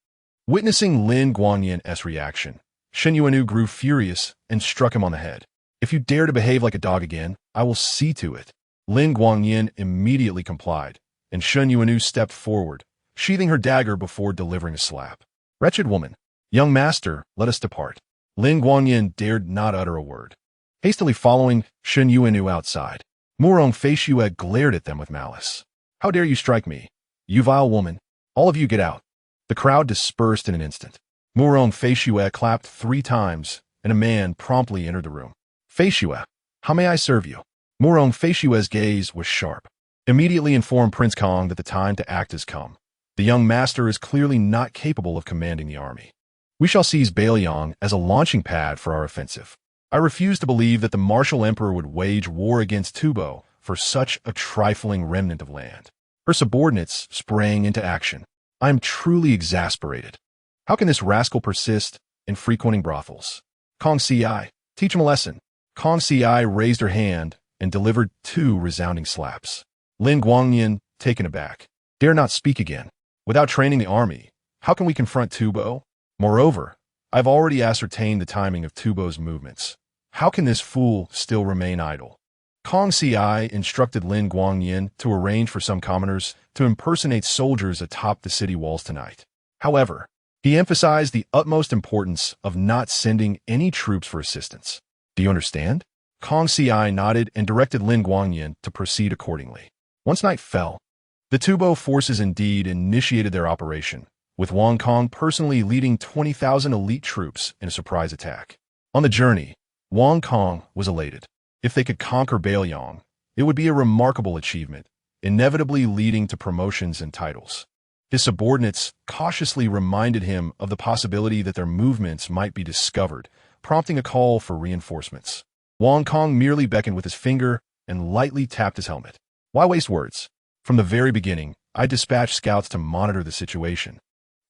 Witnessing Lin Guangyin's reaction, Shen Yuanu grew furious and struck him on the head. "If you dare to behave like a dog again, I will see to it." Lin Guangyin immediately complied, and Shen Yuanu stepped forward, sheathing her dagger before delivering a slap. "Wretched woman! Young master, let us depart." Lin Guangyin dared not utter a word. Hastily following Shen Yuanu outside, Murong Fei Shue glared at them with malice. "How dare you strike me? You vile woman! All of you get out." The crowd dispersed in an instant. Murong Fei Shue clapped 3 times, and a man promptly entered the room. "Fei Shue, how may I serve you?" Murong Fei Shue's gaze was sharp. "Immediately inform Prince Kong that the time to act has come. The young master is clearly not capable of commanding the army. We shall seize Bailiang as a launching pad for our offensive. I refuse to believe that the martial emperor would wage war against Tubo for such a trifling remnant of land." Her subordinates sprang into action. "I am truly exasperated. How can this rascal persist in frequenting brothels? Kong Si, teach him a lesson." Kong Si raised her hand and delivered 2 resounding slaps. Lin Guangyin, taken aback, "Dare not speak again. Without training the army, how can we confront Tubo? Moreover, I've already ascertained the timing of Tubo's movements. How can this fool still remain idle?" Kong Ci instructed Lin Guangyin to arrange for some commoners to impersonate soldiers atop the city walls tonight. However, he emphasized the utmost importance of not sending any troops for assistance. Do you understand? Kong Ci nodded and directed Lin Guangyin to proceed accordingly. Once night fell, the Tubo forces indeed initiated their operation, with Wang Kong personally leading 20,000 elite troops in a surprise attack. On the journey, Wang Kong was elated. If they could conquer Beiliang, it would be a remarkable achievement, inevitably leading to promotions and titles. His subordinates cautiously reminded him of the possibility that their movements might be discovered, prompting a call for reinforcements. Wang Kong merely beckoned with his finger and lightly tapped his helmet. Why waste words? From the very beginning, I dispatched scouts to monitor the situation.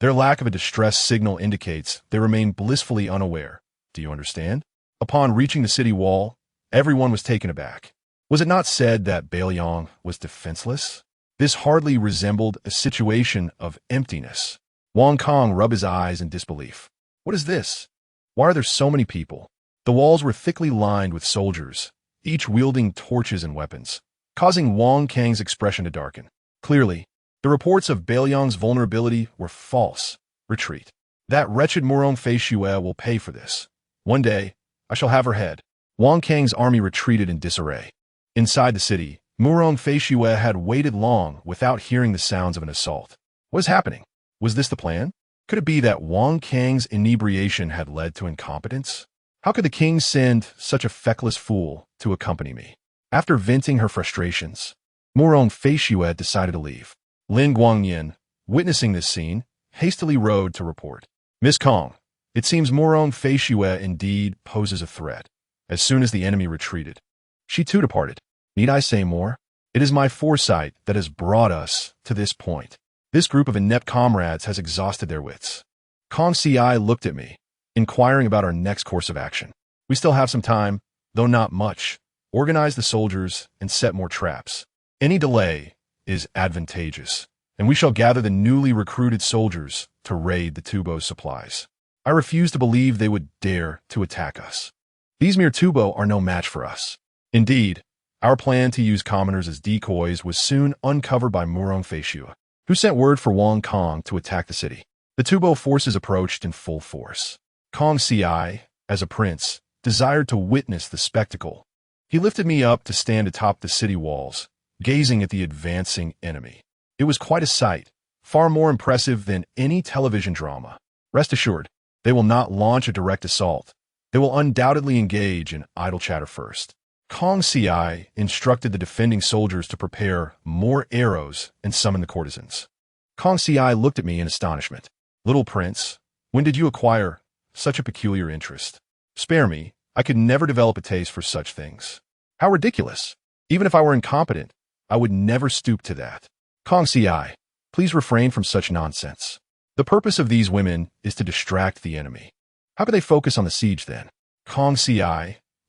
Their lack of a distress signal indicates they remain blissfully unaware. Do you understand? Upon reaching the city wall, everyone was taken aback. Was it not said that Beiliang was defenseless? This hardly resembled a situation of emptiness. Wang Kong rubbed his eyes in disbelief. What is this? Why are there so many people? The walls were thickly lined with soldiers, each wielding torches and weapons, causing Wang Kang's expression to darken. Clearly, the reports of Beiliang's vulnerability were false. Retreat. That wretched Murong Fei Xue will pay for this. One day, I shall have her head. Wang Kang's army retreated in disarray. Inside the city, Murong Fei Xue had waited long without hearing the sounds of an assault. What is happening? Was this the plan? Could it be that Wang Kang's inebriation had led to incompetence? How could the king send such a feckless fool to accompany me? After venting her frustrations, Murong Fei Xue decided to leave. Lin Guangyin, witnessing this scene, hastily rode to report. Miss Kong, it seems Murong Fei Xue indeed poses a threat. As soon as the enemy retreated, she too departed. Need I say more? It is my foresight that has brought us to this point. This group of inept comrades has exhausted their wits. Kong Ci looked at me, inquiring about our next course of action. We still have some time, though not much. Organize the soldiers and set more traps. Any delay is advantageous, and we shall gather the newly recruited soldiers to raid the Tubo's supplies. I refuse to believe they would dare to attack us. These mere Tubo are no match for us. Indeed, our plan to use commoners as decoys was soon uncovered by Murong Fei Xue, who sent word for Wang Kong to attack the city. The Tubo forces approached in full force. Kong Ci, as a prince, desired to witness the spectacle. He lifted me up to stand atop the city walls, gazing at the advancing enemy. It was quite a sight, far more impressive than any television drama. Rest assured, they will not launch a direct assault. They will undoubtedly engage in idle chatter first. Kong Ci instructed the defending soldiers to prepare more arrows and summon the courtesans. Kong Ci looked at me in astonishment. Little prince, when did you acquire such a peculiar interest? Spare me, I could never develop a taste for such things. How ridiculous! Even if I were incompetent, I would never stoop to that. Kong Ci, please refrain from such nonsense. The purpose of these women is to distract the enemy. How could they focus on the siege then? Kong Ci,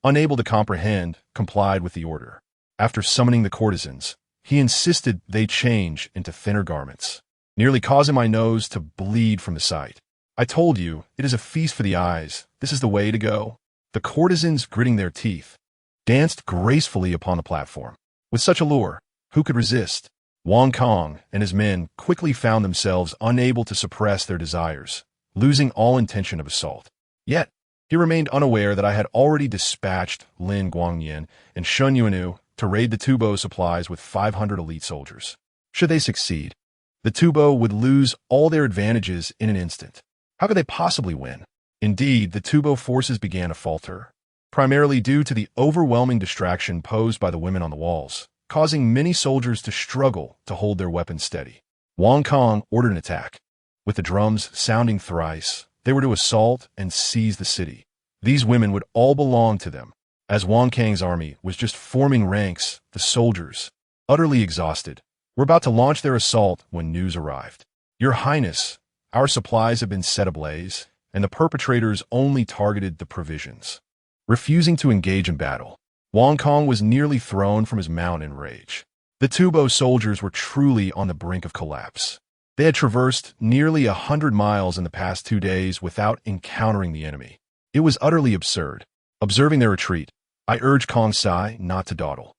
unable to comprehend, complied with the order. After summoning the courtesans, he insisted they change into thinner garments, nearly causing my nose to bleed from the sight. I told you, it is a feast for the eyes. This is the way to go. The courtesans, gritting their teeth, danced gracefully upon the platform. With such allure, who could resist? Wang Kong and his men quickly found themselves unable to suppress their desires, losing all intention of assault. Yet, he remained unaware that I had already dispatched Lin Guangyin and Shun Yuanu to raid the Tubo supplies with 500 elite soldiers. Should they succeed, the Tubo would lose all their advantages in an instant. How could they possibly win? Indeed, the Tubo forces began to falter, primarily due to the overwhelming distraction posed by the women on the walls, causing many soldiers to struggle to hold their weapons steady. Wang Kong ordered an attack. With the drums sounding thrice, they were to assault and seize the city. These women would all belong to them. As Wang Kang's army was just forming ranks, the soldiers, utterly exhausted, were about to launch their assault when news arrived. Your Highness, our supplies have been set ablaze, and the perpetrators only targeted the provisions. Refusing to engage in battle, Wang Kong was nearly thrown from his mount in rage. The Tubo soldiers were truly on the brink of collapse. They had traversed nearly 100 miles in the past 2 days without encountering the enemy. It was utterly absurd. Observing their retreat, I urged Kong Ci not to dawdle.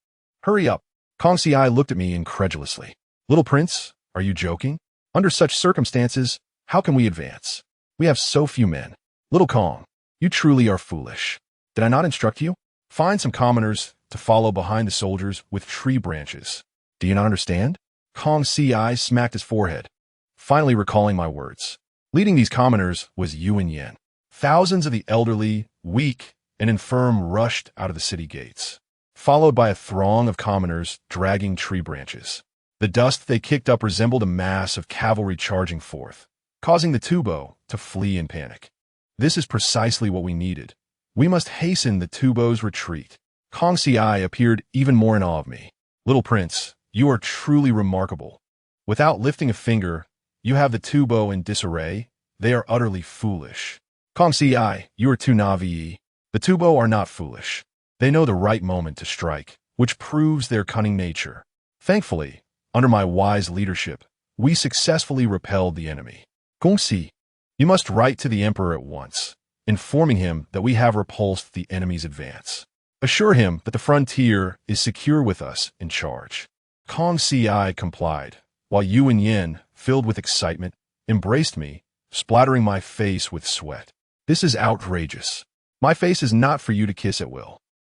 Hurry up. Kong Si looked at me incredulously. Little prince, are you joking? Under such circumstances, how can we advance? We have so few men. Little Kong, you truly are foolish. Did I not instruct you? Find some commoners to follow behind the soldiers with tree branches. Do you not understand? Kong Si smacked his forehead, finally recalling my words. Leading these commoners was Yuan. Thousands of the elderly, weak, and infirm rushed out of the city gates, followed by a throng of commoners dragging tree branches. The dust they kicked up resembled a mass of cavalry charging forth, causing the Tubo to flee in panic. This is precisely what we needed. We must hasten the Tubo's retreat. Kong Si appeared even more in awe of me. Little prince, you are truly remarkable. Without lifting a finger, you have the Tubo in disarray. They are utterly foolish. Kong Si, you are too naive. The Tubo are not foolish. They know the right moment to strike, which proves their cunning nature. Thankfully, under my wise leadership, we successfully repelled the enemy. Kong Si, you must write to the emperor at once, informing him that we have repulsed the enemy's advance. Assure him that the frontier is secure with us in charge. Kong Si complied, while Yuan, filled with excitement, embraced me, splattering my face with sweat. This is outrageous. My face is not for you to kiss at will.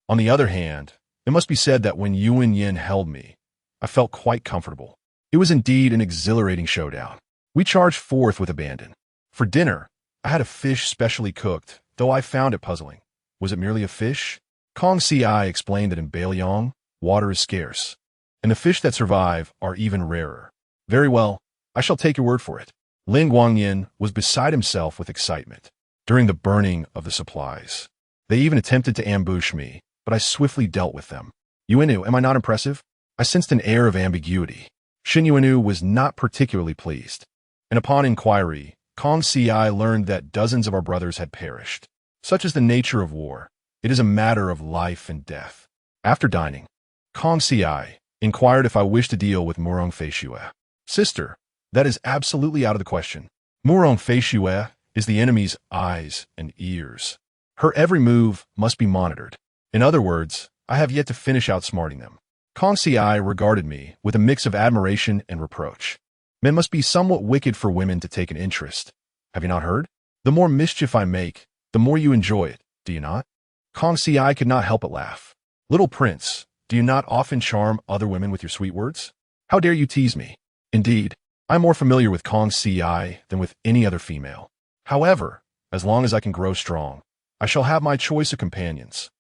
On the other hand, it must be said that when Yuan held me, I felt quite comfortable. It was indeed an exhilarating showdown. We charged forth with abandon. For dinner, I had a fish specially cooked, though I found it puzzling. Was it merely a fish? Kong Si explained that in Baliang, water is scarce, and the fish that survive are even rarer. Very well, I shall take your word for it. Lin Guangyin was beside himself with excitement during the burning of the supplies. They even attempted to ambush me, but I swiftly dealt with them. Yuanu, am I not impressive? I sensed an air of ambiguity. Shin Yuanu was not particularly pleased, and upon inquiry, Kong Si learned that dozens of our brothers had perished. Such is the nature of war. It is a matter of life and death. After dining, Kong Si inquired if I wished to deal with Murong Feishue. Sister, that is absolutely out of the question. Murong Feishue is the enemy's eyes and ears. Her every move must be monitored. In other words, I have yet to finish outsmarting them. Kong Si regarded me with a mix of admiration and reproach. Men must be somewhat wicked for women to take an interest. Have you not heard? The more mischief I make, the more you enjoy it, do you not? Kong Si could not help but laugh. Little prince, do you not often charm other women with your sweet words? How dare you tease me? Indeed, I am more familiar with Kong Si than with any other female. However, as long as I can grow strong, I shall have my choice of companions.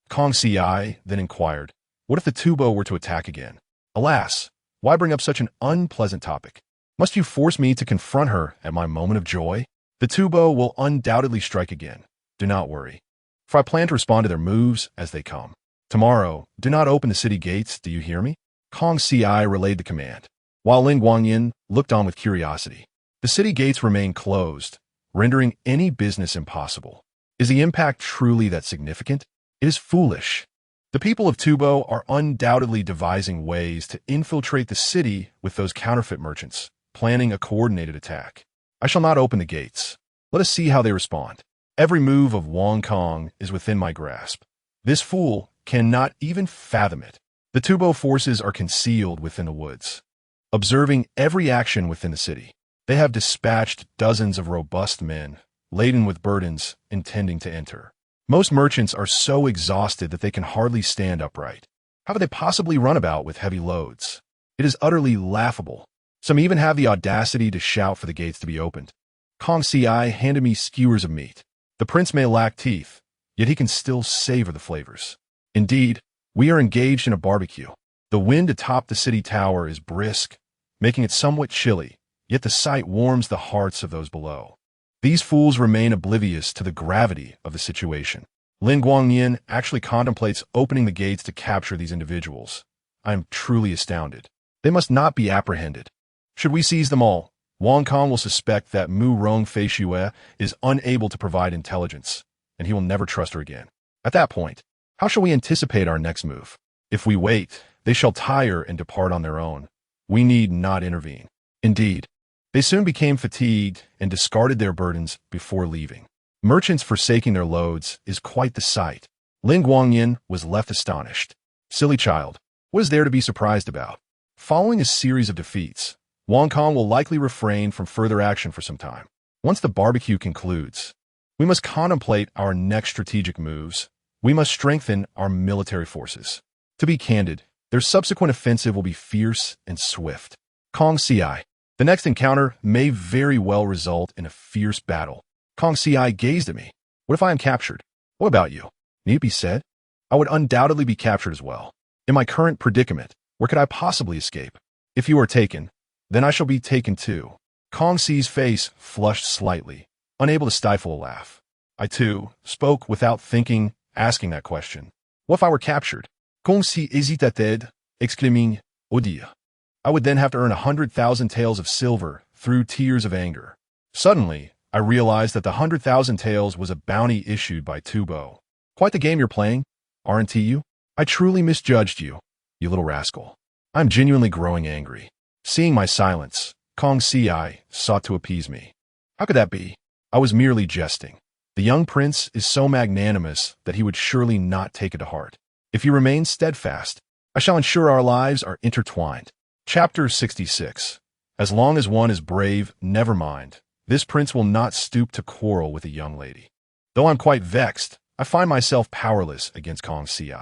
Kong Si then inquired, what if the Tubo were to attack again? Alas, why bring up such an unpleasant topic? Must you force me to confront her at my moment of joy? The Tubo will undoubtedly strike again. Do not worry, for I plan to respond to their moves as they come. Tomorrow, do not open the city gates, do you hear me? Kong Si relayed the command, while Lin Guangyin looked on with curiosity. The city gates remain closed, rendering any business impossible. Is the impact truly that significant? It is foolish. The people of Tubo are undoubtedly devising ways to infiltrate the city with those counterfeit merchants, planning a coordinated attack. I shall not open the gates. Let us see how they respond. Every move of Wong Kong is within my grasp. This fool cannot even fathom it. The Tubo forces are concealed within the woods, observing every action within the city. They have dispatched dozens of robust men, laden with burdens, intending to enter. Most merchants are so exhausted that they can hardly stand upright. How could they possibly run about with heavy loads? It is utterly laughable. Some even have the audacity to shout for the gates to be opened. Kong Si handed me skewers of meat. The prince may lack teeth, yet he can still savor the flavors. Indeed, we are engaged in a barbecue. The wind atop the city tower is brisk, making it somewhat chilly, yet the sight warms the hearts of those below. These fools remain oblivious to the gravity of the situation. Lin Guangyin actually contemplates opening the gates to capture these individuals. I am truly astounded. They must not be apprehended. Should we seize them all, Wong Kong will suspect that Mu Rong Feishue is unable to provide intelligence, and he will never trust her again. At that point, how shall we anticipate our next move? If we wait, they shall tire and depart on their own. We need not intervene. Indeed, they soon became fatigued and discarded their burdens before leaving. Merchants forsaking their loads is quite the sight. Lin Guangyin was left astonished. Silly child, What is there to be surprised about? Following a series of defeats, Wong Kong will likely refrain from further action for some time. Once the barbecue concludes, we must contemplate our next strategic moves. We must strengthen our military forces. To be candid, their subsequent offensive will be fierce and swift. Kong Ci. The next encounter may very well result in a fierce battle. Kong Ci gazed at me. What if I am captured? What about you? Need it be said? I would undoubtedly be captured as well. In my current predicament, where could I possibly escape? If you are taken, then I shall be taken too. Kong Ci's face flushed slightly, unable to stifle a laugh. I too spoke without thinking, asking that question. What if I were captured? Kong Ci hésita-t-elle, exclaiming, "Oh dear." I would then have to earn 100,000 taels of silver through tears of anger. Suddenly, I realized that the 100,000 taels was a bounty issued by Tubo. Quite the game you're playing, aren't you? I truly misjudged you, you little rascal. I'm genuinely growing angry. Seeing my silence, Kong Ci sought to appease me. How could that be? I was merely jesting. The young prince is so magnanimous that he would surely not take it to heart. If you remain steadfast, I shall ensure our lives are intertwined. Chapter 66. As long as one is brave, never mind. This prince will not stoop to quarrel with a young lady. Though I'm quite vexed, I find myself powerless against Kong Ci.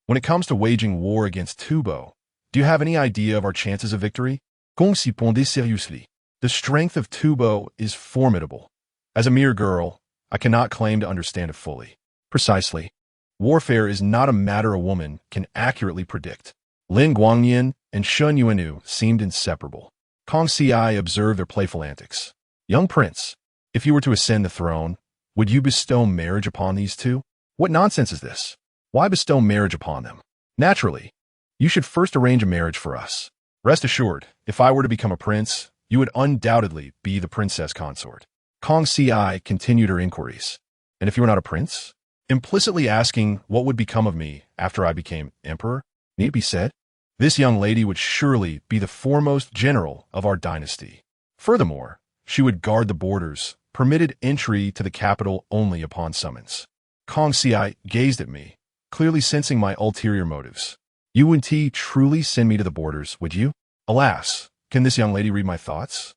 When it comes to waging war against Tubo, do you have any idea of our chances of victory? Kong Ci répondit seriously. The strength of Tubo is formidable. As a mere girl, I cannot claim to understand it fully. Precisely. Warfare is not a matter a woman can accurately predict. Lin Guangyan and Shun Yuanu seemed inseparable. Kong Ci observed their playful antics. Young prince, if you were to ascend the throne, would you bestow marriage upon these two? What nonsense is this? Why bestow marriage upon them? Naturally, you should first arrange a marriage for us. Rest assured, if I were to become a prince, you would undoubtedly be the princess consort. Kong Ci continued her inquiries. And if you were not a prince? Implicitly asking what would become of me after I became emperor? Need it be said? This young lady would surely be the foremost general of our dynasty. Furthermore, she would guard the borders, permitted entry to the capital only upon summons. Kong Ci gazed at me, clearly sensing my ulterior motives. You wouldn't truly send me to the borders, would you? Alas, can this young lady read my thoughts?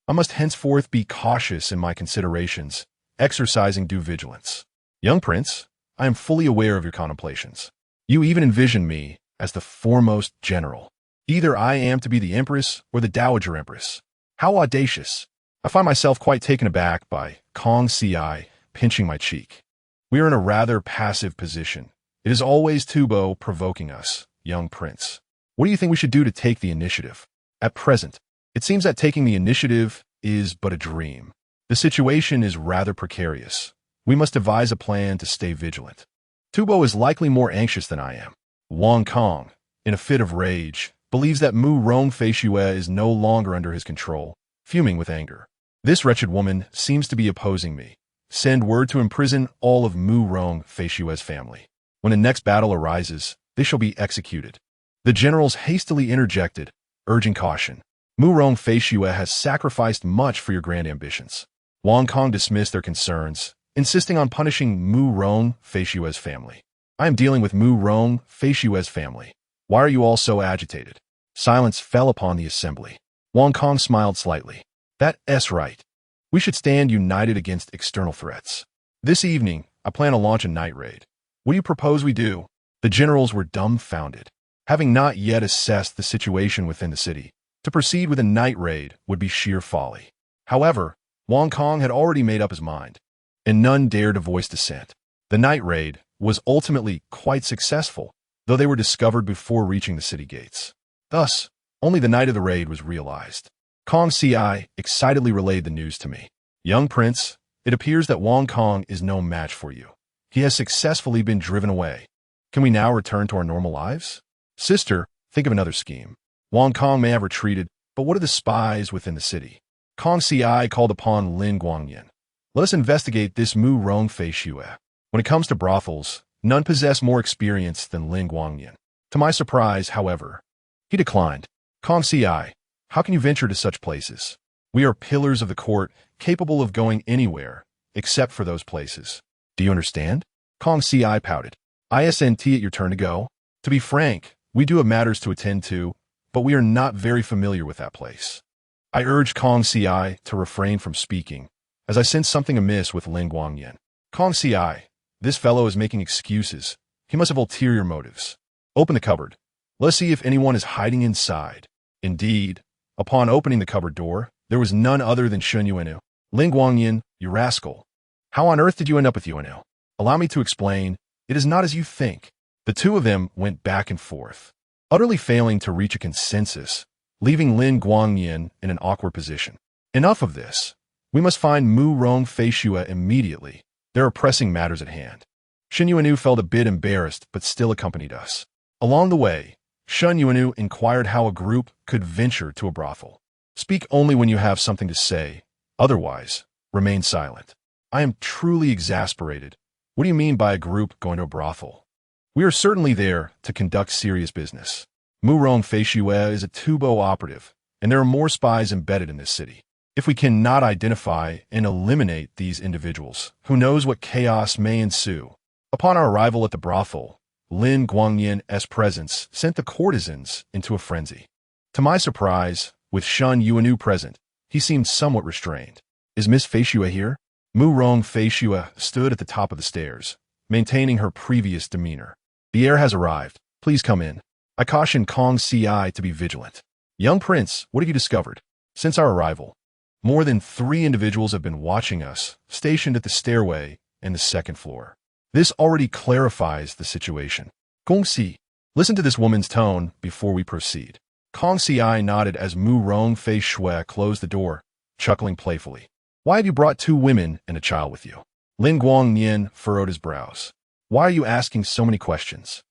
I must henceforth be cautious in my considerations, exercising due vigilance. Young prince, I am fully aware of your contemplations. You even envision me as the foremost general. Either I am to be the empress or the dowager empress. How audacious! I find myself quite taken aback by Kong Ci pinching my cheek. We are in a rather passive position. It is always Tubo provoking us, young prince. What do you think we should do to take the initiative? At present, it seems that taking the initiative is but a dream. The situation is rather precarious. We must devise a plan to stay vigilant. Tubo is likely more anxious than I am. Wong Kong, in a fit of rage, believes that Mu Rong Fei Xue is no longer under his control, fuming with anger. This wretched woman seems to be opposing me. Send word to imprison all of Mu Rong Fei Xue's family. When the next battle arises, they shall be executed. The generals hastily interjected, urging caution. Mu Rong Fei Xue has sacrificed much for your grand ambitions. Wong Kong dismissed their concerns, insisting on punishing Mu Rong Fei Xue's family. I am dealing with Mu Rong Fei Xue's family. Why are you all so agitated? Silence fell upon the assembly. Wong Kong smiled slightly. That's right. We should stand united against external threats. This evening, I plan to launch a night raid. What do you propose we do? The generals were dumbfounded. Having not yet assessed the situation within the city, to proceed with a night raid would be sheer folly. However, Wong Kong had already made up his mind, and none dared to voice dissent. The night raid was ultimately quite successful, though they were discovered before reaching the city gates. Thus, only the night of the raid was realized. Kong Ci excitedly relayed the news to me. Young prince, it appears that Wong Kong is no match for you. He has successfully been driven away. Can we now return to our normal lives? Sister, think of another scheme. Wong Kong may have retreated, but what of the spies within the city? Kong Ci called upon Lin Guangyan. Let us investigate this Mu Rong Fei Xue. When it comes to brothels, none possess more experience than Lin Guangyan. To my surprise, however, he declined. Kong Ci, how can you venture to such places? We are pillars of the court, capable of going anywhere, except for those places. Do you understand? Kong Ci pouted. Isn't it your turn to go? To be frank, We do have matters to attend to, but we are not very familiar with that place. I urged Kong Si to refrain from speaking, as I sensed something amiss with Lin Guangyan. Kong Si, this fellow is making excuses. He must have ulterior motives. Open the cupboard. Let's see if anyone is hiding inside. Indeed, upon opening the cupboard door, there was none other than Shun Yuanu. Lin Guangyan, you rascal. How on earth did you end up with Yuanu? Allow me to explain. It is not as you think. The two of them went back and forth, utterly failing to reach a consensus, leaving Lin Guangyan in an awkward position. Enough of this. We must find Mu Rong Fei Shua immediately. There are pressing matters at hand. Shun Yuanu felt a bit embarrassed, but still accompanied us. Along the way, Shun Yuanu inquired how a group could venture to a brothel. Speak only when you have something to say. Otherwise, remain silent. I am truly exasperated. What do you mean by a group going to a brothel? We are certainly there to conduct serious business. Mu Rong Fei Shua is a Tubo operative, and there are more spies embedded in this city. If we cannot identify and eliminate these individuals, who knows what chaos may ensue? Upon our arrival at the brothel, Lin Guangyan's presence sent the courtesans into a frenzy. To my surprise, with Shun Yuanu present, he seemed somewhat restrained. Is Miss Fei Shua here? Mu Rong Fei Shua stood at the top of the stairs, maintaining her previous demeanor. The heir has arrived. Please come in. I cautioned Kong Si to be vigilant. Young prince, what have you discovered? Since our arrival, more than 3 individuals have been watching us, stationed at the stairway and the second floor. This already clarifies the situation. Kong Si, listen to this woman's tone before we proceed. Kong Si nodded as Mu Rong Fei Shua closed the door, chuckling playfully. Why have you brought 2 women and a child with you? Lin Guangyan furrowed his brows. Why are you asking so many questions?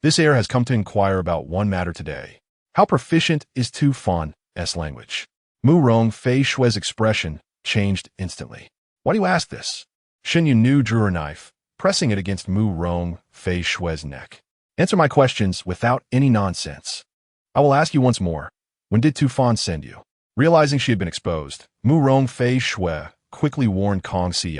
This heir has come to inquire about one matter today. How proficient is Tu Fan's language? Mu Rong Fei Shua's expression changed instantly. Why do you ask this? Shun Yuanu drew her knife, pressing it against Mu Rong Fei Shua's neck. Answer my questions without any nonsense. I will ask you once more. When did Tu Fan send you? Realizing she had been exposed, Mu Rong Fei Shua quickly warned Kong Si.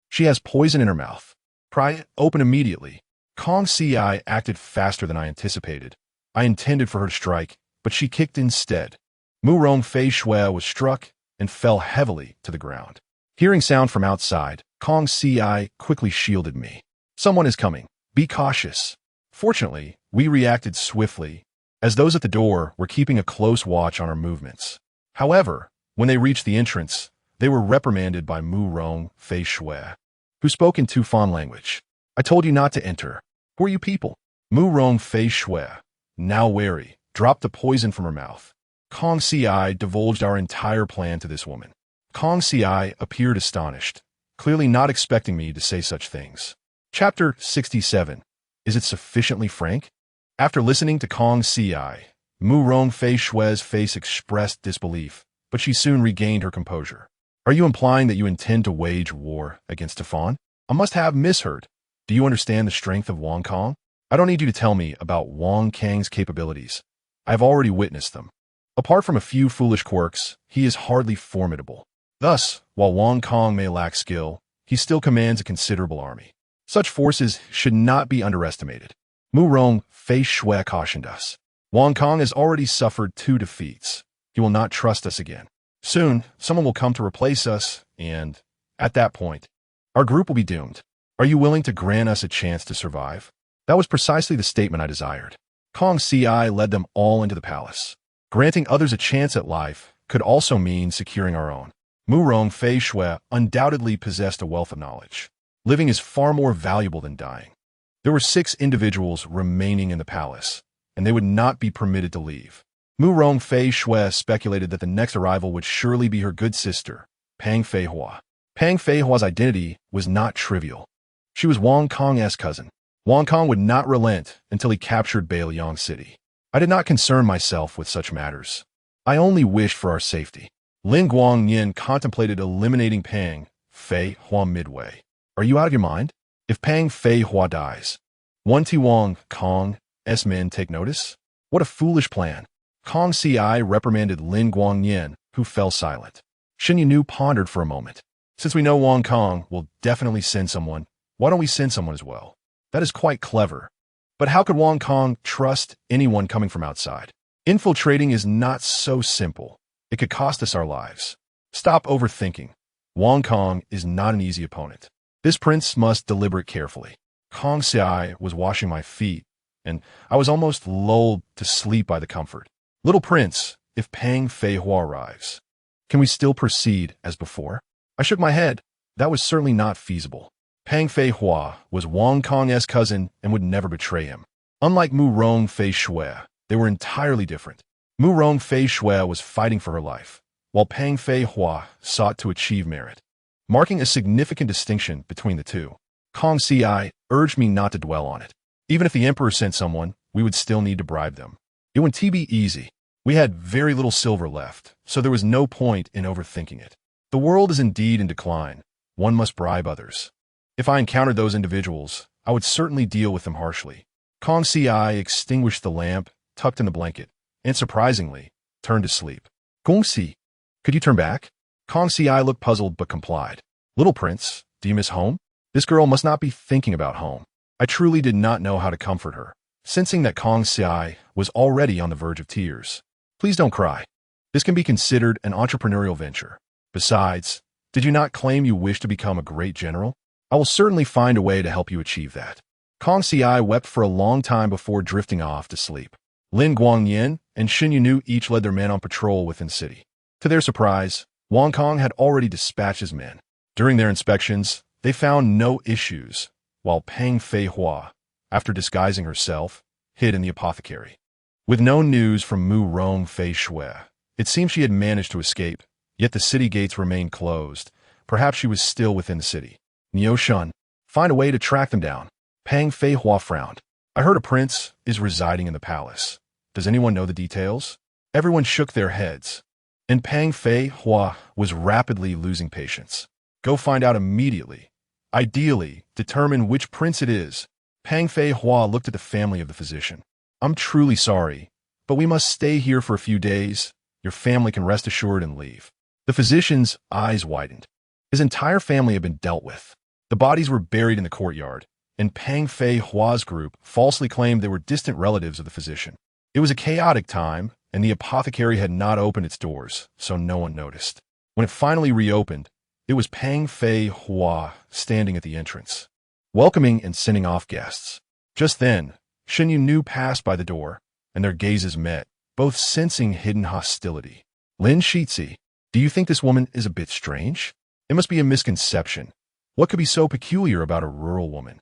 She has poison in her mouth. Pry it open immediately. Kong Si acted faster than I anticipated. I intended for her to strike, but she kicked instead. Mu Rong Fei Shua was struck and fell heavily to the ground. Hearing sound from outside, Kong Si quickly shielded me. Someone is coming. Be cautious. Fortunately, we reacted swiftly, as those at the door were keeping a close watch on our movements. However, when they reached the entrance, they were reprimanded by Mu Rong Fei Shua, who spoke in Tu Fan language. I told you not to enter. Who are you people? Mu Rong Fei Shua, now wary, dropped the poison from her mouth. Kong Si divulged our entire plan to this woman. Kong Si appeared astonished, clearly not expecting me to say such things. Chapter 67. Is it sufficiently frank? After listening to Kong Si, Mu Rong Fei Shua's face expressed disbelief, but she soon regained her composure. Are you implying that you intend to wage war against Tu Fan? I must have misheard. Do you understand the strength of Wang Kong? I don't need you to tell me about Wang Kang's capabilities. I have already witnessed them. Apart from a few foolish quirks, he is hardly formidable. Thus, while Wang Kong may lack skill, he still commands a considerable army. Such forces should not be underestimated. Mu Rong Fei Shua cautioned us. Wang Kong has already suffered 2 defeats. He will not trust us again. Soon, someone will come to replace us, and, at that point, our group will be doomed. Are you willing to grant us a chance to survive? That was precisely the statement I desired. Kong Si led them all into the palace. Granting others a chance at life could also mean securing our own. Mu Rong Fei Shua undoubtedly possessed a wealth of knowledge. Living is far more valuable than dying. There were 6 individuals remaining in the palace, and they would not be permitted to leave. Mu Rong Fei Shua speculated that the next arrival would surely be her good sister, Pang Fei Hua. Pang Fei Hua's identity was not trivial. She was Wang Kong's cousin. Wang Kong would not relent until he captured Beiliang City. I did not concern myself with such matters. I only wished for our safety. Lin Guangyan contemplated eliminating Pang Fei Hua midway. Are you out of your mind? If Pang Fei Hua dies, Wang Kong's men take notice? What a foolish plan. Kong Si reprimanded Lin Guangyan, who fell silent. Shun Yuanu pondered for a moment. Since we know Wang Kong will definitely send someone, why don't we send someone as well? That is quite clever. But how could Wong Kong trust anyone coming from outside? Infiltrating is not so simple. It could cost us our lives. Stop overthinking. Wong Kong is not an easy opponent. This prince must deliberate carefully. Kong Xiai was washing my feet, and I was almost lulled to sleep by the comfort. Little prince, if Pang Fei Hua arrives, can we still proceed as before? I shook my head. That was certainly not feasible. Pang Fei Hua was Wong Kong's cousin and would never betray him. Unlike Mu Rong Fei Shui, they were entirely different. Mu Rong Fei Shui was fighting for her life, while Pang Fei Hua sought to achieve merit, marking a significant distinction between the two. Kong Ci urged me not to dwell on it. Even if the emperor sent someone, we would still need to bribe them. It wouldn't be easy. We had very little silver left, so there was no point in overthinking it. The world is indeed in decline. One must bribe others. If I encountered those individuals, I would certainly deal with them harshly. Kong Ci extinguished the lamp, tucked in the blanket, and surprisingly, turned to sleep. Gong Si, could you turn back? Kong Ci looked puzzled but complied. Little prince, do you miss home? This girl must not be thinking about home. I truly did not know how to comfort her, sensing that Kong Ci was already on the verge of tears. Please don't cry. This can be considered an entrepreneurial venture. Besides, did you not claim you wish to become a great general? I will certainly find a way to help you achieve that. Kong Ci wept for a long time before drifting off to sleep. Lin Guangyan and Xin Yunu each led their men on patrol within the city. To their surprise, Wong Kong had already dispatched his men. During their inspections, they found no issues, while Pang Fei Hua, after disguising herself, hid in the apothecary. With no news from Mu Rong Fei Shui, it seemed she had managed to escape, yet the city gates remained closed. Perhaps she was still within the city. Niu Shun, find a way to track them down. Pang Fei Hua frowned. I heard a prince is residing in the palace. Does anyone know the details? Everyone shook their heads, and Pang Fei Hua was rapidly losing patience. Go find out immediately. Ideally, determine which prince it is. Pang Fei Hua looked at the family of the physician. I'm truly sorry, but we must stay here for a few days. Your family can rest assured and leave. The physician's eyes widened. His entire family had been dealt with. The bodies were buried in the courtyard, and Pang Fei Hua's group falsely claimed they were distant relatives of the physician. It was a chaotic time, and the apothecary had not opened its doors, so no one noticed. When it finally reopened, it was Pang Fei Hua standing at the entrance, welcoming and sending off guests. Just then, Xin Yunu passed by the door, and their gazes met, both sensing hidden hostility. Lin Shizi, do you think this woman is a bit strange? It must be a misconception. What could be so peculiar about a rural woman?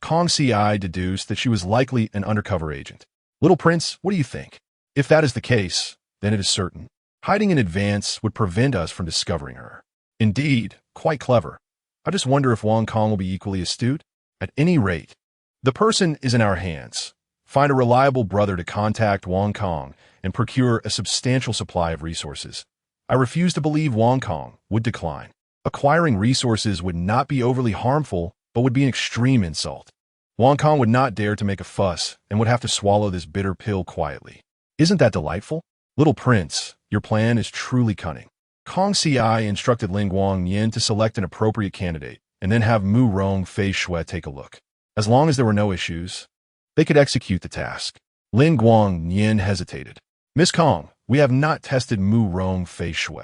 Kong Ci deduced that she was likely an undercover agent. Little prince, what do you think? If that is the case, then it is certain. Hiding in advance would prevent us from discovering her. Indeed, quite clever. I just wonder if Wong Kong will be equally astute. At any rate, the person is in our hands. Find a reliable brother to contact Wong Kong and procure a substantial supply of resources. I refuse to believe Wong Kong would decline. Acquiring resources would not be overly harmful, but would be an extreme insult. Wong Kong would not dare to make a fuss and would have to swallow this bitter pill quietly. Isn't that delightful? Little prince, your plan is truly cunning. Kong Ci instructed Lin Guangyan to select an appropriate candidate and then have Mu Rong Fei Shui take a look. As long as there were no issues, they could execute the task. Lin Guangyan hesitated. Miss Kong, we have not tested Mu Rong Fei Shui.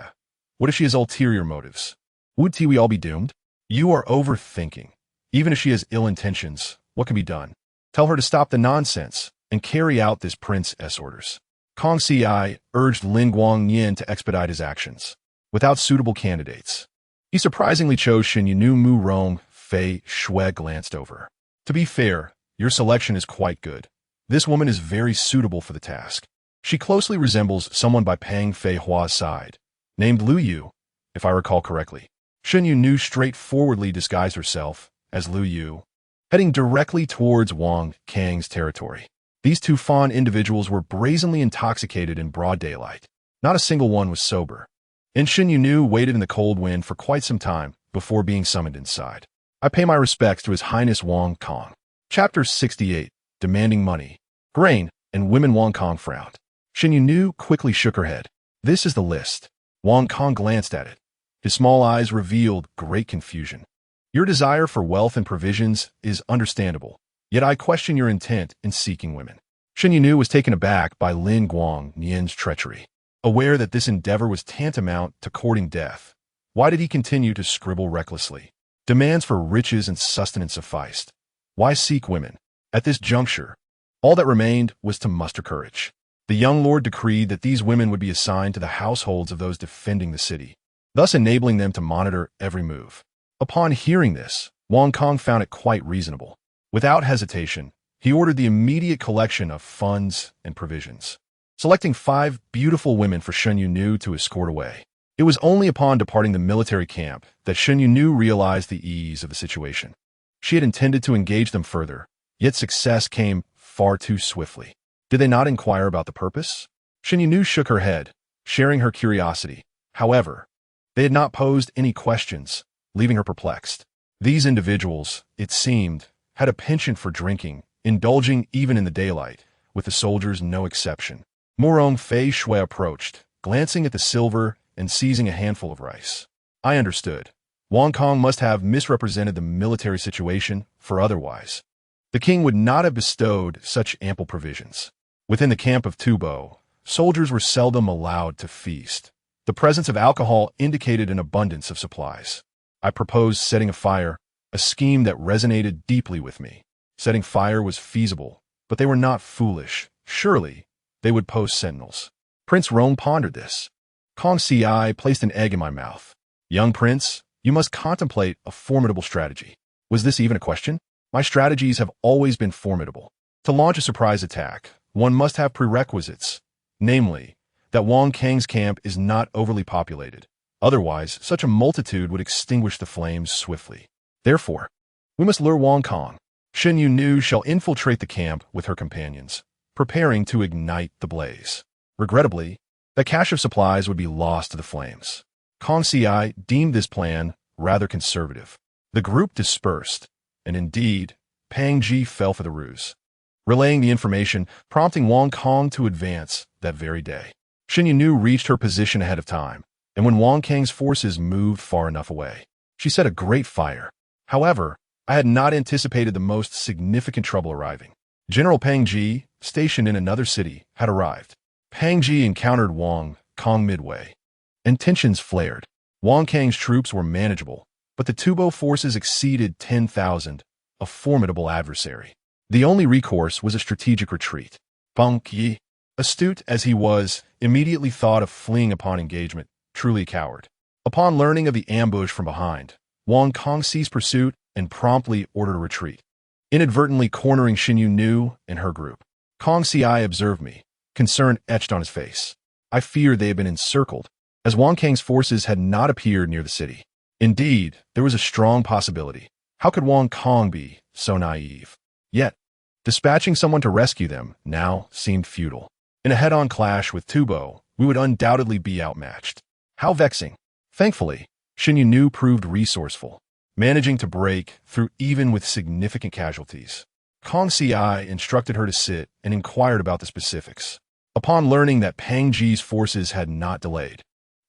What if she has ulterior motives? Would we all be doomed? You are overthinking. Even if she has ill intentions, what can be done? Tell her to stop the nonsense and carry out this prince's orders. Kong Ci urged Lin Guangyan to expedite his actions. Without suitable candidates, he surprisingly chose Xin Yunu. Mu Rong Fei Shui glanced over. To be fair, your selection is quite good. This woman is very suitable for the task. She closely resembles someone by Pang Fei Hua's side, named Lu Yu, if I recall correctly. Xin Yunu straightforwardly disguised herself as Lu Yu, heading directly towards Wong Kang's territory. These two fawn individuals were brazenly intoxicated in broad daylight. Not a single one was sober. And Xin Yunu waited in the cold wind for quite some time before being summoned inside. I pay my respects to His Highness Wong Kong. Chapter 68, Demanding Money, Grain, and Women. Wong Kong frowned. Xin Yunu quickly shook her head. This is the list. Wong Kong glanced at it. His small eyes revealed great confusion. Your desire for wealth and provisions is understandable. Yet I question your intent in seeking women. Shen Yunu was taken aback by Lin Guang Nian's treachery. Aware that this endeavor was tantamount to courting death, why did he continue to scribble recklessly? Demands for riches and sustenance sufficed. Why seek women? At this juncture, all that remained was to muster courage. The young lord decreed that these women would be assigned to the households of those defending the city, thus enabling them to monitor every move. Upon hearing this, Wang Kong found it quite reasonable. Without hesitation, he ordered the immediate collection of funds and provisions, selecting 5 beautiful women for Shen Yunu to escort away. It was only upon departing the military camp that Shen Yunu realized the ease of the situation. She had intended to engage them further, yet success came far too swiftly. Did they not inquire about the purpose? Shen Yunu shook her head, sharing her curiosity. However, they had not posed any questions, leaving her perplexed. These individuals, it seemed, had a penchant for drinking, indulging even in the daylight, with the soldiers no exception. Murong Fei Shui approached, glancing at the silver and seizing a handful of rice. I understood. Wang Kong must have misrepresented the military situation, for otherwise the king would not have bestowed such ample provisions. Within the camp of Tubo, soldiers were seldom allowed to feast. The presence of alcohol indicated an abundance of supplies. I proposed setting a fire, a scheme that resonated deeply with me. Setting fire was feasible, but they were not foolish. Surely, they would post sentinels. Prince Rong pondered this. Kong Si placed an egg in my mouth. Young prince, you must contemplate a formidable strategy. Was this even a question? My strategies have always been formidable. To launch a surprise attack, one must have prerequisites, namely, that Wang Kang's camp is not overly populated. Otherwise, such a multitude would extinguish the flames swiftly. Therefore, we must lure Wang Kong. Shen Yunu shall infiltrate the camp with her companions, preparing to ignite the blaze. Regrettably, the cache of supplies would be lost to the flames. Kong Si deemed this plan rather conservative. The group dispersed, and indeed, Pang Ji fell for the ruse, relaying the information, prompting Wang Kong to advance that very day. Shen Yunu reached her position ahead of time, and when Wang Kang's forces moved far enough away, she set a great fire. However, I had not anticipated the most significant trouble arriving. General Pang Ji, stationed in another city, had arrived. Pang Ji encountered Wang Kong midway, and tensions flared. Wang Kang's troops were manageable, but the Tubo forces exceeded 10,000, a formidable adversary. The only recourse was a strategic retreat. Pang Ji, astute as he was, immediately thought of fleeing upon engagement, truly a coward. Upon learning of the ambush from behind, Wang Kong ceased pursuit and promptly ordered a retreat, inadvertently cornering Shen Yunu and her group. Kong Si observed me, concern etched on his face. I feared they had been encircled, as Wang Kang's forces had not appeared near the city. Indeed, there was a strong possibility. How could Wang Kong be so naive? Yet, dispatching someone to rescue them now seemed futile. In a head-on clash with Tubo, we would undoubtedly be outmatched. How vexing. Thankfully, Shen Yunu proved resourceful, managing to break through even with significant casualties. Kong Si instructed her to sit and inquired about the specifics. Upon learning that Pang Ji's forces had not delayed,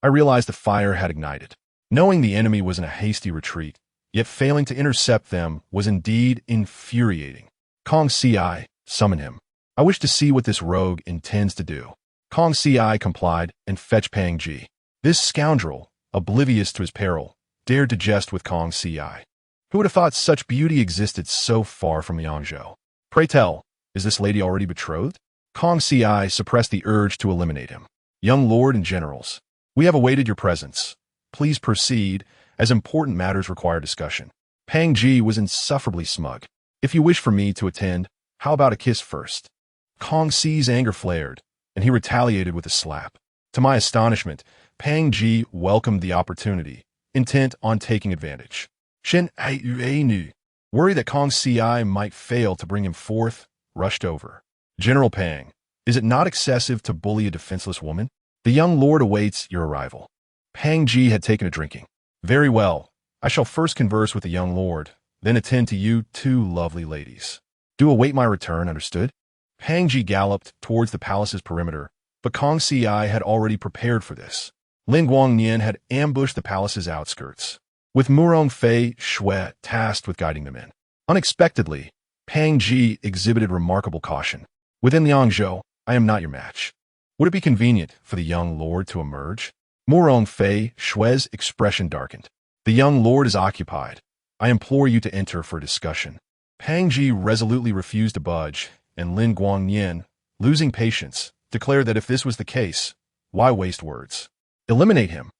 I realized the fire had ignited. Knowing the enemy was in a hasty retreat, yet failing to intercept them was indeed infuriating. Kong Si, summon him. I wish to see what this rogue intends to do. Kong Si complied and fetched Pang Ji. This scoundrel, oblivious to his peril, dared to jest with Kong Si. Who would have thought such beauty existed so far from Yangzhou? Pray tell, is this lady already betrothed? Kong Si suppressed the urge to eliminate him. Young lord and generals, we have awaited your presence. Please proceed, as important matters require discussion. Pang Ji was insufferably smug. If you wish for me to attend, how about a kiss first? Kong Si's anger flared, and he retaliated with a slap. To my astonishment, Pang Ji welcomed the opportunity, intent on taking advantage. Shen Yunu, worried that Kong Si might fail to bring him forth, rushed over. General Pang, is it not excessive to bully a defenseless woman? The young lord awaits your arrival. Pang Ji had taken a drinking. Very well, I shall first converse with the young lord, then attend to you 2 lovely ladies. Do await my return, understood? Pang Ji galloped towards the palace's perimeter, but Kong Si had already prepared for this. Lin Guang Nian had ambushed the palace's outskirts, with Murong Fei Shui tasked with guiding them in. Unexpectedly, Pang Ji exhibited remarkable caution. Within Liangzhou, I am not your match. Would it be convenient for the young lord to emerge? Murong Fei Shui's expression darkened. The young lord is occupied. I implore you to enter for discussion. Pang Ji resolutely refused to budge, and Lin Guangnian, losing patience, declared that if this was the case, why waste words? Eliminate him.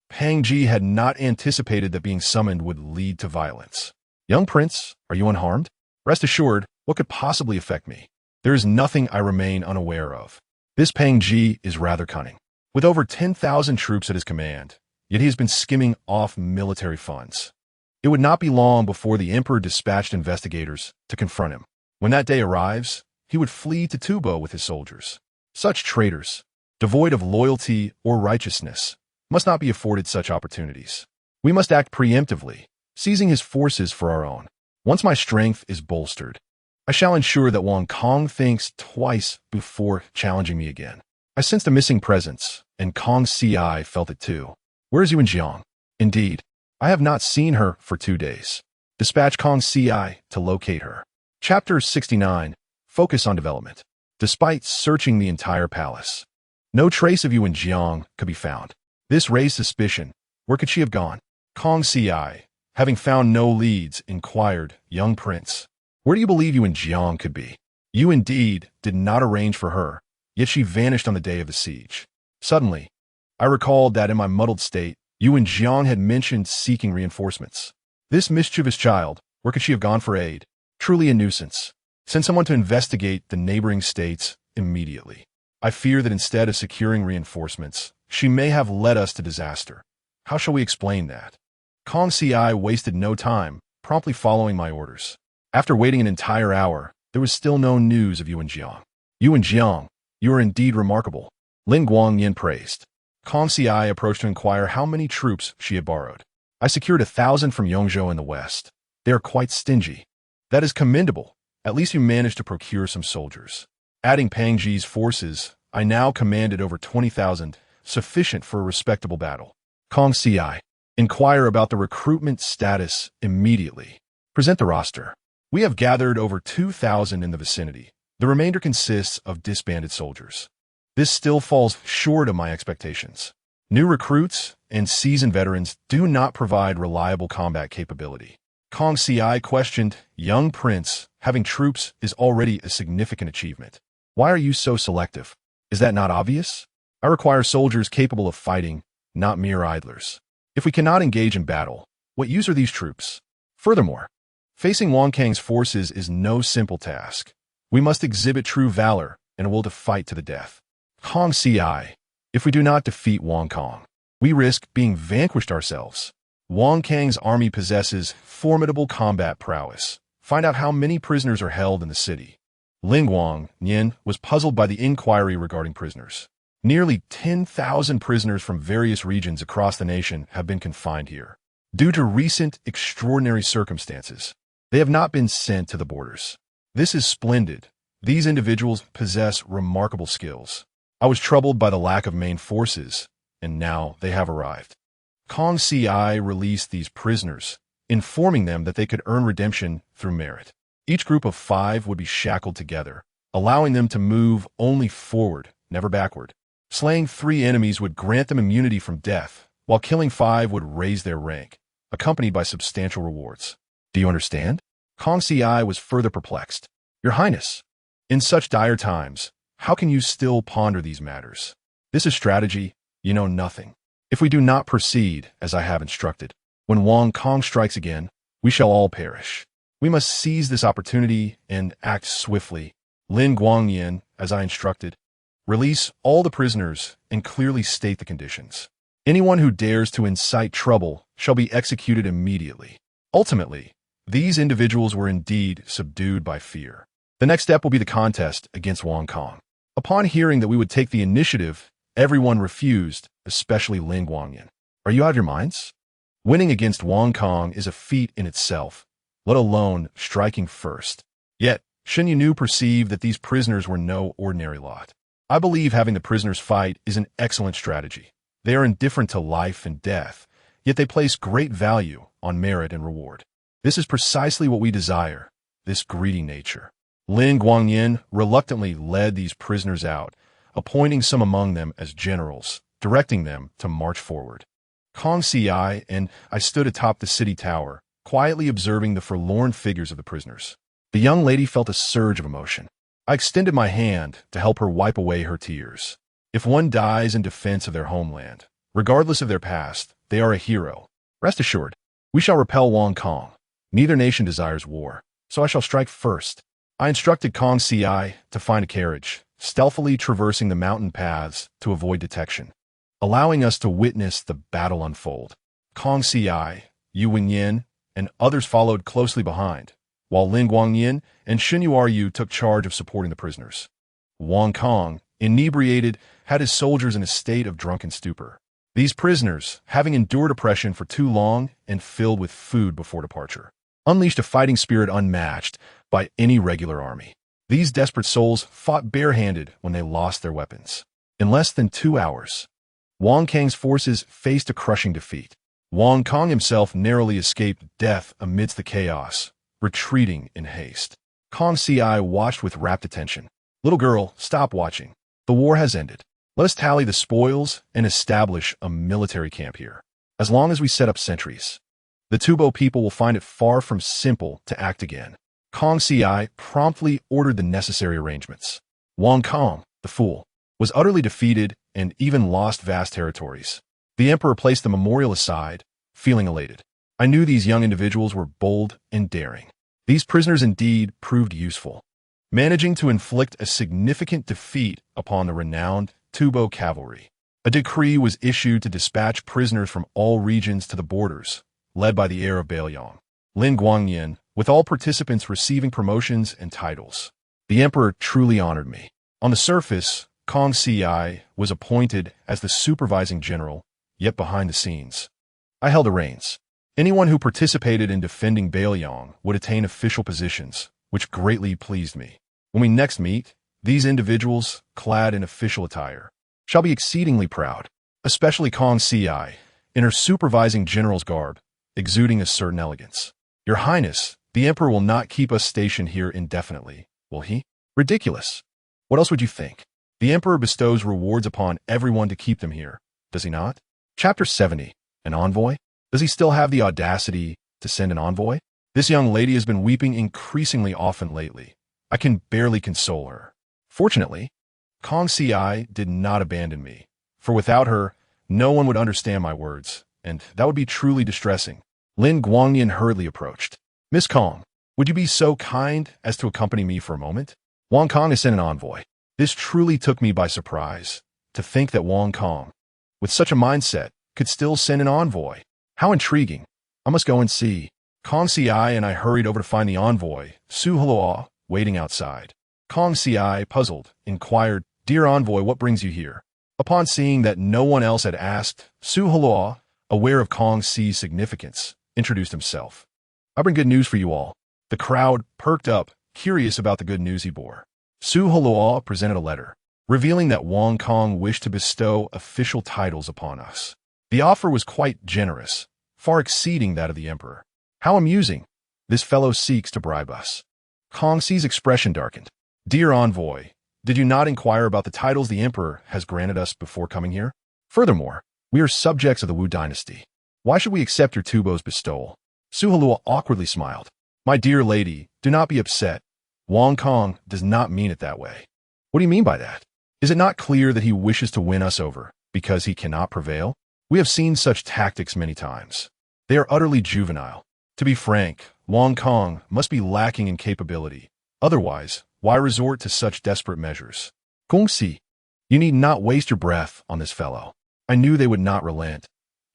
Pang Ji had not anticipated that being summoned would lead to violence. Young prince, are you unharmed? Rest assured, what could possibly affect me? There is nothing I remain unaware of. This Pang Ji is rather cunning. With over 10,000 troops at his command, yet he has been skimming off military funds. It would not be long before the emperor dispatched investigators to confront him. When that day arrives, he would flee to Tubo with his soldiers. Such traitors, devoid of loyalty or righteousness, must not be afforded such opportunities. We must act preemptively, seizing his forces for our own. Once my strength is bolstered, I shall ensure that Wang Kong thinks twice before challenging me again. I sensed a missing presence, and Kong Ci felt it too. Where is Yuan Jiang? Indeed, I have not seen her for 2 days. Dispatch Kong Ci to locate her. Chapter 69. Focus on development. Despite searching the entire palace, no trace of Yuan Jiang could be found. This raised suspicion. Where could she have gone? Kong Ci, having found no leads, inquired, Young prince, where do you believe Yuan Jiang could be? You indeed did not arrange for her, yet she vanished on the day of the siege. Suddenly, I recalled that in my muddled state, Yuan Jiang had mentioned seeking reinforcements. This mischievous child, where could she have gone for aid? Truly a nuisance. Send someone to investigate the neighboring states immediately. I fear that instead of securing reinforcements, she may have led us to disaster. How shall we explain that? Kong Ci wasted no time, promptly following my orders. After waiting an entire hour, there was still no news of Yuan Jiang. Yuan Jiang, you are indeed remarkable. Lin Guangnian praised. Kong Ci approached to inquire how many troops she had borrowed. I secured 1,000 from Yongzhou in the west. They are quite stingy. That is commendable. At least you managed to procure some soldiers. Adding Pang Ji's forces, I now commanded over 20,000, sufficient for a respectable battle. Kong Ci, inquire about the recruitment status immediately. Present the roster. We have gathered over 2,000 in the vicinity. The remainder consists of disbanded soldiers. This still falls short of my expectations. New recruits and seasoned veterans do not provide reliable combat capability. Kong Ci questioned, Young prince, having troops is already a significant achievement. Why are you so selective? Is that not obvious? I require soldiers capable of fighting, not mere idlers. If we cannot engage in battle, what use are these troops? Furthermore, facing Wang Kang's forces is no simple task. We must exhibit true valor and a will to fight to the death. Kong Ci, if we do not defeat Wang Kong, we risk being vanquished ourselves. Wang Kang's army possesses formidable combat prowess. Find out how many prisoners are held in the city. Lin Guangnian was puzzled by the inquiry regarding prisoners. Nearly 10,000 prisoners from various regions across the nation have been confined here. Due to recent extraordinary circumstances, they have not been sent to the borders. This is splendid. These individuals possess remarkable skills. I was troubled by the lack of main forces, and now they have arrived. Kong Ci released these prisoners, informing them that they could earn redemption through merit. Each group of 5 would be shackled together, allowing them to move only forward, never backward. Slaying 3 enemies would grant them immunity from death, while killing 5 would raise their rank, accompanied by substantial rewards. Do you understand? Kong Ci was further perplexed. Your Highness, in such dire times, how can you still ponder these matters? This is strategy, you know nothing. If we do not proceed, as I have instructed, when Wang Kong strikes again, we shall all perish. We must seize this opportunity and act swiftly. Lin Guangnian, as I instructed, release all the prisoners and clearly state the conditions. Anyone who dares to incite trouble shall be executed immediately. Ultimately, these individuals were indeed subdued by fear. The next step will be the contest against Wang Kong. Upon hearing that we would take the initiative, everyone refused, especially Lin Guangnian. Are you out of your minds? Winning against Wang Kong is a feat in itself, let alone striking first. Yet, Shen Yunu perceived that these prisoners were no ordinary lot. I believe having the prisoners fight is an excellent strategy. They are indifferent to life and death, yet they place great value on merit and reward. This is precisely what we desire. this greedy nature. Lin Guangyin reluctantly led these prisoners out, appointing some among them as generals, directing them to march forward. Kong Si and I stood atop the city tower, quietly observing the forlorn figures of the prisoners. The young lady felt a surge of emotion. I extended my hand to help her wipe away her tears. If one dies in defense of their homeland, regardless of their past, they are a hero. Rest assured, we shall repel Wong Kong. Neither nation desires war, so I shall strike first. I instructed Kong Si to find a carriage, stealthily traversing the mountain paths to avoid detection, allowing us to witness the battle unfold. Kong Si, Yu Wenyin, and others followed closely behind, while Lin Guangyin and Shen Yueryu took charge of supporting the prisoners. Wong Kong, inebriated, had his soldiers in a state of drunken stupor. These prisoners, having endured oppression for too long and filled with food before departure, unleashed a fighting spirit unmatched by any regular army. These desperate souls fought barehanded when they lost their weapons. In less than 2 hours, Wong Kang's forces faced a crushing defeat. Wong Kong himself narrowly escaped death amidst the chaos, retreating in haste. Kong Si watched with rapt attention. Little girl, stop watching. The war has ended. Let us tally the spoils and establish a military camp here. As long as we set up sentries, the Tubo people will find it far from simple to act again. Kong Si promptly ordered the necessary arrangements. Wong Kong, the fool, was utterly defeated and even lost vast territories. The emperor placed the memorial aside, feeling elated. I knew these young individuals were bold and daring. These prisoners indeed proved useful, managing to inflict a significant defeat upon the renowned Tubo cavalry. A decree was issued to dispatch prisoners from all regions to the borders, led by the heir of Baoyong, Lin Guangyin, with all participants receiving promotions and titles. The emperor truly honored me. On the surface, Kong Si was appointed as the supervising general, yet behind the scenes, I held the reins. Anyone who participated in defending Baoyong would attain official positions, which greatly pleased me. When we next meet, these individuals, clad in official attire, shall be exceedingly proud, especially Kong Si, in her supervising general's garb, exuding a certain elegance. Your Highness, the Emperor will not keep us stationed here indefinitely, will he? Ridiculous. What else would you think? The Emperor bestows rewards upon everyone to keep them here, does he not? Chapter 70. An envoy? Does he still have the audacity to send an envoy? This young lady has been weeping increasingly often lately. I can barely console her. Fortunately, Kong Si did not abandon me, for without her, no one would understand my words, and that would be truly distressing. Lin Guangyin hurriedly approached. Miss Kong, would you be so kind as to accompany me for a moment? Wong Kong has sent an envoy. This truly took me by surprise, to think that Wong Kong, with such a mindset, could still send an envoy. How intriguing. I must go and see. Kong Si and I hurried over to find the envoy, Su Haloa, waiting outside. Kong Si, puzzled, inquired, Dear envoy, what brings you here? Upon seeing that no one else had asked, Su Haloa, aware of Kong Si's significance, introduced himself. I bring good news for you all. The crowd perked up, curious about the good news he bore. Su Haloa presented a letter, revealing that Wong Kong wished to bestow official titles upon us. The offer was quite generous, far exceeding that of the emperor. How amusing. This fellow seeks to bribe us. Kong Si's expression darkened. Dear envoy, did you not inquire about the titles the emperor has granted us before coming here? Furthermore, we are subjects of the Wu dynasty. Why should we accept your Tubo's bestowal? Su Halua awkwardly smiled. My dear lady, do not be upset. Wong Kong does not mean it that way. What do you mean by that? Is it not clear that he wishes to win us over because he cannot prevail? We have seen such tactics many times. They are utterly juvenile. To be frank, Wong Kong must be lacking in capability. Otherwise, why resort to such desperate measures? Kong Si, you need not waste your breath on this fellow. I knew they would not relent.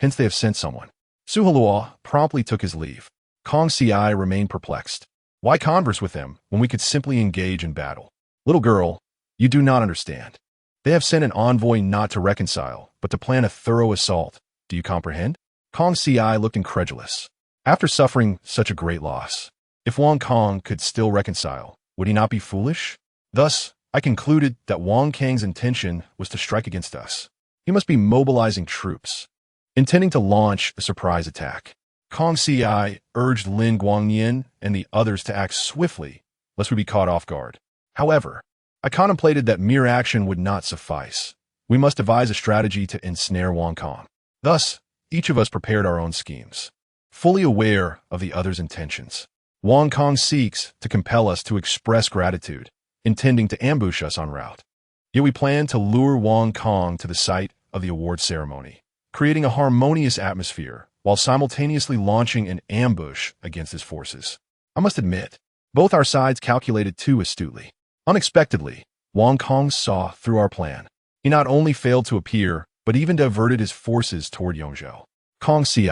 Hence they have sent someone. Su Halua promptly took his leave. Kong Si remained perplexed. Why converse with them when we could simply engage in battle? Little girl, you do not understand. They have sent an envoy not to reconcile, but to plan a thorough assault. Do you comprehend? Kong Si looked incredulous. After suffering such a great loss, if Wong Kong could still reconcile, would he not be foolish? Thus, I concluded that Wong Kang's intention was to strike against us. He must be mobilizing troops, intending to launch a surprise attack. Kong Si urged Lin Guangnian and the others to act swiftly, lest we be caught off guard. However, I contemplated that mere action would not suffice. We must devise a strategy to ensnare Wang Kong. Thus, each of us prepared our own schemes, fully aware of the other's intentions. Wang Kong seeks to compel us to express gratitude, intending to ambush us en route. Yet we plan to lure Wang Kong to the site of the award ceremony, creating a harmonious atmosphere while simultaneously launching an ambush against his forces. I must admit, both our sides calculated too astutely. Unexpectedly, Wang Kong saw through our plan. He not only failed to appear, but even diverted his forces toward Yongzhou. Kong Si,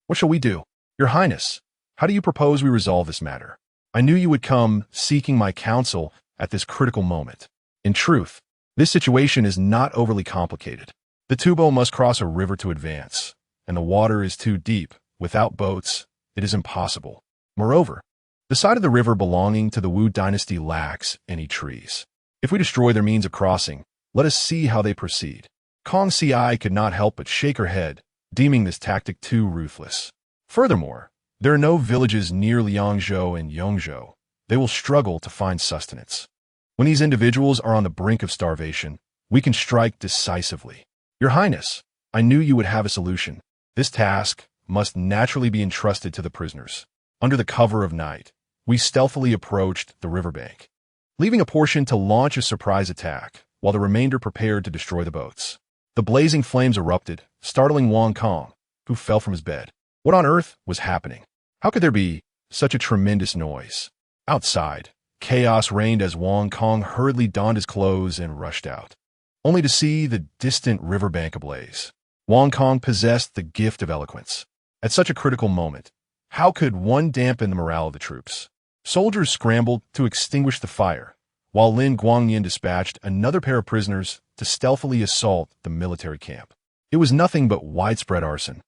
what shall we do? Your Highness, how do you propose we resolve this matter? I knew you would come seeking my counsel at this critical moment. In truth, this situation is not overly complicated. The Tubo must cross a river to advance, and the water is too deep. Without boats, it is impossible. Moreover, the side of the river belonging to the Wu dynasty lacks any trees. If we destroy their means of crossing, let us see how they proceed. Kong Si could not help but shake her head, deeming this tactic too ruthless. Furthermore, there are no villages near Liangzhou and Yongzhou. They will struggle to find sustenance. When these individuals are on the brink of starvation, we can strike decisively. Your Highness, I knew you would have a solution. This task must naturally be entrusted to the prisoners. Under the cover of night, we stealthily approached the riverbank, leaving a portion to launch a surprise attack, while the remainder prepared to destroy the boats. The blazing flames erupted, startling Wang Kong, who fell from his bed. What on earth was happening? How could there be such a tremendous noise? Outside, chaos reigned as Wang Kong hurriedly donned his clothes and rushed out, only to see the distant riverbank ablaze. Wang Kong possessed the gift of eloquence. At such a critical moment, how could one dampen the morale of the troops? Soldiers scrambled to extinguish the fire, while Lin Guangnian dispatched another pair of prisoners to stealthily assault the military camp. It was nothing but widespread arson,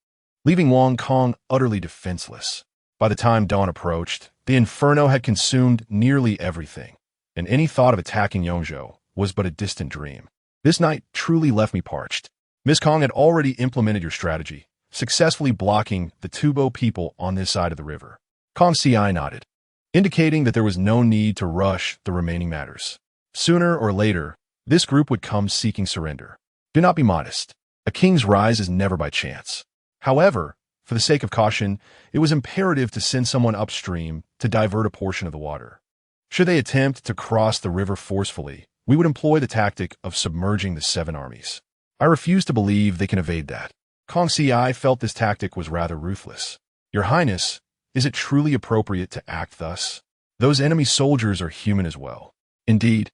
leaving Wang Kong utterly defenseless. By the time dawn approached, the inferno had consumed nearly everything, and any thought of attacking Yongzhou was but a distant dream. This night truly left me parched. Miss Kong had already implemented your strategy, successfully blocking the Tubo people on this side of the river. Kong Si nodded, indicating that there was no need to rush the remaining matters. Sooner or later, this group would come seeking surrender. Do not be modest. A king's rise is never by chance. However, for the sake of caution, it was imperative to send someone upstream to divert a portion of the water. Should they attempt to cross the river forcefully, we would employ the tactic of submerging the 7 armies. I refuse to believe they can evade that. Kong Si felt this tactic was rather ruthless. Your Highness, is it truly appropriate to act thus? Those enemy soldiers are human as well. Indeed,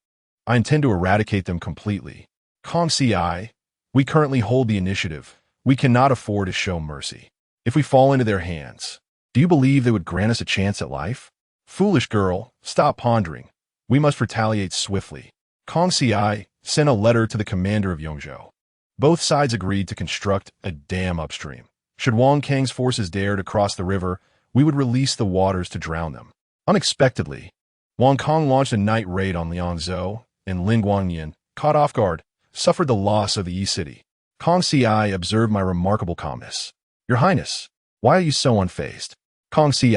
I intend to eradicate them completely. Kong Si, we currently hold the initiative. We cannot afford to show mercy. If we fall into their hands, do you believe they would grant us a chance at life? Foolish girl, stop pondering. We must retaliate swiftly. Kong Si sent a letter to the commander of Yongzhou. Both sides agreed to construct a dam upstream. Should Wang Kang's forces dare to cross the river, we would release the waters to drown them. Unexpectedly, Wang Kong launched a night raid on Liangzhou, and Lin Guangnian, caught off guard, suffered the loss of the East City. Kong Si observed my remarkable calmness. Your Highness, why are you so unfazed? Kong Si,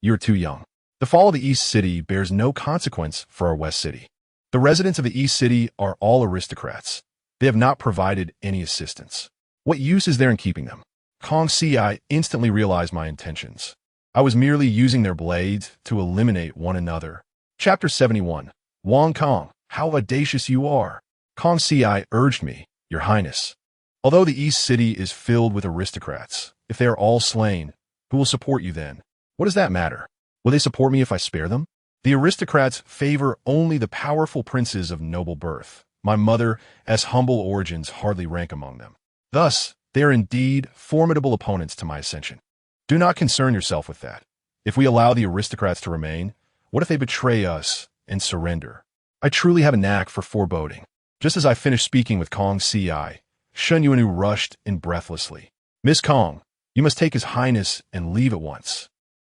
you are too young. The fall of the East City bears no consequence for our West City. The residents of the East City are all aristocrats. They have not provided any assistance. What use is there in keeping them? Kong Si instantly realized my intentions. I was merely using their blades to eliminate one another. Chapter 71. Wang Kong, how audacious you are. Kong Si urged me, Your Highness. Although the East City is filled with aristocrats, if they are all slain, who will support you then? What does that matter? Will they support me if I spare them? The aristocrats favor only the powerful princes of noble birth. My mother, as humble origins, hardly rank among them. Thus, they are indeed formidable opponents to my ascension. Do not concern yourself with that. If we allow the aristocrats to remain, what if they betray us and surrender? I truly have a knack for foreboding. Just as I finished speaking with Kong Si, Shun Yuanu rushed in breathlessly. Miss Kong, you must take His Highness and leave at once.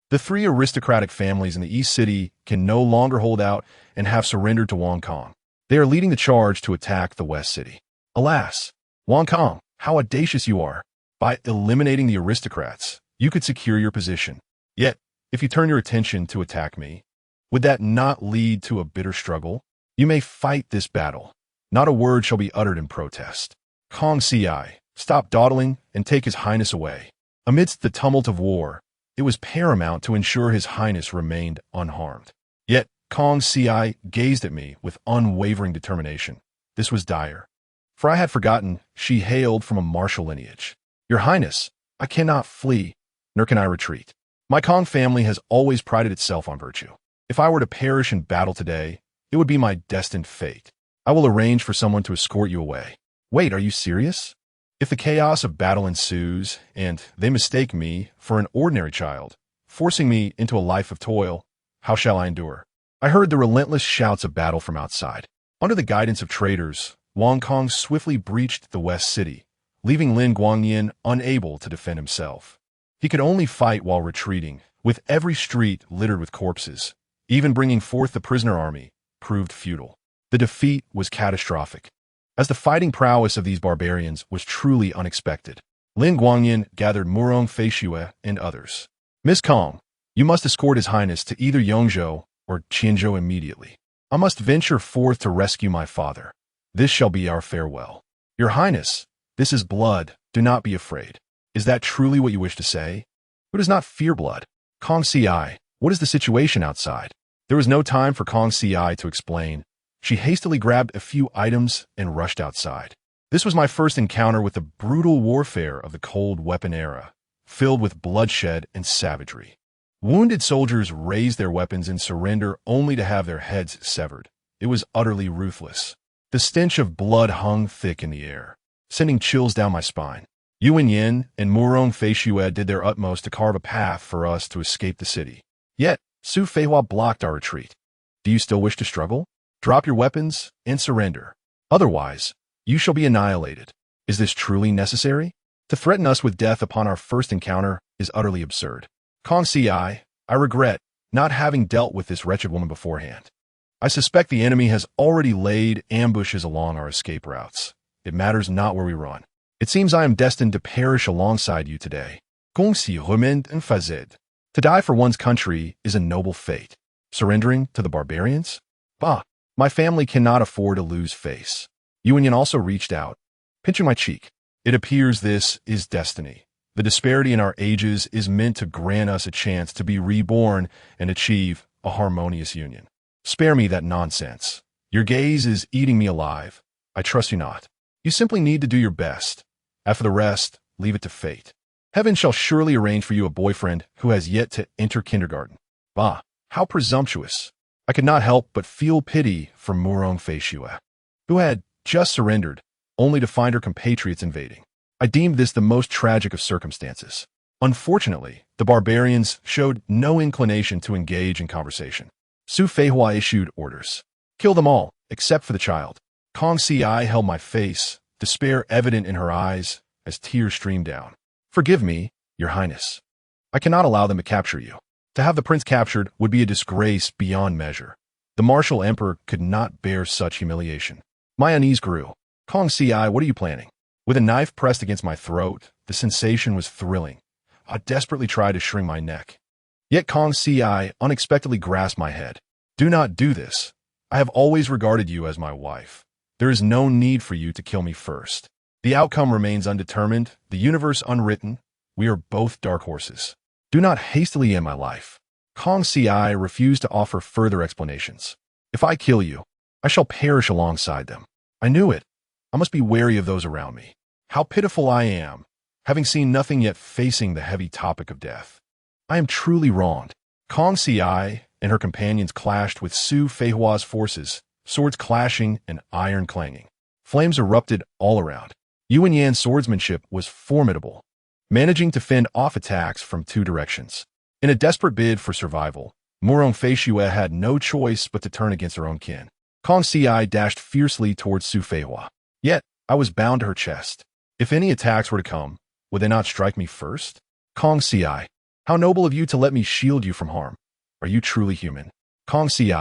The 3 aristocratic families in the East City can no longer hold out and have surrendered to Wang Kong. They are leading the charge to attack the West City. Alas, Wang Kong, how audacious you are. By eliminating the aristocrats, you could secure your position. Yet, if you turn your attention to attack me, would that not lead to a bitter struggle? You may fight this battle. Not a word shall be uttered in protest. Kong Ci, stop dawdling and take His Highness away. Amidst the tumult of war, it was paramount to ensure His Highness remained unharmed. Yet, Kong Ci gazed at me with unwavering determination. This was dire. For I had forgotten she hailed from a martial lineage. Your Highness, I cannot flee, nor can I retreat. My Kong family has always prided itself on virtue. If I were to perish in battle today, it would be my destined fate. I will arrange for someone to escort you away. Wait, are you serious? If the chaos of battle ensues, and they mistake me for an ordinary child, forcing me into a life of toil, how shall I endure? I heard the relentless shouts of battle from outside. Under the guidance of traitors, Wang Kong swiftly breached the West City, leaving Lin Guangyan unable to defend himself. He could only fight while retreating, with every street littered with corpses. Even bringing forth the prisoner army proved futile. The defeat was catastrophic, as the fighting prowess of these barbarians was truly unexpected. Lin Guangyan gathered Murong Feishue and others. Miss Kong, you must escort His Highness to either Yongzhou or Qianzhou immediately. I must venture forth to rescue my father. This shall be our farewell. Your Highness, this is blood. Do not be afraid. Is that truly what you wish to say? Who does not fear blood? Kong Ci, what is the situation outside? There was no time for Kong Ci to explain. She hastily grabbed a few items and rushed outside. This was my first encounter with the brutal warfare of the cold weapon era, filled with bloodshed and savagery. Wounded soldiers raised their weapons in surrender only to have their heads severed. It was utterly ruthless. The stench of blood hung thick in the air, sending chills down my spine. Yuan Yin and Murong Feishue did their utmost to carve a path for us to escape the city. Yet, Su Feihua blocked our retreat. Do you still wish to struggle? Drop your weapons and surrender. Otherwise, you shall be annihilated. Is this truly necessary? To threaten us with death upon our first encounter is utterly absurd. Kong Ci, I regret not having dealt with this wretched woman beforehand. I suspect the enemy has already laid ambushes along our escape routes. It matters not where we run. It seems I am destined to perish alongside you today. Kong Ci remend and fazed. To die for one's country is a noble fate. Surrendering to the barbarians? Bah, my family cannot afford to lose face. Yuan Yin also reached out, pinching my cheek. It appears this is destiny. The disparity in our ages is meant to grant us a chance to be reborn and achieve a harmonious union. Spare me that nonsense. Your gaze is eating me alive. I trust you not. You simply need to do your best. As for the rest, leave it to fate. Heaven shall surely arrange for you a boyfriend who has yet to enter kindergarten. Bah, how presumptuous. I could not help but feel pity for Murong Feishue, who had just surrendered, only to find her compatriots invading. I deemed this the most tragic of circumstances. Unfortunately, the barbarians showed no inclination to engage in conversation. Su Feihua issued orders. Kill them all, except for the child. Kong Ci held my face, despair evident in her eyes, as tears streamed down. Forgive me, Your Highness. I cannot allow them to capture you. To have the prince captured would be a disgrace beyond measure. The martial emperor could not bear such humiliation. My unease grew. Kong Ci, what are you planning? With a knife pressed against my throat, the sensation was thrilling. I desperately tried to shrink my neck. Yet Kong Ci unexpectedly grasped my head. Do not do this. I have always regarded you as my wife. There is no need for you to kill me first. The outcome remains undetermined, the universe unwritten. We are both dark horses. Do not hastily end my life. Kong Ci refused to offer further explanations. If I kill you, I shall perish alongside them. I knew it. I must be wary of those around me. How pitiful I am, having seen nothing yet facing the heavy topic of death. I am truly wronged. Kong Ci and her companions clashed with Su Feihua's forces, swords clashing and iron clanging. Flames erupted all around. Yuan Yan's swordsmanship was formidable, managing to fend off attacks from two directions. In a desperate bid for survival, Murong Feishue had no choice but to turn against her own kin. Kong Ci dashed fiercely towards Su Feihua. Yet, I was bound to her chest. If any attacks were to come, would they not strike me first? Kong Ci, how noble of you to let me shield you from harm. Are you truly human? Kong Ci,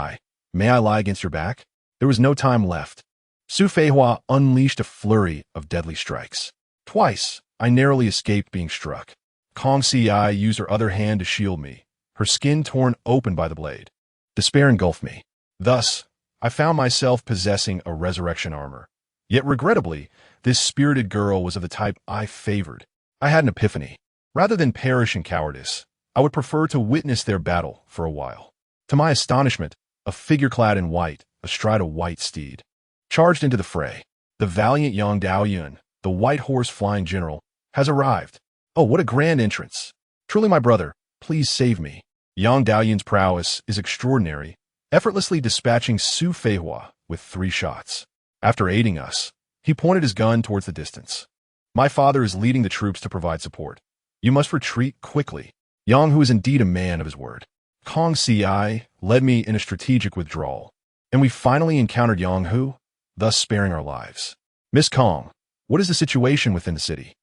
may I lie against your back? There was no time left. Su Feihua unleashed a flurry of deadly strikes. Twice, I narrowly escaped being struck. Kong Ci used her other hand to shield me, her skin torn open by the blade. Despair engulfed me. Thus, I found myself possessing a resurrection armor. Yet regrettably, this spirited girl was of the type I favored. I had an epiphany. Rather than perish in cowardice, I would prefer to witness their battle for a while. To my astonishment, a figure clad in white, astride a white steed, charged into the fray. The valiant Yang Daoyun, the white horse flying general, has arrived. Oh, what a grand entrance. Truly my brother, please save me. Yang Daoyun's prowess is extraordinary, effortlessly dispatching Su Feihua with 3 shots. After aiding us, he pointed his gun towards the distance. My father is leading the troops to provide support. You must retreat quickly. Yang, who is indeed a man of his word. Kong Ci led me in a strategic withdrawal, and we finally encountered Yang Hu, thus sparing our lives. Miss Kong, what is the situation within the city?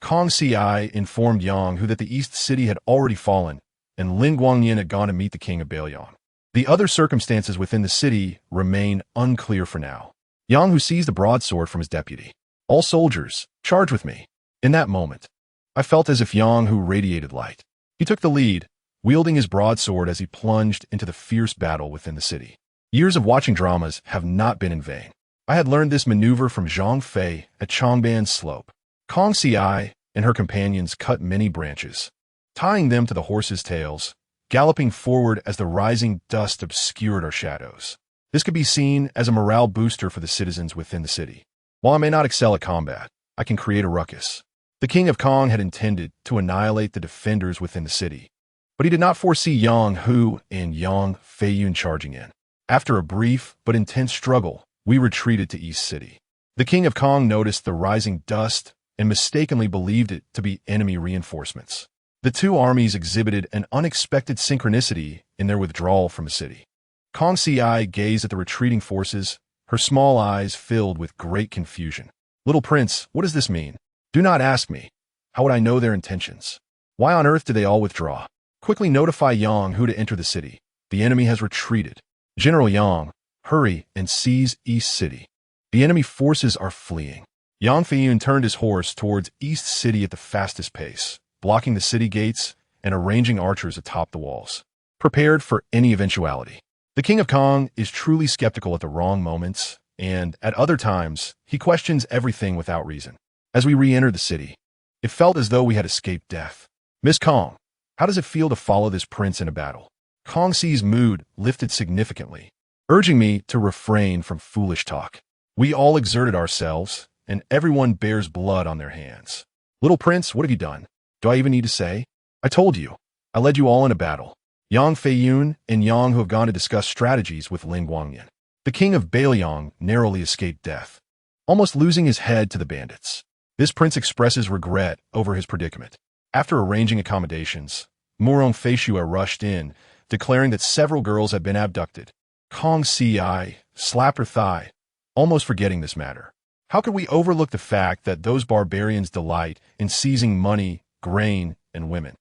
Kong Ci informed Yang Hu that the East City had already fallen, and Lin Guangyin had gone to meet the king of Bailiang. The other circumstances within the city remain unclear for now. Yang Hu seized the broadsword from his deputy. All soldiers, charge with me. In that moment, I felt as if Yang Hu radiated light. He took the lead, wielding his broadsword as he plunged into the fierce battle within the city. Years of watching dramas have not been in vain. I had learned this maneuver from Zhang Fei at Changban's slope. Kong Ci and her companions cut many branches, tying them to the horses' tails, galloping forward as the rising dust obscured our shadows. This could be seen as a morale booster for the citizens within the city. While I may not excel at combat, I can create a ruckus. The King of Kong had intended to annihilate the defenders within the city, but he did not foresee Yang Hu and Yang Feiyun charging in. After a brief but intense struggle, we retreated to East City. The King of Kong noticed the rising dust and mistakenly believed it to be enemy reinforcements. The 2 armies exhibited an unexpected synchronicity in their withdrawal from the city. Kong Ci gazed at the retreating forces, her small eyes filled with great confusion. Little prince, what does this mean? Do not ask me. How would I know their intentions? Why on earth did they all withdraw? Quickly notify Yang Hu to enter the city. The enemy has retreated. General Yang, hurry and seize East City. The enemy forces are fleeing. Yang Feiyun turned his horse towards East City at the fastest pace, blocking the city gates and arranging archers atop the walls, prepared for any eventuality. The King of Kong is truly skeptical at the wrong moments, and at other times, he questions everything without reason. As we re-entered the city, it felt as though we had escaped death. Miss Kong, how does it feel to follow this prince in a battle? Kong Ci's mood lifted significantly, urging me to refrain from foolish talk. We all exerted ourselves, and everyone bears blood on their hands. Little prince, what have you done? Do I even need to say? I told you. I led you all in a battle. Yang Feiyun and Yang Hu have gone to discuss strategies with Lin Guangyin. The king of Bailiang narrowly escaped death, almost losing his head to the bandits. This prince expresses regret over his predicament. After arranging accommodations, Murong Feishua rushed in, declaring that several girls had been abducted. Kong Ci slapped her thigh, almost forgetting this matter. How could we overlook the fact that those barbarians delight in seizing money, grain, and women?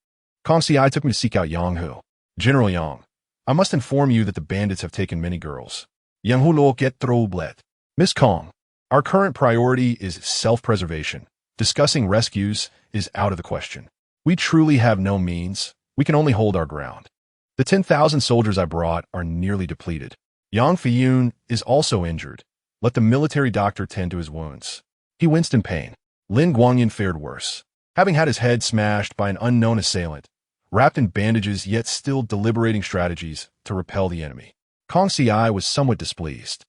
Kong Ci took me to seek out Yang Hu. General Yang, I must inform you that the bandits have taken many girls. Yang Hu lo get troubled. Miss Kong, our current priority is self-preservation. Discussing rescues is out of the question. We truly have no means. We can only hold our ground. The 10,000 soldiers I brought are nearly depleted. Yang Feiyun is also injured. Let the military doctor tend to his wounds. He winced in pain. Lin Guangyin fared worse, having had his head smashed by an unknown assailant, wrapped in bandages yet still deliberating strategies to repel the enemy. Kong Ci was somewhat displeased.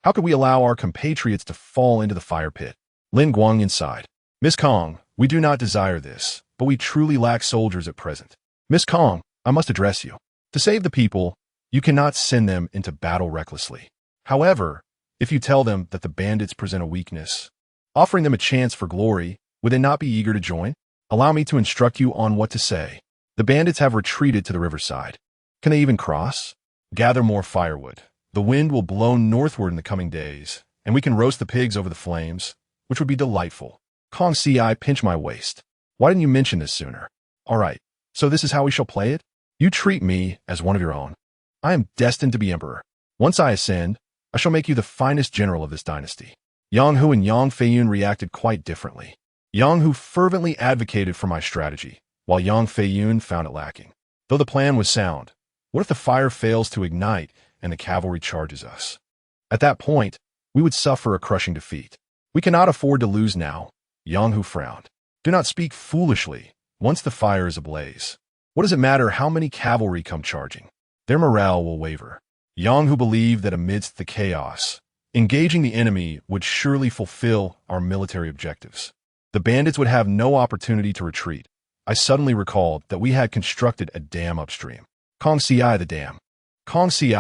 How could we allow our compatriots to fall into the fire pit? Lin Guangyin sighed. Miss Kong, we do not desire this, but we truly lack soldiers at present. Miss Kong, I must address you. To save the people, you cannot send them into battle recklessly. However, if you tell them that the bandits present a weakness, offering them a chance for glory, would they not be eager to join? Allow me to instruct you on what to say. The bandits have retreated to the riverside. Can they even cross? Gather more firewood. The wind will blow northward in the coming days, and we can roast the pigs over the flames, which would be delightful. Kong Ci pinched my waist. Why didn't you mention this sooner? All right, so this is how we shall play it? You treat me as one of your own. I am destined to be emperor. Once I ascend, I shall make you the finest general of this dynasty. Yang Hu and Yang Feiyun reacted quite differently. Yang Hu fervently advocated for my strategy, while Yang Feiyun found it lacking. Though the plan was sound, what if the fire fails to ignite and the cavalry charges us? At that point, we would suffer a crushing defeat. We cannot afford to lose now. Yang Hu frowned. Do not speak foolishly once the fire is ablaze. What does it matter how many cavalry come charging? Their morale will waver. Yang Hu believed that amidst the chaos, engaging the enemy would surely fulfill our military objectives. The bandits would have no opportunity to retreat. I suddenly recalled that we had constructed a dam upstream. Kong Si the dam. Kong Si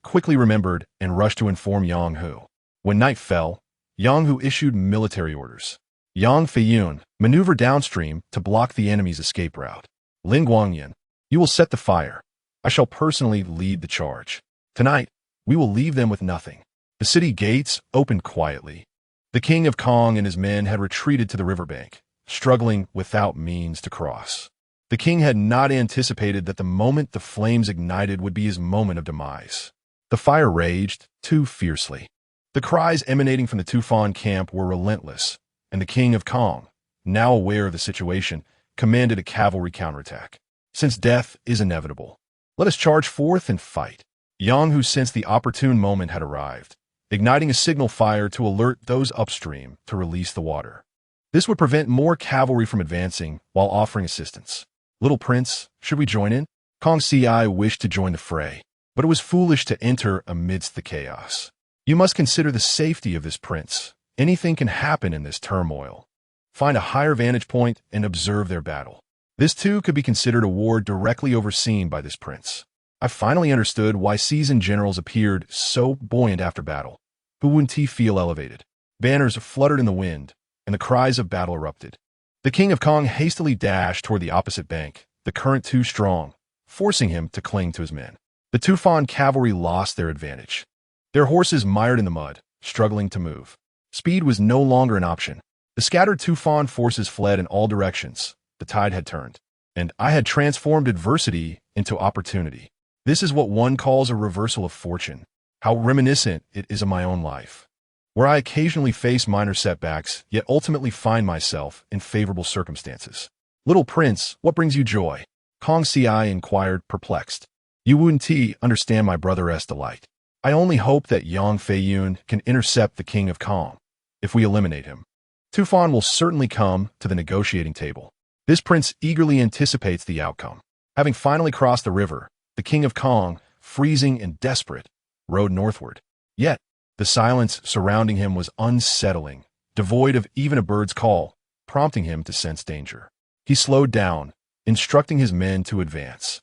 quickly remembered and rushed to inform Yang Hu. When night fell, Yang Hu issued military orders. Yang Feiyun, maneuver downstream to block the enemy's escape route. Lin Guangyan, you will set the fire. I shall personally lead the charge. Tonight, we will leave them with nothing. The city gates opened quietly. The king of Kong and his men had retreated to the riverbank, struggling without means to cross. The king had not anticipated that the moment the flames ignited would be his moment of demise. The fire raged too fiercely. The cries emanating from the Tufan camp were relentless, and the king of Kong, now aware of the situation, commanded a cavalry counterattack. Since death is inevitable, let us charge forth and fight. Yang Hu sensed the opportune moment had arrived, igniting a signal fire to alert those upstream to release the water. This would prevent more cavalry from advancing while offering assistance. Little Prince, should we join in? Kong Si wished to join the fray, but it was foolish to enter amidst the chaos. You must consider the safety of this prince. Anything can happen in this turmoil. Find a higher vantage point and observe their battle. This too could be considered a war directly overseen by this prince. I finally understood why seasoned generals appeared so buoyant after battle. Who wouldn't he feel elevated? Banners fluttered in the wind, and the cries of battle erupted. The king of Kong hastily dashed toward the opposite bank, the current too strong, forcing him to cling to his men. The Tufan cavalry lost their advantage. Their horses mired in the mud, struggling to move. Speed was no longer an option. The scattered Tufan forces fled in all directions. The tide had turned, and I had transformed adversity into opportunity. This is what one calls a reversal of fortune. How reminiscent it is of my own life, where I occasionally face minor setbacks, yet ultimately find myself in favorable circumstances. Little Prince, what brings you joy? Kong Si inquired, perplexed. You wouldn't understand my brother's delight. I only hope that Yang Feiyun can intercept the king of Kong. If we eliminate him, Tufan will certainly come to the negotiating table. This prince eagerly anticipates the outcome. Having finally crossed the river, the king of Kong, freezing and desperate, rode northward. Yet, the silence surrounding him was unsettling, devoid of even a bird's call, prompting him to sense danger. He slowed down, instructing his men to advance.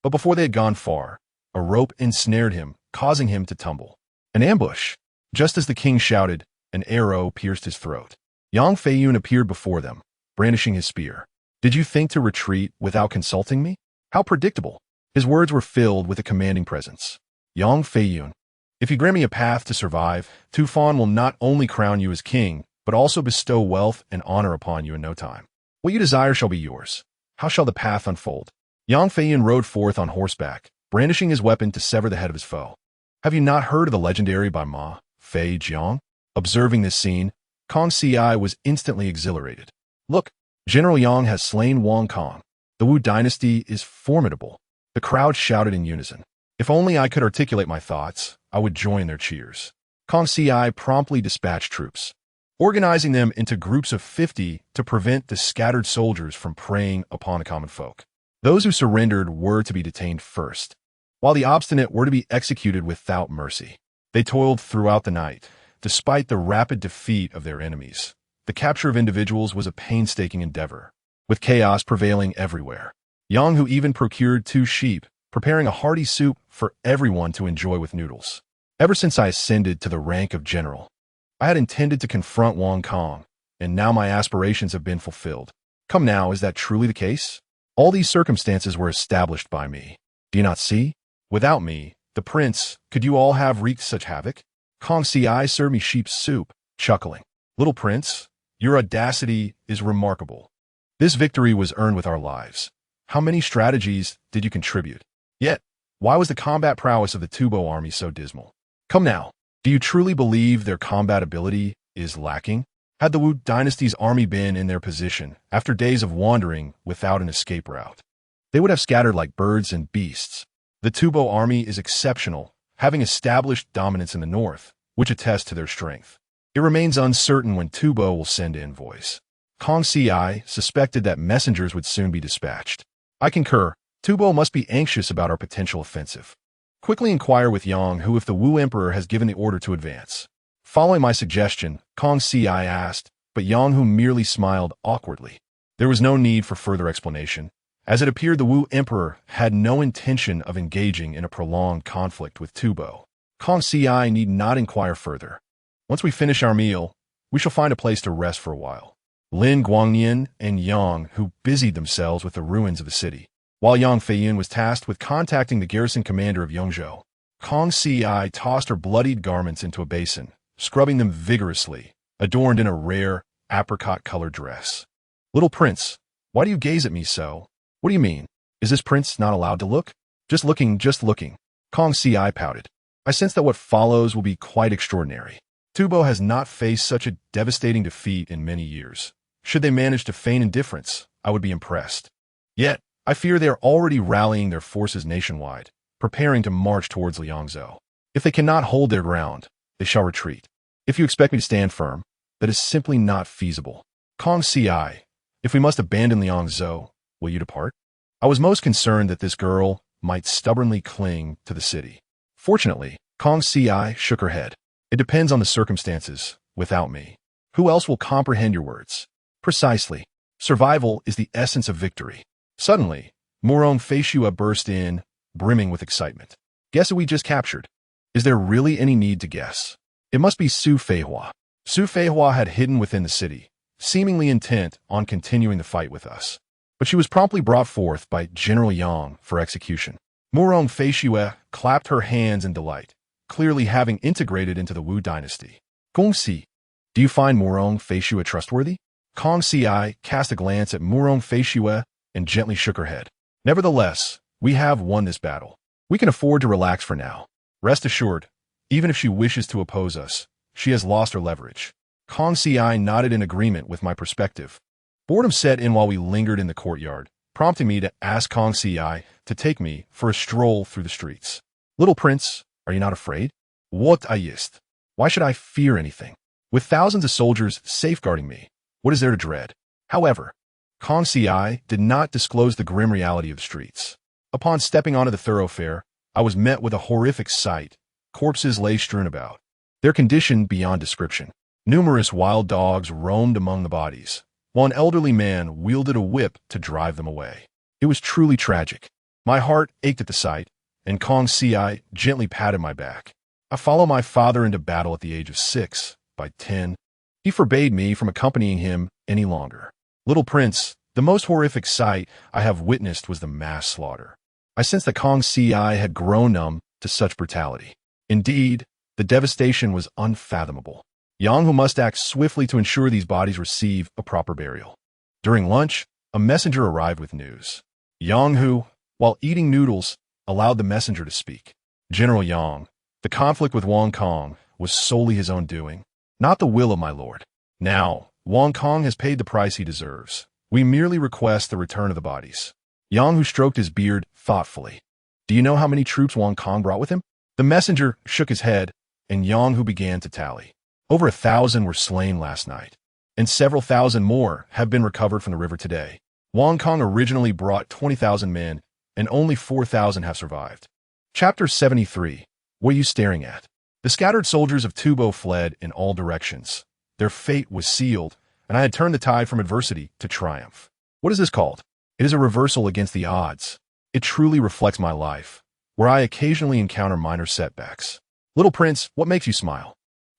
But before they had gone far, a rope ensnared him, causing him to tumble. An ambush! Just as the king shouted, an arrow pierced his throat. Yang Feiyun appeared before them, brandishing his spear. Did you think to retreat without consulting me? How predictable! His words were filled with a commanding presence. Yang Feiyun, if you grant me a path to survive, Tufan will not only crown you as king, but also bestow wealth and honor upon you in no time. What you desire shall be yours. How shall the path unfold? Yang Feiyun rode forth on horseback, brandishing his weapon to sever the head of his foe. Have you not heard of the legendary by Ma, Fei Jiang? Observing this scene, Kong Si was instantly exhilarated. Look, General Yang has slain Wang Kong. The Wu dynasty is formidable. The crowd shouted in unison. If only I could articulate my thoughts, I would join their cheers. Kong Si promptly dispatched troops, organizing them into groups of 50 to prevent the scattered soldiers from preying upon the common folk. Those who surrendered were to be detained first, while the obstinate were to be executed without mercy. They toiled throughout the night, despite the rapid defeat of their enemies. The capture of individuals was a painstaking endeavor, with chaos prevailing everywhere. Yang Hu even procured 2 sheep, preparing a hearty soup for everyone to enjoy with noodles. Ever since I ascended to the rank of general, I had intended to confront Wang Kong, and now my aspirations have been fulfilled. Come now, is that truly the case? All these circumstances were established by me. Do you not see? Without me, the prince, could you all have wreaked such havoc? Kong Si served me sheep's soup, chuckling. Little Prince, your audacity is remarkable. This victory was earned with our lives. How many strategies did you contribute? Yet, why was the combat prowess of the Tubo army so dismal? Come now, do you truly believe their combat ability is lacking? Had the Wu dynasty's army been in their position after days of wandering without an escape route, they would have scattered like birds and beasts. The Tubo army is exceptional, having established dominance in the north, which attests to their strength. It remains uncertain when Tubo will send envoys. Kong Ci suspected that messengers would soon be dispatched. I concur. Tubo must be anxious about our potential offensive. Quickly inquire with Yang Hu if the Wu Emperor has given the order to advance. Following my suggestion, Kong Ci asked, but Yang Hu merely smiled awkwardly. There was no need for further explanation, as it appeared the Wu Emperor had no intention of engaging in a prolonged conflict with Tubo. Kong Ci need not inquire further. Once we finish our meal, we shall find a place to rest for a while. Lin Guangnian and Yang Hu busied themselves with the ruins of the city, while Yang Feiyun was tasked with contacting the garrison commander of Yongzhou. Kong Ci tossed her bloodied garments into a basin, scrubbing them vigorously, adorned in a rare, apricot-colored dress. Little prince, why do you gaze at me so? What do you mean? Is this prince not allowed to look? Just looking, just looking. Kong Ci pouted. I sense that what follows will be quite extraordinary. Tubo has not faced such a devastating defeat in many years. Should they manage to feign indifference, I would be impressed. Yet, I fear they are already rallying their forces nationwide, preparing to march towards Liangzhou. If they cannot hold their ground, they shall retreat. If you expect me to stand firm, that is simply not feasible. Kong Ci, if we must abandon Liangzhou, will you depart? I was most concerned that this girl might stubbornly cling to the city. Fortunately, Kong Ci shook her head. It depends on the circumstances, without me. Who else will comprehend your words? Precisely. Survival is the essence of victory. Suddenly, Murong Feishua burst in, brimming with excitement. Guess who we just captured? Is there really any need to guess? It must be Su Feihua. Su Feihua had hidden within the city, seemingly intent on continuing the fight with us. But she was promptly brought forth by General Yang for execution. Murong Feishua clapped her hands in delight, clearly having integrated into the Wu dynasty. Gongxi, do you find Murong Feishua trustworthy? Kong Ci cast a glance at Murong Feishua and gently shook her head. Nevertheless, we have won this battle. We can afford to relax for now. Rest assured, even if she wishes to oppose us, she has lost her leverage. Kong Ci nodded in agreement with my perspective. Boredom set in while we lingered in the courtyard, prompting me to ask Kong Ci to take me for a stroll through the streets. Little prince, are you not afraid? What ist? Why should I fear anything? With thousands of soldiers safeguarding me, what is there to dread? However, Kong Ci did not disclose the grim reality of the streets. Upon stepping onto the thoroughfare, I was met with a horrific sight. Corpses lay strewn about, their condition beyond description. Numerous wild dogs roamed among the bodies, while an elderly man wielded a whip to drive them away. It was truly tragic. My heart ached at the sight, and Kong Ci gently patted my back. I followed my father into battle at the age of 6. By 10, he forbade me from accompanying him any longer. Little prince, the most horrific sight I have witnessed was the mass slaughter. I sensed that Kong Ci had grown numb to such brutality. Indeed, the devastation was unfathomable. Yang Hu must act swiftly to ensure these bodies receive a proper burial. During lunch, a messenger arrived with news. Yang Hu, while eating noodles, allowed the messenger to speak. General Yang, the conflict with Wang Kong was solely his own doing, not the will of my lord. Now, Wang Kong has paid the price he deserves. We merely request the return of the bodies. Yang Hu stroked his beard thoughtfully. Do you know how many troops Wang Kong brought with him? The messenger shook his head, and Yang Hu began to tally. Over 1,000 were slain last night, and several thousand more have been recovered from the river today. Wang Kong originally brought 20,000 men, and only 4,000 have survived. Chapter 73. What are you staring at? The scattered soldiers of Tubo fled in all directions. Their fate was sealed, and I had turned the tide from adversity to triumph. What is this called? It is a reversal against the odds. It truly reflects my life, where I occasionally encounter minor setbacks. Little prince, what makes you smile?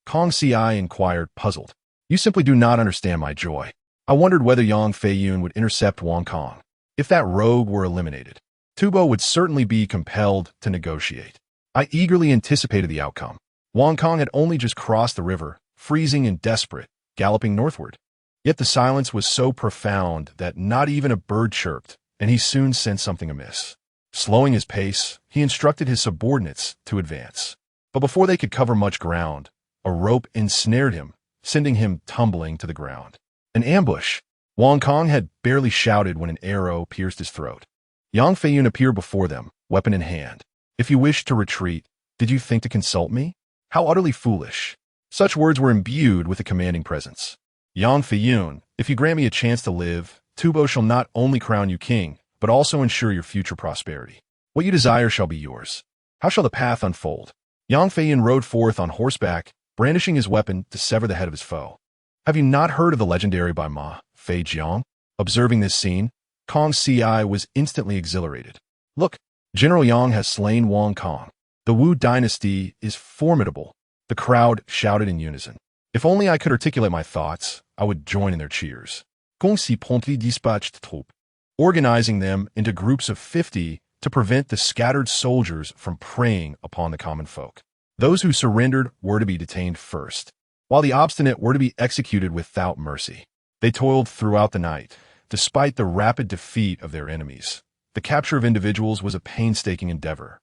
Kong Ci inquired, puzzled. You simply do not understand my joy. I wondered whether Yang Feiyun would intercept Wang Kong. If that rogue were eliminated, Tubo would certainly be compelled to negotiate. I eagerly anticipated the outcome. Wang Kong had only just crossed the river, freezing and desperate, galloping northward. Yet the silence was so profound that not even a bird chirped, and he soon sensed something amiss. Slowing his pace, he instructed his subordinates to advance. But before they could cover much ground, a rope ensnared him, sending him tumbling to the ground. An ambush! Wang Kong had barely shouted when an arrow pierced his throat. Yang Feiyun appeared before them, weapon in hand. If you wished to retreat, did you think to consult me? How utterly foolish. Such words were imbued with a commanding presence. Yang Feiyun, if you grant me a chance to live, Tubo shall not only crown you king, but also ensure your future prosperity. What you desire shall be yours. How shall the path unfold? Yang Feiyun rode forth on horseback, brandishing his weapon to sever the head of his foe. Have you not heard of the legendary by Ma, Fei Jiang? Observing this scene, Kong Ci was instantly exhilarated. Look, General Yang has slain Wang Kong. The Wu dynasty is formidable. The crowd shouted in unison. If only I could articulate my thoughts, I would join in their cheers. Kong Ci promptly dispatched troupes, organizing them into groups of 50 to prevent the scattered soldiers from preying upon the common folk. Those who surrendered were to be detained first, while the obstinate were to be executed without mercy. They toiled throughout the night, despite the rapid defeat of their enemies. The capture of individuals was a painstaking endeavor,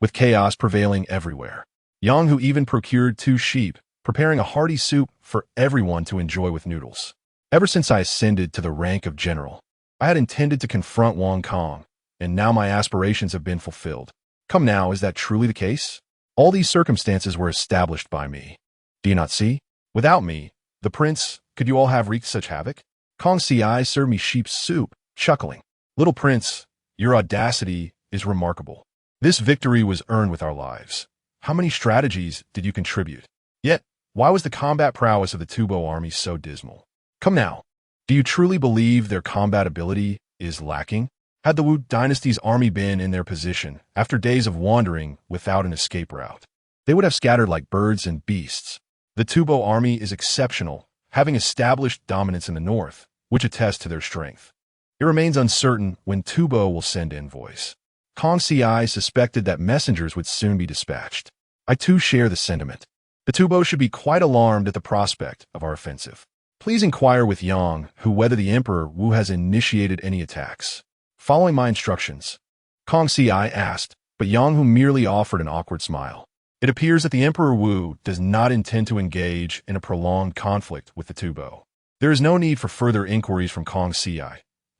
with chaos prevailing everywhere. Yang, who even procured 2 sheep, preparing a hearty soup for everyone to enjoy with noodles. Ever since I ascended to the rank of general, I had intended to confront Wang Kong, and now my aspirations have been fulfilled. Come now, is that truly the case? All these circumstances were established by me. Do you not see? Without me, the prince, could you all have wreaked such havoc? Kong Ci served me sheep's soup, chuckling. Little prince, your audacity is remarkable. This victory was earned with our lives. How many strategies did you contribute? Yet, why was the combat prowess of the Tubo army so dismal? Come now, do you truly believe their combat ability is lacking? Had the Wu dynasty's army been in their position after days of wandering without an escape route, they would have scattered like birds and beasts. The Tubo army is exceptional, having established dominance in the north, which attests to their strength. It remains uncertain when Tubo will send envoys. Kong Ci suspected that messengers would soon be dispatched. I too share the sentiment. The Tubo should be quite alarmed at the prospect of our offensive. Please inquire with Yang whether the Emperor Wu has initiated any attacks. Following my instructions, Kong Ci asked, but Yang merely offered an awkward smile. It appears that the Emperor Wu does not intend to engage in a prolonged conflict with the Tubo. There is no need for further inquiries from Kong Ci.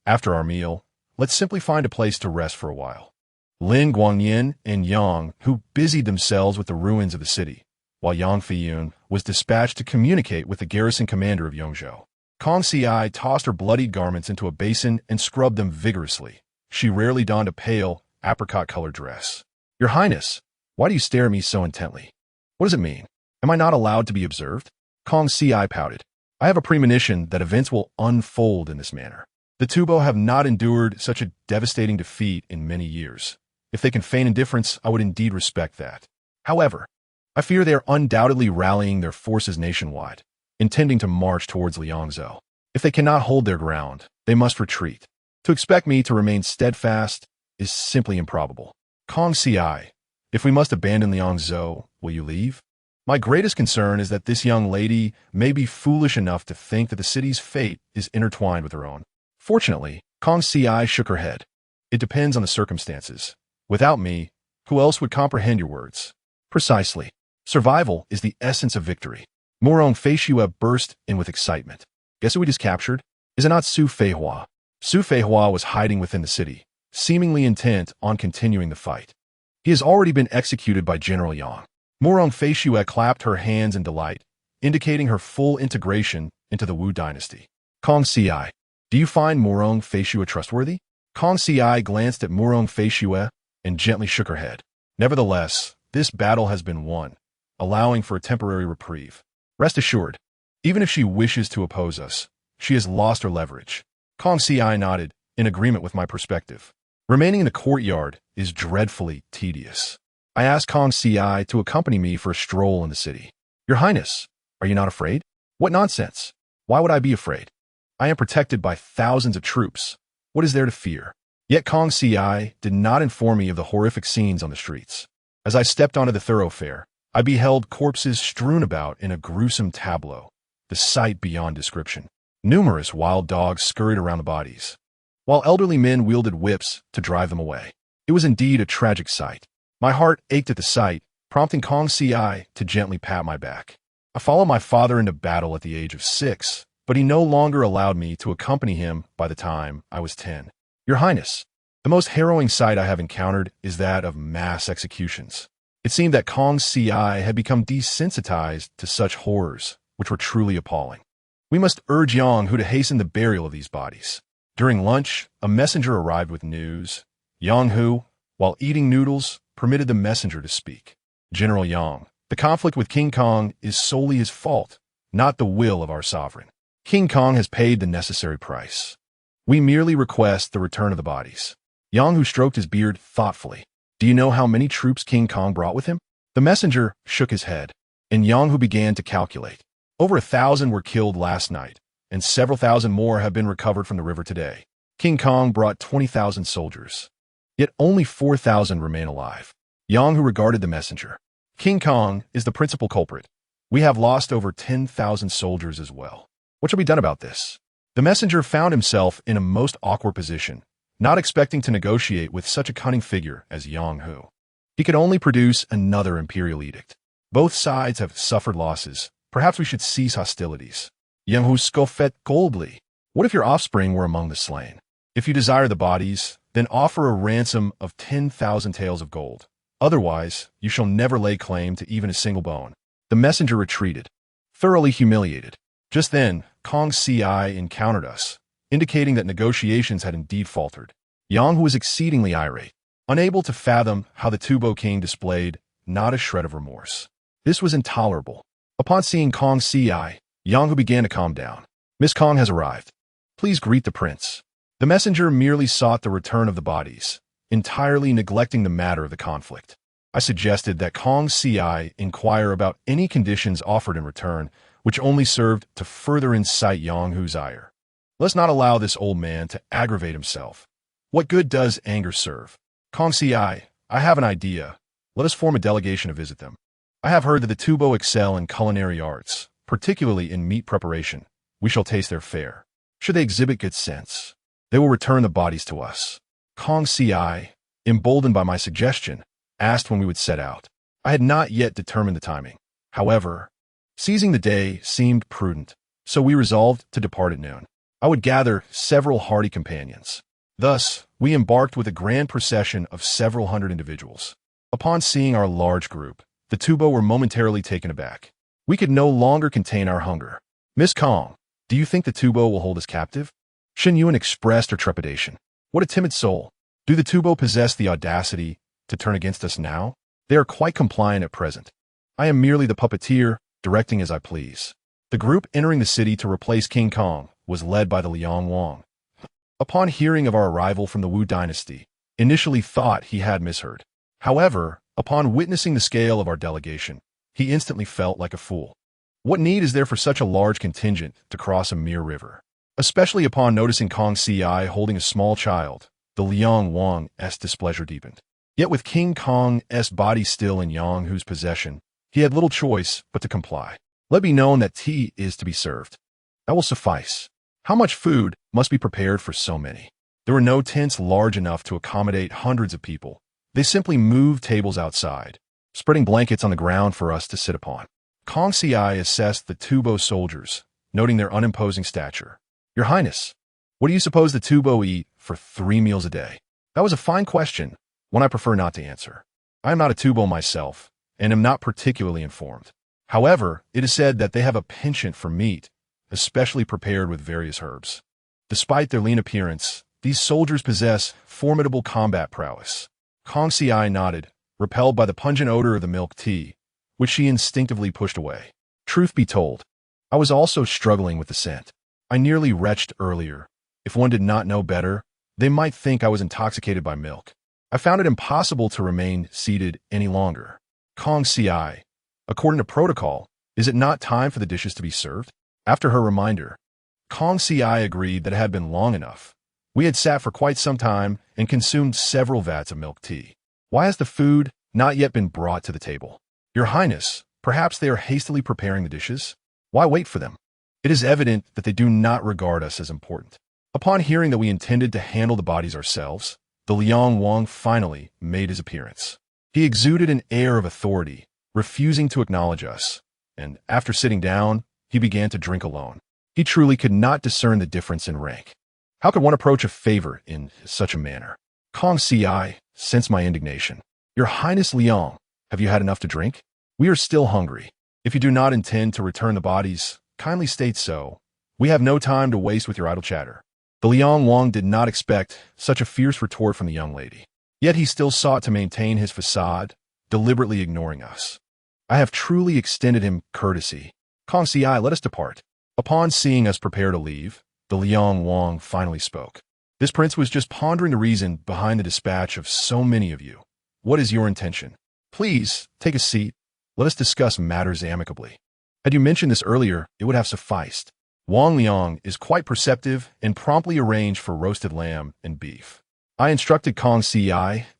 After our meal, let's simply find a place to rest for a while. Lin Guangyin and Yang, who busied themselves with the ruins of the city, while Yang Feiyun was dispatched to communicate with the garrison commander of Yongzhou. Kong Ci tossed her bloodied garments into a basin and scrubbed them vigorously. She rarely donned a pale, apricot-colored dress. Your Highness, why do you stare at me so intently? What does it mean? Am I not allowed to be observed? Kong Ci pouted. I have a premonition that events will unfold in this manner. The Tubo have not endured such a devastating defeat in many years. If they can feign indifference, I would indeed respect that. However, I fear they are undoubtedly rallying their forces nationwide, intending to march towards Liangzhou. If they cannot hold their ground, they must retreat. To expect me to remain steadfast is simply improbable. Kong Ci, if we must abandon Liangzhou, will you leave? My greatest concern is that this young lady may be foolish enough to think that the city's fate is intertwined with her own. Fortunately, Kong Ci shook her head. It depends on the circumstances. Without me, who else would comprehend your words? Precisely. Survival is the essence of victory. Morong Feishue burst in with excitement. Guess who we just captured? Is it not Su Feihua? Su Feihua was hiding within the city, seemingly intent on continuing the fight. He has already been executed by General Yang. Morong Feishue clapped her hands in delight, indicating her full integration into the Wu dynasty. Kong Ci, do you find Morong Feishue trustworthy? Kong Ci glanced at Morong Feishue and gently shook her head. Nevertheless, this battle has been won, allowing for a temporary reprieve. Rest assured, even if she wishes to oppose us, she has lost her leverage. Kong Ci nodded, in agreement with my perspective. Remaining in the courtyard is dreadfully tedious. I asked Kong Ci to accompany me for a stroll in the city. Your Highness, are you not afraid? What nonsense! Why would I be afraid? I am protected by thousands of troops. What is there to fear? Yet Kong Ci did not inform me of the horrific scenes on the streets. As I stepped onto the thoroughfare, I beheld corpses strewn about in a gruesome tableau, the sight beyond description. Numerous wild dogs scurried around the bodies, while elderly men wielded whips to drive them away. It was indeed a tragic sight. My heart ached at the sight, prompting Kong Ci to gently pat my back. I followed my father into battle at the age of 6, but he no longer allowed me to accompany him by the time I was 10. Your Highness, the most harrowing sight I have encountered is that of mass executions. It seemed that Kong's CI had become desensitized to such horrors, which were truly appalling. We must urge Yang Hu to hasten the burial of these bodies. During lunch, a messenger arrived with news. Yang Hu, while eating noodles, permitted the messenger to speak. General Yang, the conflict with King Kong is solely his fault, not the will of our sovereign. King Kong has paid the necessary price. We merely request the return of the bodies. Yang Hu stroked his beard thoughtfully. Do you know how many troops King Kong brought with him? The messenger shook his head, and Yang Hu began to calculate. Over 1,000 were killed last night, and several thousand more have been recovered from the river today. King Kong brought 20,000 soldiers, yet only 4,000 remain alive. Yang Hu regarded the messenger. King Kong is the principal culprit. We have lost over 10,000 soldiers as well. What shall be done about this? The messenger found himself in a most awkward position, not expecting to negotiate with such a cunning figure as Yang Hu. He could only produce another Imperial edict. Both sides have suffered losses. Perhaps we should cease hostilities. Yang Hu scoffed coldly. What if your offspring were among the slain? If you desire the bodies, then offer a ransom of 10,000 taels of gold. Otherwise, you shall never lay claim to even a single bone. The messenger retreated, thoroughly humiliated. Just then, Kong's CI encountered us, indicating that negotiations had indeed faltered. Yang Hu was exceedingly irate, unable to fathom how the Tubo King displayed not a shred of remorse. This was intolerable. Upon seeing Kong's CI, Yang Hu began to calm down. Miss Kong has arrived. Please greet the prince. The messenger merely sought the return of the bodies, entirely neglecting the matter of the conflict. I suggested that Kong's CI inquire about any conditions offered in return, which only served to further incite Yang Hu's ire. Let's not allow this old man to aggravate himself. What good does anger serve? Kong CI, I have an idea. Let us form a delegation to visit them. I have heard that the Tubo excel in culinary arts, particularly in meat preparation. We shall taste their fare. Should they exhibit good sense, they will return the bodies to us. Kong CI, emboldened by my suggestion, asked when we would set out. I had not yet determined the timing. However, seizing the day seemed prudent, so we resolved to depart at noon. I would gather several hardy companions. Thus, we embarked with a grand procession of several hundred individuals. Upon seeing our large group, the Tubo were momentarily taken aback. We could no longer contain our hunger. Miss Kong, do you think the Tubo will hold us captive? Shen Yuan expressed her trepidation. What a timid soul. Do the Tubo possess the audacity to turn against us now? They are quite compliant at present. I am merely the puppeteer, directing as I please. The group entering the city to replace King Kong was led by the Liang Wang. Upon hearing of our arrival from the Wu dynasty, initially thought he had misheard. However, upon witnessing the scale of our delegation, he instantly felt like a fool. What need is there for such a large contingent to cross a mere river? Especially upon noticing Kong CI holding a small child, the Liang Wang's displeasure deepened. Yet with King Kong's body still in Yang Hu's possession, he had little choice but to comply. Let be known that tea is to be served. That will suffice. How much food must be prepared for so many? There were no tents large enough to accommodate hundreds of people. They simply moved tables outside, spreading blankets on the ground for us to sit upon. Kong CI assessed the Tubo soldiers, noting their unimposing stature. Your Highness, what do you suppose the Tubo eat for 3 meals a day? That was a fine question, one I prefer not to answer. I am not a Tubo myself, and am not particularly informed. However, it is said that they have a penchant for meat, especially prepared with various herbs. Despite their lean appearance, these soldiers possess formidable combat prowess. Kong CI nodded, repelled by the pungent odor of the milk tea, which she instinctively pushed away. Truth be told, I was also struggling with the scent. I nearly retched earlier. If one did not know better, they might think I was intoxicated by milk. I found it impossible to remain seated any longer. Kong CI, according to protocol, is it not time for the dishes to be served? After her reminder, Kong CI agreed that it had been long enough. We had sat for quite some time and consumed several vats of milk tea. Why has the food not yet been brought to the table? Your Highness, perhaps they are hastily preparing the dishes? Why wait for them? It is evident that they do not regard us as important. Upon hearing that we intended to handle the bodies ourselves, the Liang Wang finally made his appearance. He exuded an air of authority, refusing to acknowledge us, and after sitting down, he began to drink alone. He truly could not discern the difference in rank. How could one approach a favor in such a manner? Kong Ci sensed my indignation. Your Highness Liang, have you had enough to drink? We are still hungry. If you do not intend to return the bodies, kindly state so. We have no time to waste with your idle chatter. The Liang Wang did not expect such a fierce retort from the young lady. Yet he still sought to maintain his facade, deliberately ignoring us. I have truly extended him courtesy. Kong Ci, let us depart. Upon seeing us prepare to leave, the Liang Wang finally spoke. This prince was just pondering the reason behind the dispatch of so many of you. What is your intention? Please, take a seat. Let us discuss matters amicably. Had you mentioned this earlier, it would have sufficed. Wang Liang is quite perceptive and promptly arranged for roasted lamb and beef. I instructed Kong Ci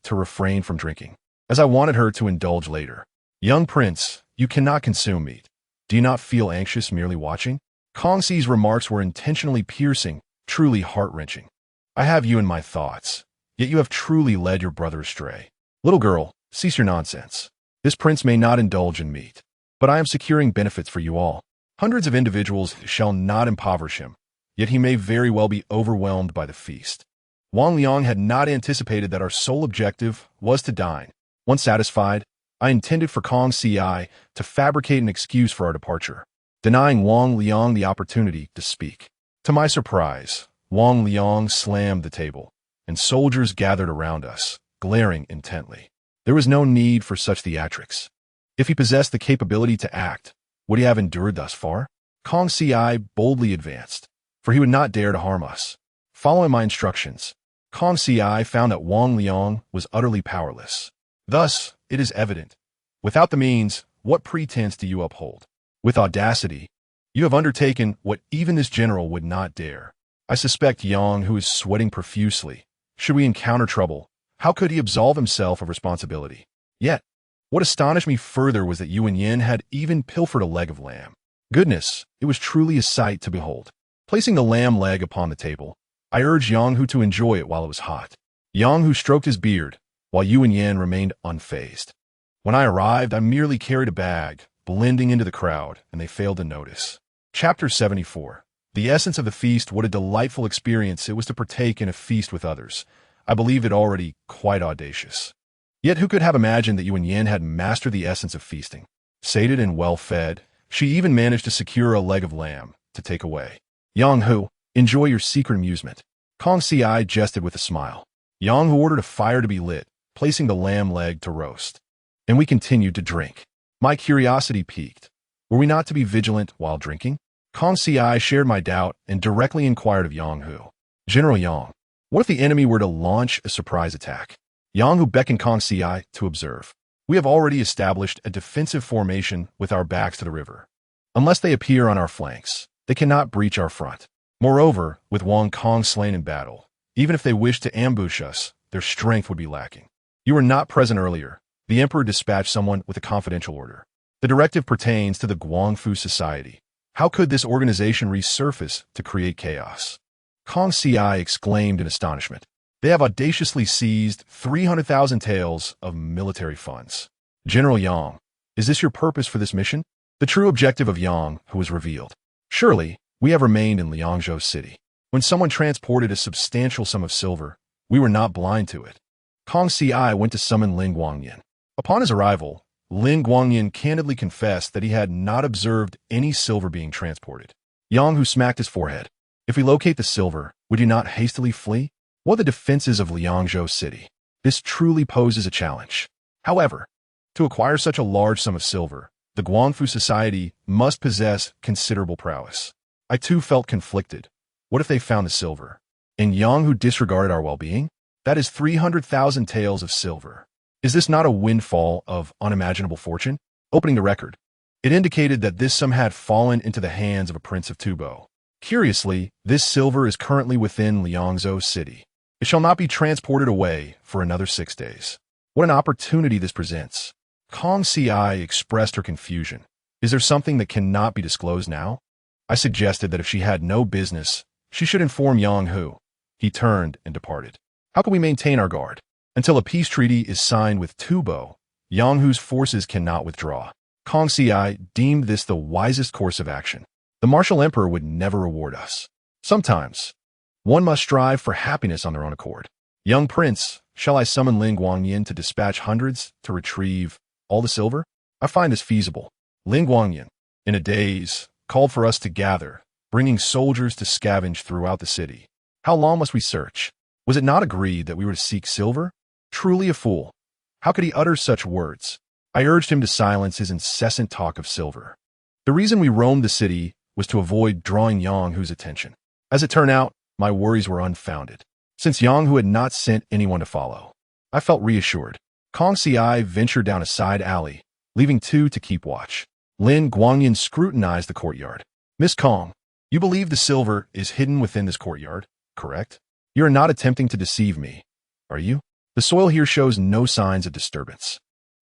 to refrain from drinking, as I wanted her to indulge later. Young prince, you cannot consume meat. Do you not feel anxious merely watching? Kong Ci's remarks were intentionally piercing, truly heart-wrenching. I have you in my thoughts, yet you have truly led your brother astray. Little girl, cease your nonsense. This prince may not indulge in meat, but I am securing benefits for you all. Hundreds of individuals shall not impoverish him, yet he may very well be overwhelmed by the feast. Wang Liang had not anticipated that our sole objective was to dine. Once satisfied, I intended for Kong Ci to fabricate an excuse for our departure, denying Wang Liang the opportunity to speak. To my surprise, Wang Liang slammed the table, and soldiers gathered around us, glaring intently. There was no need for such theatrics. If he possessed the capability to act, would he have endured thus far? Kong Ci boldly advanced, for he would not dare to harm us. Following my instructions, Kong Ci found that Wang Liang was utterly powerless. Thus, it is evident, without the means, what pretense do you uphold? With audacity, you have undertaken what even this general would not dare. I suspect Yang, who is sweating profusely. Should we encounter trouble, how could he absolve himself of responsibility? Yet, what astonished me further was that Yuan Yin had even pilfered a leg of lamb. Goodness, it was truly a sight to behold. Placing the lamb leg upon the table, I urged Yang Hu to enjoy it while it was hot. Yang Hu stroked his beard, while Yuan Yin remained unfazed. When I arrived, I merely carried a bag, blending into the crowd, and they failed to notice. Chapter 74. The essence of the feast, what a delightful experience it was to partake in a feast with others. I believed it already quite audacious. Yet who could have imagined that Yuan Yin had mastered the essence of feasting? Sated and well-fed, she even managed to secure a leg of lamb to take away. Yang Hu, enjoy your secret amusement. Kong Ci jested with a smile. Yang Hu ordered a fire to be lit, placing the lamb leg to roast. And we continued to drink. My curiosity piqued. Were we not to be vigilant while drinking? Kong Ci shared my doubt and directly inquired of Yang Hu. General Yang, what if the enemy were to launch a surprise attack? Yang Hu beckoned Kong Ci to observe. We have already established a defensive formation with our backs to the river. Unless they appear on our flanks, they cannot breach our front. Moreover, with Wang Kong slain in battle, even if they wished to ambush us, their strength would be lacking. You were not present earlier. The Emperor dispatched someone with a confidential order. The directive pertains to the Guangfu Society. How could this organization resurface to create chaos? Kong Ci exclaimed in astonishment. They have audaciously seized 300,000 taels of military funds. General Yang, is this your purpose for this mission? The true objective of Yang, who was revealed. Surely, we have remained in Liangzhou City. When someone transported a substantial sum of silver, we were not blind to it. Kong Ci went to summon Lin Guangyan. Upon his arrival, Lin Guangyan candidly confessed that he had not observed any silver being transported. Yang Hu smacked his forehead. If we locate the silver, would you not hastily flee? What are the defenses of Liangzhou City? This truly poses a challenge. However, to acquire such a large sum of silver, the Guangfu Society must possess considerable prowess. I too felt conflicted. What if they found the silver? And Yang Hu disregarded our well-being? That is 300,000 taels of silver. Is this not a windfall of unimaginable fortune? Opening the record, it indicated that this sum had fallen into the hands of a prince of Tubo. Curiously, this silver is currently within Liangzhou City. It shall not be transported away for another 6 days. What an opportunity this presents. Kong Ci expressed her confusion. Is there something that cannot be disclosed now? I suggested that if she had no business, she should inform Yang Hu. He turned and departed. How can we maintain our guard? Until a peace treaty is signed with Tubo, Yang Hu's forces cannot withdraw. Kong Si deemed this the wisest course of action. The martial emperor would never reward us. Sometimes, one must strive for happiness on their own accord. Young prince, shall I summon Lin Guangyin to dispatch hundreds to retrieve all the silver? I find this feasible. Lin Guangyin, in a daze, called for us to gather, bringing soldiers to scavenge throughout the city. How long must we search? Was it not agreed that we were to seek silver? Truly a fool. How could he utter such words? I urged him to silence his incessant talk of silver. The reason we roamed the city was to avoid drawing Yang Hu's attention. As it turned out, my worries were unfounded. Since Yang Hu had not sent anyone to follow, I felt reassured. Kong Si ventured down a side alley, leaving two to keep watch. Lin Guangyin scrutinized the courtyard. Miss Kong, you believe the silver is hidden within this courtyard, correct? You are not attempting to deceive me, are you? The soil here shows no signs of disturbance.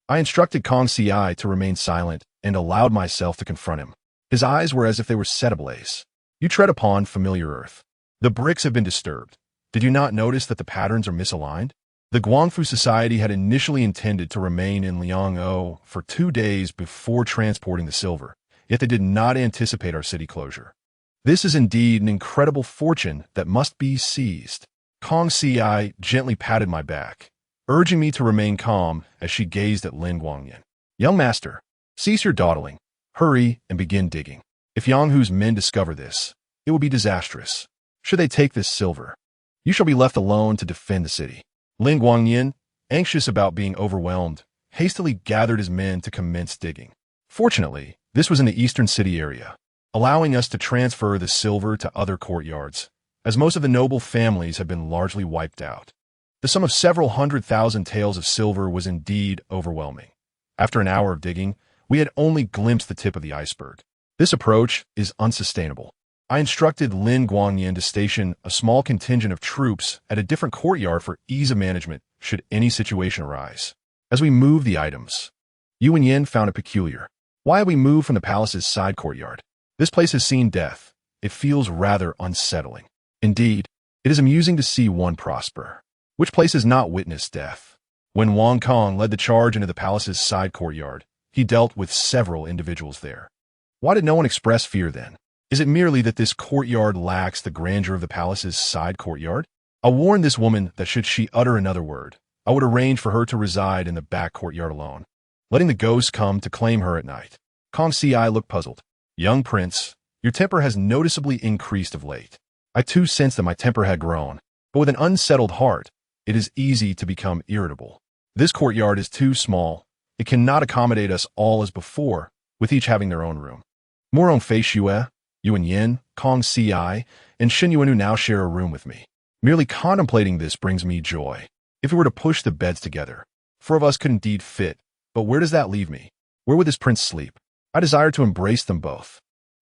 I instructed Kong Si to remain silent and allowed myself to confront him. His eyes were as if they were set ablaze. You tread upon familiar earth. The bricks have been disturbed. Did you not notice that the patterns are misaligned? The Guangfu Society had initially intended to remain in Liang'o for 2 days before transporting the silver, yet they did not anticipate our city closure. This is indeed an incredible fortune that must be seized. Kong Si gently patted my back, urging me to remain calm as she gazed at Lin Guangyin. Young master, cease your dawdling. Hurry and begin digging. If Yang Hu's men discover this, it will be disastrous. Should they take this silver, you shall be left alone to defend the city. Lin Guangyin, anxious about being overwhelmed, hastily gathered his men to commence digging. Fortunately, this was in the eastern city area, allowing us to transfer the silver to other courtyards, as most of the noble families had been largely wiped out. The sum of several 100,000 taels of silver was indeed overwhelming. After an hour of digging, we had only glimpsed the tip of the iceberg. This approach is unsustainable. I instructed Lin Guangyin to station a small contingent of troops at a different courtyard for ease of management should any situation arise. As we moved the items, Yu and Yin found it peculiar. Why have we moved from the palace's side courtyard? This place has seen death. It feels rather unsettling. Indeed, it is amusing to see one prosper. Which place has not witnessed death? When Wang Kong led the charge into the palace's side courtyard, he dealt with several individuals there. Why did no one express fear then? Is it merely that this courtyard lacks the grandeur of the palace's side courtyard? I warned this woman that should she utter another word, I would arrange for her to reside in the back courtyard alone, letting the ghosts come to claim her at night. Kong Si looked puzzled. Young prince, your temper has noticeably increased of late. I too sensed that my temper had grown, but with an unsettled heart, it is easy to become irritable. This courtyard is too small. It cannot accommodate us all as before, with each having their own room. Moron Fei Xue, Yuan Yin, Kong Si, and Shin Yuanu now share a room with me. Merely contemplating this brings me joy. If we were to push the beds together, 4 of us could indeed fit, but where does that leave me? Where would this prince sleep? I desire to embrace them both.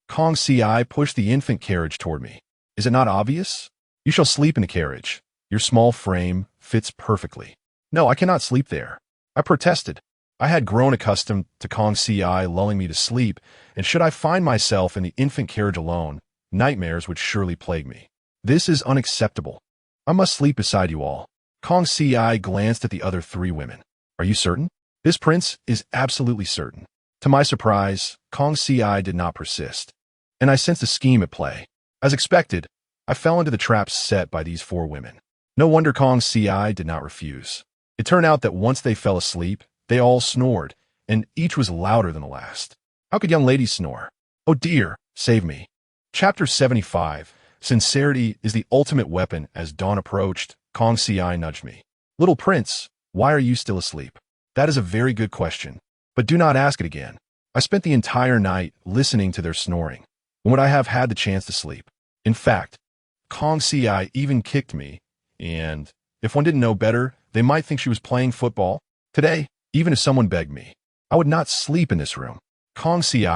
Kong Si pushed the infant carriage toward me. Is it not obvious? You shall sleep in the carriage. Your small frame fits perfectly. No, I cannot sleep there. I protested. I had grown accustomed to Kong Si lulling me to sleep, and should I find myself in the infant carriage alone, nightmares would surely plague me. This is unacceptable. I must sleep beside you all. Kong Si glanced at the other 3 women. Are you certain? This prince is absolutely certain. To my surprise, Kong Si did not persist, and I sensed a scheme at play. As expected, I fell into the traps set by these 4 women. No wonder Kong Si did not refuse. It turned out that once they fell asleep, they all snored, and each was louder than the last. How could young ladies snore? Oh dear, save me. Chapter 75. Sincerity is the ultimate weapon. As dawn approached, Kong Si nudged me. Little prince, why are you still asleep? That is a very good question, but do not ask it again. I spent the entire night listening to their snoring. When would I have had the chance to sleep? In fact, Kong Si even kicked me, and if one didn't know better, they might think she was playing football. Today, even if someone begged me, I would not sleep in this room. Kong Si,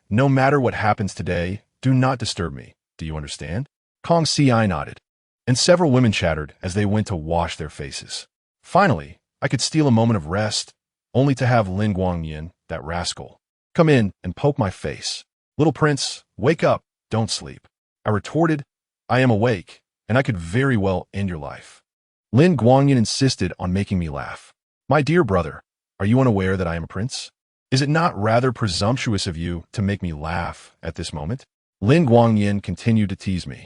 no matter what happens today, do not disturb me. Do you understand? Kong Si nodded, and several women chattered as they went to wash their faces. Finally, I could steal a moment of rest, only to have Lin Guangyin, that rascal, come in and poke my face. Little prince, wake up, don't sleep. I retorted, I am awake, and I could very well end your life. Lin Guangyin insisted on making me laugh. My dear brother, are you unaware that I am a prince? Is it not rather presumptuous of you to make me laugh at this moment? Lin Guangyin continued to tease me,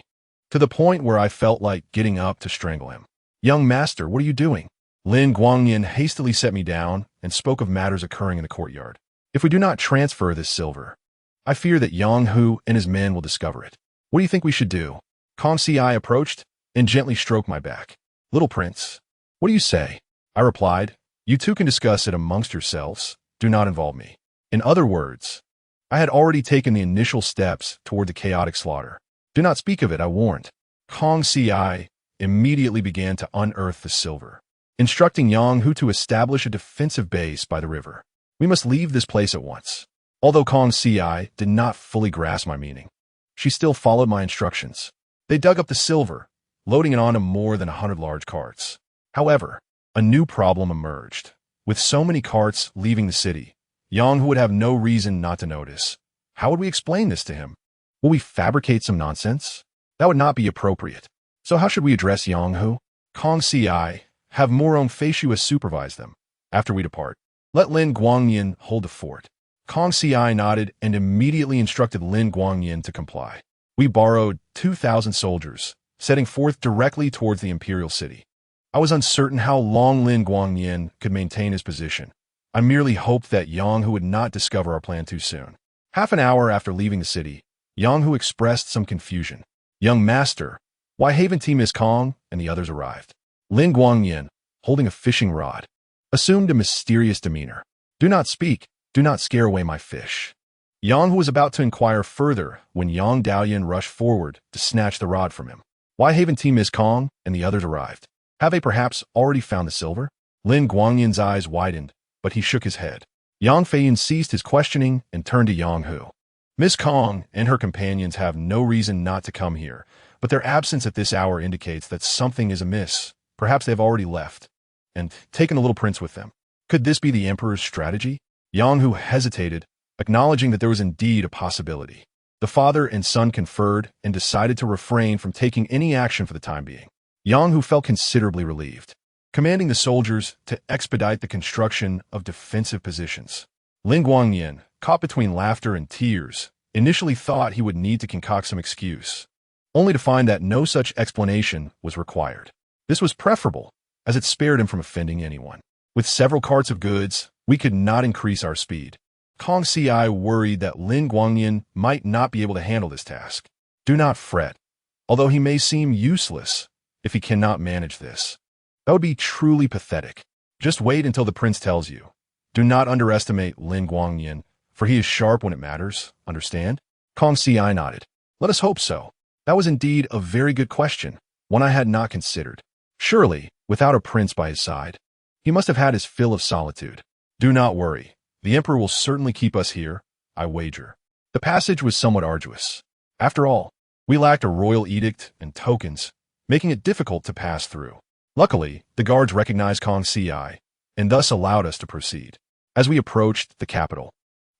to the point where I felt like getting up to strangle him. Young master, what are you doing? Lin Guangyin hastily set me down and spoke of matters occurring in the courtyard. If we do not transfer this silver, I fear that Yang Hu and his men will discover it. What do you think we should do? Kong Si approached and gently stroked my back. Little prince, what do you say? I replied, you two can discuss it amongst yourselves. Do not involve me. In other words, I had already taken the initial steps toward the chaotic slaughter. Do not speak of it, I warned. Kong Si immediately began to unearth the silver, instructing Yang Hu to establish a defensive base by the river. We must leave this place at once. Although Kong Si did not fully grasp my meaning, she still followed my instructions. They dug up the silver, loading it onto more than 100 large carts. However, a new problem emerged. With so many carts leaving the city, Yang Hu would have no reason not to notice. How would we explain this to him? Will we fabricate some nonsense? That would not be appropriate. So how should we address Yang Hu? Kong Si, have Murong Feishua supervise them. After we depart, let Lin Guangyin hold the fort. Kong Si nodded and immediately instructed Lin Guangyin to comply. We borrowed 2,000 soldiers, setting forth directly towards the Imperial city. I was uncertain how long Lin Guangyin could maintain his position. I merely hoped that Yang Hu would not discover our plan too soon. Half an hour after leaving the city, Yang Hu expressed some confusion. Young master, why haven't Miss Kong and the others arrived? Lin Guangyin, holding a fishing rod, assumed a mysterious demeanor. Do not speak, do not scare away my fish. Yang Hu was about to inquire further when Yang Daoyan rushed forward to snatch the rod from him. Why haven't Miss Kong and the others arrived? Have they perhaps already found the silver? Lin Guangyin's eyes widened, but he shook his head. Yang Feiyin ceased his questioning and turned to Yang Hu. Miss Kong and her companions have no reason not to come here, but their absence at this hour indicates that something is amiss. Perhaps they've already left and taken the little prince with them. Could this be the emperor's strategy? Yang Hu hesitated, acknowledging that there was indeed a possibility. The father and son conferred and decided to refrain from taking any action for the time being. Yang Hu felt considerably relieved, commanding the soldiers to expedite the construction of defensive positions. Lin Guangyin, caught between laughter and tears, initially thought he would need to concoct some excuse, only to find that no such explanation was required. This was preferable, as it spared him from offending anyone. With several carts of goods, we could not increase our speed. Kong Si worried that Lin Guangyin might not be able to handle this task. Do not fret, although he may seem useless if he cannot manage this. That would be truly pathetic. Just wait until the prince tells you. Do not underestimate Lin Guangyin, for he is sharp when it matters, understand? Kong Si nodded. Let us hope so. That was indeed a very good question, one I had not considered. Surely, without a prince by his side, he must have had his fill of solitude. Do not worry. The emperor will certainly keep us here, I wager. The passage was somewhat arduous. After all, we lacked a royal edict and tokens, making it difficult to pass through. Luckily, the guards recognized Kong Si and thus allowed us to proceed. As we approached the capital,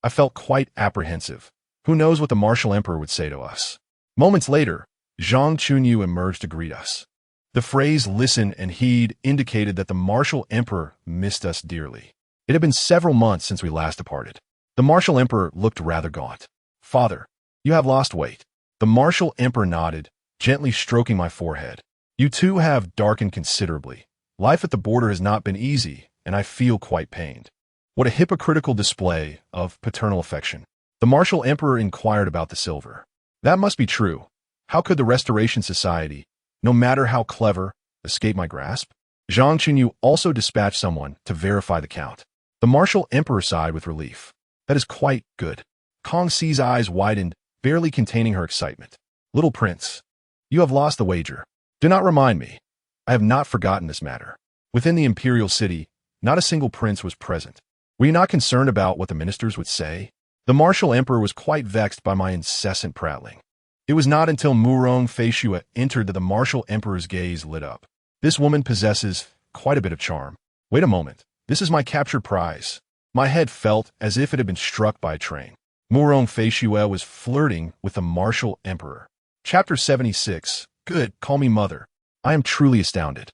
I felt quite apprehensive. Who knows what the martial emperor would say to us? Moments later, Zhang Chunyu emerged to greet us. The phrase "listen and heed" indicated that the martial emperor missed us dearly. It had been several months since we last departed. The martial emperor looked rather gaunt. Father, you have lost weight. The martial emperor nodded, gently stroking my forehead. You too have darkened considerably. Life at the border has not been easy, and I feel quite pained. What a hypocritical display of paternal affection. The martial emperor inquired about the silver. That must be true. How could the Restoration Society, no matter how clever, escape my grasp? Zhang Chunyu also dispatched someone to verify the count. The martial emperor sighed with relief. That is quite good. Kong Si's eyes widened, barely containing her excitement. Little prince, you have lost the wager. Do not remind me. I have not forgotten this matter. Within the Imperial city, not a single prince was present. Were you not concerned about what the ministers would say? The martial emperor was quite vexed by my incessant prattling. It was not until Murong Feishua entered that the martial emperor's gaze lit up. This woman possesses quite a bit of charm. Wait a moment. This is my captured prize. My head felt as if it had been struck by a train. Murong Feishua was flirting with the martial emperor. Chapter 76. Good, call me mother. I am truly astounded.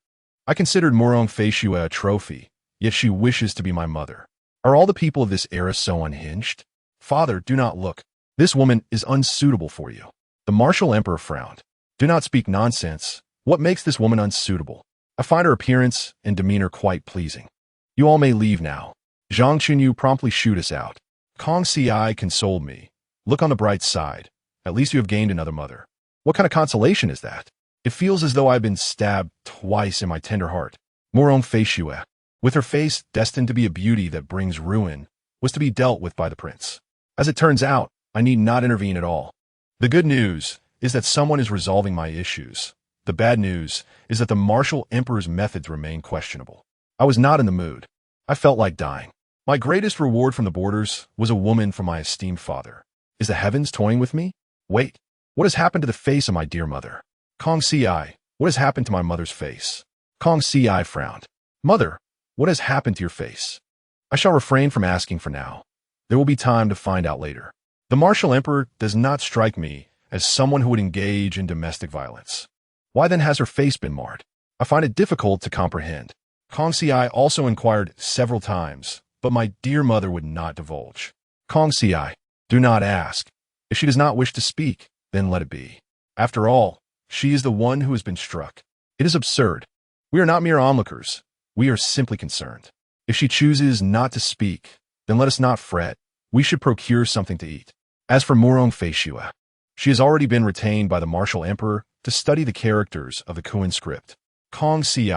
I considered Murong Feishua a trophy, yet she wishes to be my mother. Are all the people of this era so unhinged? Father, do not look. This woman is unsuitable for you. The martial emperor frowned. Do not speak nonsense. What makes this woman unsuitable? I find her appearance and demeanor quite pleasing. You all may leave now. Zhang Chunyu promptly shooed us out. Kong Ci consoled me. Look on the bright side. At least you have gained another mother. What kind of consolation is that? It feels as though I've been stabbed twice in my tender heart. Morong Feishue, with her face destined to be a beauty that brings ruin, was to be dealt with by the prince. As it turns out, I need not intervene at all. The good news is that someone is resolving my issues. The bad news is that the martial emperor's methods remain questionable. I was not in the mood. I felt like dying. My greatest reward from the borders was a woman from my esteemed father. Is the heavens toying with me? Wait, what has happened to the face of my dear mother? Kong Ci, what has happened to my mother's face? Kong Ci frowned. Mother, what has happened to your face? I shall refrain from asking for now. There will be time to find out later. The martial emperor does not strike me as someone who would engage in domestic violence. Why then has her face been marred? I find it difficult to comprehend. Kong Ci also inquired several times, but my dear mother would not divulge. Kong Ci, do not ask. If she does not wish to speak, then let it be. After all, she is the one who has been struck. It is absurd. We are not mere onlookers. We are simply concerned. If she chooses not to speak, then let us not fret. We should procure something to eat. As for Morong Feishue, she has already been retained by the martial emperor to study the characters of the Kuan script. Kong Ci,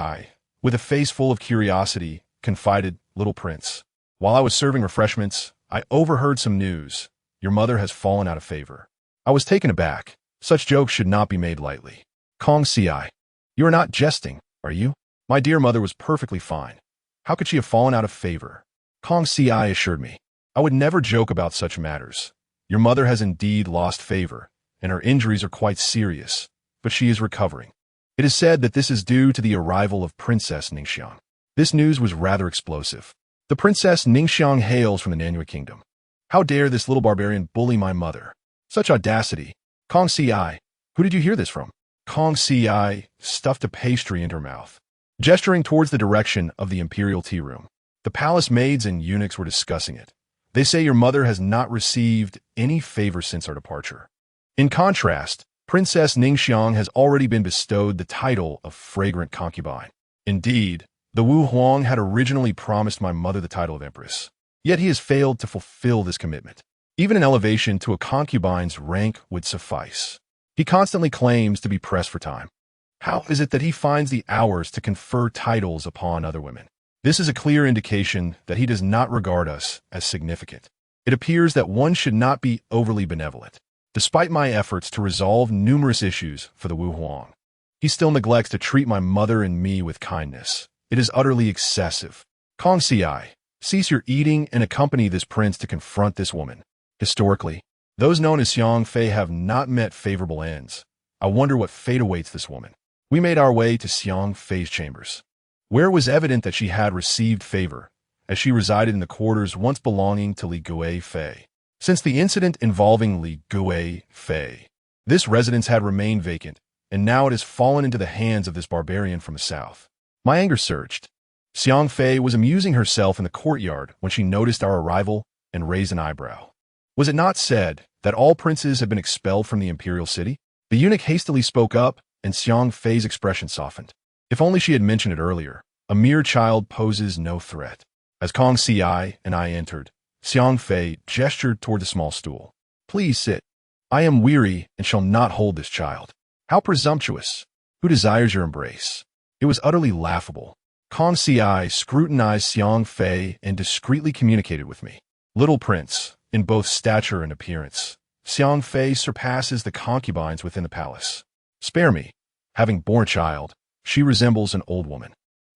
with a face full of curiosity, confided, Little Prince, while I was serving refreshments, I overheard some news. Your mother has fallen out of favor. I was taken aback. Such jokes should not be made lightly. Kong Ci, you are not jesting, are you? My dear mother was perfectly fine. How could she have fallen out of favor? Kong Ci assured me. I would never joke about such matters. Your mother has indeed lost favor, and her injuries are quite serious, but she is recovering. It is said that this is due to the arrival of Princess Ningxiang. This news was rather explosive. The Princess Ningxiang hails from the Nanyue Kingdom. How dare this little barbarian bully my mother? Such audacity. Kong Ci, who did you hear this from? Kong Ci stuffed a pastry into her mouth, gesturing towards the direction of the Imperial tea room. The palace maids and eunuchs were discussing it. They say your mother has not received any favor since our departure. In contrast, Princess Ningxiang has already been bestowed the title of fragrant concubine. Indeed, the Wu Huang had originally promised my mother the title of Empress. Yet he has failed to fulfill this commitment. Even an elevation to a concubine's rank would suffice. He constantly claims to be pressed for time. How is it that he finds the hours to confer titles upon other women? This is a clear indication that he does not regard us as significant. It appears that one should not be overly benevolent. Despite my efforts to resolve numerous issues for the Wu Huang, he still neglects to treat my mother and me with kindness. It is utterly excessive. Kong Ci, cease your eating and accompany this prince to confront this woman. Historically, those known as Xiang Fei have not met favorable ends. I wonder what fate awaits this woman. We made our way to Xiang Fei's chambers, where it was evident that she had received favor, as she resided in the quarters once belonging to Li Gui Fei. Since the incident involving Li Gui Fei, this residence had remained vacant, and now it has fallen into the hands of this barbarian from the south. My anger surged. Xiang Fei was amusing herself in the courtyard when she noticed our arrival and raised an eyebrow. Was it not said that all princes had been expelled from the imperial city? The eunuch hastily spoke up, and Xiang Fei's expression softened. If only she had mentioned it earlier. A mere child poses no threat. As Kong Ci and I entered, Xiang Fei gestured toward the small stool. Please sit. I am weary and shall not hold this child. How presumptuous. Who desires your embrace? It was utterly laughable. Kong Ci scrutinized Xiang Fei and discreetly communicated with me. Little prince, in both stature and appearance, Xiang Fei surpasses the concubines within the palace. Spare me. Having borne a child, she resembles an old woman.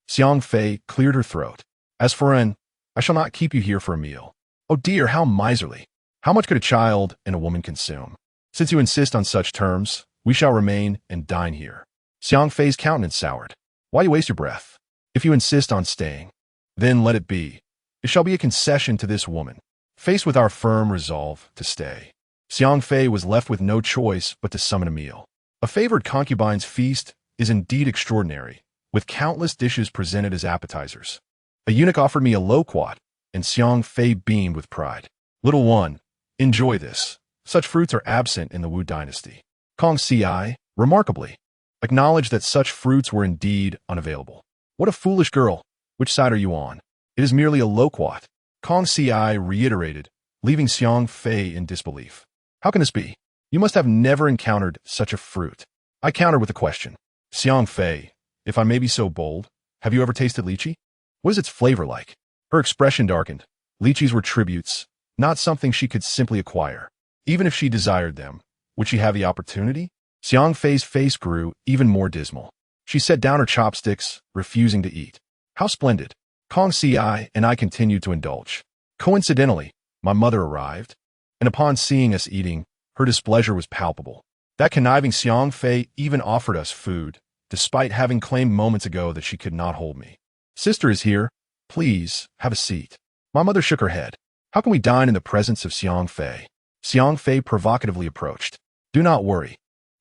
Xiang Fei cleared her throat. As for I shall not keep you here for a meal. Oh dear, how miserly. How much could a child and a woman consume? Since you insist on such terms, we shall remain and dine here. Xiang Fei's countenance soured. Why you waste your breath? If you insist on staying, then let it be. It shall be a concession to this woman. Faced with our firm resolve to stay, Xiang Fei was left with no choice but to summon a meal. A favored concubine's feast is indeed extraordinary, with countless dishes presented as appetizers. A eunuch offered me a loquat, and Xiang Fei beamed with pride. Little one, enjoy this. Such fruits are absent in the Wu dynasty. Kong Ci, remarkably, acknowledged that such fruits were indeed unavailable. What a foolish girl. Which side are you on? It is merely a loquat. Kong Ci reiterated, leaving Xiang Fei in disbelief. How can this be? You must have never encountered such a fruit. I countered with a question. Xiang Fei, if I may be so bold, have you ever tasted lychee? What is its flavor like? Her expression darkened. Lychees were tributes, not something she could simply acquire. Even if she desired them, would she have the opportunity? Xiang Fei's face grew even more dismal. She set down her chopsticks, refusing to eat. How splendid. Kong Ci and I continued to indulge. Coincidentally, my mother arrived, and upon seeing us eating, her displeasure was palpable. That conniving Xiang Fei even offered us food, despite having claimed moments ago that she could not hold me. Sister is here. Please, have a seat. My mother shook her head. How can we dine in the presence of Xiang Fei? Xiang Fei provocatively approached. Do not worry.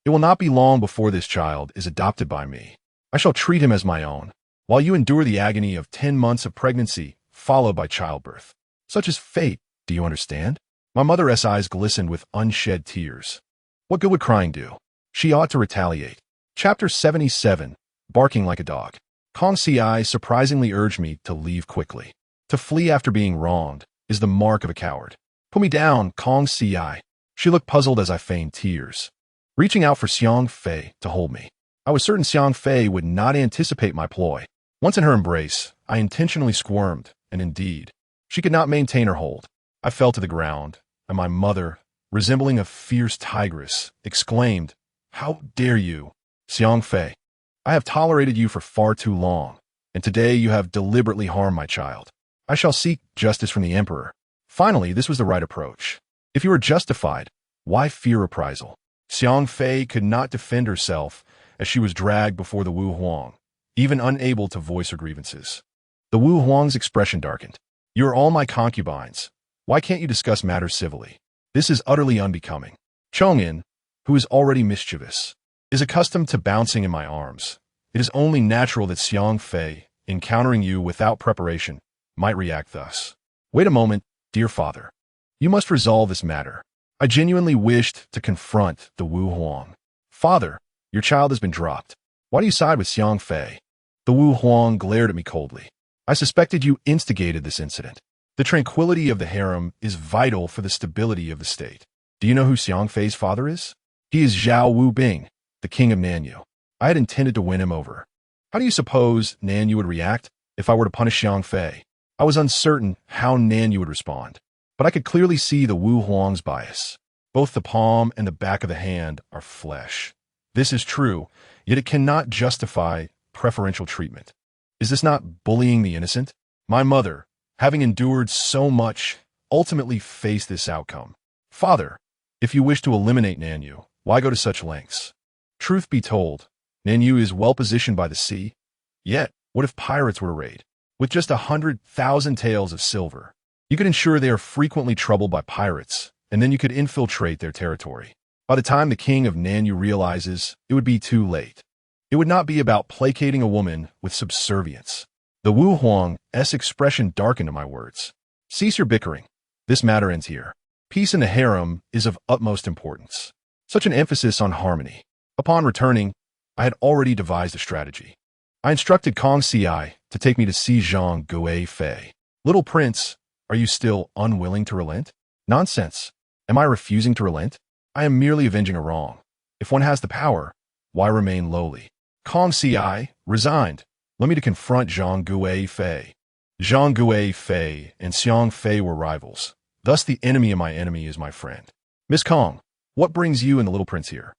It will not be long before this child is adopted by me. I shall treat him as my own, while you endure the agony of 10 months of pregnancy, followed by childbirth. Such is fate, do you understand? My mother's eyes glistened with unshed tears. What good would crying do? She ought to retaliate. Chapter 77, Barking Like a Dog. Kong Ci surprisingly urged me to leave quickly. To flee after being wronged is the mark of a coward. Put me down, Kong Ci. She looked puzzled as I feigned tears, reaching out for Xiang Fei to hold me. I was certain Xiang Fei would not anticipate my ploy. Once in her embrace, I intentionally squirmed, and indeed, she could not maintain her hold. I fell to the ground, and my mother, resembling a fierce tigress, exclaimed, How dare you, Xiang Fei? I have tolerated you for far too long, and today you have deliberately harmed my child. I shall seek justice from the Emperor. Finally, this was the right approach. If you are justified, why fear reprisal? Xiang Fei could not defend herself as she was dragged before the Wu Huang, even unable to voice her grievances. The Wu Huang's expression darkened. You are all my concubines. Why can't you discuss matters civilly? This is utterly unbecoming. Chong'in, who is already mischievous, is accustomed to bouncing in my arms. It is only natural that Xiang Fei, encountering you without preparation, might react thus. Wait a moment, dear father. You must resolve this matter. I genuinely wished to confront the Wu Huang. Father, your child has been dropped. Why do you side with Xiang Fei? The Wu Huang glared at me coldly. I suspected you instigated this incident. The tranquility of the harem is vital for the stability of the state. Do you know who Xiang Fei's father is? He is Zhao Wu Bing, the king of Nanyu. I had intended to win him over. How do you suppose Nanyu would react if I were to punish Xiang Fei? I was uncertain how Nanyu would respond, but I could clearly see the Wu Huang's bias. Both the palm and the back of the hand are flesh. This is true, yet it cannot justify preferential treatment. Is this not bullying the innocent? My mother, having endured so much, ultimately faced this outcome. Father, if you wish to eliminate Nanyu, why go to such lengths? Truth be told, Nanyu is well positioned by the sea. Yet, what if pirates were to raid? With just 100,000 taels of silver, you could ensure they are frequently troubled by pirates, and then you could infiltrate their territory. By the time the king of Nanyu realizes, it would be too late. It would not be about placating a woman with subservience. The Wu Huang's expression darkened to my words. Cease your bickering. This matter ends here. Peace in the harem is of utmost importance. Such an emphasis on harmony. Upon returning, I had already devised a strategy. I instructed Kong Ci to take me to see Zhang Gui Fei. Little prince, are you still unwilling to relent? Nonsense. Am I refusing to relent? I am merely avenging a wrong. If one has the power, why remain lowly? Kong Ci resigned. Let me to confront Zhang Gui Fei. Zhang Gui Fei and Xiang Fei were rivals. Thus the enemy of my enemy is my friend. Miss Kong, what brings you and the little prince here?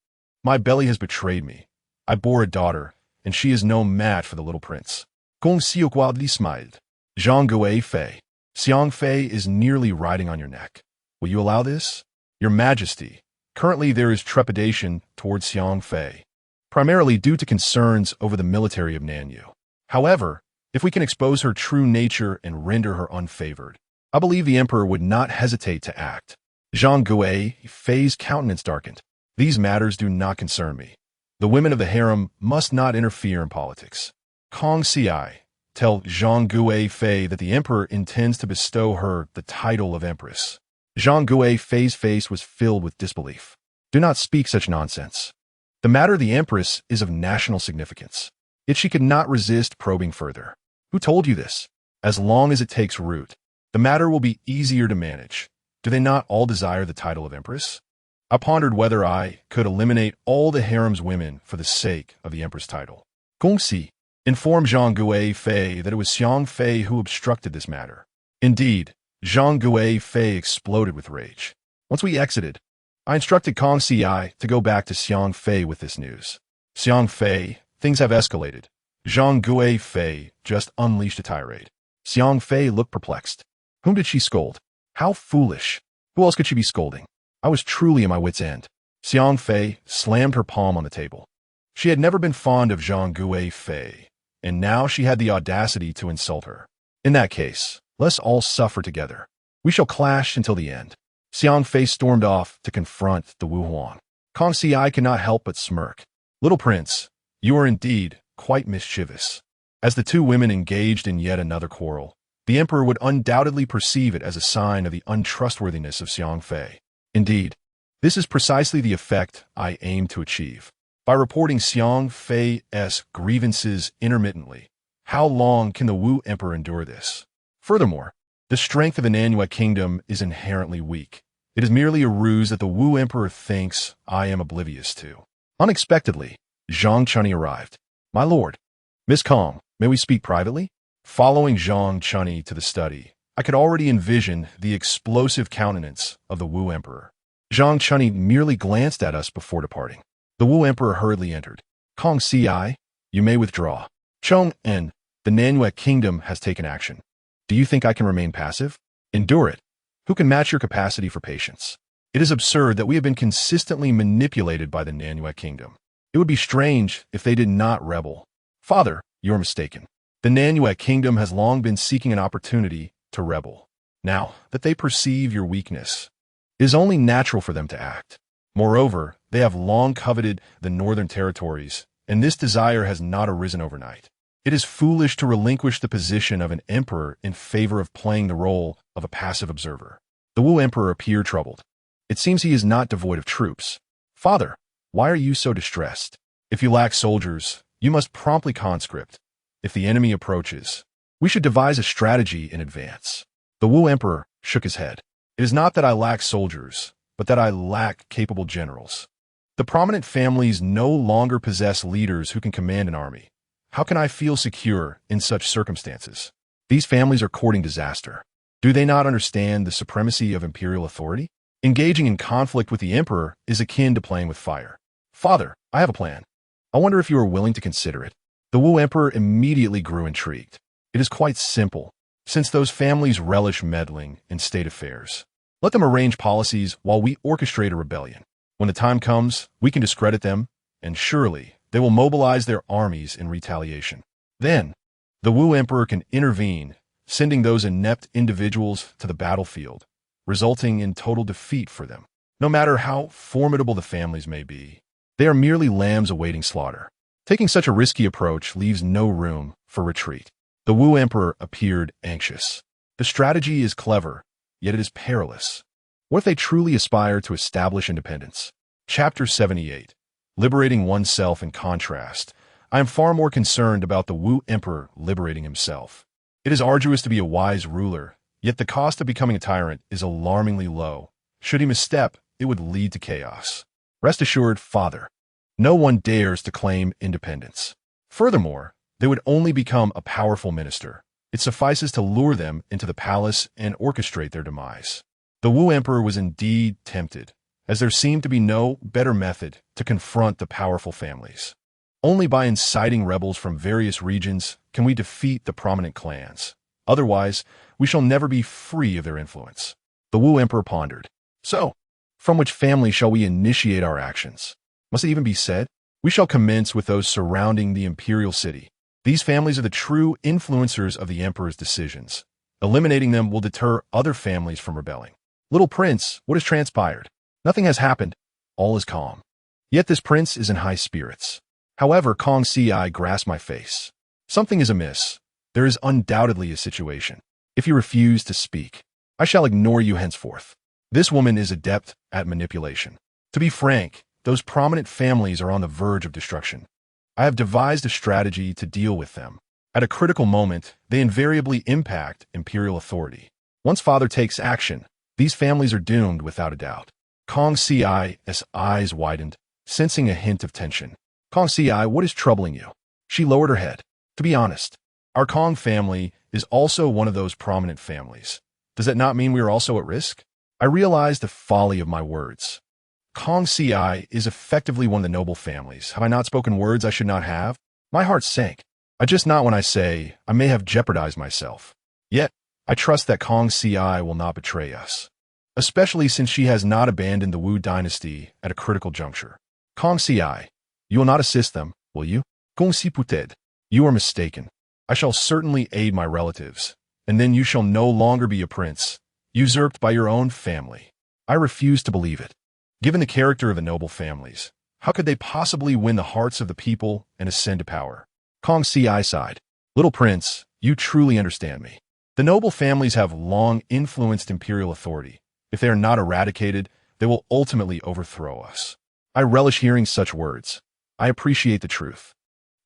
My belly has betrayed me. I bore a daughter, and she is no match for the little prince. Kong Xiuguadli smiled. Zhang Gui Fei, Xiang Fei is nearly riding on your neck. Will you allow this? Your Majesty, currently there is trepidation towards Xiang Fei, primarily due to concerns over the military of Nanyu. However, if we can expose her true nature and render her unfavored, I believe the Emperor would not hesitate to act. Zhang Gui Fei's countenance darkened. These matters do not concern me. The women of the harem must not interfere in politics. Kong Ci, tell Zhang Gui Fei that the emperor intends to bestow her the title of Empress. Zhang Gui Fei's face was filled with disbelief. Do not speak such nonsense. The matter of the Empress is of national significance. Yet she could not resist probing further. Who told you this? As long as it takes root, the matter will be easier to manage. Do they not all desire the title of Empress? I pondered whether I could eliminate all the harem's women for the sake of the Empress title. Gongxi informed Zhang Gui Fei that it was Xiang Fei who obstructed this matter. Indeed, Zhang Gui Fei exploded with rage. Once we exited, I instructed Kong Ci to go back to Xiang Fei with this news. Xiang Fei, things have escalated. Zhang Gui Fei just unleashed a tirade. Xiang Fei looked perplexed. Whom did she scold? How foolish. Who else could she be scolding? I was truly at my wit's end. Xiang Fei slammed her palm on the table. She had never been fond of Zhang Gui Fei, and now she had the audacity to insult her. In that case, let's all suffer together. We shall clash until the end. Xiang Fei stormed off to confront the Wu Huang. Kong Ci could not help but smirk. Little prince, you are indeed quite mischievous. As the two women engaged in yet another quarrel, the emperor would undoubtedly perceive it as a sign of the untrustworthiness of Xiang Fei. Indeed, this is precisely the effect I aim to achieve. By reporting Xiang Fei's grievances intermittently, how long can the Wu emperor endure this? Furthermore, the strength of the Nanyue kingdom is inherently weak. It is merely a ruse that the Wu emperor thinks I am oblivious to. Unexpectedly, Zhang Chunyi arrived. My lord, Miss Kong, may we speak privately? Following Zhang Chunyi to the study, I could already envision the explosive countenance of the Wu emperor. Zhang Chunyi merely glanced at us before departing. The Wu emperor hurriedly entered. Kong Ci, you may withdraw. Chong En, the Nanyue kingdom has taken action. Do you think I can remain passive? Endure it. Who can match your capacity for patience? It is absurd that we have been consistently manipulated by the Nanyue kingdom. It would be strange if they did not rebel. Father, you're mistaken. The Nanyue kingdom has long been seeking an opportunity to rebel. Now that they perceive your weakness, it is only natural for them to act. Moreover, they have long coveted the northern territories, and this desire has not arisen overnight. It is foolish to relinquish the position of an emperor in favor of playing the role of a passive observer. The Wu emperor appeared troubled. It seems he is not devoid of troops. Father, why are you so distressed? If you lack soldiers, you must promptly conscript. If the enemy approaches, we should devise a strategy in advance. The Wu emperor shook his head. It is not that I lack soldiers, but that I lack capable generals. The prominent families no longer possess leaders who can command an army. How can I feel secure in such circumstances? These families are courting disaster. Do they not understand the supremacy of imperial authority? Engaging in conflict with the emperor is akin to playing with fire. Father, I have a plan. I wonder if you are willing to consider it. The Wu emperor immediately grew intrigued. It is quite simple, since those families relish meddling in state affairs. Let them arrange policies while we orchestrate a rebellion. When the time comes, we can discredit them, and surely they will mobilize their armies in retaliation. Then, the Wu emperor can intervene, sending those inept individuals to the battlefield, resulting in total defeat for them. No matter how formidable the families may be, they are merely lambs awaiting slaughter. Taking such a risky approach leaves no room for retreat. The Wu emperor appeared anxious. The strategy is clever, yet it is perilous. What if they truly aspire to establish independence? Chapter 78. Liberating oneself in contrast. I am far more concerned about the Wu emperor liberating himself. It is arduous to be a wise ruler, yet the cost of becoming a tyrant is alarmingly low. Should he misstep, it would lead to chaos. Rest assured, Father, no one dares to claim independence. Furthermore, they would only become a powerful minister. It suffices to lure them into the palace and orchestrate their demise. The Wu emperor was indeed tempted, as there seemed to be no better method to confront the powerful families. Only by inciting rebels from various regions can we defeat the prominent clans. Otherwise, we shall never be free of their influence. The Wu emperor pondered. So, from which family shall we initiate our actions? Must it even be said? We shall commence with those surrounding the imperial city. These families are the true influencers of the emperor's decisions. Eliminating them will deter other families from rebelling. Little prince, what has transpired? Nothing has happened. All is calm. Yet this prince is in high spirits. However, Kong Ci grasped my face. Something is amiss. There is undoubtedly a situation. If you refuse to speak, I shall ignore you henceforth. This woman is adept at manipulation. To be frank, those prominent families are on the verge of destruction. I have devised a strategy to deal with them. At a critical moment, they invariably impact imperial authority. Once father takes action, these families are doomed without a doubt. Kong Ci's eyes widened, sensing a hint of tension. Kong Ci, what is troubling you? She lowered her head. To be honest, our Kong family is also one of those prominent families. Does that not mean we are also at risk? I realized the folly of my words. Kong Ci is effectively one of the noble families. Have I not spoken words I should not have? My heart sank. I just not when I say I may have jeopardized myself. Yet, I trust that Kong Ci will not betray us, especially since she has not abandoned the Wu dynasty at a critical juncture. Kong Ci, you will not assist them, will you? Kong Si Puted, you are mistaken. I shall certainly aid my relatives, and then you shall no longer be a prince, usurped by your own family. I refuse to believe it. Given the character of the noble families, how could they possibly win the hearts of the people and ascend to power? Kong Ci sighed. Little prince, you truly understand me. The noble families have long influenced imperial authority. If they are not eradicated, they will ultimately overthrow us. I relish hearing such words. I appreciate the truth.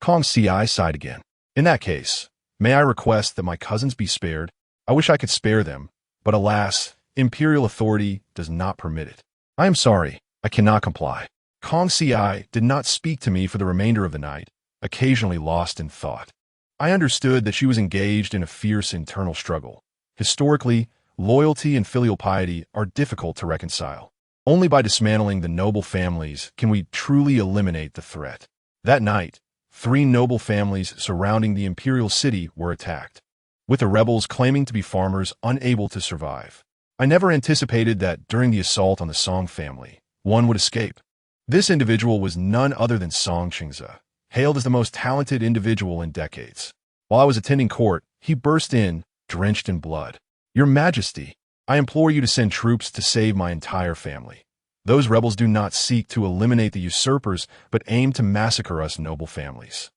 Kong Ci sighed again. In that case, may I request that my cousins be spared? I wish I could spare them, but alas, imperial authority does not permit it. I am sorry, I cannot comply. Kong Ci did not speak to me for the remainder of the night, occasionally lost in thought. I understood that she was engaged in a fierce internal struggle. Historically, loyalty and filial piety are difficult to reconcile. Only by dismantling the noble families can we truly eliminate the threat. That night, 3 noble families surrounding the imperial city were attacked, with the rebels claiming to be farmers unable to survive. I never anticipated that during the assault on the Song family, one would escape. This individual was none other than Song Qingze, hailed as the most talented individual in decades. While I was attending court, he burst in, drenched in blood. Your Majesty, I implore you to send troops to save my entire family. Those rebels do not seek to eliminate the usurpers, but aim to massacre us noble families.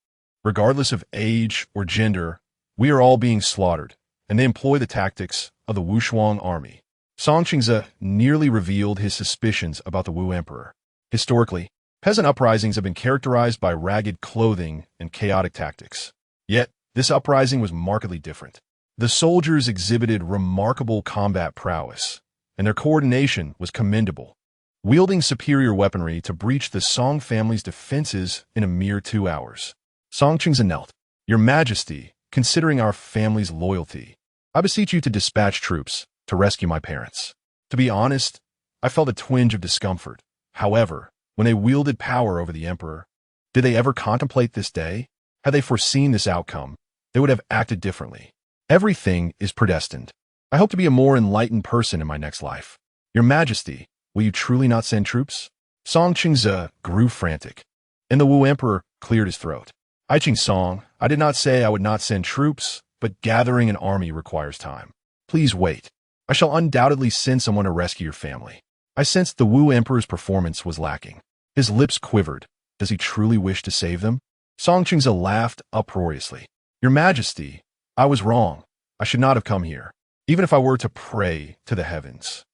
Regardless of age or gender, we are all being slaughtered, and they employ the tactics of the Wushuang army. Song Qingze nearly revealed his suspicions about the Wu Emperor. Historically, peasant uprisings have been characterized by ragged clothing and chaotic tactics. Yet, this uprising was markedly different. The soldiers exhibited remarkable combat prowess, and their coordination was commendable, wielding superior weaponry to breach the Song family's defenses in a mere 2 hours. Song Qingze knelt. Your Majesty, considering our family's loyalty, I beseech you to dispatch troops to rescue my parents. To be honest, I felt a twinge of discomfort. However, when they wielded power over the emperor, did they ever contemplate this day? Had they foreseen this outcome, they would have acted differently. Everything is predestined. I hope to be a more enlightened person in my next life. Your Majesty, will you truly not send troops? Song Qingze grew frantic, and the Wu Emperor cleared his throat. I Qing Song, I did not say I would not send troops, but gathering an army requires time. Please wait. I shall undoubtedly send someone to rescue your family. I sensed the Wu Emperor's performance was lacking. His lips quivered. Does he truly wish to save them? Song Qingze laughed uproariously. Your Majesty, I was wrong. I should not have come here. Even if I were to pray to the heavens,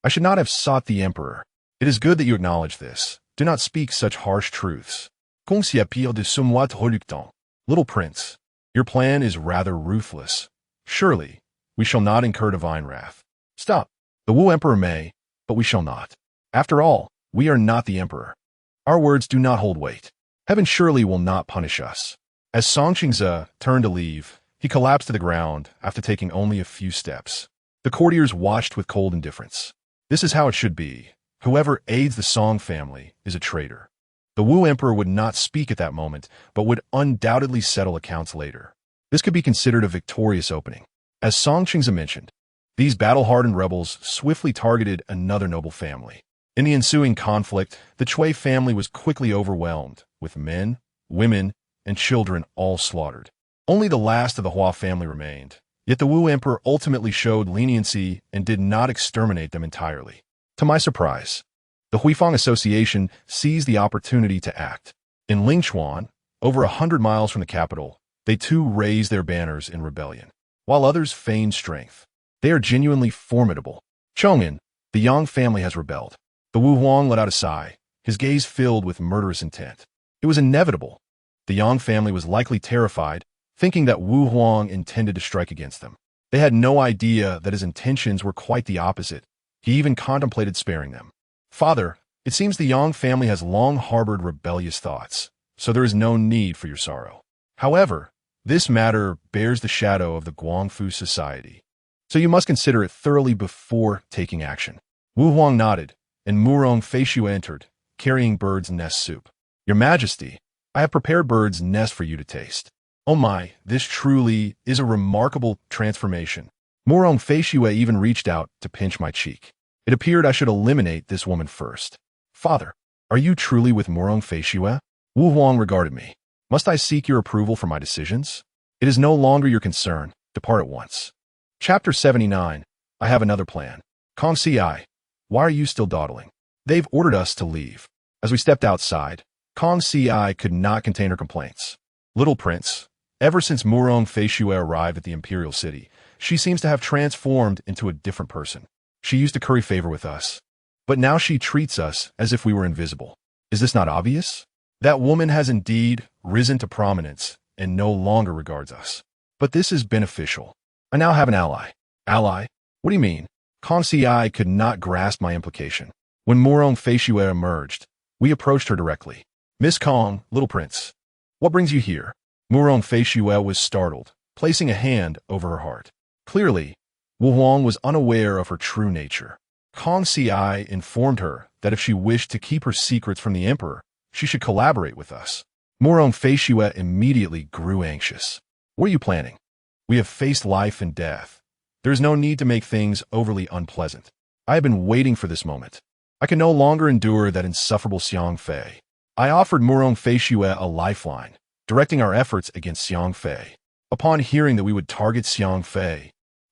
I should not have sought the Emperor. It is good that you acknowledge this. Do not speak such harsh truths. Little Prince, your plan is rather ruthless. Surely, we shall not incur divine wrath. Stop. The Wu Emperor may, but we shall not. After all, we are not the Emperor. Our words do not hold weight. Heaven surely will not punish us. As Song Qingze turned to leave, he collapsed to the ground after taking only a few steps. The courtiers watched with cold indifference. This is how it should be. Whoever aids the Song family is a traitor. The Wu Emperor would not speak at that moment, but would undoubtedly settle accounts later. This could be considered a victorious opening. As Song Qingze mentioned, these battle-hardened rebels swiftly targeted another noble family. In the ensuing conflict, the Cui family was quickly overwhelmed, with men, women, and children all slaughtered. Only the last of the Hua family remained, yet the Wu Emperor ultimately showed leniency and did not exterminate them entirely. To my surprise, the Huifang Association seized the opportunity to act. In Lingchuan, over 100 miles from the capital, They too raise their banners in rebellion, while others feign strength. They are genuinely formidable. Chong'an, the Yang family has rebelled. The Wu Huang let out a sigh, his gaze filled with murderous intent. It was inevitable. The Yang family was likely terrified, thinking that Wu Huang intended to strike against them. They had no idea that his intentions were quite the opposite. He even contemplated sparing them. Father, it seems the Yang family has long harbored rebellious thoughts, so there is no need for your sorrow. However, this matter bears the shadow of the Guangfu society, so you must consider it thoroughly before taking action. Wu Huang nodded, and Murong Feishue entered, carrying bird's nest soup. Your Majesty, I have prepared bird's nest for you to taste. Oh my, this truly is a remarkable transformation. Murong Feishue even reached out to pinch my cheek. It appeared I should eliminate this woman first. Father, are you truly with Murong Feishue? Wu Huang regarded me. Must I seek your approval for my decisions? It is no longer your concern. Depart at once. Chapter 79. I have another plan. Kong Si, why are you still dawdling? They've ordered us to leave. As we stepped outside, Kong Si could not contain her complaints. Little Prince, ever since Murong Feishue arrived at the Imperial city, she seems to have transformed into a different person. She used to curry favor with us, but now she treats us as if we were invisible. Is this not obvious? That woman has indeed risen to prominence and no longer regards us. But this is beneficial. I now have an ally. Ally? What do you mean? Kong Si could not grasp my implication. When Murong Feishue emerged, we approached her directly. Miss Kong, Little Prince, what brings you here? Murong Feishue was startled, placing a hand over her heart. Clearly, Wu Huang was unaware of her true nature. Kong Si informed her that if she wished to keep her secrets from the Emperor, she should collaborate with us. Murong Feishue immediately grew anxious. What are you planning? We have faced life and death. There is no need to make things overly unpleasant. I have been waiting for this moment. I can no longer endure that insufferable Xiang Fei. I offered Murong Feishue a lifeline, directing our efforts against Xiang Fei. Upon hearing that we would target Xiang Fei,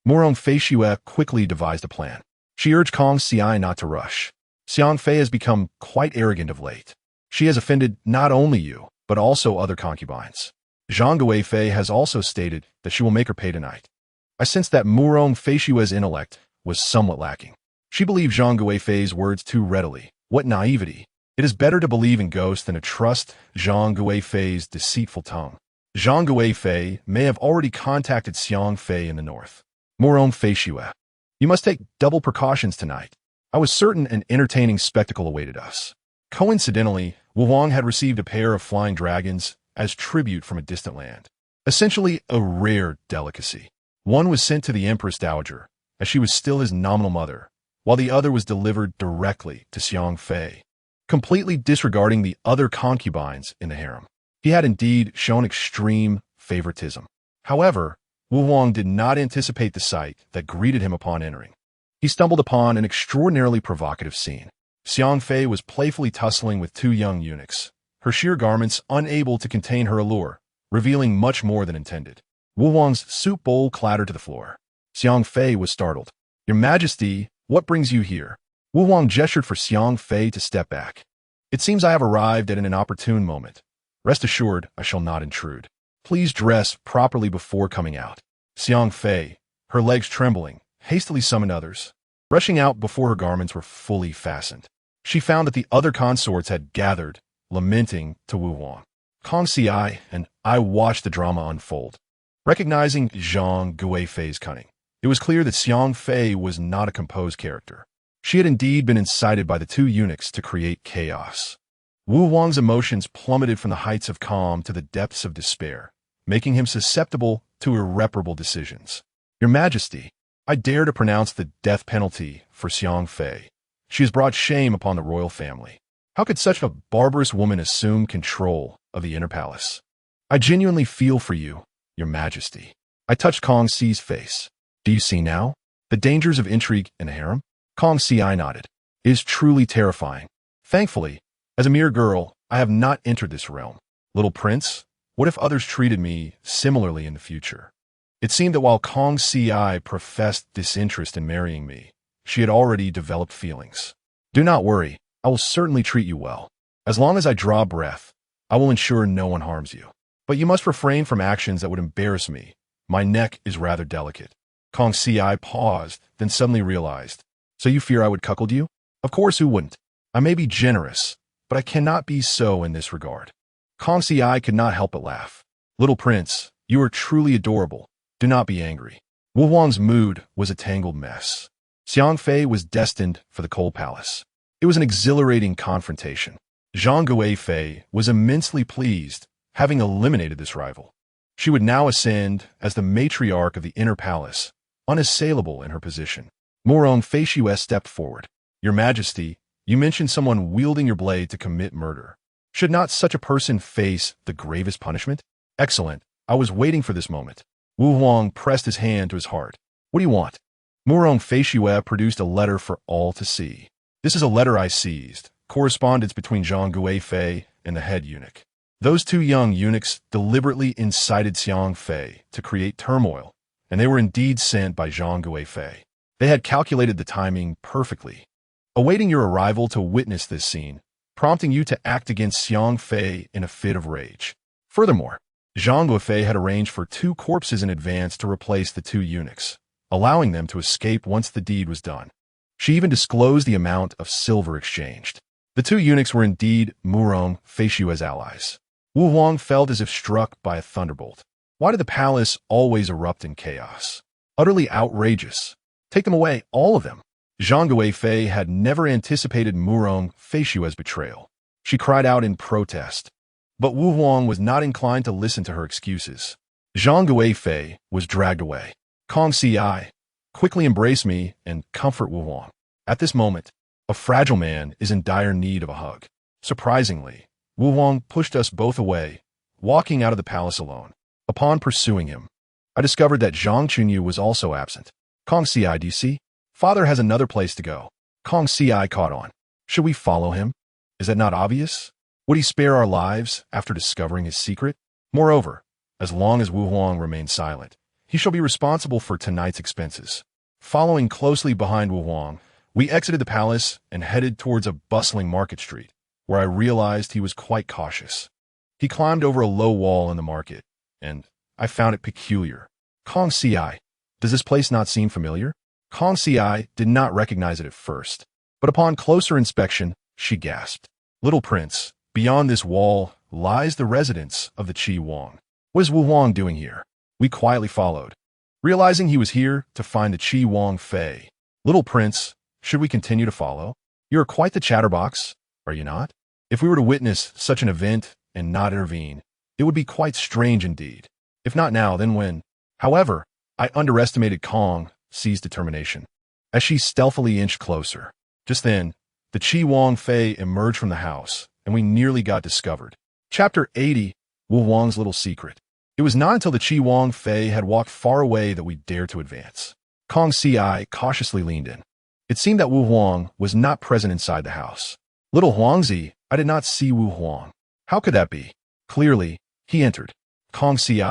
Murong Feishue quickly devised a plan. She urged Kong Si not to rush. Xiang Fei has become quite arrogant of late. She has offended not only you, but also other concubines. Zhang Guifei has also stated that she will make her pay tonight. I sensed that Murong Feishue's intellect was somewhat lacking. She believed Zhang Guifei's words too readily. What naivety! It is better to believe in ghosts than to trust Zhang Guifei's deceitful tongue. Zhang Guifei may have already contacted Xiang Fei in the north. Murong Feishue, you must take double precautions tonight. I was certain an entertaining spectacle awaited us. Coincidentally, Wu Huang had received a pair of flying dragons as tribute from a distant land. Essentially a rare delicacy. One was sent to the Empress Dowager, as she was still his nominal mother, while the other was delivered directly to Xiang Fei, completely disregarding the other concubines in the harem. He had indeed shown extreme favoritism. However, Wu Huang did not anticipate the sight that greeted him upon entering. He stumbled upon an extraordinarily provocative scene. Xiang Fei was playfully tussling with two young eunuchs, her sheer garments unable to contain her allure, revealing much more than intended. Wu Huang's soup bowl clattered to the floor. Xiang Fei was startled. Your Majesty, what brings you here? Wu Huang gestured for Xiang Fei to step back. It seems I have arrived at an inopportune moment. Rest assured, I shall not intrude. Please dress properly before coming out. Xiang Fei, her legs trembling, hastily summoned others. Rushing out before her garments were fully fastened, she found that the other consorts had gathered, lamenting to Wu Huang. Kong Si and I watched the drama unfold. Recognizing Zhang Guifei's cunning, it was clear that Xiang Fei was not a composed character. She had indeed been incited by the two eunuchs to create chaos. Wu Huang's emotions plummeted from the heights of calm to the depths of despair, making him susceptible to irreparable decisions. Your Majesty, I dare to pronounce the death penalty for Xiang Fei. She has brought shame upon the royal family. How could such a barbarous woman assume control of the inner palace? I genuinely feel for you, Your Majesty. I touched Kong Si's face. Do you see now? The dangers of intrigue in the harem? Kong Si nodded. It is truly terrifying. Thankfully, as a mere girl, I have not entered this realm. Little Prince, what if others treated me similarly in the future? It seemed that while Kong Si professed disinterest in marrying me, she had already developed feelings. Do not worry, I will certainly treat you well. As long as I draw breath, I will ensure no one harms you. But you must refrain from actions that would embarrass me. My neck is rather delicate. Kong Si paused, then suddenly realized. So you fear I would cuckold you? Of course, who wouldn't? I may be generous, but I cannot be so in this regard. Kong Si could not help but laugh. Little prince, you are truly adorable. Do not be angry. Wu Huang's mood was a tangled mess. Xiang Fei was destined for the Cold Palace. It was an exhilarating confrontation. Zhang Guifei was immensely pleased, having eliminated this rival. She would now ascend as the matriarch of the inner palace, unassailable in her position. Morong Feishues stepped forward. Your Majesty, you mentioned someone wielding your blade to commit murder. Should not such a person face the gravest punishment? Excellent. I was waiting for this moment. Wu Huang pressed his hand to his heart. What do you want? Morong Feishue produced a letter for all to see. This is a letter I seized, correspondence between Zhang Guifei and the head eunuch. Those two young eunuchs deliberately incited Xiang Fei to create turmoil, and they were indeed sent by Zhang Guifei. They had calculated the timing perfectly, awaiting your arrival to witness this scene, prompting you to act against Xiang Fei in a fit of rage. Furthermore, Zhang Guifei had arranged for 2 corpses in advance to replace the 2 eunuchs, allowing them to escape once the deed was done. She even disclosed the amount of silver exchanged. The 2 eunuchs were indeed Morong Feishue's allies. Wu Huang felt as if struck by a thunderbolt. Why did the palace always erupt in chaos? Utterly outrageous. Take them away, all of them. Zhang Guifei had never anticipated Morong Feishue's betrayal. She cried out in protest. But Wu Huang was not inclined to listen to her excuses. Zhang Guifei was dragged away. Kong Si, quickly embrace me and comfort Wu Huang. At this moment, a fragile man is in dire need of a hug. Surprisingly, Wu Huang pushed us both away, walking out of the palace alone. Upon pursuing him, I discovered that Zhang Chunyu was also absent. Kong Si, do you see? Father has another place to go. Kong Si caught on. Should we follow him? Is that not obvious? Would he spare our lives after discovering his secret? Moreover, as long as Wu Huang remains silent, he shall be responsible for tonight's expenses. Following closely behind Wu Huang, we exited the palace and headed towards a bustling market street, where I realized he was quite cautious. He climbed over a low wall in the market, and I found it peculiar. Kong Si, does this place not seem familiar? Kong Si did not recognize it at first, but upon closer inspection, she gasped. Little prince, beyond this wall lies the residence of the Qi Wang. What is Wu Huang doing here? We quietly followed, realizing he was here to find the Qi Wang Fei. Little prince, should we continue to follow? You are quite the chatterbox, are you not? If we were to witness such an event and not intervene, it would be quite strange indeed. If not now, then when? However, I underestimated Kong Si's determination. As she stealthily inched closer, just then, the Qi Wang Fei emerged from the house, and we nearly got discovered. Chapter 80, Wu Huang's Little Secret. It was not until the Qi Wang Fei had walked far away that we dared to advance. Kong Si cautiously leaned in. It seemed that Wu Huang was not present inside the house. Little Huangzi, I did not see Wu Huang. How could that be? Clearly, he entered. Kong Si,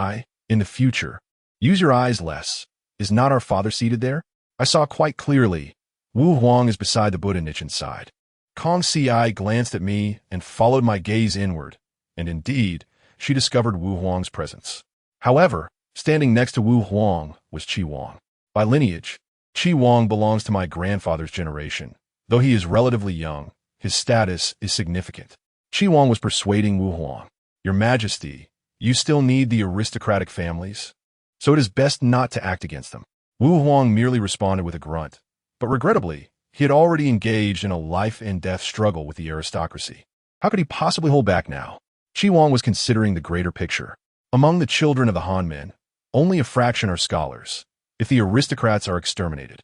in the future, use your eyes less. Is not our father seated there? I saw quite clearly. Wu Huang is beside the Buddha niche inside. Kong Si glanced at me and followed my gaze inward, and indeed, she discovered Wu Huang's presence. However, standing next to Wu Huang was Qi Wang. By lineage, Qi Wang belongs to my grandfather's generation. Though he is relatively young, his status is significant. Qi Wang was persuading Wu Huang. Your Majesty, you still need the aristocratic families, so it is best not to act against them. Wu Huang merely responded with a grunt, but regrettably, he had already engaged in a life-and-death struggle with the aristocracy. How could he possibly hold back now? Qi Wang was considering the greater picture. Among the children of the Han men, only a fraction are scholars. If the aristocrats are exterminated,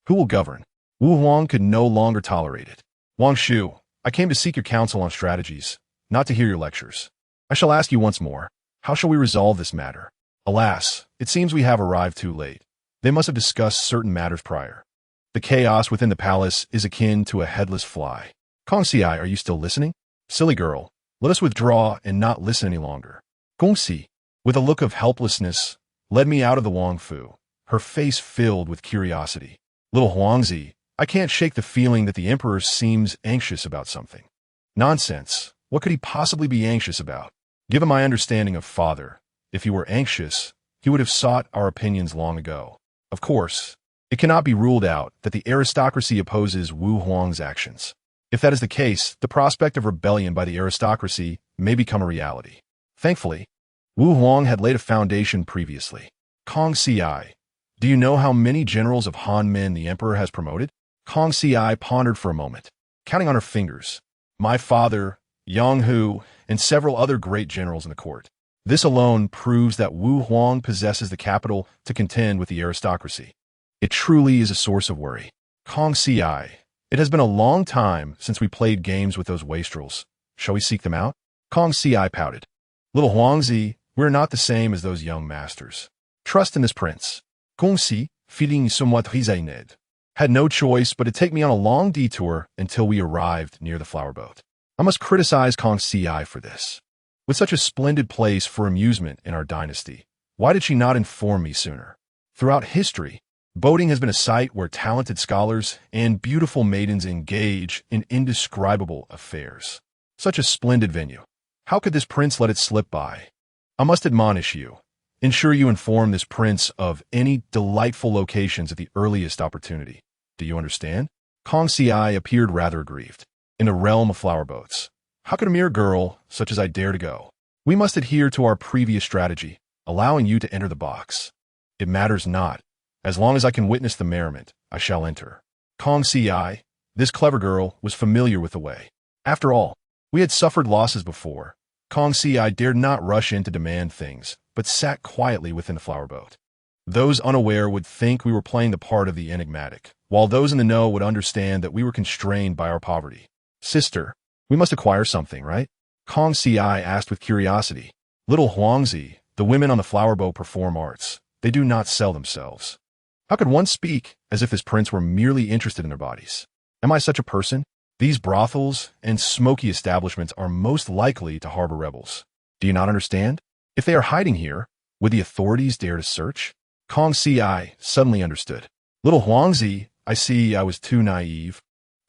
who will govern? Wu Huang could no longer tolerate it. Wang Shu, I came to seek your counsel on strategies, not to hear your lectures. I shall ask you once more, how shall we resolve this matter? Alas, it seems we have arrived too late. They must have discussed certain matters prior. The chaos within the palace is akin to a headless fly. Kong Si, are you still listening? Silly girl, let us withdraw and not listen any longer. Gong Si, with a look of helplessness, led me out of the Wang Fu, her face filled with curiosity. Little Huangzi, I can't shake the feeling that the emperor seems anxious about something. Nonsense. What could he possibly be anxious about? Given my understanding of father, if he were anxious, he would have sought our opinions long ago. Of course, it cannot be ruled out that the aristocracy opposes Wu Huang's actions. If that is the case, the prospect of rebellion by the aristocracy may become a reality. Thankfully, Wu Huang had laid a foundation previously. Kong Ci, do you know how many generals of Han men the emperor has promoted? Kong Ci pondered for a moment, counting on her fingers. My father, Yang Hu, and several other great generals in the court. This alone proves that Wu Huang possesses the capital to contend with the aristocracy. It truly is a source of worry. Kong Ci, it has been a long time since we played games with those wastrels. Shall we seek them out? Kong Ci pouted. Little Huangzi, we're not the same as those young masters. Trust in this prince. Kong Ci, feeling somewhat resigned, had no choice but to take me on a long detour until we arrived near the flower boat. I must criticize Kong Ci for this. With such a splendid place for amusement in our dynasty, why did she not inform me sooner? Throughout history, boating has been a site where talented scholars and beautiful maidens engage in indescribable affairs. Such a splendid venue. How could this prince let it slip by? I must admonish you. Ensure you inform this prince of any delightful locations at the earliest opportunity. Do you understand? Kong Ci appeared rather aggrieved. In the realm of flower boats, how could a mere girl such as I dare to go? We must adhere to our previous strategy, allowing you to enter the box. It matters not. As long as I can witness the merriment, I shall enter. Kong Ci, this clever girl, was familiar with the way. After all, we had suffered losses before. Kong Ci dared not rush in to demand things, but sat quietly within the flower boat. Those unaware would think we were playing the part of the enigmatic, while those in the know would understand that we were constrained by our poverty. Sister, we must acquire something, right? Kong Ci asked with curiosity. Little Huangzi, the women on the flower boat perform arts. They do not sell themselves. How could one speak as if this prince were merely interested in their bodies? Am I such a person? These brothels and smoky establishments are most likely to harbor rebels. Do you not understand? If they are hiding here, would the authorities dare to search? Kong Ci suddenly understood. Little Huangzi, I see I was too naive,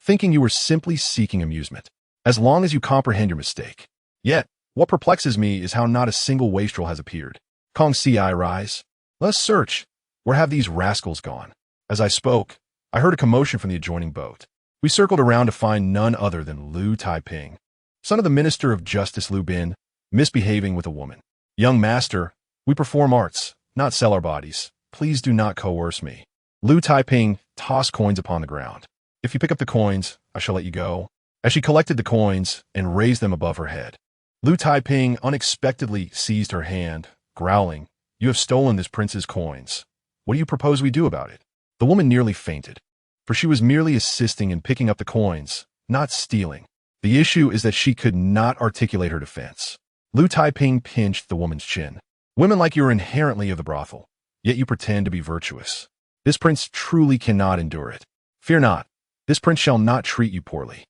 thinking you were simply seeking amusement. As long as you comprehend your mistake. Yet, what perplexes me is how not a single wastrel has appeared. Kong Ci rise. Let us search. Where have these rascals gone? As I spoke, I heard a commotion from the adjoining boat. We circled around to find none other than Lu Taiping, son of the Minister of Justice Lu Bin, misbehaving with a woman. Young master, we perform arts, not sell our bodies. Please do not coerce me. Lu Taiping tossed coins upon the ground. If you pick up the coins, I shall let you go. As she collected the coins and raised them above her head, Lu Taiping unexpectedly seized her hand, growling, You have stolen this prince's coins. What do you propose we do about it? The woman nearly fainted, for she was merely assisting in picking up the coins, not stealing. The issue is that she could not articulate her defense. Lu Taiping pinched the woman's chin. Women like you are inherently of the brothel, yet you pretend to be virtuous. This prince truly cannot endure it. Fear not, this prince shall not treat you poorly.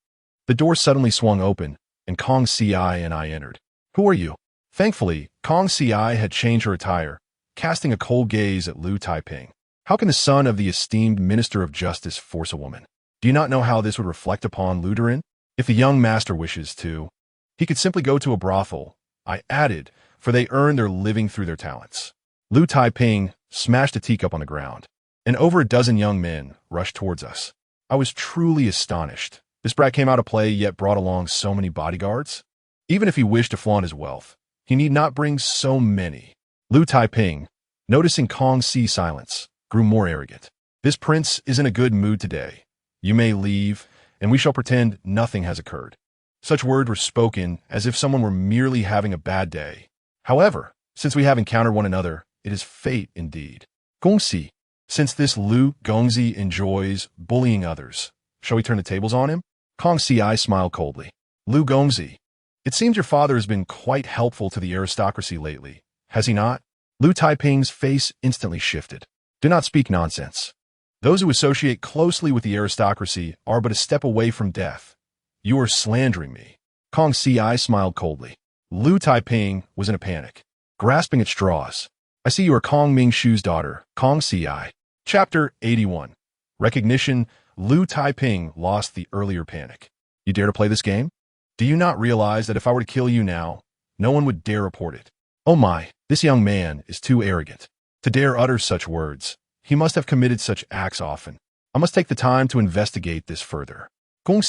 The door suddenly swung open, and Kong Ci and I entered. Who are you? Thankfully, Kong Ci had changed her attire, casting a cold gaze at Lu Taiping. How can the son of the esteemed Minister of Justice force a woman? Do you not know how this would reflect upon Luderin? If the young master wishes to, he could simply go to a brothel, I added, for they earn their living through their talents. Lu Taiping smashed a teacup on the ground, and over a dozen young men rushed towards us. I was truly astonished. This brat came out of play yet brought along so many bodyguards? Even if he wished to flaunt his wealth, he need not bring so many. Lu Taiping, noticing Kong Ci's silence, grew more arrogant. This prince is in a good mood today. You may leave, and we shall pretend nothing has occurred. Such words were spoken as if someone were merely having a bad day. However, since we have encountered one another, it is fate indeed. Gongxi, since this Lu Gongzi enjoys bullying others, shall we turn the tables on him? Kong Ci smiled coldly. Lu Gongzi, it seems your father has been quite helpful to the aristocracy lately, has he not? Lu Taiping's face instantly shifted. Do not speak nonsense. Those who associate closely with the aristocracy are but a step away from death. You are slandering me. Kong Ci smiled coldly. Lu Taiping was in a panic, grasping at straws. I see you are Kong Mingshu's daughter, Kong Ci. Chapter 81. Recognition. Lu Taiping lost the earlier panic. You dare to play this game? Do you not realize that if I were to kill you now, no one would dare report it. Oh my, this young man is too arrogant to dare utter such words. He must have committed such acts often. I must take the time to investigate this further. What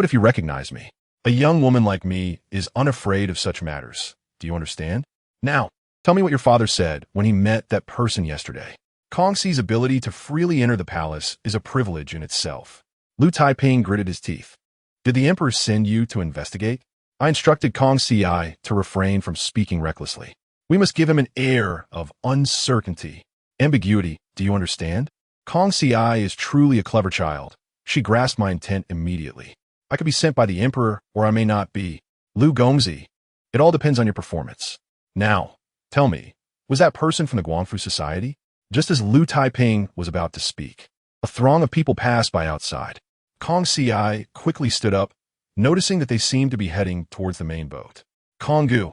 if you recognize me? A young woman like me is unafraid of such matters. Do you understand? Now, tell me what your father said when he met that person yesterday. Kongxi's ability to freely enter the palace is a privilege in itself. Lu Taiping gritted his teeth. Did the emperor send you to investigate? I instructed Kongxi to refrain from speaking recklessly. We must give him an air of uncertainty. Ambiguity, do you understand? Kongxi is truly a clever child. She grasped my intent immediately. I could be sent by the emperor, or I may not be. Lu Gongzi, it all depends on your performance. Now, tell me, was that person from the Guangfu Society? Just as Lu Taiping was about to speak, a throng of people passed by outside. Kongxi quickly stood up, noticing that they seemed to be heading towards the main boat. Konggu,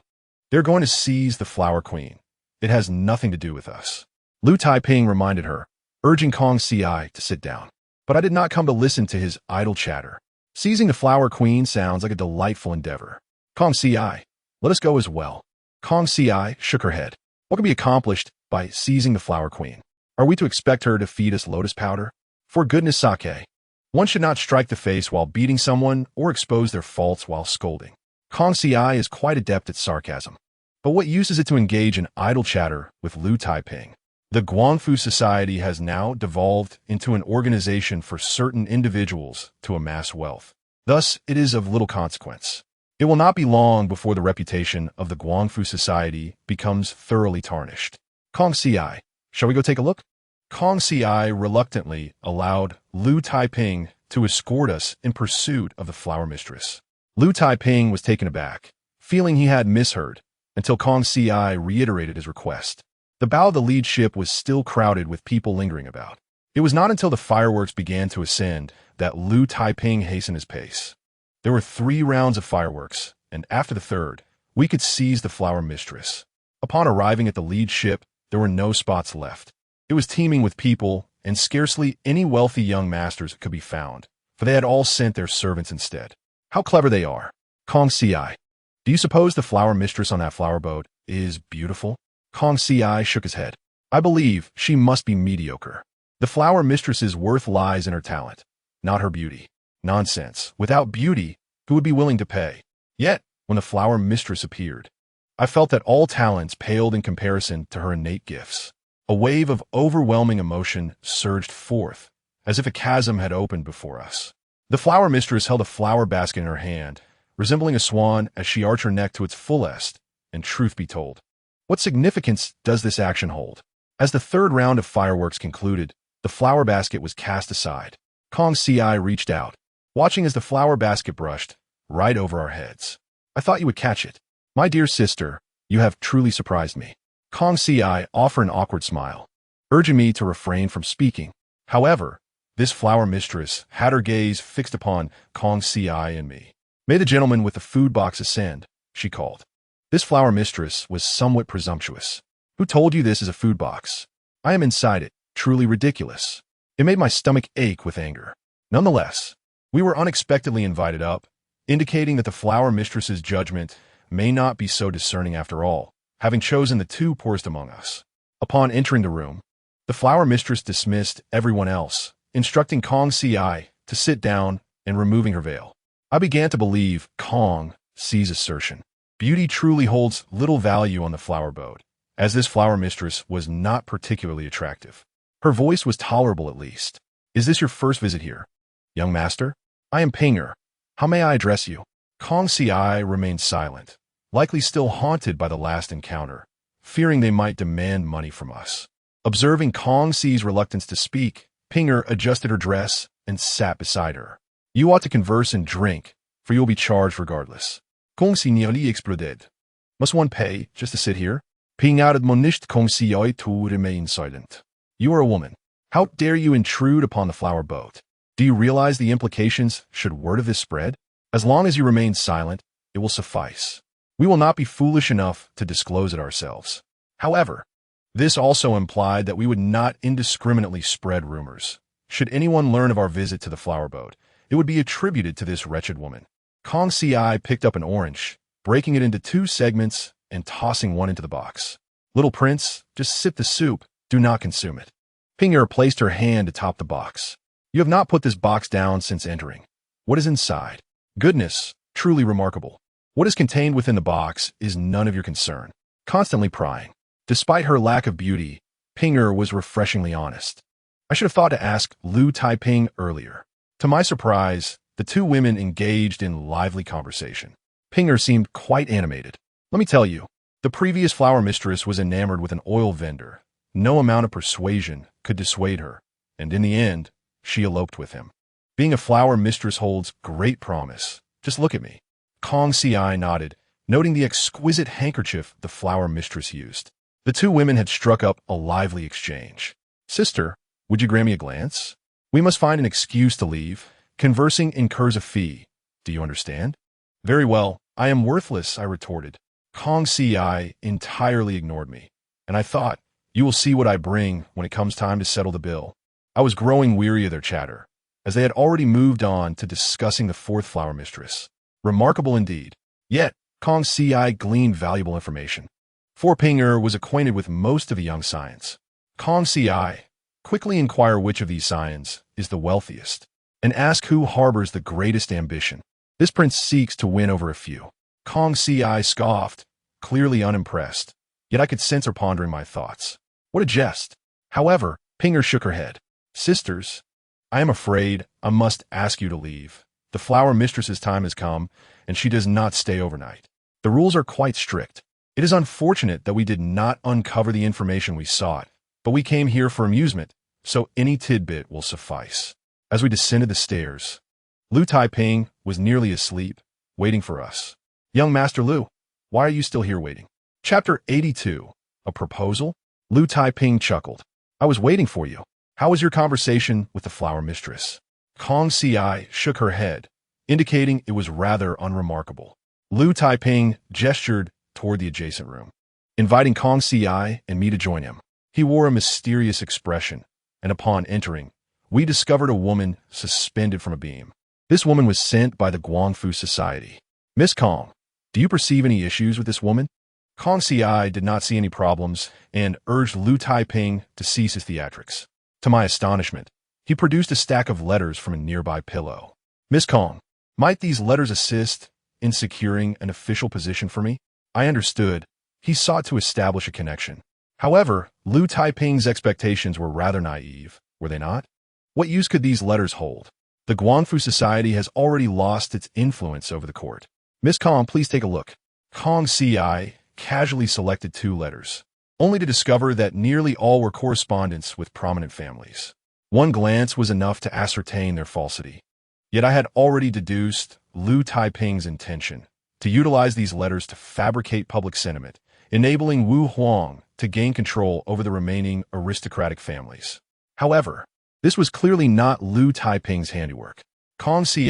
they're going to seize the Flower Queen. It has nothing to do with us. Lu Taiping reminded her, urging Kongxi to sit down. But I did not come to listen to his idle chatter. Seizing the Flower Queen sounds like a delightful endeavor. Kongxi, let us go as well. Kongxi shook her head. What can be accomplished by seizing the Flower Queen? Are we to expect her to feed us lotus powder? For goodness sake. One should not strike the face while beating someone or expose their faults while scolding. Kongxi is quite adept at sarcasm. But what use is it to engage in idle chatter with Lu Taiping? The Guangfu Society has now devolved into an organization for certain individuals to amass wealth. Thus, it is of little consequence. It will not be long before the reputation of the Guangfu Society becomes thoroughly tarnished. Kongxi, shall we go take a look? Kongxi reluctantly allowed Lu Taiping to escort us in pursuit of the flower mistress. Lu Taiping was taken aback, feeling he had misheard, until Kongxi reiterated his request. The bow of the lead ship was still crowded with people lingering about. It was not until the fireworks began to ascend that Lu Taiping hastened his pace. There were 3 rounds of fireworks, and after the third, we could seize the flower mistress. Upon arriving at the lead ship, there were no spots left. It was teeming with people, and scarcely any wealthy young masters could be found, for they had all sent their servants instead. How clever they are. Kongxi, do you suppose the flower mistress on that flower boat is beautiful? Kongxi shook his head. I believe she must be mediocre. The flower mistress's worth lies in her talent, not her beauty. Nonsense. Without beauty, who would be willing to pay? Yet, when the flower mistress appeared, I felt that all talents paled in comparison to her innate gifts. A wave of overwhelming emotion surged forth, as if a chasm had opened before us. The flower mistress held a flower basket in her hand, resembling a swan as she arched her neck to its fullest, and truth be told, what significance does this action hold? As the third round of fireworks concluded, the flower basket was cast aside. Kongxi reached out, watching as the flower basket brushed right over our heads. I thought you would catch it. My dear sister, you have truly surprised me. Kongxi offered an awkward smile, urging me to refrain from speaking. However, this flower mistress had her gaze fixed upon Kongxi and me. May the gentleman with the food box ascend, she called. This flower mistress was somewhat presumptuous. Who told you this is a food box? I am inside it, truly ridiculous. It made my stomach ache with anger. Nonetheless, we were unexpectedly invited up, indicating that the flower mistress's judgment may not be so discerning after all, having chosen the 2 poorest among us. Upon entering the room, the flower mistress dismissed everyone else, instructing Kongxi to sit down and removing her veil. I began to believe Kongxi's assertion. Beauty truly holds little value on the flower boat, as this flower mistress was not particularly attractive. Her voice was tolerable at least. Is this your first visit here? Young master? I am Pinger. How may I address you? Kongxi remained silent, likely still haunted by the last encounter, fearing they might demand money from us. Observing Kongxi's reluctance to speak, Pinger adjusted her dress and sat beside her. You ought to converse and drink, for you will be charged regardless. Kongxi nearly exploded. Must one pay just to sit here? Pinger admonished Kongxi to remain silent. You are a woman. How dare you intrude upon the flower boat? Do you realize the implications should word of this spread? As long as you remain silent, it will suffice. We will not be foolish enough to disclose it ourselves. However, this also implied that we would not indiscriminately spread rumors. Should anyone learn of our visit to the flower boat, it would be attributed to this wretched woman. Kongxi picked up an orange, breaking it into 2 segments and tossing one into the box. Little prince, just sip the soup, do not consume it. Ping placed her hand atop the box. You have not put this box down since entering. What is inside? Goodness, truly remarkable. What is contained within the box is none of your concern. Constantly prying. Despite her lack of beauty, Pinger was refreshingly honest. I should have thought to ask Lu Taiping earlier. To my surprise, the 2 women engaged in lively conversation. Pinger seemed quite animated. Let me tell you, the previous flower mistress was enamored with an oil vendor. No amount of persuasion could dissuade her, and in the end, she eloped with him. Being a flower mistress holds great promise. Just look at me. Kong Si nodded, noting the exquisite handkerchief the flower mistress used. The 2 women had struck up a lively exchange. Sister, would you grant me a glance? We must find an excuse to leave. Conversing incurs a fee. Do you understand? Very well, I am worthless, I retorted. Kong Si entirely ignored me, and I thought, you will see what I bring when it comes time to settle the bill. I was growing weary of their chatter, as they had already moved on to discussing the 4th flower mistress. Remarkable indeed. Yet, Kong Si gleaned valuable information. For Pinger was acquainted with most of the young scions. Kong Si quickly inquire which of these scions is the wealthiest, and ask who harbors the greatest ambition. This prince seeks to win over a few. Kong Si scoffed, clearly unimpressed, yet I could sense her pondering my thoughts. What a jest! However, Pinger shook her head. Sisters, I am afraid I must ask you to leave. The flower mistress's time has come, and she does not stay overnight. The rules are quite strict. It is unfortunate that we did not uncover the information we sought, but we came here for amusement, so any tidbit will suffice. As we descended the stairs, Lu Taiping was nearly asleep, waiting for us. Young Master Lu, why are you still here waiting? Chapter 82. A Proposal? Lu Taiping chuckled. I was waiting for you. How was your conversation with the flower mistress? Kong Si shook her head, indicating it was rather unremarkable. Lu Taiping gestured toward the adjacent room, inviting Kong Si and me to join him. He wore a mysterious expression, and upon entering, we discovered a woman suspended from a beam. This woman was sent by the Guangfu Society. Miss Kong, do you perceive any issues with this woman? Kong Si did not see any problems and urged Lu Taiping to cease his theatrics. To my astonishment, he produced a stack of letters from a nearby pillow. Miss Kong, might these letters assist in securing an official position for me? I understood. He sought to establish a connection. However, Lu Taiping's expectations were rather naive, were they not? What use could these letters hold? The Guangfu Society has already lost its influence over the court. Miss Kong, please take a look. Kong Si casually selected 2 letters, only to discover that nearly all were correspondence with prominent families. One glance was enough to ascertain their falsity. Yet I had already deduced Lu Taiping's intention to utilize these letters to fabricate public sentiment, enabling Wu Huang to gain control over the remaining aristocratic families. However, this was clearly not Lu Taiping's handiwork. Kong Si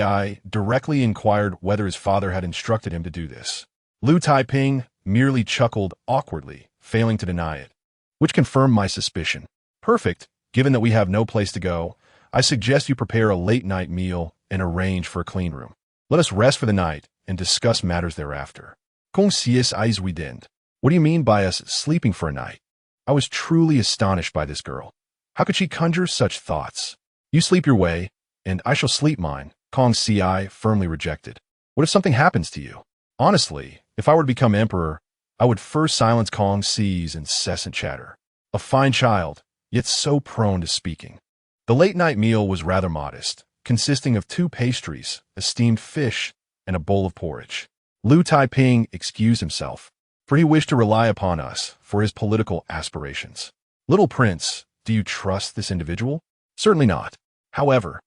directly inquired whether his father had instructed him to do this. Lu Taiping merely chuckled awkwardly, failing to deny it, which confirmed my suspicion. Perfect. Given that we have no place to go, I suggest you prepare a late-night meal and arrange for a clean room. Let us rest for the night and discuss matters thereafter. Kong Si's eyes widened. What do you mean by us sleeping for a night? I was truly astonished by this girl. How could she conjure such thoughts? You sleep your way, and I shall sleep mine, Kong Si firmly rejected. What if something happens to you? Honestly, if I were to become emperor, I would first silence Kong Si's incessant chatter. A fine child, yet so prone to speaking. The late-night meal was rather modest, consisting of 2 pastries, a steamed fish, and a bowl of porridge. Lu Taiping excused himself, for he wished to rely upon us for his political aspirations. Little prince, do you trust this individual? Certainly not. However,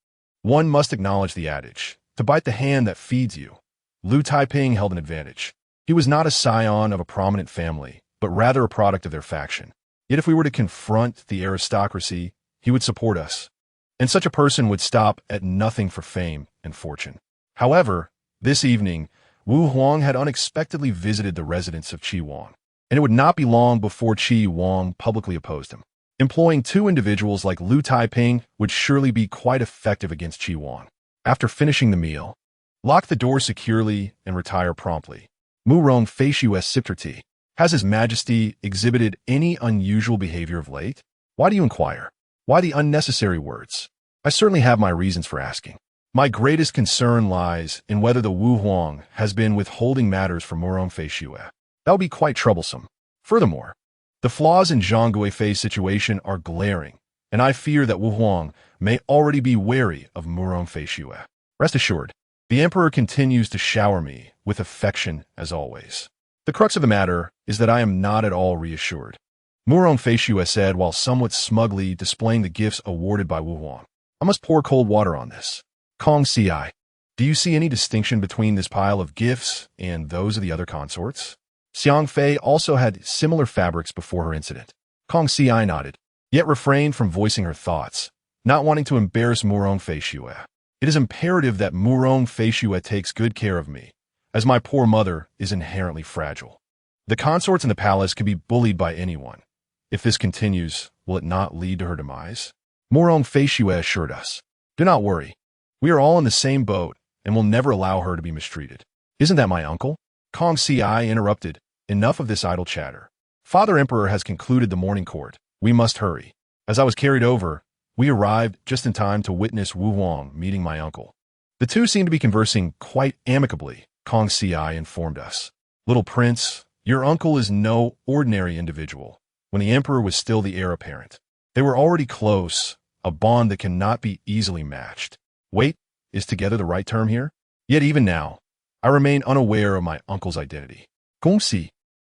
one must acknowledge the adage, to bite the hand that feeds you. Lu Taiping held an advantage. He was not a scion of a prominent family, but rather a product of their faction. Yet if we were to confront the aristocracy, he would support us, and such a person would stop at nothing for fame and fortune. However, this evening, Wu Huang had unexpectedly visited the residence of Qi Wang, and it would not be long before Qi Wang publicly opposed him. Employing 2 individuals like Lu Taiping would surely be quite effective against Qi Wang. After finishing the meal, lock the door securely and retire promptly. Mu Rong facius sipterti. Has His Majesty exhibited any unusual behavior of late? Why do you inquire? Why the unnecessary words? I certainly have my reasons for asking. My greatest concern lies in whether the Wu Huang has been withholding matters from Mu Rong facius. That would be quite troublesome. Furthermore, the flaws in Zhang Guifei's situation are glaring, and I fear that Wu Huang may already be wary of Mu Rong facius. Rest assured, the Emperor continues to shower me with affection as always. The crux of the matter is that I am not at all reassured. Mu Rong facius said while somewhat smugly displaying the gifts awarded by Wu Huang. I must pour cold water on this. Kong Ci, do you see any distinction between this pile of gifts and those of the other consorts? Xiang Fei also had similar fabrics before her incident. Kong Ci nodded, yet refrained from voicing her thoughts, not wanting to embarrass Mu Rong facius. It is imperative that Mu Rong facius takes good care of me, as my poor mother is inherently fragile. The consorts in the palace can be bullied by anyone. If this continues, will it not lead to her demise? Mu Rong facius assured us. Do not worry. We are all in the same boat and will never allow her to be mistreated. Isn't that my uncle? Kong Ci interrupted. Enough of this idle chatter. Father Emperor has concluded the morning court. We must hurry. As I was carried over, we arrived just in time to witness Wu Huang meeting my uncle. The two seemed to be conversing quite amicably, Kong Ci informed us. Little prince, your uncle is no ordinary individual. When the Emperor was still the heir apparent, they were already close, a bond that cannot be easily matched. Wait, is together the right term here? Yet even now, I remain unaware of my uncle's identity. Kong Ci,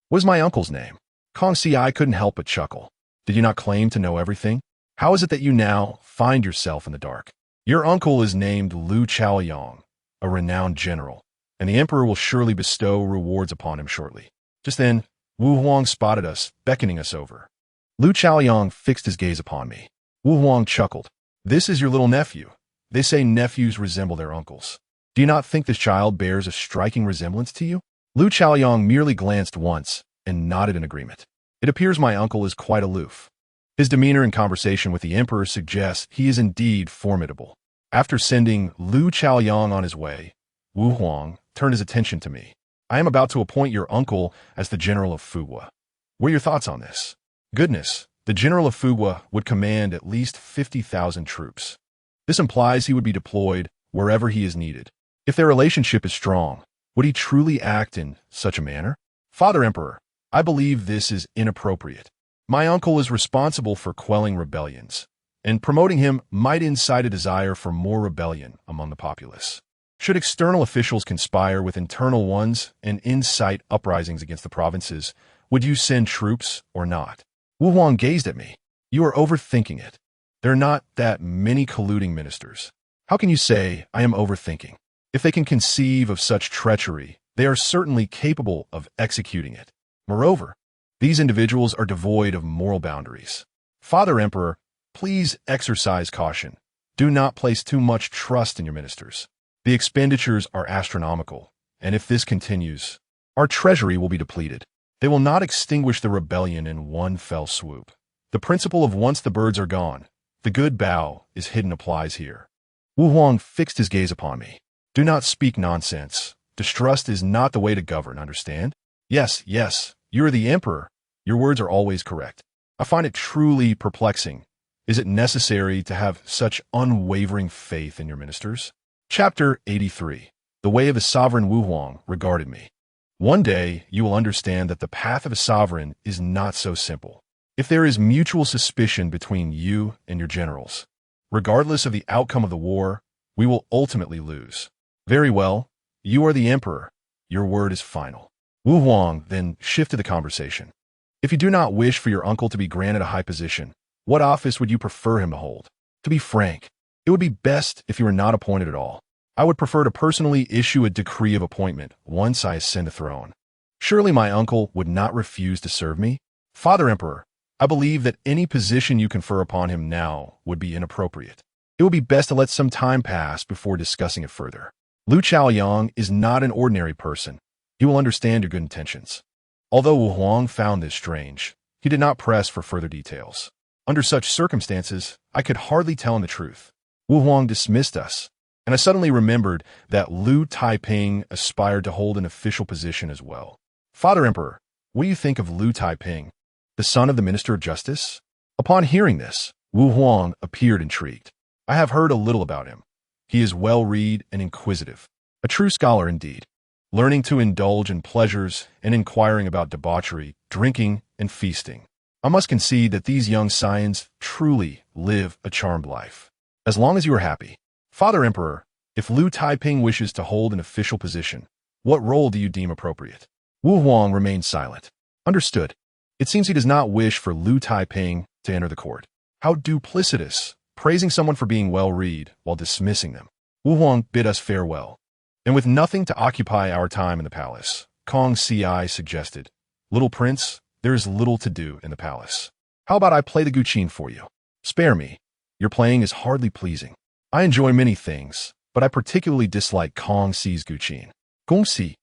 what is my uncle's name? Kong Ci couldn't help but chuckle. Did you not claim to know everything? How is it that you now find yourself in the dark? Your uncle is named Lu Chaoyang, a renowned general, and the Emperor will surely bestow rewards upon him shortly. Just then, Wu Huang spotted us, beckoning us over. Lu Chaoyang fixed his gaze upon me. Wu Huang chuckled. This is your little nephew. They say nephews resemble their uncles. Do you not think this child bears a striking resemblance to you? Lu Chaoyang merely glanced once and nodded in agreement. It appears my uncle is quite aloof. His demeanor in conversation with the Emperor suggests he is indeed formidable. After sending Lu Chaoyang on his way, Wu Huang turned his attention to me. I am about to appoint your uncle as the General of Fugua. What are your thoughts on this? Goodness, the General of Fugua would command at least 50,000 troops. This implies he would be deployed wherever he is needed. If their relationship is strong, would he truly act in such a manner? Father Emperor, I believe this is inappropriate. My uncle is responsible for quelling rebellions, and promoting him might incite a desire for more rebellion among the populace. Should external officials conspire with internal ones and incite uprisings against the provinces, would you send troops or not? Wu Huang gazed at me. You are overthinking it. There are not that many colluding ministers. How can you say I am overthinking? If they can conceive of such treachery, they are certainly capable of executing it. Moreover, these individuals are devoid of moral boundaries. Father Emperor, please exercise caution. Do not place too much trust in your ministers. The expenditures are astronomical, and if this continues, our treasury will be depleted. They will not extinguish the rebellion in one fell swoop. The principle of once the birds are gone, the good bough is hidden applies here. Wu Huang fixed his gaze upon me. Do not speak nonsense. Distrust is not the way to govern, understand? Yes, you are the Emperor. Your words are always correct. I find it truly perplexing. Is it necessary to have such unwavering faith in your ministers? Chapter 83. The way of a sovereign. Wu Huang regarded me. One day, you will understand that the path of a sovereign is not so simple. If there is mutual suspicion between you and your generals, regardless of the outcome of the war, we will ultimately lose. Very well, you are the Emperor. Your word is final. Wu Huang then shifted the conversation. If you do not wish for your uncle to be granted a high position, what office would you prefer him to hold? To be frank, it would be best if you were not appointed at all. I would prefer to personally issue a decree of appointment once I ascend the throne. Surely my uncle would not refuse to serve me? Father Emperor, I believe that any position you confer upon him now would be inappropriate. It would be best to let some time pass before discussing it further. Lu Chaoyang is not an ordinary person. He will understand your good intentions. Although Wu Huang found this strange, he did not press for further details. Under such circumstances, I could hardly tell him the truth. Wu Huang dismissed us. And I suddenly remembered that Liu Taiping aspired to hold an official position as well. Father Emperor, what do you think of Liu Taiping, the son of the Minister of Justice? Upon hearing this, Wu Huang appeared intrigued. I have heard a little about him. He is well-read and inquisitive. A true scholar indeed, learning to indulge in pleasures and inquiring about debauchery, drinking, and feasting. I must concede that these young scions truly live a charmed life. As long as you are happy. Father Emperor, if Liu Taiping wishes to hold an official position, what role do you deem appropriate? Wu Huang remained silent. Understood. It seems he does not wish for Liu Taiping to enter the court. How duplicitous, praising someone for being well-read while dismissing them. Wu Huang bid us farewell. And with nothing to occupy our time in the palace, Kong Ci suggested, Little Prince, there is little to do in the palace. How about I play the guqin for you? Spare me. Your playing is hardly pleasing. I enjoy many things, but I particularly dislike Kong Ci's guqin. Gong Ci,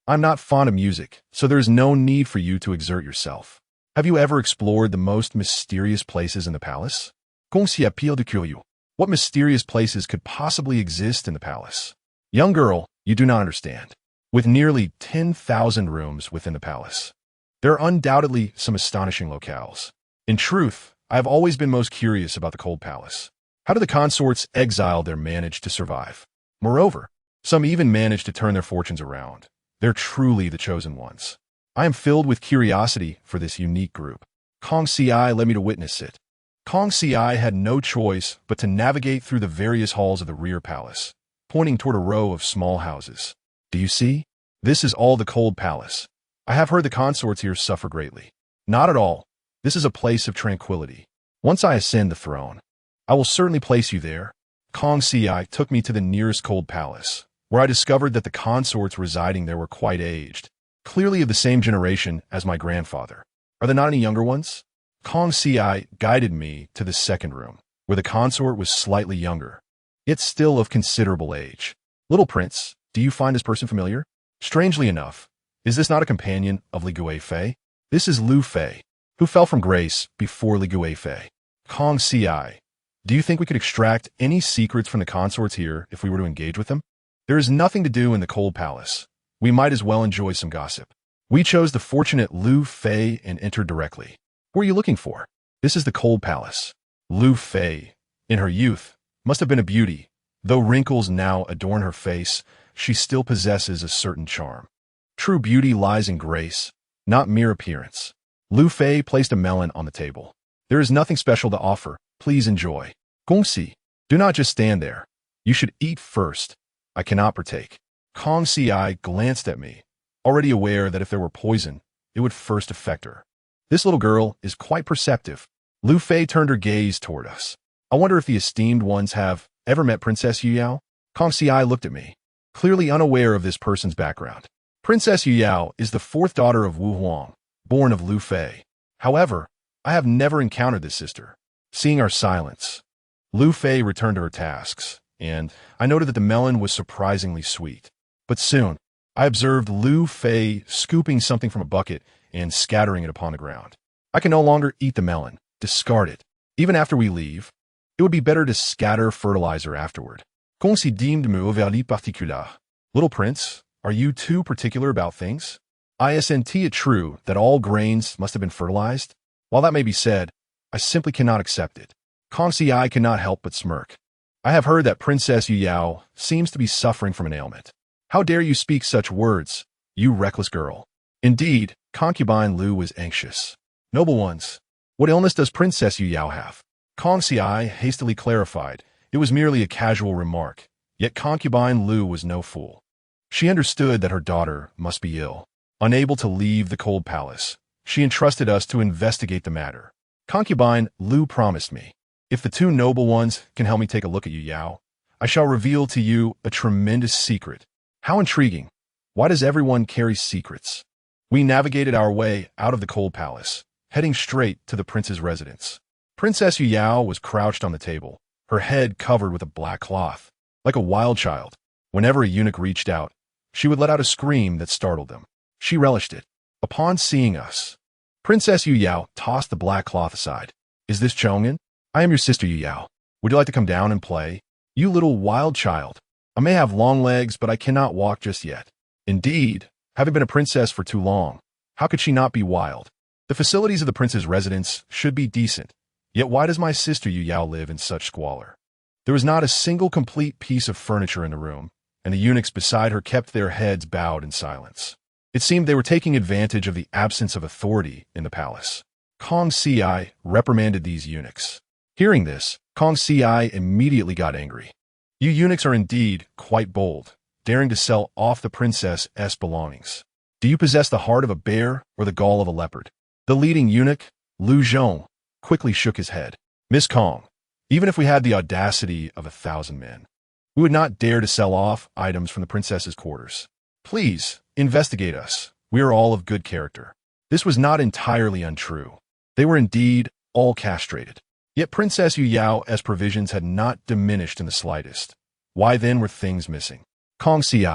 I'm not fond of music, so there is no need for you to exert yourself. Have you ever explored the most mysterious places in the palace? Gong Ci appeal de curieux. What mysterious places could possibly exist in the palace? Young girl, you do not understand. With nearly 10,000 rooms within the palace, there are undoubtedly some astonishing locales. In truth, I have always been most curious about the Cold Palace. How do the consorts exiled there manage to survive? Moreover, some even manage to turn their fortunes around. They're truly the chosen ones. I am filled with curiosity for this unique group. Kong Ci led me to witness it. Kong Ci had no choice but to navigate through the various halls of the rear palace, pointing toward a row of small houses. Do you see? This is all the Cold Palace. I have heard the consorts here suffer greatly. Not at all. This is a place of tranquility. Once I ascend the throne, I will certainly place you there. Kong Ci took me to the nearest Cold Palace, where I discovered that the consorts residing there were quite aged, clearly of the same generation as my grandfather. Are there not any younger ones? Kong Ci guided me to the second room, where the consort was slightly younger, yet still of considerable age. Little Prince, do you find this person familiar? Strangely enough, is this not a companion of Li Guifei? This is Liu Fei, who fell from grace before Li Guifei. Kong Ci, do you think we could extract any secrets from the consorts here if we were to engage with them? There is nothing to do in the Cold Palace. We might as well enjoy some gossip. We chose the fortunate Liu Fei and entered directly. Who are you looking for? This is the Cold Palace. Liu Fei, in her youth, must have been a beauty. Though wrinkles now adorn her face, she still possesses a certain charm. True beauty lies in grace, not mere appearance. Liu Fei placed a melon on the table. There is nothing special to offer. Please enjoy. Gong Ci, do not just stand there. You should eat first. I cannot partake. Kong Ci glanced at me, already aware that if there were poison, it would first affect her. This little girl is quite perceptive. Liu Fei turned her gaze toward us. I wonder if the esteemed ones have ever met Princess Yuyao? Kong Ci looked at me, clearly unaware of this person's background. Princess Yuyao is the fourth daughter of Wu Huang, born of Liu Fei. However, I have never encountered this sister. Seeing our silence, Liu Fei returned to her tasks, and I noted that the melon was surprisingly sweet. But soon, I observed Liu Fei scooping something from a bucket and scattering it upon the ground. I can no longer eat the melon. Discard it. Even after we leave, it would be better to scatter fertilizer afterward. Gong Ci deemed me overly particulier. Little Prince, are you too particular about things? Isn't it true that all grains must have been fertilized? While that may be said, I simply cannot accept it. Kong Ci cannot help but smirk. I have heard that Princess Yuyao seems to be suffering from an ailment. How dare you speak such words, you reckless girl? Indeed, concubine Liu was anxious. Noble ones, what illness does Princess Yuyao have? Kong Ci hastily clarified. It was merely a casual remark, yet concubine Liu was no fool. She understood that her daughter must be ill. Unable to leave the Cold Palace, she entrusted us to investigate the matter. Concubine Liu promised me, if the two noble ones can help me take a look at Yuyao, I shall reveal to you a tremendous secret. How intriguing. Why does everyone carry secrets? We navigated our way out of the Cold Palace, heading straight to the prince's residence. Princess Yuyao was crouched on the table, her head covered with a black cloth. Like a wild child, whenever a eunuch reached out, she would let out a scream that startled them. She relished it. Upon seeing us, Princess Yuyao tossed the black cloth aside. Is this Chong'an? I am your sister Yuyao. Would you like to come down and play? You little wild child. I may have long legs, but I cannot walk just yet. Indeed, having been a princess for too long, how could she not be wild? The facilities of the prince's residence should be decent. Yet why does my sister Yu Yao live in such squalor? There was not a single complete piece of furniture in the room, and the eunuchs beside her kept their heads bowed in silence. It seemed they were taking advantage of the absence of authority in the palace. Kong Si reprimanded these eunuchs. Hearing this, Kong Si immediately got angry. You eunuchs are indeed quite bold, daring to sell off the princess's belongings. Do you possess the heart of a bear or the gall of a leopard? The leading eunuch, Lu Zhong, quickly shook his head. Miss Kong, even if we had the audacity of 1,000 men, we would not dare to sell off items from the princess's quarters. Please, investigate us. We are all of good character. This was not entirely untrue. They were indeed all castrated. Yet Princess Yu Yao's provisions had not diminished in the slightest. Why then were things missing? Kong Si,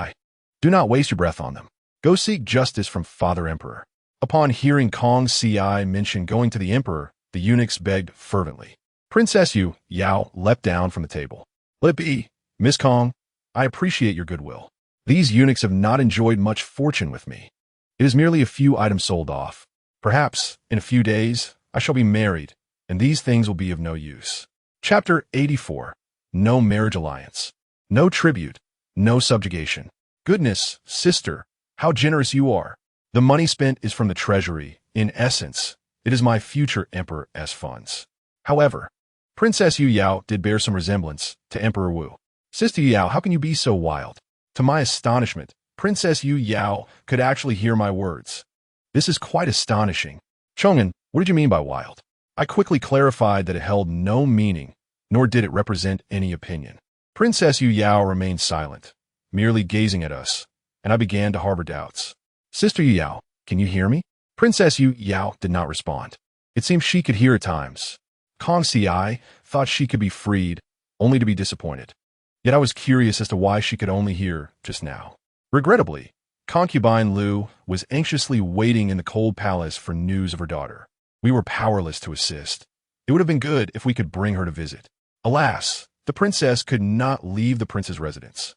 do not waste your breath on them. Go seek justice from Father Emperor. Upon hearing Kong Si mention going to the Emperor, the eunuchs begged fervently. Princess Yu Yao leapt down from the table. Let it be, Miss Kong. I appreciate your goodwill. These eunuchs have not enjoyed much fortune with me. It is merely a few items sold off. Perhaps, in a few days, I shall be married, and these things will be of no use. Chapter 84. No marriage alliance. No tribute. No subjugation. Goodness, sister, how generous you are. The money spent is from the treasury. In essence, it is my future emperor's funds. However, Princess Yu Yao did bear some resemblance to Emperor Wu. Sister Yu Yao, how can you be so wild? To my astonishment, Princess Yu Yao could actually hear my words. This is quite astonishing. Chong'an, what did you mean by wild? I quickly clarified that it held no meaning, nor did it represent any opinion. Princess Yu Yao remained silent, merely gazing at us, and I began to harbor doubts. Sister Yu Yao, can you hear me? Princess Yu Yao did not respond. It seemed she could hear at times. Kong Si thought she could be freed, only to be disappointed. Yet I was curious as to why she could only hear just now. Regrettably, concubine Lu was anxiously waiting in the cold palace for news of her daughter. We were powerless to assist. It would have been good if we could bring her to visit. Alas, the princess could not leave the prince's residence.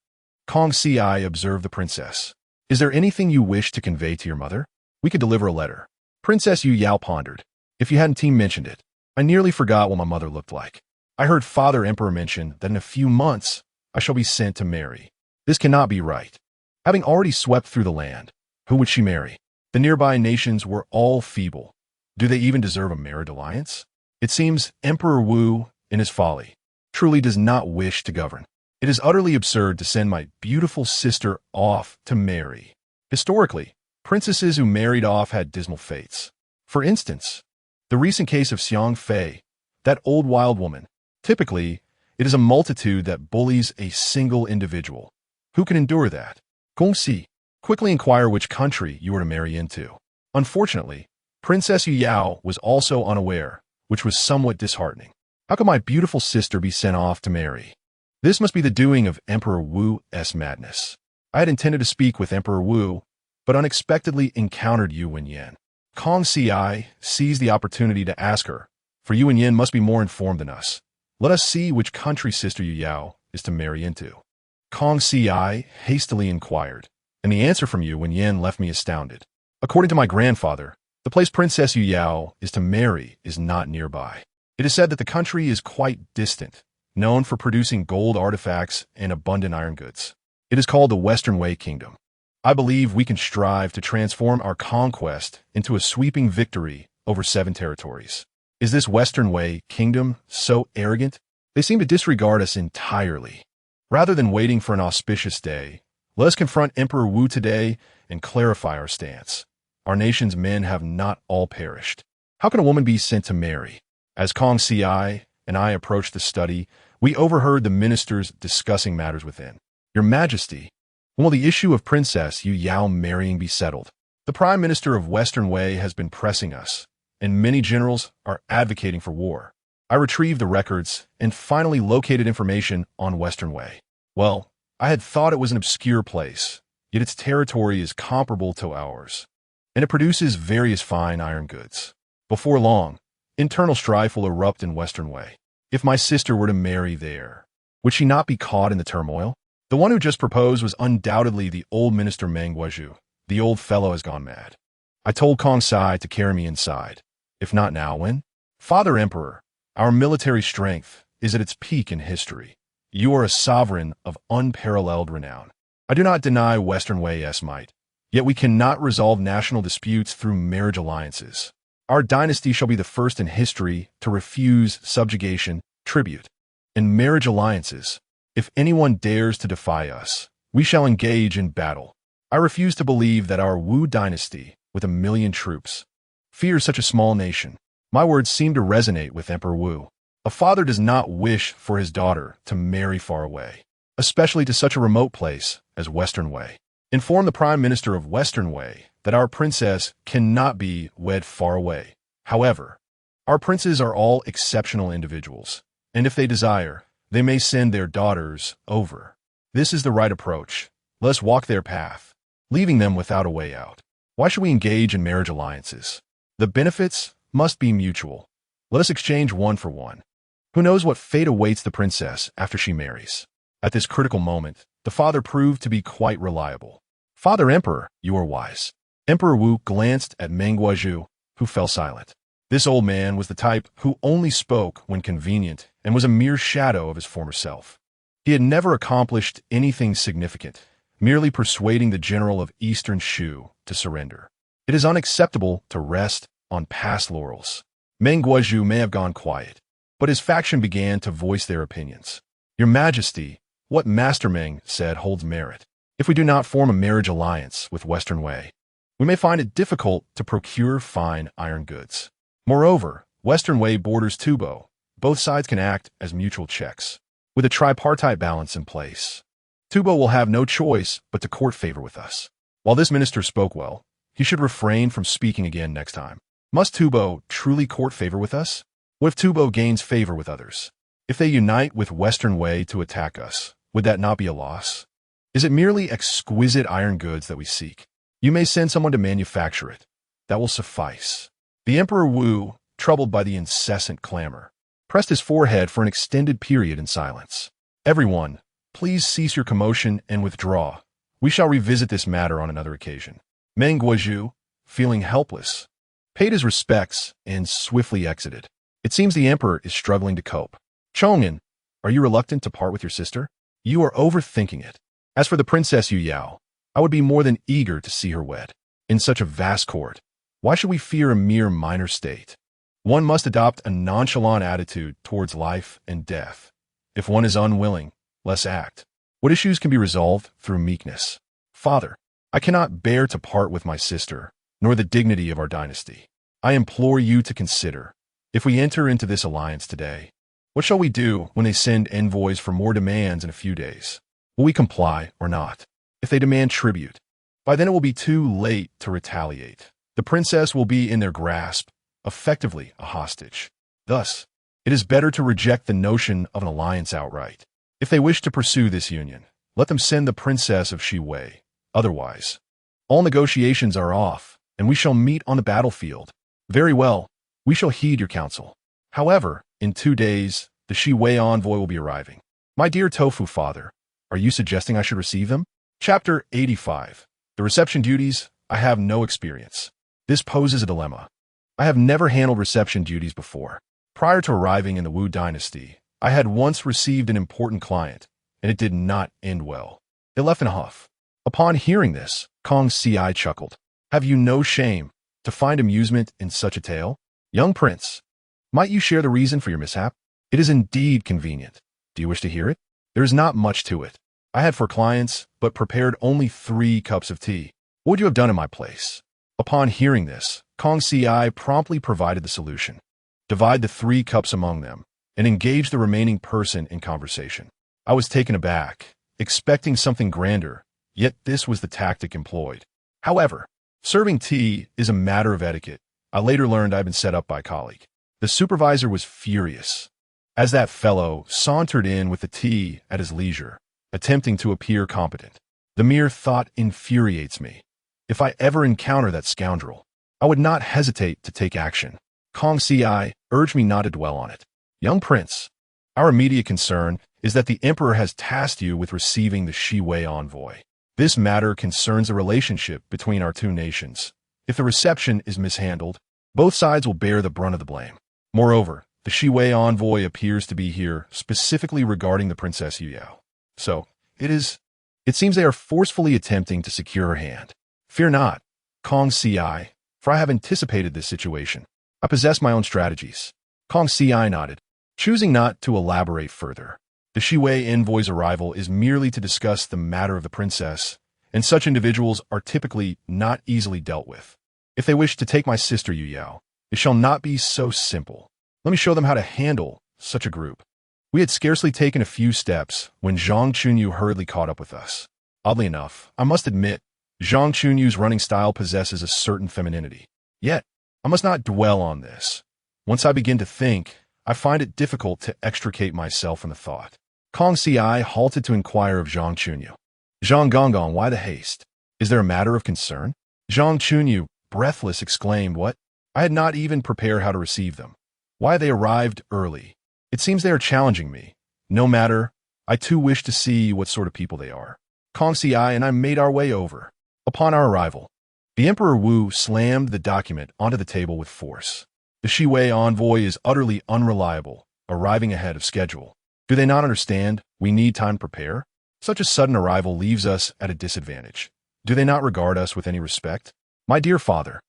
Kong Si observed the princess. Is there anything you wish to convey to your mother? We could deliver a letter. Princess Yu Yao pondered. If you hadn't mentioned it, I nearly forgot what my mother looked like. I heard Father Emperor mention that in a few months, I shall be sent to marry. This cannot be right. Having already swept through the land, who would she marry? The nearby nations were all feeble. Do they even deserve a marriage alliance? It seems Emperor Wu, in his folly, truly does not wish to govern. It is utterly absurd to send my beautiful sister off to marry. Historically, princesses who married off had dismal fates. For instance, the recent case of Xiang Fei, that old wild woman. Typically, it is a multitude that bullies a single individual. Who can endure that? Gong Si, quickly inquire which country you were to marry into. Unfortunately, Princess Yu Yao was also unaware, which was somewhat disheartening. How could my beautiful sister be sent off to marry? This must be the doing of Emperor Wu's madness. I had intended to speak with Emperor Wu, but unexpectedly encountered Yu Wenyan. Kong Si seized the opportunity to ask her, for Yu Wenyan must be more informed than us. Let us see which country Sister Yu Yao is to marry into. Kong Si hastily inquired, and the answer from Yu Wenyan left me astounded. According to my grandfather, the place Princess Yu Yao is to marry is not nearby. It is said that the country is quite distant, known for producing gold artifacts and abundant iron goods. It is called the Western Wei Kingdom. I believe we can strive to transform our conquest into a sweeping victory over 7 territories. Is this Western Wei Kingdom so arrogant? They seem to disregard us entirely. Rather than waiting for an auspicious day, let us confront Emperor Wu today and clarify our stance. Our nation's men have not all perished. How can a woman be sent to marry? As Kong Si and I approached the study, we overheard the ministers discussing matters within. Your Majesty, when will the issue of Princess Yu Yao marrying be settled? The Prime Minister of Western Wei has been pressing us, and many generals are advocating for war. I retrieved the records and finally located information on Western Wei. Well, I had thought it was an obscure place, yet its territory is comparable to ours, and it produces various fine iron goods. Before long, internal strife will erupt in Western Wei. If my sister were to marry there, would she not be caught in the turmoil? The one who just proposed was undoubtedly the old minister Meng Guizhou. The old fellow has gone mad. I told Kong Sai to carry me inside. If not now, when? Father Emperor, our military strength is at its peak in history. You are a sovereign of unparalleled renown. I do not deny Western Wei's might, yet we cannot resolve national disputes through marriage alliances. Our dynasty shall be the first in history to refuse subjugation, tribute, and marriage alliances. If anyone dares to defy us, we shall engage in battle. I refuse to believe that our Wu dynasty, with 1 million troops, fears such a small nation. My words seem to resonate with Emperor Wu. A father does not wish for his daughter to marry far away, especially to such a remote place as Western Wei. Inform the Prime Minister of Western Wei that our princess cannot be wed far away. However, our princes are all exceptional individuals, and if they desire, they may send their daughters over. This is the right approach. Let us walk their path, leaving them without a way out. Why should we engage in marriage alliances? The benefits must be mutual. Let us exchange one for one. Who knows what fate awaits the princess after she marries? At this critical moment, the father proved to be quite reliable. Father Emperor, you are wise. Emperor Wu glanced at Meng Guizhou, who fell silent. This old man was the type who only spoke when convenient and was a mere shadow of his former self. He had never accomplished anything significant, merely persuading the general of Eastern Shu to surrender. It is unacceptable to rest on past laurels. Meng Guizhou may have gone quiet, but his faction began to voice their opinions. Your Majesty, what Master Meng said holds merit. If we do not form a marriage alliance with Western Wei, we may find it difficult to procure fine iron goods. Moreover, Western Wei borders Tubo. Both sides can act as mutual checks. With a tripartite balance in place, Tubo will have no choice but to court favor with us. While this minister spoke well, he should refrain from speaking again next time. Must Tubo truly court favor with us? What if Tubo gains favor with others? If they unite with Western Wei to attack us, would that not be a loss? Is it merely exquisite iron goods that we seek? You may send someone to manufacture it. That will suffice. The Emperor Wu, troubled by the incessant clamor, pressed his forehead for an extended period in silence. Everyone, please cease your commotion and withdraw. We shall revisit this matter on another occasion. Meng Guizhou, feeling helpless, paid his respects and swiftly exited. It seems the emperor is struggling to cope. Chong'an, are you reluctant to part with your sister? You are overthinking it. As for the Princess Yu Yao, I would be more than eager to see her wed. In such a vast court, why should we fear a mere minor state? One must adopt a nonchalant attitude towards life and death. If one is unwilling, let's act. What issues can be resolved through meekness? Father, I cannot bear to part with my sister, nor the dignity of our dynasty. I implore you to consider, if we enter into this alliance today, what shall we do when they send envoys for more demands in a few days? Will we comply or not? If they demand tribute, by then it will be too late to retaliate. The princess will be in their grasp, effectively a hostage. Thus, it is better to reject the notion of an alliance outright. If they wish to pursue this union, let them send the princess of Shi Wei. Otherwise, all negotiations are off, and we shall meet on the battlefield. Very well, we shall heed your counsel. However, in 2 days, the Shi Wei envoy will be arriving. My dear Tofu father, are you suggesting I should receive them? Chapter 85. The reception duties. I have no experience. This poses a dilemma. I have never handled reception duties before. Prior to arriving in the Wu dynasty, I had once received an important client, and it did not end well. It left in a huff. Upon hearing this, Kong Ci chuckled. Have you no shame to find amusement in such a tale? Young prince, might you share the reason for your mishap? It is indeed convenient. Do you wish to hear it? There is not much to it. I had 4 clients, but prepared only 3 cups of tea. What would you have done in my place? Upon hearing this, Kong Ci promptly provided the solution. Divide the 3 cups among them, and engage the remaining person in conversation. I was taken aback, expecting something grander, yet this was the tactic employed. However, serving tea is a matter of etiquette. I later learned I had been set up by a colleague. The supervisor was furious, as that fellow sauntered in with the tea at his leisure, attempting to appear competent. The mere thought infuriates me. If I ever encounter that scoundrel, I would not hesitate to take action. Kong Ci urged me not to dwell on it. Young prince, our immediate concern is that the Emperor has tasked you with receiving the Shi-Wei envoy. This matter concerns the relationship between our two nations. If the reception is mishandled, both sides will bear the brunt of the blame. Moreover, the Shi-Wei envoy appears to be here specifically regarding the Princess Yuyao. So, it seems they are forcefully attempting to secure her hand. Fear not, Kong Ci, for I have anticipated this situation. I possess my own strategies. Kong Ci nodded, choosing not to elaborate further. The Shi-Wei envoy's arrival is merely to discuss the matter of the princess, and such individuals are typically not easily dealt with. If they wish to take my sister Yuyao, it shall not be so simple. Let me show them how to handle such a group. We had scarcely taken a few steps when Zhang Chunyu hurriedly caught up with us. Oddly enough, I must admit, Zhang Chunyu's running style possesses a certain femininity. Yet, I must not dwell on this. Once I begin to think, I find it difficult to extricate myself from the thought. Kong Ci halted to inquire of Zhang Chunyu. Zhang Gonggong, why the haste? Is there a matter of concern? Zhang Chunyu, breathless, exclaimed, what? I had not even prepared how to receive them. Why they arrived early? It seems they are challenging me. No matter, I too wish to see what sort of people they are. Kong Ci and I made our way over. Upon our arrival, the Emperor Wu slammed the document onto the table with force. The Shi-Wei envoy is utterly unreliable, arriving ahead of schedule. Do they not understand we need time to prepare? Such a sudden arrival leaves us at a disadvantage. Do they not regard us with any respect? My dear father,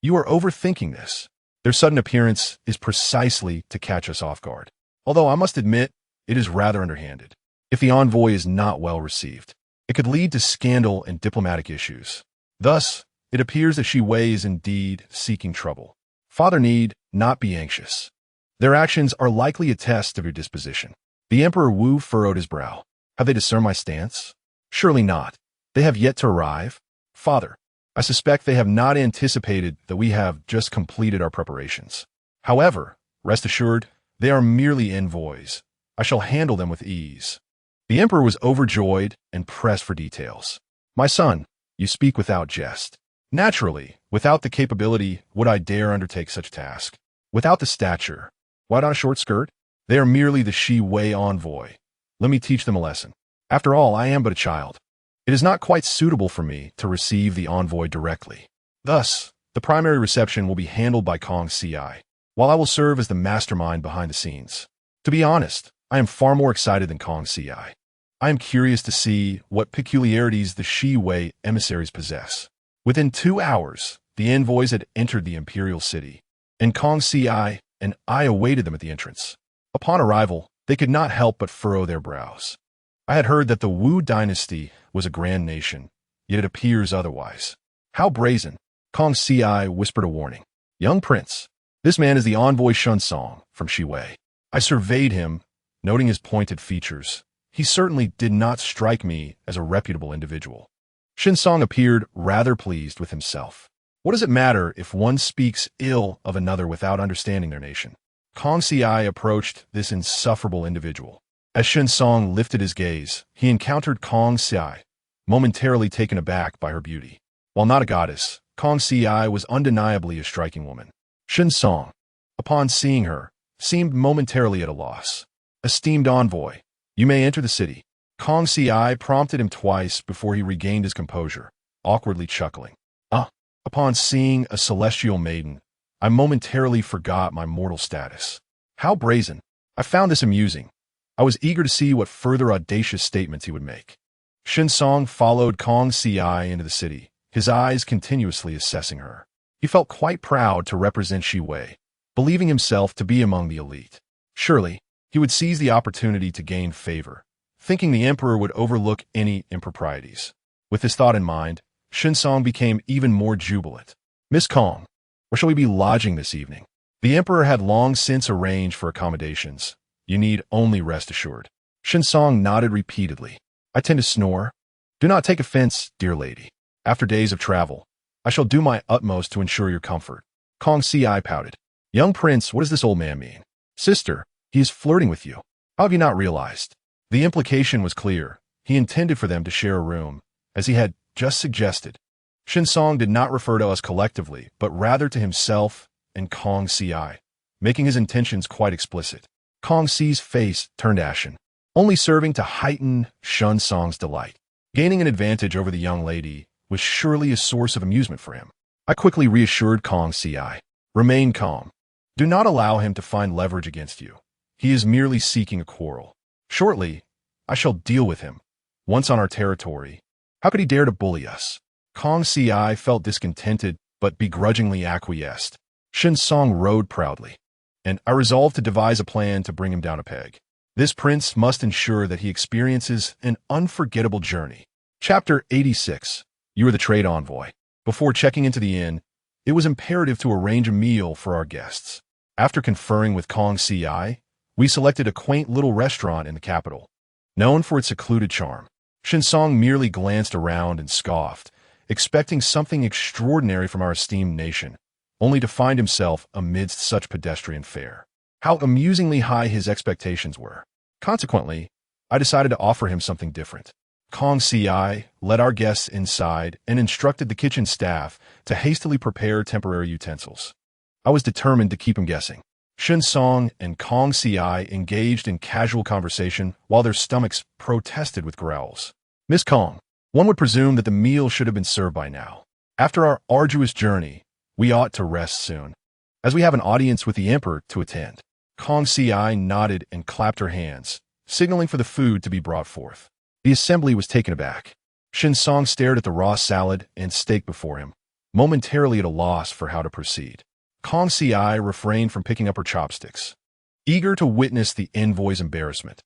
you are overthinking this. Their sudden appearance is precisely to catch us off guard. Although I must admit, it is rather underhanded. If the envoy is not well received, it could lead to scandal and diplomatic issues. Thus, it appears that Shi-Wei is indeed seeking trouble. Father need not be anxious. Their actions are likely a test of your disposition. The Emperor Wu furrowed his brow. Have they discerned my stance? Surely not. They have yet to arrive. Father, I suspect they have not anticipated that we have just completed our preparations. However, rest assured, they are merely envoys. I shall handle them with ease. The Emperor was overjoyed and pressed for details. My son, you speak without jest. Naturally, without the capability would I dare undertake such a task. Without the stature, why not a short skirt? They are merely the Shi-Wei envoy. Let me teach them a lesson. After all, I am but a child. It is not quite suitable for me to receive the envoy directly. Thus, the primary reception will be handled by Kong Ci, while I will serve as the mastermind behind the scenes. To be honest, I am far more excited than Kong Ci. I am curious to see what peculiarities the Shi-Wei emissaries possess. Within 2 hours, the envoys had entered the Imperial city, and Kong Ci and I awaited them at the entrance. Upon arrival, they could not help but furrow their brows. I had heard that the Wu dynasty was a grand nation, yet it appears otherwise. How brazen! Kong Ci whispered a warning. Young prince, this man is the envoy Shunsong from Shi-Wei. I surveyed him, noting his pointed features. He certainly did not strike me as a reputable individual. Shunsong appeared rather pleased with himself. What does it matter if one speaks ill of another without understanding their nation? Kong Ci approached this insufferable individual. As Shunsong lifted his gaze, he encountered Kong Ci, momentarily taken aback by her beauty. While not a goddess, Kong Ci was undeniably a striking woman. Shunsong, upon seeing her, seemed momentarily at a loss. Esteemed envoy, you may enter the city. Kong Ci prompted him twice before he regained his composure, awkwardly chuckling. Upon seeing a celestial maiden, I momentarily forgot my mortal status. How brazen! I found this amusing. I was eager to see what further audacious statements he would make. Shunsong followed Kong Ci into the city, his eyes continuously assessing her. He felt quite proud to represent Shi-Wei, believing himself to be among the elite. Surely, he would seize the opportunity to gain favor, thinking the emperor would overlook any improprieties. With this thought in mind, Shunsong became even more jubilant. Miss Kong, where shall we be lodging this evening? The emperor had long since arranged for accommodations. You need only rest assured. Shunsong nodded repeatedly. I tend to snore. Do not take offense, dear lady. After days of travel, I shall do my utmost to ensure your comfort. Kong Ci pouted. Young prince, what does this old man mean? Sister, he is flirting with you. How have you not realized? The implication was clear. He intended for them to share a room, as he had just suggested. Shunsong did not refer to us collectively, but rather to himself and Kong Ci, making his intentions quite explicit. Kong Ci's face turned ashen. only serving to heighten Shun Song's delight. Gaining an advantage over the young lady was surely a source of amusement for him. I quickly reassured Kong Ci. Remain calm. Do not allow him to find leverage against you. He is merely seeking a quarrel. Shortly, I shall deal with him. Once on our territory, how could he dare to bully us? Kong Ci felt discontented, but begrudgingly acquiesced. Shun Song rode proudly, and I resolved to devise a plan to bring him down a peg. This prince must ensure that he experiences an unforgettable journey. Chapter 86. You are the trade envoy. Before checking into the inn, it was imperative to arrange a meal for our guests. After conferring with Kong Ci, we selected a quaint little restaurant in the capital, known for its secluded charm. Shun Song merely glanced around and scoffed, expecting something extraordinary from our esteemed nation, only to find himself amidst such pedestrian fare. How amusingly high his expectations were. Consequently, I decided to offer him something different. Kong Ci led our guests inside and instructed the kitchen staff to hastily prepare temporary utensils. I was determined to keep him guessing. Shun Song and Kong Ci engaged in casual conversation while their stomachs protested with growls. Miss Kong, one would presume that the meal should have been served by now. After our arduous journey, we ought to rest soon, as we have an audience with the Emperor to attend. Kong Ci nodded and clapped her hands, signaling for the food to be brought forth. The assembly was taken aback. Shun Song stared at the raw salad and steak before him, momentarily at a loss for how to proceed. Kong Ci refrained from picking up her chopsticks, eager to witness the envoy's embarrassment.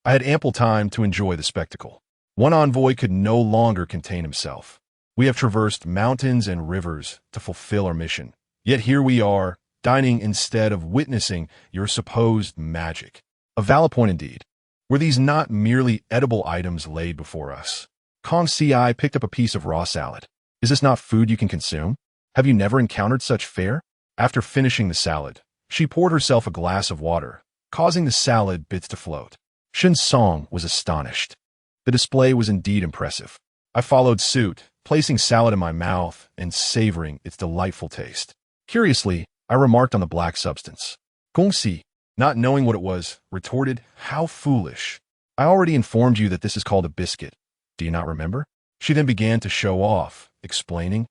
I had ample time to enjoy the spectacle. One envoy could no longer contain himself. We have traversed mountains and rivers to fulfill our mission, yet here we are, dining instead of witnessing your supposed magic. A valid point indeed. Were these not merely edible items laid before us? Kong Ci picked up a piece of raw salad. Is this not food you can consume? Have you never encountered such fare? After finishing the salad, she poured herself a glass of water, causing the salad bits to float. Shun Song was astonished. The display was indeed impressive. I followed suit, placing salad in my mouth and savoring its delightful taste. Curiously, I remarked on the black substance. Kong Ci, not knowing what it was, retorted, "How foolish. I already informed you that this is called a biscuit. Do you not remember?" She then began to show off, explaining,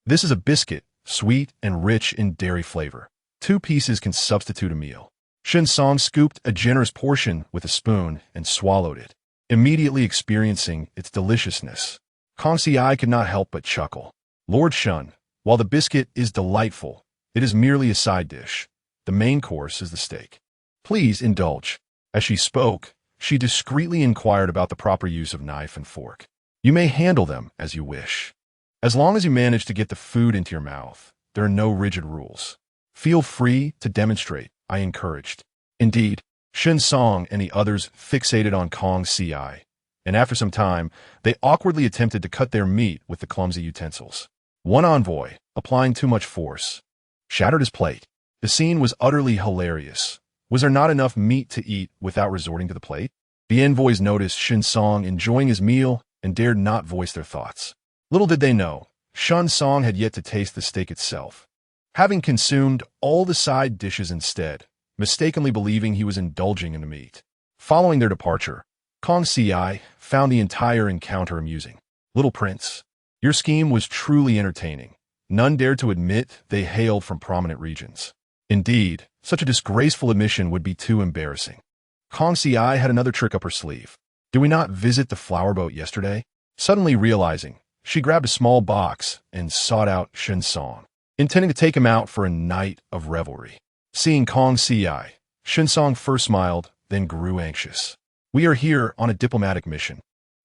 "This is a biscuit, sweet and rich in dairy flavor. 2 pieces can substitute a meal." Shun Song scooped a generous portion with a spoon and swallowed it, immediately experiencing its deliciousness. Kong Ci could not help but chuckle. "Lord Shun, while the biscuit is delightful, it is merely a side dish. The main course is the steak. Please indulge." As she spoke, she discreetly inquired about the proper use of knife and fork. "You may handle them as you wish. As long as you manage to get the food into your mouth, there are no rigid rules. Feel free to demonstrate," I encouraged. Indeed, Shun Song and the others fixated on Kong Ci, and after some time, they awkwardly attempted to cut their meat with the clumsy utensils. One envoy, applying too much force, shattered his plate. The scene was utterly hilarious. Was there not enough meat to eat without resorting to the plate? The envoys noticed Shun Song enjoying his meal and dared not voice their thoughts. Little did they know, Shun Song had yet to taste the steak itself, having consumed all the side dishes instead, mistakenly believing he was indulging in the meat. Following their departure, Kong Ci found the entire encounter amusing. "Little prince, your scheme was truly entertaining." None dared to admit they hailed from prominent regions. Indeed, such a disgraceful admission would be too embarrassing. Kong Ci had another trick up her sleeve. "Did we not visit the flower boat yesterday?" Suddenly realizing, she grabbed a small box and sought out Shun Song, intending to take him out for a night of revelry. Seeing Kong Ci, Shun Song first smiled, then grew anxious. "We are here on a diplomatic mission.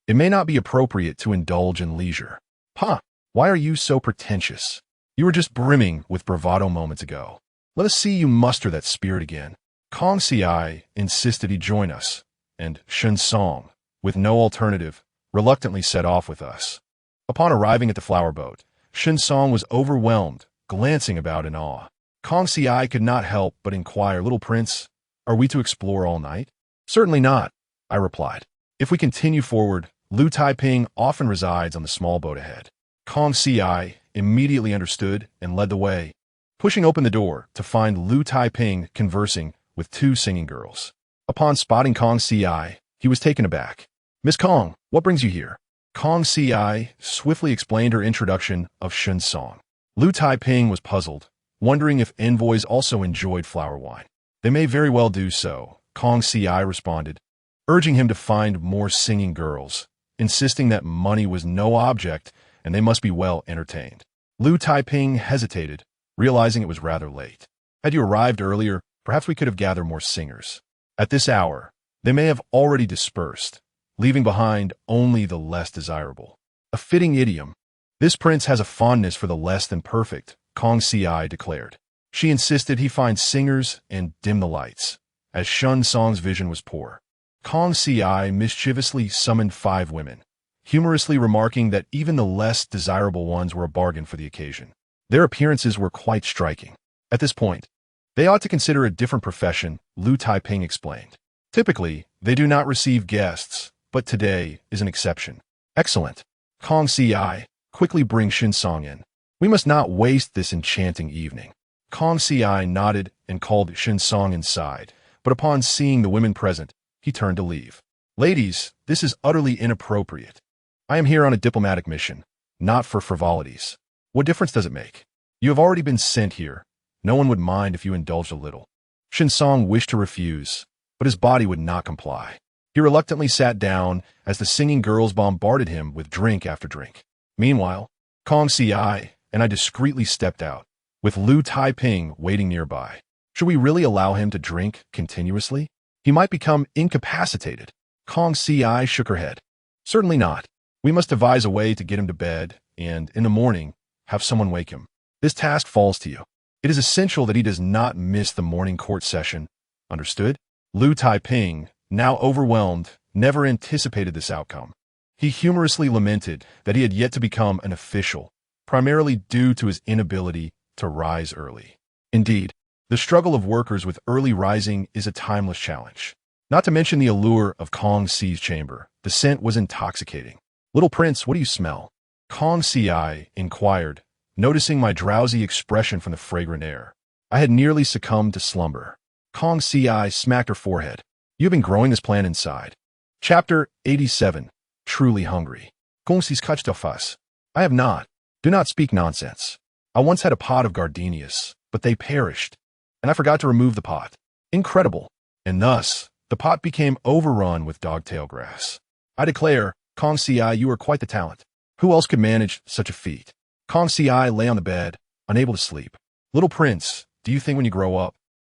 It may not be appropriate to indulge in leisure." "Huh, why are you so pretentious? You were just brimming with bravado moments ago. Let us see you muster that spirit again." Kong Ci insisted he join us, and Shun Song, with no alternative, reluctantly set off with us. Upon arriving at the flower boat, Shun Song was overwhelmed, glancing about in awe. Kong Ci could not help but inquire, "Little prince, are we to explore all night?" "Certainly not," I replied. "If we continue forward, Lu Taiping often resides on the small boat ahead." Kong Ci immediately understood and led the way, pushing open the door to find Lu Taiping conversing with 2 singing girls. Upon spotting Kong Ci, He was taken aback. Miss Kong, what brings you here? Kong Ci swiftly explained her introduction of Shun Song. Lu Taiping was puzzled, wondering if envoys also enjoyed flower wine. They may very well do so, Kong Ci responded, urging him to find more singing girls, insisting that money was no object and they must be well entertained. Lu Taiping hesitated, realizing it was rather late. Had you arrived earlier, perhaps we could have gathered more singers. At this hour, they may have already dispersed, leaving behind only the less desirable. A fitting idiom. This prince has a fondness for the less than perfect, Kong Ci declared. She insisted he find singers and dim the lights, as Shun Song's vision was poor. Kong Ci mischievously summoned 5 women, humorously remarking that even the less desirable ones were a bargain for the occasion. Their appearances were quite striking. At this point, they ought to consider a different profession, Lu Taiping explained. Typically, they do not receive guests, but today is an exception. Excellent. Kong Ci, quickly bring Shun Song in. We must not waste this enchanting evening. Kong Ci nodded and called Shun Song inside, but upon seeing the women present, he turned to leave. Ladies, this is utterly inappropriate. I am here on a diplomatic mission, not for frivolities. What difference does it make? You have already been sent here. No one would mind if you indulged a little. Shun Song wished to refuse, but his body would not comply. He reluctantly sat down as the singing girls bombarded him with drink after drink. Meanwhile, Kong Ci and I discreetly stepped out, with Lu Taiping waiting nearby. Should we really allow him to drink continuously? He might become incapacitated. Kong Ci shook her head. Certainly not. We must devise a way to get him to bed, and, in the morning, have someone wake him. This task falls to you. It is essential that he does not miss the morning court session. Understood? Lu Taiping, now overwhelmed, never anticipated this outcome. He humorously lamented that he had yet to become an official, primarily due to his inability to rise early. Indeed, the struggle of workers with early rising is a timeless challenge. Not to mention the allure of Kong Ci's chamber. The scent was intoxicating. Little prince, what do you smell? Kong Ci inquired, noticing my drowsy expression from the fragrant air. I had nearly succumbed to slumber. Kong Ci smacked her forehead. You have been growing this plant inside. Chapter 87. Truly hungry. Kong Ci's kachtelfas. I have not. Do not speak nonsense. I once had a pot of gardenias, but they perished, and I forgot to remove the pot. Incredible. And thus, the pot became overrun with dogtail grass. I declare, Kong Ci, you are quite the talent. Who else could manage such a feat? Kong Ci lay on the bed, unable to sleep. Little prince, do you think when you grow up,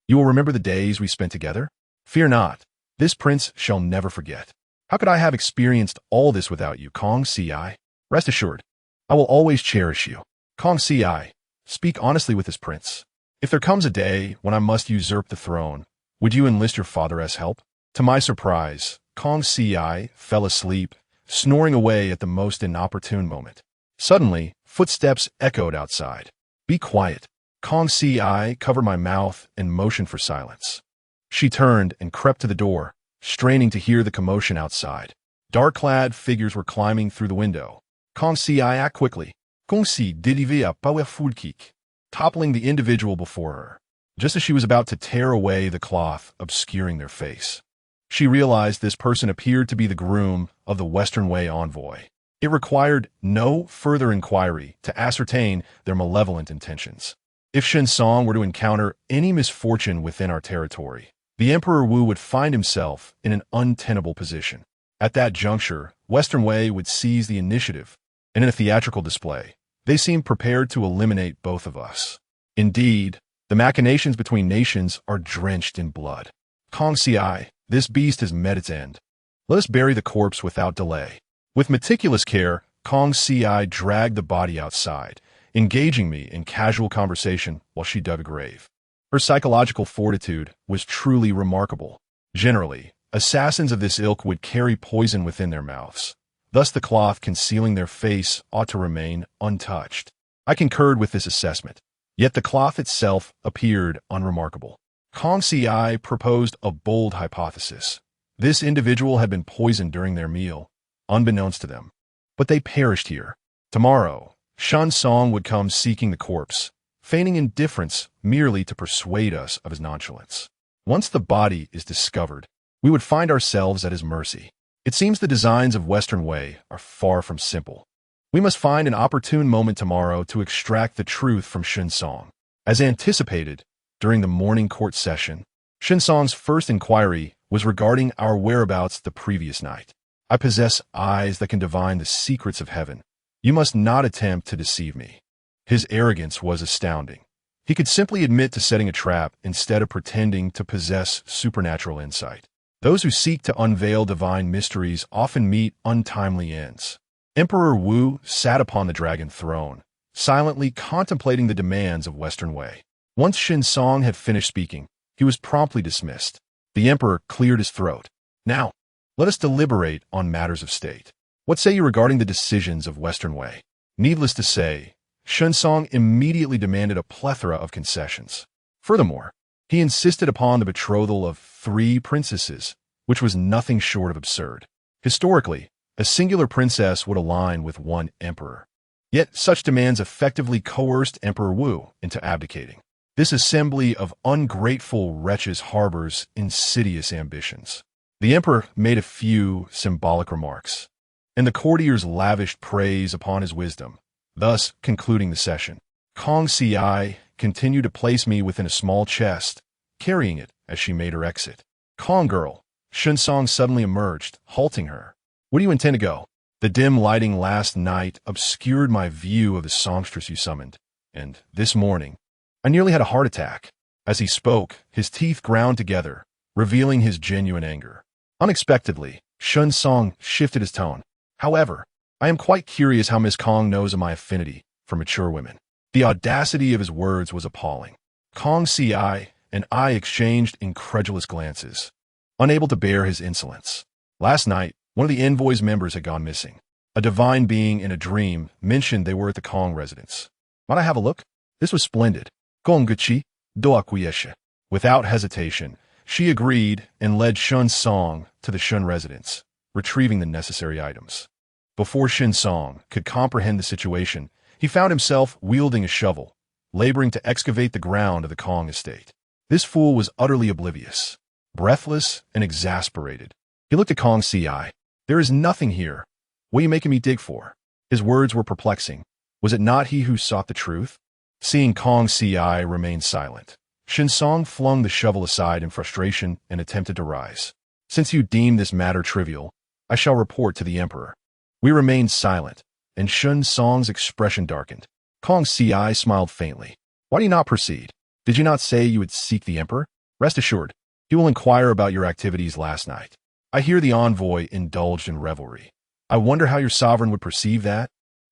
you will remember the days we spent together? Fear not. This prince shall never forget. How could I have experienced all this without you, Kong Ci? Rest assured, I will always cherish you. Kong Ci, speak honestly with this prince. If there comes a day when I must usurp the throne, would you enlist your father as help? To my surprise, Kong Ci fell asleep, snoring away at the most inopportune moment. Suddenly, footsteps echoed outside. Be quiet. Kong Ci covered my mouth and motioned for silence. She turned and crept to the door, straining to hear the commotion outside. Dark-clad figures were climbing through the window. Kong Ci act quickly. Kong Ci délivia powerfulkik, toppling the individual before her, just as she was about to tear away the cloth obscuring their face. She realized this person appeared to be the groom of the Western Way envoy. It required no further inquiry to ascertain their malevolent intentions. If Shun Song were to encounter any misfortune within our territory, the Emperor Wu would find himself in an untenable position. At that juncture, Western Way would seize the initiative, and in a theatrical display, they seemed prepared to eliminate both of us. Indeed, the machinations between nations are drenched in blood. Kong Ci, this beast has met its end. Let us bury the corpse without delay. With meticulous care, Kong Ci dragged the body outside, engaging me in casual conversation while she dug a grave. Her psychological fortitude was truly remarkable. Generally, assassins of this ilk would carry poison within their mouths. Thus the cloth concealing their face ought to remain untouched. I concurred with this assessment, yet the cloth itself appeared unremarkable. Kong Ci proposed a bold hypothesis. This individual had been poisoned during their meal, unbeknownst to them. But they perished here. Tomorrow, Shun Song would come seeking the corpse, feigning indifference merely to persuade us of his nonchalance. Once the body is discovered, we would find ourselves at his mercy. It seems the designs of Western Wei are far from simple. We must find an opportune moment tomorrow to extract the truth from Xunsong. As anticipated, during the morning court session, Xunsong's first inquiry was regarding our whereabouts the previous night. I possess eyes that can divine the secrets of heaven. You must not attempt to deceive me. His arrogance was astounding. He could simply admit to setting a trap instead of pretending to possess supernatural insight. Those who seek to unveil divine mysteries often meet untimely ends. Emperor Wu sat upon the dragon throne, silently contemplating the demands of Western Wei. Once Xunsong had finished speaking, he was promptly dismissed. The emperor cleared his throat. Now, let us deliberate on matters of state. What say you regarding the decisions of Western Wei? Needless to say, Xunsong immediately demanded a plethora of concessions. Furthermore, he insisted upon the betrothal of 3 princesses, which was nothing short of absurd. Historically, a singular princess would align with one emperor. Yet such demands effectively coerced Emperor Wu into abdicating. This assembly of ungrateful wretches harbors insidious ambitions. The emperor made a few symbolic remarks, and the courtiers lavished praise upon his wisdom, thus concluding the session. Kong Si continued to place me within a small chest, carrying it as she made her exit. Kong girl, Xunsong suddenly emerged, halting her. Where do you intend to go? The dim lighting last night obscured my view of the songstress you summoned, and this morning, I nearly had a heart attack. As he spoke, his teeth ground together, revealing his genuine anger. Unexpectedly, Xunsong shifted his tone. However, I am quite curious how Miss Kong knows of my affinity for mature women. The audacity of his words was appalling. Kong Si and I exchanged incredulous glances, unable to bear his insolence. Last night, one of the envoy's members had gone missing. A divine being in a dream mentioned they were at the Kong residence. Might I have a look? This was splendid. Gongguchi, doakuieshe. Without hesitation, she agreed and led Xunsong to the Shun residence, retrieving the necessary items. Before Xunsong could comprehend the situation, he found himself wielding a shovel, laboring to excavate the ground of the Kong estate. This fool was utterly oblivious, breathless and exasperated. He looked at Kong Si. There is nothing here. What are you making me dig for? His words were perplexing. Was it not he who sought the truth? Seeing Kong Si remain silent, Xunsong flung the shovel aside in frustration and attempted to rise. Since you deem this matter trivial, I shall report to the emperor. We remained silent, and Xunsong's expression darkened. Kong Si smiled faintly. Why do you not proceed? Did you not say you would seek the emperor? Rest assured, he will inquire about your activities last night. I hear the envoy indulged in revelry. I wonder how your sovereign would perceive that.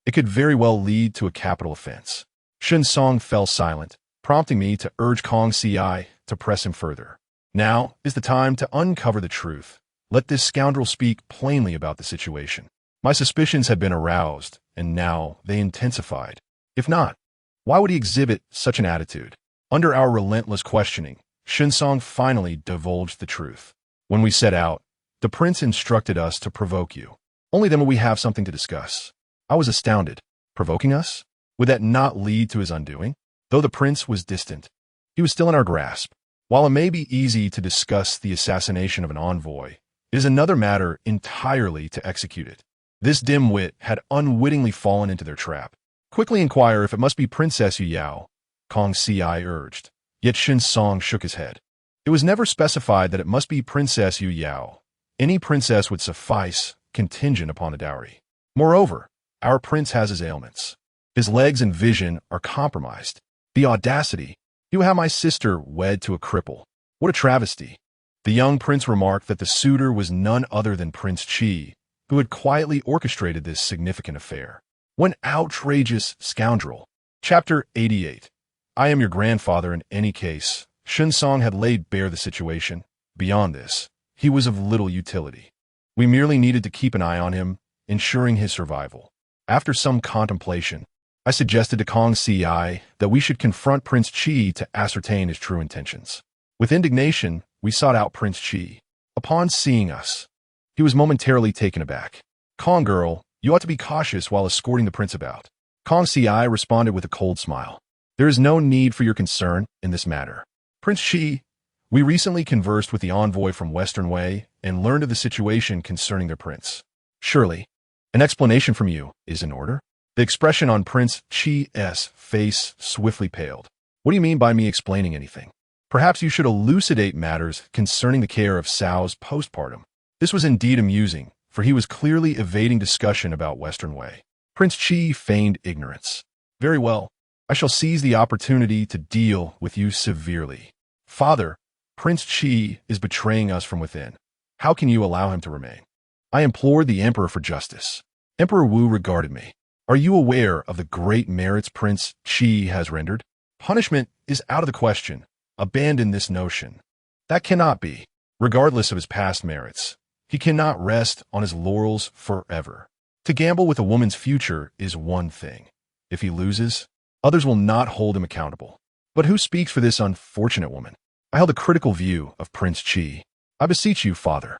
It could very well lead to a capital offense. Xunsong fell silent, prompting me to urge Kong Si to press him further. Now is the time to uncover the truth. Let this scoundrel speak plainly about the situation. My suspicions had been aroused, and now they intensified. If not, why would he exhibit such an attitude? Under our relentless questioning, Xunsong finally divulged the truth. When we set out, the prince instructed us to provoke you. Only then will we have something to discuss. I was astounded. Provoking us? Would that not lead to his undoing? Though the prince was distant, he was still in our grasp. While it may be easy to discuss the assassination of an envoy, it is another matter entirely to execute it. This dim wit had unwittingly fallen into their trap. Quickly inquire if it must be Princess Yu Yao, Kong Si urged. Yet Xunsong shook his head. It was never specified that it must be Princess Yu Yao. Any princess would suffice, contingent upon the dowry. Moreover, our prince has his ailments. His legs and vision are compromised. The audacity! You have my sister wed to a cripple. What a travesty! The young prince remarked that the suitor was none other than Prince Qi, who had quietly orchestrated this significant affair. What an outrageous scoundrel! Chapter 88. I am your grandfather in any case. Xunsong had laid bare the situation. Beyond this, he was of little utility. We merely needed to keep an eye on him, ensuring his survival. After some contemplation, I suggested to Kong Si that we should confront Prince Qi to ascertain his true intentions. With indignation, we sought out Prince Qi. Upon seeing us, he was momentarily taken aback. Kong girl, you ought to be cautious while escorting the prince about. Kong Si responded with a cold smile. There is no need for your concern in this matter. Prince Qi, We recently conversed with the envoy from Western Wei and learned of the situation concerning their prince. Surely, an explanation from you is in order? The expression on Prince Chi's face swiftly paled. What do you mean by me explaining anything? Perhaps you should elucidate matters concerning the care of Cao's postpartum. This was indeed amusing, for he was clearly evading discussion about Western Wei. Prince Chi feigned ignorance. Very well, I shall seize the opportunity to deal with you severely. Father, Prince Chi is betraying us from within. How can you allow him to remain? I implored the Emperor for justice. Emperor Wu regarded me. Are you aware of the great merits Prince Chi has rendered? Punishment is out of the question. Abandon this notion. That cannot be. Regardless of his past merits, he cannot rest on his laurels forever. To gamble with a woman's future is one thing. If he loses, others will not hold him accountable. But who speaks for this unfortunate woman? I held a critical view of Prince Chi. I beseech you, Father,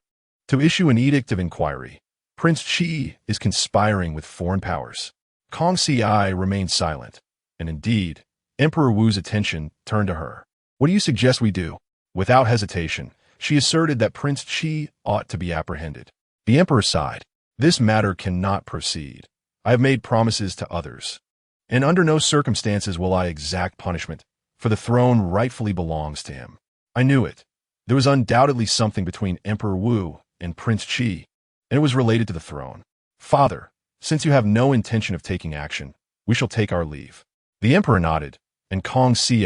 to issue an edict of inquiry. Prince Chi is conspiring with foreign powers. Kong Ci remained silent, and indeed, Emperor Wu's attention turned to her. What do you suggest we do? Without hesitation, she asserted that Prince Chi ought to be apprehended. The Emperor sighed. This matter cannot proceed. I have made promises to others, and under no circumstances will I exact punishment, for the throne rightfully belongs to him. I knew it. There was undoubtedly something between Emperor Wu and Prince Chi, and it was related to the throne. Father, since you have no intention of taking action, we shall take our leave. The Emperor nodded, and Kong Ci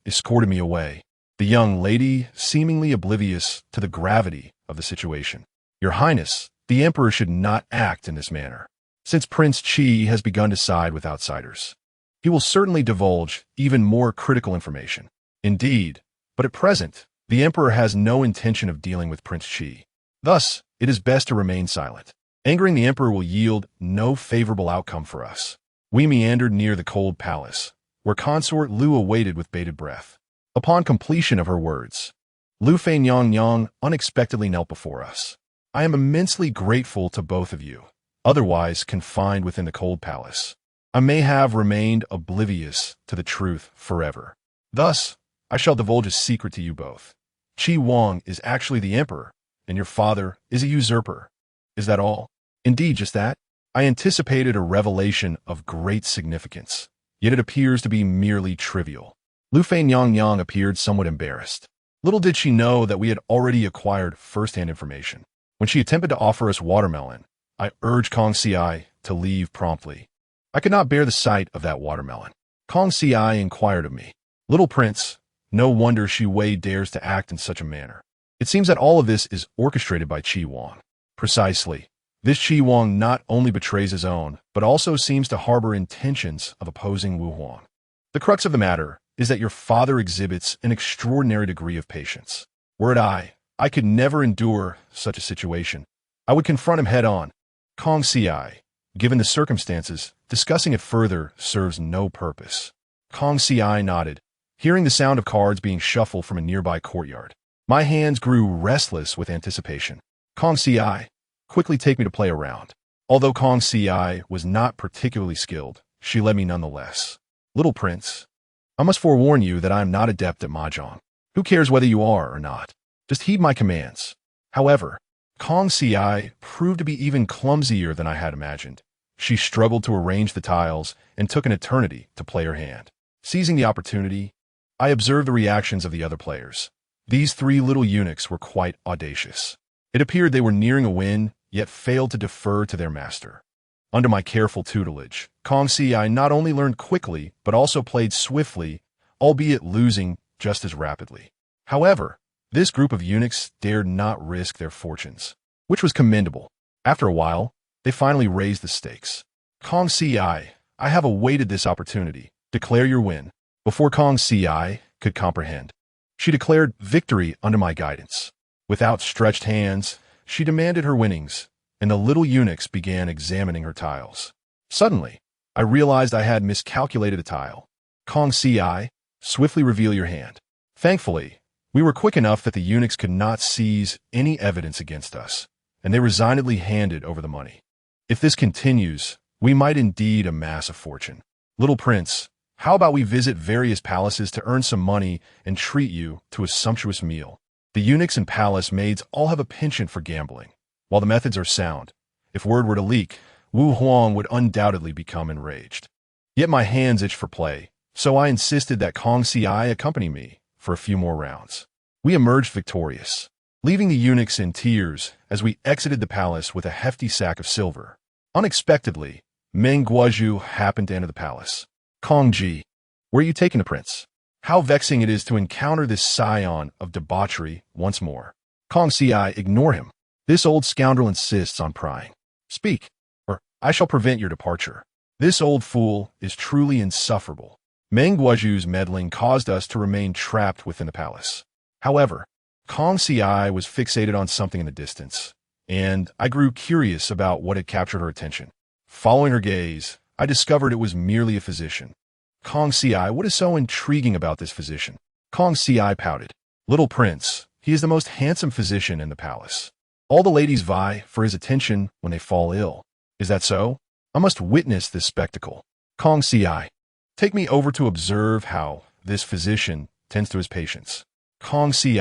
escorted me away, the young lady seemingly oblivious to the gravity of the situation. Your Highness, the Emperor should not act in this manner, since Prince Chi has begun to side with outsiders. He will certainly divulge even more critical information. Indeed, but at present, the Emperor has no intention of dealing with Prince Chi. Thus, it is best to remain silent. Angering the Emperor will yield no favorable outcome for us. We meandered near the cold palace, where Consort Lu awaited with bated breath. Upon completion of her words, Lu Feinyang unexpectedly knelt before us. I am immensely grateful to both of you, otherwise confined within the cold palace. I may have remained oblivious to the truth forever. Thus, I shall divulge a secret to you both. Qi Wang is actually the Emperor, and your father is a usurper. Is that all? Indeed, just that. I anticipated a revelation of great significance, yet it appears to be merely trivial. Lu Feinyang appeared somewhat embarrassed. Little did she know that we had already acquired first-hand information. When she attempted to offer us watermelon, I urged Kong Ci to leave promptly. I could not bear the sight of that watermelon. Kong Ci inquired of me, Little Prince, no wonder Shi Wei dares to act in such a manner. It seems that all of this is orchestrated by Qi Wang. Precisely. This Qi Wang not only betrays his own, but also seems to harbor intentions of opposing Wu Huang. The crux of the matter is that your father exhibits an extraordinary degree of patience. Were it I could never endure such a situation. I would confront him head-on. Kong Ci, given the circumstances, discussing it further serves no purpose. Kong Ci nodded, hearing the sound of cards being shuffled from a nearby courtyard. My hands grew restless with anticipation. Kong Ci, quickly take me to play a round. Although Kong Ci was not particularly skilled, she led me nonetheless. Little Prince, I must forewarn you that I am not adept at mahjong. Who cares whether you are or not? Just heed my commands. However, Kong Ci proved to be even clumsier than I had imagined. She struggled to arrange the tiles and took an eternity to play her hand. Seizing the opportunity, I observed the reactions of the other players. These three little eunuchs were quite audacious. It appeared they were nearing a win, yet failed to defer to their master. Under my careful tutelage, Kong Ci not only learned quickly, but also played swiftly, albeit losing just as rapidly. However, this group of eunuchs dared not risk their fortunes, which was commendable. After a while, they finally raised the stakes. Kong Ci, I have awaited this opportunity. Declare your win. Before Kong Ci could comprehend, she declared victory under my guidance. With outstretched hands, she demanded her winnings, and the little eunuchs began examining her tiles. Suddenly, I realized I had miscalculated a tile. Kong Ci, swiftly reveal your hand. Thankfully, we were quick enough that the eunuchs could not seize any evidence against us, and they resignedly handed over the money. If this continues, we might indeed amass a fortune. Little Prince, How about we visit various palaces to earn some money and treat you to a sumptuous meal? The eunuchs and palace maids all have a penchant for gambling. While the methods are sound, if word were to leak, Wu Huang would undoubtedly become enraged. Yet my hands itched for play, so I insisted that Kong Si accompany me for a few more rounds. We emerged victorious, leaving the eunuchs in tears as we exited the palace with a hefty sack of silver. Unexpectedly, Meng Guozhu happened to enter the palace. Kong Ji, where are you taking the prince? How vexing it is to encounter this scion of debauchery once more. Kong Si, ignore him. This old scoundrel insists on prying. Speak, or I shall prevent your departure. This old fool is truly insufferable. Meng Guozhu's meddling caused us to remain trapped within the palace. However, Kong Si was fixated on something in the distance, and I grew curious about what had captured her attention. Following her gaze, I discovered it was merely a physician. Kong Si, what is so intriguing about this physician? Kong Si pouted. Little prince, he is the most handsome physician in the palace. All the ladies vie for his attention when they fall ill. Is that so? I must witness this spectacle. Kong Si, take me over to observe how this physician tends to his patients. Kong Si,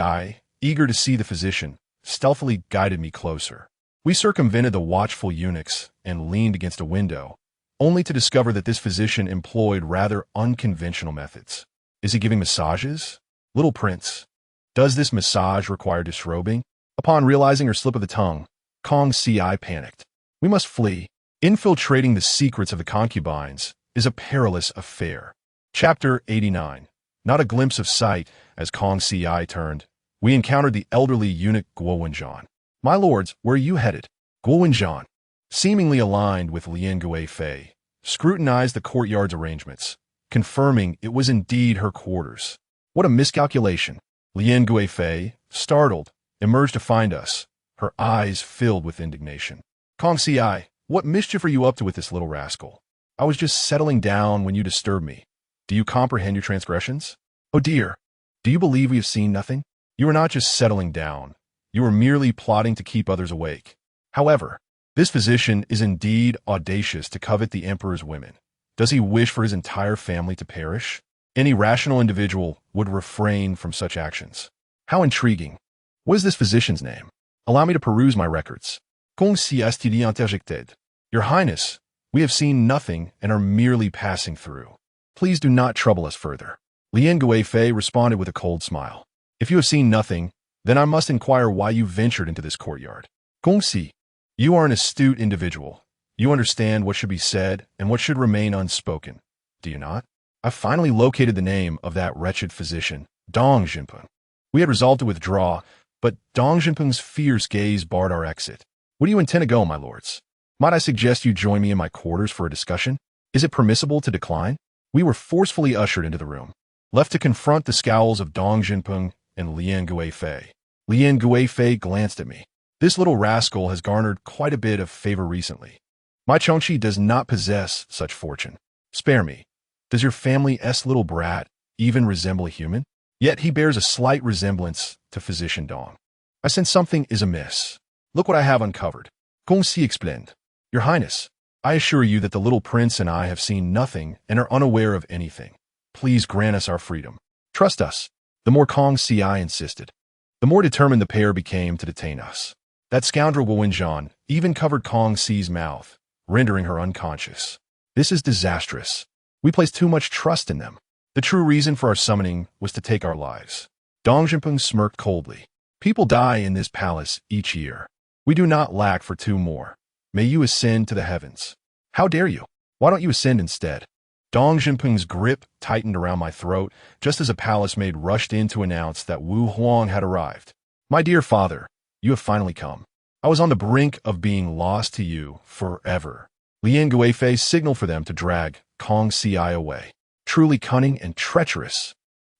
eager to see the physician, stealthily guided me closer. We circumvented the watchful eunuchs and leaned against a window, only to discover that this physician employed rather unconventional methods. Is he giving massages? Little prince, does this massage require disrobing? Upon realizing her slip of the tongue, Kong Si panicked. We must flee. Infiltrating the secrets of the concubines is a perilous affair. Chapter 89. Not a glimpse of sight. As Kong Si turned, we encountered the elderly eunuch Guo Wenjian. My lords, where are you headed? Guo Wenjian, seemingly aligned with Lian Guifei, scrutinized the courtyard's arrangements, confirming it was indeed her quarters. What a miscalculation. Lian Guifei, startled, emerged to find us, her eyes filled with indignation. Kong Si, what mischief are you up to with this little rascal? I was just settling down when you disturbed me. Do you comprehend your transgressions? Oh dear, do you believe we have seen nothing? You are not just settling down. You are merely plotting to keep others awake. However, this physician is indeed audacious to covet the emperor's women. Does he wish for his entire family to perish? Any rational individual would refrain from such actions. How intriguing. What is this physician's name? Allow me to peruse my records. Kong Si std interjected. Your Highness, we have seen nothing and are merely passing through. Please do not trouble us further. Lian Guifei responded with a cold smile. If you have seen nothing, then I must inquire why you ventured into this courtyard. Kong Si, you are an astute individual. You understand what should be said and what should remain unspoken. Do you not? I finally located the name of that wretched physician, Dong Jinpeng. We had resolved to withdraw, but Dong Jinpeng's fierce gaze barred our exit. Where do you intend to go, my lords? Might I suggest you join me in my quarters for a discussion? Is it permissible to decline? We were forcefully ushered into the room, left to confront the scowls of Dong Jinpeng and Lian Guifei. Lian Guifei glanced at me. This little rascal has garnered quite a bit of favor recently. My Chongqi does not possess such fortune. Spare me. Does your family's little brat even resemble a human? Yet he bears a slight resemblance to Physician Dong. I sense something is amiss. Look what I have uncovered. Kong Si explained. Your Highness, I assure you that the little prince and I have seen nothing and are unaware of anything. Please grant us our freedom. Trust us. The more Kong Si insisted, the more determined the pair became to detain us. That scoundrel Guo Wenjian even covered Kong Si's mouth, rendering her unconscious. This is disastrous. We place too much trust in them. The true reason for our summoning was to take our lives. Dong Jinpeng smirked coldly. People die in this palace each year. We do not lack for 2 more. May you ascend to the heavens. How dare you? Why don't you ascend instead? Dong Jinpeng's grip tightened around my throat, just as a palace maid rushed in to announce that Wu Huang had arrived. My dear father, you have finally come. I was on the brink of being lost to you forever. Lian Guifei signaled for them to drag Kong Si away. Truly cunning and treacherous.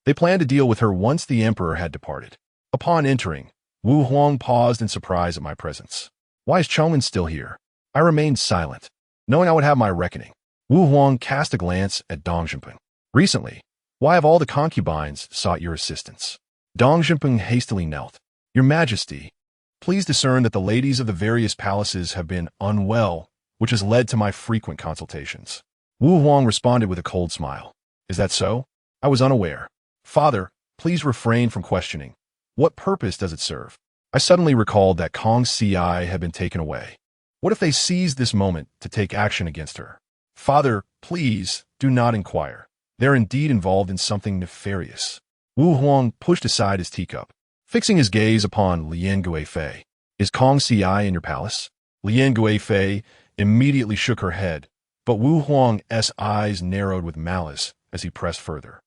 They planned to deal with her once the emperor had departed. Upon entering, Wu Huang paused in surprise at my presence. Why is Chongman still here? I remained silent, knowing I would have my reckoning. Wu Huang cast a glance at Dong Jinpeng. Recently, why have all the concubines sought your assistance? Dong Jinpeng hastily knelt. Your Majesty, please discern that the ladies of the various palaces have been unwell, which has led to my frequent consultations. Wu Huang responded with a cold smile. Is that so? I was unaware. Father, please refrain from questioning. What purpose does it serve? I suddenly recalled that Kong's CI had been taken away. What if they seized this moment to take action against her? Father, please do not inquire. They're indeed involved in something nefarious. Wu Huang pushed aside his teacup, fixing his gaze upon Lian Guifei. Is Kong CI in your palace? Lian Guifei immediately shook her head, but Wu Huang's eyes narrowed with malice as he pressed further.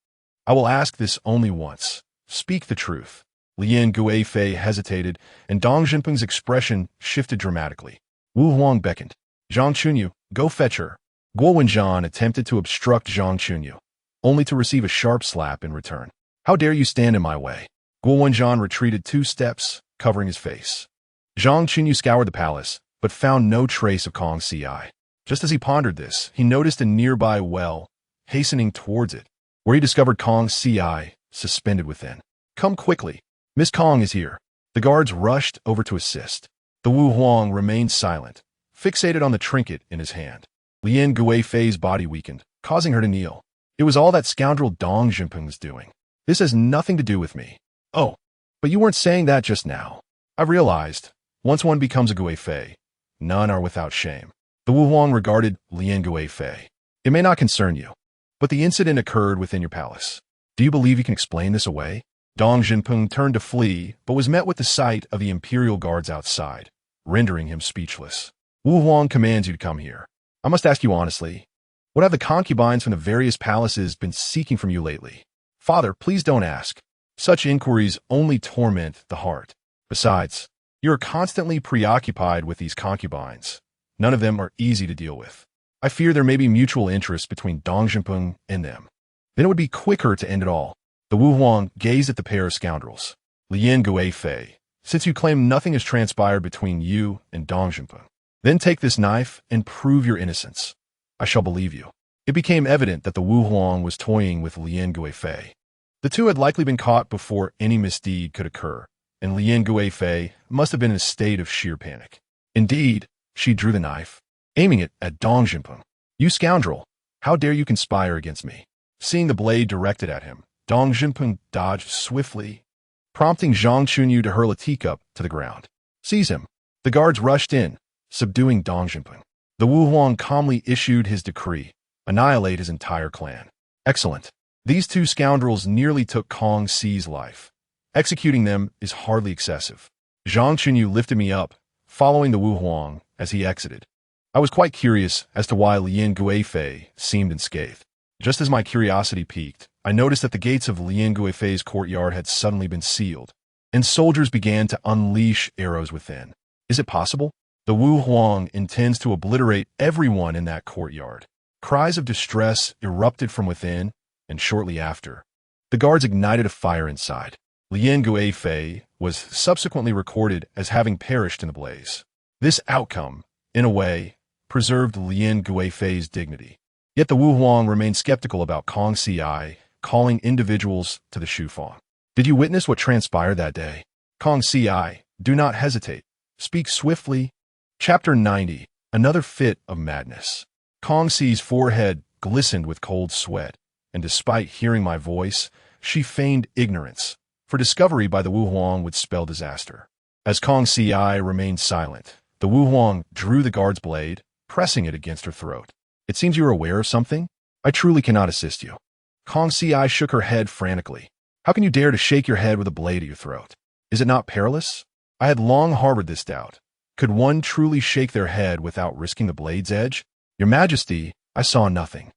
I will ask this only once. Speak the truth. Lian Guifei hesitated, and Dong Jinping's expression shifted dramatically. Wu Huang beckoned. Zhang Chunyu, go fetch her. Guo Wenjian attempted to obstruct Zhang Chunyu, only to receive a sharp slap in return. How dare you stand in my way? Guo Wenjian retreated 2 steps, covering his face. Zhang Chunyu scoured the palace, but found no trace of Kong's CI. Just as he pondered this, he noticed a nearby well, hastening towards it, where he discovered Kong's CI suspended within. Come quickly. Miss Kong is here. The guards rushed over to assist. The Wu Huang remained silent, fixated on the trinket in his hand. Lian Guifei's body weakened, causing her to kneel. It was all that scoundrel Dong Jinping's doing. This has nothing to do with me. Oh, but you weren't saying that just now. I realized, once one becomes a Guifei, none are without shame. The Wu Huang regarded Lian Guifei. It may not concern you, but the incident occurred within your palace. Do you believe you can explain this away? Dong Jinping turned to flee, but was met with the sight of the Imperial guards outside, rendering him speechless. Wu Huang commands you to come here. I must ask you honestly, what have the concubines from the various palaces been seeking from you lately? Father, please don't ask. Such inquiries only torment the heart. Besides, you are constantly preoccupied with these concubines. None of them are easy to deal with. I fear there may be mutual interest between Dong Jinping and them. Then it would be quicker to end it all. The Wu Huang gazed at the pair of scoundrels. Lian Guifei, since you claim nothing has transpired between you and Dong Jinping, then take this knife and prove your innocence. I shall believe you. It became evident that the Wu Huang was toying with Lian Guifei. The two had likely been caught before any misdeed could occur, and Lian Guifei must have been in a state of sheer panic. Indeed, she drew the knife, aiming it at Dong Jinping. You scoundrel! How dare you conspire against me? Seeing the blade directed at him, Dong Jinping dodged swiftly, prompting Zhang Chunyu to hurl a teacup to the ground. Seize him! The guards rushed in, subduing Dong Jinping. The Wu Huang calmly issued his decree: annihilate his entire clan. Excellent. These 2 scoundrels nearly took Kong Si's life. Executing them is hardly excessive. Zhang Chunyu lifted me up, following the Wu Huang as he exited. I was quite curious as to why Lian Guifei seemed unscathed. Just as my curiosity piqued, I noticed that the gates of Lian Guifei's courtyard had suddenly been sealed, and soldiers began to unleash arrows within. Is it possible? The Wu Huang intends to obliterate everyone in that courtyard. Cries of distress erupted from within, and shortly after, the guards ignited a fire inside. Lian Guifei was subsequently recorded as having perished in the blaze. This outcome, in a way, preserved Lian Guifei's dignity. Yet the Wu Huang remained skeptical about Kong CI calling individuals to the Shufang. Did you witness what transpired that day? Kong CI, do not hesitate. Speak swiftly. Chapter 90, Another Fit of Madness. Kong Si's forehead glistened with cold sweat, and despite hearing my voice, she feigned ignorance, for discovery by the Wu Huang would spell disaster. As Kong CI remained silent, the Wu Huang drew the guard's blade, pressing it against her throat. It seems you are aware of something? I truly cannot assist you. Kong CI shook her head frantically. How can you dare to shake your head with a blade at your throat? Is it not perilous? I had long harbored this doubt. Could one truly shake their head without risking the blade's edge? Your Majesty, I saw nothing.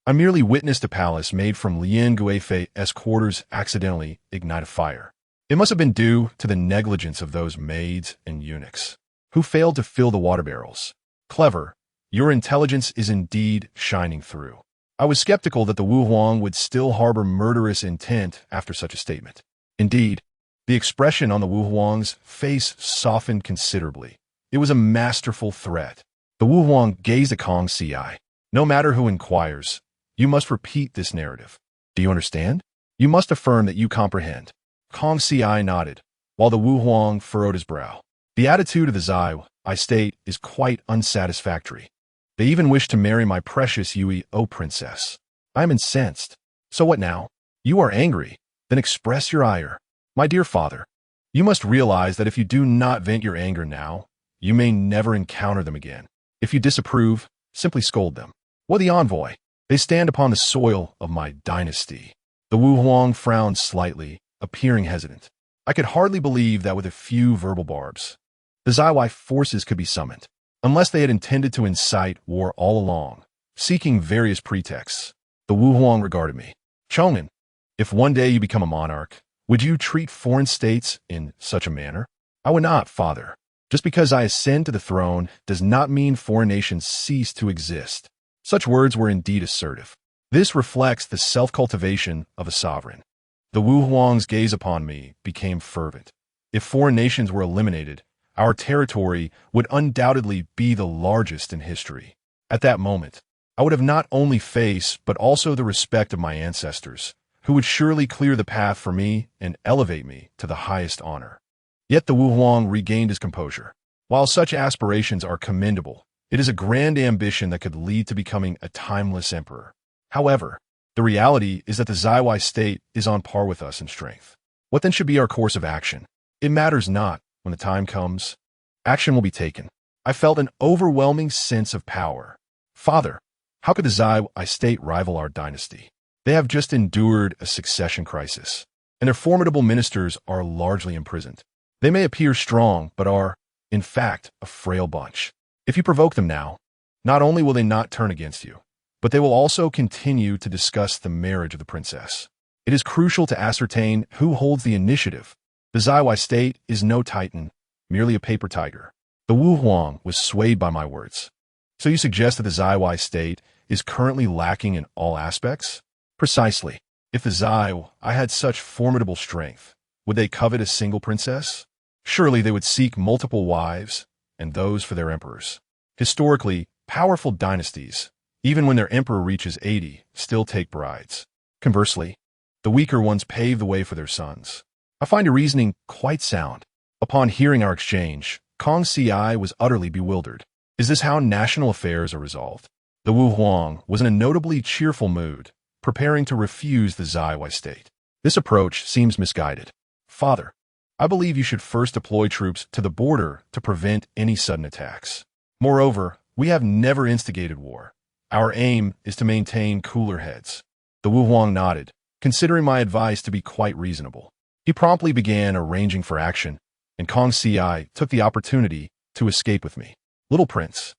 I merely witnessed a palace made from Lian Guifei's quarters accidentally ignite a fire. It must have been due to the negligence of those maids and eunuchs, who failed to fill the water barrels. Clever. Your intelligence is indeed shining through. I was skeptical that the Wu Huang would still harbor murderous intent after such a statement. Indeed, the expression on the Wu Huang's face softened considerably. It was a masterful threat. The Wu Huang gazed at Kong CI. No matter who inquires, you must repeat this narrative. Do you understand? You must affirm that you comprehend. Kong CI nodded, while the Wu Huang furrowed his brow. The attitude of the Zai, I state, is quite unsatisfactory. They even wish to marry my precious Yui, O princess. I am incensed. So what now? You are angry. Then express your ire. My dear father, you must realize that if you do not vent your anger now, you may never encounter them again. If you disapprove, simply scold them. What the envoy? They stand upon the soil of my dynasty. The Wu Huang frowned slightly, appearing hesitant. I could hardly believe that with a few verbal barbs, the Zaiwai forces could be summoned, unless they had intended to incite war all along, seeking various pretexts. The Wu Huang regarded me. Chong'an, if one day you become a monarch, would you treat foreign states in such a manner? I would not, father. Just because I ascend to the throne does not mean foreign nations cease to exist. Such words were indeed assertive. This reflects the self-cultivation of a sovereign. The Wu Huang's gaze upon me became fervent. If foreign nations were eliminated, our territory would undoubtedly be the largest in history. At that moment, I would have not only face but also the respect of my ancestors, who would surely clear the path for me and elevate me to the highest honor. Yet the Wu Huang regained his composure. While such aspirations are commendable, it is a grand ambition that could lead to becoming a timeless emperor. However, the reality is that the Zaiwai state is on par with us in strength. What then should be our course of action? It matters not. When the time comes, action will be taken. I felt an overwhelming sense of power. Father, how could the Zaiwai state rival our dynasty? They have just endured a succession crisis, and their formidable ministers are largely imprisoned. They may appear strong, but are, in fact, a frail bunch. If you provoke them now, not only will they not turn against you, but they will also continue to discuss the marriage of the princess. It is crucial to ascertain who holds the initiative. The Zaiwai state is no titan, merely a paper tiger. The Wu Huang was swayed by my words. So you suggest that the Zaiwai state is currently lacking in all aspects? Precisely. If the Zaiwai had such formidable strength, would they covet a single princess? Surely they would seek multiple wives, and those for their emperors. Historically, powerful dynasties, even when their emperor reaches 80, still take brides. Conversely, the weaker ones pave the way for their sons. I find your reasoning quite sound. Upon hearing our exchange, Kong Ci was utterly bewildered. Is this how national affairs are resolved? The Wu Huang was in a notably cheerful mood, preparing to refuse the Zaiwai state. This approach seems misguided. Father, I believe you should first deploy troops to the border to prevent any sudden attacks. Moreover, we have never instigated war. Our aim is to maintain cooler heads. The Wu Huang nodded, considering my advice to be quite reasonable. He promptly began arranging for action, and Kong Ci took the opportunity to escape with me. Little prince,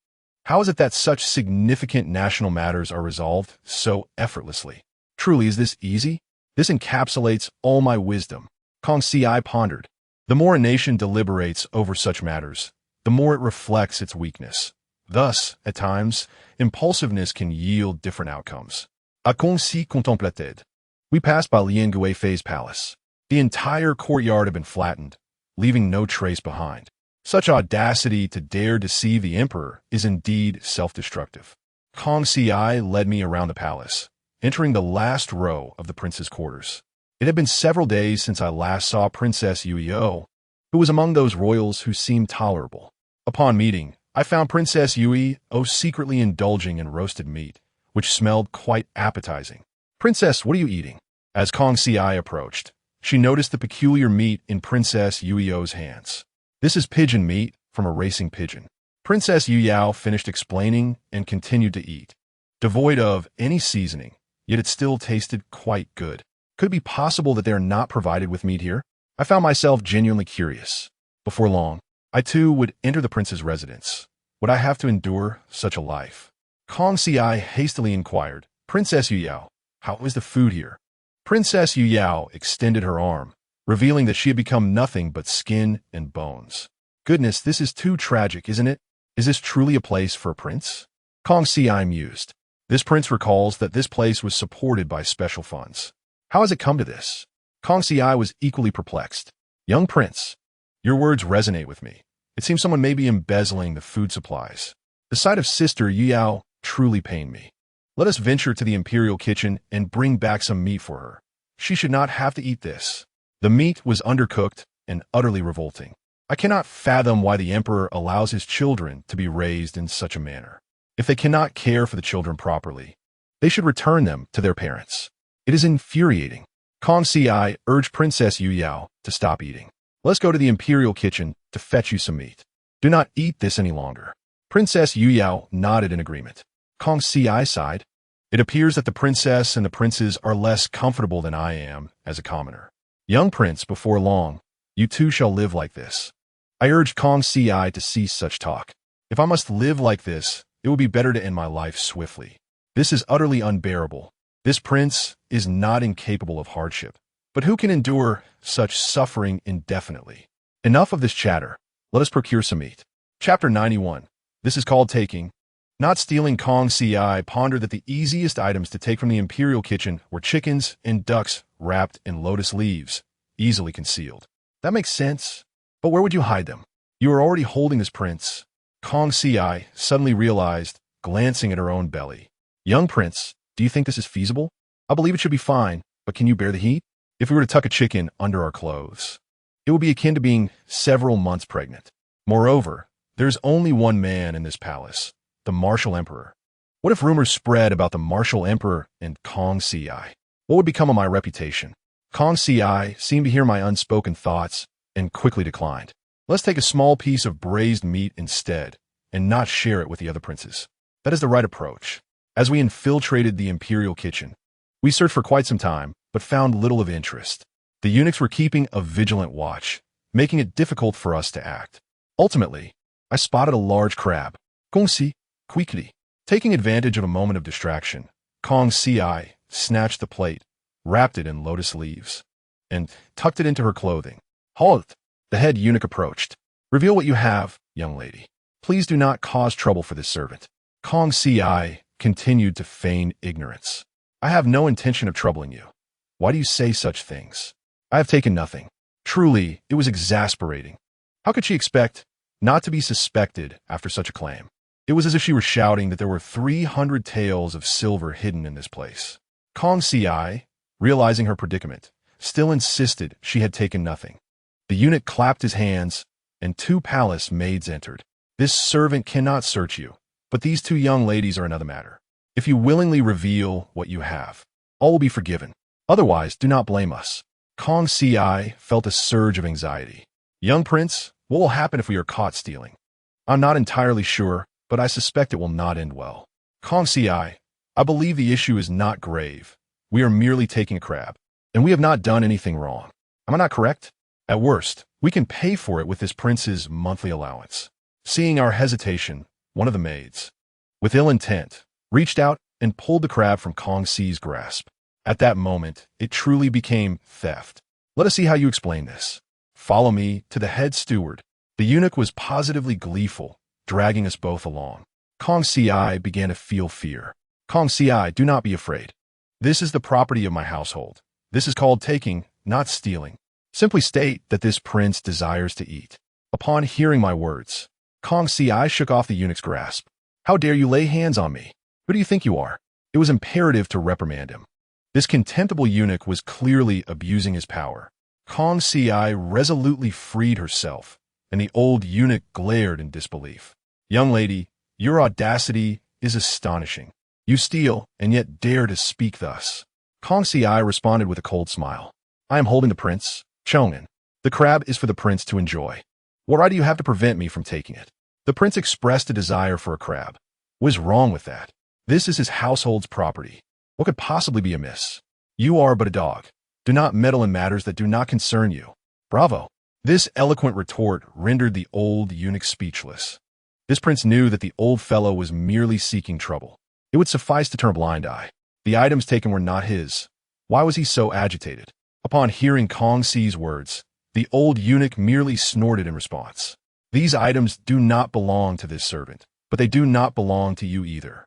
how is it that such significant national matters are resolved so effortlessly? Truly, is this easy? This encapsulates all my wisdom. Kong Ci pondered. The more a nation deliberates over such matters, the more it reflects its weakness. Thus, at times, impulsiveness can yield different outcomes. A Kong Ci contemplated. We passed by Lian Guifei's palace. The entire courtyard had been flattened, leaving no trace behind. Such audacity to dare deceive the emperor is indeed self-destructive. Kong Ci led me around the palace, entering the last row of the prince's quarters. It had been several days since I last saw Princess Yuio, who was among those royals who seemed tolerable. Upon meeting, I found Princess Yuio secretly indulging in roasted meat, which smelled quite appetizing. Princess, what are you eating? As Kong Ci approached, she noticed the peculiar meat in Princess Yuio's hands. This is pigeon meat from a racing pigeon. Princess Yuio finished explaining and continued to eat. Devoid of any seasoning, yet it still tasted quite good. Could it be possible that they are not provided with meat here? I found myself genuinely curious. Before long, I too would enter the prince's residence. Would I have to endure such a life? Kong Ci hastily inquired, Princess Yuio, how is the food here? Princess Yuio extended her arm, revealing that she had become nothing but skin and bones. Goodness, this is too tragic, isn't it? Is this truly a place for a prince? Kong Ci mused. This prince recalls that this place was supported by special funds. How has it come to this? Kong Ci was equally perplexed. Young prince, your words resonate with me. It seems someone may be embezzling the food supplies. The sight of Sister Yuio truly pained me. Let us venture to the Imperial kitchen and bring back some meat for her. She should not have to eat this. The meat was undercooked and utterly revolting. I cannot fathom why the emperor allows his children to be raised in such a manner. If they cannot care for the children properly, they should return them to their parents. It is infuriating. Kong Si urged Princess Yu Yao to stop eating. Let's go to the Imperial kitchen to fetch you some meat. Do not eat this any longer. Princess Yu Yao nodded in agreement. Kong Si sighed. It appears that the princess and the princes are less comfortable than I am as a commoner. Young prince, before long, you too shall live like this. I urged Kong Si to cease such talk. If I must live like this, it would be better to end my life swiftly. This is utterly unbearable. This prince is not incapable of hardship. But who can endure such suffering indefinitely? Enough of this chatter. Let us procure some meat. Chapter 91. This is called taking. Not stealing. Kong Si pondered that the easiest items to take from the Imperial kitchen were chickens and ducks wrapped in lotus leaves, easily concealed. That makes sense. But where would you hide them? You are already holding this prince. Kong Si suddenly realized, glancing at her own belly. Young prince, do you think this is feasible? I believe it should be fine, but can you bear the heat? If we were to tuck a chicken under our clothes, it would be akin to being several months pregnant. Moreover, there's only one man in this palace, the martial emperor. What if rumors spread about the martial emperor and Kong Si? What would become of my reputation? Kong Si seemed to hear my unspoken thoughts and quickly declined. Let's take a small piece of braised meat instead and not share it with the other princes. That is the right approach. As we infiltrated the Imperial kitchen, we searched for quite some time, but found little of interest. The eunuchs were keeping a vigilant watch, making it difficult for us to act. Ultimately, I spotted a large crab. Kong Si, quickly. Taking advantage of a moment of distraction, Kong Si snatched the plate, wrapped it in lotus leaves, and tucked it into her clothing. Halt! The head eunuch approached. Reveal what you have, young lady. Please do not cause trouble for this servant. Kong Si continued to feign ignorance. I have no intention of troubling you. Why do you say such things? I have taken nothing. Truly, it was exasperating. How could she expect not to be suspected after such a claim? It was as if she were shouting that there were 300 taels of silver hidden in this place. Kong Si, realizing her predicament, still insisted she had taken nothing. The eunuch clapped his hands, and 2 palace maids entered. This servant cannot search you, but these 2 young ladies are another matter. If you willingly reveal what you have, all will be forgiven. Otherwise, do not blame us. Kong Si felt a surge of anxiety. Young prince, what will happen if we are caught stealing? I'm not entirely sure, but I suspect it will not end well. Kong Si, I believe the issue is not grave. We are merely taking a crab, and we have not done anything wrong. Am I not correct? At worst, we can pay for it with this prince's monthly allowance. Seeing our hesitation, one of the maids, with ill intent, reached out and pulled the crab from Kong Si's grasp. At that moment, it truly became theft. Let us see how you explain this. Follow me to the head steward. The eunuch was positively gleeful, dragging us both along. Kong Si began to feel fear. Kong Si, do not be afraid. This is the property of my household. This is called taking, not stealing. Simply state that this prince desires to eat. Upon hearing my words, Kong Si shook off the eunuch's grasp. How dare you lay hands on me? Who do you think you are? It was imperative to reprimand him. This contemptible eunuch was clearly abusing his power. Kong Si resolutely freed herself, and the old eunuch glared in disbelief. Young lady, your audacity is astonishing. You steal, and yet dare to speak thus. Kong Si responded with a cold smile. I am holding the prince, Chong'an. The crab is for the prince to enjoy. What right do you have to prevent me from taking it? The prince expressed a desire for a crab. What is wrong with that? This is his household's property. What could possibly be amiss? You are but a dog. Do not meddle in matters that do not concern you. Bravo. This eloquent retort rendered the old eunuch speechless. This prince knew that the old fellow was merely seeking trouble. It would suffice to turn a blind eye. The items taken were not his. Why was he so agitated? Upon hearing Kong Si's words, the old eunuch merely snorted in response. These items do not belong to this servant, but they do not belong to you either.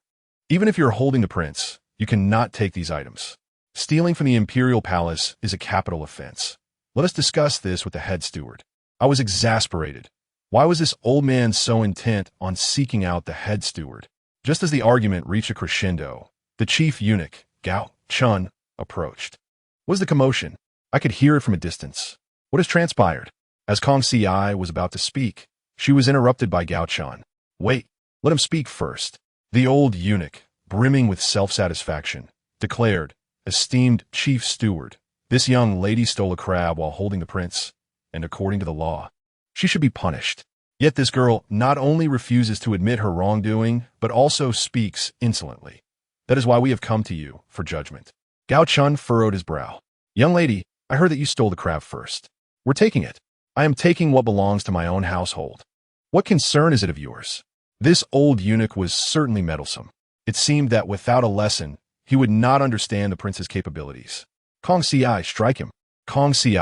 Even if you're holding the prince, you cannot take these items. Stealing from the Imperial palace is a capital offense. Let us discuss this with the head steward. I was exasperated. Why was this old man so intent on seeking out the head steward? Just as the argument reached a crescendo, the chief eunuch, Gao Chun, approached. What is the commotion? I could hear it from a distance. What has transpired? As Kong Si was about to speak, she was interrupted by Gao Chun. Wait, let him speak first. The old eunuch, brimming with self-satisfaction, declared, Esteemed chief steward, this young lady stole a crab while holding the prince, and according to the law, she should be punished. Yet this girl not only refuses to admit her wrongdoing, but also speaks insolently. That is why we have come to you for judgment. Gao Chun furrowed his brow. Young lady, I heard that you stole the crab first. We're taking it. I am taking what belongs to my own household. What concern is it of yours? This old eunuch was certainly meddlesome. It seemed that without a lesson, he would not understand the prince's capabilities. Kong Si, strike him. Kong Si,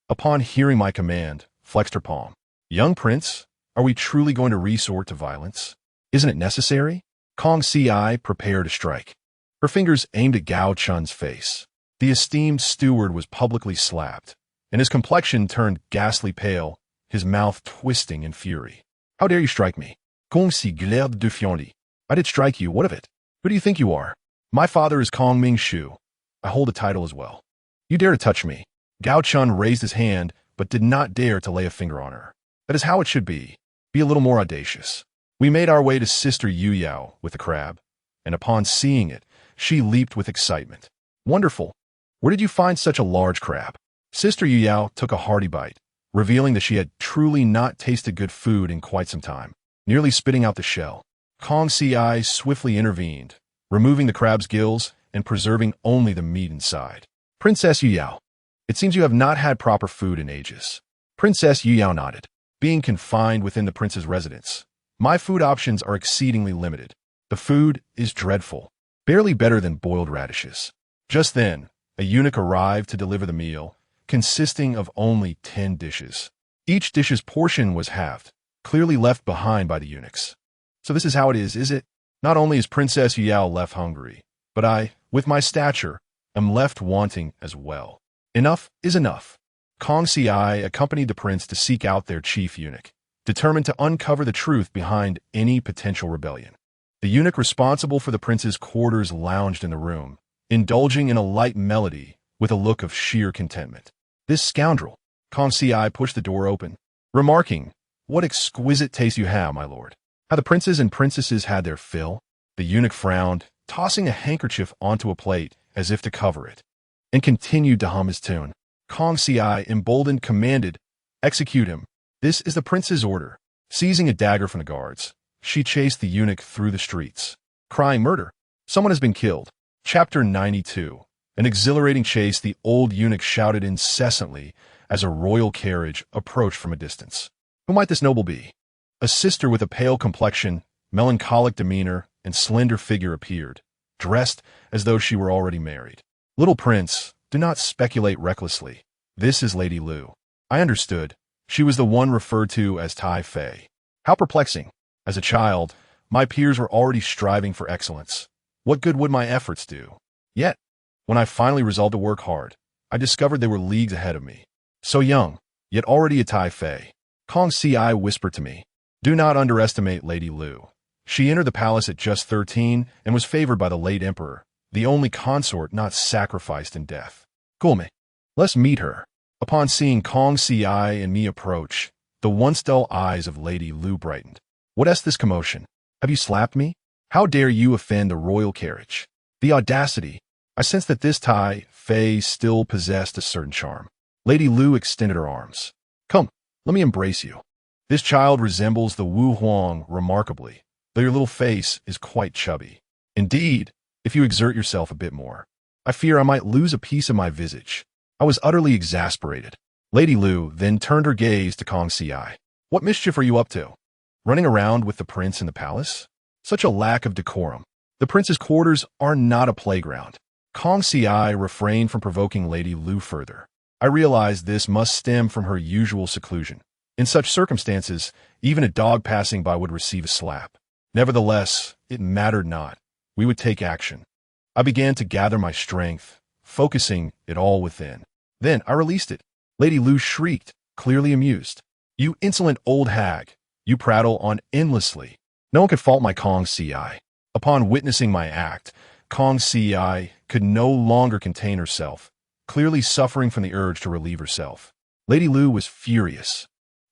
upon hearing my command, flexed her palm. Young prince, are we truly going to resort to violence? Isn't it necessary? Kong Si prepared to strike. Her fingers aimed at Gao Chun's face. The esteemed steward was publicly slapped, and his complexion turned ghastly pale, his mouth twisting in fury. How dare you strike me? Kong Si glared defiantly. I did strike you, what of it? Who do you think you are? My father is Kong Ming Shu. I hold a title as well. You dare to touch me? Gao Chun raised his hand, but did not dare to lay a finger on her. That is how it should be. Be a little more audacious. We made our way to Sister Yu Yao with the crab, and upon seeing it, she leaped with excitement. Wonderful. Where did you find such a large crab? Sister Yu Yao took a hearty bite, revealing that she had truly not tasted good food in quite some time, nearly spitting out the shell. Kong Si swiftly intervened, removing the crab's gills and preserving only the meat inside. Princess Yu Yao, it seems you have not had proper food in ages. Princess Yu Yao nodded. Being confined within the prince's residence, my food options are exceedingly limited. The food is dreadful, barely better than boiled radishes. Just then, a eunuch arrived to deliver the meal, consisting of only 10 dishes. Each dish's portion was halved, clearly left behind by the eunuchs. So this is how it is it? Not only is Princess Yu Yao left hungry, but I, with my stature, am left wanting as well. Enough is enough. Kong Si accompanied the prince to seek out their chief eunuch, determined to uncover the truth behind any potential rebellion. The eunuch responsible for the prince's quarters lounged in the room, indulging in a light melody with a look of sheer contentment. This scoundrel. Kong Si pushed the door open, remarking, "What exquisite taste you have, my lord." How the princes and princesses had their fill. The eunuch frowned, tossing a handkerchief onto a plate as if to cover it, and continued to hum his tune. Kong Si, emboldened, commanded, "Execute him. This is the prince's order." Seizing a dagger from the guards, she chased the eunuch through the streets, crying, "Murder! Someone has been killed." Chapter 92. An exhilarating chase, the old eunuch shouted incessantly as a royal carriage approached from a distance. Who might this noble be? A sister with a pale complexion, melancholic demeanor, and slender figure appeared, dressed as though she were already married. "Little prince, do not speculate recklessly. This is Lady Lu." I understood. She was the one referred to as Tai Fei. How perplexing. As a child, my peers were already striving for excellence. What good would my efforts do? Yet, when I finally resolved to work hard, I discovered they were leagues ahead of me. So young, yet already a Tai Fei. Kong Si whispered to me, "Do not underestimate Lady Lu. She entered the palace at just 13 and was favored by the late emperor, the only consort not sacrificed in death. Gulme, let's meet her." Upon seeing Kong Si and me approach, the once dull eyes of Lady Lu brightened. "What is this commotion? Have you slapped me? How dare you offend the royal carriage?" The audacity. I sensed that this Tai Fei still possessed a certain charm. Lady Lu extended her arms. "Come, let me embrace you. This child resembles the Wu Huang remarkably, though your little face is quite chubby. Indeed, if you exert yourself a bit more, I fear I might lose a piece of my visage." I was utterly exasperated. Lady Lu then turned her gaze to Kong Si. "What mischief are you up to? Running around with the prince in the palace? Such a lack of decorum. The prince's quarters are not a playground." Kong Si refrained from provoking Lady Lu further. I realized this must stem from her usual seclusion. In such circumstances, even a dog passing by would receive a slap. Nevertheless, it mattered not. We would take action. I began to gather my strength, focusing it all within. Then I released it. Lady Lu shrieked, clearly amused. "You insolent old hag! You prattle on endlessly." No one could fault my Kong Si. Upon witnessing my act, Kong Si could no longer contain herself, clearly suffering from the urge to relieve herself. Lady Lu was furious,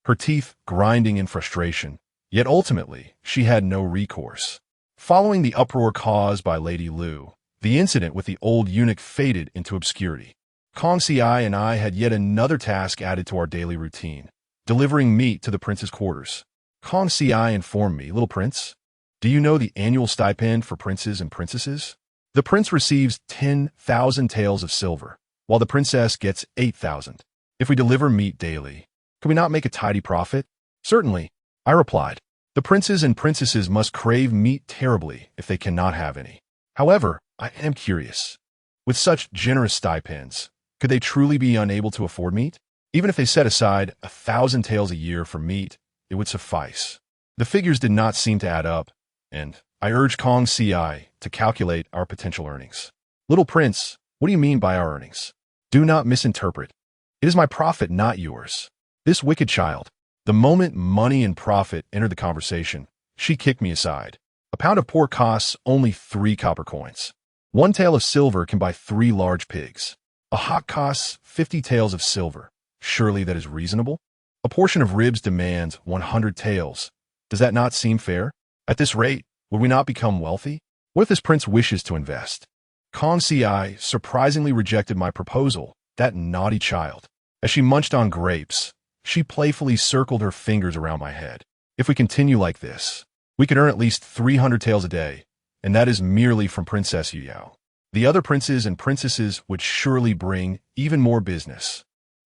her teeth grinding in frustration, yet ultimately she had no recourse. Following the uproar caused by Lady Lu, The incident with the old eunuch faded into obscurity. Kong Si and I had yet another task added to our daily routine, delivering meat to the prince's quarters. Kong Si informed me, "Little prince, do you know the annual stipend for princes and princesses? The prince receives 10,000 taels of silver, while the princess gets 8,000. If we deliver meat daily, can we not make a tidy profit?" "Certainly," I replied. "The princes and princesses must crave meat terribly if they cannot have any. However, I am curious. With such generous stipends, could they truly be unable to afford meat? Even if they set aside 1,000 taels a year for meat, it would suffice." The figures did not seem to add up, and I urged Kong Si to calculate our potential earnings. "Little prince, what do you mean by our earnings? Do not misinterpret. It is my profit, not yours." This wicked child. The moment money and profit entered the conversation, she kicked me aside. "A pound of pork costs only 3 copper coins. 1 tael of silver can buy 3 large pigs. A hawk costs 50 taels of silver. Surely that is reasonable? A portion of ribs demands 100 taels. Does that not seem fair? At this rate, would we not become wealthy? What if this prince wishes to invest?" Kong Si surprisingly rejected my proposal, that naughty child. As she munched on grapes, she playfully circled her fingers around my head. "If we continue like this, we could earn at least 300 taels a day, and that is merely from Princess Yuyao. The other princes and princesses would surely bring even more business."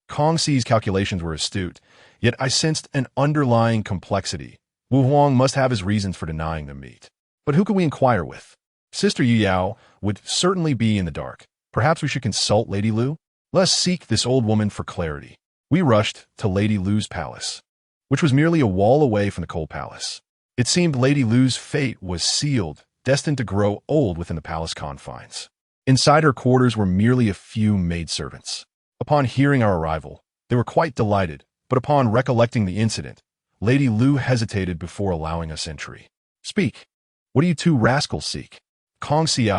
Kong Si's calculations were astute, yet I sensed an underlying complexity. Wu Huang must have his reasons for denying them meat. But who could we inquire with? Sister Yuyao would certainly be in the dark. Perhaps we should consult Lady Lu? Let us seek this old woman for clarity. We rushed to Lady Lu's palace, which was merely a wall away from the cold palace. It seemed Lady Lu's fate was sealed, destined to grow old within the palace confines. Inside her quarters were merely a few maidservants. Upon hearing our arrival, they were quite delighted, but upon recollecting the incident, Lady Lu hesitated before allowing us entry. "Speak. What do you two rascals seek?" Kong Si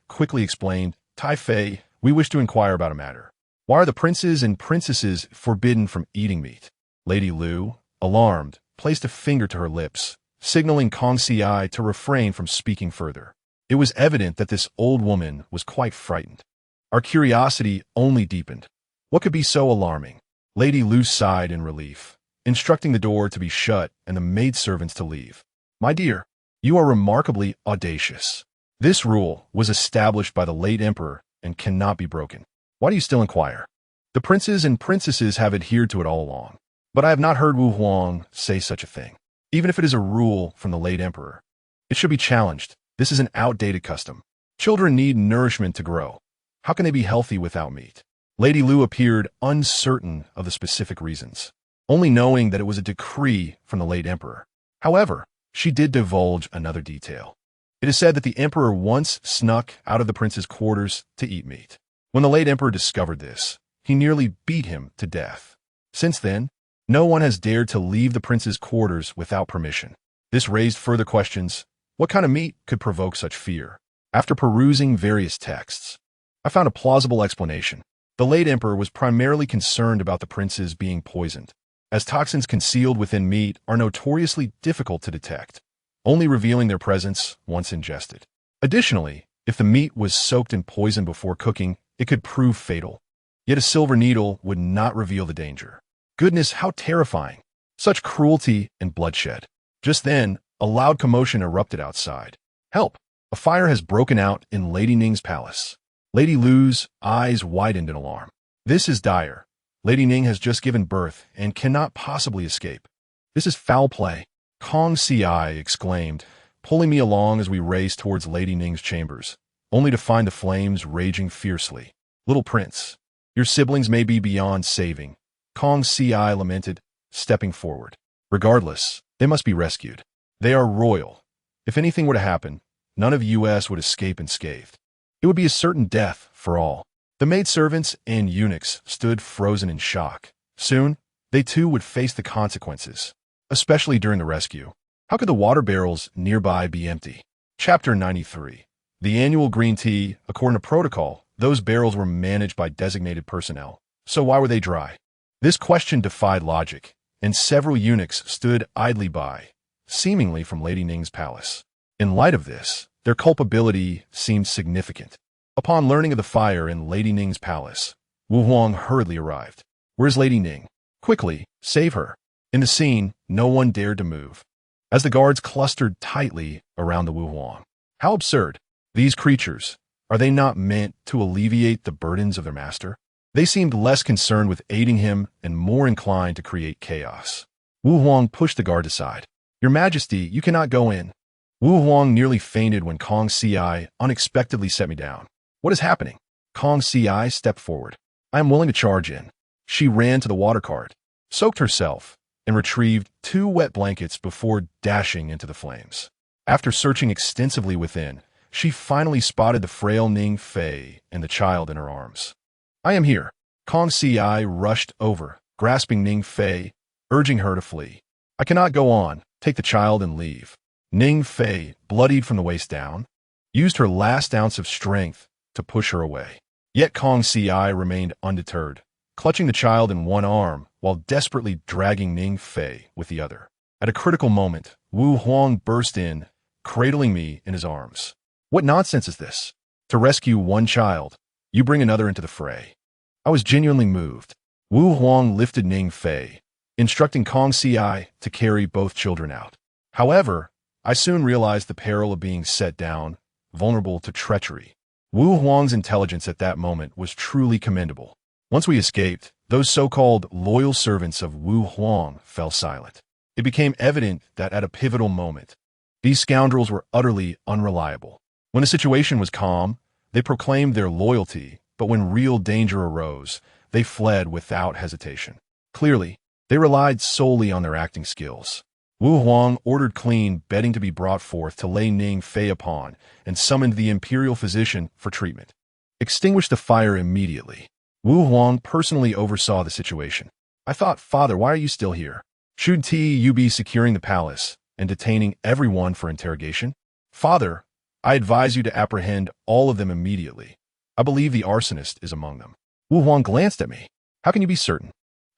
quickly explained, "Tai Fei, we wish to inquire about a matter. Why are the princes and princesses forbidden from eating meat?" Lady Lu, alarmed, placed a finger to her lips, signaling Kong Si to refrain from speaking further. It was evident that this old woman was quite frightened. Our curiosity only deepened. What could be so alarming? Lady Lu sighed in relief, instructing the door to be shut and the maidservants to leave. "My dear, you are remarkably audacious. This rule was established by the late emperor and cannot be broken. Why do you still inquire? The princes and princesses have adhered to it all along. But I have not heard Wu Huang say such a thing. Even if it is a rule from the late emperor, it should be challenged. This is an outdated custom. Children need nourishment to grow. How can they be healthy without meat?" Lady Lu appeared uncertain of the specific reasons, only knowing that it was a decree from the late emperor. However, she did divulge another detail. It is said that the emperor once snuck out of the prince's quarters to eat meat. When the late emperor discovered this, he nearly beat him to death. Since then, no one has dared to leave the prince's quarters without permission. This raised further questions. What kind of meat could provoke such fear? After perusing various texts, I found a plausible explanation. The late emperor was primarily concerned about the princes being poisoned, as toxins concealed within meat are notoriously difficult to detect, only revealing their presence once ingested. Additionally, if the meat was soaked in poison before cooking, it could prove fatal. Yet a silver needle would not reveal the danger. Goodness, how terrifying! Such cruelty and bloodshed. Just then, a loud commotion erupted outside. "Help! A fire has broken out in Lady Ning's palace." Lady Lu's eyes widened in alarm. "This is dire. Lady Ning has just given birth and cannot possibly escape. This is foul play." Kong Si exclaimed, pulling me along as we raced towards Lady Ning's chambers, only to find the flames raging fiercely. "Little prince, your siblings may be beyond saving," Kong Si lamented, stepping forward. "Regardless, they must be rescued. They are royal. If anything were to happen, none of US would escape unscathed. It would be a certain death for all." The maidservants and eunuchs stood frozen in shock. Soon, they too would face the consequences, especially during the rescue. How could the water barrels nearby be empty? Chapter 93. The annual green tea, according to protocol, those barrels were managed by designated personnel. So why were they dry? This question defied logic, and several eunuchs stood idly by, seemingly from Lady Ning's palace. In light of this, their culpability seemed significant. Upon learning of the fire in Lady Ning's palace, Wu Huang hurriedly arrived. "Where's Lady Ning? Quickly, save her." In the scene, no one dared to move, as the guards clustered tightly around the Wu Huang. How absurd. These creatures, are they not meant to alleviate the burdens of their master? They seemed less concerned with aiding him and more inclined to create chaos. Wu Huang pushed the guard aside. "Your Majesty, you cannot go in." Wu Huang nearly fainted when Kong Ci unexpectedly set me down. "What is happening?" Kong Ci stepped forward. "I am willing to charge in." She ran to the water cart, soaked herself, and retrieved 2 wet blankets before dashing into the flames. After searching extensively within, she finally spotted the frail Ning Fei and the child in her arms. "I am here." Kong Ci rushed over, grasping Ning Fei, urging her to flee. "I cannot go on. Take the child and leave." Ning Fei, bloodied from the waist down, used her last ounce of strength to push her away. Yet Kong Ci remained undeterred, clutching the child in one arm while desperately dragging Ning Fei with the other. At a critical moment, Wu Huang burst in, cradling me in his arms. "What nonsense is this? To rescue one child, you bring another into the fray." I was genuinely moved. Wu Huang lifted Ning Fei, instructing Kong Ci to carry both children out. However, I soon realized the peril of being set down, vulnerable to treachery. Wu Huang's intelligence at that moment was truly commendable. Once we escaped, those so-called loyal servants of Wu Huang fell silent. It became evident that at a pivotal moment, these scoundrels were utterly unreliable. When the situation was calm, they proclaimed their loyalty, but when real danger arose, they fled without hesitation. Clearly, they relied solely on their acting skills. Wu Huang ordered clean bedding to be brought forth to lay Ning Fei upon and summoned the Imperial physician for treatment. "Extinguish the fire immediately." Wu Huang personally oversaw the situation. "I thought, Father, why are you still here? Shouldn't you be securing the palace and detaining everyone for interrogation?" "Father, I advise you to apprehend all of them immediately. I believe the arsonist is among them." Wu Huang glanced at me. "How can you be certain?"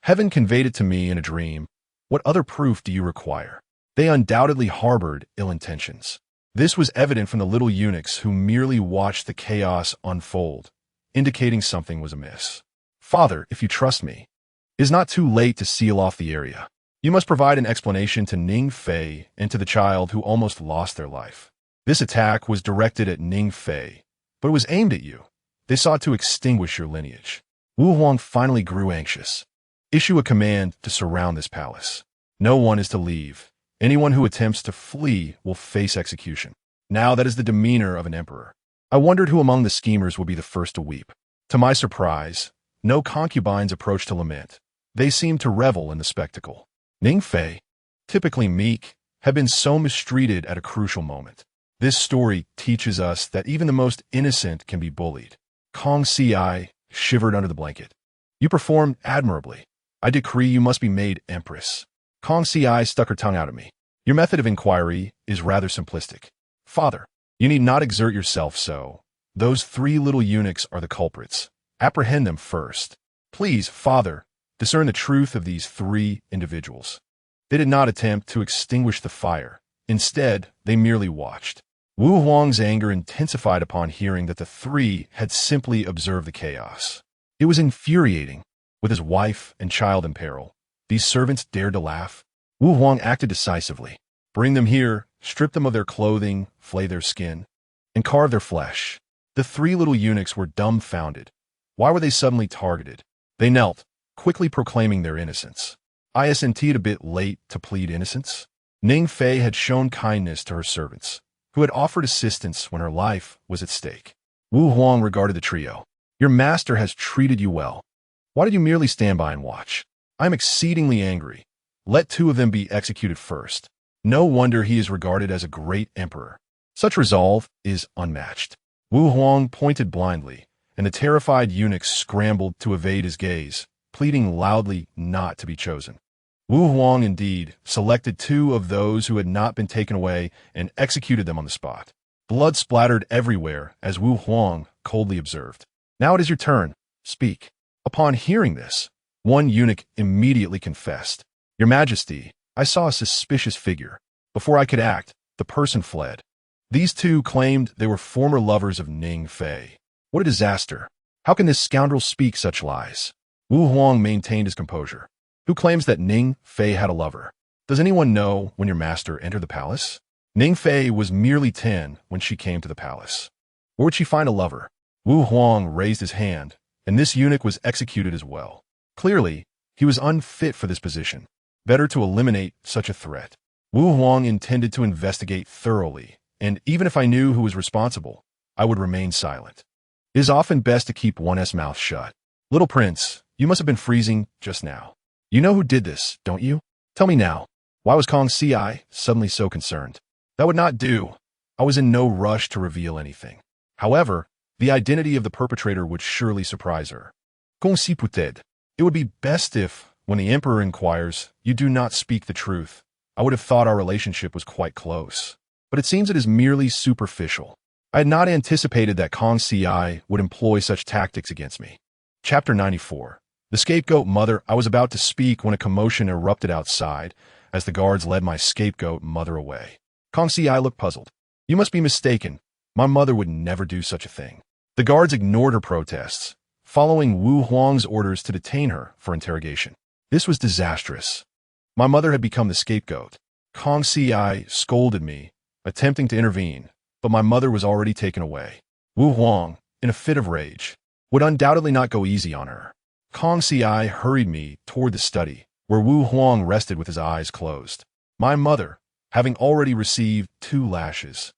"Heaven conveyed it to me in a dream. What other proof do you require?" They undoubtedly harbored ill intentions. This was evident from the little eunuchs who merely watched the chaos unfold, indicating something was amiss. "Father, if you trust me, it is not too late to seal off the area. You must provide an explanation to Ning Fei and to the child who almost lost their life." This attack was directed at Ning Fei, but it was aimed at you. They sought to extinguish your lineage. Wu Huang finally grew anxious. "Issue a command to surround this palace. No one is to leave. Anyone who attempts to flee will face execution." Now that is the demeanor of an emperor. I wondered who among the schemers would be the first to weep. To my surprise, no concubines approached to lament. They seemed to revel in the spectacle. Ning Fei, typically meek, had been so mistreated at a crucial moment. This story teaches us that even the most innocent can be bullied. Kong Ci shivered under the blanket. "You performed admirably. I decree you must be made Empress." Kong Ci stuck her tongue out at me. "Your method of inquiry is rather simplistic. Father, you need not exert yourself so. Those 3 little eunuchs are the culprits. Apprehend them first. Please, Father, discern the truth of these 3 individuals." They did not attempt to extinguish the fire. Instead, they merely watched. Wu Huang's anger intensified upon hearing that the 3 had simply observed the chaos. It was infuriating. With his wife and child in peril, these servants dared to laugh. Wu Huang acted decisively. "Bring them here, strip them of their clothing, flay their skin, and carve their flesh." The 3 little eunuchs were dumbfounded. Why were they suddenly targeted? They knelt, quickly proclaiming their innocence. Isn't it a bit late to plead innocence? Ning Fei had shown kindness to her servants, who had offered assistance when her life was at stake. Wu Huang regarded the trio. "Your master has treated you well. Why did you merely stand by and watch? I am exceedingly angry. Let 2 of them be executed first. No wonder he is regarded as a great emperor. Such resolve is unmatched." Wu Huang pointed blindly, and the terrified eunuchs scrambled to evade his gaze, pleading loudly not to be chosen. Wu Huang, indeed, selected 2 of those who had not been taken away and executed them on the spot. Blood splattered everywhere as Wu Huang coldly observed. "Now it is your turn. Speak." Upon hearing this, one eunuch immediately confessed. "Your Majesty, I saw a suspicious figure. Before I could act, the person fled." These 2 claimed they were former lovers of Ning Fei. What a disaster. How can this scoundrel speak such lies? Wu Huang maintained his composure. Who claims that Ning Fei had a lover? Does anyone know when your master entered the palace? Ning Fei was merely 10 when she came to the palace. Where would she find a lover? Wu Huang raised his hand, and this eunuch was executed as well. Clearly, he was unfit for this position. Better to eliminate such a threat. Wu Huang intended to investigate thoroughly, and even if I knew who was responsible, I would remain silent. It is often best to keep one's mouth shut. Little prince, you must have been freezing just now. You know who did this, don't you? Tell me now. Why was Kong Ci suddenly so concerned? That would not do. I was in no rush to reveal anything. However, the identity of the perpetrator would surely surprise her. Kong Si peut-être. It would be best if, when the emperor inquires, you do not speak the truth. I would have thought our relationship was quite close. But it seems it is merely superficial. I had not anticipated that Kong Ci would employ such tactics against me. Chapter 94. The scapegoat mother. I was about to speak when a commotion erupted outside as the guards led my scapegoat mother away. Kong Ci looked puzzled. You must be mistaken. My mother would never do such a thing. The guards ignored her protests, following Wu Huang's orders to detain her for interrogation. This was disastrous. My mother had become the scapegoat. Kong Ci scolded me, attempting to intervene, but my mother was already taken away. Wu Huang, in a fit of rage, would undoubtedly not go easy on her. Kong Ci hurried me toward the study, where Wu Huang rested with his eyes closed. My mother, having already received 2 lashes,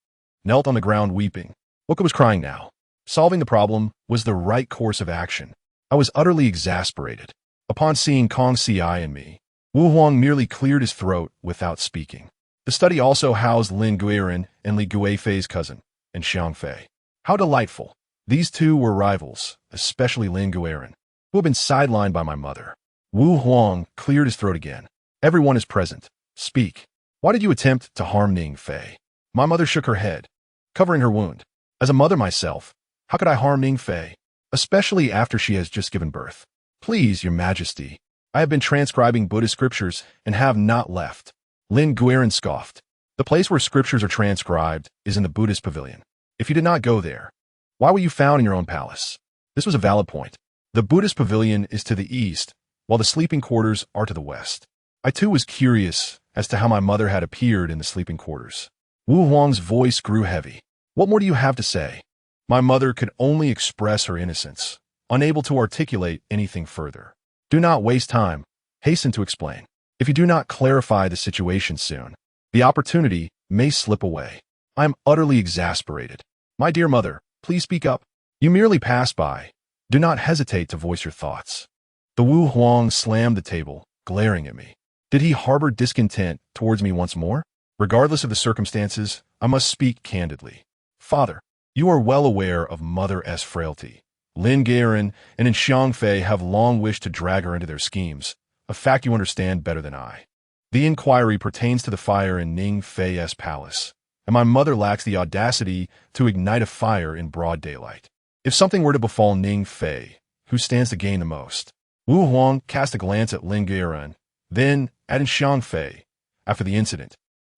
knelt on the ground weeping. Wukka was crying now. Solving the problem was the right course of action. I was utterly exasperated. Upon seeing Kong Ci and me, Wu Huang merely cleared his throat without speaking. The study also housed Lin Guiran and Li Guifei's cousin, and Xiang Fei. How delightful. These two were rivals, especially Lin Guiran, who had been sidelined by my mother. Wu Huang cleared his throat again. Everyone is present. Speak. Why did you attempt to harm Ning Fei? My mother shook her head, covering her wound. As a mother myself, how could I harm Ning Fei, especially after she has just given birth? Please, your majesty, I have been transcribing Buddhist scriptures and have not left. Lin Guiran scoffed. The place where scriptures are transcribed is in the Buddhist pavilion. If you did not go there, why were you found in your own palace? This was a valid point. The Buddhist pavilion is to the east, while the sleeping quarters are to the west. I too was curious as to how my mother had appeared in the sleeping quarters. Wu Huang's voice grew heavy. What more do you have to say? My mother could only express her innocence, unable to articulate anything further. Do not waste time. Hasten to explain. If you do not clarify the situation soon, the opportunity may slip away. I am utterly exasperated. My dear mother, please speak up. You merely pass by. Do not hesitate to voice your thoughts. The Wu Huang slammed the table, glaring at me. Did he harbor discontent towards me once more? Regardless of the circumstances, I must speak candidly. Father, you are well aware of Mother's frailty. Lin Guiran and Xiang Fei have long wished to drag her into their schemes, a fact you understand better than I. The inquiry pertains to the fire in Ning Fei's palace, and my mother lacks the audacity to ignite a fire in broad daylight. If something were to befall Ning Fei, who stands to gain the most? Wu Huang cast a glance at Lin Guiran, then at Xiang Fei. After the incident,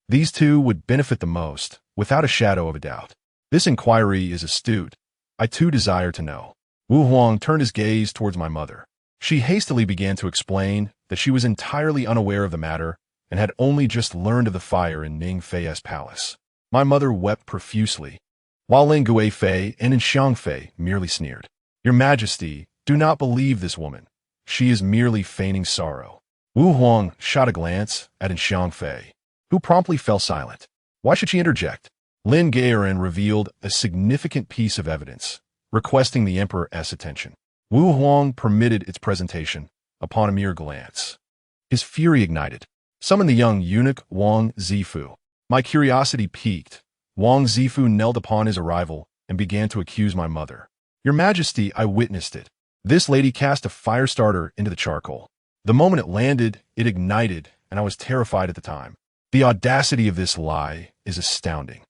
these two would benefit the most, without a shadow of a doubt. This inquiry is astute. I too desire to know. Wu Huang turned his gaze towards my mother. She hastily began to explain that she was entirely unaware of the matter and had only just learned of the fire in Ning Fei's palace. My mother wept profusely, while Lin Guifei and Xiang Fei merely sneered. Your Majesty, do not believe this woman. She is merely feigning sorrow. Wu Huang shot a glance at Xiang Fei, who promptly fell silent. Why should she interject? Lin Guiran revealed a significant piece of evidence, requesting the emperor's attention. Wu Huang permitted its presentation upon a mere glance. His fury ignited. Summon the young eunuch Wang Zifu. My curiosity piqued. Wang Zifu knelt upon his arrival and began to accuse my mother. Your Majesty, I witnessed it. This lady cast a fire starter into the charcoal. The moment it landed, it ignited, and I was terrified at the time. The audacity of this lie is astounding.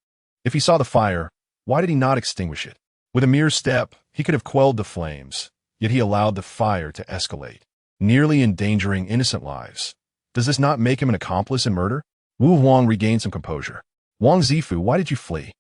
If he saw the fire, why did he not extinguish it? With a mere step, he could have quelled the flames, yet he allowed the fire to escalate, nearly endangering innocent lives. Does this not make him an accomplice in murder? Wu Huang regained some composure. Wang Zifu, why did you flee?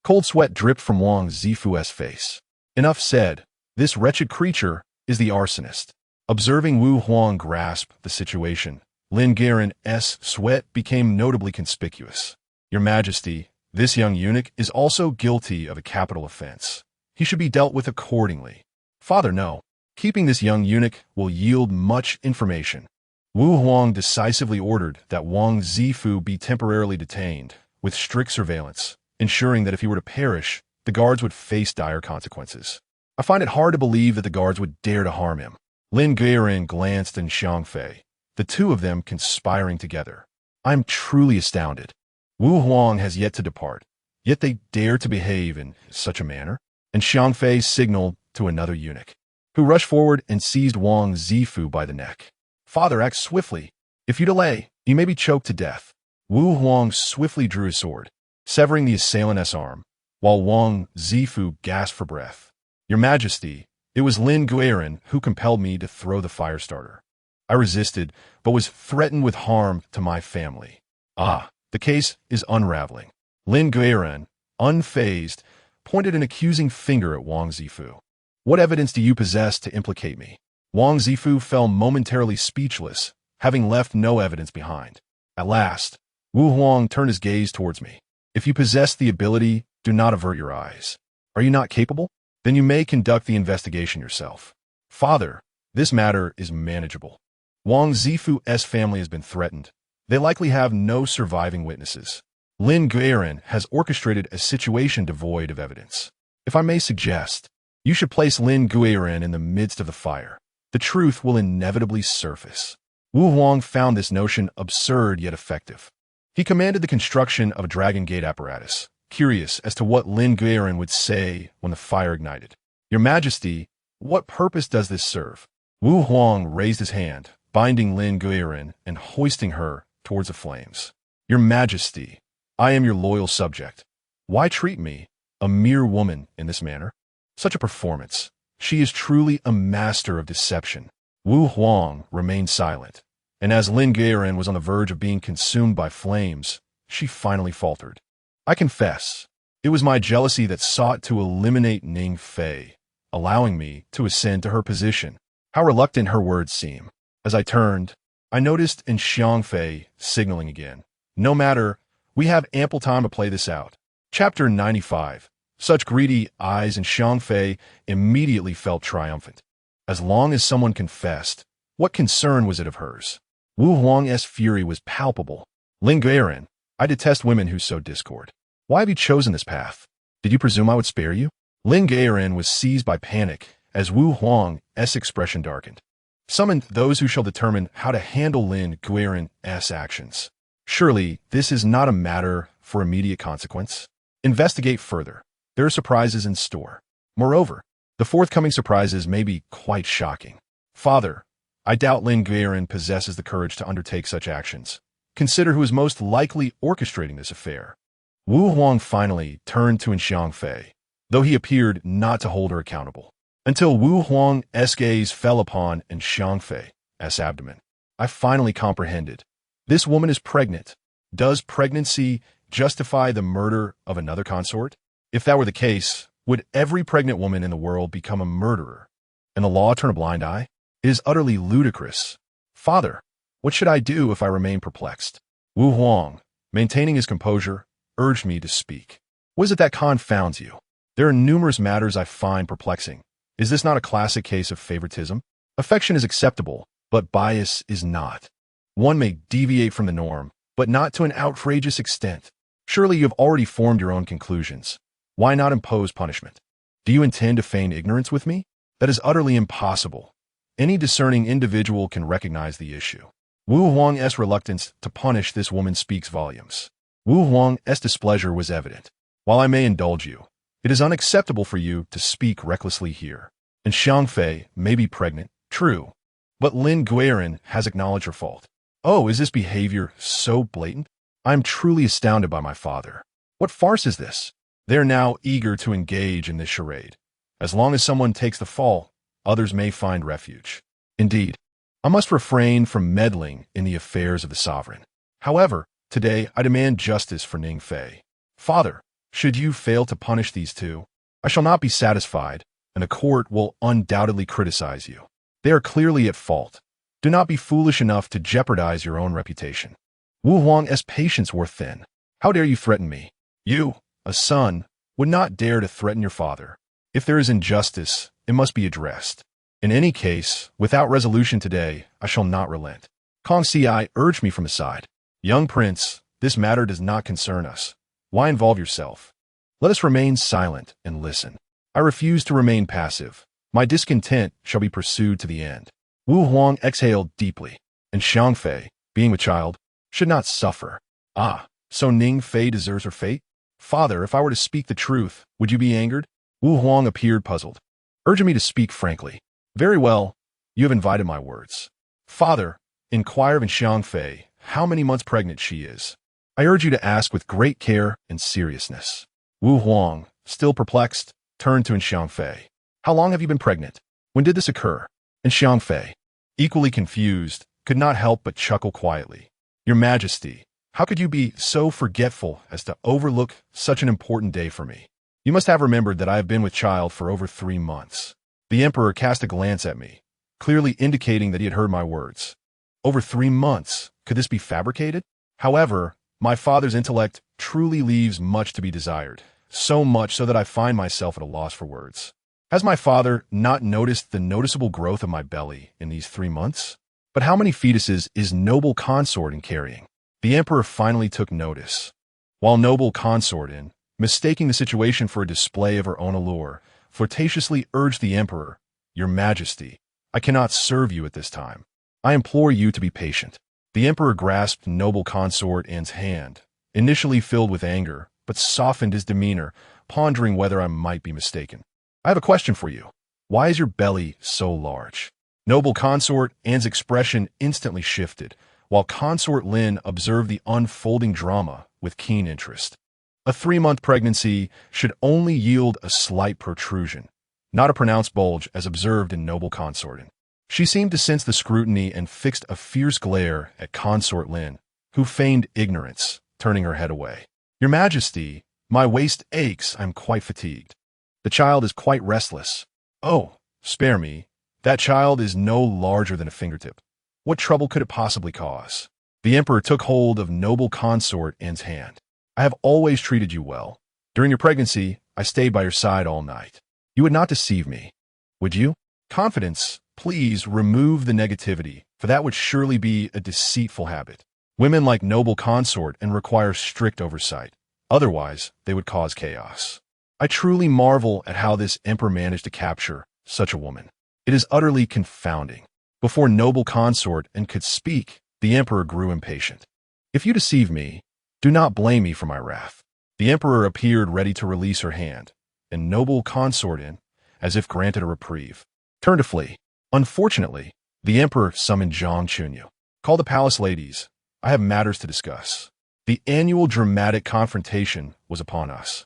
Cold sweat dripped from Wang Zifu's face. Enough said. This wretched creature is the arsonist. Observing Wu Huang grasp the situation, Lin Garen's sweat became notably conspicuous. Your Majesty, this young eunuch is also guilty of a capital offense. He should be dealt with accordingly. Father, no. Keeping this young eunuch will yield much information. Wu Huang decisively ordered that Wang Zifu be temporarily detained, with strict surveillance, ensuring that if he were to perish, the guards would face dire consequences. I find it hard to believe that the guards would dare to harm him. Lin Gairen glanced at Xiangfei, the two of them conspiring together. I am truly astounded. Wu Huang has yet to depart, yet they dare to behave in such a manner. And Xiangfei signaled to another eunuch, who rushed forward and seized Wang Zifu by the neck. Father, act swiftly. If you delay, you may be choked to death. Wu Huang swiftly drew his sword, severing the assailant's arm, while Wang Zifu gasped for breath. Your Majesty, it was Lin Gairen who compelled me to throw the fire starter. I resisted, but was threatened with harm to my family. Ah, the case is unraveling. Lin Gairen, unfazed, pointed an accusing finger at Wang Zifu. What evidence do you possess to implicate me? Wang Zifu fell momentarily speechless, having left no evidence behind. At last, Wu Huang turned his gaze towards me. If you possess the ability, do not avert your eyes. Are you not capable? Then you may conduct the investigation yourself. Father, this matter is manageable. Wang Zifu's family has been threatened. They likely have no surviving witnesses. Lin Gairen has orchestrated a situation devoid of evidence. If I may suggest, you should place Lin Gairen in the midst of the fire. The truth will inevitably surface. Wu Huang found this notion absurd yet effective. He commanded the construction of a dragon gate apparatus, curious as to what Lin Gairen would say when the fire ignited. Your Majesty, what purpose does this serve? Wu Huang raised his hand, binding Lin Gairen and hoisting her towards the flames. Your Majesty, I am your loyal subject. Why treat me, a mere woman, in this manner? Such a performance. She is truly a master of deception. Wu Huang remained silent, and as Lin Gairen was on the verge of being consumed by flames, she finally faltered. I confess, it was my jealousy that sought to eliminate Ning Fei, allowing me to ascend to her position. How reluctant her words seem. As I turned, I noticed in Xiangfei signaling again. No matter, we have ample time to play this out. Chapter 95. Such greedy eyes, and Xiangfei immediately felt triumphant. As long as someone confessed, what concern was it of hers? Wu Huang's fury was palpable. Lin Gairen, I detest women who sow discord. Why have you chosen this path? Did you presume I would spare you? Lin Gairen was seized by panic as Wu Huang's expression darkened. Summon those who shall determine how to handle Lin Gairen's actions. Surely, this is not a matter for immediate consequence. Investigate further. There are surprises in store. Moreover, the forthcoming surprises may be quite shocking. Father, I doubt Lin Gairen possesses the courage to undertake such actions. Consider who is most likely orchestrating this affair. Wu Huang finally turned to Xiangfei, though he appeared not to hold her accountable. Until Wu Huang's gaze fell upon Xiangfei's abdomen, I finally comprehended. This woman is pregnant. Does pregnancy justify the murder of another consort? If that were the case, would every pregnant woman in the world become a murderer, and the law turn a blind eye? It is utterly ludicrous. Father, what should I do if I remain perplexed? Wu Huang, maintaining his composure, urged me to speak. What is it that confounds you? There are numerous matters I find perplexing. Is this not a classic case of favoritism? Affection is acceptable, but bias is not. One may deviate from the norm, but not to an outrageous extent. Surely you have already formed your own conclusions. Why not impose punishment? Do you intend to feign ignorance with me? That is utterly impossible. Any discerning individual can recognize the issue. Wu Huang's reluctance to punish this woman speaks volumes. Wu Huang's displeasure was evident. While I may indulge you, it is unacceptable for you to speak recklessly here. And Xiangfei may be pregnant, true, but Lin Gairen has acknowledged her fault. Oh, is this behavior so blatant? I am truly astounded by my father. What farce is this? They are now eager to engage in this charade. As long as someone takes the fall, others may find refuge. Indeed, I must refrain from meddling in the affairs of the sovereign. However, today I demand justice for Ning Fei. Father, should you fail to punish these two, I shall not be satisfied and the court will undoubtedly criticize you. They are clearly at fault. Do not be foolish enough to jeopardize your own reputation. Wu Huang's patience wore thin. How dare you threaten me? You, a son, would not dare to threaten your father. If there is injustice, it must be addressed. In any case, without resolution today, I shall not relent. Kong Si urged me from his side. Young prince, this matter does not concern us. Why involve yourself? Let us remain silent and listen. I refuse to remain passive. My discontent shall be pursued to the end. Wu Huang exhaled deeply, and Xiang Fei, being with child, should not suffer. Ah, so Ning Fei deserves her fate? Father, if I were to speak the truth, would you be angered? Wu Huang appeared puzzled, urging me to speak frankly. Very well, you have invited my words. Father, inquire of Xiang Fei how many months pregnant she is. I urge you to ask with great care and seriousness. Wu Huang, still perplexed, turned to Xiang Fei. How long have you been pregnant? When did this occur? And Xiang Fei, equally confused, could not help but chuckle quietly. Your Majesty, how could you be so forgetful as to overlook such an important day for me? You must have remembered that I have been with child for over 3 months. The Emperor cast a glance at me, clearly indicating that he had heard my words. Over 3 months? Could this be fabricated? However, my father's intellect truly leaves much to be desired, so much so that I find myself at a loss for words. Has my father not noticed the noticeable growth of my belly in these 3 months? But how many fetuses is noble consort in carrying? The Emperor finally took notice. While noble consort in, mistaking the situation for a display of her own allure, flirtatiously urged the Emperor, Your Majesty, I cannot serve you at this time. I implore you to be patient. The Emperor grasped noble consort An's hand, initially filled with anger, but softened his demeanor, pondering whether I might be mistaken. I have a question for you. Why is your belly so large? Noble consort An's expression instantly shifted, while consort Lin observed the unfolding drama with keen interest. A 3-month pregnancy should only yield a slight protrusion, not a pronounced bulge as observed in noble consort An. She seemed to sense the scrutiny and fixed a fierce glare at consort Lin, who feigned ignorance, turning her head away. Your Majesty, my waist aches, I am quite fatigued. The child is quite restless. Oh, spare me. That child is no larger than a fingertip. What trouble could it possibly cause? The Emperor took hold of noble consort An's hand. I have always treated you well. During your pregnancy, I stayed by your side all night. You would not deceive me, would you? Confidence, please remove the negativity, for that would surely be a deceitful habit. Women like noble consort and require strict oversight. Otherwise, they would cause chaos. I truly marvel at how this Emperor managed to capture such a woman. It is utterly confounding. Before noble consort and could speak, the Emperor grew impatient. If you deceive me, do not blame me for my wrath. The Emperor appeared ready to release her hand, and noble consort in, as if granted a reprieve, turned to flee. Unfortunately, the Emperor summoned Zhang Chunyu. Call the palace ladies. I have matters to discuss. The annual dramatic confrontation was upon us,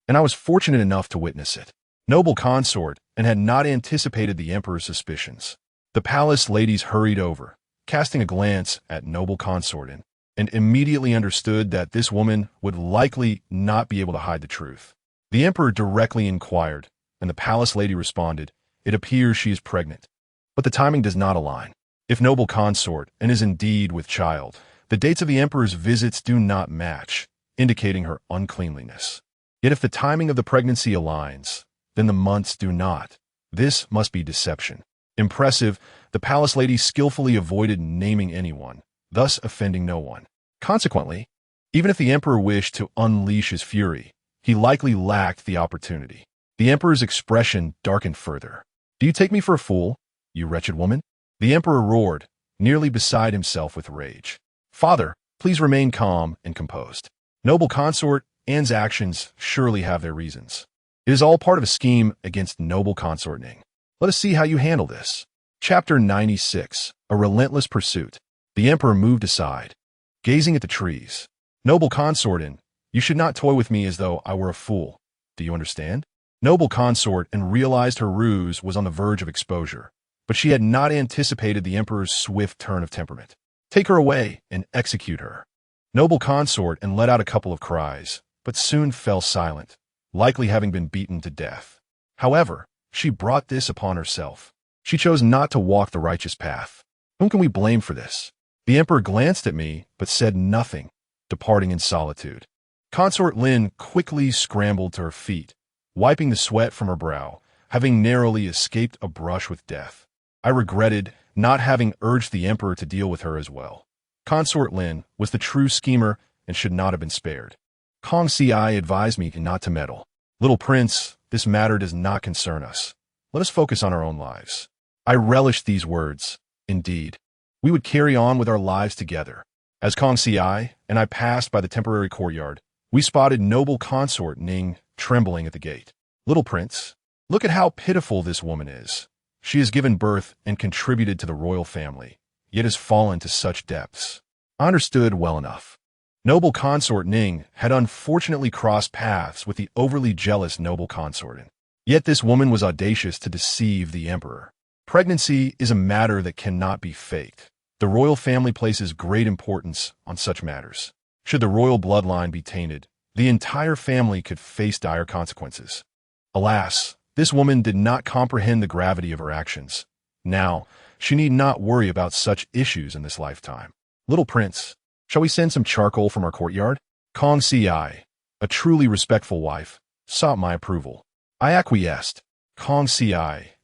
and I was fortunate enough to witness it. Noble consort and had not anticipated the Emperor's suspicions. The palace ladies hurried over, casting a glance at noble consort in, and immediately understood that this woman would likely not be able to hide the truth. The Emperor directly inquired, and the palace lady responded, It appears she is pregnant. But the timing does not align. If noble consort and is indeed with child, the dates of the Emperor's visits do not match, indicating her uncleanliness. Yet if the timing of the pregnancy aligns, then the months do not. This must be deception. Impressive, the palace lady skillfully avoided naming anyone, thus offending no one. Consequently, even if the Emperor wished to unleash his fury, he likely lacked the opportunity. The Emperor's expression darkened further. Do you take me for a fool, you wretched woman? The Emperor roared, nearly beside himself with rage. Father, please remain calm and composed. Noble consort An's actions surely have their reasons. It is all part of a scheme against noble consort Ning. Let us see how you handle this. Chapter 96, A Relentless Pursuit. The Emperor moved aside, gazing at the trees. Noble consort An, you should not toy with me as though I were a fool. Do you understand? Noble consort An realized her ruse was on the verge of exposure, but she had not anticipated the Emperor's swift turn of temperament. Take her away and execute her. Noble consort An let out a couple of cries, but soon fell silent, likely having been beaten to death. However, She brought this upon herself. She chose not to walk the righteous path. Whom can we blame for this? The emperor glanced at me, but said nothing, departing in solitude. Consort Lin quickly scrambled to her feet, wiping the sweat from her brow, having narrowly escaped a brush with death. I regretted not having urged the emperor to deal with her as well. Consort Lin was the true schemer and should not have been spared. Kong Si advised me not to meddle. Little prince, this matter does not concern us. Let us focus on our own lives. I relished these words. Indeed, we would carry on with our lives together. As Kong Si and I passed by the temporary courtyard, we spotted noble consort Ning trembling at the gate. Little prince, look at how pitiful this woman is. She has given birth and contributed to the royal family, yet has fallen to such depths. I understood well enough. Noble consort Ning had unfortunately crossed paths with the overly jealous noble consort. Yet this woman was audacious to deceive the emperor. Pregnancy is a matter that cannot be faked. The royal family places great importance on such matters. Should the royal bloodline be tainted, the entire family could face dire consequences. Alas, this woman did not comprehend the gravity of her actions. Now, she need not worry about such issues in this lifetime. Little prince, shall we send some charcoal from our courtyard? Kong Si, a truly respectful wife, sought my approval. I acquiesced. Kong Si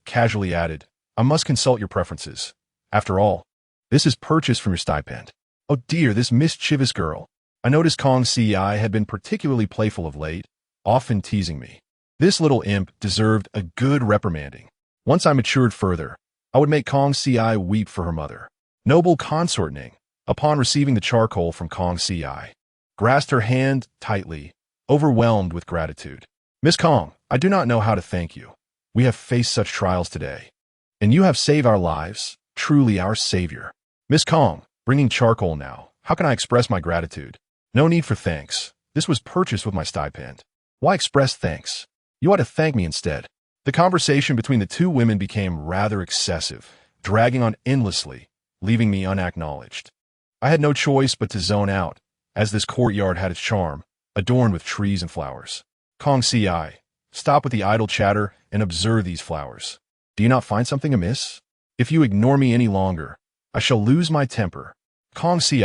casually added, I must consult your preferences. After all, this is purchased from your stipend. Oh dear, this mischievous girl. I noticed Kong Si had been particularly playful of late, often teasing me. This little imp deserved a good reprimanding. Once I matured further, I would make Kong Si weep for her mother. Noble consort Ning, upon receiving the charcoal from Kong Si, grasped her hand tightly, overwhelmed with gratitude. Miss Kong, I do not know how to thank you. We have faced such trials today, and you have saved our lives, truly our savior. Miss Kong, bringing charcoal now, how can I express my gratitude? No need for thanks. This was purchased with my stipend. Why express thanks? You ought to thank me instead. The conversation between the two women became rather excessive, dragging on endlessly, leaving me unacknowledged. I had no choice but to zone out, as this courtyard had its charm, adorned with trees and flowers. Kong Si, stop with the idle chatter and observe these flowers. Do you not find something amiss? If you ignore me any longer, I shall lose my temper. Kong Si,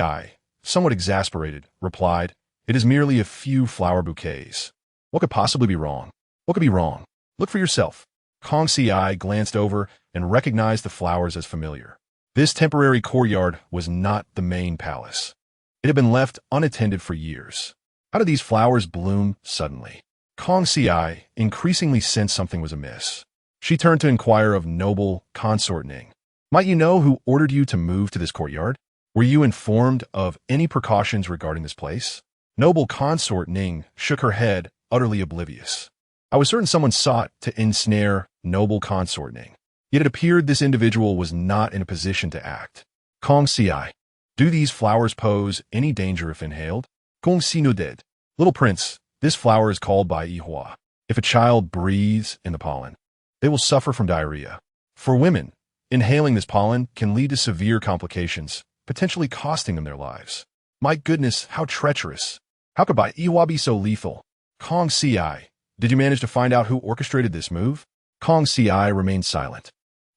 somewhat exasperated, replied, It is merely a few flower bouquets. What could possibly be wrong? What could be wrong? Look for yourself. Kong Si glanced over and recognized the flowers as familiar. This temporary courtyard was not the main palace. It had been left unattended for years. How did these flowers bloom suddenly? Kong Si increasingly sensed something was amiss. She turned to inquire of noble consort Ning. Might you know who ordered you to move to this courtyard? Were you informed of any precautions regarding this place? Noble consort Ning shook her head, utterly oblivious. I was certain someone sought to ensnare noble consort Ning. Yet it appeared this individual was not in a position to act. Kong Si, do these flowers pose any danger if inhaled? Kong Si nodded. Little prince, this flower is called by Ihua. If a child breathes in the pollen, they will suffer from diarrhea. For women, inhaling this pollen can lead to severe complications, potentially costing them their lives. My goodness, how treacherous. How could Bai Ihua be so lethal? Kong Si, did you manage to find out who orchestrated this move? Kong Si remained silent,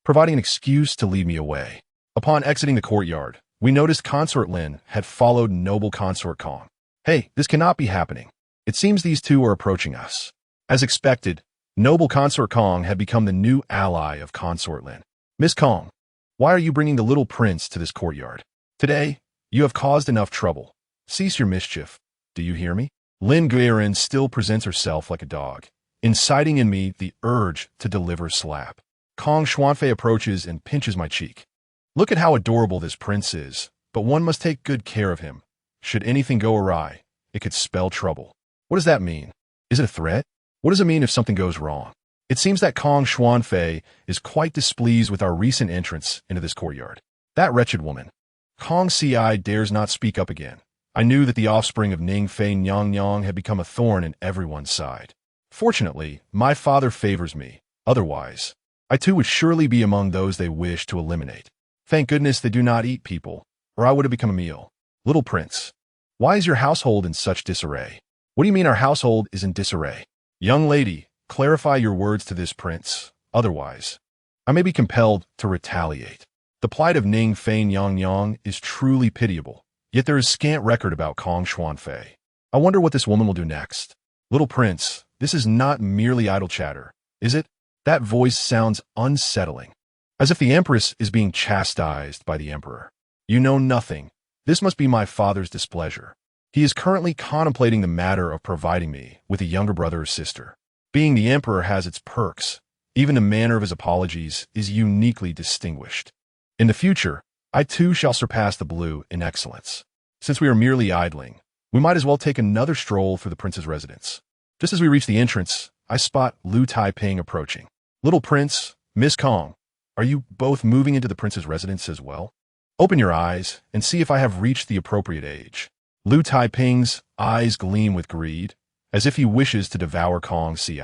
providing an excuse to lead me away. Upon exiting the courtyard, we noticed Consort Lin had followed noble Consort Kong. Hey, this cannot be happening. It seems these two are approaching us. As expected, noble Consort Kong had become the new ally of Consort Lin. Miss Kong, why are you bringing the little prince to this courtyard? Today, you have caused enough trouble. Cease your mischief. Do you hear me? Lin Guirin still presents herself like a dog, inciting in me the urge to deliver a slap. Kong Xuanfei approaches and pinches my cheek. Look at how adorable this prince is, but one must take good care of him. Should anything go awry, it could spell trouble. What does that mean? Is it a threat? What does it mean if something goes wrong? It seems that Kong Xuanfei is quite displeased with our recent entrance into this courtyard. That wretched woman. Kong Si dares not speak up again. I knew that the offspring of Ning Fei Nyang had become a thorn in everyone's side. Fortunately, my father favors me. Otherwise, I too would surely be among those they wish to eliminate. Thank goodness they do not eat people, or I would have become a meal. Little prince, why is your household in such disarray? What do you mean our household is in disarray? Young lady, clarify your words to this prince, otherwise. I may be compelled to retaliate. The plight of Ning Fein Yang Yang is truly pitiable, yet there is scant record about Kong Xuanfei. I wonder what this woman will do next. Little prince, this is not merely idle chatter, is it? That voice sounds unsettling, as if the Empress is being chastised by the Emperor. You know nothing. This must be my father's displeasure. He is currently contemplating the matter of providing me with a younger brother or sister. Being the Emperor has its perks. Even the manner of his apologies is uniquely distinguished. In the future, I too shall surpass the blue in excellence. Since we are merely idling, we might as well take another stroll through the prince's residence. Just as we reach the entrance, I spot Lu Taiping approaching. Little prince, Miss Kong, are you both moving into the prince's residence as well? Open your eyes and see if I have reached the appropriate age. Lu Taiping's eyes gleam with greed, as if he wishes to devour Kong Ci.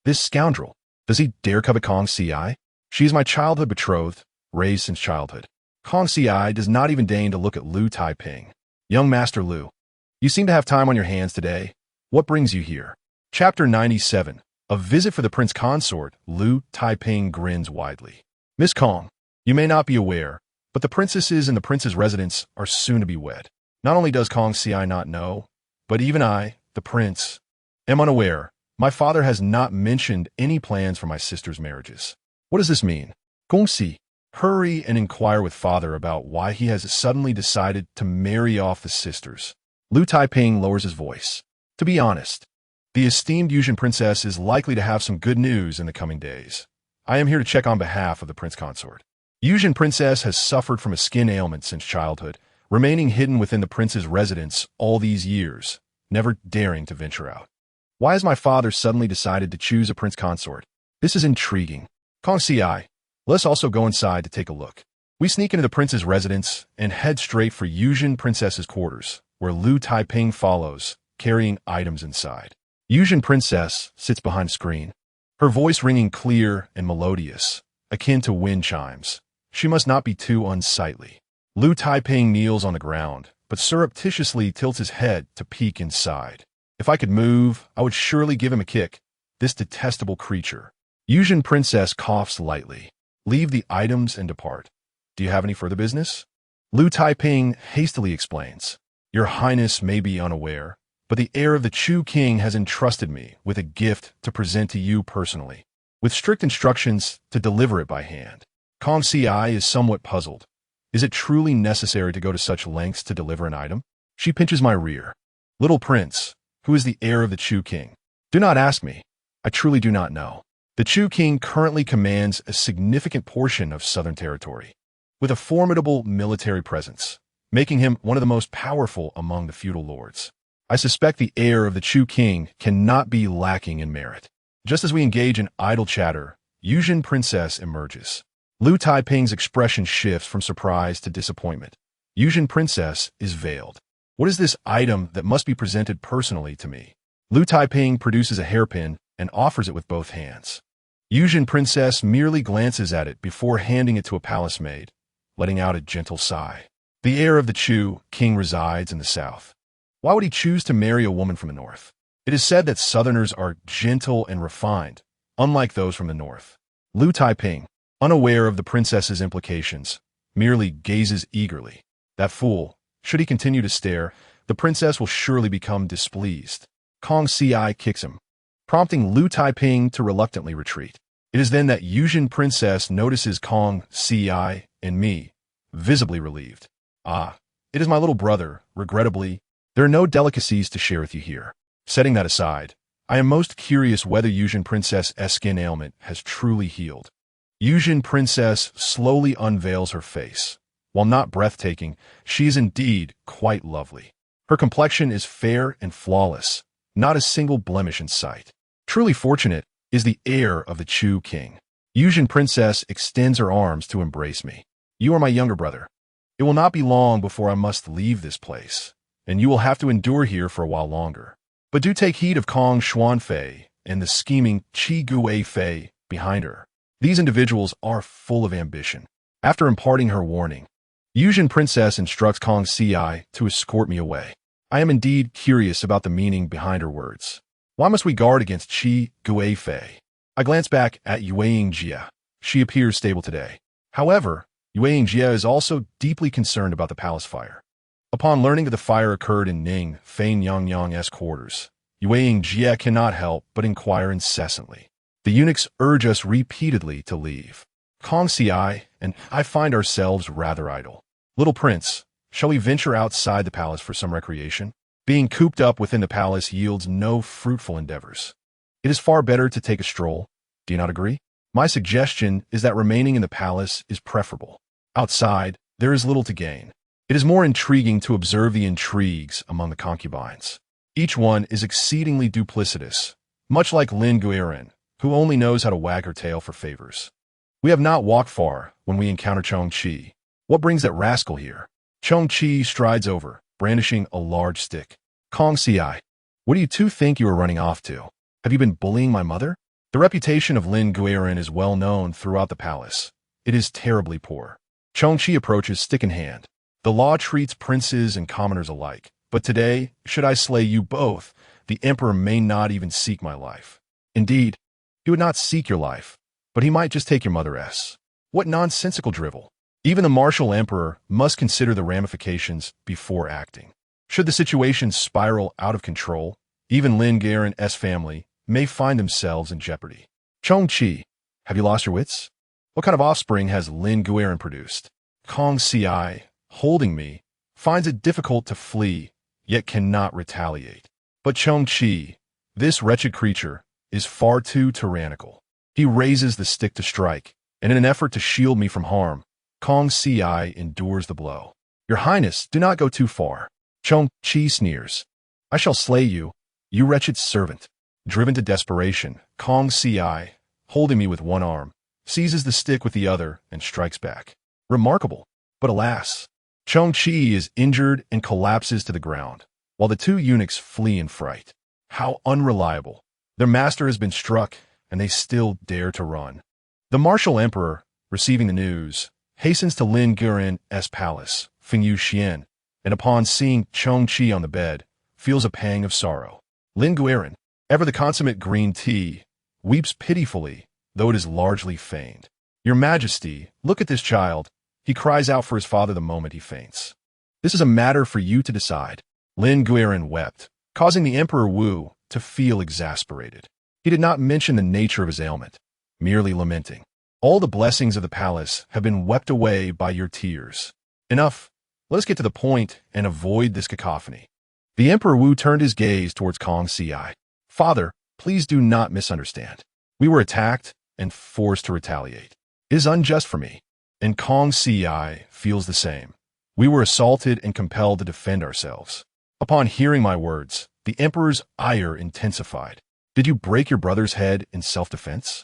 This scoundrel, does he dare covet Kong Ci? She is my childhood betrothed, raised since childhood. Kong Ci does not even deign to look at Lu Taiping. Young Master Lu, you seem to have time on your hands today. What brings you here? Chapter 97. A visit for the prince consort. Lu Taiping grins widely. Miss Kong, you may not be aware, but the princesses in the prince's residence are soon to be wed. Not only does Kong Ci not know, but even I, the prince, am unaware. My father has not mentioned any plans for my sister's marriages. What does this mean? Gong Si, hurry and inquire with father about why he has suddenly decided to marry off the sisters. Lu Taiping lowers his voice. To be honest, the esteemed Yuzhen princess is likely to have some good news in the coming days. I am here to check on behalf of the prince consort. Yuzhen princess has suffered from a skin ailment since childhood, remaining hidden within the prince's residence all these years, never daring to venture out. Why has my father suddenly decided to choose a prince consort? This is intriguing. Kong Ci, let's also go inside to take a look. We sneak into the prince's residence and head straight for Yuzhen princess's quarters, where Lu Taiping follows, carrying items inside. Yuzhen princess sits behind a screen, her voice ringing clear and melodious, akin to wind chimes. She must not be too unsightly. Lu Taiping kneels on the ground, but surreptitiously tilts his head to peek inside. If I could move, I would surely give him a kick, this detestable creature. Yuzhen princess coughs lightly. Leave the items and depart. Do you have any further business? Lu Taiping hastily explains. Your Highness may be unaware, but the heir of the Chu King has entrusted me with a gift to present to you personally, with strict instructions to deliver it by hand. Kong Ci is somewhat puzzled. Is it truly necessary to go to such lengths to deliver an item? She pinches my rear. Little prince, who is the heir of the Chu King? Do not ask me. I truly do not know. The Chu King currently commands a significant portion of southern territory, with a formidable military presence, making him one of the most powerful among the feudal lords. I suspect the heir of the Chu King cannot be lacking in merit. Just as we engage in idle chatter, Yuzhen princess emerges. Lu Taiping's expression shifts from surprise to disappointment. Yuzhen princess is veiled. What is this item that must be presented personally to me? Lu Taiping produces a hairpin and offers it with both hands. Yuzhen princess merely glances at it before handing it to a palace maid, letting out a gentle sigh. The heir of the Chu King resides in the south. Why would he choose to marry a woman from the north? It is said that southerners are gentle and refined, unlike those from the north. Lu Taiping, unaware of the princess's implications, merely gazes eagerly. That fool, should he continue to stare, the princess will surely become displeased. Kong Ci kicks him, prompting Lu Taiping to reluctantly retreat. It is then that Yuzhen princess notices Kong Ci and me, visibly relieved. Ah, it is my little brother, regrettably. There are no delicacies to share with you here. Setting that aside, I am most curious whether Yuzhen princess's skin ailment has truly healed. Yuzhen princess slowly unveils her face. While not breathtaking, she is indeed quite lovely. Her complexion is fair and flawless, not a single blemish in sight. Truly fortunate is the heir of the Chu King. Yuzhen princess extends her arms to embrace me. You are my younger brother. It will not be long before I must leave this place, and you will have to endure here for a while longer. But do take heed of Kong Xuanfei and the scheming Qi Gui Fei behind her. These individuals are full of ambition. After imparting her warning, Yuzhen princess instructs Kong Ci to escort me away. I am indeed curious about the meaning behind her words. Why must we guard against Qi Gui Fei? I glance back at Yuangjia. She appears stable today. However, Yuangjia is also deeply concerned about the palace fire. Upon learning that the fire occurred in Ning, Fein Yangyang's quarters, Yuangjia cannot help but inquire incessantly. The eunuchs urge us repeatedly to leave. Kongxi and I find ourselves rather idle. Little prince, shall we venture outside the palace for some recreation? Being cooped up within the palace yields no fruitful endeavors. It is far better to take a stroll. Do you not agree? My suggestion is that remaining in the palace is preferable. Outside, there is little to gain. It is more intriguing to observe the intrigues among the concubines. Each one is exceedingly duplicitous, much like Lin Guirin, who only knows how to wag her tail for favors. We have not walked far when we encounter Chongqi. What brings that rascal here? Chongqi strides over, brandishing a large stick. Kongxi, what do you two think you are running off to? Have you been bullying my mother? The reputation of Lin Guirin is well known throughout the palace. It is terribly poor. Chongqi approaches stick in hand. The law treats princes and commoners alike, but today, should I slay you both, the emperor may not even seek my life. Indeed, he would not seek your life, but he might just take your mother's. What nonsensical drivel. Even the martial emperor must consider the ramifications before acting. Should the situation spiral out of control, even Lin Guirin's family may find themselves in jeopardy. Chongqi, have you lost your wits? What kind of offspring has Lin Guirin produced? Kongxi, holding me, finds it difficult to flee, yet cannot retaliate. But Chongqi, this wretched creature, is far too tyrannical. He raises the stick to strike, and in an effort to shield me from harm, Kongxi endures the blow. Your Highness, do not go too far. Chongqi sneers. I shall slay you, you wretched servant. Driven to desperation, Kongxi, holding me with one arm, seizes the stick with the other and strikes back. Remarkable. But alas, Chongqi is injured and collapses to the ground, while the two eunuchs flee in fright. How unreliable. Their master has been struck, and they still dare to run. The martial emperor, receiving the news, hastens to Lin Guirin's palace, Fengyu Xian, and upon seeing Chongqi on the bed, feels a pang of sorrow. Lin Guirin, ever the consummate green tea, weeps pitifully, though it is largely feigned. Your Majesty, look at this child. He cries out for his father the moment he faints. This is a matter for you to decide. Lin Guirin wept, causing the Emperor Wu to feel exasperated. He did not mention the nature of his ailment, merely lamenting. All the blessings of the palace have been wept away by your tears. Enough. Let us get to the point and avoid this cacophony. The Emperor Wu turned his gaze towards Kongxi. Father, please do not misunderstand. We were attacked and forced to retaliate. It is unjust for me. And Kongxi feels the same. We were assaulted and compelled to defend ourselves. Upon hearing my words, the Emperor's ire intensified. Did you break your brother's head in self-defense?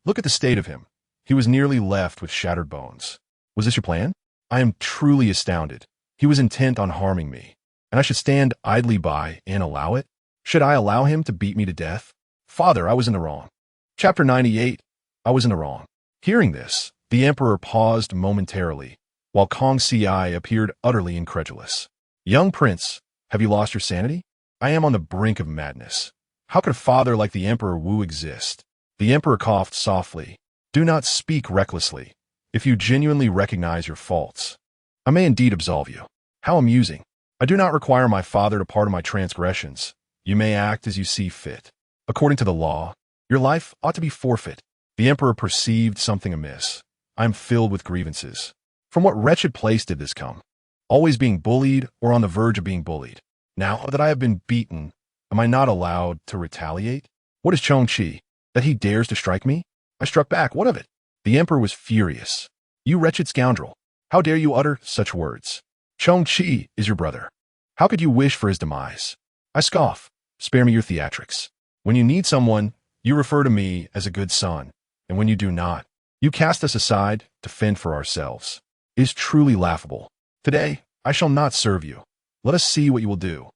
Look at the state of him. He was nearly left with shattered bones. Was this your plan? I am truly astounded. He was intent on harming me, and I should stand idly by and allow it? Should I allow him to beat me to death? Father, I was in the wrong. Chapter 98. I was in the wrong. Hearing this, the Emperor paused momentarily, while Kongxi appeared utterly incredulous. Young prince, have you lost your sanity? I am on the brink of madness. How could a father like the Emperor Wu exist? The Emperor coughed softly. Do not speak recklessly. If you genuinely recognize your faults, I may indeed absolve you. How amusing. I do not require my father to pardon my transgressions. You may act as you see fit. According to the law, your life ought to be forfeit. The Emperor perceived something amiss. I am filled with grievances. From what wretched place did this come? Always being bullied or on the verge of being bullied. Now that I have been beaten, am I not allowed to retaliate? What is Chongqi? That he dares to strike me? I struck back. What of it? The Emperor was furious. You wretched scoundrel. How dare you utter such words? Chongqi is your brother. How could you wish for his demise? I scoff. Spare me your theatrics. When you need someone, you refer to me as a good son, and when you do not, you cast us aside to fend for ourselves. It is truly laughable. Today, I shall not serve you. Let us see what you will do.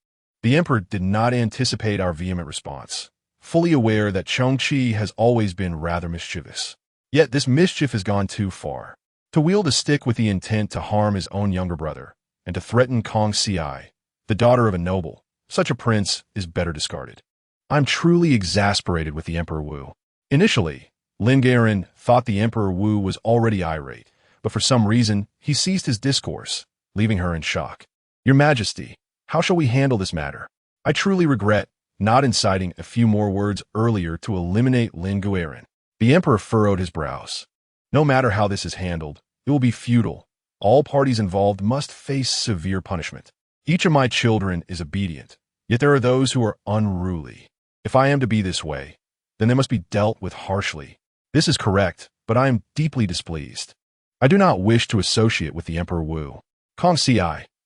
The Emperor did not anticipate our vehement response, fully aware that Chongqi has always been rather mischievous. Yet this mischief has gone too far. To wield a stick with the intent to harm his own younger brother, and to threaten Kongxi, the daughter of a noble, such a prince is better discarded. I'm truly exasperated with the Emperor Wu. Initially, Lin Garen thought the Emperor Wu was already irate, but for some reason, he ceased his discourse, leaving her in shock. Your Majesty, how shall we handle this matter? I truly regret not inciting a few more words earlier to eliminate Lin Garen. The Emperor furrowed his brows. No matter how this is handled, it will be futile. All parties involved must face severe punishment. Each of my children is obedient, yet there are those who are unruly. If I am to be this way, then they must be dealt with harshly. This is correct, but I am deeply displeased. I do not wish to associate with the Emperor Wu. Kong Si,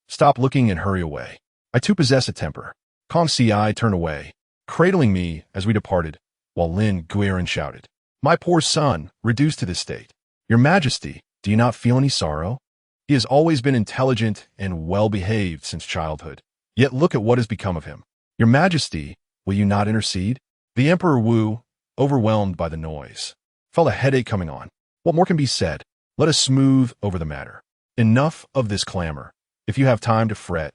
stop looking and hurry away. I too possess a temper. Kong Si turned away, cradling me as we departed, while Lin Garen shouted, My poor son, reduced to this state. Your Majesty, do you not feel any sorrow? He has always been intelligent and well-behaved since childhood. Yet look at what has become of him. Your Majesty, will you not intercede? The Emperor Wu, overwhelmed by the noise, felt a headache coming on. What more can be said? Let us smooth over the matter. Enough of this clamor. If you have time to fret,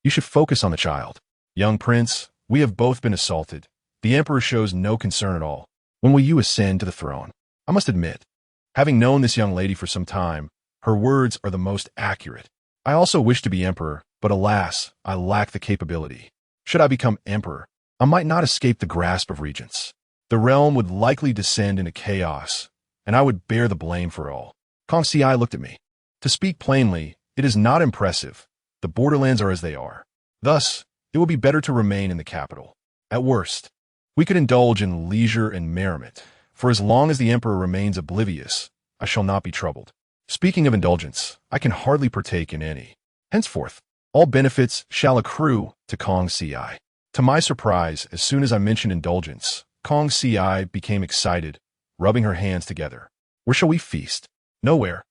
you should focus on the child. Young prince, we have both been assaulted. The Emperor shows no concern at all. When will you ascend to the throne? I must admit, having known this young lady for some time, her words are the most accurate. I also wish to be emperor, but alas, I lack the capability. Should I become emperor, I might not escape the grasp of regents. The realm would likely descend into chaos, and I would bear the blame for all. Kong Si looked at me. To speak plainly, it is not impressive. The borderlands are as they are. Thus, it will be better to remain in the capital. At worst, we could indulge in leisure and merriment, for as long as the emperor remains oblivious, I shall not be troubled. Speaking of indulgence, I can hardly partake in any. Henceforth, all benefits shall accrue to Kong Si. To my surprise, as soon as I mentioned indulgence, Kong Si became excited, rubbing her hands together. Where shall we feast? Nowhere.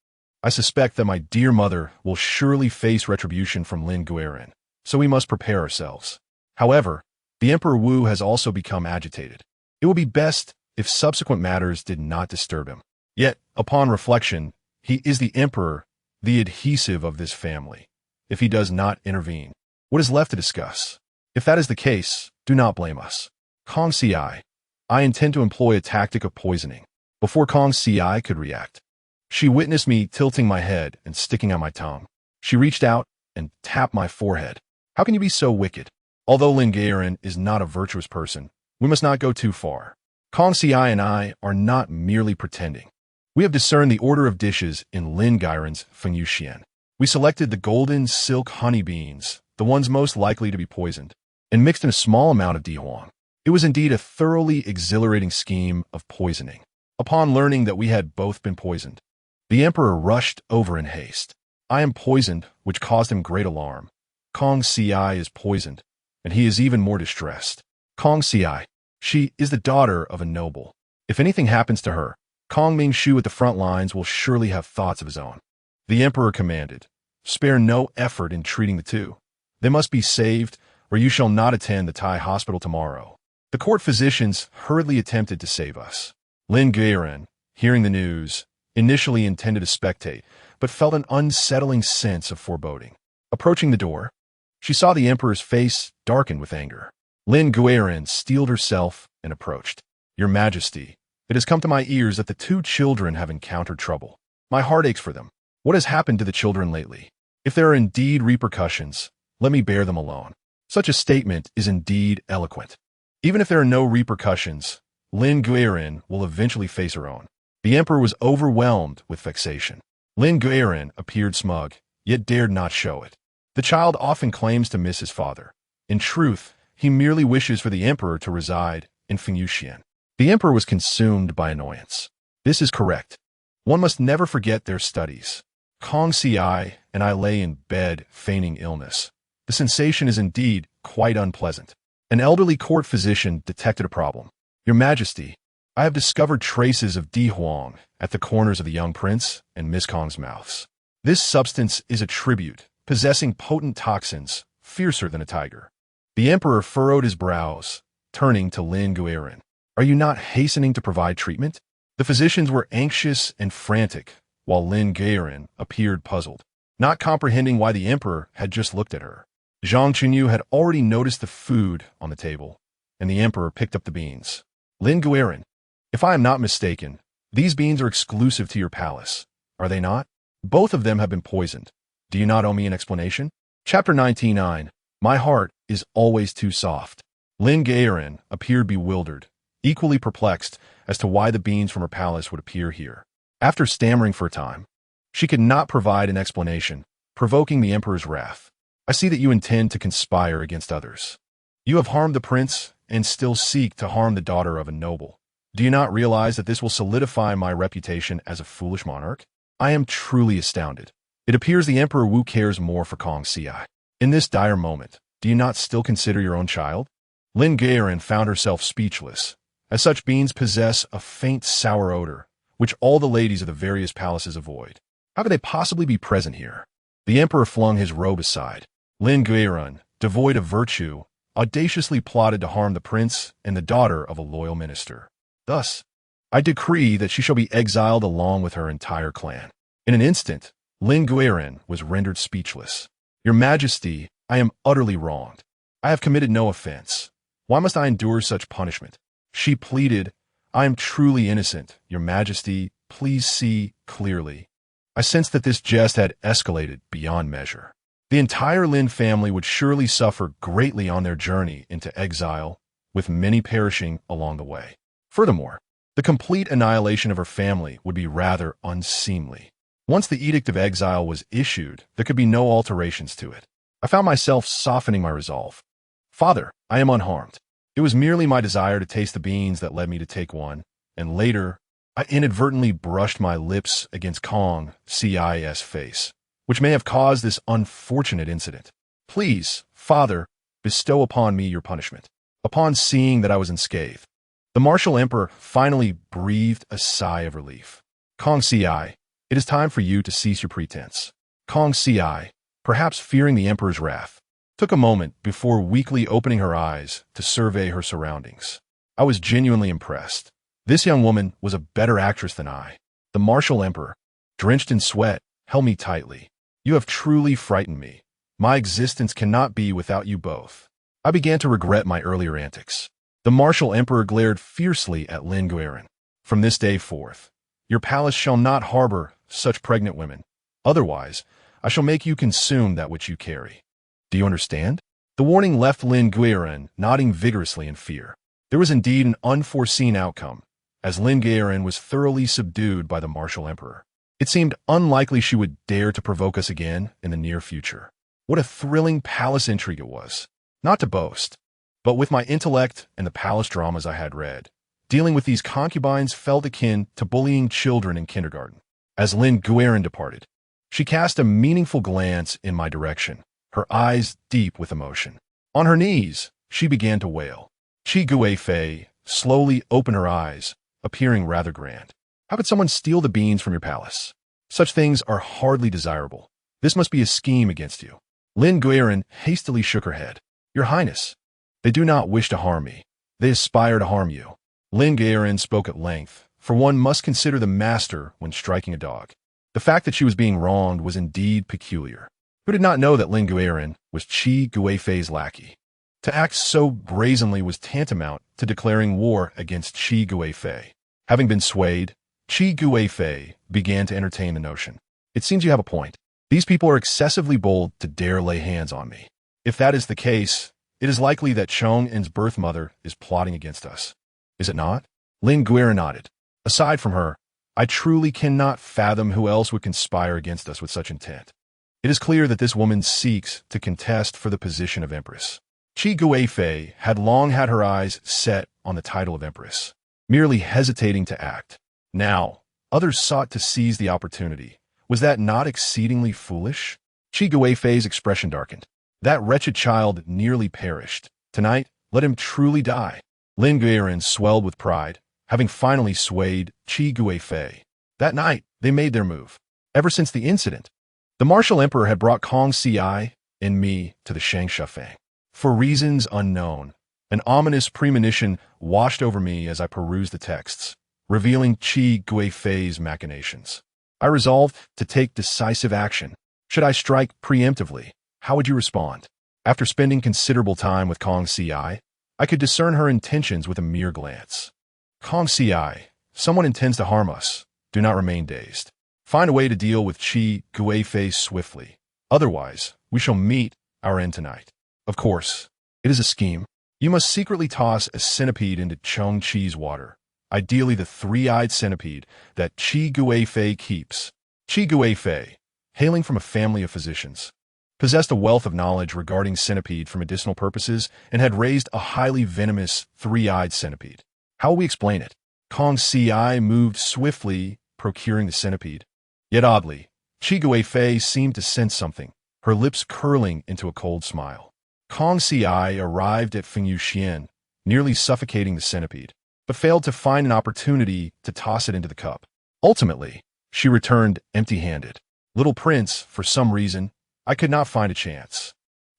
I suspect that my dear mother will surely face retribution from Lin Garen, so we must prepare ourselves. However, the Emperor Wu has also become agitated. It will be best if subsequent matters did not disturb him. Yet, upon reflection, he is the emperor, the adhesive of this family. If he does not intervene, what is left to discuss? If that is the case, do not blame us. Kong Si, I intend to employ a tactic of poisoning. Before Kong Si could react, she witnessed me tilting my head and sticking out my tongue. She reached out and tapped my forehead. How can you be so wicked? Although Lin Garen is not a virtuous person, we must not go too far. Kong Si and I are not merely pretending. We have discerned the order of dishes in Lin Garen's Fengyu. We selected the golden silk honey beans, the ones most likely to be poisoned, and mixed in a small amount of dihuang. It was indeed a thoroughly exhilarating scheme of poisoning. Upon learning that we had both been poisoned, the emperor rushed over in haste. I am poisoned, which caused him great alarm. Kong Si is poisoned, and he is even more distressed. Kong Si, she is the daughter of a noble. If anything happens to her, Kong Mingshu at the front lines will surely have thoughts of his own. The emperor commanded, spare no effort in treating the two. They must be saved, or you shall not attend the Thai hospital tomorrow. The court physicians hurriedly attempted to save us. Lin Garen, hearing the news, initially intended to spectate, but felt an unsettling sense of foreboding. Approaching the door, she saw the emperor's face darken with anger. Lin Garen steeled herself and approached. Your Majesty, it has come to my ears that the two children have encountered trouble. My heart aches for them. What has happened to the children lately? If there are indeed repercussions, let me bear them alone. Such a statement is indeed eloquent. Even if there are no repercussions, Lin Garen will eventually face her own. The emperor was overwhelmed with vexation. Lin Garen appeared smug, yet dared not show it. The child often claims to miss his father. In truth, he merely wishes for the emperor to reside in Fengyu. The emperor was consumed by annoyance. This is correct. One must never forget their studies. Kong Si and I lay in bed feigning illness. The sensation is indeed quite unpleasant. An elderly court physician detected a problem. Your Majesty, I have discovered traces of dihuang at the corners of the young prince and Miss Kong's mouths. This substance is a tribute, possessing potent toxins, fiercer than a tiger. The emperor furrowed his brows, turning to Lin Garen. Are you not hastening to provide treatment? The physicians were anxious and frantic, while Lin Garen appeared puzzled, not comprehending why the emperor had just looked at her. Zhang Chunyu had already noticed the food on the table, and the emperor picked up the beans. Lin Garen, If I am not mistaken, these beans are exclusive to your palace, are they not? Both of them have been poisoned. Do you not owe me an explanation? Chapter 99. My heart is always too soft. Lin Gaerin appeared bewildered, equally perplexed as to why the beans from her palace would appear here. After stammering for a time, she could not provide an explanation, provoking the emperor's wrath. I see that you intend to conspire against others. You have harmed the prince and still seek to harm the daughter of a noble. Do you not realize that this will solidify my reputation as a foolish monarch? I am truly astounded. It appears the Emperor Wu cares more for Kong Ci. In this dire moment, do you not still consider your own child? Lin Gaerin found herself speechless, as such beans possess a faint sour odor, which all the ladies of the various palaces avoid. How could they possibly be present here? The Emperor flung his robe aside. Lin Gaerin, devoid of virtue, audaciously plotted to harm the prince and the daughter of a loyal minister. Thus, I decree that she shall be exiled along with her entire clan. In an instant, Lin Gaerin was rendered speechless. Your Majesty, I am utterly wronged. I have committed no offense. Why must I endure such punishment? She pleaded, I am truly innocent. Your Majesty, please see clearly. I sensed that this jest had escalated beyond measure. The entire Lin family would surely suffer greatly on their journey into exile, with many perishing along the way. Furthermore, the complete annihilation of her family would be rather unseemly. Once the Edict of Exile was issued, there could be no alterations to it. I found myself softening my resolve. Father, I am unharmed. It was merely my desire to taste the beans that led me to take one, and later, I inadvertently brushed my lips against Kong Ci's face, which may have caused this unfortunate incident. Please, Father, bestow upon me your punishment. Upon seeing that I was unscathed, the martial emperor finally breathed a sigh of relief. Kong Ci, it is time for you to cease your pretense. Kong Ci, perhaps fearing the emperor's wrath, took a moment before weakly opening her eyes to survey her surroundings. I was genuinely impressed. This young woman was a better actress than I. The martial emperor, drenched in sweat, held me tightly. You have truly frightened me. My existence cannot be without you both. I began to regret my earlier antics. The martial emperor glared fiercely at Lin Gaerin. From this day forth, your palace shall not harbor such pregnant women. Otherwise, I shall make you consume that which you carry. Do you understand? The warning left Lin Gaerin nodding vigorously in fear. There was indeed an unforeseen outcome, as Lin Gaerin was thoroughly subdued by the martial emperor. It seemed unlikely she would dare to provoke us again in the near future. What a thrilling palace intrigue it was. Not to boast, but with my intellect and the palace dramas I had read, dealing with these concubines felt akin to bullying children in kindergarten. As Lin Gaerin departed, she cast a meaningful glance in my direction, her eyes deep with emotion. On her knees, she began to wail. Qi Guifei slowly opened her eyes, appearing rather grand. How could someone steal the beans from your palace? Such things are hardly desirable. This must be a scheme against you. Lin Gaerin hastily shook her head. Your Highness, they do not wish to harm me. They aspire to harm you. Lin Gaerin spoke at length, for one must consider the master when striking a dog. The fact that she was being wronged was indeed peculiar. Who did not know that Lin Gaerin was Qi Guifei's lackey? To act so brazenly was tantamount to declaring war against Qi Guifei. Having been swayed, Qi Guifei began to entertain the notion. It seems you have a point. These people are excessively bold to dare lay hands on me. If that is the case, it is likely that Chong'en's birth mother is plotting against us. Is it not? Lin Gaerin nodded. Aside from her, I truly cannot fathom who else would conspire against us with such intent. It is clear that this woman seeks to contest for the position of Empress. Qi Guifei had long had her eyes set on the title of Empress, merely hesitating to act. Now, others sought to seize the opportunity. Was that not exceedingly foolish? Qi Guifei's expression darkened. That wretched child nearly perished. Tonight, let him truly die. Lin Gaerin swelled with pride, having finally swayed Qi Guifei. That night, they made their move. Ever since the incident, the martial emperor had brought Kong Ci and me to the Shangshufang. For reasons unknown, an ominous premonition washed over me as I perused the texts, revealing Qi Guifei's machinations. I resolved to take decisive action. Should I strike preemptively? How would you respond? After spending considerable time with Kong Ci, I could discern her intentions with a mere glance. Kong Ci, someone intends to harm us. Do not remain dazed. Find a way to deal with Qi Guifei swiftly. Otherwise, we shall meet our end tonight. Of course, it is a scheme. You must secretly toss a centipede into Chong Qi's water, ideally the three-eyed centipede that Qi Guifei keeps. Qi Guifei, hailing from a family of physicians, possessed a wealth of knowledge regarding centipede for medicinal purposes and had raised a highly venomous three-eyed centipede. How will we explain it? Kong Ci moved swiftly, procuring the centipede. Yet oddly, Qi Guifei seemed to sense something, her lips curling into a cold smile. Kong Ci arrived at Fengyu Xian, nearly suffocating the centipede, but failed to find an opportunity to toss it into the cup. Ultimately, she returned empty-handed. Little Prince, for some reason, I could not find a chance.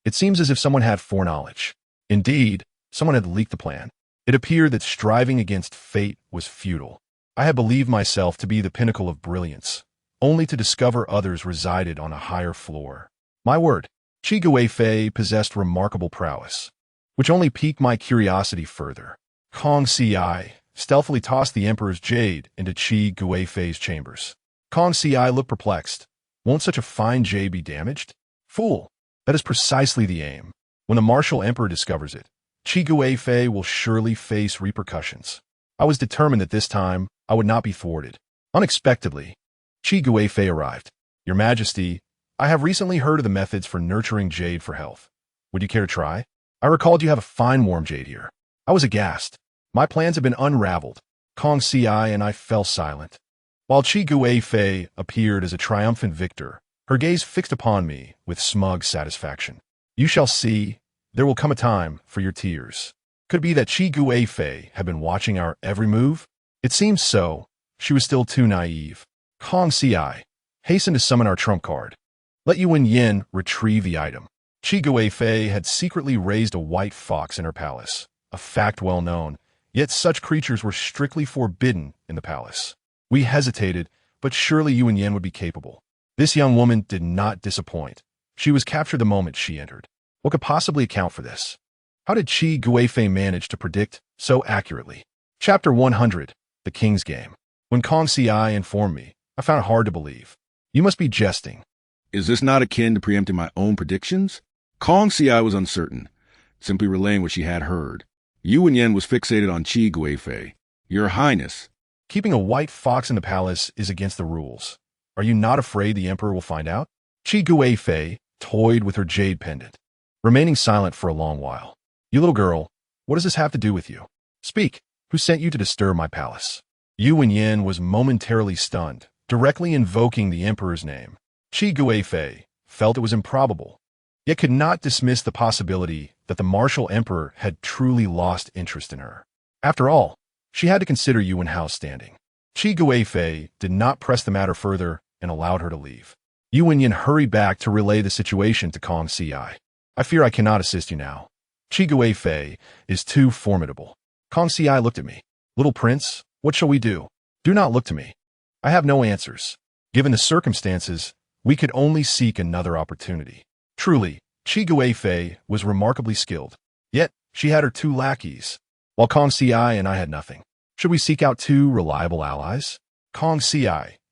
It seems as if someone had foreknowledge. Indeed, someone had leaked the plan. It appeared that striving against fate was futile. I had believed myself to be the pinnacle of brilliance, only to discover others resided on a higher floor. My word, Qi Guifei possessed remarkable prowess, which only piqued my curiosity further. Kong Ci stealthily tossed the Emperor's jade into Qi Guifei's chambers. Kong Ci looked perplexed. Won't such a fine jade be damaged? Fool! That is precisely the aim. When the martial emperor discovers it, Qi Guifei will surely face repercussions. I was determined that this time I would not be thwarted. Unexpectedly, Qi Guifei arrived. Your Majesty, I have recently heard of the methods for nurturing jade for health. Would you care to try? I recalled you have a fine warm jade here. I was aghast. My plans had been unraveled. Kong Ci and I fell silent. While Qi Guifei appeared as a triumphant victor, her gaze fixed upon me with smug satisfaction. You shall see. There will come a time for your tears. Could it be that Qi Guifei had been watching our every move? It seems so. She was still too naive. Kong Ci, hasten to summon our trump card. Let Yuan Yin retrieve the item. Qi Guifei had secretly raised a white fox in her palace, a fact well known, yet such creatures were strictly forbidden in the palace. We hesitated, but surely Yuan Yin would be capable. This young woman did not disappoint. She was captured the moment she entered. What could possibly account for this? How did Qi Guifei manage to predict so accurately? Chapter 100, The King's Game. When Kong Ci informed me, I found it hard to believe. You must be jesting. Is this not akin to preempting my own predictions? Kong Ci was uncertain, simply relaying what she had heard. Yuan Yin was fixated on Qi Guifei. Your Highness. Keeping a white fox in the palace is against the rules. Are you not afraid the Emperor will find out? Qi Guifei toyed with her jade pendant, remaining silent for a long while. You little girl, what does this have to do with you? Speak. Who sent you to disturb my palace? Yuan Yin was momentarily stunned, directly invoking the Emperor's name. Qi Guifei felt it was improbable, yet could not dismiss the possibility that the martial emperor had truly lost interest in her. After all, she had to consider Yuan Hao's standing. Qi Guifei did not press the matter further and allowed her to leave. Yuan Yin hurried back to relay the situation to Kong Ci. I fear I cannot assist you now. Qi Guifei is too formidable. Kong Ci looked at me. Little Prince, what shall we do? Do not look to me. I have no answers. Given the circumstances, we could only seek another opportunity. Truly, Qi Guifei was remarkably skilled. Yet, she had her two lackeys, while Kong Ci and I had nothing. Should we seek out two reliable allies? Kong Ci,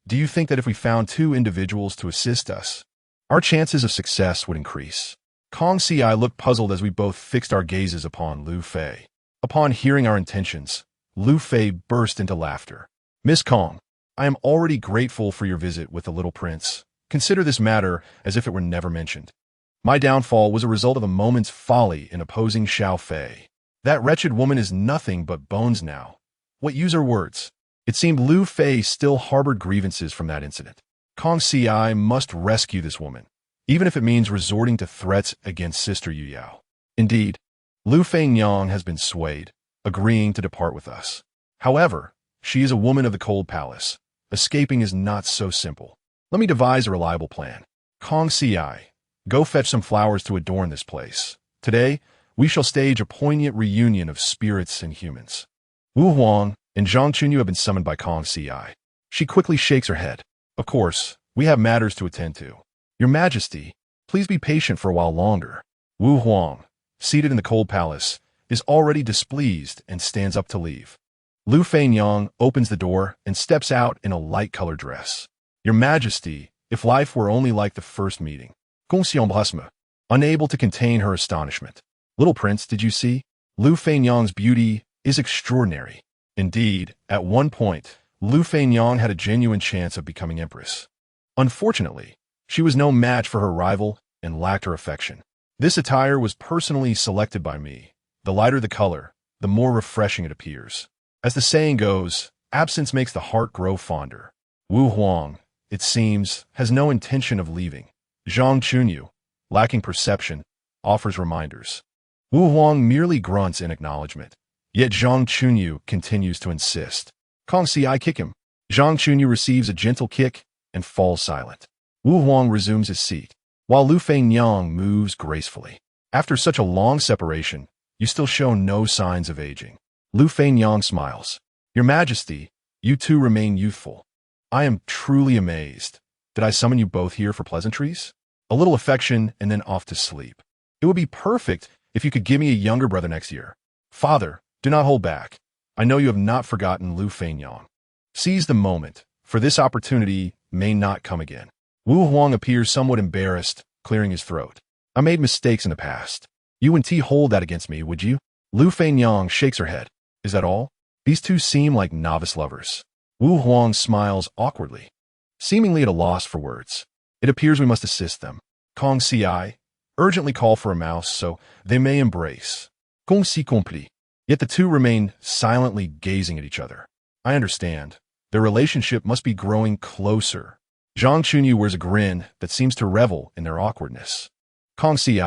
do you think that if we found two individuals to assist us, our chances of success would increase? Kong Ci looked puzzled as we both fixed our gazes upon Lu Fei. Upon hearing our intentions, Lu Fei burst into laughter. Miss Kong, I am already grateful for your visit with the little prince. Consider this matter as if it were never mentioned. My downfall was a result of a moment's folly in opposing Xiao Fei. That wretched woman is nothing but bones now. What use her words? It seemed Lu Fei still harbored grievances from that incident. Kong Ci must rescue this woman, even if it means resorting to threats against Sister Yu Yao. Indeed, Lu Fei Nyang has been swayed, agreeing to depart with us. However, she is a woman of the Cold Palace. Escaping is not so simple. Let me devise a reliable plan. Kong Ci, go fetch some flowers to adorn this place. Today, we shall stage a poignant reunion of spirits and humans. Wu Huang and Zhang Chunyu have been summoned by Kong Ci. She quickly shakes her head. Of course, we have matters to attend to. Your Majesty, please be patient for a while longer. Wu Huang, seated in the Cold Palace, is already displeased and stands up to leave. Lu Feinyang opens the door and steps out in a light-colored dress. Your Majesty, if life were only like the first meeting. Gongxiong Blasma, unable to contain her astonishment. Little Prince, did you see? Lu Feinyang's beauty is extraordinary. Indeed, at one point, Lu Feinyang had a genuine chance of becoming Empress. Unfortunately, she was no match for her rival and lacked her affection. This attire was personally selected by me. The lighter the color, the more refreshing it appears. As the saying goes, absence makes the heart grow fonder. Wu Huang, it seems, has no intention of leaving. Zhang Chunyu, lacking perception, offers reminders. Wu Huang merely grunts in acknowledgement. Yet Zhang Chunyu continues to insist. Kong Si, I kick him. Zhang Chunyu receives a gentle kick and falls silent. Wu Huang resumes his seat, while Lu Feinyang moves gracefully. After such a long separation, you still show no signs of aging. Lu Feinyang smiles. Your Majesty, you two remain youthful. I am truly amazed. Did I summon you both here for pleasantries? A little affection and then off to sleep. It would be perfect if you could give me a younger brother next year. Father, do not hold back. I know you have not forgotten Lu Feinyang. Seize the moment, for this opportunity may not come again. Wu Huang appears somewhat embarrassed, clearing his throat. I made mistakes in the past. You wouldn't hold that against me, would you? Lu Feinyang shakes her head. Is that all? These two seem like novice lovers. Wu Huang smiles awkwardly, seemingly at a loss for words. It appears we must assist them. Kong Si, urgently call for a mouse so they may embrace. Kong Si compris. Yet the two remain silently gazing at each other. I understand. Their relationship must be growing closer. Zhang Chunyu wears a grin that seems to revel in their awkwardness. Kong Si,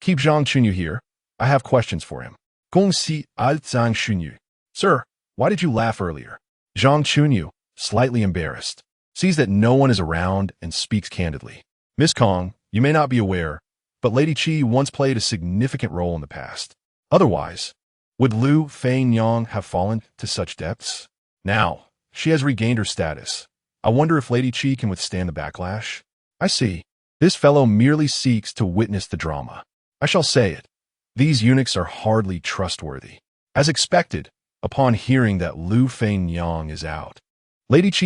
keep Zhang Chunyu here. I have questions for him. Gong Si Zhang Chunyu. Sir, why did you laugh earlier? Zhang Chunyu, slightly embarrassed, sees that no one is around and speaks candidly. Miss Kong, you may not be aware, but Lady Qi once played a significant role in the past. Otherwise, would Lu Feinyang have fallen to such depths? Now, she has regained her status. I wonder if Lady Qi can withstand the backlash? I see. This fellow merely seeks to witness the drama. I shall say it. These eunuchs are hardly trustworthy. As expected, upon hearing that Lu Feinyang is out, Lady Qi